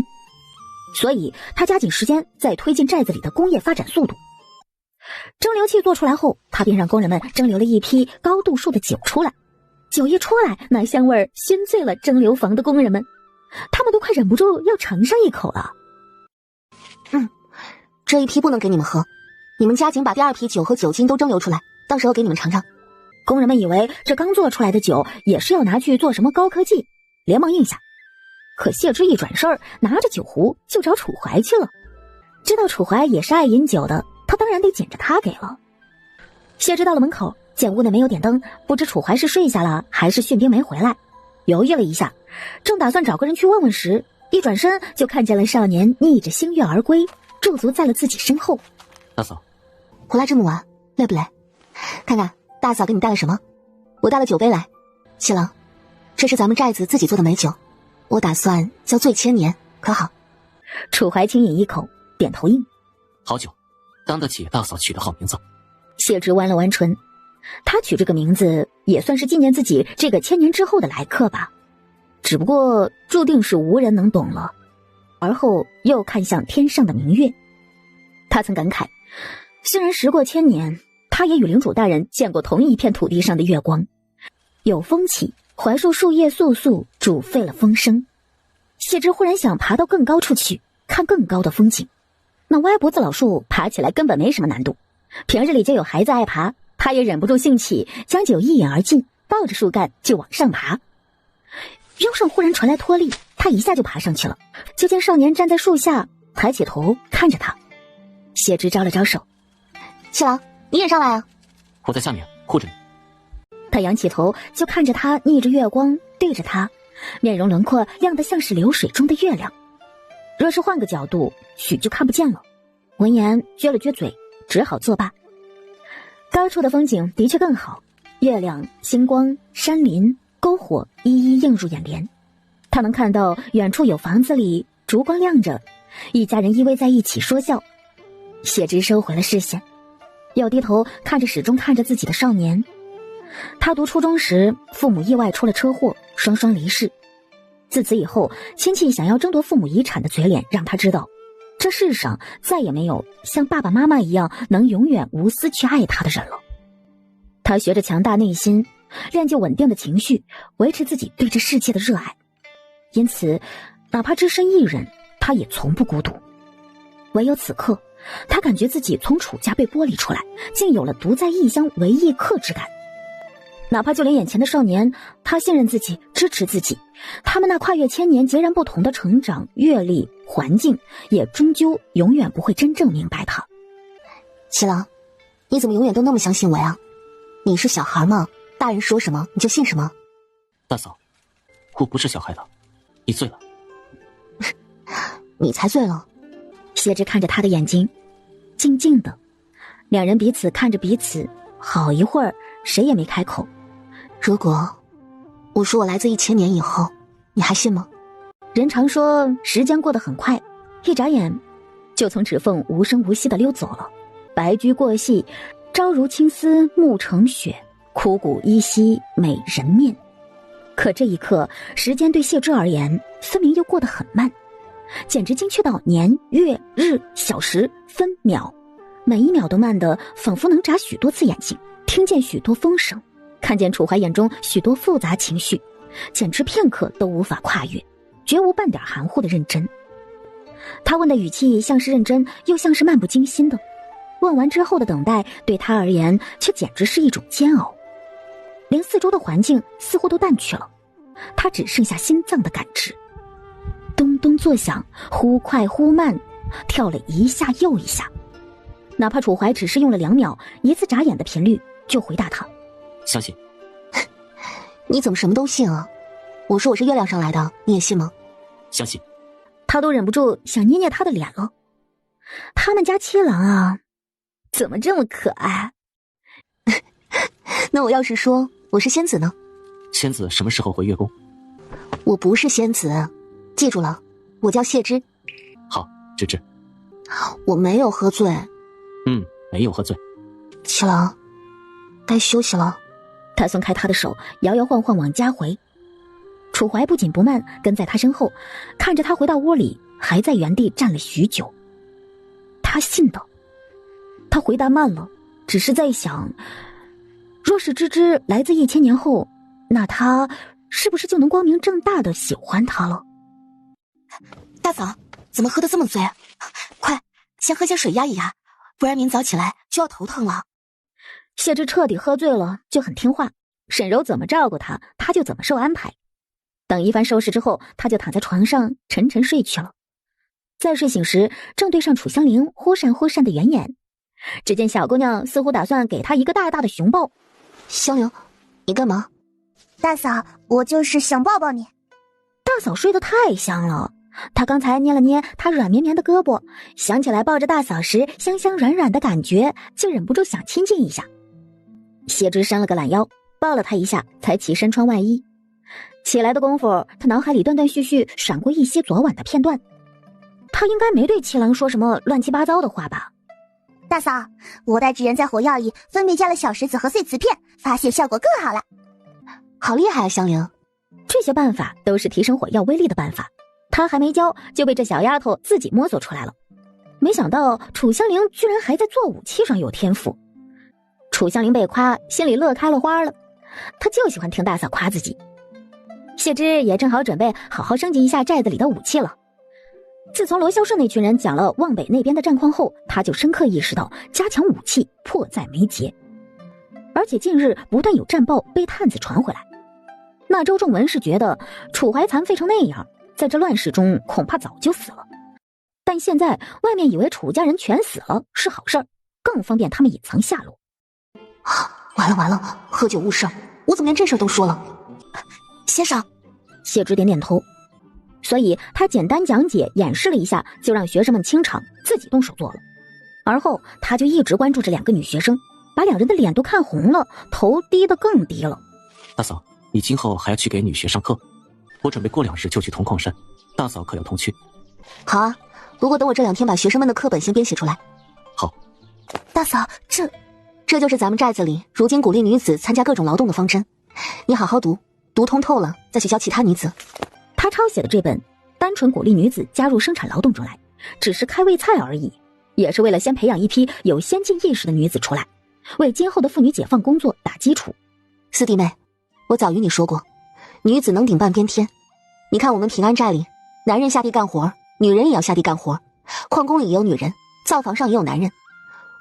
Speaker 1: 所以他加紧时间在推进寨子里的工业发展速度。蒸馏器做出来后，他便让工人们蒸馏了一批高度数的酒出来。酒一出来，那香味儿熏醉了蒸馏房的工人们，他们都快忍不住要尝上一口了。
Speaker 3: 这一批不能给你们喝，你们加紧把第二批酒和酒精都蒸馏出来，到时候给你们尝尝。
Speaker 1: 工人们以为这刚做出来的酒也是要拿去做什么高科技，连忙应下。可谢之一转身，拿着酒壶就找楚怀去了。知道楚怀也是爱饮酒的，他当然得捡着他给了。谢之到了门口，见屋内没有点灯，不知楚怀是睡下了还是训兵没回来，犹豫了一下，正打算找个人去问问时，一转身就看见了少年逆着星月而归，驻足在了自己身后。
Speaker 6: 大嫂，
Speaker 3: 回来这么晚，累不累？看看大嫂给你带了什么？我带了酒杯来。七郎，这是咱们寨子自己做的美酒，我打算叫醉千年，可好？
Speaker 1: 楚怀轻饮一口，点头应。
Speaker 6: 好酒，当得起大嫂取的好名字。
Speaker 1: 谢之弯了弯唇，他取这个名字也算是纪念自己这个千年之后的来客吧，只不过注定是无人能懂了。而后又看向天上的明月，他曾感慨，虽然时过千年，他也与领主大人见过同一片土地上的月光。有风起，槐树树叶簌簌，煮沸了风声。谢之忽然想爬到更高处去，看更高的风景。那歪脖子老树爬起来根本没什么难度，平日里就有孩子爱爬，他也忍不住兴起，将酒一饮而尽，抱着树干就往上爬。腰上忽然传来脱力，他一下就爬上去了，就见少年站在树下，抬起头看着他。谢之招了招手，
Speaker 3: 七郎，你也上来啊！
Speaker 6: 我在下面护着你。
Speaker 1: 他仰起头就看着他逆着月光对着他，面容轮廓亮得像是流水中的月亮。若是换个角度，许就看不见了。闻言撅了撅嘴，只好作罢。高处的风景的确更好，月亮、星光、山林、篝火一一映入眼帘。他能看到远处有房子里烛光亮着，一家人依偎在一起说笑。谢之收回了视线，又低头看着始终看着自己的少年。他读初中时，父母意外出了车祸，双双离世。自此以后，亲戚想要争夺父母遗产的嘴脸让他知道，这世上再也没有像爸爸妈妈一样能永远无私去爱他的人了。他学着强大内心，练就稳定的情绪，维持自己对这世界的热爱。因此，哪怕只身一人，他也从不孤独。唯有此刻，他感觉自己从楚家被剥离出来，竟有了独在异乡为异客之感。哪怕就连眼前的少年，他信任自己，支持自己，他们那跨越千年截然不同的成长、阅历、环境，也终究永远不会真正明白他。
Speaker 3: 七郎，你怎么永远都那么相信我呀？你是小孩吗？大人说什么你就信什么？
Speaker 6: 大嫂，我不是小孩了，你醉了。
Speaker 3: 你才醉了。
Speaker 1: 谢之看着他的眼睛，静静的，两人彼此看着彼此，好一会儿，谁也没开口。
Speaker 3: 如果我说我来自1000年以后，你还信吗？
Speaker 1: 人常说时间过得很快，一眨眼就从指缝无声无息地溜走了。白驹过隙，朝如青丝暮成雪，枯骨依稀美人面。可这一刻，时间对谢之而言，分明又过得很慢，简直精确到年、月、日、小时、分、秒，每一秒都慢得仿佛能眨许多次眼睛，听见许多风声，看见楚怀眼中许多复杂情绪，简直片刻都无法跨越，绝无半点含糊的认真。他问的语气像是认真，又像是漫不经心的。问完之后的等待，对他而言却简直是一种煎熬。连四周的环境似乎都淡去了，他只剩下心脏的感知。咚咚作响，忽快忽慢，跳了一下又一下。哪怕楚怀只是用了2秒，一次眨眼的频率，就回答他：
Speaker 6: 相信。
Speaker 3: 你怎么什么都信啊？我说我是月亮上来的，你也信吗？
Speaker 6: 相信。
Speaker 1: 他都忍不住想捏捏他的脸了。他们家七郎啊，怎么这么可爱？
Speaker 3: 那我要是说我是仙子呢？
Speaker 6: 仙子什么时候回月宫？
Speaker 3: 我不是仙子，记住了，我叫谢芝。
Speaker 6: 好，芝芝。
Speaker 3: 我没有喝醉。
Speaker 6: 没有喝醉。
Speaker 3: 七郎，该休息了。
Speaker 1: 他松开他的手，摇摇晃晃往家回。楚怀不紧不慢跟在他身后，看着他回到屋里，还在原地站了许久。他信的。他回答慢了，只是在想，若是芝芝来自1000年后，那他是不是就能光明正大的喜欢他了？
Speaker 3: 大嫂，怎么喝得这么醉？快，先喝些水压一压，不然明早起来就要头疼了。
Speaker 1: 谢芝彻底喝醉了，就很听话，沈柔怎么照顾他，他就怎么受安排。等一番收拾之后，他就躺在床上沉沉睡去了。再睡醒时，正对上楚香菱忽闪忽闪的圆眼。只见小姑娘似乎打算给他一个大大的熊抱。
Speaker 3: 香菱，你干嘛？
Speaker 10: 大嫂，我就是想抱抱你。
Speaker 1: 大嫂睡得太香了，她刚才捏了捏她软绵绵的胳膊，想起来抱着大嫂时香香软软的感觉，就忍不住想亲近一下。谢芝伸了个懒腰，抱了她一下，才起身穿外衣。起来的功夫，她脑海里断断续续闪过一些昨晚的片段。她应该没对七郎说什么乱七八糟的话吧？
Speaker 10: 大嫂，我带纸人在火药里分别加了小石子和碎瓷片，发现效果更好了。
Speaker 3: 好厉害啊，香菱！
Speaker 1: 这些办法都是提升火药威力的办法，她还没教，就被这小丫头自己摸索出来了。没想到楚香菱居然还在做武器上有天赋。楚香菱被夸，心里乐开了花了。她就喜欢听大嫂夸自己。谢芝也正好准备好好升级一下寨子里的武器了。自从罗孝顺那群人讲了望北那边的战况后，他就深刻意识到加强武器迫在眉睫。而且近日不断有战报被探子传回来，那周仲文是觉得楚怀残废成那样，在这乱世中恐怕早就死了。但现在外面以为楚家人全死了是好事儿，更方便他们隐藏下落。
Speaker 3: 完了完了，喝酒误事，我怎么连这事都说了？先生，
Speaker 1: 谢芝点点头。所以他简单讲解演示了一下，就让学生们清场，自己动手做了。而后他就一直关注着2个女学生，把2人的脸都看红了，头低得更低了。
Speaker 6: 大嫂，你今后还要去给女学上课，我准备过2日就去铜矿山，大嫂可要同去？
Speaker 3: 好啊，不过等我这2天把学生们的课本先编写出来。
Speaker 6: 好。
Speaker 3: 大嫂，这就是咱们寨子里如今鼓励女子参加各种劳动的方针，你好好读通透了再去教其他女子。
Speaker 1: 他抄写的这本单纯鼓励女子加入生产劳动中来，只是开胃菜而已，也是为了先培养一批有先进意识的女子出来，为今后的妇女解放工作打基础。
Speaker 3: 四弟妹，我早与你说过，女子能顶半边天。你看我们平安寨里，男人下地干活，女人也要下地干活，矿工里也有女人，灶房上也有男人，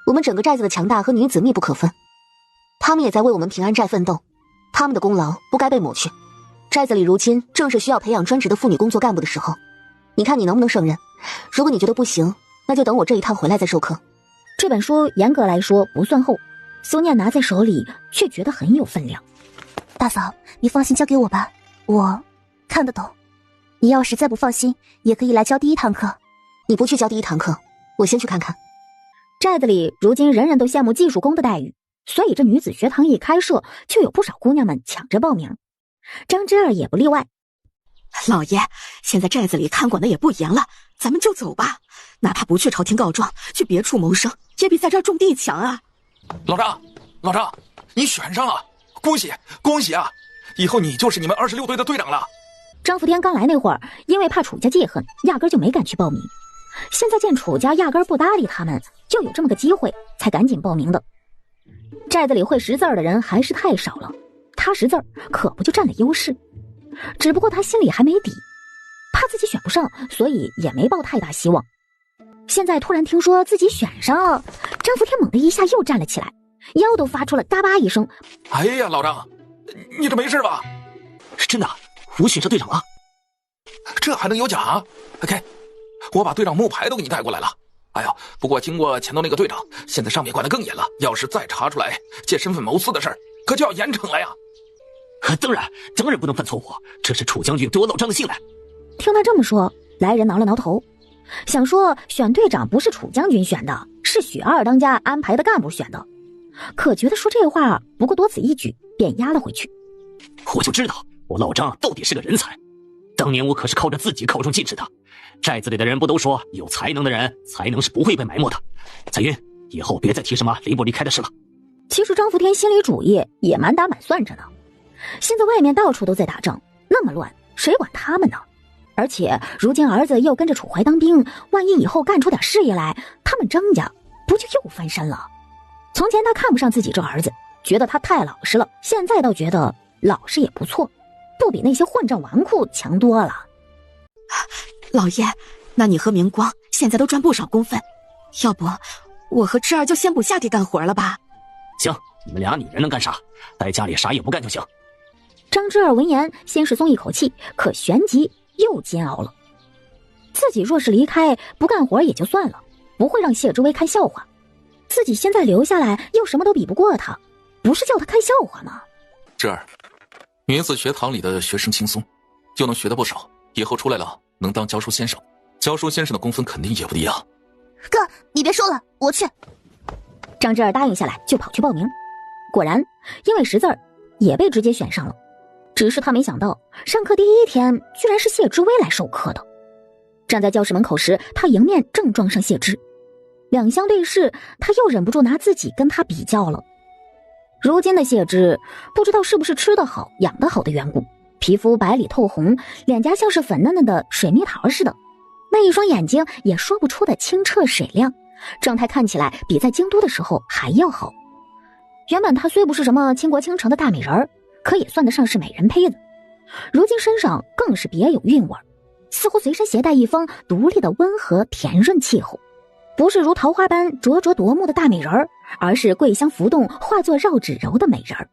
Speaker 3: 我们整个寨子的强大和女子密不可分。他们也在为我们平安寨奋斗，他们的功劳不该被抹去。寨子里如今正是需要培养专职的妇女工作干部的时候，你看你能不能胜任？如果你觉得不行，那就等我这一趟回来再授课。
Speaker 1: 这本书严格来说不算厚，苏念拿在手里却觉得很有分量。
Speaker 10: 大嫂，你放心交给我吧，我看得懂。你要实在不放心，也可以来教第1堂课。
Speaker 3: 你不去教第1堂课，我先去看看。
Speaker 1: 寨子里如今人人都羡慕技术工的待遇，所以这女子学堂一开设，就有不少姑娘们抢着报名。张芝儿也不例外。
Speaker 9: 老爷，现在寨子里看管的也不严了，咱们就走吧。哪怕不去朝廷告状，去别处谋生，也比在这儿种地强啊。
Speaker 5: 老张，你选上了，恭喜啊！以后你就是你们26队的队长了。
Speaker 1: 张福天刚来那会儿，因为怕楚家记恨，压根就没敢去报名。现在见楚家压根不搭理他们，就有这么个机会，才赶紧报名的。寨子里会识字的人还是太少了，他识字可不就占了优势。只不过他心里还没底，怕自己选不上，所以也没抱太大希望。现在突然听说自己选上了，张福天猛地一下又站了起来，腰都发出了嘎巴一声。
Speaker 5: 哎呀，老张，你这没事吧？
Speaker 6: 是真的，我选上队长了。
Speaker 5: 这还能有假？给，我把队长木牌都给你带过来了。哎呀，不过经过前头那个队长，现在上面管得更严了，要是再查出来借身份谋私的事儿，可就要严惩了呀。
Speaker 6: 当然不能犯错误，这是楚将军对我老张的信赖。
Speaker 1: 听他这么说，来人挠了挠头，想说选队长不是楚将军选的，是许二当家安排的干部选的，可觉得说这话不过多此一举，便压了回去。
Speaker 13: 我就知道我老张到底是个人才。当年我可是靠着自己考中进士的。寨子里的人不都说有才能的人才能是不会被埋没的？彩云，以后别再提什么离不离开的事了。
Speaker 1: 其实张福天心里主意也满打满算着呢。现在外面到处都在打仗，那么乱，谁管他们呢？而且如今儿子又跟着楚怀当兵，万一以后干出点事业来，他们张家不就又翻身了？从前他看不上自己这儿子，觉得他太老实了，现在倒觉得老实也不错，不比那些混账纨绔强多了。
Speaker 9: 老爷，那你和明光现在都赚不少工分，要不我和芝儿就先不下地干活了吧？
Speaker 13: 行，你们俩女人能干啥？在家里啥也不干就行。
Speaker 1: 张芝儿闻言先是松一口气，可旋即又煎熬了。自己若是离开不干活也就算了，不会让谢之薇看笑话，自己现在留下来又什么都比不过他，不是叫他看笑话吗？
Speaker 15: 芝儿，女子学堂里的学生轻松，又能学得不少，以后出来了能当教书先生，教书先生的工分肯定也不一样。
Speaker 4: 哥，你别说了，我去。
Speaker 1: 张芝儿答应下来就跑去报名，果然因为识字儿也被直接选上了。只是他没想到上课第一天居然是谢之薇来授课的。站在教室门口时，他迎面正撞上谢之，两相对视，他又忍不住拿自己跟他比较了。如今的谢之不知道是不是吃得好养得好的缘故，皮肤白里透红，脸颊像是粉嫩嫩的水蜜桃似的，那一双眼睛也说不出的清澈水亮，状态看起来比在京都的时候还要好。原本他虽不是什么倾国倾城的大美人儿，可也算得上是美人胚子，如今身上更是别有韵味，似乎随身携带一方独立的温和甜润气候，不是如桃花般灼灼夺目的大美人儿，而是桂香浮动化作绕指柔的美人儿。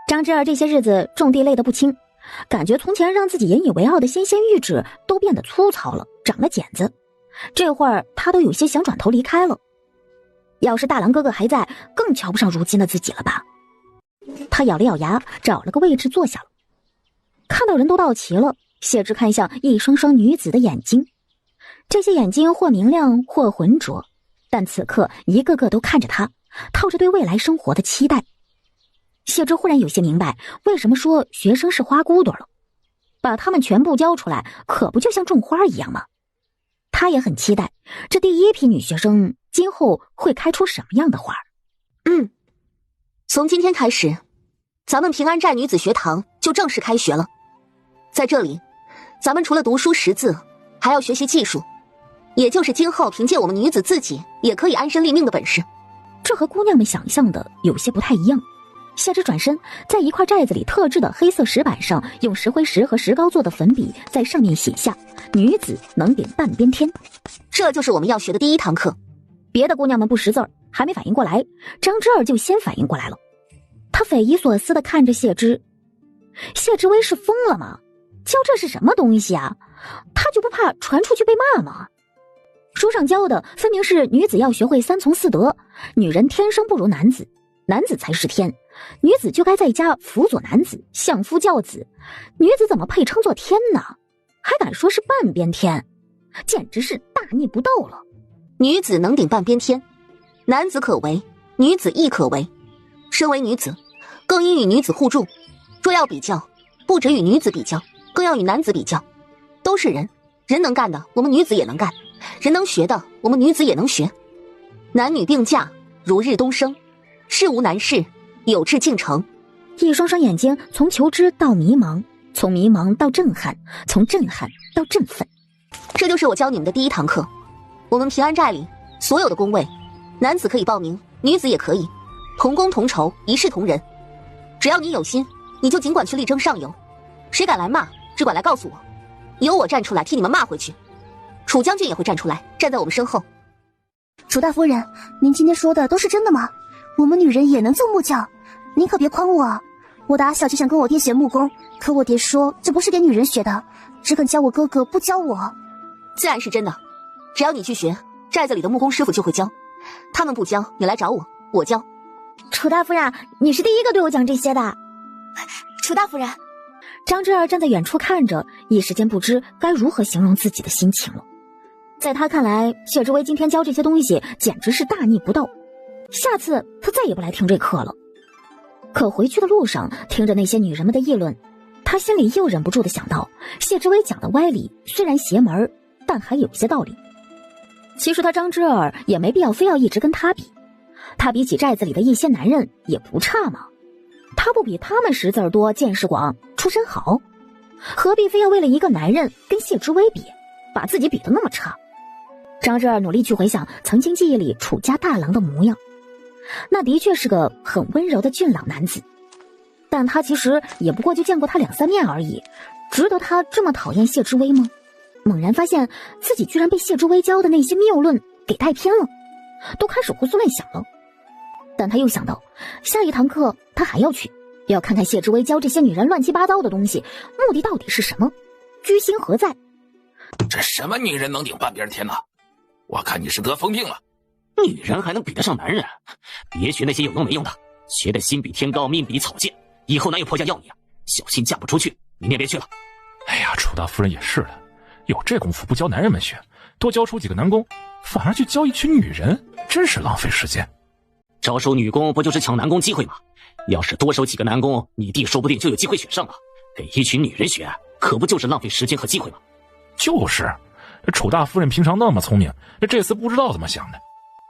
Speaker 1: 张芝儿这些日子种地累得不轻，感觉从前让自己引以为傲的纤纤玉指都变得粗糙了，长了茧子，这会儿他都有些想转头离开了。要是大郎哥哥还在，更瞧不上如今的自己了吧。他咬了咬牙，找了个位置坐下了。看到人都到齐了，谢之看向一双双女子的眼睛，这些眼睛或明亮或浑浊，但此刻一个个都看着他，套着对未来生活的期待。谢之忽然有些明白为什么说学生是花骨朵了，把他们全部交出来，可不就像种花一样吗？他也很期待这第一批女学生今后会开出什么样的花。
Speaker 12: 从今天开始，咱们平安寨女子学堂就正式开学了。在这里，咱们除了读书识字，还要学习技术，也就是今后凭借我们女子自己也可以安身立命的本事。
Speaker 1: 这和姑娘们想象的有些不太一样。谢之转身，在一块寨子里特制的黑色石板上，用石灰石和石膏做的粉笔在上面写下“女子能顶半边天”。
Speaker 12: 这就是我们要学的第一堂课。
Speaker 1: 别的姑娘们不识字儿，还没反应过来，张芝儿就先反应过来了。她匪夷所思地看着谢之，谢之薇是疯了吗？教这是什么东西啊？她就不怕传出去被骂吗？书上教的分明是女子要学会三从四德，女人天生不如男子，男子才是天，女子就该在家辅佐男子，相夫教子。女子怎么配称作天呢？还敢说是半边天，简直是大逆不道了。
Speaker 12: 女子能顶半边天，男子可为，女子亦可为。身为女子，更应与女子互助。若要比较，不只与女子比较，更要与男子比较。都是人，人能干的，我们女子也能干；人能学的，我们女子也能学。男女并驾，如日东升，事无难事，有志竟成。
Speaker 1: 一双双眼睛从求知到迷茫，从迷茫到震撼，从震撼到振奋。
Speaker 12: 这就是我教你们的第一堂课。我们平安寨里所有的工位，男子可以报名，女子也可以，同工同酬，一视同仁。只要你有心，你就尽管去力争上游。谁敢来骂，只管来告诉我，由我站出来替你们骂回去。楚将军也会站出来，站在我们身后。
Speaker 4: 楚大夫人，您今天说的都是真的吗？我们女人也能做木匠，您可别诓我。我打小就想跟我爹学木工，可我爹说这不是给女人学的，只肯教我哥哥，不教我。
Speaker 12: 自然是真的，只要你去学，寨子里的木工师傅就会教。他们不教，你来找我，我教。
Speaker 3: 楚大夫人，你是第一个对我讲这些的。楚大夫人，
Speaker 1: 张芝儿站在远处看着，一时间不知该如何形容自己的心情了。在他看来，谢之薇今天教这些东西简直是大逆不道，下次他再也不来听这课了。可回去的路上，听着那些女人们的议论，他心里又忍不住的想到，谢之薇讲的歪理虽然邪门，但还有些道理。其实他张之儿也没必要非要一直跟他比，他比起寨子里的一些男人也不差嘛。他不比他们识字多、见识广、出身好，何必非要为了一个男人跟谢之薇比，把自己比得那么差？张之儿努力去回想曾经记忆里楚家大郎的模样，那的确是个很温柔的俊朗男子，但他其实也不过就见过他2-3面而已，值得他这么讨厌谢之薇吗？猛然发现自己居然被谢之薇教的那些谬论给带偏了，都开始胡思乱想了。但他又想到下一堂课他还要去，要看看谢之薇教这些女人乱七八糟的东西目的到底是什么，居心何在。
Speaker 5: 这什么女人能顶半边天呢？我看你是得疯病了。
Speaker 13: 女人还能比得上男人？别学那些有用没用的，学的心比天高命比草贱，以后哪有婆家要你啊？小心嫁不出去。明天别去了。
Speaker 14: 哎呀，楚大夫人也是的，有这功夫不教男人们学，多教出几个男工，反而去教一群女人，真是浪费时间。
Speaker 13: 招收女工不就是抢男工机会吗？要是多收几个男工，你弟说不定就有机会选上了。给一群女人学，可不就是浪费时间和机会吗？
Speaker 14: 就是，楚大夫人平常那么聪明，这次不知道怎么想的。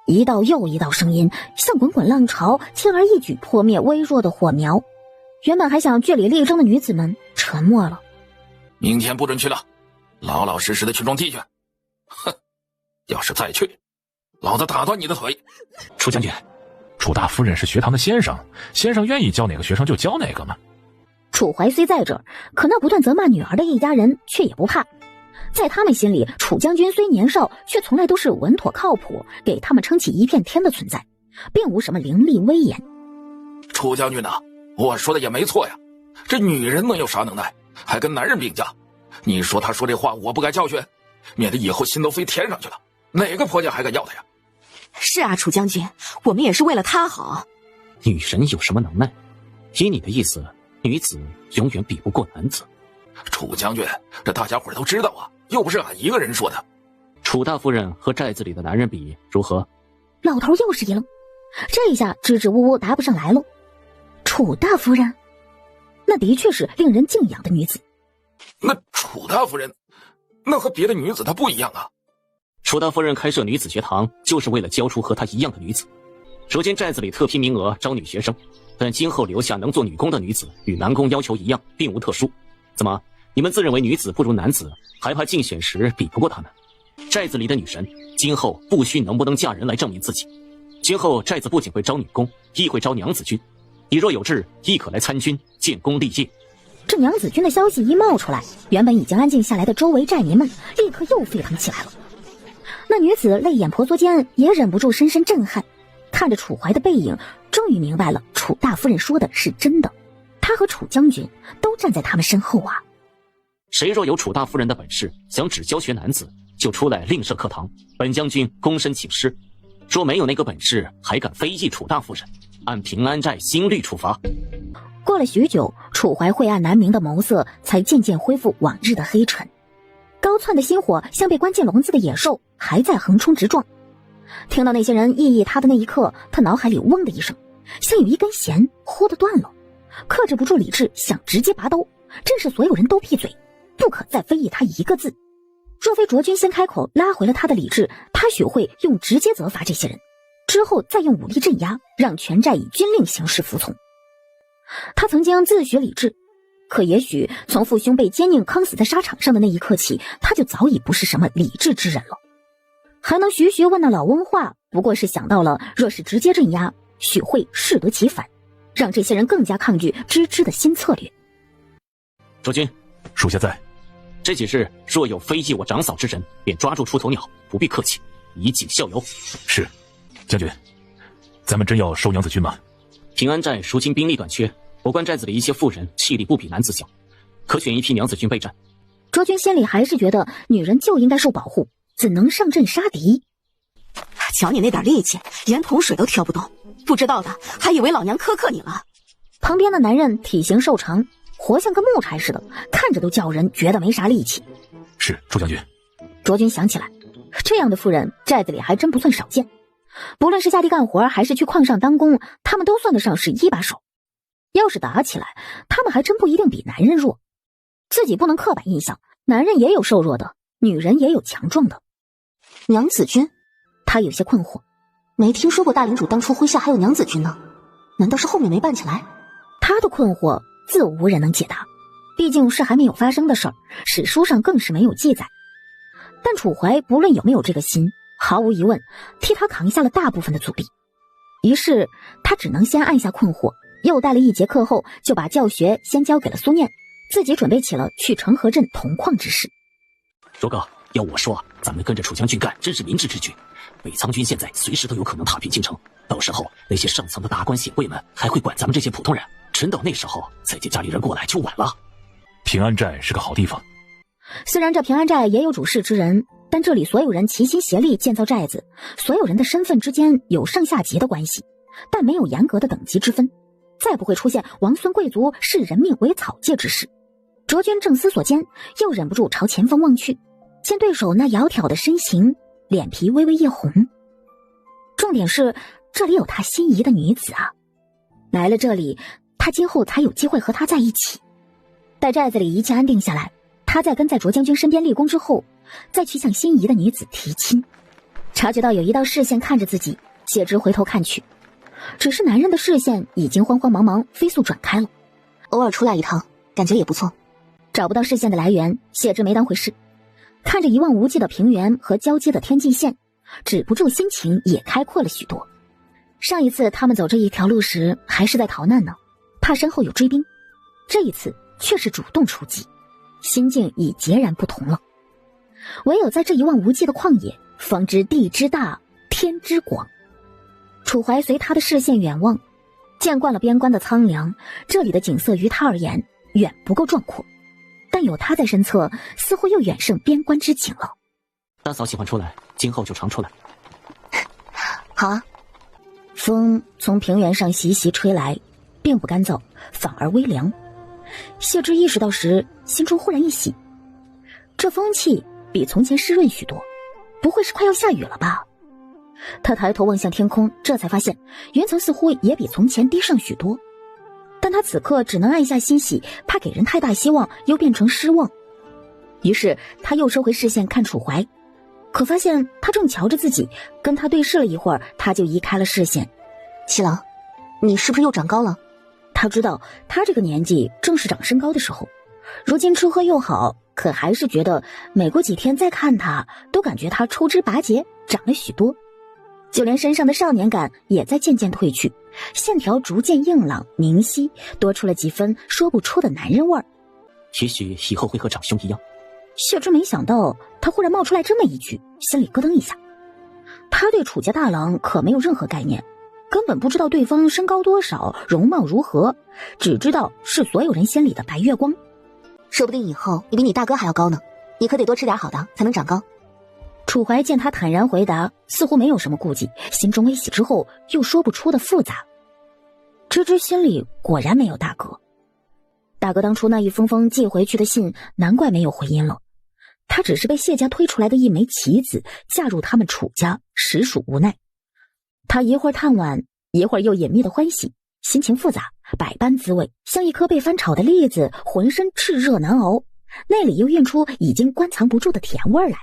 Speaker 1: 一道又一道声音像滚滚浪潮，轻而易举破灭微弱的火苗。原本还想据理力争的女子们沉默了。
Speaker 5: 明天不准去了，老老实实的去种地去。哼，要是再去，老子打断你的腿。
Speaker 14: 楚将军，楚大夫人是学堂的先生，先生愿意教哪个学生就教哪个嘛。
Speaker 1: 楚怀虽在这儿，可那不断责骂女儿的一家人却也不怕。在他们心里，楚将军虽年少，却从来都是稳妥靠谱，给他们撑起一片天的存在，并无什么凌厉威严。
Speaker 5: 楚将军呐，我说的也没错呀，这女人能有啥能耐，还跟男人并驾？你说他说这话我不该教训，免得以后心都飞天上去了，哪个婆家还敢要他呀？
Speaker 9: 是啊，楚将军，我们也是为了他好。
Speaker 13: 女人有什么能耐？依你的意思，女子永远比不过男子。
Speaker 5: 楚将军，这大家伙都知道啊，又不是俺一个人说的。
Speaker 13: 楚大夫人和寨子里的男人比如何？
Speaker 1: 老头又是一愣，这下支支吾吾答不上来了。楚大夫人，那的确是令人敬仰的女子。
Speaker 5: 那楚大夫人，那和别的女子她不一样啊。
Speaker 13: 楚大夫人开设女子学堂，就是为了教出和她一样的女子。如今寨子里特批名额招女学生，但今后留下能做女工的女子与男工要求一样，并无特殊。怎么，你们自认为女子不如男子，还怕竞选时比不过他们？寨子里的女神，今后不需能不能嫁人来证明自己。今后寨子不仅会招女工，亦会招娘子军。你若有志，亦可来参军，建功立业。
Speaker 1: 这娘子军的消息一冒出来，原本已经安静下来的周围寨民们立刻又沸腾起来了。那女子泪眼婆娑间也忍不住深深震撼，看着楚怀的背影，终于明白了楚大夫人说的是真的。他和楚将军都站在他们身后啊！
Speaker 13: 谁若有楚大夫人的本事，想只教学男子，就出来另设课堂，本将军躬身请师。若没有那个本事，还敢非议楚大夫人，按平安寨新律处罚。
Speaker 1: 过了许久，楚怀晦暗难明的眸色才渐渐恢复往日的黑沉，高窜的心火像被关进笼子的野兽，还在横冲直撞。听到那些人异议他的那一刻，他脑海里嗡的一声，像有一根弦忽地断了。克制不住理智，想直接拔刀，真是所有人都闭嘴，不可再非议他一个字。若非卓君先开口拉回了他的理智，他许会用直接责罚这些人，之后再用武力镇压，让全寨以军令形式服从。他曾经自诩理智，可也许从父兄被奸佞坑死在沙场上的那一刻起，他就早已不是什么理智之人了。还能徐徐问那老翁话，不过是想到了若是直接镇压，许会适得其反，让这些人更加抗拒芝芝的新策略。
Speaker 13: 卓君，
Speaker 14: 属下在。
Speaker 13: 这几日若有非议我长嫂之人，便抓住出头鸟，不必客气，以儆效尤。
Speaker 14: 是，将军，咱们真要收娘子军吗？
Speaker 13: 平安寨如今兵力短缺，我观寨子里一些妇人气力不比男子小，可选一批娘子军备战。
Speaker 1: 卓君心里还是觉得女人就应该受保护，怎能上阵杀敌？
Speaker 9: 瞧你那点力气，连桶水都挑不动，不知道的还以为老娘苛刻你了。
Speaker 1: 旁边的男人体型瘦长，活像个木柴似的，看着都叫人觉得没啥力气。
Speaker 14: 是，楚将军。
Speaker 1: 卓君想起来，这样的妇人寨子里还真不算少见，不论是下地干活还是去矿上当工，他们都算得上是一把手。要是打起来，他们还真不一定比男人弱。自己不能刻板印象，男人也有瘦弱的，女人也有强壮的。
Speaker 3: 娘子军，
Speaker 1: 他有些困惑，
Speaker 3: 没听说过大领主当初麾下还有娘子军呢，难道是后面没办起来？
Speaker 1: 他的困惑自无人能解答，毕竟是还没有发生的事儿，史书上更是没有记载。但楚怀不论有没有这个心，毫无疑问替他扛下了大部分的阻力。于是他只能先按下困惑，又带了一节课后就把教学先交给了苏念，自己准备起了去成河镇铜矿之事。
Speaker 13: 卓哥，要我说，咱们跟着楚将军干真是明智之举。北仓军现在随时都有可能踏平京城，到时候那些上层的达官显贵们还会管咱们这些普通人，真到那时候再接家里人过来就晚了。
Speaker 14: 平安寨是个好地方，
Speaker 1: 虽然这平安寨也有主事之人，但这里所有人齐心协力建造寨子，所有人的身份之间有上下级的关系，但没有严格的等级之分，再不会出现王孙贵族视人命为草芥之事。卓君正思索间，又忍不住朝前方望去，见对手那窈窕的身形，脸皮微微一红。重点是这里有他心仪的女子啊，来了这里，他今后才有机会和她在一起。待寨子里一切安定下来，他在跟在卓将军身边立功之后，再去向心仪的女子提亲。察觉到有一道视线看着自己，谢之回头看去，只是男人的视线已经慌慌忙忙飞速转开了。
Speaker 3: 偶尔出来一趟，感觉也不错。
Speaker 1: 找不到视线的来源，谢之没当回事，看着一望无际的平原和交接的天际线，止不住心情也开阔了许多。上一次他们走这一条路时还是在逃难呢，怕身后有追兵，这一次却是主动出击，心境已截然不同了。唯有在这一望无际的旷野，方知地之大，天之广。楚怀随他的视线远望，见惯了边关的苍凉，这里的景色于他而言远不够壮阔，但有他在身侧，似乎又远胜边关之景了。
Speaker 13: 大嫂喜欢出来，今后就常出来。
Speaker 3: 好啊。
Speaker 1: 风从平原上习习吹来，并不干燥，反而微凉。谢之意识到时，心中忽然一喜，这风气比从前湿润许多，不会是快要下雨了吧？他抬头望向天空，这才发现云层似乎也比从前低上许多。但他此刻只能按下欣喜，怕给人太大希望又变成失望。于是他又收回视线看楚怀，可发现他正瞧着自己，跟他对视了一会儿，他就移开了视线。
Speaker 3: 七郎，你是不是又长高了？
Speaker 1: 他知道他这个年纪正是长身高的时候，如今吃喝又好，可还是觉得每过几天再看他，都感觉他抽枝拔节，长了许多。就连身上的少年感也在渐渐褪去，线条逐渐硬朗明晰，多出了几分说不出的男人味儿。
Speaker 13: 也许以后会和长兄一样。
Speaker 1: 谢之没想到他忽然冒出来这么一句，心里咯噔一下。他对楚家大郎可没有任何概念，根本不知道对方身高多少，容貌如何，只知道是所有人心里的白月光。
Speaker 3: 说不定以后你比你大哥还要高呢，你可得多吃点好的才能长高。
Speaker 1: 楚怀见他坦然回答，似乎没有什么顾忌，心中微喜之后又说不出的复杂。芝芝心里果然没有大哥，大哥当初那一封封寄回去的信，难怪没有回音了。他只是被谢家推出来的一枚棋子，嫁入他们楚家，实属无奈。他一会儿叹惋，一会儿又隐秘的欢喜，心情复杂，百般滋味，像一颗被翻炒的栗子，浑身炽热难熬，内里又运出已经关藏不住的甜味来。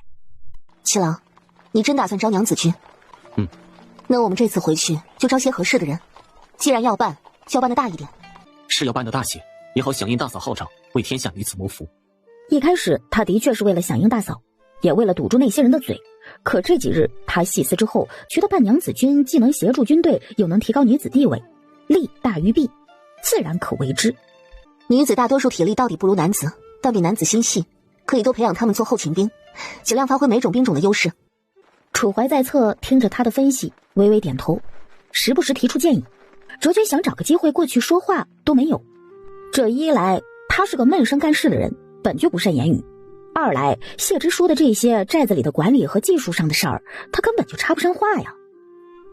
Speaker 3: 七郎，你真打算招娘子军？那我们这次回去就招些合适的人，既然要办，就要办得大一点。
Speaker 13: 是要办得大些，也好响应大嫂号召，为天下女子谋福。
Speaker 1: 一开始他的确是为了响应大嫂，也为了堵住那些人的嘴，可这几日他细思之后，觉得办娘子军既能协助军队，又能提高女子地位，利大于弊，自然可为之。
Speaker 3: 女子大多数体力到底不如男子，但比男子心细，可以多培养他们做后勤兵，尽量发挥每种兵种的优势。
Speaker 1: 楚怀在侧听着他的分析，微微点头，时不时提出建议。卓君想找个机会过去说话都没有，这一来他是个闷声干事的人，本就不善言语，二来谢之说的这些寨子里的管理和技术上的事儿，他根本就插不上话呀。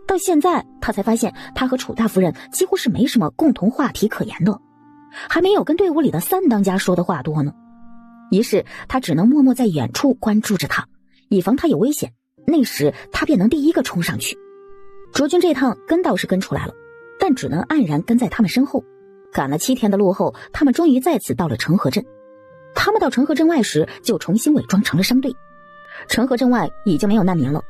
Speaker 1: 到现在他才发现他和楚大夫人几乎是没什么共同话题可言的，还没有跟队伍里的三当家说的话多呢。于是他只能默默在远处关注着他，以防他有危险，那时他便能第一个冲上去。卓君这趟跟倒是跟出来了，但只能黯然跟在他们身后，赶了7天的路后，他们终于再次到了成河镇。他们到成河镇外时，就重新伪装成了商队。成河镇外已经没有难民了。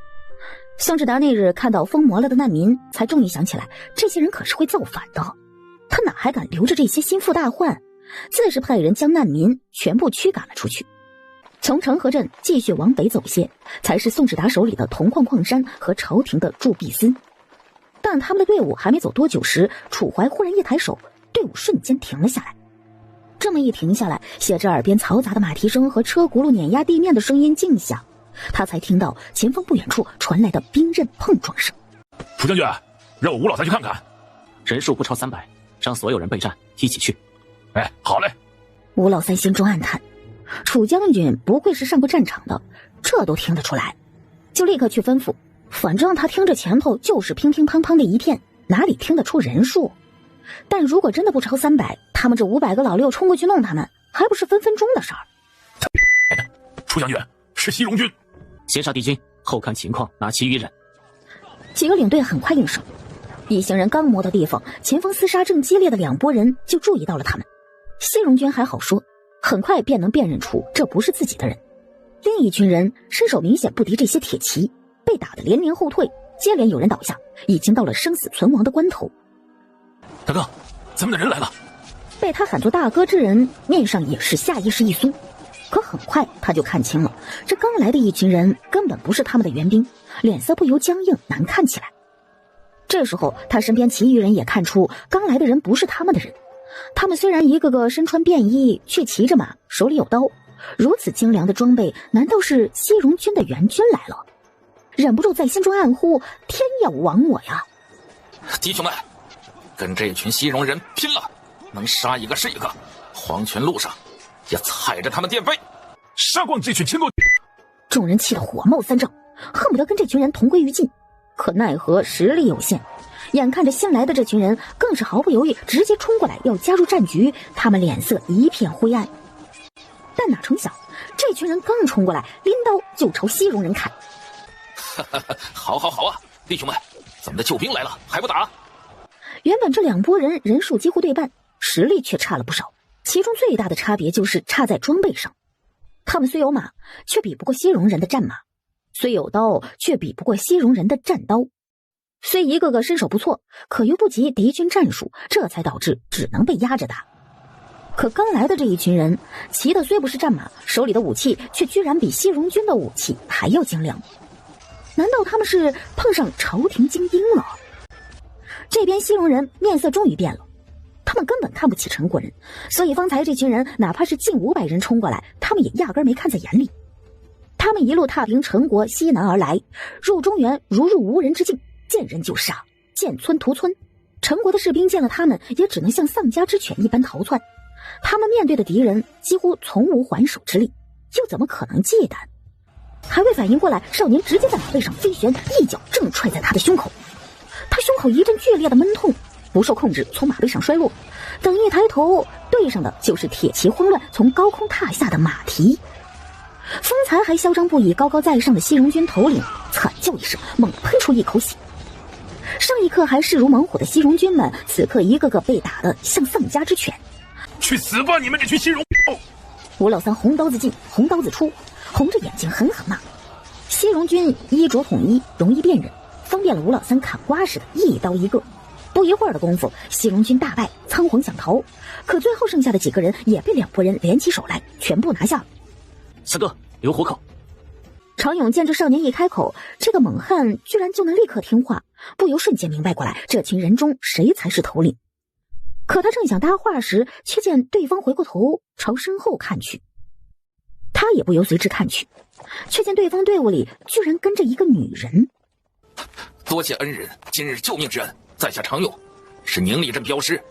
Speaker 1: 宋志达那日看到疯魔了的难民，才终于想起来，这些人可是会造反的。他哪还敢留着这些心腹大患，自是派人将难民全部驱赶了出去。从成河镇继续往北走些，才是宋志达手里的铜矿矿山和朝廷的铸币司。但他们的队伍还没走多久时，楚怀忽然一抬手，队伍瞬间停了下来。这么一停下来，谢之耳边嘈杂的马蹄声和车轱辘碾压地面的声音静响，他才听到前方不远处传来的兵刃碰撞声。
Speaker 14: 楚将军，让我吴老三去看看。
Speaker 6: 人数不超300，让所有人备战，一起去。
Speaker 14: 哎，好嘞。
Speaker 1: 吴老三心中暗叹，楚将军不愧是上过战场的，这都听得出来，就立刻去吩咐。反正他听着前头就是乒乒乓乓的一片，哪里听得出人数？但如果真的不超300，他们这500个老六冲过去弄他们，还不是分分钟的事儿？
Speaker 14: 楚将军，是西戎军。
Speaker 6: 先杀敌军，后看情况拿其余人。
Speaker 1: 几个领队很快应声。一行人刚摸到地方，前方厮杀正激烈的2拨人就注意到了他们。西戎军还好说，很快便能辨认出这不是自己的人。另一群人身手明显不敌这些铁骑，被打得连连后退，接连有人倒下，已经到了生死存亡的关头。
Speaker 14: 大哥，咱们的人来了。
Speaker 1: 被他喊作大哥之人面上也是下意识一松，可很快他就看清了，这刚来的一群人根本不是他们的援兵，脸色不由僵硬难看起来。这时候他身边其余人也看出刚来的人不是他们的人，他们虽然一个个身穿便衣，却骑着马，手里有刀，如此精良的装备，难道是西戎军的援军来了？忍不住在心中暗呼，天要亡我呀！
Speaker 5: 弟兄们，跟这群西戎人拼了，能杀一个是一个，黄泉路上也踩着他们垫背，
Speaker 14: 杀光这群禽狗！
Speaker 1: 众人气得火冒三丈，恨不得跟这群人同归于尽，可奈何实力有限，眼看着新来的这群人更是毫不犹豫直接冲过来要加入战局，他们脸色一片灰暗。但哪成想，这群人刚冲过来，拎刀就朝西戎人砍。
Speaker 5: 好好好啊，弟兄们，咱们的救兵来了，还不打？
Speaker 1: 原本这2拨人人数几乎对半，实力却差了不少，其中最大的差别就是差在装备上。他们虽有马，却比不过西戎人的战马；虽有刀，却比不过西戎人的战刀。虽一个个身手不错，可又不及敌军战术，这才导致只能被压着打。可刚来的这一群人，骑的虽不是战马，手里的武器却居然比西戎军的武器还要精良。难道他们是碰上朝廷精英了？这边西戎人面色终于变了，他们根本看不起陈国人，所以方才这群人哪怕是近500人冲过来，他们也压根没看在眼里。他们一路踏平陈国西南而来，入中原如入无人之境，见人就杀，见村屠村。陈国的士兵见了他们，也只能像丧家之犬一般逃窜。他们面对的敌人几乎从无还手之力，又怎么可能忌惮？还未反应过来，少年直接在马背上飞旋，一脚正踹在他的胸口。他胸口一阵剧烈的闷痛，不受控制从马背上摔落。等一抬头，对上的就是铁骑慌乱从高空踏下的马蹄。方才还嚣张不已高高在上的西戎军头领惨叫一声，猛喷出一口血。上一刻还势如猛虎的西戎军们，此刻一个个被打得像丧家之犬。
Speaker 14: 去死吧，你们这群西戎！
Speaker 1: 吴老三红刀子进，红刀子出，红着眼睛狠狠骂。西戎军衣着统一，容易辨认，方便了吴老三砍瓜似的，一刀一个。不一会儿的功夫，西戎军大败，仓皇想逃，可最后剩下的几个人也被2拨人联起手来，全部拿下了。
Speaker 6: 三哥，留活口。
Speaker 1: 常勇见这少年一开口，这个猛汉居然就能立刻听话，不由瞬间明白过来，这群人中谁才是头领。可他正想搭话时，却见对方回过头朝身后看去，他也不由随之看去，却见对方队伍里居然跟着一个女人。
Speaker 5: 多谢恩人今日救命之恩，在下常勇，是宁里镇镖师。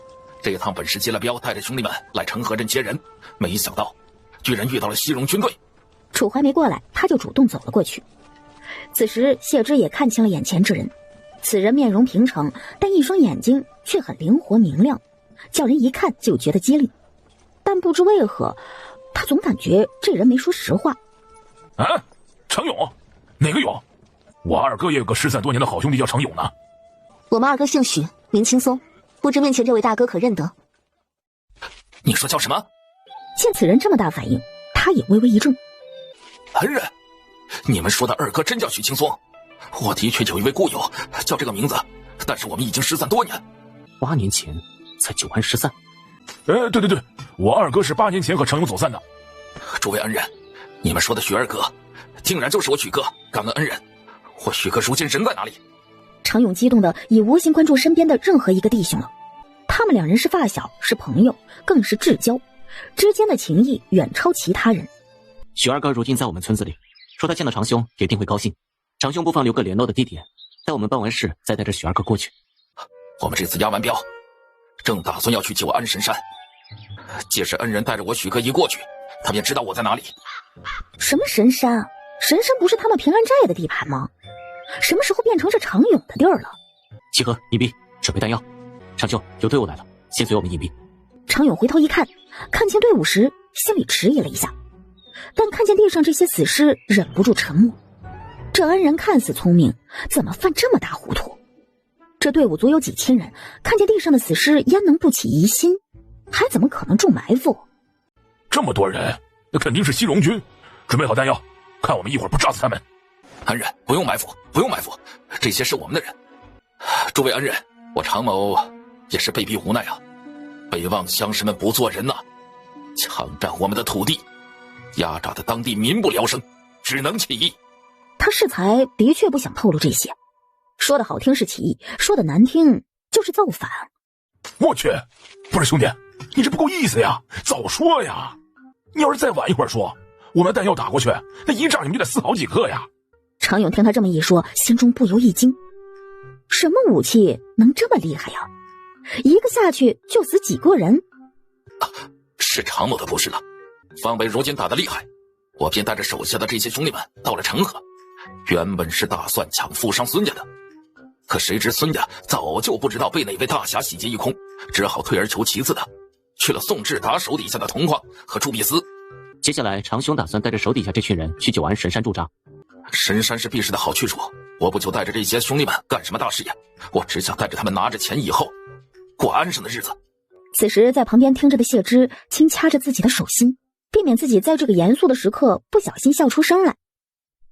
Speaker 5: 这一趟本是接了镖，带着兄弟们来成河镇接人，没想到居然遇到了西戎军队。
Speaker 1: 楚怀没过来，他就主动走了过去。此时谢之也看清了眼前之人，此人面容平常，但一双眼睛却很灵活明亮，叫人一看就觉得机灵。但不知为何，他总感觉这人没说实话。
Speaker 14: 啊，程勇？哪个勇？我二哥也有个失散多年的好兄弟叫程勇呢。
Speaker 12: 我们二哥姓许，名青松，不知面前这位大哥可认得？
Speaker 5: 你说叫什么？
Speaker 1: 见此人这么大反应，他也微微一怔。
Speaker 5: 恩人，你们说的二哥真叫许青松？我的确有一位故友叫这个名字，但是我们已经失散多年。
Speaker 6: 8年前在九安失散？
Speaker 14: 对，我二哥是8年前和程勇走散的。
Speaker 5: 诸位恩人，你们说的许二哥，竟然就是我许哥，感恩恩人。我许哥如今人在哪里？
Speaker 1: 程勇激动的已无心关注身边的任何一个弟兄了。他们两人是发小，是朋友，更是至交，之间的情谊远超其他人。
Speaker 6: 许二哥如今在我们村子里，说他见到长兄也定会高兴。长兄不妨留个联络的地点，待我们办完事再带着许二哥过去。
Speaker 5: 我们这次押完镖，正打算要去九安神山，届时恩人带着我许哥一过去，他便知道我在哪里。
Speaker 1: 什么神山啊？神山不是他们平安寨的地盘吗？什么时候变成是常勇的地儿了？
Speaker 6: 齐和、隐蔽，准备弹药。长兄，有队伍来了，先随我们隐蔽。
Speaker 1: 常勇回头一看，看见队伍时心里迟疑了一下，但看见地上这些死尸，忍不住沉默。这恩人看似聪明，怎么犯这么大糊涂？这队伍足有几千人，看见地上的死尸，焉能不起疑心？还怎么可能中埋伏？
Speaker 14: 这么多人，那肯定是西戎军。准备好弹药，看我们一会儿不炸死他们。
Speaker 5: 恩人，不用埋伏，不用埋伏，这些是我们的人。诸位恩人，我常某也是被逼无奈啊，北望乡绅们不做人呐，强占我们的土地，压榨的当地民不聊生，只能起义。
Speaker 1: 他适才的确不想透露这些，说的好听是起义，说的难听就是造反。
Speaker 14: 我去，不是兄弟，你这不够意思呀，早说呀！你要是再晚一会儿说，我们弹药打过去，那一炸你们就得死好几个呀！
Speaker 1: 常勇听他这么一说，心中不由一惊，什么武器能这么厉害呀？一个下去就死几个人？
Speaker 5: 是常某的不是了，方北如今打得厉害，我便带着手下的这些兄弟们到了成河，原本是打算抢富商孙家的，可谁知孙家早就不知道被哪位大侠洗劫一空，只好退而求其次的去了宋志达手底下的铜矿和铸币司。
Speaker 6: 接下来长兄打算带着手底下这群人去九安神山驻扎。
Speaker 5: 神山是避世的好去处，我不求带着这些兄弟们干什么大事业，我只想带着他们拿着钱以后过安生的日子。
Speaker 1: 此时在旁边听着的谢之轻掐着自己的手心，避免自己在这个严肃的时刻不小心笑出声来。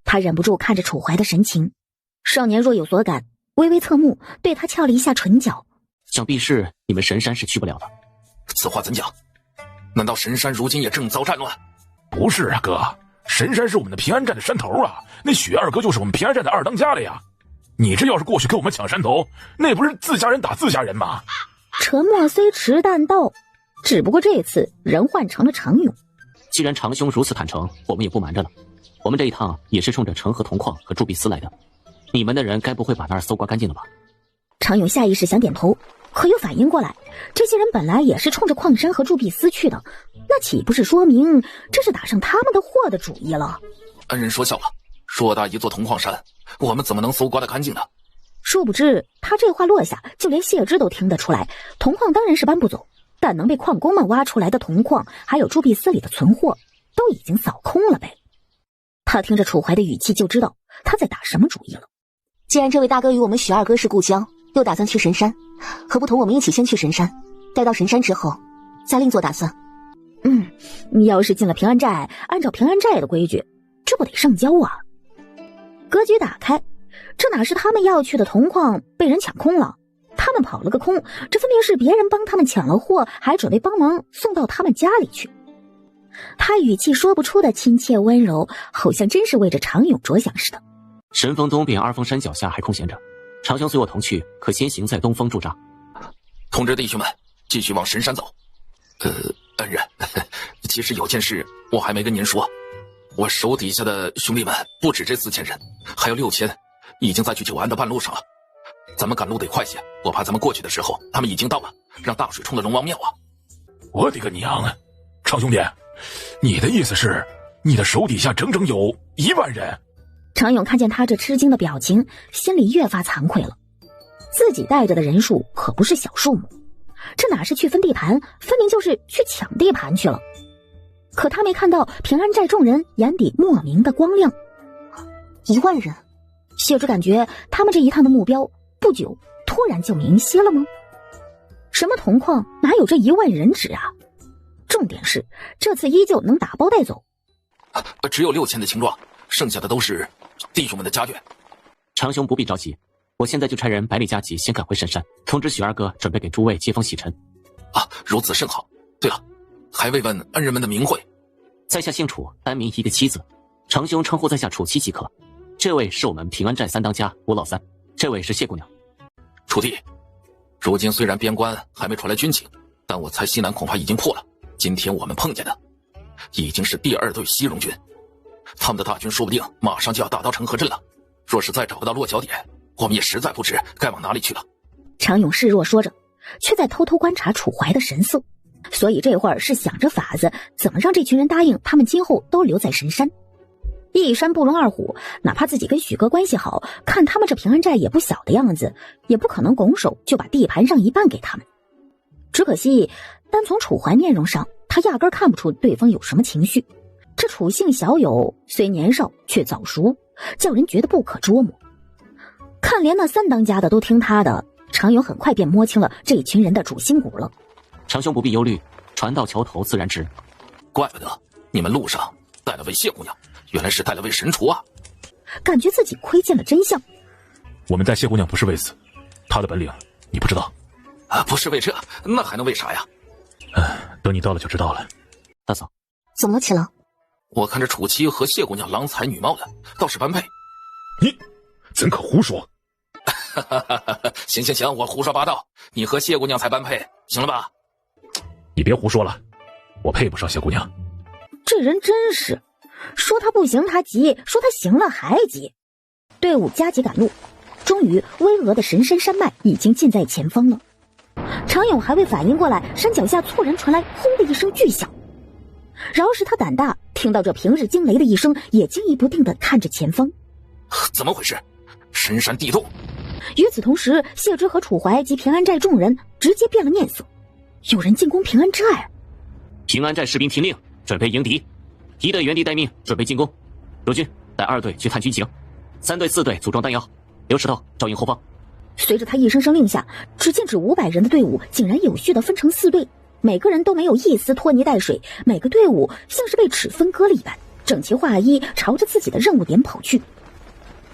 Speaker 1: 他忍不住看着楚怀的神情，少年若有所感，微微侧目对他翘了一下唇角。
Speaker 6: 想必是你们神山是去不了的。
Speaker 5: 此话怎讲？难道神山如今也正遭战乱？
Speaker 14: 不是啊哥，神山是我们的平安寨的山头啊，那许二哥就是我们平安寨的二当家的呀。你这要是过去跟我们抢山头，那不是自家人打自家人吗？
Speaker 1: 沉默虽迟但到，只不过这次人换成了常勇。
Speaker 6: 既然长兄如此坦诚，我们也不瞒着了。我们这一趟也是冲着成河铜矿和铸币司来的，你们的人该不会把那儿搜刮干净了吧？
Speaker 1: 常勇下意识想点头，可又反应过来，这些人本来也是冲着矿山和铸币司去的，那岂不是说明这是打上他们的货的主意了？
Speaker 5: 恩人说笑了，偌大一座铜矿山，我们怎么能搜刮得干净呢？
Speaker 1: 殊不知他这话落下，就连谢之都听得出来，铜矿当然是搬不走，但能被矿工们挖出来的铜矿还有铸币司里的存货都已经扫空了呗。他听着楚怀的语气就知道他在打什么主意了。
Speaker 12: 既然这位大哥与我们许二哥是故乡，又打算去神山，何不同我们一起先去神山，待到神山之后再另做打算。
Speaker 1: 你要是进了平安寨，按照平安寨的规矩，这不得上交啊。格局打开，这哪是他们要去的铜矿被人抢空了，他们跑了个空，这分明是别人帮他们抢了货，还准备帮忙送到他们家里去。他语气说不出的亲切温柔，好像真是为着常勇着想似的。
Speaker 6: 神峰东边二峰山脚下还空闲着，长兄随我同去，可先行在东峰驻扎。
Speaker 5: 通知弟兄们继续往神山走。恩人，其实有件事我还没跟您说，我手底下的兄弟们不止这4000人，还有6000，已经在去九安的半路上了。咱们赶路得快些，我怕咱们过去的时候他们已经到了，让大水冲了龙王庙啊！
Speaker 14: 我的个娘啊！常兄弟，你的意思是你的手底下整整有1万人？
Speaker 1: 常勇看见他这吃惊的表情，心里越发惭愧了。自己带着的人数可不是小数目，这哪是去分地盘，分明就是去抢地盘去了。可他没看到平安寨众人眼底莫名的光亮。
Speaker 12: 1万人，
Speaker 1: 谢之感觉他们这一趟的目标不久突然就明晰了吗？什么铜矿哪有这1万人指啊？重点是这次依旧能打包带走。
Speaker 15: 只有6000的青壮，剩下的都是弟兄们的家眷。
Speaker 6: 长兄不必着急，我现在就差人百里加急，先赶回神山，通知许二哥准备给诸位接风洗尘。
Speaker 15: 如此甚好。对了，还未问恩人们的名讳。
Speaker 6: 在下姓楚，单名一个妻字，长兄称呼在下楚妻即可。这位是我们平安寨3当家吴老三，这位是谢姑娘。
Speaker 15: 楚弟，如今虽然边关还没传来军情，但我猜西南恐怕已经破了。今天我们碰见的已经是第2队西戎军，他们的大军说不定马上就要打到成河镇了。若是再找不到落脚点，我们也实在不知该往哪里去了。
Speaker 1: 常勇示弱说着，却在偷偷观察楚怀的神色，所以这会儿是想着法子怎么让这群人答应他们今后都留在神山。一山不容二虎，哪怕自己跟许哥关系好，看他们这平安寨也不小的样子，也不可能拱手就把地盘让一半给他们。只可惜单从楚怀面容上，他压根看不出对方有什么情绪。这楚姓小友虽年少却早熟，叫人觉得不可捉摸。看连那3当家的都听他的，常勇很快便摸清了这群人的主心骨了。
Speaker 6: 长兄不必忧虑，船到桥头自然直。
Speaker 15: 怪不得你们路上带了位谢姑娘，原来是带了位神厨啊！
Speaker 1: 感觉自己窥见了真相。
Speaker 14: 我们带谢姑娘不是为此，她的本领你不知道。
Speaker 15: 不是为这，那还能为啥呀？
Speaker 14: 等你到了就知道了。
Speaker 6: 大嫂，
Speaker 3: 怎么了秦郎？
Speaker 15: 我看这楚妻和谢姑娘郎才女貌的，倒是般配。
Speaker 14: 你怎可胡说？
Speaker 15: 行，我胡说八道，你和谢姑娘才般配，行了吧？
Speaker 14: 你别胡说了，我配不上谢姑娘。
Speaker 1: 这人真是，说他不行他急，说他行了还急。队伍加急赶路，终于巍峨的神山山脉已经近在前方了。常勇还未反应过来，山脚下猝然传来轰的一声巨响。饶是他胆大，听到这平日惊雷的一声，也惊疑不定地看着前方。
Speaker 15: 怎么回事？深山地洞！
Speaker 1: 与此同时，谢之和楚怀及平安寨众人直接变了面色。有人进攻平安寨！
Speaker 6: 平安寨士兵听令，准备迎敌。1队原地待命，准备进攻。如军带2队去探军情，3队4队组装弹药。刘石头照应后方。
Speaker 1: 随着他一声声令下，只见只500人的队伍竟然有序地分成4队，每个人都没有一丝拖泥带水，每个队伍像是被尺分割了一般，整齐划一朝着自己的任务点跑去。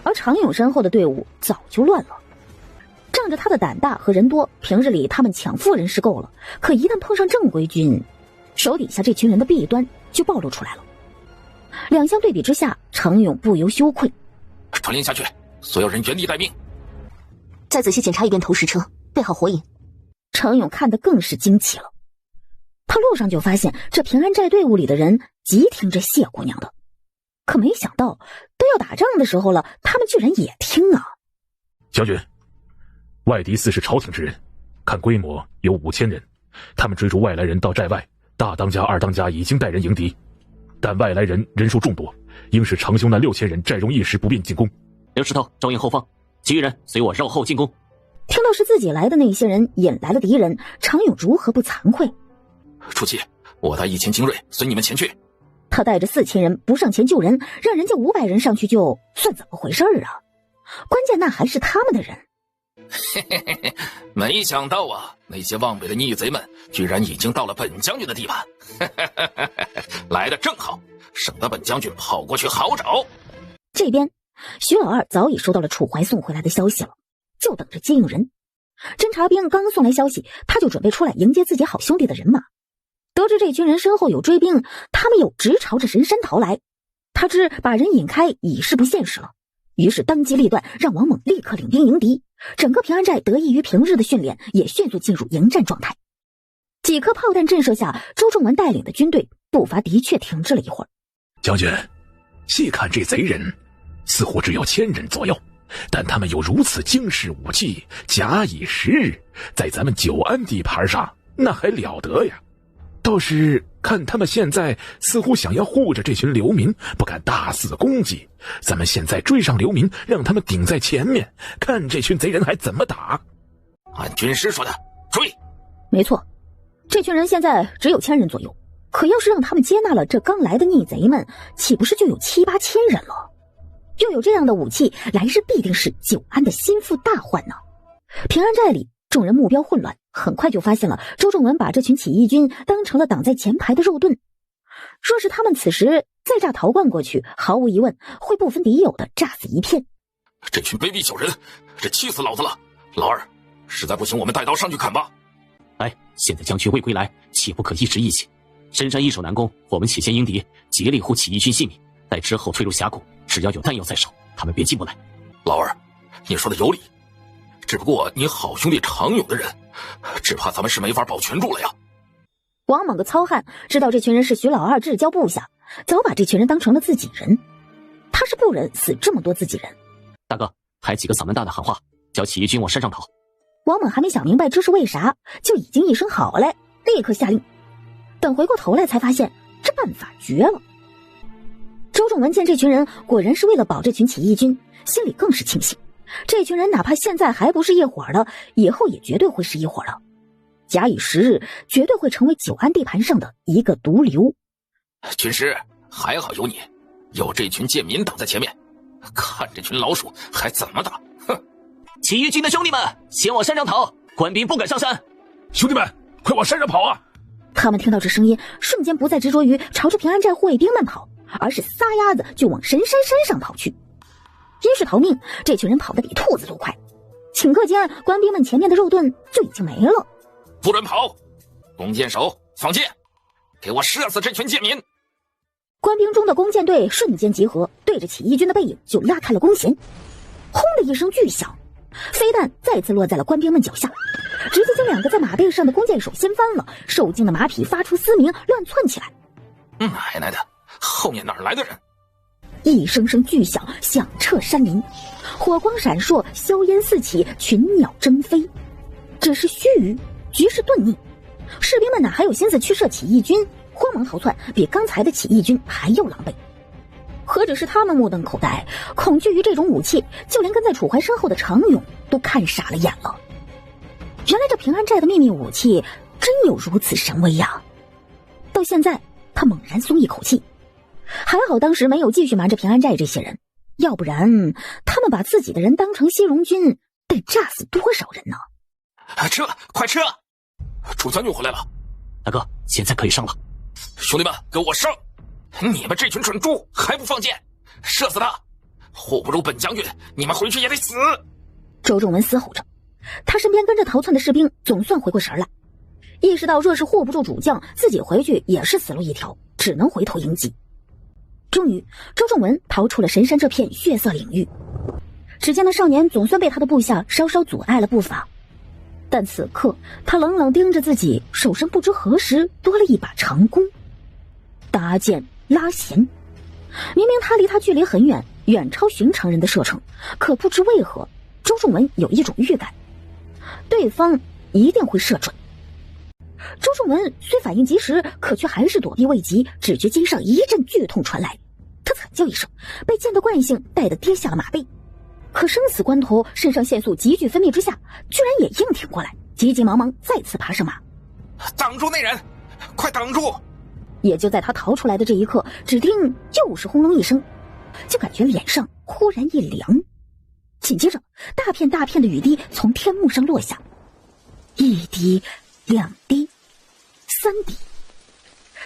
Speaker 1: 而常勇身后的队伍早就乱了。仗着他的胆大和人多，平日里他们抢妇人是够了，可一旦碰上正规军，手底下这群人的弊端就暴露出来了。两相对比之下，常勇不由羞愧。
Speaker 15: 传令下去，所有人原地待命。
Speaker 3: 再仔细检查一遍投石车，备好火引。
Speaker 1: 常勇看得更是惊奇了。他路上就发现这平安寨队伍里的人极听着谢姑娘的，可没想到都要打仗的时候了，他们居然也听啊！
Speaker 14: 将军，外敌似是朝廷之人，看规模有5000人，他们追逐外来人到寨外，大当家、2当家已经带人迎敌，但外来人人数众多，应是长兄那6000人寨中一时不便进攻。
Speaker 6: 刘石头照应后方，其余人随我绕后进攻。
Speaker 1: 听到是自己来的那些人引来了敌人，常勇如何不惭愧？
Speaker 15: 楚妻，我带1000精锐随你们前去。
Speaker 1: 他带着4000人不上前救人，让人家500人上去救，算怎么回事啊？关键那还是他们的人。
Speaker 15: 没想到啊，那些望北的逆贼们居然已经到了本将军的地盘。来得正好，省得本将军跑过去好找。
Speaker 1: 这边徐老二早已收到了楚怀送回来的消息了，就等着接应人。侦察兵刚送来消息，他就准备出来迎接自己好兄弟的人马。得知这群人身后有追兵，他们又直朝着神山逃来，他知把人引开已是不现实了，于是当机立断，让王猛立刻领兵迎敌。整个平安寨得益于平日的训练，也迅速进入迎战状态。几颗炮弹震慑下，周仲文带领的军队步伐的确停滞了一会儿。
Speaker 2: 将军，细看这贼人，似乎只有1000人左右，但他们有如此精实武器，假以时日，在咱们久安地盘上，那还了得呀！倒是看他们现在似乎想要护着这群流民，不敢大肆攻击。咱们现在追上流民，让他们顶在前面，看这群贼人还怎么打。
Speaker 15: 按军师说的，追！
Speaker 1: 没错，这群人现在只有1000人左右，可要是让他们接纳了这刚来的逆贼们，岂不是就有7、8千人了？又有这样的武器，来日必定是久安的心腹大患呢。平安寨里众人目标混乱，很快就发现了周仲文把这群起义军当成了挡在前排的肉盾。若是他们此时再炸陶罐过去，毫无疑问会不分敌友的炸死一片。
Speaker 15: 这群卑鄙小人，这气死老子了！老二，实在不行我们带刀上去砍吧。
Speaker 6: 哎，现在将军未归来，岂不可一时意气？深山易守难攻，我们且先迎敌，竭力护起义军性命，待之后退入峡谷，只要有弹药在手，他们便进不来。
Speaker 15: 老二，你说的有理，只不过你好兄弟常勇的人，只怕咱们是没法保全住了呀。
Speaker 1: 王猛个糙汉知道这群人是徐老二至交部下，早把这群人当成了自己人，他是不忍死这么多自己人。
Speaker 6: 大哥，还几个嗓门大的喊话，叫起义军往山上逃。
Speaker 1: 王猛还没想明白这是为啥，就已经一声好嘞，立刻下令。等回过头来才发现这办法绝了。周仲文见这群人果然是为了保这群起义军，心里更是庆幸，这群人哪怕现在还不是一伙的，以后也绝对会是一伙的，假以时日，绝对会成为九安地盘上的一个毒瘤。
Speaker 15: 军师，还好有你，有这群贱民挡在前面，看这群老鼠还怎么打！哼！
Speaker 13: 起义军的兄弟们，先往山上逃，官兵不敢上山。
Speaker 8: 兄弟们，快往山上跑啊！
Speaker 1: 他们听到这声音，瞬间不再执着于朝着平安寨护卫兵们跑，而是撒丫子就往神山山上跑去。因是逃命，这群人跑得比兔子都快。顷刻间，官兵们前面的肉盾就已经没了。
Speaker 15: 不准跑！弓箭手放箭，给我射死这群贱民！
Speaker 1: 官兵中的弓箭队瞬间集合，对着起义军的背影就拉开了弓弦。轰的一声巨响，飞弹再次落在了官兵们脚下，直接将两个在马背上的弓箭手掀翻了，受惊的马匹发出嘶鸣，乱窜起来。
Speaker 15: 奶奶的，后面哪来的人？
Speaker 1: 一声声巨响响彻山林，火光闪烁，硝烟四起，群鸟争飞。只是须臾，局势顿逆，士兵们哪还有心思去射起义军，慌忙逃窜，比刚才的起义军还要狼狈。何止是他们目瞪口呆，恐惧于这种武器，就连跟在楚怀身后的常勇都看傻了眼了。原来这平安寨的秘密武器真有如此神威呀！到现在他猛然松一口气，还好当时没有继续瞒着平安寨这些人，要不然他们把自己的人当成西戎军，得炸死多少人呢？
Speaker 15: 撤，快撤！楚将军回来了。
Speaker 6: 大哥，现在可以上了。
Speaker 15: 兄弟们，给我上！你们这群蠢猪还不放箭，射死他！护不住本将军，你们回去也得死！
Speaker 1: 周仲文嘶吼着，他身边跟着逃窜的士兵总算回过神来，意识到若是护不住主将，自己回去也是死路一条，只能回头迎击。终于，周仲文逃出了神山这片血色领域。只见那少年总算被他的部下稍稍阻碍了步伐，但此刻他冷冷盯着自己手上不知何时多了一把长弓，搭箭拉弦。明明他离他距离很远，远超寻常人的射程，可不知为何周仲文有一种预感，对方一定会射准。周仲文虽反应及时，可却还是躲避未及，只觉肩上一阵剧痛传来，他惨叫一声，被箭的惯性带得跌下了马背。可生死关头，肾上腺素急剧分泌之下，居然也硬挺过来，急急忙忙再次爬上马。
Speaker 5: 挡住那人，快挡住！
Speaker 1: 也就在他逃出来的这一刻，只听又是轰隆一声，就感觉脸上忽然一凉，紧接着大片大片的雨滴从天幕上落下，一滴两滴三滴，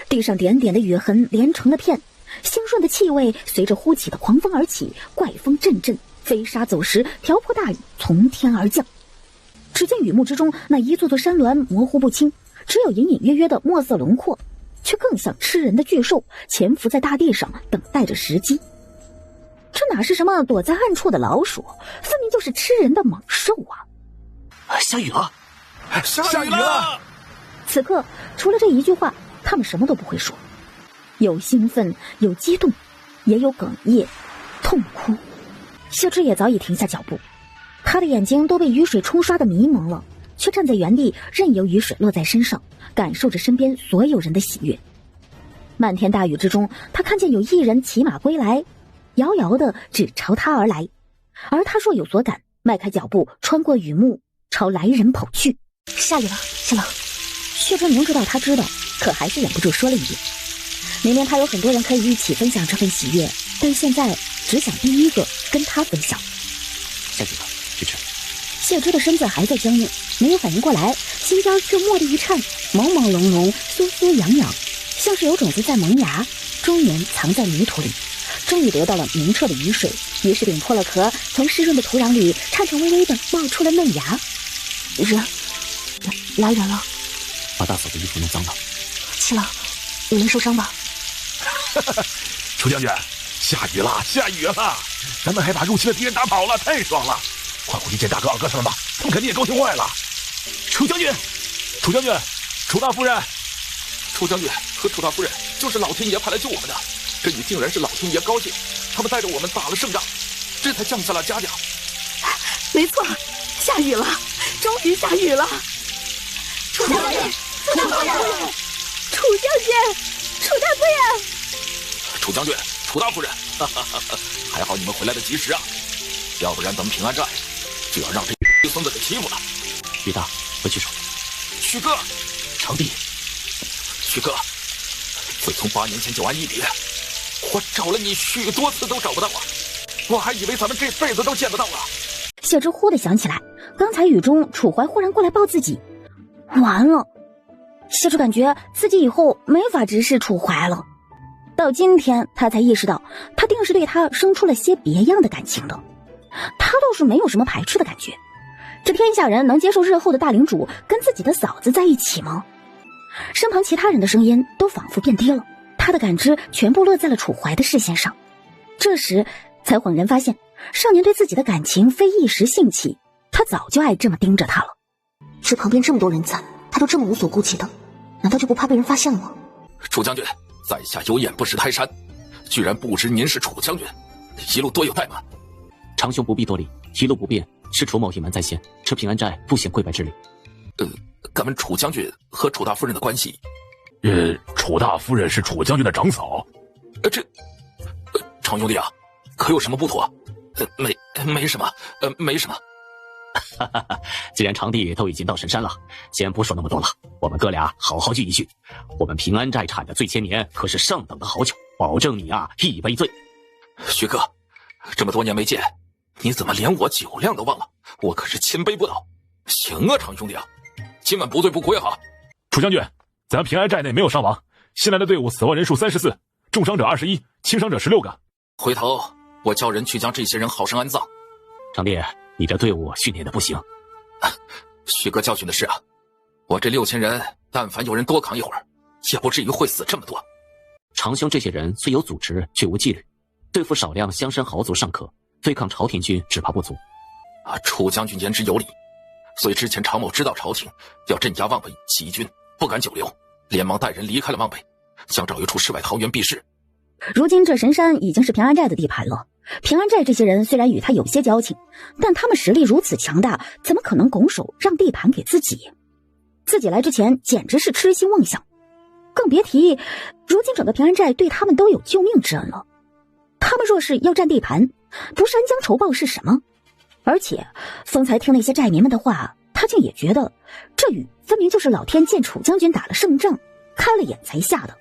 Speaker 1: 地上点点的雨痕连成了片，腥润的气味随着呼起的狂风而起，怪风阵阵，飞沙走石，瓢泼大雨从天而降。只见雨幕之中那一座座山峦模糊不清，只有隐隐约约的墨色轮廓，却更像吃人的巨兽潜伏在大地上，等待着时机。这哪是什么躲在暗处的老鼠，分明就是吃人的猛兽啊！
Speaker 6: 下雨了，
Speaker 5: 下雨了！
Speaker 1: 此刻除了这一句话，他们什么都不会说，有兴奋，有激动，也有哽咽、痛哭。谢之也早已停下脚步，他的眼睛都被雨水冲刷的迷蒙了，却站在原地，任由雨水落在身上，感受着身边所有人的喜悦。漫天大雨之中，他看见有一人骑马归来，遥遥的只朝他而来，而他若有所感，迈开脚步穿过雨幕，朝来人跑去。下雨了，是了。薛之明知道他知道，可还是忍不住说了一句。明明他有很多人可以一起分享这份喜悦，但现在只想第一个跟他分享。
Speaker 6: 下雨了，支持。
Speaker 1: 谢之的身子还在僵硬，没有反应过来，心尖却蓦地一颤，朦朦胧胧，酥酥痒痒，像是有种子在萌芽，终年藏在泥土里。终于得到了明澈的雨水，于是顶破了壳，从湿润的土壤里颤颤巍巍地冒出了嫩芽。
Speaker 9: 来人了！
Speaker 6: 把大嫂的衣服弄脏了。
Speaker 9: 七郎，你没受伤吧？
Speaker 14: 楚将军，下雨了，下雨了，咱们还把入侵的敌人打跑了，太爽了！快回去见大哥二哥他们吧，他们肯定也高兴坏了。楚将军，楚将军，楚大夫人，
Speaker 15: 楚将军和楚大夫人就是老天爷派来救我们的。这雨竟然是老天爷高兴，他们带着我们打了胜仗，这才降下了嘉奖。
Speaker 7: 没错，下雨了，终于下雨了。
Speaker 4: 楚将军，楚大夫人，
Speaker 7: 楚将军，楚大夫人，
Speaker 15: 楚将军，楚大夫人，还好你们回来的及时啊，要不然咱们平安寨就要让这孙子给欺负了。
Speaker 6: 雨大，回去说。
Speaker 15: 旭哥，
Speaker 6: 长弟，
Speaker 15: 旭哥，自从8年前久安一别，我找了你许多次都找不到啊，我还以为咱们这辈子都见不到了。
Speaker 1: 谢之忽地想起来，刚才雨中楚怀忽然过来抱自己，完了。谢之感觉自己以后没法直视楚怀了。到今天他才意识到，他定是对他生出了些别样的感情的。他倒是没有什么排斥的感觉，这天下人能接受日后的大领主跟自己的嫂子在一起吗？身旁其他人的声音都仿佛变低了，他的感知全部落在了楚怀的视线上。这时才恍然发现，少年对自己的感情非一时兴起，他早就爱这么盯着他了。
Speaker 3: 这旁边这么多人在，他都这么无所顾忌的，难道就不怕被人发现了吗？
Speaker 15: 楚将军，在下有眼不识泰山，居然不知您是楚将军，一路多有怠慢。
Speaker 6: 长兄不必多礼，一路不便，是楚某隐瞒在先，这平安寨不显跪拜之礼。
Speaker 15: 咱们楚将军和楚大夫人的关系，
Speaker 14: 楚大夫人是楚将军的长嫂。
Speaker 15: 长兄弟啊，可有什么不妥？没什么，没什么。
Speaker 6: 既然长弟都已经到神山了，先不说那么多了，我们哥俩好好聚一聚。我们平安寨产的醉千年可是上等的好酒，保证你啊一杯醉。
Speaker 15: 徐哥，这么多年没见，你怎么连我酒量都忘了？我可是千杯不倒。行啊，长兄弟啊，今晚不醉不归哈。
Speaker 14: 楚将军，咱平安寨内没有伤亡，新来的队伍死亡人数34，重伤者21，轻伤者16个。
Speaker 15: 回头我叫人去将这些人好生安葬。
Speaker 6: 长弟，你这队伍训练的不行。
Speaker 15: 徐哥教训的是啊，我这6000人，但凡有人多扛一会儿，也不至于会死这么多。
Speaker 6: 长兄这些人虽有组织，却无纪律，对付少量乡绅豪族尚可，对抗朝廷军只怕不足。
Speaker 15: 楚将军言之有理，所以之前常某知道朝廷要镇压望北起义军，不敢久留，连忙带人离开了望北，想找一处世外桃源避世。
Speaker 1: 如今这神山已经是平安寨的地盘了，平安寨这些人虽然与他有些交情，但他们实力如此强大，怎么可能拱手让地盘给自己？自己来之前简直是痴心妄想，更别提如今整个平安寨对他们都有救命之恩了。他们若是要占地盘，不是恩将仇报是什么？而且方才听那些寨民们的话，他竟也觉得这雨分明就是老天见楚将军打了胜仗，开了眼才下的。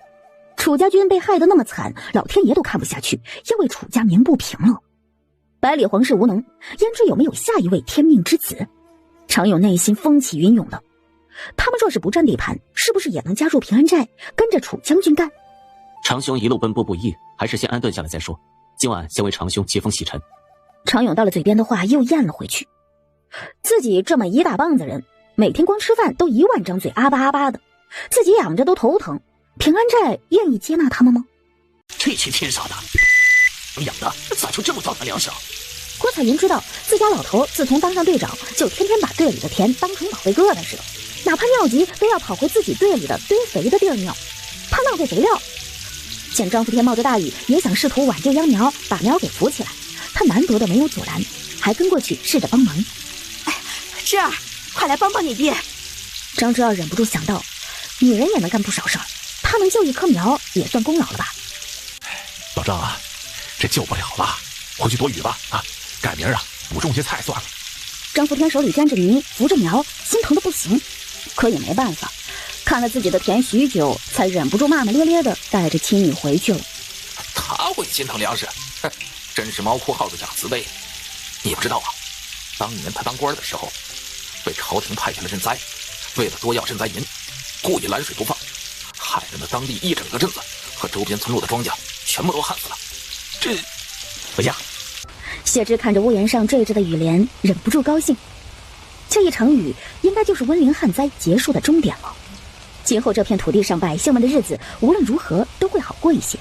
Speaker 1: 楚家军被害得那么惨，老天爷都看不下去，要为楚家鸣不平了。百里皇室无能，焉知有没有下一位天命之子？常有内心风起云涌的。他们若是不占地盘，是不是也能加入平安寨，跟着楚将军干？
Speaker 6: 长兄一路奔波不易，还是先安顿下来再说。今晚先为长兄接风洗尘。
Speaker 1: 常勇到了嘴边的话又咽了回去。自己这么一大帮子人，每天光吃饭都1万张嘴阿巴阿巴的，自己养着都头疼。平安寨愿意接纳他们吗？
Speaker 13: 这群天杀的，养的咋就这么糟蹋粮食？
Speaker 1: 郭彩云知道自家老头自从当上队长，就天天把队里的田当成宝贝疙瘩似的，哪怕尿急都要跑回自己队里的堆肥的地儿尿，怕浪费肥料。见张福天冒着大雨也想试图挽救秧苗，把苗给扶起来，他难得的没有阻拦，还跟过去试着帮忙。
Speaker 7: 芝儿，快来帮帮你爹！
Speaker 1: 张芝儿忍不住想到，女人也能干不少事儿，她能救一棵苗也算功劳了吧？
Speaker 14: 老张啊，这救不了了，回去躲雨吧啊！改明儿啊补种些菜算了。
Speaker 1: 张福天手里沾着泥，扶着苗，心疼的不行，可也没办法，看了自己的田许久，才忍不住骂骂咧咧的带着妻女回去了。
Speaker 15: 他会心疼粮食，真是猫哭耗子假慈悲。你不知道啊，
Speaker 5: 当年他当官的时候，被朝廷派去了赈灾，为了多要赈灾银，故意拦水不放，害得那当地一整个镇子和周边村落的庄稼全部都旱死了。这，
Speaker 13: 回家。
Speaker 1: 谢之看着屋檐上坠着的雨帘，忍不住高兴。这一场雨应该就是温陵旱灾结束的终点了。今后这片土地上百姓们的日子无论如何都会好过一些。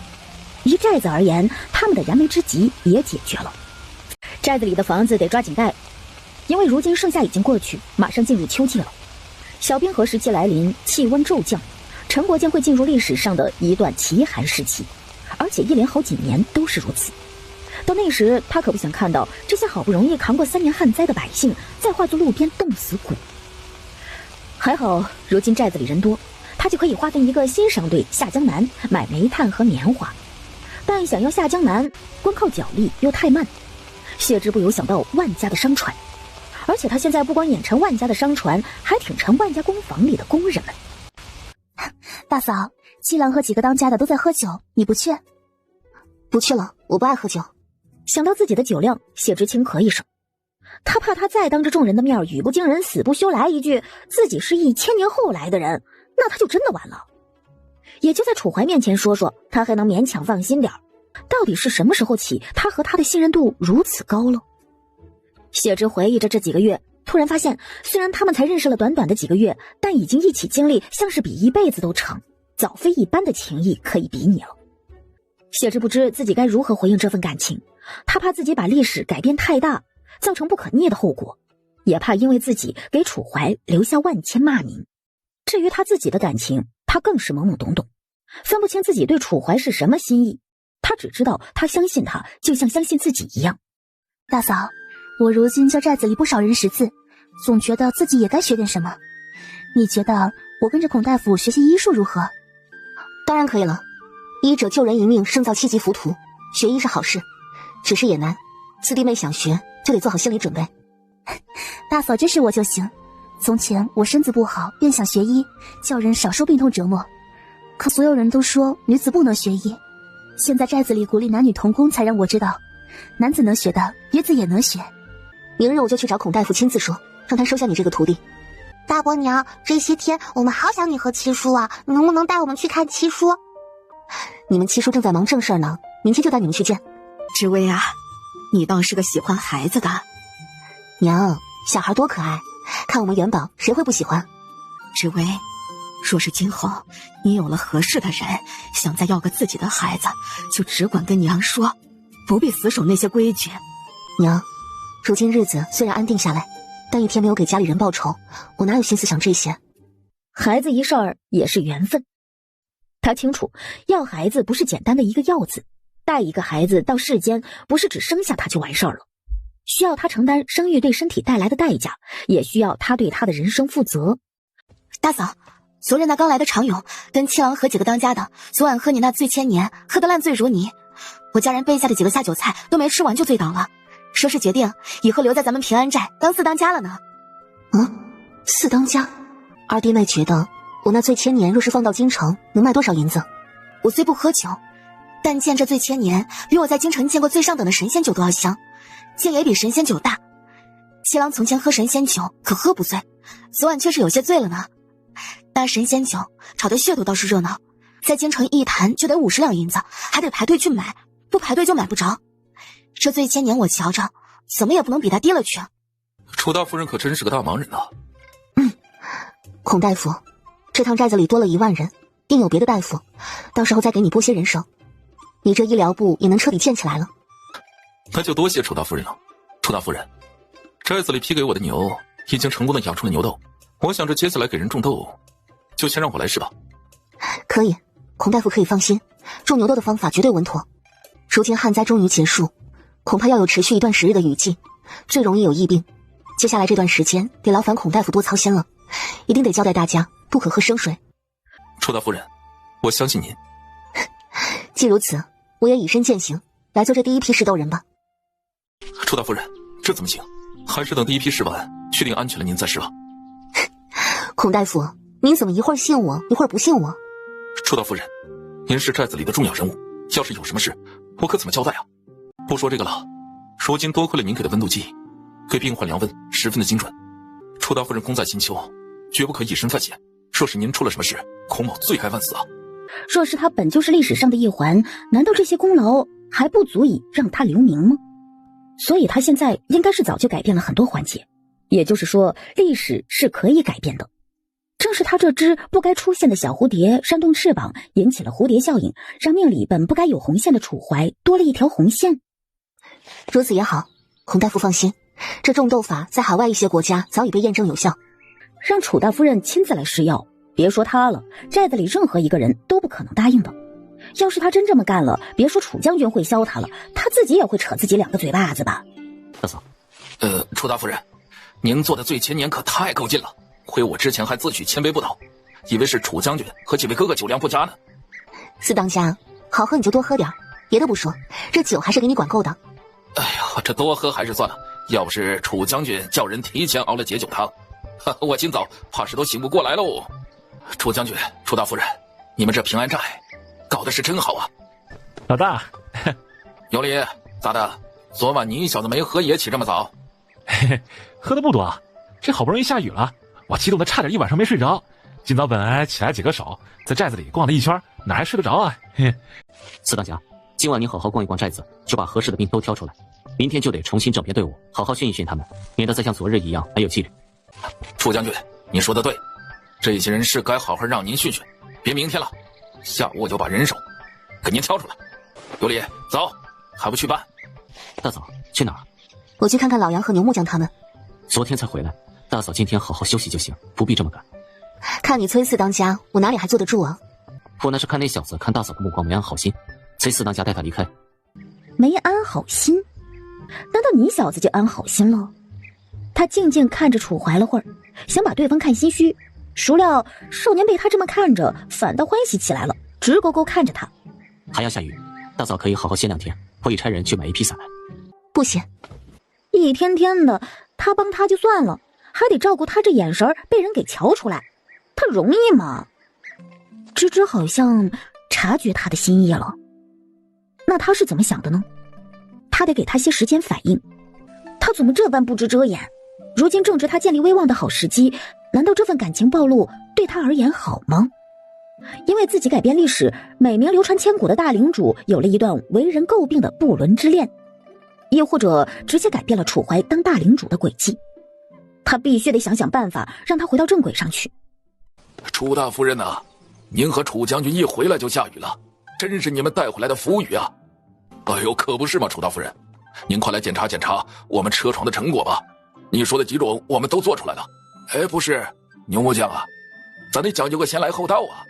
Speaker 1: 于寨子而言，他们的燃眉之急也解决了。寨子里的房子得抓紧盖，因为如今盛夏已经过去，马上进入秋季了。小冰河时期来临，气温骤降，陈国将会进入历史上的一段极寒时期，而且一连好几年都是如此。到那时，他可不想看到这些好不容易扛过3年旱灾的百姓再化作路边冻死骨。还好如今寨子里人多，他就可以划分一个新商队下江南买煤炭和棉花。但想要下江南，光靠脚力又太慢。谢之不由想到万家的商船，而且他现在不光眼馋万家的商船，还挺馋万家工坊里的工人们。
Speaker 4: 大嫂，七郎和几个当家的都在喝酒，你不去？
Speaker 3: 不去了，我不爱喝酒。
Speaker 1: 想到自己的酒量，谢之轻咳一声，他怕他再当着众人的面语不惊人死不休来一句自己是1000年后来的人，那他就真的完了。也就在楚怀面前说说，他还能勉强放心点。到底是什么时候起，他和他的信任度如此高了？谢之回忆着这几个月，突然发现虽然他们才认识了短短的几个月，但已经一起经历像是比一辈子都长，早非一般的情谊可以比拟了。谢之不知自己该如何回应这份感情，他怕自己把历史改变太大，造成不可逆的后果，也怕因为自己给楚怀留下万千骂名。至于他自己的感情，他更是懵懵懂懂，分不清自己对楚怀是什么心意。他只知道他相信他，就像相信自己一样。
Speaker 4: 大嫂，我如今教寨子里不少人识字，总觉得自己也该学点什么。你觉得我跟着孔大夫学习医术如何？
Speaker 3: 当然可以了，医者救人一命，胜造7级浮屠，学医是好事，只是也难。四弟妹想学，就得做好心理准备。
Speaker 4: 大嫂支持我就行。从前我身子不好，便想学医，叫人少受病痛折磨。可所有人都说女子不能学医。现在寨子里鼓励男女同工，才让我知道，男子能学的，女子也能学。
Speaker 3: 明日我就去找孔大夫亲自说，让他收下你这个徒弟。
Speaker 10: 大伯娘，这些天我们好想你和七叔啊，你能不能带我们去看七叔？
Speaker 3: 你们七叔正在忙正事呢，明天就带你们去见。
Speaker 9: 知薇啊，你倒是个喜欢孩子的。
Speaker 3: 娘，小孩多可爱，看我们元宝谁会不喜欢？
Speaker 9: 知薇，若是今后你有了合适的人，想再要个自己的孩子，就只管跟娘说，不必死守那些规矩。
Speaker 3: 娘，如今日子虽然安定下来，但一天没有给家里人报仇，我哪有心思想这些？
Speaker 1: 孩子一事儿也是缘分。他清楚，要孩子不是简单的一个要字，带一个孩子到世间，不是只生下他就完事儿了，需要他承担生育对身体带来的代价，也需要他对他的人生负责。
Speaker 3: 大嫂，昨日那刚来的常勇跟七郎和几个当家的昨晚喝你那醉千年，喝得烂醉如泥，我家人备下的几个下酒菜都没吃完就醉倒了，说是决定以后留在咱们平安寨当4当家了呢。4当家？二弟妹觉得我那醉千年若是放到京城能卖多少银子？我虽不喝酒，但见这醉千年比我在京城见过最上等的神仙酒都要香，劲也比神仙酒大。七郎从前喝神仙酒可喝不醉，昨晚却是有些醉了呢。那神仙酒炒的噱头倒是热闹，在京城一坛就得50两银子，还得排队去买，不排队就买不着。这醉千年我瞧着怎么也不能比他低了去。
Speaker 5: 楚大夫人可真是个大忙人啊。
Speaker 3: 孔大夫，这趟寨子里多了1万人，定有别的大夫，到时候再给你拨些人手，你这医疗部也能彻底建起来了。
Speaker 5: 那就多谢楚大夫人了。楚大夫人，寨子里批给我的牛已经成功的养出了牛痘，我想着接下来给人种痘，就先让我来试吧。
Speaker 3: 可以，孔大夫可以放心，种牛痘的方法绝对稳妥。如今旱灾终于结束，恐怕要有持续一段时日的雨季，最容易有疫病。接下来这段时间得劳烦孔大夫多操心了，一定得交代大家不可喝生水。
Speaker 5: 楚大夫人，我相信您。
Speaker 3: 既如此，我也以身践行，来做这第一批试斗人吧。
Speaker 5: 楚大夫人，这怎么行？还是等第一批试完，确定安全了您再试吧。
Speaker 3: 孔大夫，您怎么一会儿信我，一会儿不信我？
Speaker 5: 楚大夫人，您是寨子里的重要人物，要是有什么事，我可怎么交代啊？不说这个了，如今多亏了您给的温度计，对病患量问十分的精准。楚大夫人功在千秋，绝不可以身犯险。若是您出了什么事，孔某罪该万死啊！
Speaker 1: 若是他本就是历史上的一环，难道这些功劳还不足以让他留名吗？所以他现在应该是早就改变了很多环节，也就是说，历史是可以改变的。正是他这只不该出现的小蝴蝶扇动翅膀，引起了蝴蝶效应，让命里本不该有红线的楚怀多了一条红线。
Speaker 3: 如此也好，孔大夫放心，这种斗法在海外一些国家早已被验证有效。
Speaker 1: 让楚大夫人亲自来施药，别说他了，寨子里任何一个人都不可能答应的。要是他真这么干了，别说楚将军会削他了，他自己也会扯自己2个嘴巴子吧。
Speaker 13: 大嫂，
Speaker 5: 楚大夫人，您做的最前年可太够劲了，亏我之前还自诩谦卑不倒，以为是楚将军和几位哥哥酒量不佳呢。
Speaker 3: 四当家，好喝你就多喝点，别的不说，这酒还是给你管够的。
Speaker 5: 哎呀，这多喝还是算了，要不是楚将军叫人提前熬了解酒汤，我今早怕是都醒不过来喽。楚将军，楚大夫人，你们这平安寨搞的是真好啊！
Speaker 8: 老大，
Speaker 5: 有理，咋的？昨晚你小子没喝也起这么早？
Speaker 8: 嘿嘿，喝的不多，这好不容易下雨了，我激动的差点一晚上没睡着。今早本来起来解个手，在寨子里逛了一圈，哪还睡得着啊？嘿嘿。
Speaker 6: 四当家，今晚你好好逛一逛寨子，就把合适的兵都挑出来，明天就得重新整编队伍，好好训一训他们，免得再像昨日一样没有纪律。
Speaker 5: 楚将军，你说的对，这些人是该好好让您训训，别明天了，下午我就把人手给您挑出来。有理，走，还不去办？
Speaker 6: 大嫂，去哪儿？
Speaker 3: 我去看看老杨和牛木匠他们。
Speaker 6: 昨天才回来，大嫂今天好好休息就行，不必这么赶。
Speaker 3: 看你崔四当家，我哪里还坐得住啊？
Speaker 6: 我那是看那小子看大嫂的目光没安好心，崔四当家带他离开。
Speaker 1: 没安好心？难道你小子就安好心了？他静静看着楚怀了会儿，想把对方看心虚，孰料少年被他这么看着，反倒欢喜起来了，直勾勾看着他。
Speaker 6: 还要下雨，大嫂可以好好歇2天，我已差人去买一批伞来。
Speaker 3: 不行，
Speaker 1: 一天天的，他帮他就算了，还得照顾他这眼神被人给瞧出来，他容易吗？芝芝好像察觉他的心意了，那他是怎么想的呢？他得给他些时间反应。他怎么这般不知遮掩？如今正值他建立威望的好时机，难道这份感情暴露对他而言好吗？因为自己改变历史，美名流传千古的大领主有了一段为人诟病的不伦之恋，又或者直接改变了楚怀当大领主的轨迹。他必须得想想办法，让他回到正轨上去。
Speaker 15: 楚大夫人呐，您和楚将军一回来就下雨了，真是你们带回来的福雨啊！哎呦，可不是嘛，楚大夫人，您快来检查检查我们车床的成果吧。你说的几种我们都做出来了。哎，不是，牛木匠啊，咱得讲究个先来后到啊。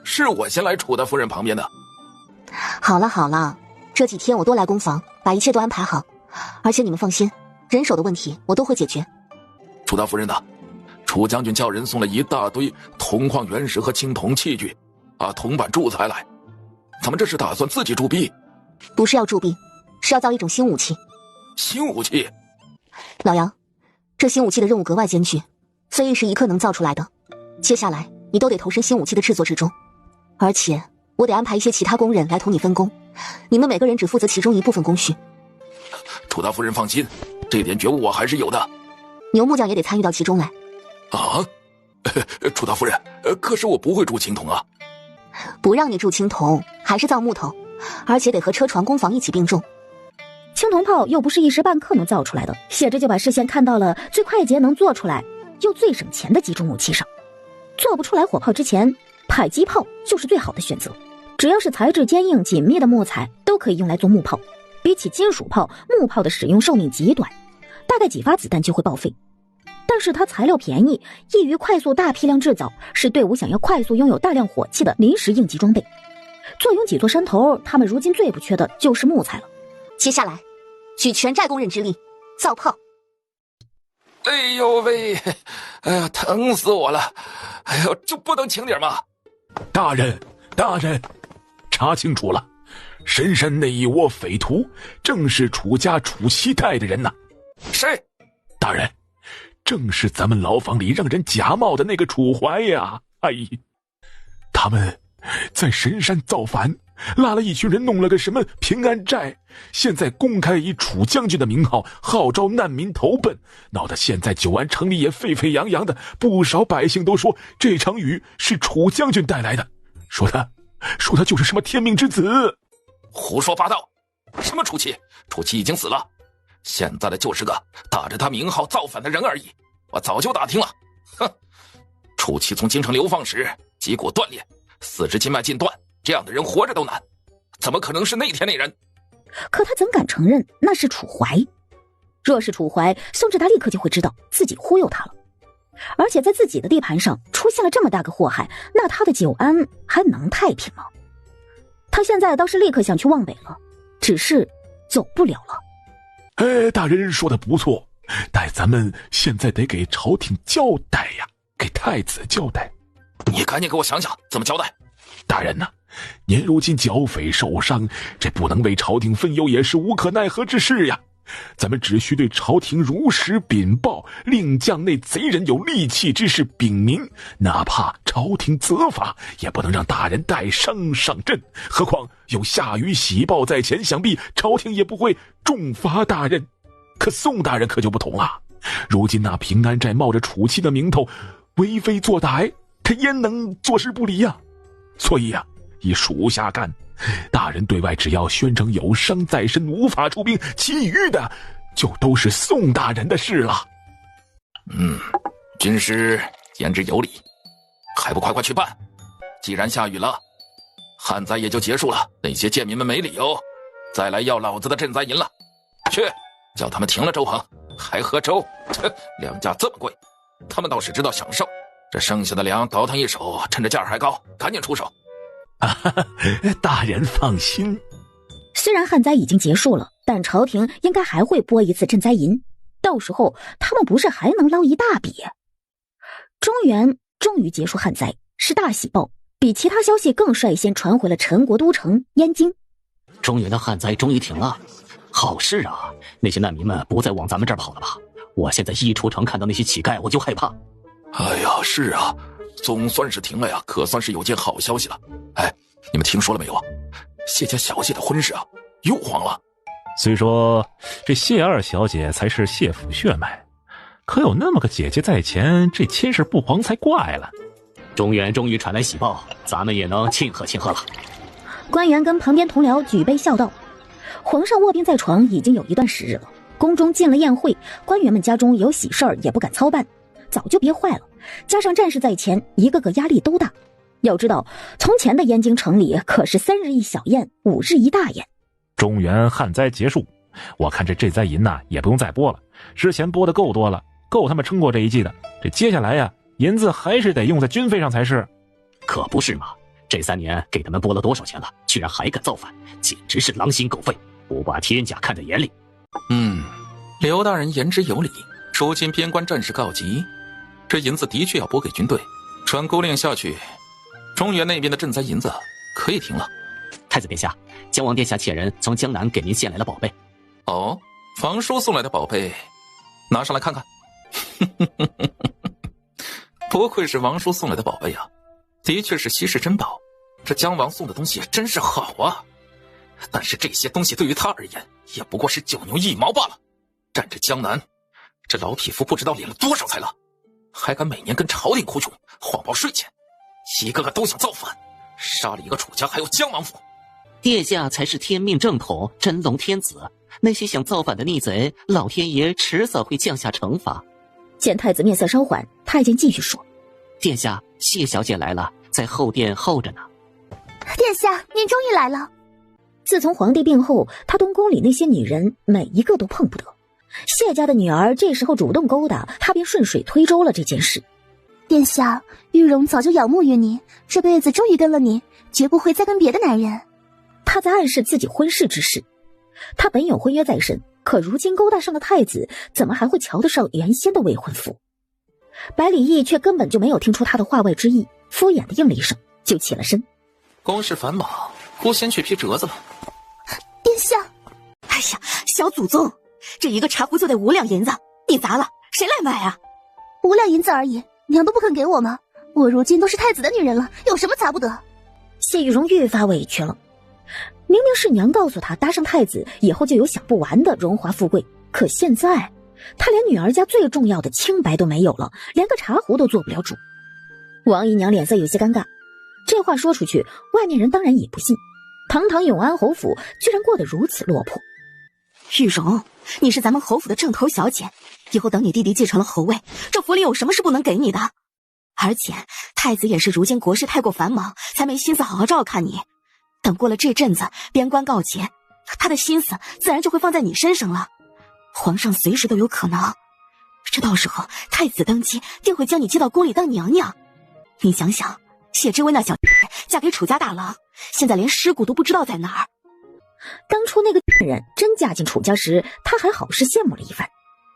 Speaker 15: 是我先来楚大夫人旁边的。
Speaker 3: 好了好了，这几天我多来攻防，把一切都安排好。而且你们放心，人手的问题我都会解决。
Speaker 15: 楚大夫人呐，楚将军叫人送了一大堆铜矿原石和青铜器具，铜板铸材来。咱们这是打算自己铸币？
Speaker 3: 不是要铸币，是要造一种新武器。
Speaker 15: 新武器？
Speaker 3: 老杨，这新武器的任务格外艰巨，非一时一刻能造出来的。接下来你都得投身新武器的制作之中，而且我得安排一些其他工人来同你分工，你们每个人只负责其中一部分工序。
Speaker 15: 楚大夫人放心，这点觉悟我还是有的。
Speaker 3: 牛木匠也得参与到其中来。
Speaker 15: 啊？楚大夫人，可是我不会铸青铜啊。
Speaker 3: 不让你铸青铜，还是造木头，而且得和车床工坊一起并重。
Speaker 1: 青铜炮又不是一时半刻能造出来的，写着就把视线看到了最快捷能做出来又最省钱的几种武器上。做不出来火炮之前，迫击炮就是最好的选择。只要是材质坚硬紧密的木材，都可以用来做木炮。比起金属炮，木炮的使用寿命极短，大概几发子弹就会报废。但是它材料便宜，易于快速大批量制造，是队伍想要快速拥有大量火器的临时应急装备。坐拥几座山头，他们如今最不缺的就是木材了。
Speaker 3: 接下来举全寨工人之力造炮。
Speaker 15: 哎呦喂，哎呀，疼死我了！哎呦，就不能轻点吗？
Speaker 2: 大人，大人，查清楚了，深山那一窝匪徒正是楚家楚西带的人呐。
Speaker 15: 谁？
Speaker 2: 大人，正是咱们牢房里让人假冒的那个楚怀呀！哎，他们在神山造反，拉了一群人弄了个什么平安寨，现在公开以楚将军的名号号召难民投奔，闹得现在九安城里也沸沸扬扬的，不少百姓都说这场雨是楚将军带来的，说他就是什么天命之子。
Speaker 5: 胡说八道！什么楚七？楚七已经死了，现在的就是个打着他名号造反的人而已。我早就打听了，哼！楚七从京城流放时脊骨断裂，四肢筋脉尽断，这样的人活着都难，怎么可能是那天那人？
Speaker 1: 可他怎敢承认那是楚怀？若是楚怀，宋志达立刻就会知道自己忽悠他了。而且在自己的地盘上出现了这么大个祸害，那他的九安还能太平吗？他现在倒是立刻想去望北了，只是走不了了。
Speaker 2: 大人说的不错，但咱们现在得给朝廷交代呀，给太子交代。
Speaker 5: 你赶紧给我想想怎么交代。
Speaker 2: 大人呐，您如今剿匪受伤，这不能为朝廷分忧，也是无可奈何之事呀。咱们只需对朝廷如实禀报，令将那贼人有戾气之事禀明，哪怕朝廷责罚，也不能让大人带伤上阵。何况有夏雨喜报在前，想必朝廷也不会重罚大人。可宋大人可就不同了，如今那平安寨冒着楚七的名头为非作歹，他焉能坐视不理呀？所以以属下看，大人对外只要宣称有伤在身，无法出兵，其余的就都是宋大人的事了。
Speaker 5: 军师言之有理，还不快快去办？既然下雨了，旱灾也就结束了，那些贱民们没理由再来要老子的赈灾银了。去，叫他们停了粥棚，还喝粥，粮价这么贵，他们倒是知道享受。这剩下的粮倒腾一手，趁着价还高，赶紧出手。
Speaker 2: 大人放心，
Speaker 1: 虽然旱灾已经结束了，但朝廷应该还会拨一次赈灾银，到时候他们不是还能捞一大笔？中原终于结束旱灾，是大喜报，比其他消息更率先传回了陈国都城燕京。
Speaker 13: 中原的旱灾终于停了，好事啊！那些难民们不再往咱们这儿跑了吧？我现在一出城看到那些乞丐，我就害怕。
Speaker 5: 哎呀，是啊，总算是停了呀，可算是有件好消息了。你们听说了没有啊？谢家小姐的婚事又黄了。
Speaker 8: 虽说这谢二小姐才是谢府血脉，可有那么个姐姐在前，这亲事不黄才怪了。
Speaker 13: 中原终于传来喜报，咱们也能庆贺庆贺了。
Speaker 1: 官员跟旁边同僚举杯笑道。皇上卧病在床已经有一段时日了，宫中进了宴会，官员们家中有喜事儿也不敢操办，早就憋坏了，加上战事在前，一个个压力都大。要知道，从前的燕京城里可是3日一小宴，5日一大宴。
Speaker 8: 中原旱灾结束，我看这赈灾银也不用再拨了，之前拨的够多了，够他们撑过这一季的。这接下来银子还是得用在军费上才是。
Speaker 13: 可不是嘛，这3年给他们拨了多少钱了，居然还敢造反，简直是狼心狗肺，不把天甲看在眼里。
Speaker 5: 刘大人言之有理，如今边关战事告急，这银子的确要拨给军队，传勾令下去，中原那边的赈灾银子可以停了。
Speaker 13: 太子殿下，姜王殿下遣人从江南给您献来了宝贝。
Speaker 5: 哦，房叔送来的宝贝，拿上来看看。不愧是王叔送来的宝贝啊，的确是稀世珍宝。这姜王送的东西真是好啊，但是这些东西对于他而言也不过是九牛一毛罢了。占着江南，这老匹夫不知道敛了多少财了，还敢每年跟朝廷哭穷，谎报税钱，一个个都想造反，杀了一个楚家还有姜王府。
Speaker 13: 殿下才是天命正统，真龙天子，那些想造反的逆贼，老天爷迟早会降下惩罚。
Speaker 1: 见太子面色稍缓，太监继续说：
Speaker 13: 殿下，谢小姐来了，在后殿候着呢。
Speaker 10: 殿下，您终于来了。
Speaker 1: 自从皇帝病后，他东宫里那些女人每一个都碰不得，谢家的女儿这时候主动勾搭他，便顺水推舟了这件事。
Speaker 10: 殿下，玉容早就仰慕于您，这辈子终于跟了您，绝不会再跟别的男人。
Speaker 1: 他在暗示自己婚事之事。他本有婚约在身，可如今勾搭上了太子，怎么还会瞧得上原先的未婚夫？百里义却根本就没有听出他的话外之意，敷衍的应了一声，就起了身。
Speaker 5: 公事繁忙，我先去批折子了。
Speaker 10: 殿下，
Speaker 7: 哎呀，小祖宗，这一个茶壶就得5两银子，你砸了，谁来买啊
Speaker 10: ？5两银子而已，娘都不肯给我吗？我如今都是太子的女人了，有什么砸不得？
Speaker 1: 谢玉荣愈发委屈了。明明是娘告诉他搭上太子以后就有享不完的荣华富贵，可现在他连女儿家最重要的清白都没有了，连个茶壶都做不了主。王姨娘脸色有些尴尬，这话说出去，外面人当然也不信。堂堂永安侯府居然过得如此落魄。
Speaker 9: 玉荣，你是咱们侯府的正头小姐，以后等你弟弟继承了侯位，这府里有什么是不能给你的？而且太子也是如今国事太过繁忙，才没心思好好照看你。等过了这阵子，边关告捷，他的心思自然就会放在你身上了。皇上随时都有可能，这到时候太子登基，定会将你接到宫里当娘娘。你想想，谢之薇那小嫁给楚家大郎，现在连尸骨都不知道在哪儿。
Speaker 1: 当初那个人真嫁进楚家时，他还好是羡慕了一番。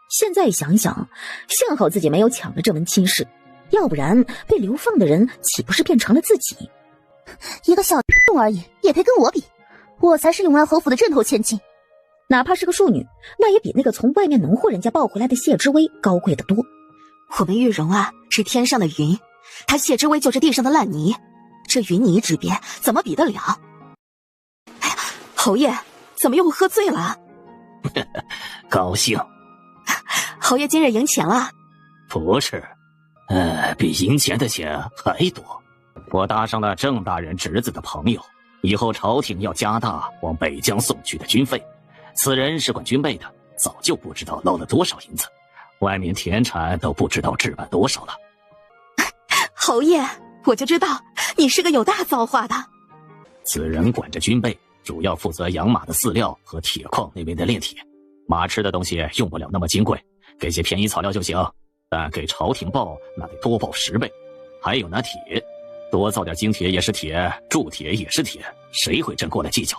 Speaker 1: 现在想想，幸好自己没有抢了这门亲事，要不然被流放的人岂不是变成了自己？
Speaker 4: 一个小洞而已，也配跟我比？我才是永安侯府的正头千金，
Speaker 1: 哪怕是个庶女，那也比那个从外面农户人家抱回来的谢之薇高贵得多。
Speaker 9: 我们玉荣啊，是天上的云，他谢之薇就是地上的烂泥，这云泥之别怎么比得了？哎呀，侯爷怎么又喝醉了？
Speaker 13: 高兴。
Speaker 9: 侯爷今日赢钱了？
Speaker 13: 不是，比赢钱的钱还多。我搭上了郑大人侄子的朋友，以后朝廷要加大往北疆送去的军费。此人是管军备的，早就不知道捞了多少银子，外面田产都不知道置办多少了。
Speaker 9: 侯爷，我就知道你是个有大造化的。
Speaker 13: 此人管着军备，主要负责养马的饲料和铁矿那边的炼铁。马吃的东西用不了那么金贵，给些便宜草料就行，但给朝廷报那得多报10倍。还有那铁，多造点精铁也是铁，铸铁也是铁，谁会真过来计较？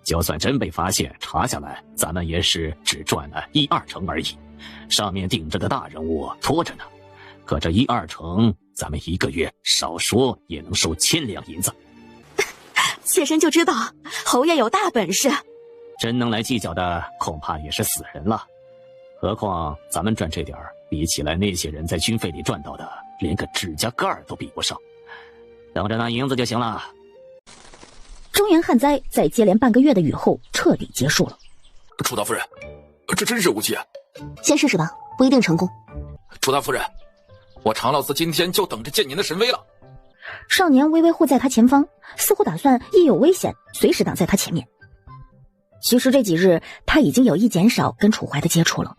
Speaker 13: 就算真被发现查下来，咱们也是只赚了1-2成而已，上面顶着的大人物拖着呢。可这1-2成，咱们一个月少说也能收1000两银子。
Speaker 9: 妾身就知道侯爷有大本事，
Speaker 13: 真能来计较的恐怕也是死人了。何况咱们赚这点儿，比起来那些人在军费里赚到的，连个指甲盖都比不上。等着拿银子就行了。
Speaker 1: 中原旱灾在接连半个月的雨后彻底结束了。
Speaker 15: 楚大夫人，这真是武器啊！
Speaker 3: 先试试吧，不一定成功。
Speaker 15: 楚大夫人，我常老四今天就等着见您的神威了。
Speaker 1: 少年微微护在他前方，似乎打算一有危险随时挡在他前面。其实这几日他已经有意减少跟楚怀的接触了，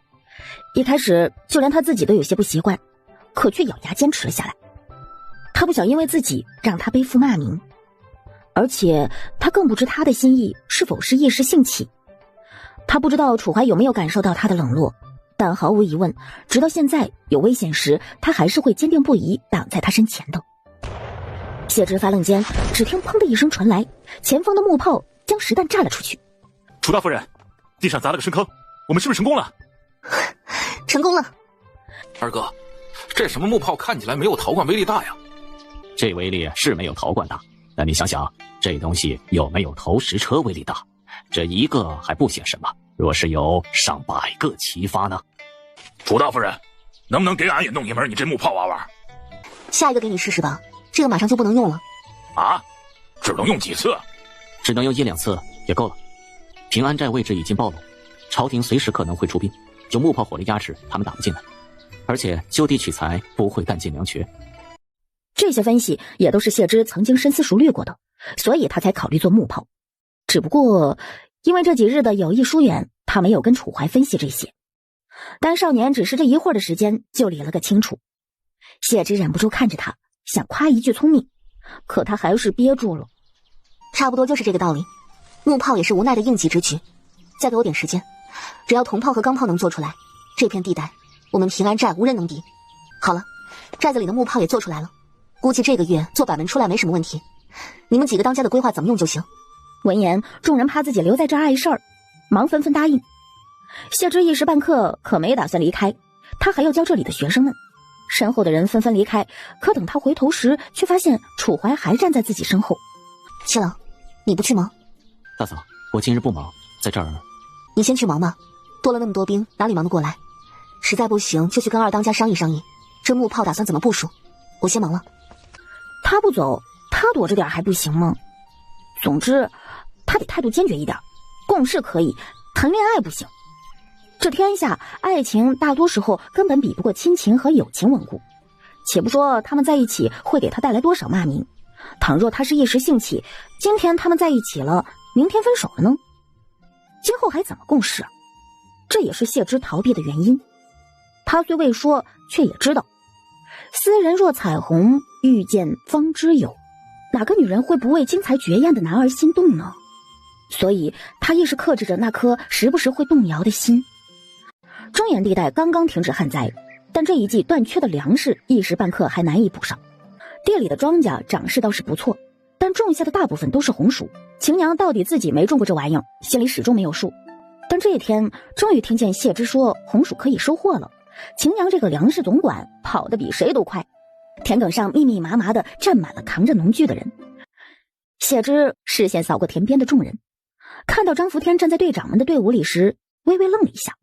Speaker 1: 一开始就连他自己都有些不习惯，可却咬牙坚持了下来。他不想因为自己让他背负骂名，而且他更不知他的心意是否是一时兴起。他不知道楚怀有没有感受到他的冷落，但毫无疑问，直到现在有危险时，他还是会坚定不移挡在他身前的。谢之发愣间，只听砰的一声传来，前方的木炮将实弹炸了出去。
Speaker 8: 楚大夫人，地上砸了个深坑，我们是不是成功了？
Speaker 3: 成功了。
Speaker 15: 二哥，这什么木炮看起来没有陶罐威力大呀？
Speaker 13: 这威力是没有陶罐大，但你想想，这东西有没有投石车威力大？这一个还不显什么，若是有上百个齐发呢？
Speaker 14: 楚大夫人，能不能给俺也弄一门你这木炮玩玩？
Speaker 3: 下一个给你试试吧，这个马上就不能用了。
Speaker 14: 啊？只能用几次？
Speaker 13: 只能用1-2次也够了。平安寨位置已经暴露，朝廷随时可能会出兵，有木炮火力压制，他们打不进来。而且就地取材不会弹尽粮绝。
Speaker 1: 这些分析也都是谢之曾经深思熟虑过的，所以他才考虑做木炮。只不过因为这几日的有意疏远，他没有跟楚怀分析这些。但少年只是这一会儿的时间就理了个清楚。谢之忍不住看着他，想夸一句聪明，可他还是憋住了。
Speaker 3: 差不多就是这个道理，木炮也是无奈的应急之举。再给我点时间，只要铜炮和钢炮能做出来，这片地带我们平安寨无人能敌。好了，寨子里的木炮也做出来了，估计这个月做板门出来没什么问题。你们几个当家的规划怎么用就行。
Speaker 1: 闻言，众人怕自己留在这碍事儿，忙纷纷答应。谢之一时半刻可没打算离开，他还要教这里的学生们。身后的人纷纷离开，可等他回头时，却发现楚怀还站在自己身后。
Speaker 3: 七郎，你不去吗？
Speaker 13: 大嫂，我今日不忙，在这儿。
Speaker 3: 你先去忙吧，多了那么多兵，哪里忙得过来？实在不行，就去跟二当家商议商议，这木炮打算怎么部署。我先忙了。
Speaker 1: 他不走，他躲着点还不行吗？总之他得态度坚决一点，共事可以，谈恋爱不行。这天下爱情大多时候根本比不过亲情和友情稳固。且不说他们在一起会给他带来多少骂名，倘若他是一时兴起，今天他们在一起了，明天分手了呢？今后还怎么共事？这也是谢之逃避的原因。他虽未说，却也知道，斯人若彩虹，遇见方知有，哪个女人会不为惊才绝艳的男儿心动呢？所以他亦是克制着那颗时不时会动摇的心。中原地带刚刚停止旱灾，但这一季断缺的粮食一时半刻还难以补上。地里的庄稼长势倒是不错，但种下的大部分都是红薯。秦娘到底自己没种过这玩意儿，心里始终没有数。但这一天终于听见谢之说红薯可以收获了。秦娘这个粮食总管跑得比谁都快，田埂上密密麻麻的站满了扛着农具的人。谢之视线扫过田边的众人，看到张福天站在队长们的队伍里时，微微愣了一下。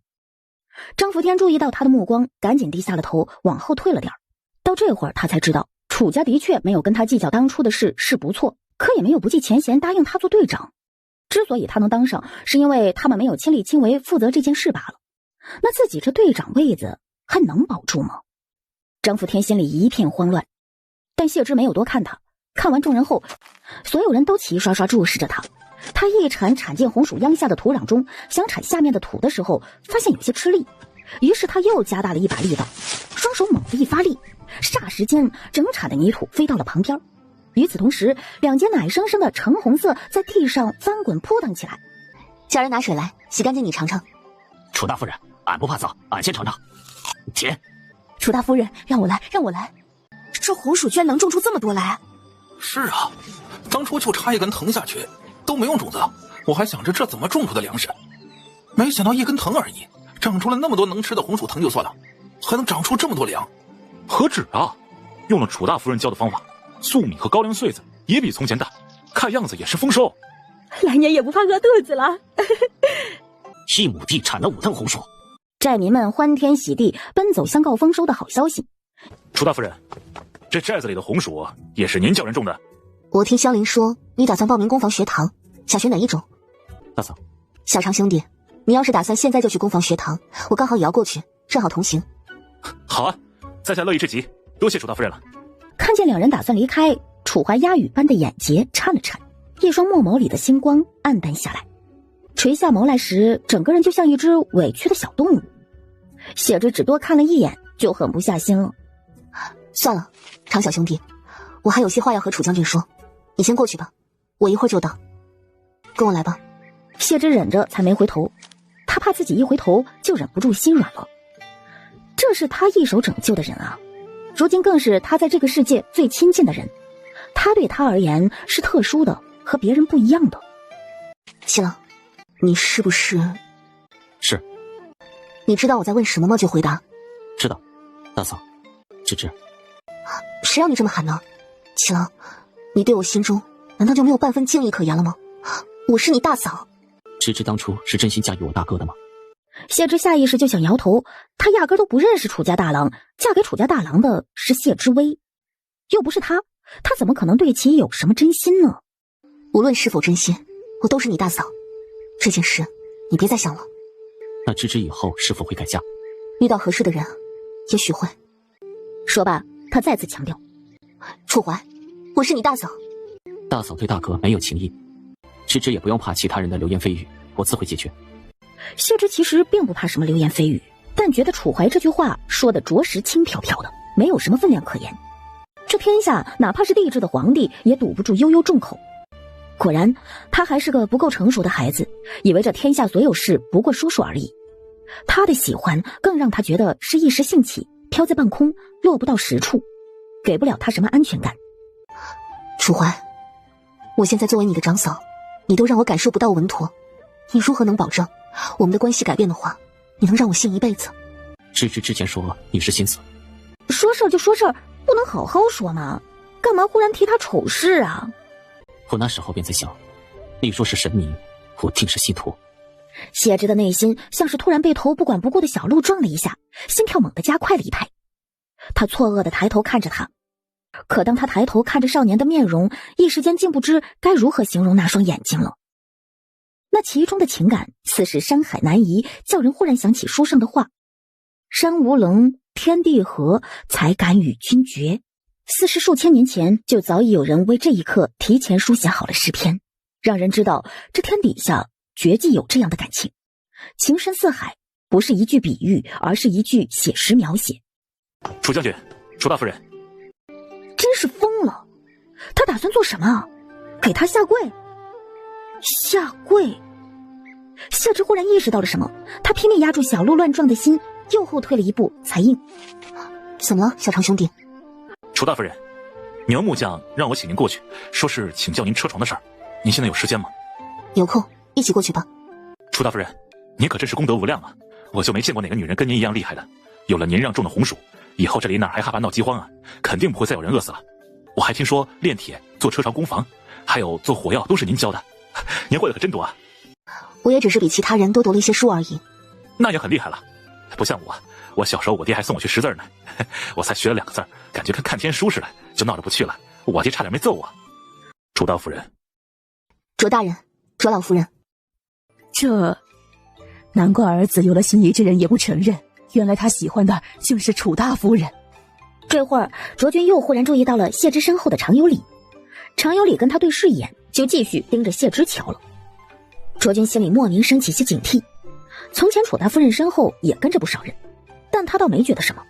Speaker 1: 张福天注意到他的目光，赶紧低下了头，往后退了点。到这会儿他才知道，楚家的确没有跟他计较当初的事是不错，可也没有不计前嫌答应他做队长。之所以他能当上，是因为他们没有亲力亲为负责这件事罢了。那自己这队长位子还能保住吗？张福天心里一片慌乱，但谢之没有多看他。看完众人后，所有人都齐刷刷注视着他。他一铲进红薯秧下的土壤中，想铲下面的土的时候，发现有些吃力，于是他又加大了一把力道，双手猛地一发力，霎时间整铲的泥土飞到了旁边。与此同时，两截奶生生的橙红色在地上翻滚扑腾起来。
Speaker 12: 叫人拿水来，洗干净你尝尝。
Speaker 13: 楚大夫人，俺不怕脏，俺先尝尝。甜。
Speaker 11: 楚大夫人，让我来，让我来。
Speaker 3: 这红薯居然能种出这么多来？
Speaker 5: 是啊，当初就插一根藤下去都没用种子，我还想着这怎么种出的粮食，没想到一根藤而已，长出了那么多能吃的红薯藤就算了，还能长出这么多粮。
Speaker 14: 何止啊，用了楚大夫人教的方法，粟米和高粱穗子也比从前大，看样子也是丰收。
Speaker 11: 来年也不怕饿肚子了。
Speaker 13: 一亩地产了5担红薯，
Speaker 1: 寨民们欢天喜地奔走相告丰收的好消息。
Speaker 14: 楚大夫人，这寨子里的红薯也是您叫人种的？
Speaker 3: 我听香菱说你打算报名工房学堂，想学哪一种？
Speaker 13: 大嫂，
Speaker 3: 小常兄弟，你要是打算现在就去工房学堂，我刚好也要过去，正好同行。
Speaker 14: 好啊，在下乐意至极，多谢楚大夫人了。
Speaker 1: 看见两人打算离开，楚怀鸦羽般的眼睫颤了颤，一双墨眸里的星光暗淡下来，垂下眸来时，整个人就像一只委屈的小动物。谢之只多看了一眼，就狠不下心了。
Speaker 3: 算了，常小兄弟，我还有些话要和楚将军说，你先过去吧，我一会儿就到。跟我来吧。
Speaker 1: 谢之忍着才没回头，他怕自己一回头就忍不住心软了。这是他一手拯救的人啊，如今更是他在这个世界最亲近的人，他对他而言是特殊的，和别人不一样的。
Speaker 3: 七郎，你是不是？
Speaker 13: 是。
Speaker 3: 你知道我在问什么吗？就回答。
Speaker 13: 知道，大嫂。芝芝，
Speaker 3: 谁让你这么喊呢？七郎，你对我心中难道就没有半分敬意可言了吗？我是你大嫂。
Speaker 13: 芝芝当初是真心嫁给我大哥的吗？
Speaker 1: 谢之下意识就想摇头，他压根都不认识楚家大郎，嫁给楚家大郎的是谢之薇，又不是他怎么可能对其有什么真心呢？
Speaker 3: 无论是否真心，我都是你大嫂，这件事你别再想了。
Speaker 13: 那芝芝以后是否会改嫁？
Speaker 3: 遇到合适的人，也许会。
Speaker 1: 说罢，他再次强调：“
Speaker 3: 楚怀，我是你大嫂。”
Speaker 13: 大嫂对大哥没有情意，芝芝也不用怕其他人的流言蜚语，我自会解决。
Speaker 1: 谢之其实并不怕什么流言蜚语，但觉得楚怀这句话说的着实轻飘飘的，没有什么分量可言。这天下哪怕是帝制的皇帝也堵不住悠悠众口。果然，他还是个不够成熟的孩子，以为这天下所有事不过说说而已。他的喜欢更让他觉得是一时兴起，飘在半空，落不到实处，给不了他什么安全感。
Speaker 3: 楚怀，我现在作为你的长嫂，你都让我感受不到稳妥，你如何能保证我们的关系改变的话，你能让我信一辈子？
Speaker 13: 芝芝之前说你是心死，
Speaker 1: 说事儿就说事儿，不能好好说吗？干嘛忽然提他丑事啊？
Speaker 13: 我那时候便在想，你若是神明，我定是信徒。
Speaker 1: 谢之的内心像是突然被头不管不顾的小鹿撞了一下，心跳猛地加快了一拍。他错愕地抬头看着他，可当他抬头看着少年的面容，一时间竟不知该如何形容那双眼睛了。那其中的情感似是山海难移，叫人忽然想起书上的话：山无棱，天地合，才敢与君绝。似是数千年前就早已有人为这一刻提前书写好了诗篇，让人知道这天底下绝技有这样的感情。情深似海，不是一句比喻，而是一句写实描写。
Speaker 6: 楚将军，楚大夫人，
Speaker 1: 真是疯了！他打算做什么？给他下跪？下跪？谢之忽然意识到了什么，他拼命压住小鹿乱撞的心，又后退了一步才应：
Speaker 3: 怎么了，小长兄弟？
Speaker 6: 楚大夫人，苗木匠让我请您过去，说是请教您车床的事儿。您现在有时间吗？
Speaker 3: 有空，一起过去吧。
Speaker 6: 楚大夫人，您可真是功德无量啊！我就没见过哪个女人跟您一样厉害的。有了您让种的红薯，以后这里哪还害怕闹饥荒啊？肯定不会再有人饿死了。我还听说炼铁、做车床工房，还有做火药都是您教的，您会的可真多啊！
Speaker 3: 我也只是比其他人多读了一些书而已。
Speaker 6: 那也很厉害了，不像我小时候我爹还送我去识字呢，我才学了2个字，感觉跟看天书似的，就闹着不去了。我爹差点没揍我。楚大夫人，
Speaker 3: 卓大人，卓老夫人，
Speaker 11: 这难怪儿子有了心仪之人也不承认，原来他喜欢的就是楚大夫人。
Speaker 1: 这会儿卓君又忽然注意到了谢之身后的常有礼，常有礼跟他对视一眼，就继续盯着谢之瞧了。卓君心里莫名升起些警惕，从前楚大夫人身后也跟着不少人，但他倒没觉得什么，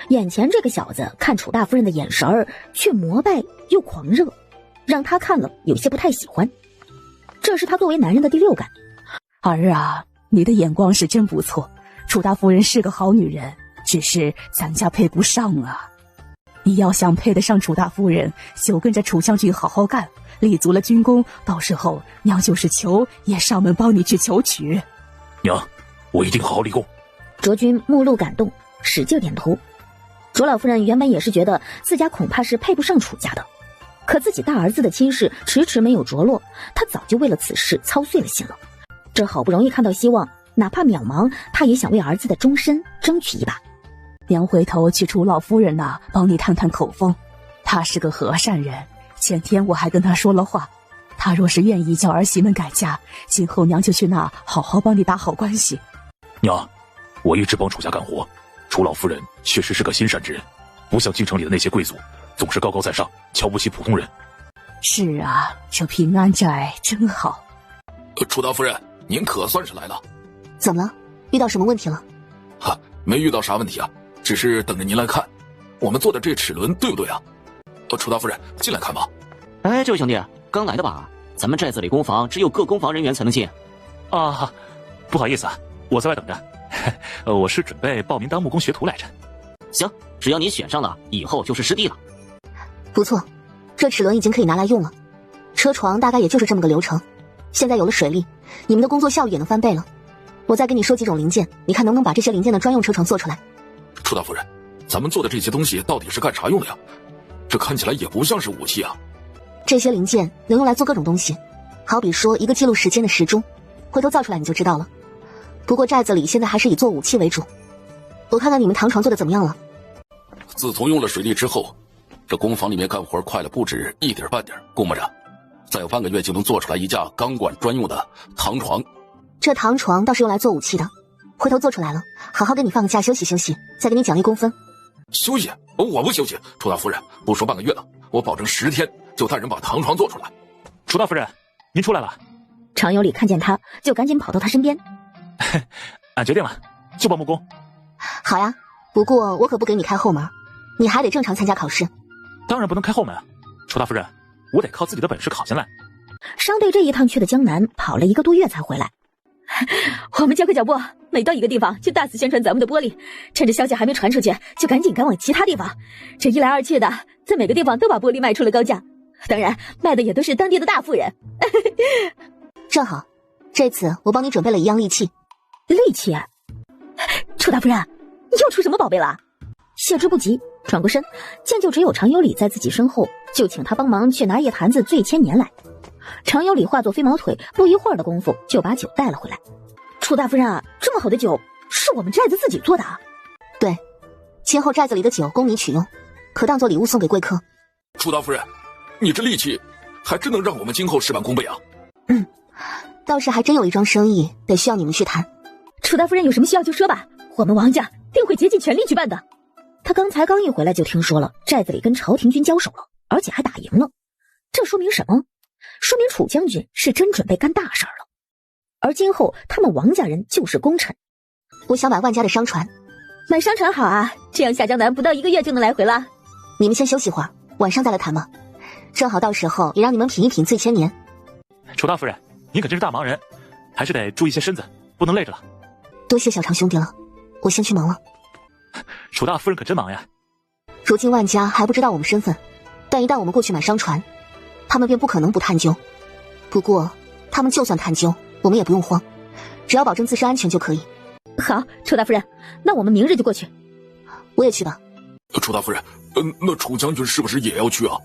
Speaker 1: 眼前这个小子看楚大夫人的眼神儿却膜拜又狂热，让他看了有些不太喜欢。这是他作为男人的第6感。
Speaker 11: 儿啊，你的眼光是真不错，楚大夫人是个好女人，只是咱家配不上啊。你要想配得上楚大夫人，就跟着楚将军好好干，立足了军功，到时候娘就是求也上门帮你去求娶。
Speaker 6: 娘，我一定好好立功。
Speaker 1: 卓君目露感动，使劲点头。卓老夫人原本也是觉得自家恐怕是配不上楚家的，可自己大儿子的亲事迟迟没有着落，她早就为了此事操碎了心了。这好不容易看到希望，哪怕渺茫，她也想为儿子的终身争取一把。
Speaker 11: 娘回头去楚老夫人那帮你探探口风，她是个和善人，前天我还跟她说了话，她若是愿意叫儿媳们改嫁，今后娘就去那好好帮你打好关系。
Speaker 6: 娘，我一直帮楚家干活，楚老夫人确实是个心善之人，不像京城里的那些贵族，总是高高在上，瞧不起普通人。
Speaker 11: 是啊，这平安寨真好。
Speaker 15: 楚大夫人，您可算是来了。
Speaker 3: 怎么了？遇到什么问题了？
Speaker 15: 没遇到啥问题啊，只是等着您来看，我们做的这齿轮对不对啊？楚大夫人，进来看吧。
Speaker 13: 哎，这位兄弟，刚来的吧？咱们寨子里工房只有各工房人员才能进。
Speaker 6: 啊，不好意思啊，我在外等着。我是准备报名当木工学徒来着。
Speaker 13: 行，只要你选上了，以后就是师弟了。
Speaker 3: 不错，这齿轮已经可以拿来用了。车床大概也就是这么个流程，现在有了水力，你们的工作效率也能翻倍了。我再给你说几种零件，你看能不能把这些零件的专用车床做出来。
Speaker 15: 楚大夫人，咱们做的这些东西到底是干啥用的呀？这看起来也不像是武器啊。
Speaker 3: 这些零件能用来做各种东西，好比说一个记录时间的时钟，回头造出来你就知道了。不过寨子里现在还是以做武器为主。我看看你们糖床做的怎么样了。
Speaker 15: 自从用了水力之后，这工坊里面干活快了不止一点半点，估摸着再有半个月就能做出来一架钢管专用的糖床。
Speaker 3: 这糖床倒是用来做武器的，回头做出来了，好好给你放个假休息休息，再给你奖励工分。
Speaker 15: 休息？我不休息。楚大夫人，不说半个月了，我保证10天就带人把糖床做出来。
Speaker 6: 楚大夫人，您出来了。
Speaker 1: 常有礼看见他，就赶紧跑到他身边。
Speaker 6: 俺决定了，就报木工。
Speaker 3: 好呀，不过我可不给你开后门，你还得正常参加考试。
Speaker 6: 当然不能开后门啊，楚大夫人，我得靠自己的本事考进来。
Speaker 1: 商队这一趟去的江南，跑了1个多月才回来。我们加快脚步，每到一个地方就大肆宣传咱们的玻璃，趁着消息还没传出去，就赶紧赶往其他地方。这一来二去的，在每个地方都把玻璃卖出了高价，当然卖的也都是当地的大富人。
Speaker 3: 正好，这次我帮你准备了一样利器。
Speaker 1: 利器？楚大夫人，你又出什么宝贝了？谢之不急，转过身，见就只有常有礼在自己身后，就请他帮忙去拿一坛子醉千年来。常有礼化作飞毛腿，不一会儿的功夫就把酒带了回来。楚大夫人啊，这么好的酒是我们寨子自己做的啊？
Speaker 3: 对，今后寨子里的酒供你取用，可当做礼物送给贵客。
Speaker 15: 楚大夫人，你这力气还真能让我们今后事半功倍啊。
Speaker 3: 倒是还真有一桩生意得需要你们去谈。
Speaker 1: 楚大夫人有什么需要就说吧，我们王家定会竭尽全力去办的。他刚才刚一回来就听说了寨子里跟朝廷军交手了，而且还打赢了。这说明什么？说明楚将军是真准备干大事了。而今后他们王家人就是功臣。
Speaker 3: 我想买万家的商船。
Speaker 1: 买商船好啊，这样下江南不到1个月就能来回了。
Speaker 3: 你们先休息会儿，晚上再来谈吧。正好到时候也让你们品一品醉千年。
Speaker 14: 楚大夫人，您可真是大忙人，还是得注意些身子，不能累着了。
Speaker 3: 多谢小长兄弟了，我先去忙了。
Speaker 14: 楚大夫人可真忙呀。
Speaker 3: 如今万家还不知道我们身份，但一旦我们过去买商船，他们便不可能不探究。不过他们就算探究，我们也不用慌，只要保证自身安全就可以。
Speaker 1: 好，楚大夫人，那我们明日就过去。
Speaker 3: 我也去吧。
Speaker 15: 楚大夫人，那楚将军是不是也要去啊？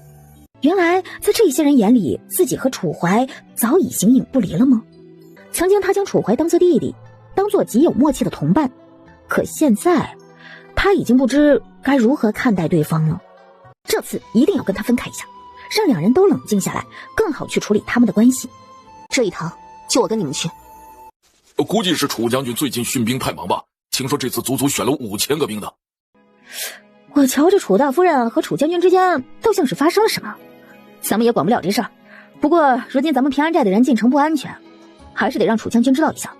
Speaker 1: 原来在这些人眼里，自己和楚怀早已形影不离了吗？曾经他将楚怀当作弟弟，当作极有默契的同伴，可现在他已经不知该如何看待对方了。这次一定要跟他分开一下，让两人都冷静下来，更好去处理他们的关系。
Speaker 3: 这一趟就我跟你们去。
Speaker 15: 估计是楚将军最近训兵太忙吧，听说这次足足选了5000个兵的。
Speaker 1: 我瞧着楚大夫人和楚将军之间都像是发生了什么，咱们也管不了这事儿。不过如今咱们平安寨的人进城不安全，还是得让楚将军知道一下。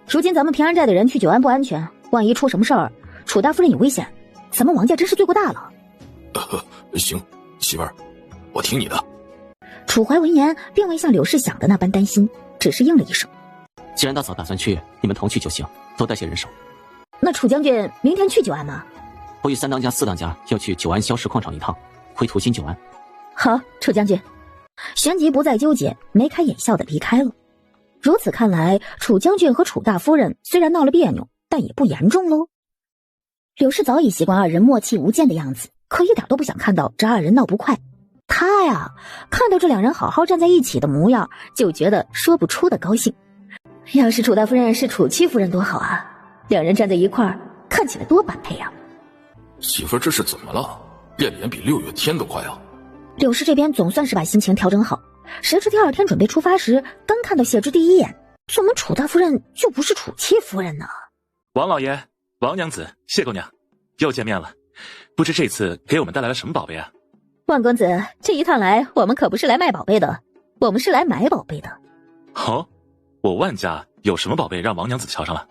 Speaker 1: 如今咱们平安寨的人去久安不安全，万一出什么事儿，楚大夫人有危险，咱们王家真是罪过大了。
Speaker 15: 行，媳妇儿，我听你的。
Speaker 1: 楚怀闻言并未像柳氏想的那般担心，只是应了一声。
Speaker 6: 既然大嫂打算去，你们同去就行，多带些人手。
Speaker 1: 那楚将军明天去久安吗？
Speaker 6: 我与3当家、4当家要去久安消石矿场一趟，会途经久安。
Speaker 1: 好，楚将军。旋即不再纠结，眉开眼笑的离开了。如此看来，楚将军和楚大夫人虽然闹了别扭，但也不严重喽。柳氏早已习惯二人默契无间的样子，可一点都不想看到这二人闹不快。他呀，看到这两人好好站在一起的模样，就觉得说不出的高兴。要是楚大夫人是楚戚夫人多好啊，两人站在一块儿，看起来多般配啊。
Speaker 15: 媳妇儿这是怎么了？变脸比6月天都快啊！
Speaker 1: 柳氏这边总算是把心情调整好，谁知第二天准备出发时，刚看到谢之第一眼，怎么楚大夫人就不是楚戚夫人呢？
Speaker 14: 王老爷、王娘子、谢姑娘，又见面了。不知这次给我们带来了什么宝贝啊？
Speaker 1: 万公子，这一趟来，我们可不是来卖宝贝的，我们是来买宝贝的。
Speaker 14: 哦，我万家有什么宝贝让王娘子瞧上了？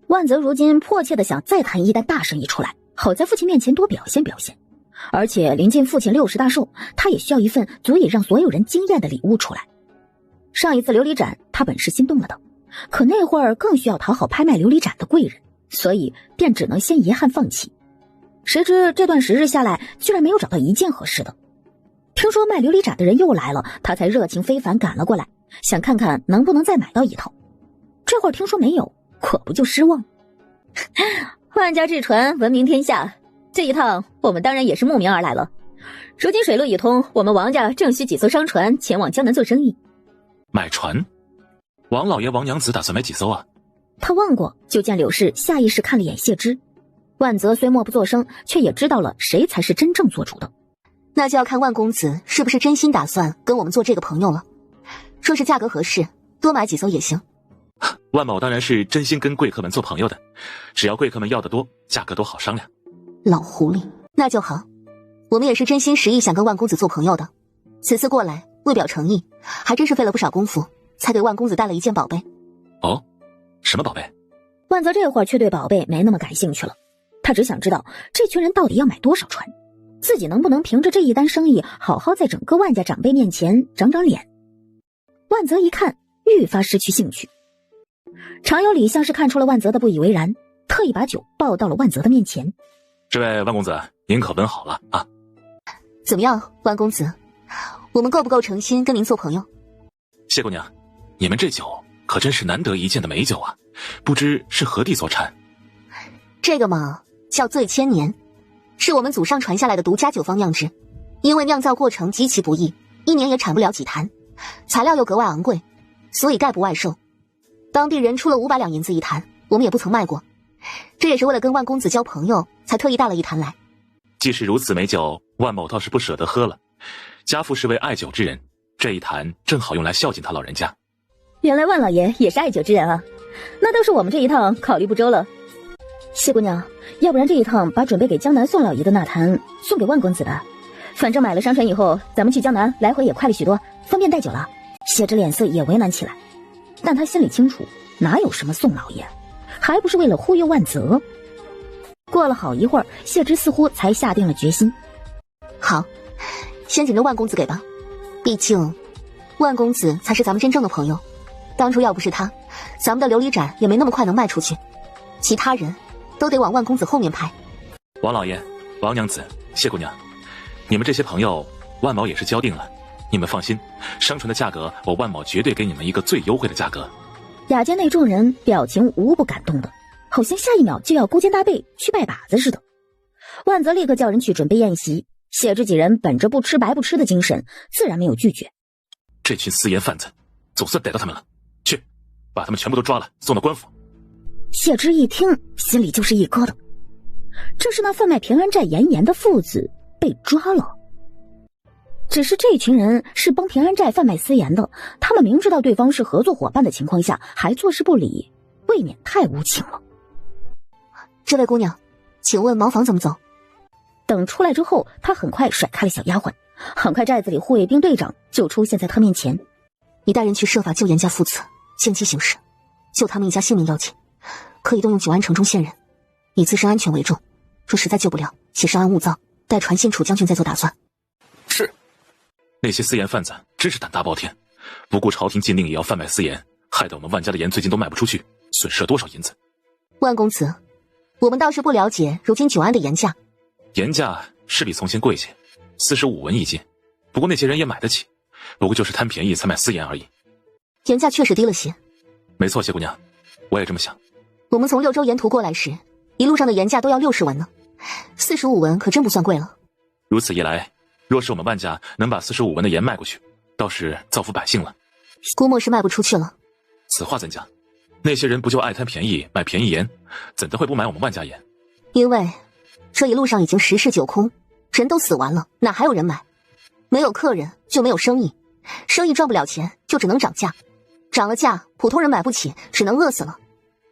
Speaker 1: 万泽如今迫切的想再谈一单大生意出来，好在父亲面前多表现表现。而且临近父亲60大寿，他也需要一份足以让所有人惊艳的礼物出来。上一次琉璃盏，他本是心动了的，可那会儿更需要讨好拍卖琉璃盏的贵人，所以便只能先遗憾放弃。谁知这段时日下来，居然没有找到一件合适的。听说卖琉璃盏的人又来了，他才热情非凡赶了过来，想看看能不能再买到一套。这会儿听说没有，可不就失望。万家至纯，闻名天下，这一趟我们当然也是慕名而来了。如今水路已通，我们王家正需几艘商船前往江南做生意。
Speaker 14: 买船？王老爷、王娘子打算买几艘啊？
Speaker 1: 他望过，就见柳氏下意识看了眼谢之。万泽虽默不作声，却也知道了谁才是真正做主的。
Speaker 3: 那就要看万公子是不是真心打算跟我们做这个朋友了。若是价格合适，多买几艘也行。
Speaker 14: 万某当然是真心跟贵客们做朋友的，只要贵客们要的多，价格都好商量。
Speaker 3: 老狐狸，那就好。我们也是真心实意想跟万公子做朋友的。此次过来，为表诚意，还真是费了不少功夫，才给万公子带了一件宝贝。
Speaker 14: 哦，什么宝贝？
Speaker 1: 万泽这会儿却对宝贝没那么感兴趣了，他只想知道这群人到底要买多少船，自己能不能凭着这一单生意，好好在整个万家长辈面前长长脸。万泽一看，愈发失去兴趣。常有礼像是看出了万泽的不以为然，特意把酒抱到了万泽的面前。
Speaker 14: 这位万公子，您可闻好了啊？
Speaker 3: 怎么样，万公子，我们够不够诚心跟您做朋友？
Speaker 14: 谢姑娘，你们这酒可真是难得一见的美酒啊，不知是何地所产？
Speaker 3: 这个嘛，叫醉千年，是我们祖上传下来的独家酒方酿制。因为酿造过程极其不易，1年也产不了几坛，材料又格外昂贵，所以概不外售。当地人出了500两银子一坛，我们也不曾卖过。这也是为了跟万公子交朋友，才特意带了一坛来。
Speaker 14: 既是如此美酒，万某倒是不舍得喝了。家父是位爱酒之人，这一坛正好用来孝敬他老人家。
Speaker 1: 原来万老爷也是爱酒之人啊，那都是我们这一趟考虑不周了。谢姑娘，要不然这一趟把准备给江南宋老爷的那坛送给万公子吧，反正买了商船以后，咱们去江南来回也快了许多，方便带酒了。谢之脸色也为难起来，但他心里清楚，哪有什么宋老爷，还不是为了忽悠万泽。过了好一会儿，谢之似乎才下定了决心。
Speaker 12: 好，先紧着万公子给吧，毕竟万公子才是咱们真正的朋友。当初要不是他，咱们的琉璃盏也没那么快能卖出去，其他人都得往万公子后面排。
Speaker 13: 王老爷、王娘子、谢姑娘，你们这些朋友，万某也是交定了。你们放心，商船的价格，我万某绝对给你们一个最优惠的价格。
Speaker 1: 雅间内众人表情无不感动的，好像下一秒就要勾肩搭背去拜把子似的。万泽立刻叫人去准备宴席，谢之几人本着不吃白不吃的精神，自然没有拒绝。
Speaker 13: 这群私盐贩子，总算逮到他们了，去，把他们全部都抓了，送到官府。
Speaker 1: 谢之一听，心里就是一疙瘩，这是那贩卖平安寨盐盐的父子被抓了。只是这群人是帮平安寨贩卖私盐的，他们明知道对方是合作伙伴的情况下，还坐视不理，未免太无情了。
Speaker 12: 这位姑娘，请问茅房怎么走？
Speaker 1: 等出来之后，他很快甩开了小丫鬟，很快寨子里护卫兵队长就出现在他面前。
Speaker 12: 你带人去设法救严家父子，见机行事，救他们一家性命要紧，可以动用九安城中线人，以自身安全为重，若实在救不了，且稍安勿躁，待传信楚将军再做打算。
Speaker 15: 是。
Speaker 13: 那些私盐贩子真是胆大包天，不顾朝廷禁令也要贩卖私盐，害得我们万家的盐最近都卖不出去，损失了多少银子？
Speaker 12: 万公子，我们倒是不了解如今九安的盐价。
Speaker 13: 盐价是比从前贵些，45文一斤，不过那些人也买得起，不过就是贪便宜才买私盐而已。
Speaker 12: 盐价确实低了些。
Speaker 13: 没错，谢姑娘，我也这么想。
Speaker 12: 我们从六州沿途过来时，一路上的盐价都要60文呢，45文可真不算贵了。
Speaker 13: 如此一来，若是我们万家能把45文的盐卖过去，倒是造福百姓了。
Speaker 12: 估摸是卖不出去了。
Speaker 13: 此话怎讲？那些人不就爱贪便宜买便宜盐，怎的会不买我们万家盐？
Speaker 12: 因为这一路上已经10室9空，人都死完了，哪还有人买？没有客人就没有生意，生意赚不了钱就只能涨价，涨了价普通人买不起，只能饿死了。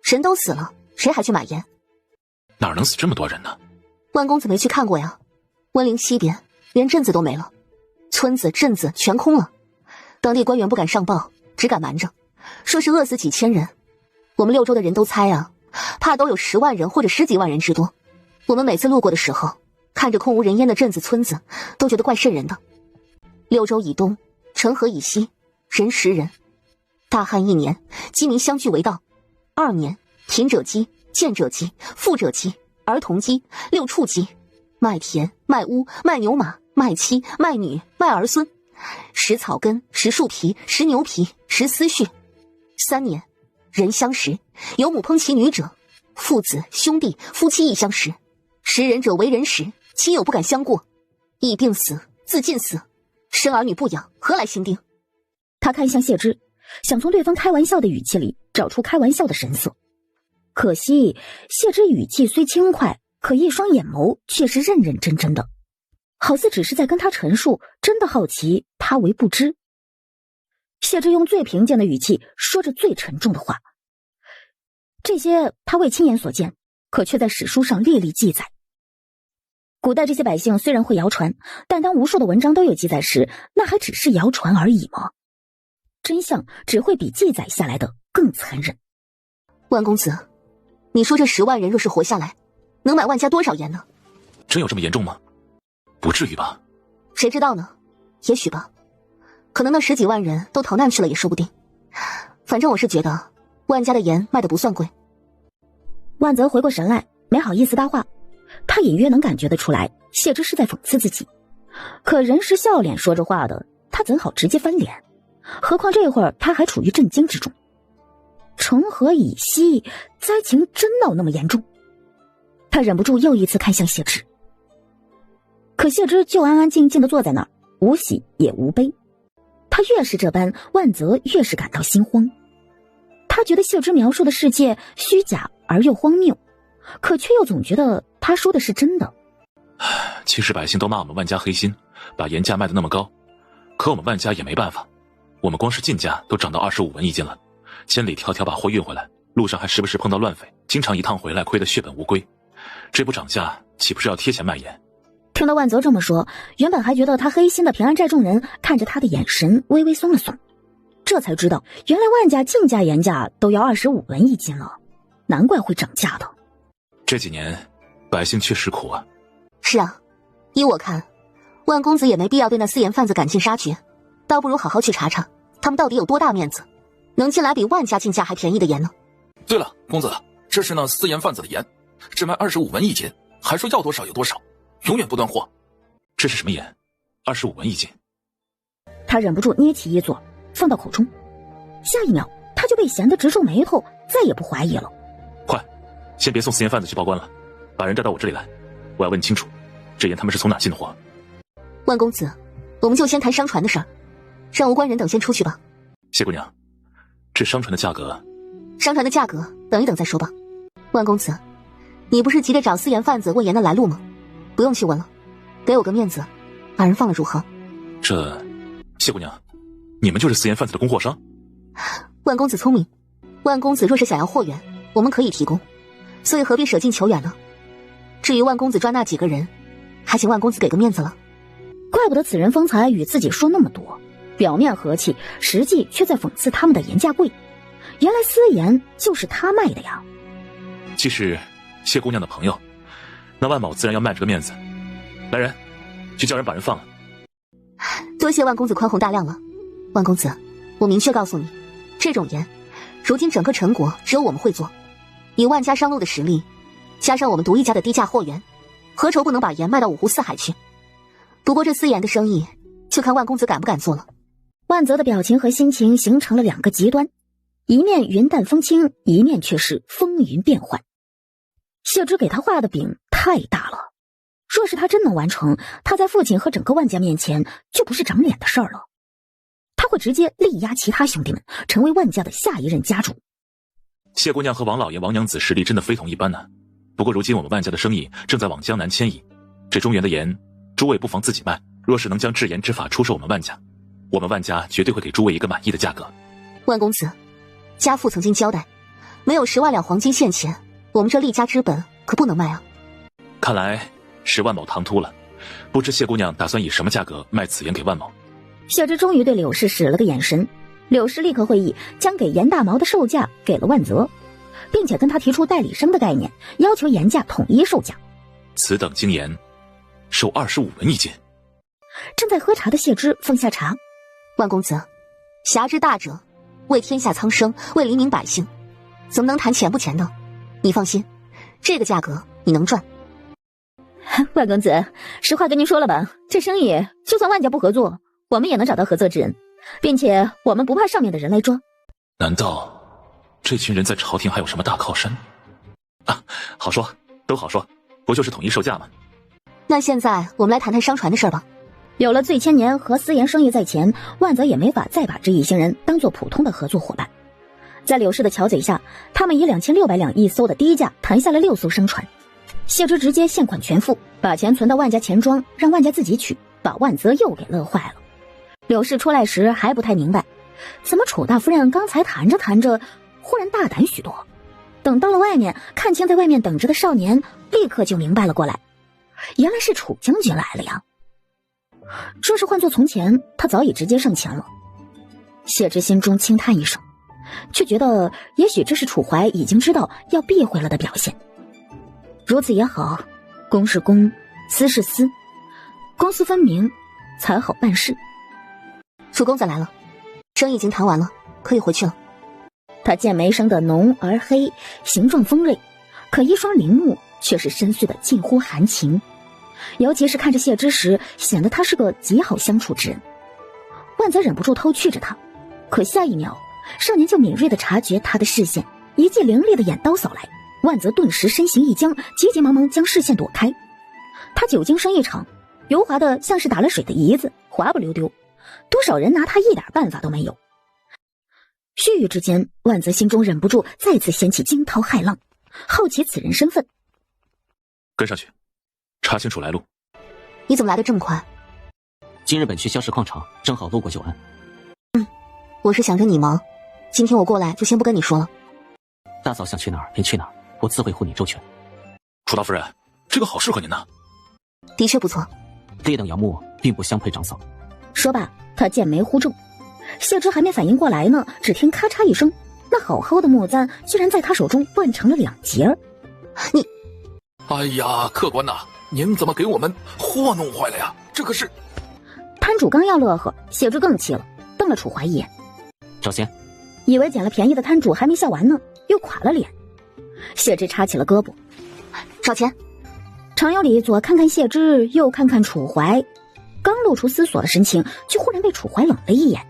Speaker 12: 人都死了，谁还去买盐？
Speaker 13: 哪能死这么多人呢？
Speaker 12: 万公子没去看过呀，温陵西边连镇子都没了，村子镇子全空了，当地官员不敢上报，只敢瞒着，说是饿死几千人。我们六州的人都猜啊，怕都有10万人或者10几万人之多。我们每次路过的时候，看着空无人烟的镇子村子，都觉得怪瘆人的。六州以东，陈河以西，人10人。大旱1年，饥民相聚为盗；2年，贫者饥，贱者饥，富者饥，儿童饥，六畜饥。卖田，卖屋，卖牛马，卖妻，卖女，卖儿孙，食草根，食树皮，食牛皮，食丝絮。3年，人相食，有母烹其女者，父子兄弟夫妻亦相食，食人者为人食，亲友不敢相过，疫病死，自尽死，生儿女不养，何来心定？
Speaker 1: 他看向谢之，想从对方开玩笑的语气里找出开玩笑的神色，可惜谢之语气虽轻快，可一双眼眸却是认认真真的，好似只是在跟他陈述真的好奇他为不知。谢之用最平静的语气说着最沉重的话，这些他未亲眼所见，可却在史书上历历记载。古代这些百姓虽然会谣传，但当无数的文章都有记载时，那还只是谣传而已吗？真相只会比记载下来的更残忍。
Speaker 12: 万公子，你说这10万人若是活下来，能买万家多少盐呢？
Speaker 13: 真有这么严重吗？不至于吧？
Speaker 12: 谁知道呢？也许吧，可能那10几万人都逃难去了也说不定。反正我是觉得万家的盐卖得不算贵。
Speaker 1: 万泽回过神来，没好意思搭话，他隐约能感觉得出来，谢之是在讽刺自己。可人是笑脸说着话的，他怎好直接翻脸？何况这会儿他还处于震惊之中。城河以西，灾情真闹那么严重？他忍不住又一次看向谢之，可谢之就安安静静地坐在那儿，无喜也无悲。他越是这般，万泽越是感到心慌。他觉得谢之描述的世界虚假而又荒谬，可却又总觉得他说的是真的。
Speaker 13: 其实百姓都骂我们万家黑心，把盐价卖得那么高，可我们万家也没办法。
Speaker 6: 我们光是进价都涨到25文一斤了，千里迢迢把货运回来，路上还时不时碰到乱匪，经常一趟回来亏得血本无归。这不涨价，岂不是要贴钱卖盐？
Speaker 1: 听到万泽这么说，原本还觉得他黑心的平安寨众人看着他的眼神微微松了松，这才知道原来万家进价盐价都要25文一斤了，难怪会涨价的。
Speaker 6: 这几年百姓确实苦啊。
Speaker 12: 是啊，依我看，万公子也没必要对那私盐贩子赶尽杀绝，倒不如好好去查查他们到底有多大面子，能进来比万家进价还便宜的盐呢。
Speaker 5: 对了，公子，这是那私盐贩子的盐，只卖25文一斤，还说要多少有多少，永远不断货。
Speaker 6: 这是什么盐？25文一斤。
Speaker 1: 他忍不住捏起一撮放到口中，下一秒他就被咸得直皱眉头，再也不怀疑了。
Speaker 6: 快，先别送私盐贩子去报关了，把人带到我这里来，我要问清楚这盐他们是从哪进的货。
Speaker 12: 万公子，我们就先谈商船的事儿，让无关人等先出去吧。
Speaker 6: 谢姑娘，这商船的价格……
Speaker 12: 商船的价格等一等再说吧。万公子，你不是急着找私盐贩子问盐的来路吗？不用去问了，给我个面子，把人放了如何？
Speaker 6: 谢姑娘，你们就是私盐贩子的供货商？
Speaker 12: 万公子聪明，万公子若是想要货源，我们可以提供，所以何必舍近求远呢？至于万公子抓那几个人，还请万公子给个面子了。
Speaker 1: 怪不得此人方才与自己说那么多，表面和气，实际却在讽刺他们的盐价贵。原来私盐就是他卖的呀。
Speaker 6: 既是谢姑娘的朋友，那万某自然要卖这个面子。来人，去叫人把人放了。
Speaker 12: 多谢万公子宽宏大量了。万公子，我明确告诉你，这种盐如今整个陈国只有我们会做，以万家商路的实力，加上我们独一家的低价货源，何愁不能把盐卖到五湖四海去？不过这私盐的生意就看万公子敢不敢做了。
Speaker 1: 万泽的表情和心情形成了两个极端，一面云淡风轻，一面却是风云变幻。谢之给他画的饼太大了，若是他真能完成，他在父亲和整个万家面前就不是长脸的事儿了，他会直接力压其他兄弟们，成为万家的下一任家主。
Speaker 6: 谢姑娘和王老爷、王娘子实力真的非同一般呢。不过如今我们万家的生意正在往江南迁移，这中原的盐，诸位不妨自己卖。若是能将制盐之法出售我们万家，我们万家绝对会给诸位一个满意的价格。
Speaker 12: 万公子，家父曾经交代，没有10万两黄金现钱，我们这厉家之本可不能卖啊。
Speaker 6: 看来是万某唐突了，不知谢姑娘打算以什么价格卖此盐给万某？
Speaker 1: 谢之终于对柳氏使了个眼神，柳氏立刻会意，将给严大毛的售价给了万泽，并且跟他提出代理商的概念，要求盐价统一售价。
Speaker 6: 此等精盐，售25文一斤。
Speaker 1: 正在喝茶的谢之放下茶，
Speaker 12: 万公子，侠之大者，为天下苍生，为黎民百姓，怎么能谈钱不钱呢？你放心，这个价格你能赚。
Speaker 1: 万公子，实话跟您说了吧，这生意就算万家不合作，我们也能找到合作之人，并且我们不怕上面的人来抓。
Speaker 6: 难道这群人在朝廷还有什么大靠山？啊，好说，都好说，不就是统一售价吗？
Speaker 12: 那现在我们来谈谈商船的事吧。
Speaker 1: 有了醉千年和私盐生意在前，万泽也没法再把这一行人当做普通的合作伙伴。在柳氏的巧嘴下，他们以2600两一艘的低价谈下了6艘商船。谢之直接现款全付，把钱存到万家钱庄，让万家自己取，把万泽又给乐坏了。柳氏出来时还不太明白，怎么楚大夫人刚才谈着谈着，忽然大胆许多。等到了外面，看清在外面等着的少年，立刻就明白了过来，原来是楚将军来了呀。这是换作从前，他早已直接上前了。谢之心中轻叹一声，却觉得也许这是楚怀已经知道要避讳了的表现。如此也好，公是公，私是私，公私分明，才好办事。
Speaker 12: 楚公子来了，生意已经谈完了，可以回去了。
Speaker 1: 他剑眉生得浓而黑，形状锋锐，可一双灵目却是深邃的近乎含情。尤其是看着谢之时，显得他是个极好相处之人。万泽忍不住偷觑着他，可下一秒，少年就敏锐地察觉他的视线，一记凌厉的眼刀扫来，万泽顿时身形一僵，急急忙忙将视线躲开。他久经生意场，油滑的像是打了水的胰子，滑不溜丢，多少人拿他一点办法都没有。须臾之间，万泽心中忍不住再次掀起惊涛骇浪，好奇此人身份。
Speaker 6: 跟上去，查清楚来路。
Speaker 12: 你怎么来得这么快？
Speaker 6: 今日本去萧石矿场，正好路过久安。
Speaker 3: 我是想着你忙，今天我过来就先不跟你说了。
Speaker 6: 大嫂想去哪儿便去哪儿，我自会护你周全。
Speaker 14: 楚大夫人，这个好适合您呢。
Speaker 3: 的确不错。
Speaker 6: 烈等杨木并不相配长嫂。
Speaker 1: 说罢，他剑眉忽皱，谢之还没反应过来呢，只听咔嚓一声，那好好的木簪居然在他手中断成了2截儿。你，
Speaker 15: 哎呀，客官呐，您怎么给我们祸弄坏了呀？这可是……
Speaker 1: 摊主刚要乐呵，谢之更气了，瞪了楚怀一眼。
Speaker 6: 找钱。
Speaker 1: 以为捡了便宜的摊主还没笑完呢，又垮了脸。谢之插起了胳膊，
Speaker 3: 找钱。
Speaker 1: 常有理左看看谢之，右看看楚怀，刚露出思索的神情，就忽然被楚怀冷了一眼。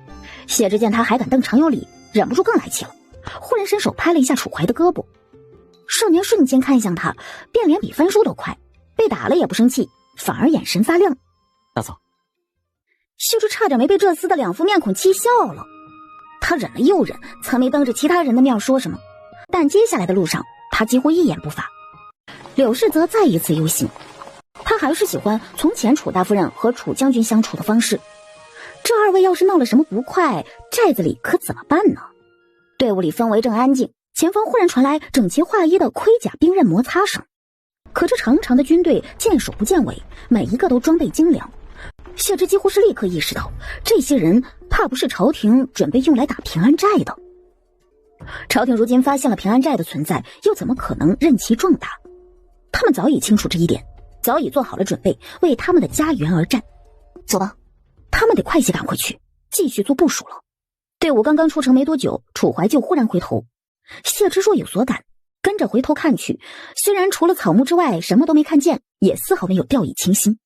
Speaker 1: 谢之见他还敢瞪常有理，忍不住更来气了，忽然伸手拍了一下楚怀的胳膊。少年瞬间看向他，变脸比翻书都快，被打了也不生气，反而眼神发亮。
Speaker 6: 大嫂。
Speaker 1: 谢之差点没被这厮的2副面孔气笑了。他忍了又忍，曾没当着其他人的面说什么，但接下来的路上他几乎一言不发。柳氏则再一次忧心，他还是喜欢从前楚大夫人和楚将军相处的方式。这2位要是闹了什么不快，寨子里可怎么办呢？队伍里氛围正安静，前方忽然传来整齐划一的盔甲兵刃摩擦声。可这长长的军队见首不见尾，每一个都装备精良。谢之几乎是立刻意识到，这些人怕不是朝廷准备用来打平安寨的。朝廷如今发现了平安寨的存在，又怎么可能任其壮大？他们早已清楚这一点，早已做好了准备，为他们的家园而战。走吧，他们得快些赶回去，继续做部署了。队伍刚刚出城没多久，楚怀就忽然回头。谢之若有所感，跟着回头看去，虽然除了草木之外什么都没看见，也丝毫没有掉以轻心。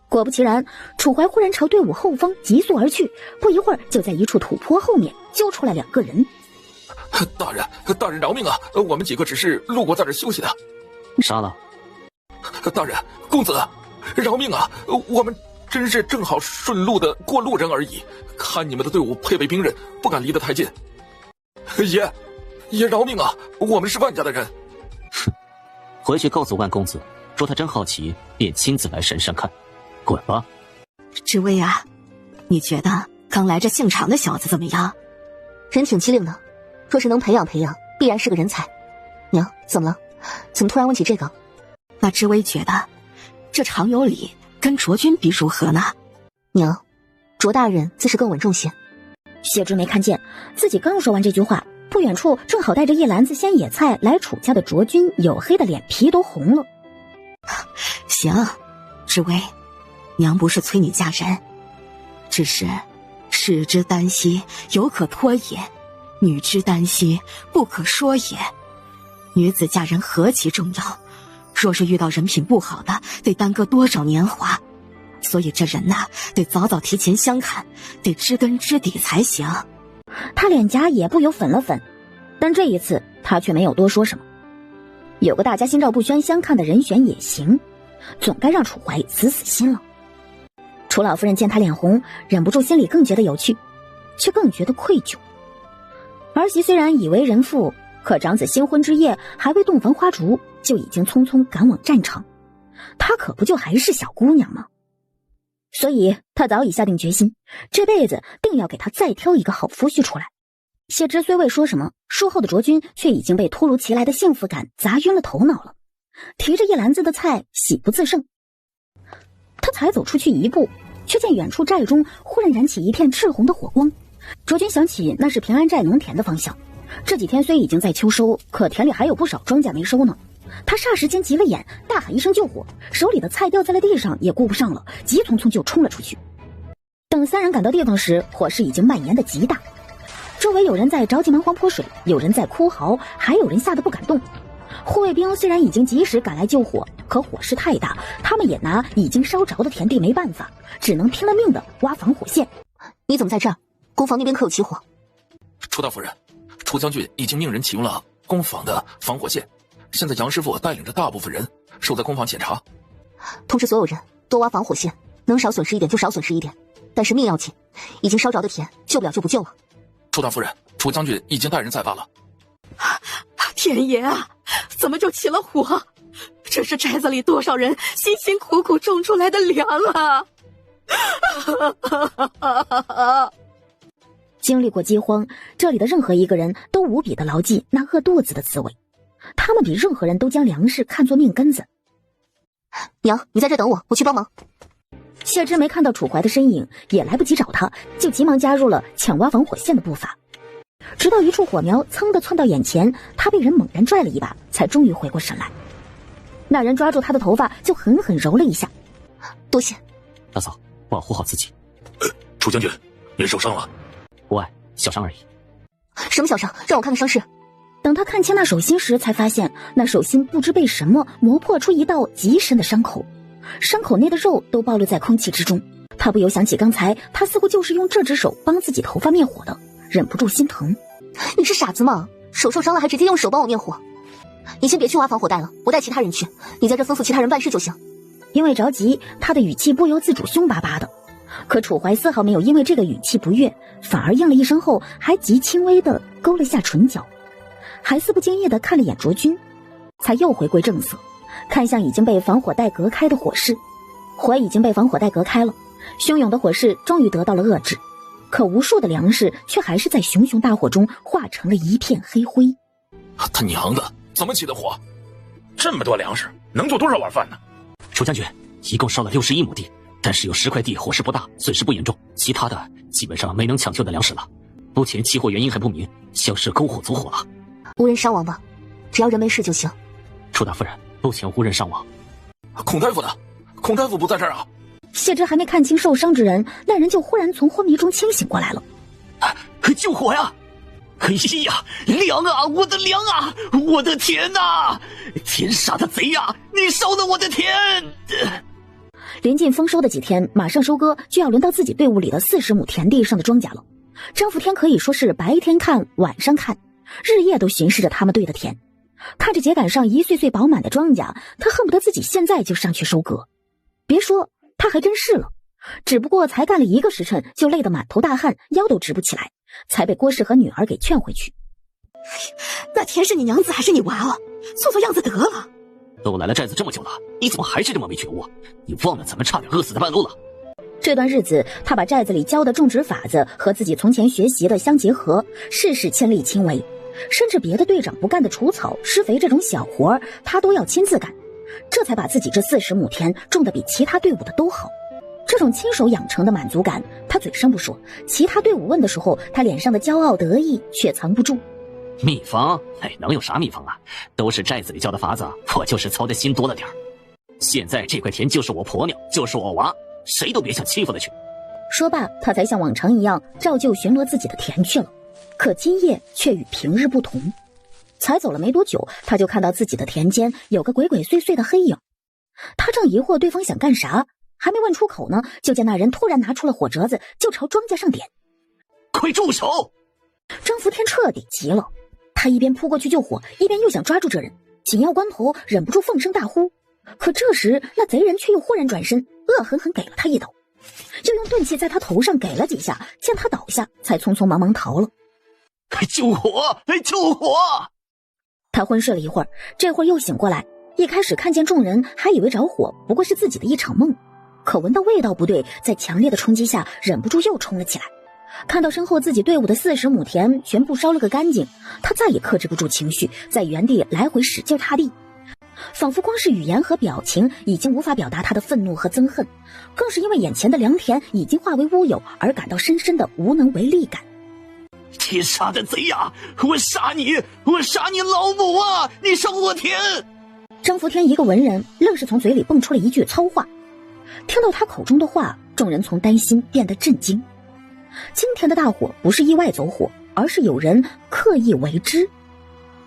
Speaker 1: 果不其然，楚怀忽然朝队伍后方急速而去，不一会儿就在一处土坡后面揪出来2个人。
Speaker 15: 大人饶命啊！我们几个只是路过在这休息的。
Speaker 6: 杀了。
Speaker 15: 大人，公子，饶命啊！我们真是正好顺路的过路人而已，看你们的队伍配备兵刃，不敢离得太近。爷饶命啊！我们是万家的人。
Speaker 6: 哼，回去告诉万公子，说他真好奇，便亲自来神山看。滚吧。
Speaker 9: 知薇啊，你觉得刚来这姓常的小子怎么样？
Speaker 3: 人挺机灵的，若是能培养培养，必然是个人才。娘，怎么了？怎么突然问起这个？
Speaker 9: 那知薇觉得这常有理跟卓君比如何呢？
Speaker 3: 娘，卓大人自是更稳重些。
Speaker 1: 谢之没看见，自己刚说完这句话，不远处正好带着一篮子鲜野菜来楚家的卓君，黝黑的脸皮都红了。
Speaker 9: 行，知薇，娘不是催你嫁人，只是士之耽兮，犹可脱也；女之耽兮，不可说也。女子嫁人何其重要，若是遇到人品不好的，得耽搁多少年华。所以这人呐，得早早提前相看，得知根知底才行。
Speaker 1: 他脸颊也不由粉了粉，但这一次他却没有多说什么。有个大家心照不宣相看的人选也行，总该让楚怀死心了。楚老夫人见他脸红，忍不住心里更觉得有趣，却更觉得愧疚。儿媳虽然已为人妇，可长子新婚之夜还未洞房花烛，就已经匆匆赶往战场，她可不就还是小姑娘吗？所以她早已下定决心，这辈子定要给她再挑一个好夫婿出来。谢之虽未说什么，术后的卓君却已经被突如其来的幸福感砸晕了头脑了，提着一篮子的菜喜不自胜。他才走出去一步，却见远处寨中忽然燃起一片赤红的火光。卓君想起那是平安寨农田的方向，这几天虽已经在秋收，可田里还有不少庄稼没收呢。他霎时间急了眼，大喊一声救火，手里的菜掉在了地上也顾不上了，急匆匆就冲了出去。等3人赶到地方时，火势已经蔓延得极大，周围有人在着急忙慌泼水，有人在哭嚎，还有人吓得不敢动。护卫兵虽然已经及时赶来救火，可火势太大，他们也拿已经烧着的田地没办法，只能拼了命的挖防火线。
Speaker 3: 你怎么在这儿？攻防那边可有起火？
Speaker 15: 楚大夫人，楚将军已经命人启用了攻防的防火线，现在杨师傅带领着大部分人守在攻防检查。
Speaker 3: 通知所有人多挖防火线，能少损失一点就少损失一点，但是命要紧，已经烧着的田救不了就不救了。
Speaker 15: 楚大夫人，楚将军已经带人在挖了。
Speaker 7: 天爷啊，怎么就起了火？这是寨子里多少人辛辛苦苦种出来的粮啊！
Speaker 1: 经历过饥荒，这里的任何一个人都无比的牢记那饿肚子的滋味。他们比任何人都将粮食看作命根子。
Speaker 12: 娘，你在这等我，我去帮忙。
Speaker 1: 谢芝没看到楚怀的身影，也来不及找他，就急忙加入了抢挖防火线的步伐。直到一处火苗噌地窜到眼前，他被人猛然拽了一把，才终于回过神来。那人抓住他的头发就狠狠揉了一下。
Speaker 12: 多谢。
Speaker 6: 大嫂，保护好自己。
Speaker 14: 楚将军，您受伤了？
Speaker 6: 无碍，小伤而已。
Speaker 12: 什么小伤？让我看看伤势。
Speaker 1: 等他看清那手心时，才发现那手心不知被什么磨破出一道极深的伤口，伤口内的肉都暴露在空气之中。他不由想起刚才他似乎就是用这只手帮自己头发灭火的，忍不住心疼。
Speaker 12: 你是傻子吗？手受伤了还直接用手帮我灭火？你先别去挖防火带了，我带其他人去，你在这吩咐其他人办事就行。
Speaker 1: 因为着急，他的语气不由自主凶巴巴的。可楚怀丝毫没有因为这个语气不悦，反而应了一声后，还极轻微的勾了下唇角，还似不经意的看了眼卓君，才又回归正色，看向已经被防火带隔开的火势。火已经被防火带隔开了，汹涌的火势终于得到了遏制，可无数的粮食却还是在熊熊大火中化成了一片黑灰。
Speaker 15: 他娘的，怎么起的火？
Speaker 8: 这么多粮食能做多少碗饭呢？
Speaker 6: 楚将军，一共烧了61亩地，但是有10块地火势不大，损失不严重，其他的基本上没能抢救的粮食了。目前起火原因还不明，像是篝火走火了。
Speaker 12: 无人伤亡吧？只要人没事就行。
Speaker 6: 楚大夫人，目前无人伤亡。
Speaker 15: 孔大夫呢？孔大夫不在这儿啊？
Speaker 1: 谢芝还没看清受伤之人，那人就忽然从昏迷中清醒过来了。
Speaker 6: 救火呀！哎呀，粮啊，我的粮啊，我的田啊！天杀的贼呀！你烧了我的田！
Speaker 1: 临近丰收的几天，马上收割，就要轮到自己队伍里的40亩田地上的庄稼了。张福天可以说是白天看晚上看，日夜都巡视着他们队的田，看着秸秆上一穗穗饱满的庄稼，他恨不得自己现在就上去收割。别说，他还真是了，只不过才干了1个时辰，就累得满头大汗，腰都直不起来，才被郭氏和女儿给劝回去。
Speaker 7: 那田是你娘子还是你娃哦？做做样子得了。
Speaker 6: 都来了寨子这么久了，你怎么还是这么没觉悟？你忘了咱们差点饿死在半路了？
Speaker 1: 这段日子，他把寨子里教的种植法子和自己从前学习的相结合，事事亲力亲为，甚至别的队长不干的除草、施肥这种小活他都要亲自干，这才把自己这40亩田种得比其他队伍的都好。这种亲手养成的满足感，他嘴上不说，其他队伍问的时候，他脸上的骄傲得意却藏不住。
Speaker 6: 秘方？能有啥秘方啊？都是寨子里教的法子，我就是操的心多了点儿。现在这块田就是我婆娘，就是我娃，谁都别想欺负他去。
Speaker 1: 说罢，他才像往常一样照旧巡逻自己的田去了。可今夜却与平日不同，才走了没多久，他就看到自己的田间有个鬼鬼祟祟的黑影。他正疑惑对方想干啥，还没问出口呢，就见那人突然拿出了火折子，就朝庄稼上点。
Speaker 6: 快住手！
Speaker 1: 张福天彻底急了，他一边扑过去救火，一边又想抓住这人，紧要关头忍不住放声大呼。可这时那贼人却又忽然转身，恶狠狠给了他一刀，又用钝器在他头上给了几下，见他倒下，才匆匆忙忙逃了。
Speaker 6: 救火！救火！
Speaker 1: 他昏睡了一会儿，这会儿又醒过来，一开始看见众人还以为着火不过是自己的一场梦，可闻到味道不对，在强烈的冲击下忍不住又冲了起来。看到身后自己队伍的40亩田全部烧了个干净，他再也克制不住情绪，在原地来回使劲踏地，仿佛光是语言和表情已经无法表达他的愤怒和憎恨，更是因为眼前的良田已经化为乌有而感到深深的无能为力感。
Speaker 6: 天杀的贼呀！我杀你！我杀你老母啊！你烧我田！
Speaker 1: 张福天一个文人，愣是从嘴里蹦出了一句糙话。听到他口中的话，众人从担心变得震惊。今天的大火不是意外走火，而是有人刻意为之。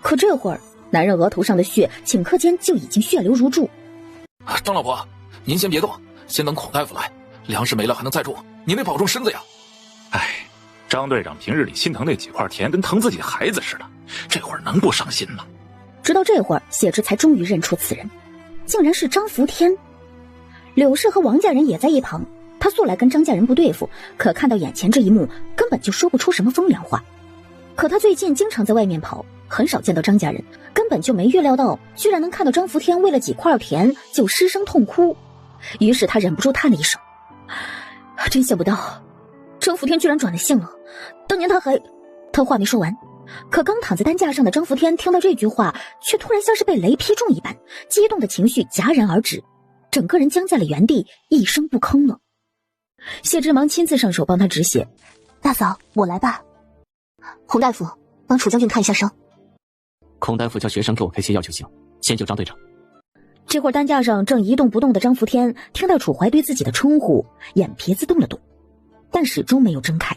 Speaker 1: 可这会儿，男人额头上的血顷刻间就已经血流如注。
Speaker 15: 张老婆，您先别动，先等孔大夫来，粮食没了还能再种，您得保重身子呀。
Speaker 8: 哎，张队长平日里心疼那几块田跟疼自己孩子似的，这会儿能不伤心吗？
Speaker 1: 直到这会儿，谢之才终于认出此人，竟然是张福天。柳氏和王家人也在一旁，他素来跟张家人不对付，可看到眼前这一幕，根本就说不出什么风凉话。可他最近经常在外面跑，很少见到张家人，根本就没预料到居然能看到张福天为了几块田就失声痛哭。于是他忍不住叹了一声，真想不到张福天居然转了性了，当年他还……他话没说完，可刚躺在担架上的张福天听到这句话，却突然像是被雷劈中一般，激动的情绪戛然而止，整个人僵在了原地，一声不吭了。谢之忙亲自上手帮他止血。
Speaker 3: 大嫂，我来吧。洪大夫，帮楚将军看一下伤。
Speaker 6: 孔大夫叫学生给我开些药就行，先救张队长。
Speaker 1: 这会儿担架上正一动不动的张福天听到楚怀对自己的称呼，眼皮子动了动，但始终没有睁开。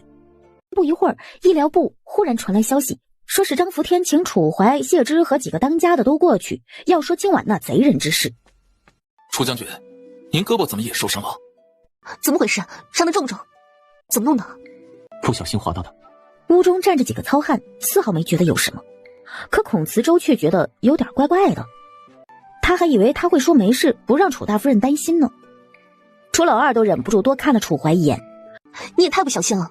Speaker 1: 不一会儿，医疗部忽然传来消息，说是张福天请楚怀、谢之和几个当家的都过去，要说今晚那贼人之事。
Speaker 15: 楚将军，您胳膊怎么也受伤了？
Speaker 3: 怎么回事？伤得重不重？怎么弄的？
Speaker 6: 不小心滑到的。
Speaker 1: 屋中站着几个糙汉，丝毫没觉得有什么，可孔慈周却觉得有点怪怪的。他还以为他会说没事，不让楚大夫人担心呢。楚老二都忍不住多看了楚怀一眼。
Speaker 3: 你也太不小心了，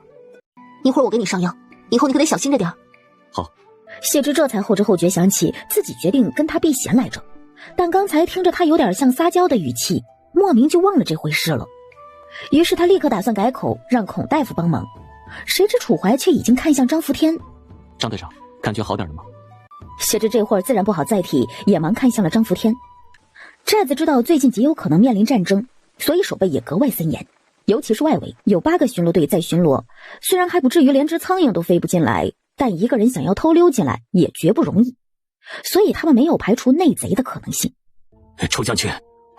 Speaker 3: 一会儿我给你上药，以后你可得小心着点。
Speaker 6: 好。
Speaker 1: 谢之这才后知后觉想起自己决定跟他避嫌来着，但刚才听着他有点像撒娇的语气，莫名就忘了这回事了。于是他立刻打算改口，让孔大夫帮忙。谁知楚怀却已经看向张福天。
Speaker 6: 张队长，感觉好点了吗？
Speaker 1: 谢之这会儿自然不好再提，也忙看向了张福天。寨子知道最近极有可能面临战争，所以守备也格外森严，尤其是外围有8个巡逻队在巡逻，虽然还不至于连只苍蝇都飞不进来，但一个人想要偷溜进来也绝不容易，所以他们没有排除内贼的可能性。
Speaker 6: 楚将军，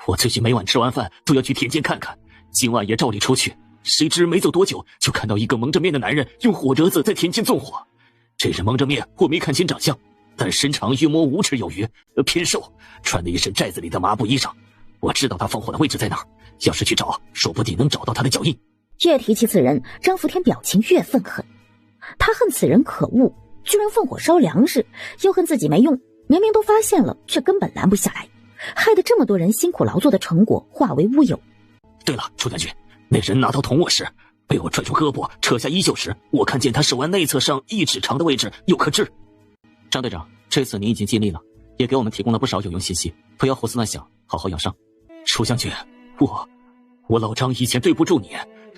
Speaker 6: 我最近每晚吃完饭都要去田间看看，今晚也照例出去，谁知没走多久就看到一个蒙着面的男人用火折子在田间纵火。这人蒙着面，我没看清长相，但身长约摸5尺有余，偏瘦，穿的一身寨子里的麻布衣裳。我知道他放火的位置在哪儿，要是去找，说不定能找到他的脚印。
Speaker 1: 越提起此人，张福天表情越愤恨。他恨此人可恶，居然放火烧粮食，又恨自己没用，明明都发现了，却根本拦不下来，害得这么多人辛苦劳作的成果化为乌有。
Speaker 6: 对了，楚将军，那人拿刀捅我时，被我拽住胳膊扯下衣袖时，我看见他手腕内侧上1指长的位置有颗痣。张队长，这次你已经尽力了，也给我们提供了不少有用信息，不要胡思乱想，好好养伤。楚将军，我老张以前对不住你，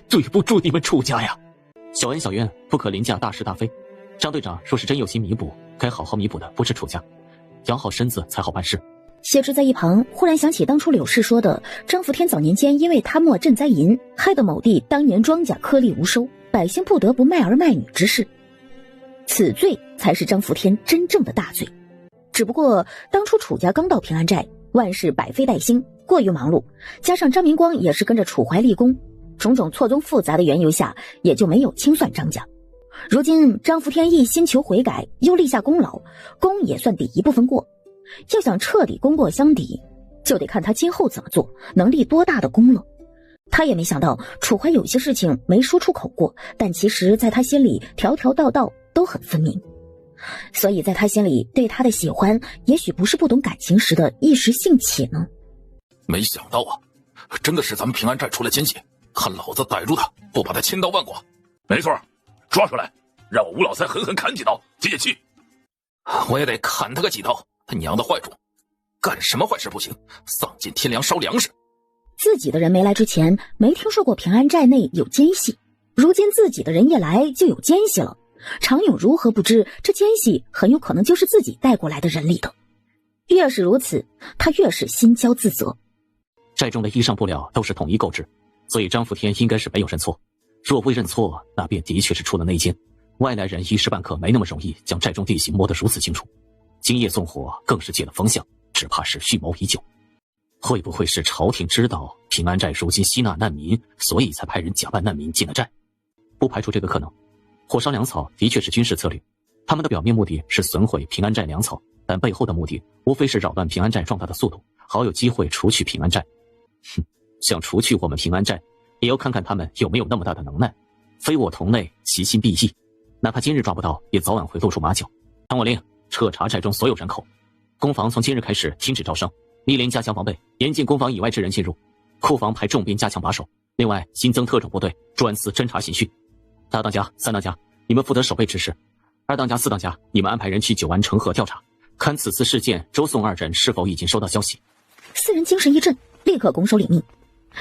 Speaker 6: 对不住你们楚家呀。小恩小怨不可凌驾大是大非，张队长若是真有心弥补，该好好弥补的不是楚家，养好身子才好办事。
Speaker 1: 谢之在一旁忽然想起当初柳氏说的，张福天早年间因为贪墨赈灾银，害得某地当年庄稼颗粒无收，百姓不得不卖儿卖女之事。此罪才是张福天真正的大罪。只不过当初楚家刚到平安寨，万事百废待兴，过于忙碌，加上张明光也是跟着楚怀立功，种种错综复杂的缘由下，也就没有清算张家。如今张福天一心求悔改，又立下功劳，功也算抵一部分过。要想彻底功过相抵，就得看他今后怎么做，能立多大的功了。他也没想到楚怀有些事情没说出口过，但其实在他心里条条道道都很分明，所以在他心里对他的喜欢，也许不是不懂感情时的一时兴起呢。
Speaker 15: 没想到啊，真的是咱们平安寨出了奸细，看老子逮住他，不把他千刀万剐。
Speaker 2: 没错，抓出来，让我吴老三狠狠砍几刀解解气。
Speaker 5: 我也得砍他个几刀，他娘的坏种，干什么坏事不行，丧尽天良烧粮食。
Speaker 1: 自己的人没来之前，没听说过平安寨内有奸细，如今自己的人一来就有奸细了。常勇如何不知这奸细很有可能就是自己带过来的人里的？越是如此，他越是心焦自责。
Speaker 6: 寨中的衣上布料都是统一购置，所以张福天应该是没有认错。若未认错，那便的确是出了内奸。外来人一时半刻没那么容易将寨中地形摸得如此清楚。今夜纵火更是借了风向，只怕是蓄谋已久。会不会是朝廷知道平安寨如今吸纳难民，所以才派人假扮难民进了寨？不排除这个可能。火烧粮草的确是军事策略，他们的表面目的是损毁平安寨粮草，但背后的目的无非是扰乱平安寨壮大的速度，好有机会除去平安寨。想除去我们平安寨，也要看看他们有没有那么大的能耐。非我同类，其心必异。哪怕今日抓不到，也早晚会露出马脚。传我令，彻查寨中所有人口。攻防从今日开始停止招商，密令加强防备，严禁攻防以外之人进入。库房派重兵加强把守，另外新增特种部队，专司侦查刑讯。大当家、三当家，你们负责守备之事；二当家、四当家，你们安排人去九安城河调查，看此次事件周宋二人是否已经收到消息。
Speaker 1: 四人精神一振，立刻拱手领命。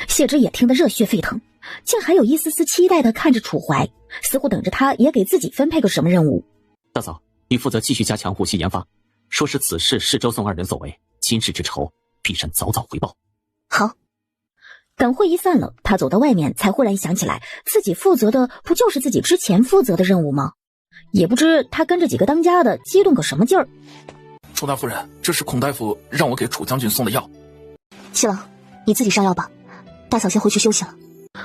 Speaker 1: 谢之也听得热血沸腾，竟还有一丝丝期待的看着楚怀，似乎等着他也给自己分配个什么任务。
Speaker 6: 大嫂，你负责继续加强武器研发，说是此事是周宋二人所为，今日之仇必然早早回报。
Speaker 1: 好。等会议散了，他走到外面才忽然想起来，自己负责的不就是自己之前负责的任务吗？也不知他跟着几个当家的激动个什么劲儿。
Speaker 5: 楚大夫人，这是孔大夫让我给楚将军送的药。
Speaker 3: 七郎，你自己上药吧，大嫂先回去休息了。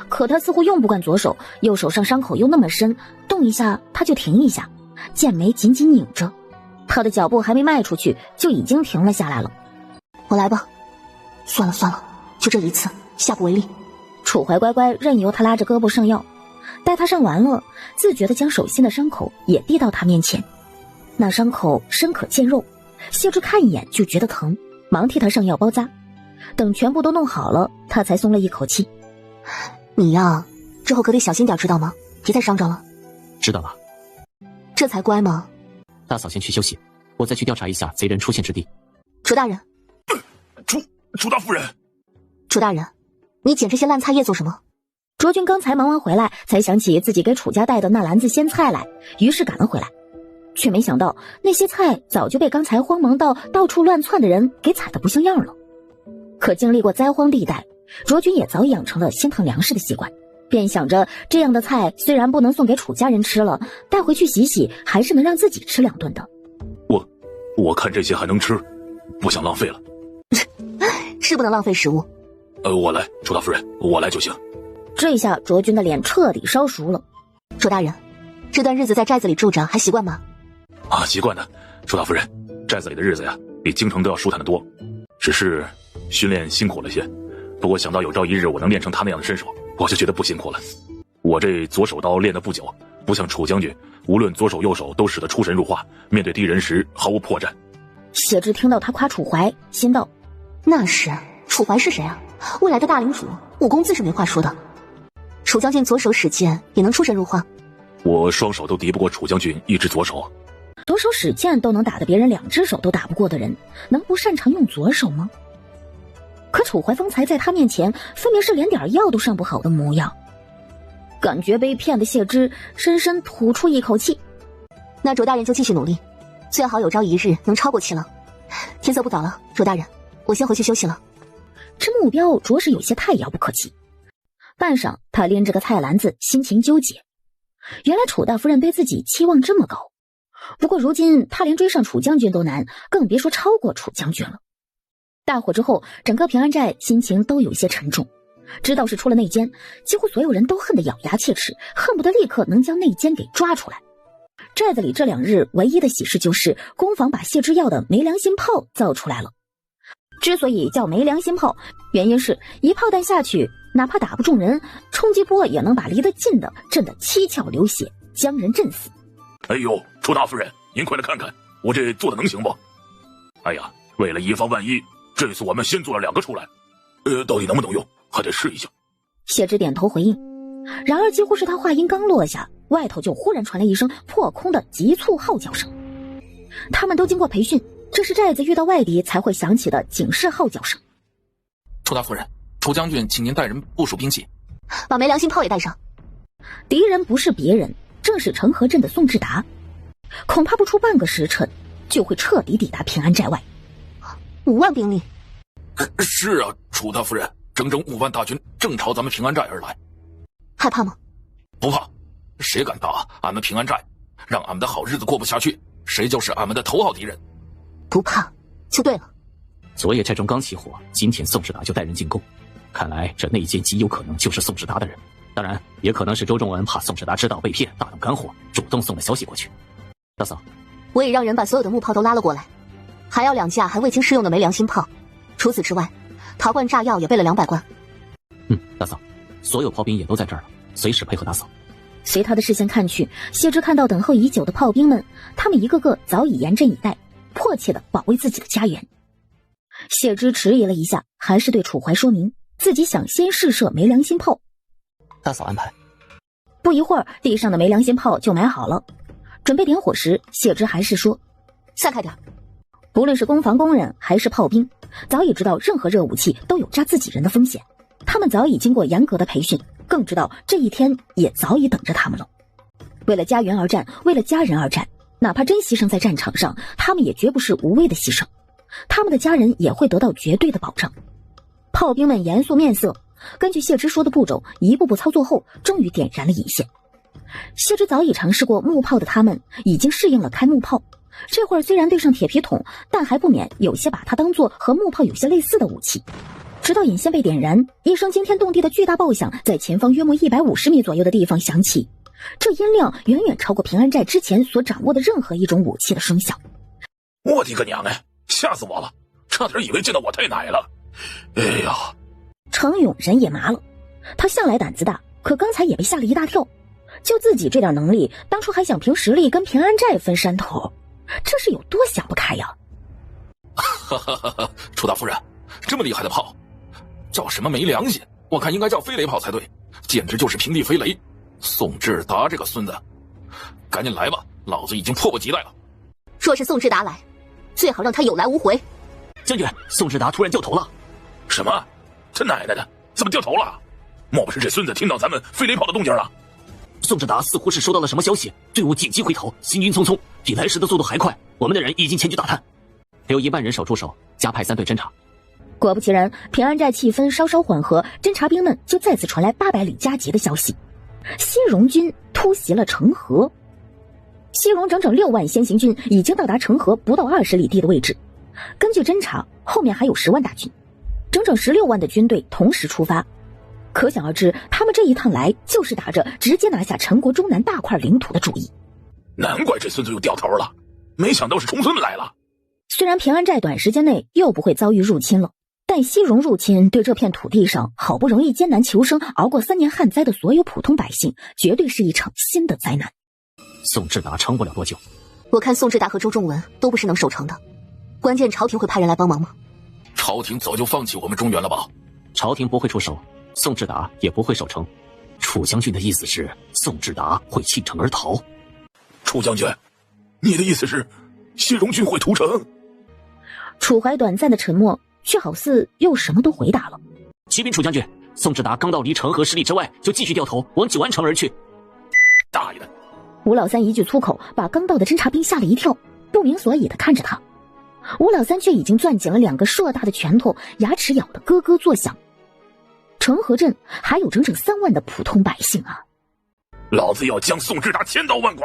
Speaker 1: 可他似乎用不惯左手，右手上伤口又那么深，动一下他就停一下，剑眉紧紧拧着。他的脚步还没迈出去，就已经停了下来了。
Speaker 3: 我来吧。算了，就这一次，下不为例。
Speaker 1: 楚怀乖乖任由他拉着胳膊上药，待他上完了，自觉地将手心的伤口也递到他面前。那伤口深可见肉，谢之看一眼就觉得疼，忙替他上药包扎。等全部都弄好了，他才松了一口气。
Speaker 3: 你呀，之后可得小心点，知道吗？别再伤着了。
Speaker 6: 知道了。
Speaker 3: 这才乖吗？
Speaker 6: 大嫂先去休息，我再去调查一下贼人出现之地。
Speaker 3: 楚大人。
Speaker 15: 楚大夫人。
Speaker 3: 楚大人，你捡这些烂菜叶做什么？
Speaker 1: 卓君刚才忙完回来，才想起自己给楚家带的那篮子鲜菜来，于是赶了回来，却没想到那些菜早就被刚才慌忙到到处乱窜的人给踩得不像样了。可经历过灾荒地带，卓君也早已养成了心疼粮食的习惯，便想着这样的菜虽然不能送给楚家人吃了，带回去洗洗还是能让自己吃2顿的。
Speaker 14: 我看这些还能吃，不想浪费了。
Speaker 3: 是不能浪费食物。
Speaker 14: 我来，楚大夫人，我来就行。
Speaker 1: 这下卓君的脸彻底烧熟了。
Speaker 3: 卓大人，这段日子在寨子里住着还习惯吗？
Speaker 14: 习惯的，楚大夫人，寨子里的日子呀，比京城都要舒坦得多。只是训练辛苦了些，不过想到有朝一日我能练成他那样的身手，我就觉得不辛苦了。我这左手刀练得不久，不像楚将军，无论左手右手都使得出神入化，面对敌人时毫无破绽。
Speaker 1: 谢之听到他夸楚怀，心道：
Speaker 3: 那是，楚怀是谁啊？未来的大领主，武功自是没话说的。楚将军左手使剑也能出神入化？
Speaker 14: 我双手都敌不过楚将军一只左手。
Speaker 1: 左手使剑都能打得别人2只手都打不过的人，能不擅长用左手吗？可楚怀风采在他面前，分明是连点药都上不好的模样。感觉被骗的谢之深深吐出一口气。
Speaker 3: 那卓大人就继续努力，最好有朝一日能超过七郎。天色不早了，卓大人，我先回去休息了。
Speaker 1: 这目标着实有些太遥不可及。半晌，他拎着个菜篮子，心情纠结。原来楚大夫人对自己期望这么高，不过如今他连追上楚将军都难，更别说超过楚将军了。大火之后，整个平安寨心情都有些沉重。知道是出了内奸，几乎所有人都恨得咬牙切齿，恨不得立刻能将内奸给抓出来。寨子里这2日唯一的喜事就是工坊把谢之要的没良心炮造出来了。之所以叫没良心炮，原因是一炮弹下去，哪怕打不中人，冲击波也能把离得近的震得七窍流血，将人震死。
Speaker 14: 哎呦，楚大夫人，您快来看看，我这做的能行不？哎呀，为了以防万一，这次我们先做了2个出来，到底能不能用，还得试一下。
Speaker 1: 谢之点头回应。然而几乎是他话音刚落下，外头就忽然传来一声破空的急促号叫声。他们都经过培训，这是寨子遇到外敌才会响起的警示号叫声。
Speaker 5: 楚大夫人，楚将军请您带人部署兵器，
Speaker 3: 把没良心炮也带上。
Speaker 1: 敌人不是别人，正是成河镇的宋志达，恐怕不出半个时辰就会彻底抵达平安寨外。
Speaker 3: 5万兵力。
Speaker 5: 是啊，楚大夫人，整整5万大军正朝咱们平安寨而来。
Speaker 3: 害怕吗？
Speaker 5: 不怕，谁敢打俺们平安寨，让俺们的好日子过不下去，谁就是俺们的头号敌人。
Speaker 3: 不怕就对了。
Speaker 6: 昨夜寨中刚起火，今天宋志达就带人进攻，看来这内奸极有可能就是宋志达的人，当然也可能是周仲文怕宋志达知道被骗，大动肝火，主动送了消息过去。大嫂，
Speaker 3: 我也让人把所有的木炮都拉了过来，还要2架还未经试用的没良心炮，除此之外，陶罐炸药也备了200罐。
Speaker 6: 大嫂，所有炮兵也都在这儿了，随时配合大嫂。
Speaker 1: 随他的视线看去，谢之看到等候已久的炮兵们，他们一个个早已严阵以待，迫切地保卫自己的家园。谢之迟疑了一下，还是对楚怀说明自己想先试射没良心炮。
Speaker 6: 大嫂安排。
Speaker 1: 不一会儿，地上的没良心炮就买好了。准备点火时，谢之还是说：
Speaker 3: 散开点。不
Speaker 1: 论是攻防工人还是炮兵，早已知道任何热武器都有扎自己人的风险，他们早已经过严格的培训，更知道这一天也早已等着他们了。为了家园而战，为了家人而战，哪怕真牺牲在战场上，他们也绝不是无谓的牺牲。他们的家人也会得到绝对的保障。炮兵们严肃面色，根据谢之说的步骤一步步操作后，终于点燃了引线。谢之早已尝试过木炮的他们已经适应了开木炮，这会儿虽然对上铁皮桶，但还不免有些把它当作和木炮有些类似的武器。直到引线被点燃，一声惊天动地的巨大爆响在前方约莫150米左右的地方响起，这音量远远超过平安寨之前所掌握的任何一种武器的声响。
Speaker 2: 我的个娘哎，吓死我了，差点以为见到我太奶了。哎呀，
Speaker 1: 程勇人也麻了，他向来胆子大，可刚才也被吓了一大跳。就自己这点能力，当初还想凭实力跟平安寨分山头，这是有多想不开呀！
Speaker 15: 哈哈哈哈！楚大夫人，这么厉害的炮，叫什么没良心？我看应该叫飞雷炮才对，简直就是平地飞雷。宋志达这个孙子，赶紧来吧，老子已经迫不及待了。
Speaker 12: 若是宋志达来，最好让他有来无回。
Speaker 13: 将军，宋志达突然掉头了。
Speaker 2: 什么？他奶奶的，怎么掉头了？莫不是这孙子听到咱们飞雷炮的动静了？
Speaker 13: 宋志达似乎是收到了什么消息，队伍紧急回头，行军匆匆，比来时的速度还快。我们的人已经前去打探，留1半人手驻守，加派3队侦察。
Speaker 1: 果不其然，平安寨气氛稍稍缓和，侦察兵们就再次传来800里加急的消息：西戎军突袭了城河。西戎整整6万先行军已经到达城河不到20里地的位置。根据侦查，后面还有10万大军，整整16万的军队同时出发。可想而知，他们这一趟来就是打着直接拿下陈国中南大块领土的主意。
Speaker 2: 难怪这孙子又掉头了，没想到是重孙来了。
Speaker 1: 虽然平安寨短时间内又不会遭遇入侵了，但西戎入侵对这片土地上好不容易艰难求生、熬过3年旱灾的所有普通百姓，绝对是一场新的灾难。
Speaker 13: 宋志达撑不了多久。
Speaker 12: 我看宋志达和周仲文都不是能守城的，关键朝廷会派人来帮忙吗？
Speaker 15: 朝廷早就放弃我们中原了吧？
Speaker 13: 朝廷不会出手，宋志达也不会守城。楚将军的意思是宋志达会弃城而逃。
Speaker 2: 楚将军，你的意思是西戎军会屠城？
Speaker 1: 楚怀短暂的沉默，却好似又什么都回答了。
Speaker 13: 启禀楚将军，宋志达刚到离城河10里之外，就继续掉头往九安城而去。
Speaker 2: 大爷的！
Speaker 1: 吴老三一句粗口把刚到的侦察兵吓了一跳，不明所以的看着他。吴老三却已经攥紧了2个硕大的拳头，牙齿咬得咯咯作响。城河镇还有整整3万的普通百姓啊！
Speaker 2: 老子要将宋志达千刀万剐！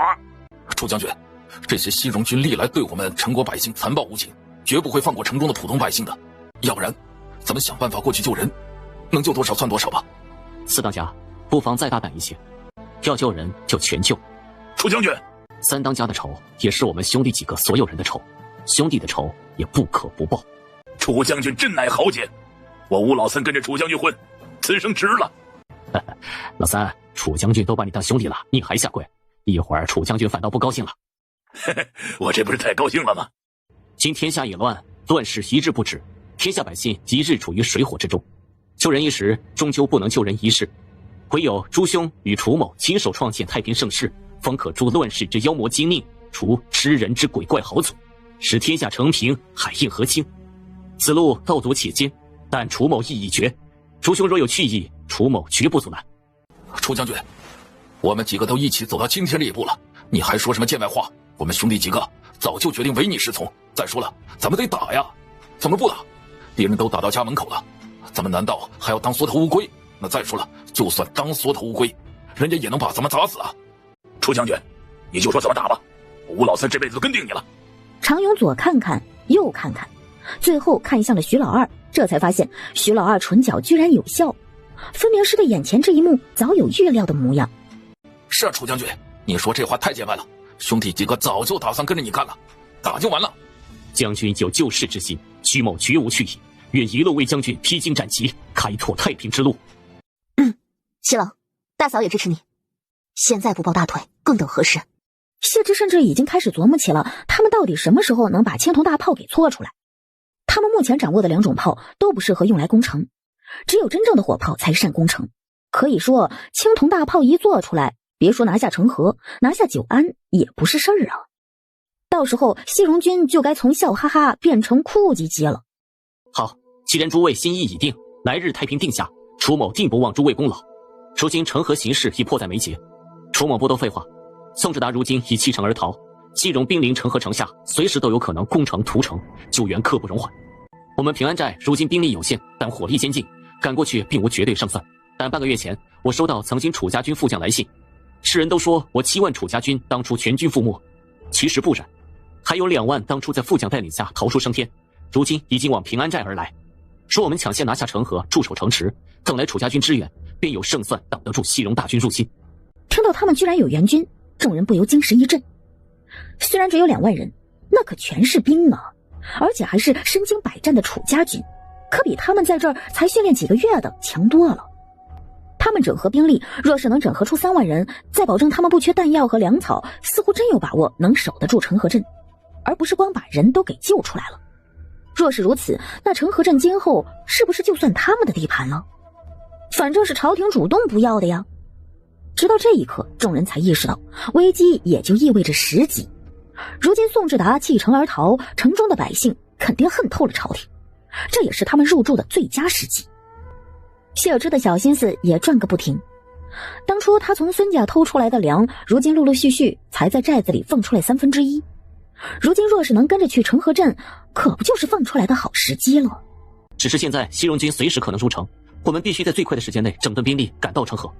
Speaker 15: 楚将军，这些西戎军历来对我们陈国百姓残暴无情，绝不会放过城中的普通百姓的。要不然，咱们想办法过去救人，能救多少算多少吧。
Speaker 13: 四当家，不妨再大胆一些，要救人就全救。
Speaker 2: 楚将军
Speaker 13: ，3当家的仇也是我们兄弟几个所有人的仇，兄弟的仇也不可不报。
Speaker 2: 楚将军真乃豪杰，我吴老三跟着楚将军混，此生值了。
Speaker 13: 老三，楚将军都把你当兄弟了，你还下跪？一会儿楚将军反倒不高兴了。
Speaker 2: 我这不是太高兴了吗？
Speaker 13: 今天下已乱，乱世一日不止，天下百姓一日处于水火之中，救人一时，终究不能救人一世。唯有朱兄与楚某亲手创建太平盛世，方可诛乱世之妖魔精佞，除吃人之鬼怪豪族，使天下承平，海晏和清。此路道阻且艰，但楚某意已决。朱兄若有去意，楚某绝不阻拦。
Speaker 15: 楚将军，我们几个都一起走到今天这一步了，你还说什么见外话？我们兄弟几个早就决定唯你是从。再说了，咱们得打呀，怎么不打？别人都打到家门口了，咱们难道还要当缩头乌龟？那再说了，就算当缩头乌龟，人家也能把咱们砸死啊！
Speaker 2: 楚将军，你就说怎么打吧，吴老三这辈子都跟定你了。
Speaker 1: 常勇左看看右看看，最后看向了徐老二，这才发现徐老二唇角居然有笑，分明是对眼前这一幕早有预料的模样。
Speaker 15: 是啊，楚将军，你说这话太见外了，兄弟几个早就打算跟着你干了，打就完了。
Speaker 13: 将军有救世之心，徐某绝无去意，愿一路为将军披荆斩棘，开拓太平之路。
Speaker 12: 七郎，大嫂也支持你，现在不抱大腿更等何时？
Speaker 1: 谢之甚至已经开始琢磨起了他们到底什么时候能把青铜大炮给搓出来。他们目前掌握的2种炮都不适合用来攻城，只有真正的火炮才善攻城。可以说青铜大炮一做出来，别说拿下城河，拿下九安也不是事儿啊。到时候西戎军就该从笑哈哈变成哭唧唧了。
Speaker 13: 好，既然诸位心意已定，来日太平定下，
Speaker 6: 楚某定不忘诸位功劳。如今成河形势已迫在眉睫，楚某不多废话。宋志达如今已弃城而逃，西戎兵临成河城下，随时都有可能攻城屠城，救援刻不容缓。我们平安寨如今兵力有限，但火力坚劲，赶过去并无绝对胜算。但半个月前，我收到曾经楚家军副将来信，世人都说我7万楚家军当初全军覆没，其实不然，还有2万当初在副将带领下逃出升天，如今已经往平安寨而来，说我们抢先拿下成河，驻守城池，等来楚家军支援，便有胜算挡得住西戎大军入侵。
Speaker 1: 听到他们居然有援军，众人不由精神一振。虽然只有2万人，那可全是兵啊，而且还是身经百战的楚家军，可比他们在这儿才训练几个月的强多了。他们整合兵力，若是能整合出3万人，再保证他们不缺弹药和粮草，似乎真有把握能守得住成河镇，而不是光把人都给救出来了。若是如此，那成河镇今后是不是就算他们的地盘了？反正是朝廷主动不要的呀。直到这一刻，众人才意识到危机也就意味着时机。如今宋志达弃城而逃，城中的百姓肯定恨透了朝廷，这也是他们入住的最佳时机。谢尔之的小心思也转个不停。当初他从孙家偷出来的粮，如今陆陆续续才在寨子里放出来1/3。如今若是能跟着去成河镇，可不就是放出来的好时机了？
Speaker 6: 只是现在西戎军随时可能入城，我们必须在最快的时间内整顿兵力，赶到成河。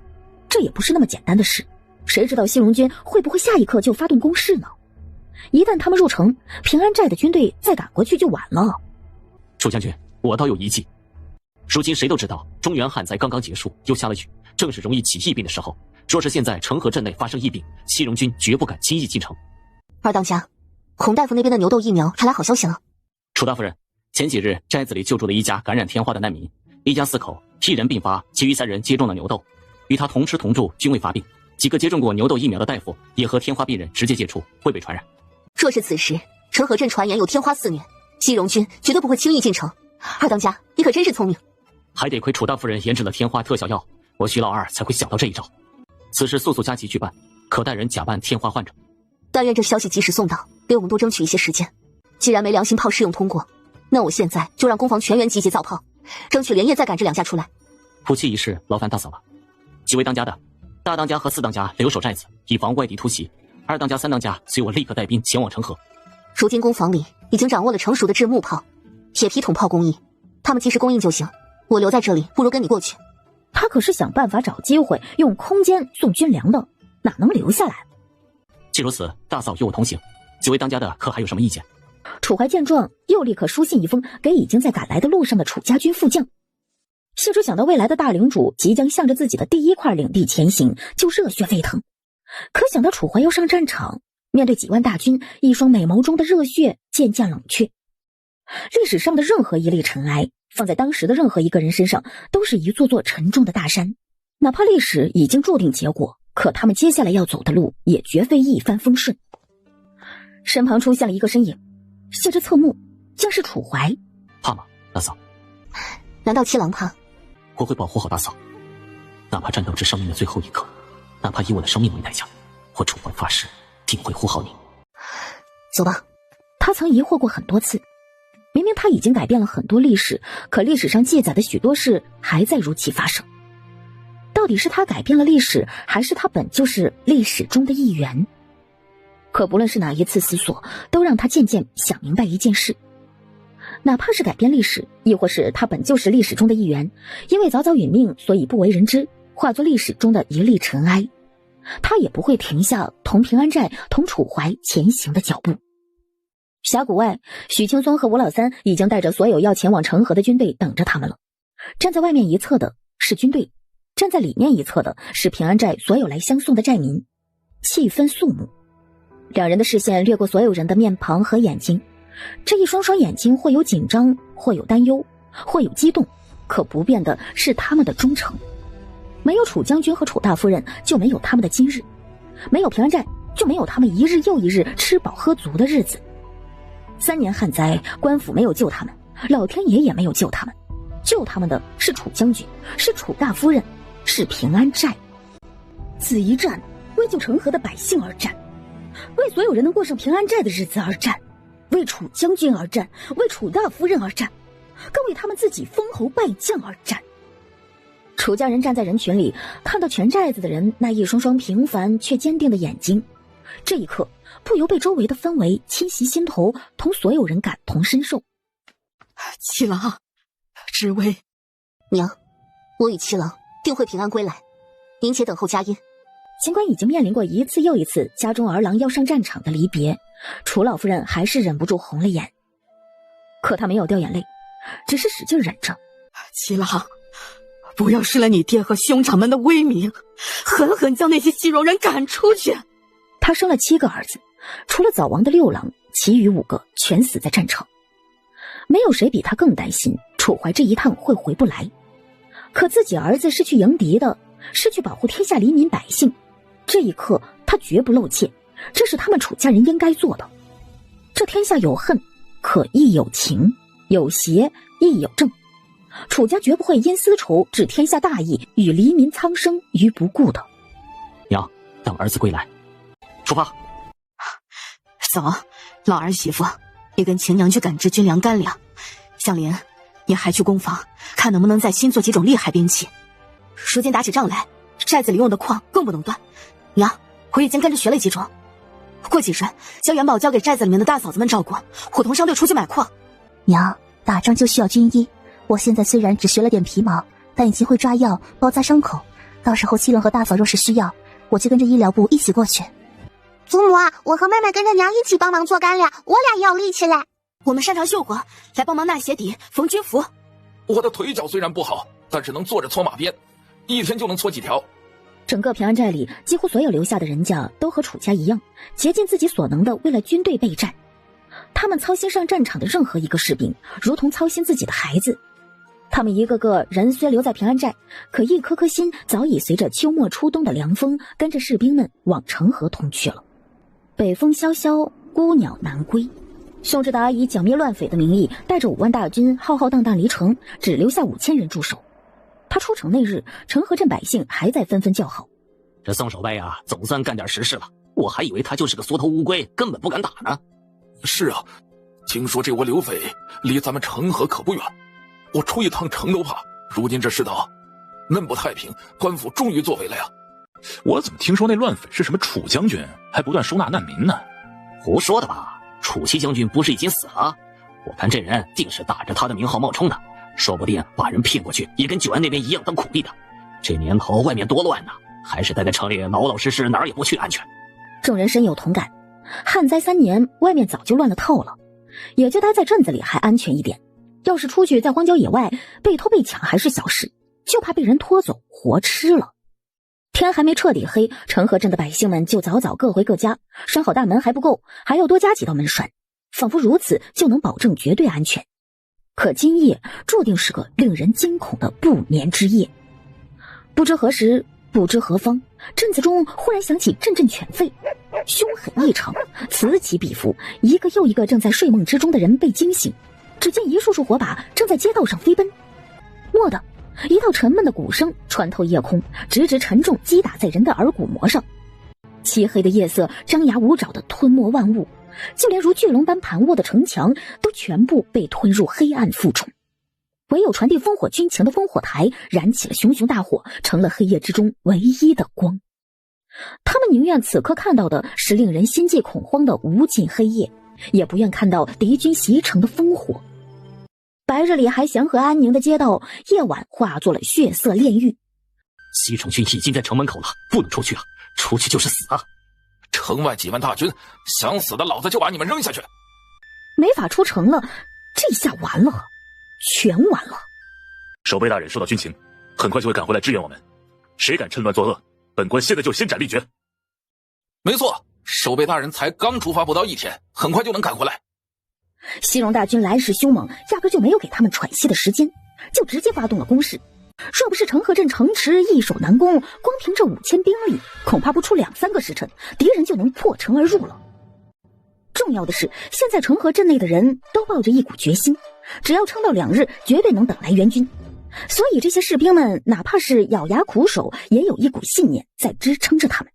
Speaker 1: 这也不是那么简单的事，谁知道西戎军会不会下一刻就发动攻势呢？一旦他们入城，平安寨的军队再赶过去就晚了。
Speaker 6: 楚将军，我倒有一计。如今谁都知道中原旱灾刚刚结束，又下了雨，正是容易起疫病的时候。若是现在成河镇内发生疫病，西戎军绝不敢轻易进城。
Speaker 12: 二当家，孔大夫那边的牛痘疫苗传来好消息了。
Speaker 6: 楚大夫人，前几日寨子里救助了一家感染天花的难民，一家4口，1人并发，其余3人接种了牛痘，与他同吃同住，均未发病。几个接种过牛痘疫苗的大夫也和天花病人直接接触，未被传染。
Speaker 12: 若是此时成河镇传言有天花肆虐，西戎军绝对不会轻易进城。二当家，你可真是聪明。
Speaker 6: 还得亏楚大夫人研制了天花特效药，我徐老二才会想到这一招。此事速速加急去办，可带人假扮天花患者。
Speaker 12: 但愿这消息及时送到，给我们多争取一些时间。既然没良心炮试用通过，那我现在就让攻防全员集结造炮，争取连夜再赶这2家出来。
Speaker 6: 普气一事劳烦大嫂了。几位当家的，大当家和4当家留守寨子，以防外敌突袭；2当家、3当家随我立刻带兵前往成河。
Speaker 12: 如今攻防里已经掌握了成熟的制木炮、铁皮桶炮工艺，他们及时供应就行。我留在这里，不如跟你过去。
Speaker 1: 他可是想办法找机会用空间送军粮的，哪能留下来？
Speaker 6: 既如此，大嫂与我同行。几位当家的可还有什么意见？
Speaker 1: 楚怀见状，又立刻书信一封给已经在赶来的路上的楚家军副将。谢之想到未来的大领主即将向着自己的第1块领地前行，就热血沸腾。可想到楚怀要上战场，面对几万大军，一双美眸中的热血渐渐冷却。历史上的任何一粒尘埃，放在当时的任何一个人身上，都是一座座沉重的大山。哪怕历史已经注定结果，可他们接下来要走的路也绝非一帆风顺。身旁出现了一个身影，谢之侧目，竟是楚怀。
Speaker 6: 怕吗，大嫂？
Speaker 12: 难道七郎怕？
Speaker 6: 我会保护好大嫂，哪怕战斗至生命的最后一刻，哪怕以我的生命为代价，我楚怀发誓定会护好你。
Speaker 12: 走吧。
Speaker 1: 他曾疑惑过很多次，明明他已经改变了很多历史，可历史上记载的许多事还在如期发生。到底是他改变了历史，还是他本就是历史中的一员？可不论是哪一次思索，都让他渐渐想明白一件事，哪怕是改变历史，亦或是他本就是历史中的一员，因为早早殒命，所以不为人知，化作历史中的一粒尘埃，他也不会停下同平安寨、同楚怀前行的脚步。峡谷外，许青松和吴老三已经带着所有要前往成河的军队等着他们了。站在外面一侧的是军队，站在里面一侧的是平安寨所有来相送的寨民，气氛肃穆。两人的视线掠过所有人的面庞和眼睛，这一双双眼睛或有紧张，或有担忧，或有激动，可不变的是他们的忠诚。没有楚将军和楚大夫人，就没有他们的今日；没有平安寨，就没有他们一日又一日吃饱喝足的日子。3年旱灾，官府没有救他们，老天爷也没有救他们，救他们的是楚将军，是楚大夫人，是平安寨。此一战，为救成河的百姓而战，为所有人能过上平安寨的日子而战，为楚将军而战，为楚大夫人而战，更为他们自己封侯拜将而战。楚家人站在人群里，看到全寨子的人那一双双平凡却坚定的眼睛，这一刻不由被周围的氛围侵袭心头，同所有人感同身受。
Speaker 7: 七郎，知微，
Speaker 12: 娘，我与七郎定会平安归来，您且等候佳音。
Speaker 1: 尽管已经面临过一次又一次家中儿郎要上战场的离别，楚老夫人还是忍不住红了眼。可她没有掉眼泪，只是使劲忍着。
Speaker 7: 七郎，不要失了你爹和兄长们的威名，狠狠将那些西戎人赶出去。
Speaker 1: 他生了7个儿子，除了早亡的6郎，其余5个全死在战场。没有谁比他更担心楚怀这一趟会回不来。可自己儿子是去迎敌的，是去保护天下黎民百姓，这一刻他绝不露怯，这是他们楚家人应该做的。这天下有恨，可亦有情，有邪亦有正。楚家绝不会因私仇置天下大义与黎民苍生于不顾的。
Speaker 6: 娘，等儿子归来，出发。
Speaker 9: 走，老儿媳妇，你跟秦娘去赶制军粮干粮。香莲，你还去工坊看能不能再新做几种厉害兵器。如今打起仗来，寨子里用的矿更不能断。娘，我已经跟着学了几种。过几日将元宝交给寨子里面的大嫂子们照顾，伙同商队出去买矿。
Speaker 10: 娘，打仗就需要军医，我现在虽然只学了点皮毛，但已经会抓药包扎伤口，到时候七龙和大嫂若是需要，我就跟着医疗部一起过去。
Speaker 4: 祖母，我和妹妹跟着娘一起帮忙做干粮，我俩也有力气嘞。
Speaker 9: 我们擅长绣活，来帮忙纳鞋底、缝军服。
Speaker 15: 我的腿脚虽然不好，但是能坐着搓马鞭，一天就能搓几条。
Speaker 1: 整个平安寨里，几乎所有留下的人家都和楚家一样，竭尽自己所能的为了军队备战。他们操心上战场的任何一个士兵，如同操心自己的孩子。他们一个个人虽留在平安寨，可一颗颗心早已随着秋末初冬的凉风，跟着士兵们往成河通去了。北风萧萧，孤鸟难归。宋志达以剿灭乱匪的名义，带着5万大军浩浩荡荡离城，只留下5000人驻守。他出城那日，成河镇百姓还在纷纷叫好。
Speaker 6: 这宋守备啊，总算干点实事了。我还以为他就是个缩头乌龟，根本不敢打呢。
Speaker 15: 是啊，听说这窝刘匪离咱们成河可不远，我出一趟城都怕。如今这世道恁不太平，官府终于作为了呀。
Speaker 14: 我怎么听说那乱匪是什么楚将军，还不断收纳难民呢？
Speaker 6: 胡说的吧，楚七将军不是已经死了？我看这人定是打着他的名号冒充的，说不定把人骗过去也跟九安那边一样当苦力的。这年头外面多乱呐，还是待在城里老老实实，哪儿也不去安全。
Speaker 1: 众人深有同感，旱灾3年，外面早就乱了透了，也就待在镇子里还安全一点。要是出去在荒郊野外被偷被抢还是小事，就怕被人拖走活吃了。天还没彻底黑，成河镇的百姓们就早早各回各家，拴好大门还不够，还要多加几道门栓，仿佛如此就能保证绝对安全。可今夜注定是个令人惊恐的不眠之夜。不知何时，不知何方，镇子中忽然响起阵阵犬吠，凶狠异常，此起彼伏，一个又一个正在睡梦之中的人被惊醒。只见一束束火把正在街道上飞奔，蓦地一道沉闷的鼓声穿透夜空，直直沉重击打在人的耳骨膜上。漆黑的夜色张牙舞爪地吞没万物，就连如巨龙般盘卧的城墙都全部被吞入黑暗腹中。唯有传递烽火军情的烽火台燃起了熊熊大火，成了黑夜之中唯一的光。他们宁愿此刻看到的是令人心悸恐慌的无尽黑夜，也不愿看到敌军袭城的烽火。白日里还祥和安宁的街道，夜晚化作了血色炼狱。
Speaker 6: 西城军已经在城门口了，不能出去啊！出去就是死啊！
Speaker 15: 城外几万大军，想死的老子就把你们扔下去。
Speaker 1: 没法出城了，这下完了，全完了。
Speaker 14: 守备大人收到军情，很快就会赶回来支援我们。谁敢趁乱作恶，本官现在就先斩立决。
Speaker 15: 没错，守备大人才刚出发不到1天，很快就能赶回来。
Speaker 1: 西戎大军来势凶猛，压根就没有给他们喘息的时间，就直接发动了攻势。若不是成河镇城池易守难攻，光凭这5000兵力，恐怕不出2-3个时辰，敌人就能破城而入了。重要的是，现在成河镇内的人都抱着一股决心，只要撑到2日，绝对能等来援军。所以这些士兵们哪怕是咬牙苦守，也有一股信念在支撑着他们。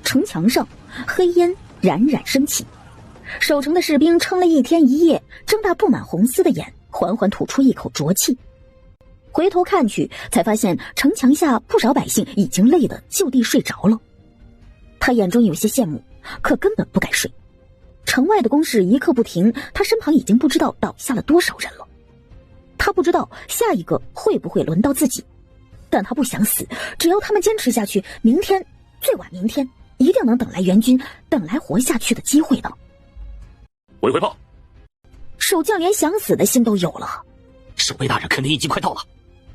Speaker 1: 城墙上黑烟冉冉升起，守城的士兵撑了1天1夜，睁大布满红丝的眼，缓缓吐出一口浊气。回头看去，才发现城墙下不少百姓已经累得就地睡着了。他眼中有些羡慕，可根本不敢睡。城外的攻势一刻不停，他身旁已经不知道倒下了多少人了。他不知道下一个会不会轮到自己，但他不想死，只要他们坚持下去，明天，最晚明天，一定能等来援军，等来活下去的机会的。
Speaker 14: 回炮！
Speaker 1: 守将连想死的心都有了。
Speaker 13: 守备大人肯定已经快到了，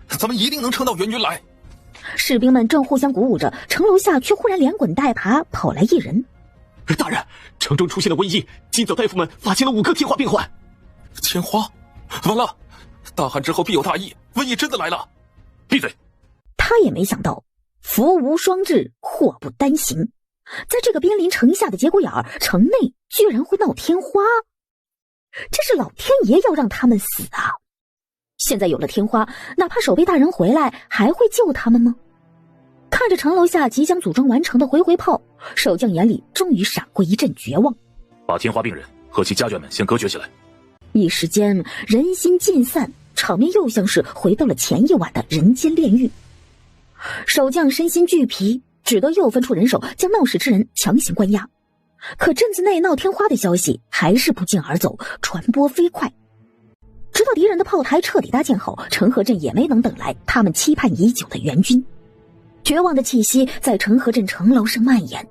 Speaker 5: 咱们一定能撑到援军来。
Speaker 1: 士兵们正互相鼓舞着，城楼下却忽然连滚带爬跑来一人。
Speaker 13: 大人，城中出现了瘟疫，今早大夫们发现了5个天花病患。
Speaker 5: 天花？完了！大旱之后必有大疫，瘟疫真的来了！
Speaker 14: 闭嘴！
Speaker 1: 他也没想到，福无双至，祸不单行。在这个边临城下的节骨眼儿，城内居然会闹天花，这是老天爷要让他们死啊！现在有了天花，哪怕守备大人回来，还会救他们吗？看着城楼下即将组装完成的回炮，守将眼里终于闪过一阵绝望。
Speaker 14: 把天花病人和其家眷们先隔绝起来。
Speaker 1: 一时间人心尽散，场面又像是回到了前一晚的人间炼狱。守将身心俱疲，只得又分出人手将闹事之人强行关押。可镇子内闹天花的消息还是不胫而走，传播飞快。直到敌人的炮台彻底搭建好，成河镇也没能等来他们期盼已久的援军。绝望的气息在成河镇城楼上蔓延。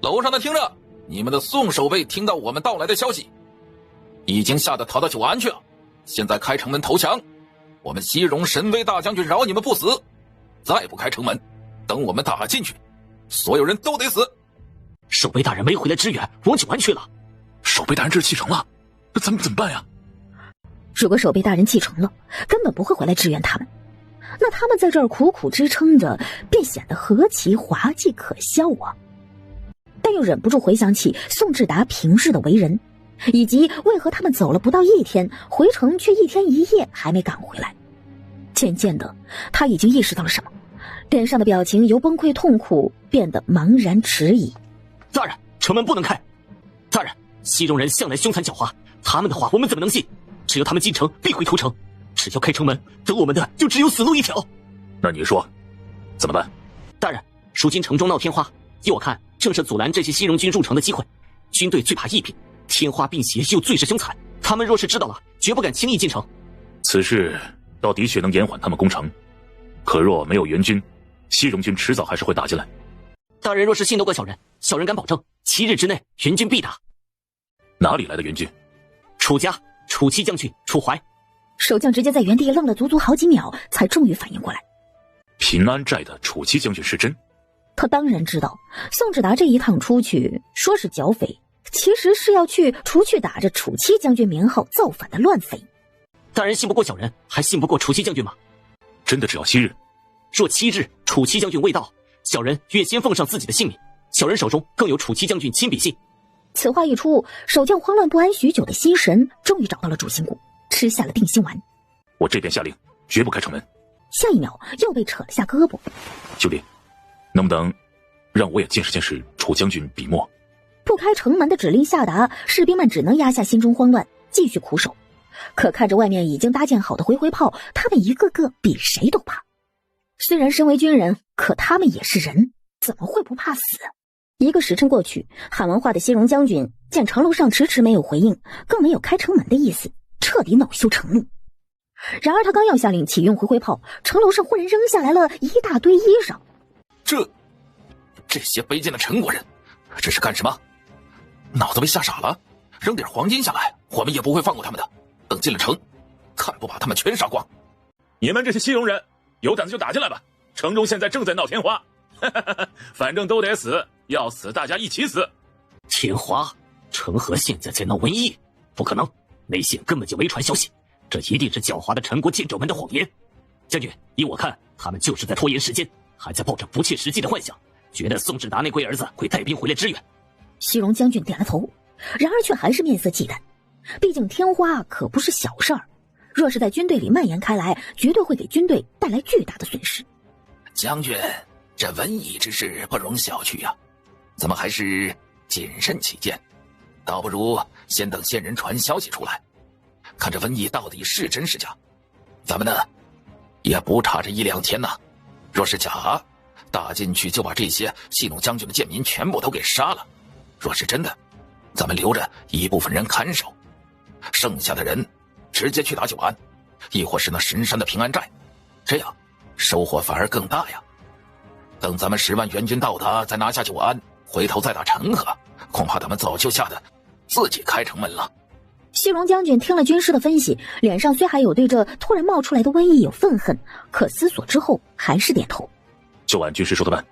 Speaker 5: 楼上的听着，你们的宋守卫听到我们到来的消息，已经吓得逃到九安去了。现在开城门投降，我们西戎神威大将军饶你们不死。再不开城门，等我们打进去，所有人都得死。
Speaker 13: 守备大人没回来支援，往九安去了。
Speaker 14: 守备大人这是弃城了，那咱们怎么办呀？
Speaker 1: 如果守备大人弃城了，根本不会回来支援他们，那他们在这儿苦苦支撑着，便显得何其滑稽可笑啊！但又忍不住回想起宋志达平日的为人，以及为何他们走了不到1天，回城却1天1夜还没赶回来。渐渐的，他已经意识到了什么，脸上的表情由崩溃痛苦变得茫然迟疑。
Speaker 13: 大人，城门不能开！大人，西戎人向来凶残狡猾，他们的话我们怎么能信？只有他们进城必会屠城，只要开城门，等我们的就只有死路一条。
Speaker 14: 那你说怎么办？
Speaker 13: 大人，如今城中闹天花，依我看正是阻拦这些西戎军入城的机会。军队最怕疫病，天花病邪又最是凶残，他们若是知道了，绝不敢轻易进城。
Speaker 14: 此事倒的确能延缓他们攻城，可若没有援军，西戎军迟早还是会打进来。
Speaker 13: 大人若是信得过小人，小人敢保证7日之内援军必打。
Speaker 14: 哪里来的援军？
Speaker 13: 楚家楚七将军楚怀。
Speaker 1: 守将直接在原地愣了足足好几秒，才终于反应过来。
Speaker 14: 平安寨的楚七将军是真？
Speaker 1: 他当然知道，宋志达这一趟出去，说是剿匪，其实是要去除去打着楚七将军名号造反的乱匪。
Speaker 13: 大人信不过小人，还信不过楚七将军吗？
Speaker 14: 真的只要7日？
Speaker 13: 若7日楚七将军未到，小人愿先奉上自己的性命。小人手中更有楚七将军亲笔信。
Speaker 1: 此话一出，守将慌乱不安许久的心神终于找到了主心骨，吃下了定心丸。
Speaker 14: 我这边下令，绝不开城门。
Speaker 1: 下一秒又被扯了下胳膊。
Speaker 14: 兄弟，能不能让我也见识见识楚将军笔墨？
Speaker 1: 不开城门的指令下达，士兵们只能压下心中慌乱，继续苦守。可看着外面已经搭建好的回炮，他们一个个比谁都怕。虽然身为军人，可他们也是人，怎么会不怕死？1个时辰过去，喊完话的西戎将军见城楼上迟迟没有回应，更没有开城门的意思，彻底恼羞成怒。然而他刚要下令启用回炮，城楼上忽然扔下来了一大堆衣裳。
Speaker 5: 这些卑贱的陈国人，这是干什么？脑子被吓傻了？扔点黄金下来，我们也不会放过他们的。等进了城，看不把他们全杀光！
Speaker 8: 你们这些西戎人，有胆子就打进来吧！城中现在正在闹天花，反正都得死，要死大家一起死。
Speaker 13: 天花？成河现在在闹瘟疫？不可能，内线根本就没传消息，这一定是狡猾的陈国剑肘们的谎言。将军，依我看，他们就是在拖延时间，还在抱着不切实际的幻想，觉得宋志达那龟儿子会带兵回来支援。
Speaker 1: 西戎将军点了头，然而却还是面色忌惮。毕竟天花可不是小事儿，若是在军队里蔓延开来，绝对会给军队带来巨大的损失。
Speaker 5: 将军，这瘟疫之事不容小觑呀，咱们还是谨慎起见，倒不如先等先人传消息出来，看这瘟疫到底是真是假。咱们呢，也不差这1-2天呐。若是假，打进去就把这些戏弄将军的贱民全部都给杀了；若是真的，咱们留着一部分人看守，剩下的人直接去打九安，亦或是那神山的平安寨，这样收获反而更大呀。等咱们10万援军到达，再拿下九安，回头再打陈河，恐怕他们早就吓得自己开城门了。
Speaker 1: 西戎将军听了军师的分析，脸上虽还有对这突然冒出来的瘟疫有愤恨，可思索之后还是点头。
Speaker 6: 就按军师说的办。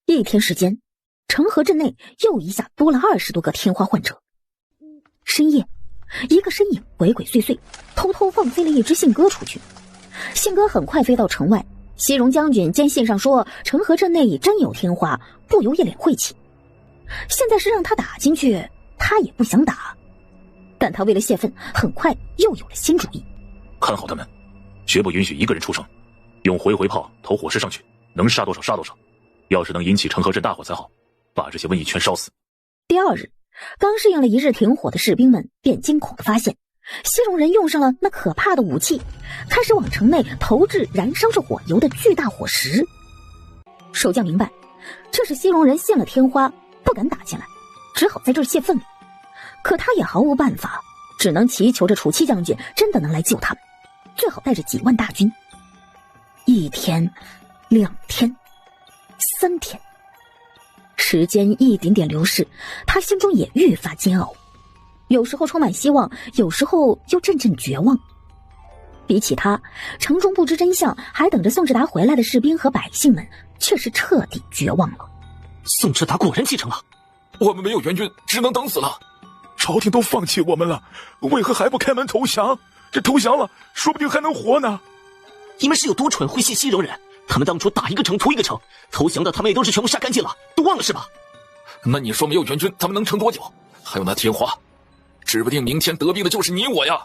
Speaker 1: 1天时间，成河镇内又一下多了20多个天花患者。深夜，一个身影鬼鬼祟祟，偷偷放飞了一只信鸽出去。信鸽很快飞到城外，西戎将军见信上说成河镇内已真有天花，不由一脸晦气。现在是让他打进去，他也不想打，但他为了泄愤，很快又有了新主意。
Speaker 6: 看好他们，绝不允许一个人出声，用回炮投火势上去，能杀多少杀多少。要是能引起成河镇大火才好，把这些瘟疫全烧死。
Speaker 1: 第2日，刚适应了1日停火的士兵们便惊恐地发现，西戎人用上了那可怕的武器，开始往城内投掷燃烧着火油的巨大火石。守将明白，这是西戎人信了天花，不敢打进来，只好在这儿泄愤。可他也毫无办法，只能祈求着楚七将军真的能来救他们，最好带着几万大军。1天、2天、3天，时间一点点流逝，他心中也愈发煎熬，有时候充满希望，有时候又阵阵绝望。比起他，城中不知真相还等着宋志达回来的士兵和百姓们却是彻底绝望了。
Speaker 13: 宋志达果然继承了，
Speaker 15: 我们没有援军，只能等死了。
Speaker 8: 朝廷都放弃我们了，为何还不开门投降？这投降了，说不定还能活呢。
Speaker 13: 你们是有多蠢，会信西戎人？他们当初打一个城屠一个城，投降的他们也都是全部杀干净了，都忘了是吧？
Speaker 15: 那你说没有援军，咱们能撑多久？还有那天花，指不定明天得病的就是你我呀。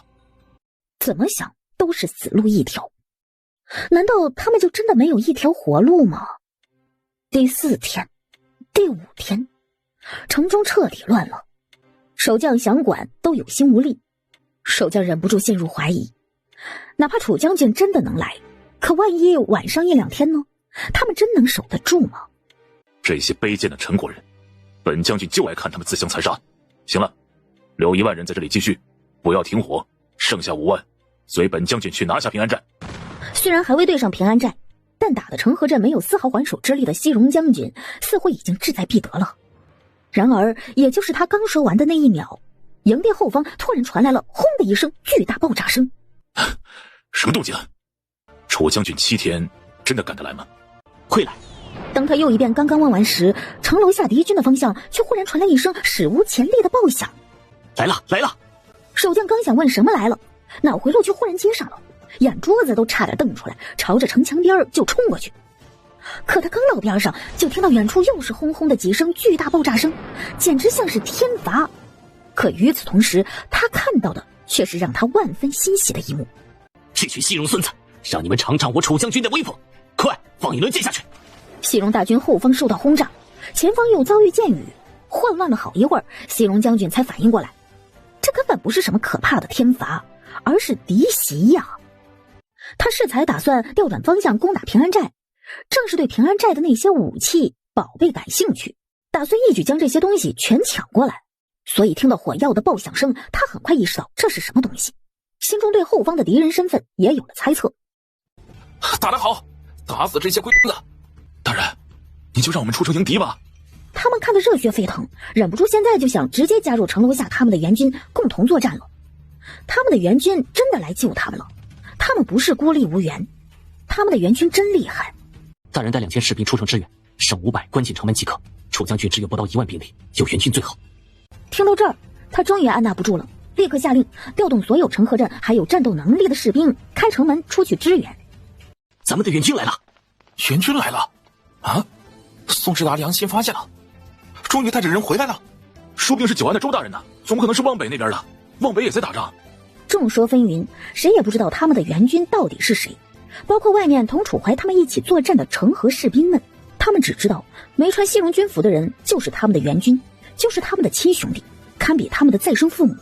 Speaker 1: 怎么想都是死路一条，难道他们就真的没有一条活路吗？第4天、第5天，城中彻底乱了，守将想管都有心无力，守将忍不住陷入怀疑，哪怕楚将军真的能来，可万一晚上1-2天呢？他们真能守得住吗？
Speaker 6: 这些卑贱的陈国人，本将军就爱看他们自相残杀。行了，留1万人在这里继续，不要停火，剩下5万随本将军去拿下平安寨。
Speaker 1: 虽然还未对上平安寨，但打得成河镇没有丝毫还手之力的西戎将军似乎已经志在必得了。然而也就是他刚说完的那一秒，营地后方突然传来了轰的一声巨大爆炸声。
Speaker 6: 什么动静？楚将军7天真的赶得来吗？
Speaker 13: 会来。
Speaker 1: 当他又一遍刚刚问完时，城楼下敌军的方向却忽然传来一声史无前例的爆响。
Speaker 13: 来了来了！
Speaker 1: 守将刚想问什么来了，脑回路却忽然接上了，眼珠子都差点瞪出来，朝着城墙边就冲过去。可他刚到边上，就听到远处又是轰轰的几声巨大爆炸声，简直像是天罚。可与此同时，他看到的却是让他万分欣喜的一幕。
Speaker 13: 这群西戎孙子，让你们尝尝我楚将军的威风！快放一轮箭下去！
Speaker 1: 西戎大军后方受到轰炸，前方又遭遇箭雨，混乱了好一会儿，西戎将军才反应过来，这根本不是什么可怕的天罚，而是敌袭呀！他适才打算调转方向攻打平安寨，正是对平安寨的那些武器宝贝感兴趣，打算一举将这些东西全抢过来。所以听到火药的爆响声，他很快意识到这是什么东西，心中对后方的敌人身份也有了猜测。
Speaker 15: 打得好，打死这些龟子！
Speaker 8: 大人，你就让我们出城迎敌吧。
Speaker 1: 他们看得热血沸腾，忍不住现在就想直接加入城楼下他们的援军共同作战了。他们的援军真的来救他们了，他们不是孤立无援，他们的援军真厉害。
Speaker 13: 大人带2000士兵出城支援，剩500关进城门即可。楚将军只有不到1万兵力，有援军最好。
Speaker 1: 听到这儿，他终于按捺不住了，立刻下令调动所有成河镇还有战斗能力的士兵开城门出去支援。
Speaker 13: 咱们的援军来了！
Speaker 15: 援军来了！啊！宋志达良心发现了，终于带着人回来了。
Speaker 8: 说不定是九安的周大人呢，总不可能是望北那边的。望北也在打仗。
Speaker 1: 众说纷纭，谁也不知道他们的援军到底是谁，包括外面同楚怀他们一起作战的成河士兵们，他们只知道没穿西戎军服的人就是他们的援军，就是他们的亲兄弟，堪比他们的再生父母。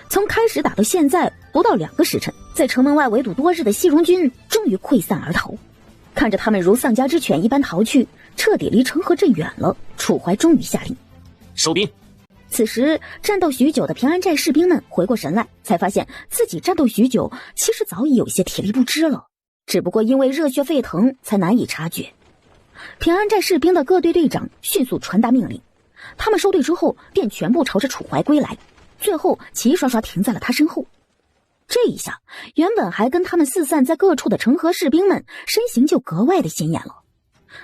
Speaker 1: 从开始打到现在，不到2个时辰，在城门外围堵多日的西戎军终于溃散而逃。看着他们如丧家之犬一般逃去，彻底离成河镇远了，楚怀终于下令
Speaker 6: 收兵。
Speaker 1: 此时战斗许久的平安寨士兵们回过神来，才发现自己战斗许久，其实早已有些体力不支了，只不过因为热血沸腾才难以察觉。平安寨士兵的各队队长迅速传达命令，他们收队之后便全部朝着楚怀归来，最后齐刷刷停在了他身后。这一下，原本还跟他们四散在各处的成河士兵们身形就格外的显眼了。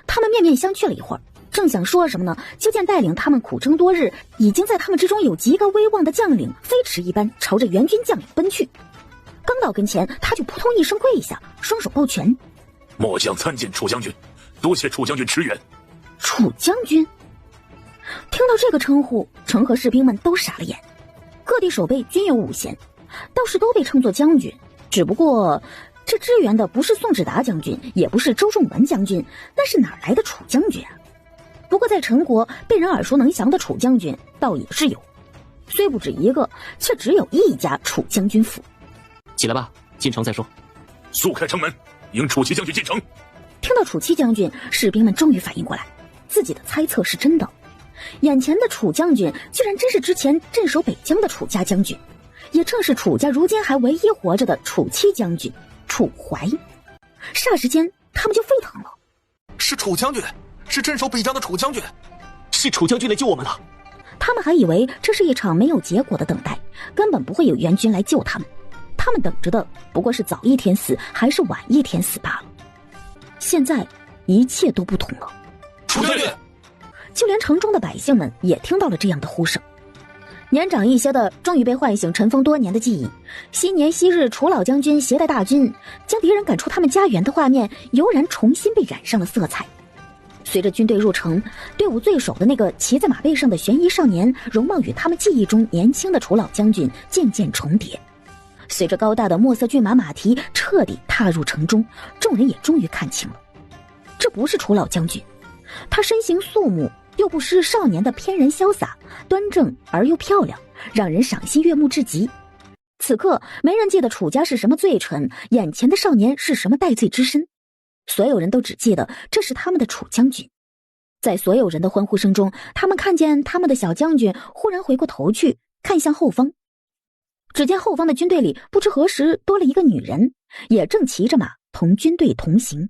Speaker 1: 他们面面相觑了一会儿，正想说什么呢，就见带领他们苦争多日，已经在他们之中有极高威望的将领飞驰一般朝着援军将领奔去。刚到跟前，他就扑通一声跪下，双手抱拳：
Speaker 2: 末将参见楚将军，多谢楚将军驰援。
Speaker 1: 楚将军？听到这个称呼，成河士兵们都傻了眼。各地守备均有5衔，倒是都被称作将军，只不过这支援的不是宋志达将军，也不是周仲文将军，那是哪来的楚将军啊？不过在陈国被人耳熟能详的楚将军倒也是有，虽不止一个，却只有1家楚将军府。
Speaker 6: 起来吧，进城再说。
Speaker 2: 速开城门，迎楚齐将军进城。
Speaker 1: 听到楚齐将军，士兵们终于反应过来，自己的猜测是真的。眼前的楚将军居然真是之前镇守北疆的楚家将军，也正是楚家如今还唯一活着的楚戚将军楚怀。霎时间他们就沸腾了。
Speaker 15: 是楚将军，是镇守北疆的楚将军，
Speaker 6: 是楚将军来救我们了。
Speaker 1: 他们还以为这是一场没有结果的等待，根本不会有援军来救他们，他们等着的不过是早一天死还是晚一天死罢了。现在一切都不同了。
Speaker 15: 楚将军！
Speaker 1: 就连城中的百姓们也听到了这样的呼声。年长一些的终于被唤醒尘封多年的记忆，昔年昔日楚老将军携带大军将敌人赶出他们家园的画面油然重新被染上了色彩。随着军队入城，队伍最首的那个骑在马背上的悬疑少年容貌与他们记忆中年轻的楚老将军渐渐重叠。随着高大的墨色骏马马蹄彻底踏入城中，众人也终于看清了，这不是楚老将军，他身形肃穆，又不失少年的翩然潇洒，端正而又漂亮，让人赏心悦目至极。此刻没人记得楚家是什么罪臣，眼前的少年是什么戴罪之身，所有人都只记得这是他们的楚将军。在所有人的欢呼声中，他们看见他们的小将军忽然回过头去看向后方，只见后方的军队里不知何时多了一个女人，也正骑着马同军队同行。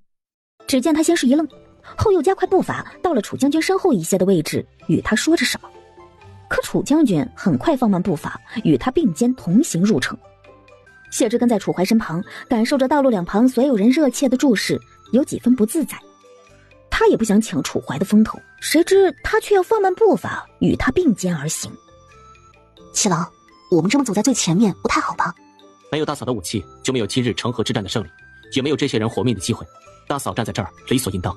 Speaker 1: 只见他先是一愣，后又加快步伐到了楚将军身后一些的位置，与他说着什么。可楚将军很快放慢步伐，与他并肩同行入城。谢之跟在楚怀身旁，感受着道路两旁所有人热切的注视，有几分不自在。他也不想抢楚怀的风头，谁知他却要放慢步伐与他并肩而行。
Speaker 12: 七郎，我们这么走在最前面不太好吧？
Speaker 6: 没有大嫂的武器，就没有今日成河之战的胜利，也没有这些人活命的机会。大嫂站在这儿理所应当。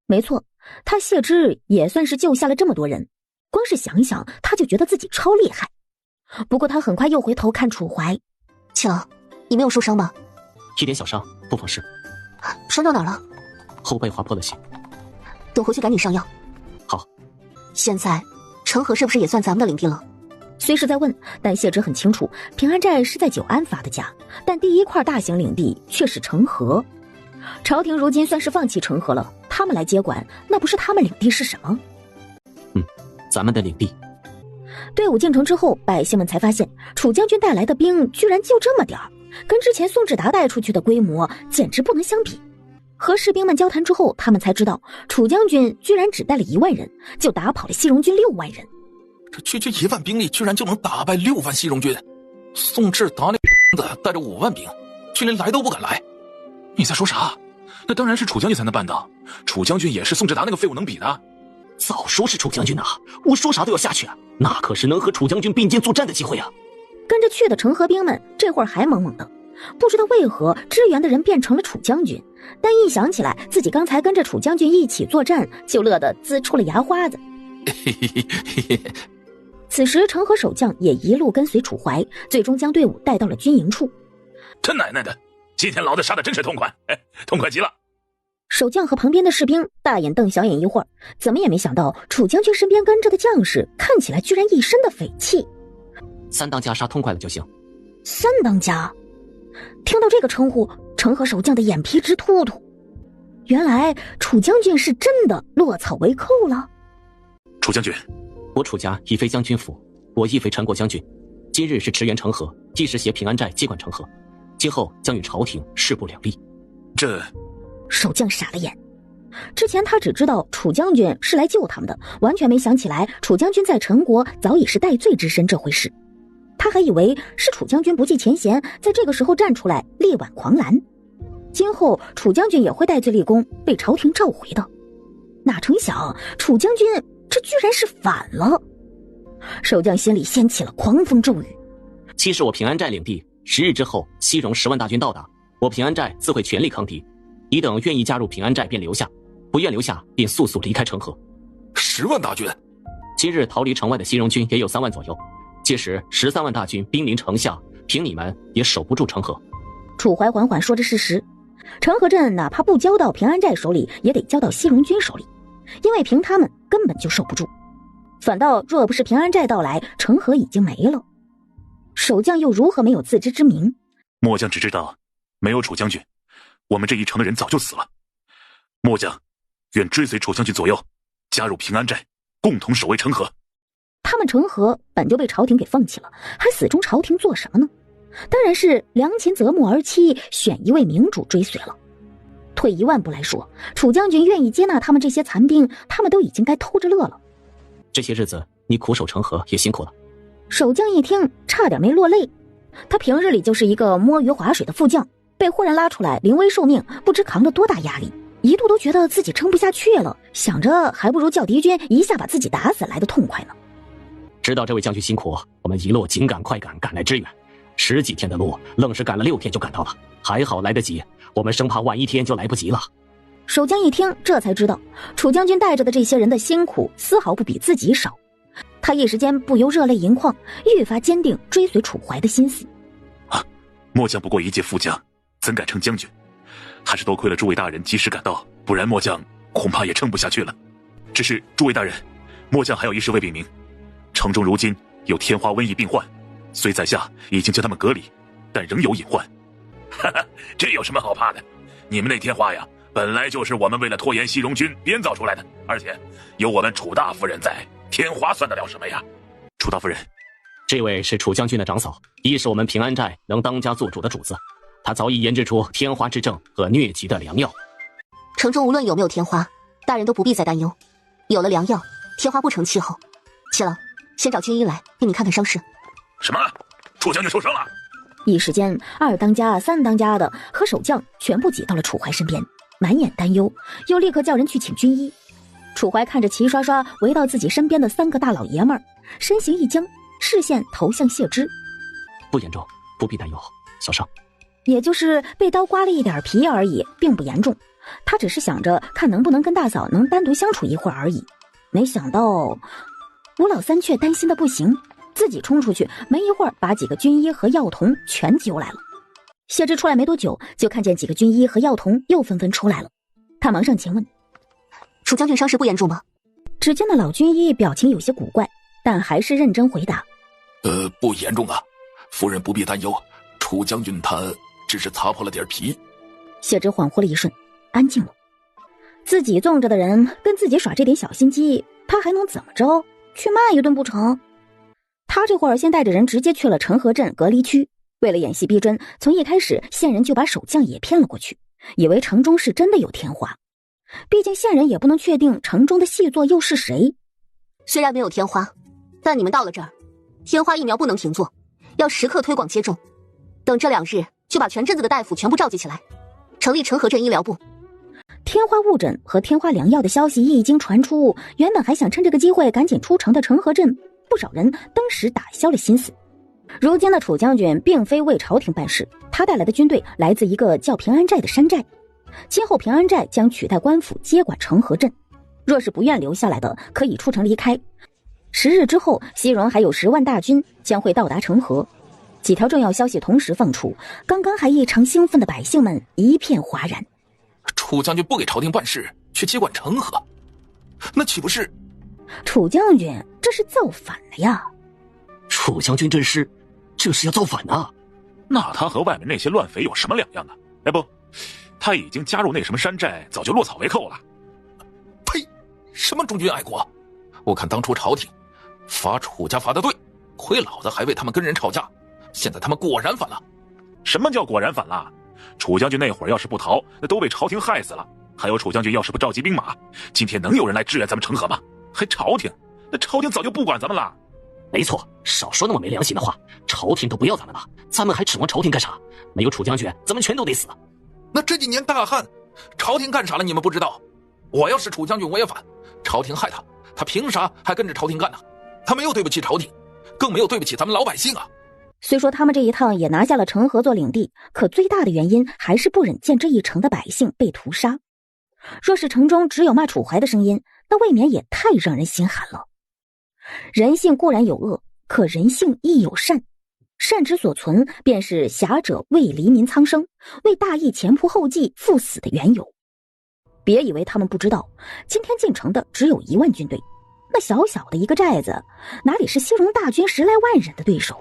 Speaker 1: 没错，他谢之也算是救下了这么多人，光是想想他就觉得自己超厉害。不过他很快又回头看楚怀。
Speaker 12: 七郎，你没有受伤吧？
Speaker 6: 一点小伤，不妨事。
Speaker 12: 伤到哪儿了？
Speaker 6: 后背划破了血。
Speaker 12: 等回去赶紧上药。
Speaker 6: 好。
Speaker 12: 现在成河是不是也算咱们的领地了？
Speaker 1: 虽是在问，但谢之很清楚，平安寨是在九安发的家，但第一块大型领地却是成河。朝廷如今算是放弃成河了，他们来接管，那不是他们领地是什么？
Speaker 6: 咱们的领地。
Speaker 1: 队伍进城之后，百姓们才发现楚将军带来的兵居然就这么点儿，跟之前宋志达带出去的规模简直不能相比。和士兵们交谈之后，他们才知道楚将军居然只带了1万人，就打跑了西戎军6万人。
Speaker 15: 这区区1万兵力居然就能打败6万西戎军，宋志达那的带着5万兵，却连来都不敢来。
Speaker 2: 你在说啥？那当然是楚将军才能办到，楚将军也是宋志达那个废物能比的。
Speaker 6: 早说是楚将军啊，我说啥都要下去啊，那可是能和楚将军并肩作战的机会啊。
Speaker 1: 跟着去的成河兵们这会儿还懵懵的，不知道为何支援的人变成了楚将军，但一想起来自己刚才跟着楚将军一起作战，就乐得呲出了牙花子。此时成河守将也一路跟随楚怀，最终将队伍带到了军营处。
Speaker 2: 他奶奶的，今天老子杀的真是痛快，痛快极了。
Speaker 1: 守将和旁边的士兵大眼瞪小眼一会儿，怎么也没想到楚将军身边跟着的将士看起来居然一身的匪气。
Speaker 6: 3当家杀痛快了就行。
Speaker 1: 三当家。听到这个称呼，成河守将的眼皮直突突。原来楚将军是真的落草为寇了。
Speaker 6: 楚将军，我楚家已非将军府，我亦非陈国将军，今日是驰援成河，既是携平安寨接管成河，今后将与朝廷势不两立。
Speaker 2: 这……
Speaker 1: 守将傻了眼。之前他只知道楚将军是来救他们的，完全没想起来楚将军在陈国早已是戴罪之身这回事。他还以为是楚将军不计前嫌，在这个时候站出来力挽狂澜，今后楚将军也会戴罪立功，被朝廷召回的。哪成想楚将军这居然是反了。守将心里掀起了狂风骤雨。
Speaker 6: 既是我平安寨领地，10日之后西戎10万大军到达，我平安寨自会全力抗敌。你等愿意加入平安寨便留下，不愿留下便速速离开成河。
Speaker 15: 10万大军？
Speaker 6: 今日逃离城外的西戎军也有3万左右，届时13万大军兵临城下，凭你们也守不住成河。
Speaker 1: 楚怀缓缓说着事实，成河镇哪怕不交到平安寨手里，也得交到西戎军手里，因为凭他们根本就守不住。反倒若不是平安寨到来，成河已经没了。守将又如何没有自知之明？
Speaker 2: 末将只知道，没有楚将军，我们这一城的人早就死了。末将愿追随楚将军左右，加入平安寨，共同守卫成河。
Speaker 1: 他们成河本就被朝廷给放弃了，还死忠朝廷做什么呢？当然是良禽择木而栖，选一位明主追随了。退1万步来说，楚将军愿意接纳他们这些残兵，他们都已经该偷着乐了。
Speaker 6: 这些日子你苦守成河也辛苦了。
Speaker 1: 守将一听差点没落泪。他平日里就是一个摸鱼划水的副将，被忽然拉出来临危受命，不知扛了多大压力，一度都觉得自己撑不下去了，想着还不如叫敌军一下把自己打死来得痛快呢。
Speaker 6: 知道这位将军辛苦，我们一路紧赶快赶赶来支援，10几天的路愣是赶了6天就赶到了，还好来得及，我们生怕晚1天就来不及了。
Speaker 1: 守将一听这才知道楚将军带着的这些人的辛苦丝毫不比自己少，他一时间不由热泪盈眶，愈发坚定追随楚怀的心思。
Speaker 2: 末将不过一介副将，怎敢称将军？还是多亏了诸位大人及时赶到，不然末将恐怕也撑不下去了。只是诸位大人，末将还有一事未禀明，城中如今有天花瘟疫病患，虽在下已经将他们隔离，但仍有隐患。
Speaker 14: 哈哈，这有什么好怕的？你们那天花呀，本来就是我们为了拖延西戎军编造出来的，而且有我们楚大夫人在，天花算得了什么呀？
Speaker 2: 楚大夫人，
Speaker 6: 这位是楚将军的长嫂，亦是我们平安寨能当家做主的主子，她早已研制出天花之症和疟疾的良药。
Speaker 12: 城中无论有没有天花，大人都不必再担忧，有了良药，天花不成气候。七郎，先找军医来给你看看伤势。
Speaker 14: 什么？楚将军受伤了？
Speaker 1: 一时间2当家3当家的和守将全部挤到了楚怀身边，满眼担忧，又立刻叫人去请军医。楚怀看着齐刷刷围到自己身边的3个大老爷们儿，身形一僵，视线投向谢之。
Speaker 6: 不严重，不必担忧，小伤
Speaker 1: 也就是被刀刮了一点皮而已，并不严重。他只是想着看能不能跟大嫂能单独相处一会儿而已，没想到吴老三却担心的不行，自己冲出去，没一会儿把几个军医和药童全揪来了。谢之出来没多久，就看见几个军医和药童又纷纷出来了。他忙上前问：
Speaker 12: 楚将军伤势不严重吗？
Speaker 1: 只见那老军医表情有些古怪，但还是认真回答：
Speaker 15: 不严重啊，夫人不必担忧，楚将军他只是擦破了点皮。
Speaker 1: 谢之恍惚了一瞬，安静了。自己纵着的人跟自己耍这点小心机，他还能怎么着？去骂一顿不成？他这会儿先带着人直接去了成河镇隔离区，为了演戏逼真，从一开始县人就把守将也骗了过去，以为城中是真的有天花。毕竟县人也不能确定城中的细作又是谁。
Speaker 12: 虽然没有天花，但你们到了这儿，天花疫苗不能停做，要时刻推广接种。等这2日就把全镇子的大夫全部召集起来，成立成河镇医疗部。
Speaker 1: 天花误诊和天花良药的消息一经传出，原本还想趁这个机会赶紧出城的成河镇，不少人当时打消了心思。如今的楚将军并非为朝廷办事，他带来的军队来自一个叫平安寨的山寨，今后平安寨将取代官府接管成河镇，若是不愿留下来的，可以出城离开。10日之后，西戎还有10万大军将会到达成河。几条重要消息同时放出，刚刚还异常兴奋的百姓们一片哗然。
Speaker 15: 楚将军不给朝廷办事，去接管成河，那岂不是……
Speaker 1: 楚将军这是造反了呀！
Speaker 13: 楚将军这是要造反啊！
Speaker 8: 那他和外面那些乱匪有什么两样啊？哎不，他已经加入那什么山寨，早就落草为寇了。
Speaker 15: 呸！什么忠君爱国？我看当初朝廷罚楚家罚得对，亏老子还为他们跟人吵架，现在他们果然反了。
Speaker 8: 什么叫果然反了？楚将军那会儿要是不逃，那都被朝廷害死了。还有楚将军要是不召集兵马，今天能有人来支援咱们成河吗？还朝廷？那朝廷早就不管咱们了。
Speaker 13: 没错，少说那么没良心的话，朝廷都不要咱们了，咱们还指望朝廷干啥？没有楚将军，咱们全都得死。
Speaker 15: 那这几年大旱，朝廷干啥了？你们不知道？我要是楚将军，我也反。朝廷害他，他凭啥还跟着朝廷干呢？他没有对不起朝廷，更没有对不起咱们老百姓啊！
Speaker 1: 虽说他们这一趟也拿下了成河做领地，可最大的原因还是不忍见这一城的百姓被屠杀。若是城中只有骂楚怀的声音，那未免也太让人心寒了。人性固然有恶，可人性亦有善，善之所存，便是侠者为黎民苍生，为大义前仆后继赴死的缘由。别以为他们不知道，今天进城的只有1万军队，那小小的一个寨子，哪里是西戎大军10来万人的对手？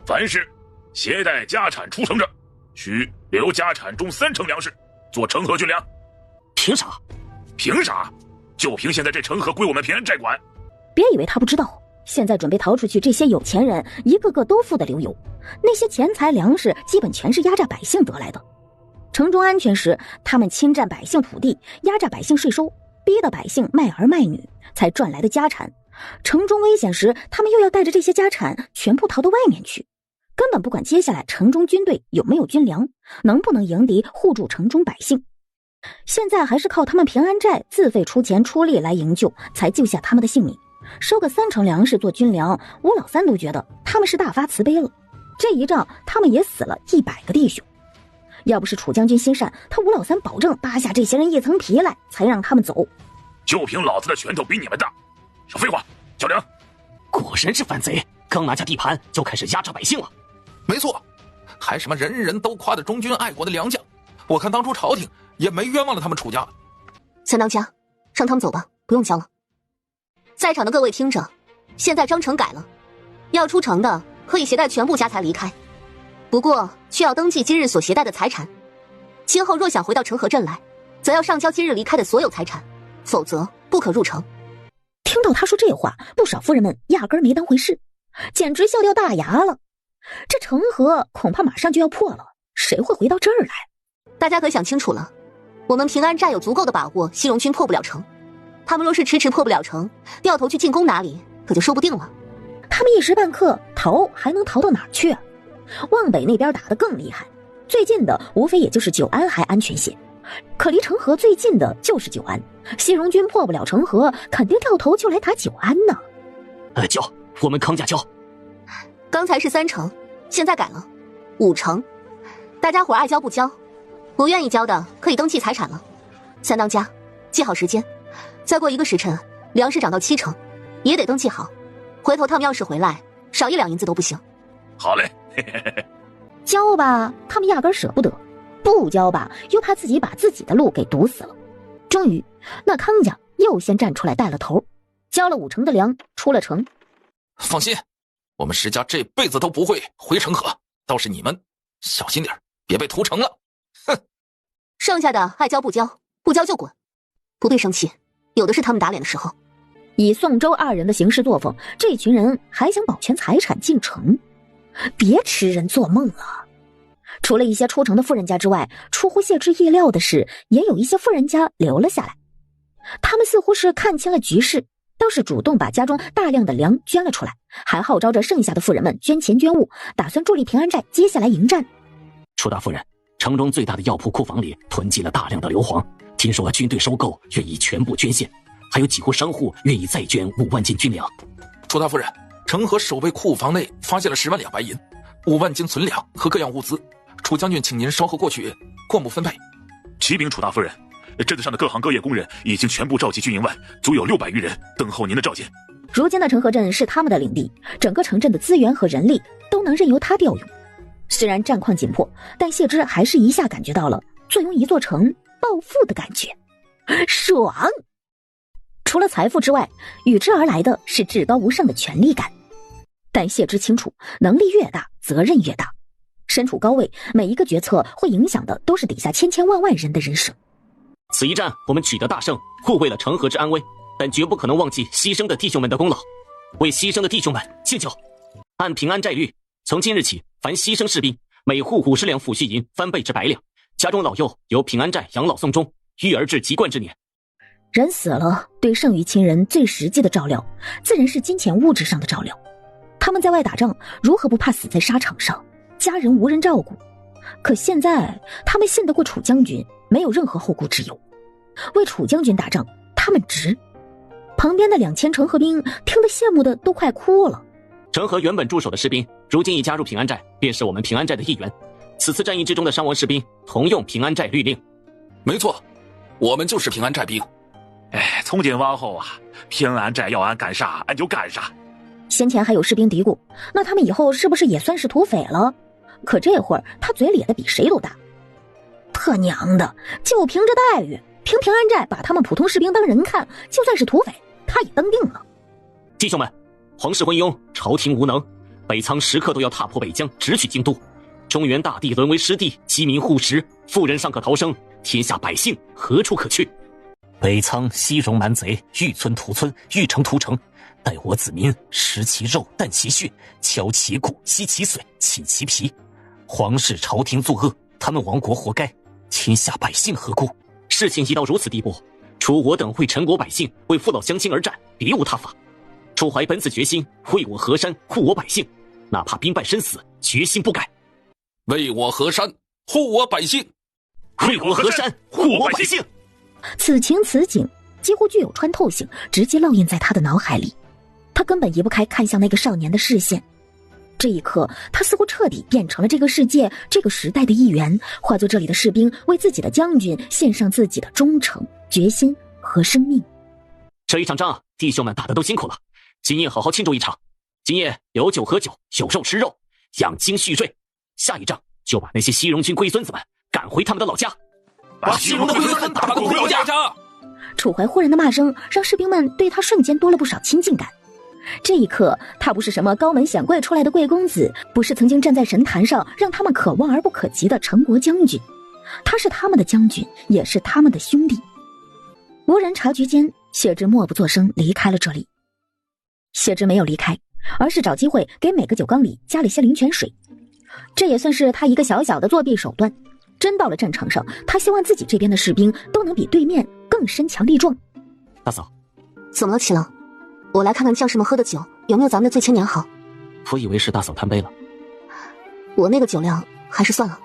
Speaker 2: 凡是携带家产出城者，需留家产中3成粮食做成河军粮。
Speaker 13: 凭啥？
Speaker 2: 凭啥？就凭现在这成河归我们平安寨管。
Speaker 1: 别以为他不知道，现在准备逃出去这些有钱人一个个都富得流油，那些钱财粮食基本全是压榨百姓得来的。城中安全时，他们侵占百姓土地，压榨百姓税收，逼得百姓卖儿卖女才赚来的家产。城中危险时，他们又要带着这些家产全部逃到外面去，根本不管接下来城中军队有没有军粮，能不能迎敌护住城中百姓。现在还是靠他们平安寨自费出钱出力来营救，才救下他们的性命。收个3成粮食做军粮，吴老三都觉得他们是大发慈悲了。这一仗他们也死了100个弟兄，要不是楚将军心善，他吴老三保证扒下这些人一层皮来，才让他们走。
Speaker 2: 就凭老子的拳头比你们大，少废话！小梁，
Speaker 13: 果然是反贼，刚拿下地盘就开始压榨百姓了。
Speaker 15: 没错，还什么人人都夸的忠君爱国的良将，我看当初朝廷也没冤枉了他们楚家。
Speaker 12: 三当家，让他们走吧，不用教了。在场的各位听着，现在章程改了，要出城的可以携带全部家财离开，不过需要登记今日所携带的财产。今后若想回到成河镇来，则要上交今日离开的所有财产，否则不可入城。
Speaker 1: 听到他说这话，不少夫人们压根儿没当回事，简直笑掉大牙了。这成河恐怕马上就要破了，谁会回到这儿来？
Speaker 12: 大家可想清楚了，我们平安寨有足够的把握，西戎军破不了城。他们若是迟迟破不了城，掉头去进攻哪里，可就说不定了。
Speaker 1: 他们一时半刻逃还能逃到哪儿去啊？望北那边打得更厉害，最近的无非也就是九安还安全些，可离成河最近的就是九安。西戎军破不了成河，肯定掉头就来打九安呢。
Speaker 13: 交，我们康家交。
Speaker 12: 刚才是3成，现在改了5成。大家伙爱交不交，不愿意交的可以登记财产了。三当家，记好时间，再过1个时辰，粮食涨到7成，也得登记好。回头他们要是回来，少1两银子都不行。
Speaker 2: 好嘞，
Speaker 1: 交吧，他们压根舍不得；不交吧，又怕自己把自己的路给堵死了。终于，那康家又先站出来带了头，交了5成的粮，出了城。
Speaker 15: 放心，我们石家这辈子都不会回成河，倒是你们小心点，别被屠城了。哼！
Speaker 12: 剩下的爱交不交，不交就滚。不必生气，有的是他们打脸的时候。
Speaker 1: 以宋周2人的行事作风，这群人还想保全财产进城，别痴人做梦了。除了一些出城的富人家之外，出乎谢之意料的是，也有一些富人家留了下来。他们似乎是看清了局势，倒是主动把家中大量的粮捐了出来，还号召着剩下的富人们捐钱捐物，打算助力平安寨接下来迎战。
Speaker 13: 楚大夫人，城中最大的药铺库房里囤积了大量的硫磺，听说军队收购愿意全部捐献，还有几户商户愿意再捐5万斤军粮。
Speaker 15: 楚大夫人，成河守卫库房内发现了10万两白银，5万斤存粮和各样物资，楚将军请您稍后过去过目分配。
Speaker 2: 启禀楚大夫人，镇子上的各行各业工人已经全部召集军营外，足有600余人等候您的召见。
Speaker 1: 如今的成河镇是他们的领地，整个城镇的资源和人力都能任由他调用。虽然战况紧迫，但谢之还是一下感觉到了坐拥一座城暴富的感觉，爽！除了财富之外，与之而来的是至高无上的权力感。但谢之清楚，能力越大，责任越大。身处高位，每一个决策会影响的都是底下千千万万人的人生。
Speaker 6: 此一战我们取得大胜，护卫了成河之安危，但绝不可能忘记牺牲的弟兄们的功劳。为牺牲的弟兄们敬酒。按平安债率，从今日起，凡牺牲士兵，每户50两抚恤银翻倍至100两，家中老幼由平安债养老送终，育儿至籍贯之年。
Speaker 1: 人死了，对剩余亲人最实际的照料，自然是金钱物质上的照料。他们在外打仗，如何不怕死在沙场上，家人无人照顾？可现在，他们信得过楚将军，没有任何后顾之忧。为楚将军打仗，他们值。旁边的2000成河兵听得羡慕的都快哭了。
Speaker 6: 成河原本驻守的士兵，如今已加入平安寨，便是我们平安寨的一员。此次战役之中的伤亡士兵，同用平安寨律令。
Speaker 15: 没错，我们就是平安寨兵。
Speaker 8: 从今往后啊，平安寨要俺干啥，俺就干啥。
Speaker 1: 先前还有士兵嘀咕，那他们以后是不是也算是土匪了？可这会儿他嘴咧的比谁都大。他娘的，就凭这待遇，凭平安寨把他们普通士兵当人看，就算是土匪，他也登定了。
Speaker 6: 弟兄们，皇室昏庸，朝廷无能，北仓时刻都要踏破北疆，直取京都。中原大地沦为湿地，饥民护食，富人尚可逃生，天下百姓何处可去？北仓西戎蛮贼，欲村屠村，欲城屠城。待我子民食其肉，啖其血，敲其骨，吸其髓，寝其皮。皇室朝廷作恶，他们亡国活该，天下百姓何辜？事情已到如此地步，除我等为陈国百姓，为父老乡亲而战，别无他法。楚怀本此决心，为我河山，护我百姓，哪怕兵败身死，决心不改。
Speaker 15: 为我河山，护我百姓，
Speaker 6: 为我河山，护我百姓。
Speaker 1: 此情此景几乎具有穿透性，直接烙印在他的脑海里。他根本移不开看向那个少年的视线。这一刻，他似乎彻底变成了这个世界、这个时代的一员，化作这里的士兵，为自己的将军献上自己的忠诚、决心和生命。
Speaker 6: 这一场仗，弟兄们打得都辛苦了，今夜好好庆祝一场。今夜有酒喝酒，有肉吃肉，养精蓄锐。下一仗就把那些西戎军龟孙子们赶回他们的老家，
Speaker 15: 把西戎的龟孙们打回老家。
Speaker 1: 楚怀忽然的骂声让士兵们对他瞬间多了不少亲近感。这一刻，他不是什么高门显贵出来的贵公子，不是曾经站在神坛上让他们可望而不可及的陈国将军，他是他们的将军，也是他们的兄弟。无人察觉间，谢之默不作声离开了这里。谢之没有离开，而是找机会给每个酒缸里加了些灵泉水，这也算是他一个小小的作弊手段。真到了战场上，他希望自己这边的士兵都能比对面更身强力壮。
Speaker 6: 大嫂，
Speaker 3: 怎么了，祁郎？我来看看将士们喝的酒有没有咱们的醉千年好。
Speaker 6: 我以为是大嫂贪杯了，
Speaker 3: 我那个酒量还是算了。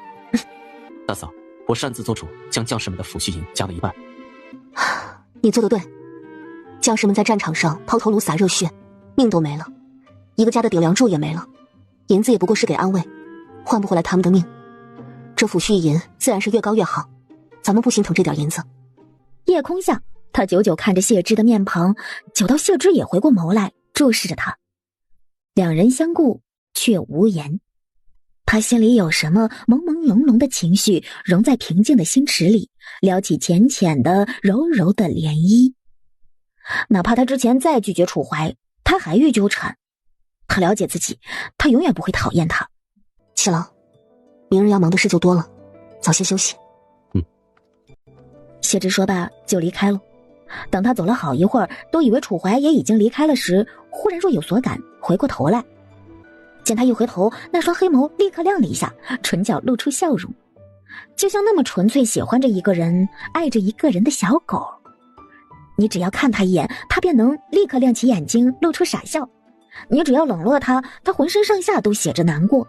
Speaker 6: 大嫂，我擅自做主，将将士们的抚恤银加了一半。
Speaker 3: 你做得对，将士们在战场上抛头颅洒热血，命都没了，一个家的顶梁柱也没了，银子也不过是给安慰，换不回来他们的命。这抚恤银自然是越高越好，咱们不心疼这点银子。
Speaker 1: 夜空下，他久久看着谢之的面庞，久到谢之也回过眸来注视着他。两人相顾却无言，他心里有什么朦朦胧胧的情绪融在平静的心池里，撩起浅浅的柔柔的涟漪。哪怕他之前再拒绝楚怀，他还欲纠缠。他了解自己，他永远不会讨厌他。
Speaker 3: 祁郎，明日要忙的事就多了，早些休息。
Speaker 1: 谢之说罢就离开了。等他走了好一会儿，都以为楚怀也已经离开了时，忽然若有所感，回过头来，见他一回头，那双黑眸立刻亮了一下，唇角露出笑容，就像那么纯粹喜欢着一个人、爱着一个人的小狗。你只要看他一眼，他便能立刻亮起眼睛，露出傻笑；你只要冷落他，他浑身上下都写着难过。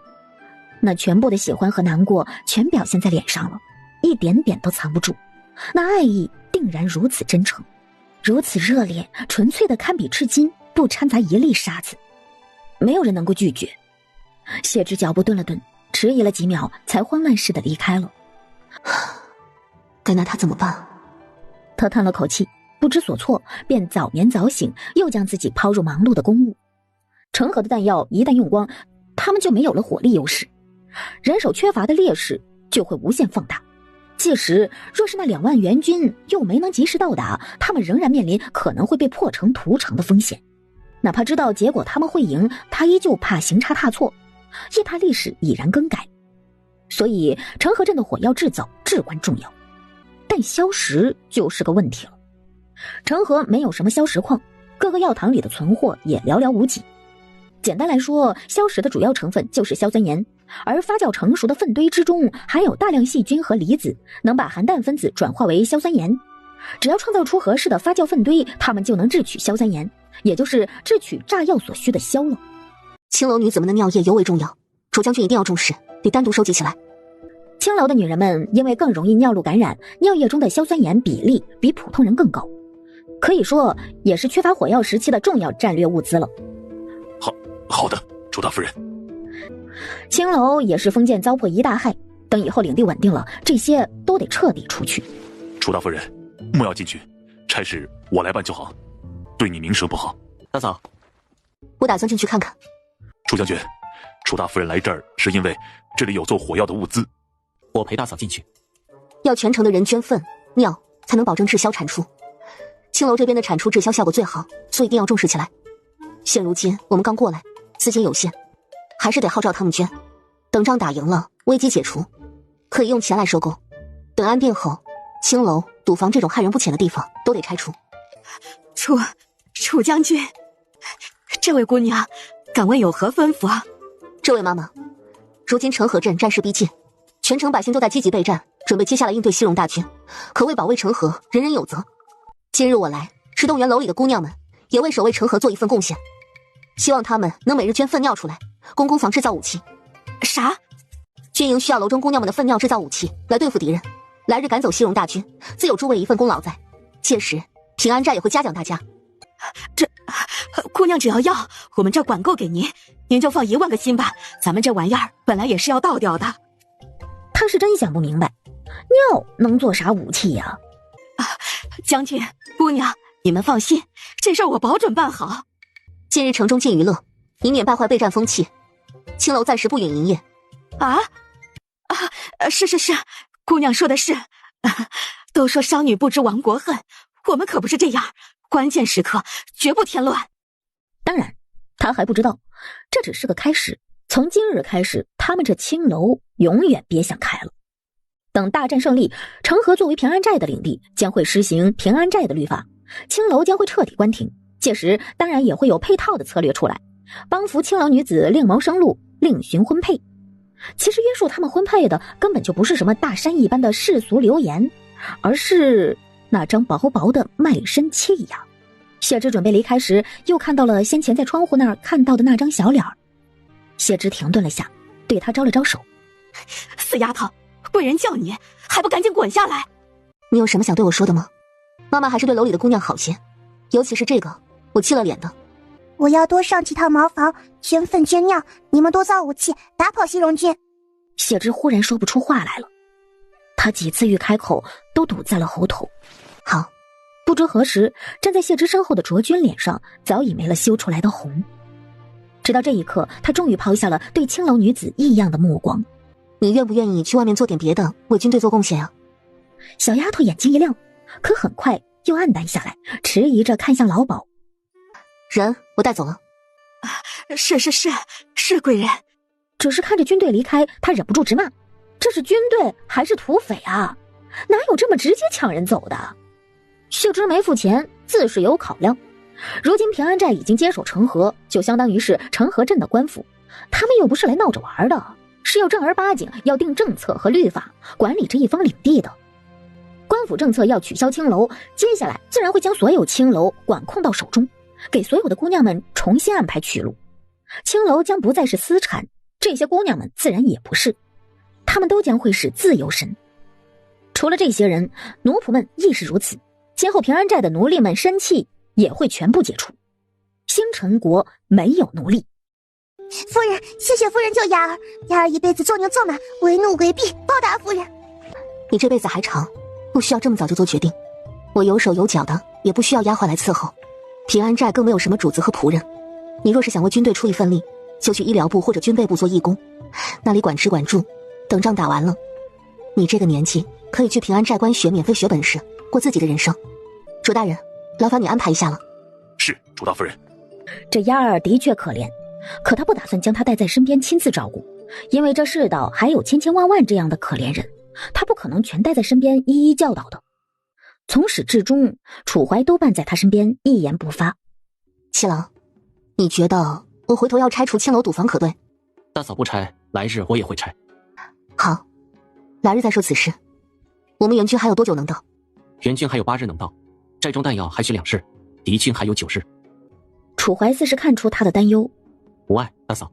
Speaker 1: 那全部的喜欢和难过全表现在脸上了，一点点都藏不住。那爱意定然如此真诚，如此热烈，纯粹的堪比赤金，不掺杂一粒沙子，没有人能够拒绝。谢之脚步顿了顿，迟疑了几秒，才慌乱似的离开了。
Speaker 3: 该拿他怎么办？
Speaker 1: 他叹了口气，不知所措，便早眠早醒，又将自己抛入忙碌的公务。成河的弹药一旦用光，他们就没有了火力优势，人手缺乏的劣势就会无限放大。届时，若是那2万援军又没能及时到达，他们仍然面临可能会被破城屠城的风险。哪怕知道结果他们会赢，他依旧怕行差踏错，也怕历史已然更改。所以成河镇的火药制造至关重要。但消食就是个问题了。成河没有什么消食矿，各个药堂里的存货也寥寥无几。简单来说，消食的主要成分就是硝酸盐，而发酵成熟的粪堆之中含有大量细菌和离子，能把含氮分子转化为硝酸盐。只要创造出合适的发酵粪堆，它们就能制取硝酸盐，也就是制取炸药所需的硝了。
Speaker 12: 青楼女子们的尿液尤为重要，楚将军一定要重视，得单独收集起来。
Speaker 1: 青楼的女人们因为更容易尿路感染，尿液中的硝酸盐比例比普通人更高，可以说也是缺乏火药时期的重要战略物资了。
Speaker 14: 好的，楚大夫人。
Speaker 1: 青楼也是封建糟粕一大害，等以后领地稳定了，这些都得彻底除去。
Speaker 14: 楚大夫人，莫要进去，差事我来办就好，对你名声不好。
Speaker 6: 大嫂，
Speaker 12: 我打算进去看看。
Speaker 14: 楚将军，楚大夫人来这儿是因为这里有做火药的物资，
Speaker 6: 我陪大嫂进去。
Speaker 12: 要全城的人捐粪尿，才能保证滞销产出。青楼这边的产出滞销效果最好，所以一定要重视起来。现如今我们刚过来，资金有限，还是得号召他们捐。等仗打赢了，危机解除，可以用钱来收购。等安定后，青楼、赌坊这种害人不浅的地方都得拆除。
Speaker 9: 楚将军，这位姑娘，敢问有何吩咐啊？
Speaker 12: 这位妈妈，如今成河镇战事逼近，全城百姓都在积极备战，准备接下来应对西戎大军，可为保卫成河，人人有责。今日我来，是动员楼里的姑娘们，也为守卫成河做一份贡献。希望他们能每日捐粪尿出来，供工坊制造武器。
Speaker 9: 啥？
Speaker 12: 军营需要楼中姑娘们的粪尿制造武器，来对付敌人，来日赶走西戎大军，自有诸位一份功劳在。届时平安寨也会嘉奖大家。
Speaker 9: 这姑娘只要要，我们这管够给您，您就放1万个心吧。咱们这玩意儿本来也是要倒掉的。
Speaker 1: 他是真想不明白，尿能做啥武器呀？
Speaker 9: 将军、姑娘，你们放心，这事儿我保准办好。
Speaker 12: 近日城中禁娱乐，以免败坏备战风气。青楼暂时不允营业。
Speaker 9: 是，姑娘说的是。都说商女不知亡国恨，我们可不是这样，关键时刻绝不添乱。
Speaker 1: 当然，他还不知道，这只是个开始。从今日开始，他们这青楼永远别想开了。等大战胜利，成河作为平安寨的领地，将会施行平安寨的律法，青楼将会彻底关停。届时当然也会有配套的策略出来，帮扶青楼女子另谋生路，另寻婚配。其实约束他们婚配的根本就不是什么大山一般的世俗流言，而是那张薄薄的卖身契呀。谢之准备离开时，又看到了先前在窗户那儿看到的那张小脸。谢之停顿了下，对他招了招手。
Speaker 9: 死丫头，贵人叫你，还不赶紧滚下来！
Speaker 12: 你有什么想对我说的吗？妈妈还是对楼里的姑娘好些，尤其是这个我气了脸的。
Speaker 10: 我要多上几套茅房，捐粪捐尿，你们多造武器，打跑西戎军。
Speaker 1: 谢之忽然说不出话来了，他几次欲开口都堵在了喉头。
Speaker 12: 好。
Speaker 1: 不知何时，站在谢之身后的卓君脸上早已没了羞出来的红。直到这一刻，他终于抛下了对青楼女子异样的目光。
Speaker 12: 你愿不愿意去外面做点别的，为军队做贡献啊？
Speaker 1: 小丫头眼睛一亮，可很快又黯淡下来，迟疑着看向老鸨。
Speaker 12: 人我带走了。
Speaker 9: 是贵人。
Speaker 1: 只是看着军队离开，他忍不住直骂：这是军队还是土匪啊？哪有这么直接抢人走的？谢之没付钱，自是有考量。如今平安寨已经接手成河，就相当于是成河镇的官府，他们又不是来闹着玩的，是要正儿八经要定政策和律法，管理这一方领地的。官府政策要取消青楼，接下来自然会将所有青楼管控到手中，给所有的姑娘们重新安排去路。青楼将不再是私产，这些姑娘们自然也不是，她们都将会是自由身。除了这些人，奴仆们亦是如此。今后平安寨的奴隶们身契也会全部解除，星辰国没有奴隶。
Speaker 10: 夫人，谢谢夫人救雅儿，雅儿一辈子做牛做马，为奴为婢，报答夫人。
Speaker 12: 你这辈子还长，不需要这么早就做决定。我有手有脚的，也不需要丫鬟来伺候。平安寨更没有什么主子和仆人。你若是想为军队出一份力，就去医疗部或者军备部做义工，那里管吃管住。等仗打完了，你这个年纪可以去平安寨官学免费学本事，过自己的人生。楚大人，劳烦你安排一下了。
Speaker 14: 是，楚大夫人。
Speaker 1: 这丫儿的确可怜，可他不打算将她带在身边亲自照顾，因为这世道还有千千万万这样的可怜人，他不可能全带在身边一一教导的。从始至终，楚怀都伴在他身边，一言不发。
Speaker 12: 七郎，你觉得我回头要拆除青楼赌坊可对？
Speaker 6: 大嫂不拆，来日我也会拆。
Speaker 12: 好，来日再说此事。我们援军还有多久能到？
Speaker 6: 援军还有8日能到，寨中弹药还需2日，敌军还有9日。
Speaker 1: 楚怀似是看出他的担忧。
Speaker 6: 无碍，大嫂，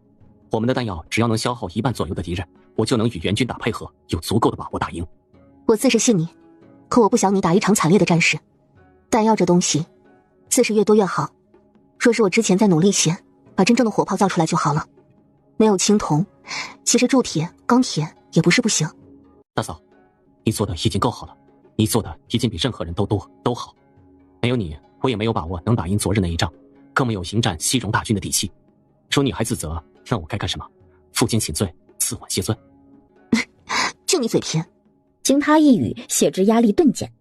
Speaker 6: 我们的弹药只要能消耗1半左右的敌人，我就能与援军打配合，有足够的把握打赢。
Speaker 12: 我自是信你，可我不想你打一场惨烈的战事。弹药这东西，自是越多越好。若是我之前再努力些，把真正的火炮造出来就好了。没有青铜，其实铸铁、钢铁也不是不行。
Speaker 6: 大嫂，你做的已经够好了，你做的已经比任何人都多都好。没有你，我也没有把握能打赢昨日那一仗，更没有迎战西戎大军的底气。说你还自责，那我该干什么？负荆请罪，赐碗谢罪。
Speaker 12: 就你嘴偏。
Speaker 1: 经他一语，谢之压力顿减。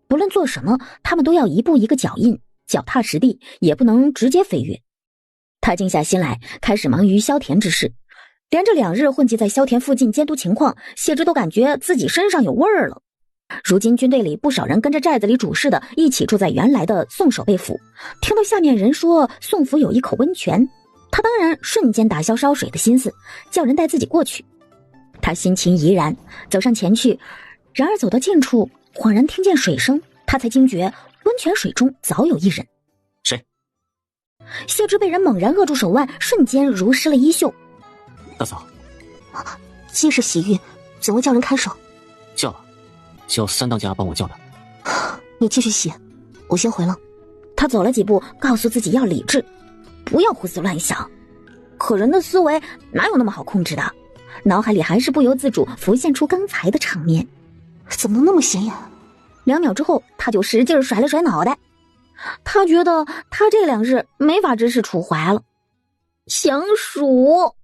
Speaker 1: 不论做什么，他们都要一步一个脚印，脚踏实地，也不能直接飞跃。他静下心来，开始忙于萧田之事。连着2日混迹在萧田附近监督情况，谢之都感觉自己身上有味儿了。如今军队里不少人跟着寨子里主事的一起住在原来的宋守备府，听到下面人说宋府有一口温泉，他当然瞬间打消烧水的心思，叫人带自己过去。他心情怡然，走上前去，然而走到近处，恍然听见水声，他才惊觉温泉水中早有一人。
Speaker 6: 谁？
Speaker 1: 谢之被人猛然扼住手腕，瞬间如湿了衣袖。
Speaker 6: 大嫂，
Speaker 12: 皆是洗浴，怎会叫人看守？
Speaker 6: 叫了，叫3当家帮我叫的。
Speaker 12: 你继续洗，我先回了。
Speaker 1: 他走了几步，告诉自己要理智，不要胡思乱想。可人的思维哪有那么好控制的？脑海里还是不由自主浮现出刚才的场面。
Speaker 12: 怎么那么显眼
Speaker 1: ？2秒之后，他就使劲甩了甩脑袋。他觉得他这2日没法直视楚怀了。想数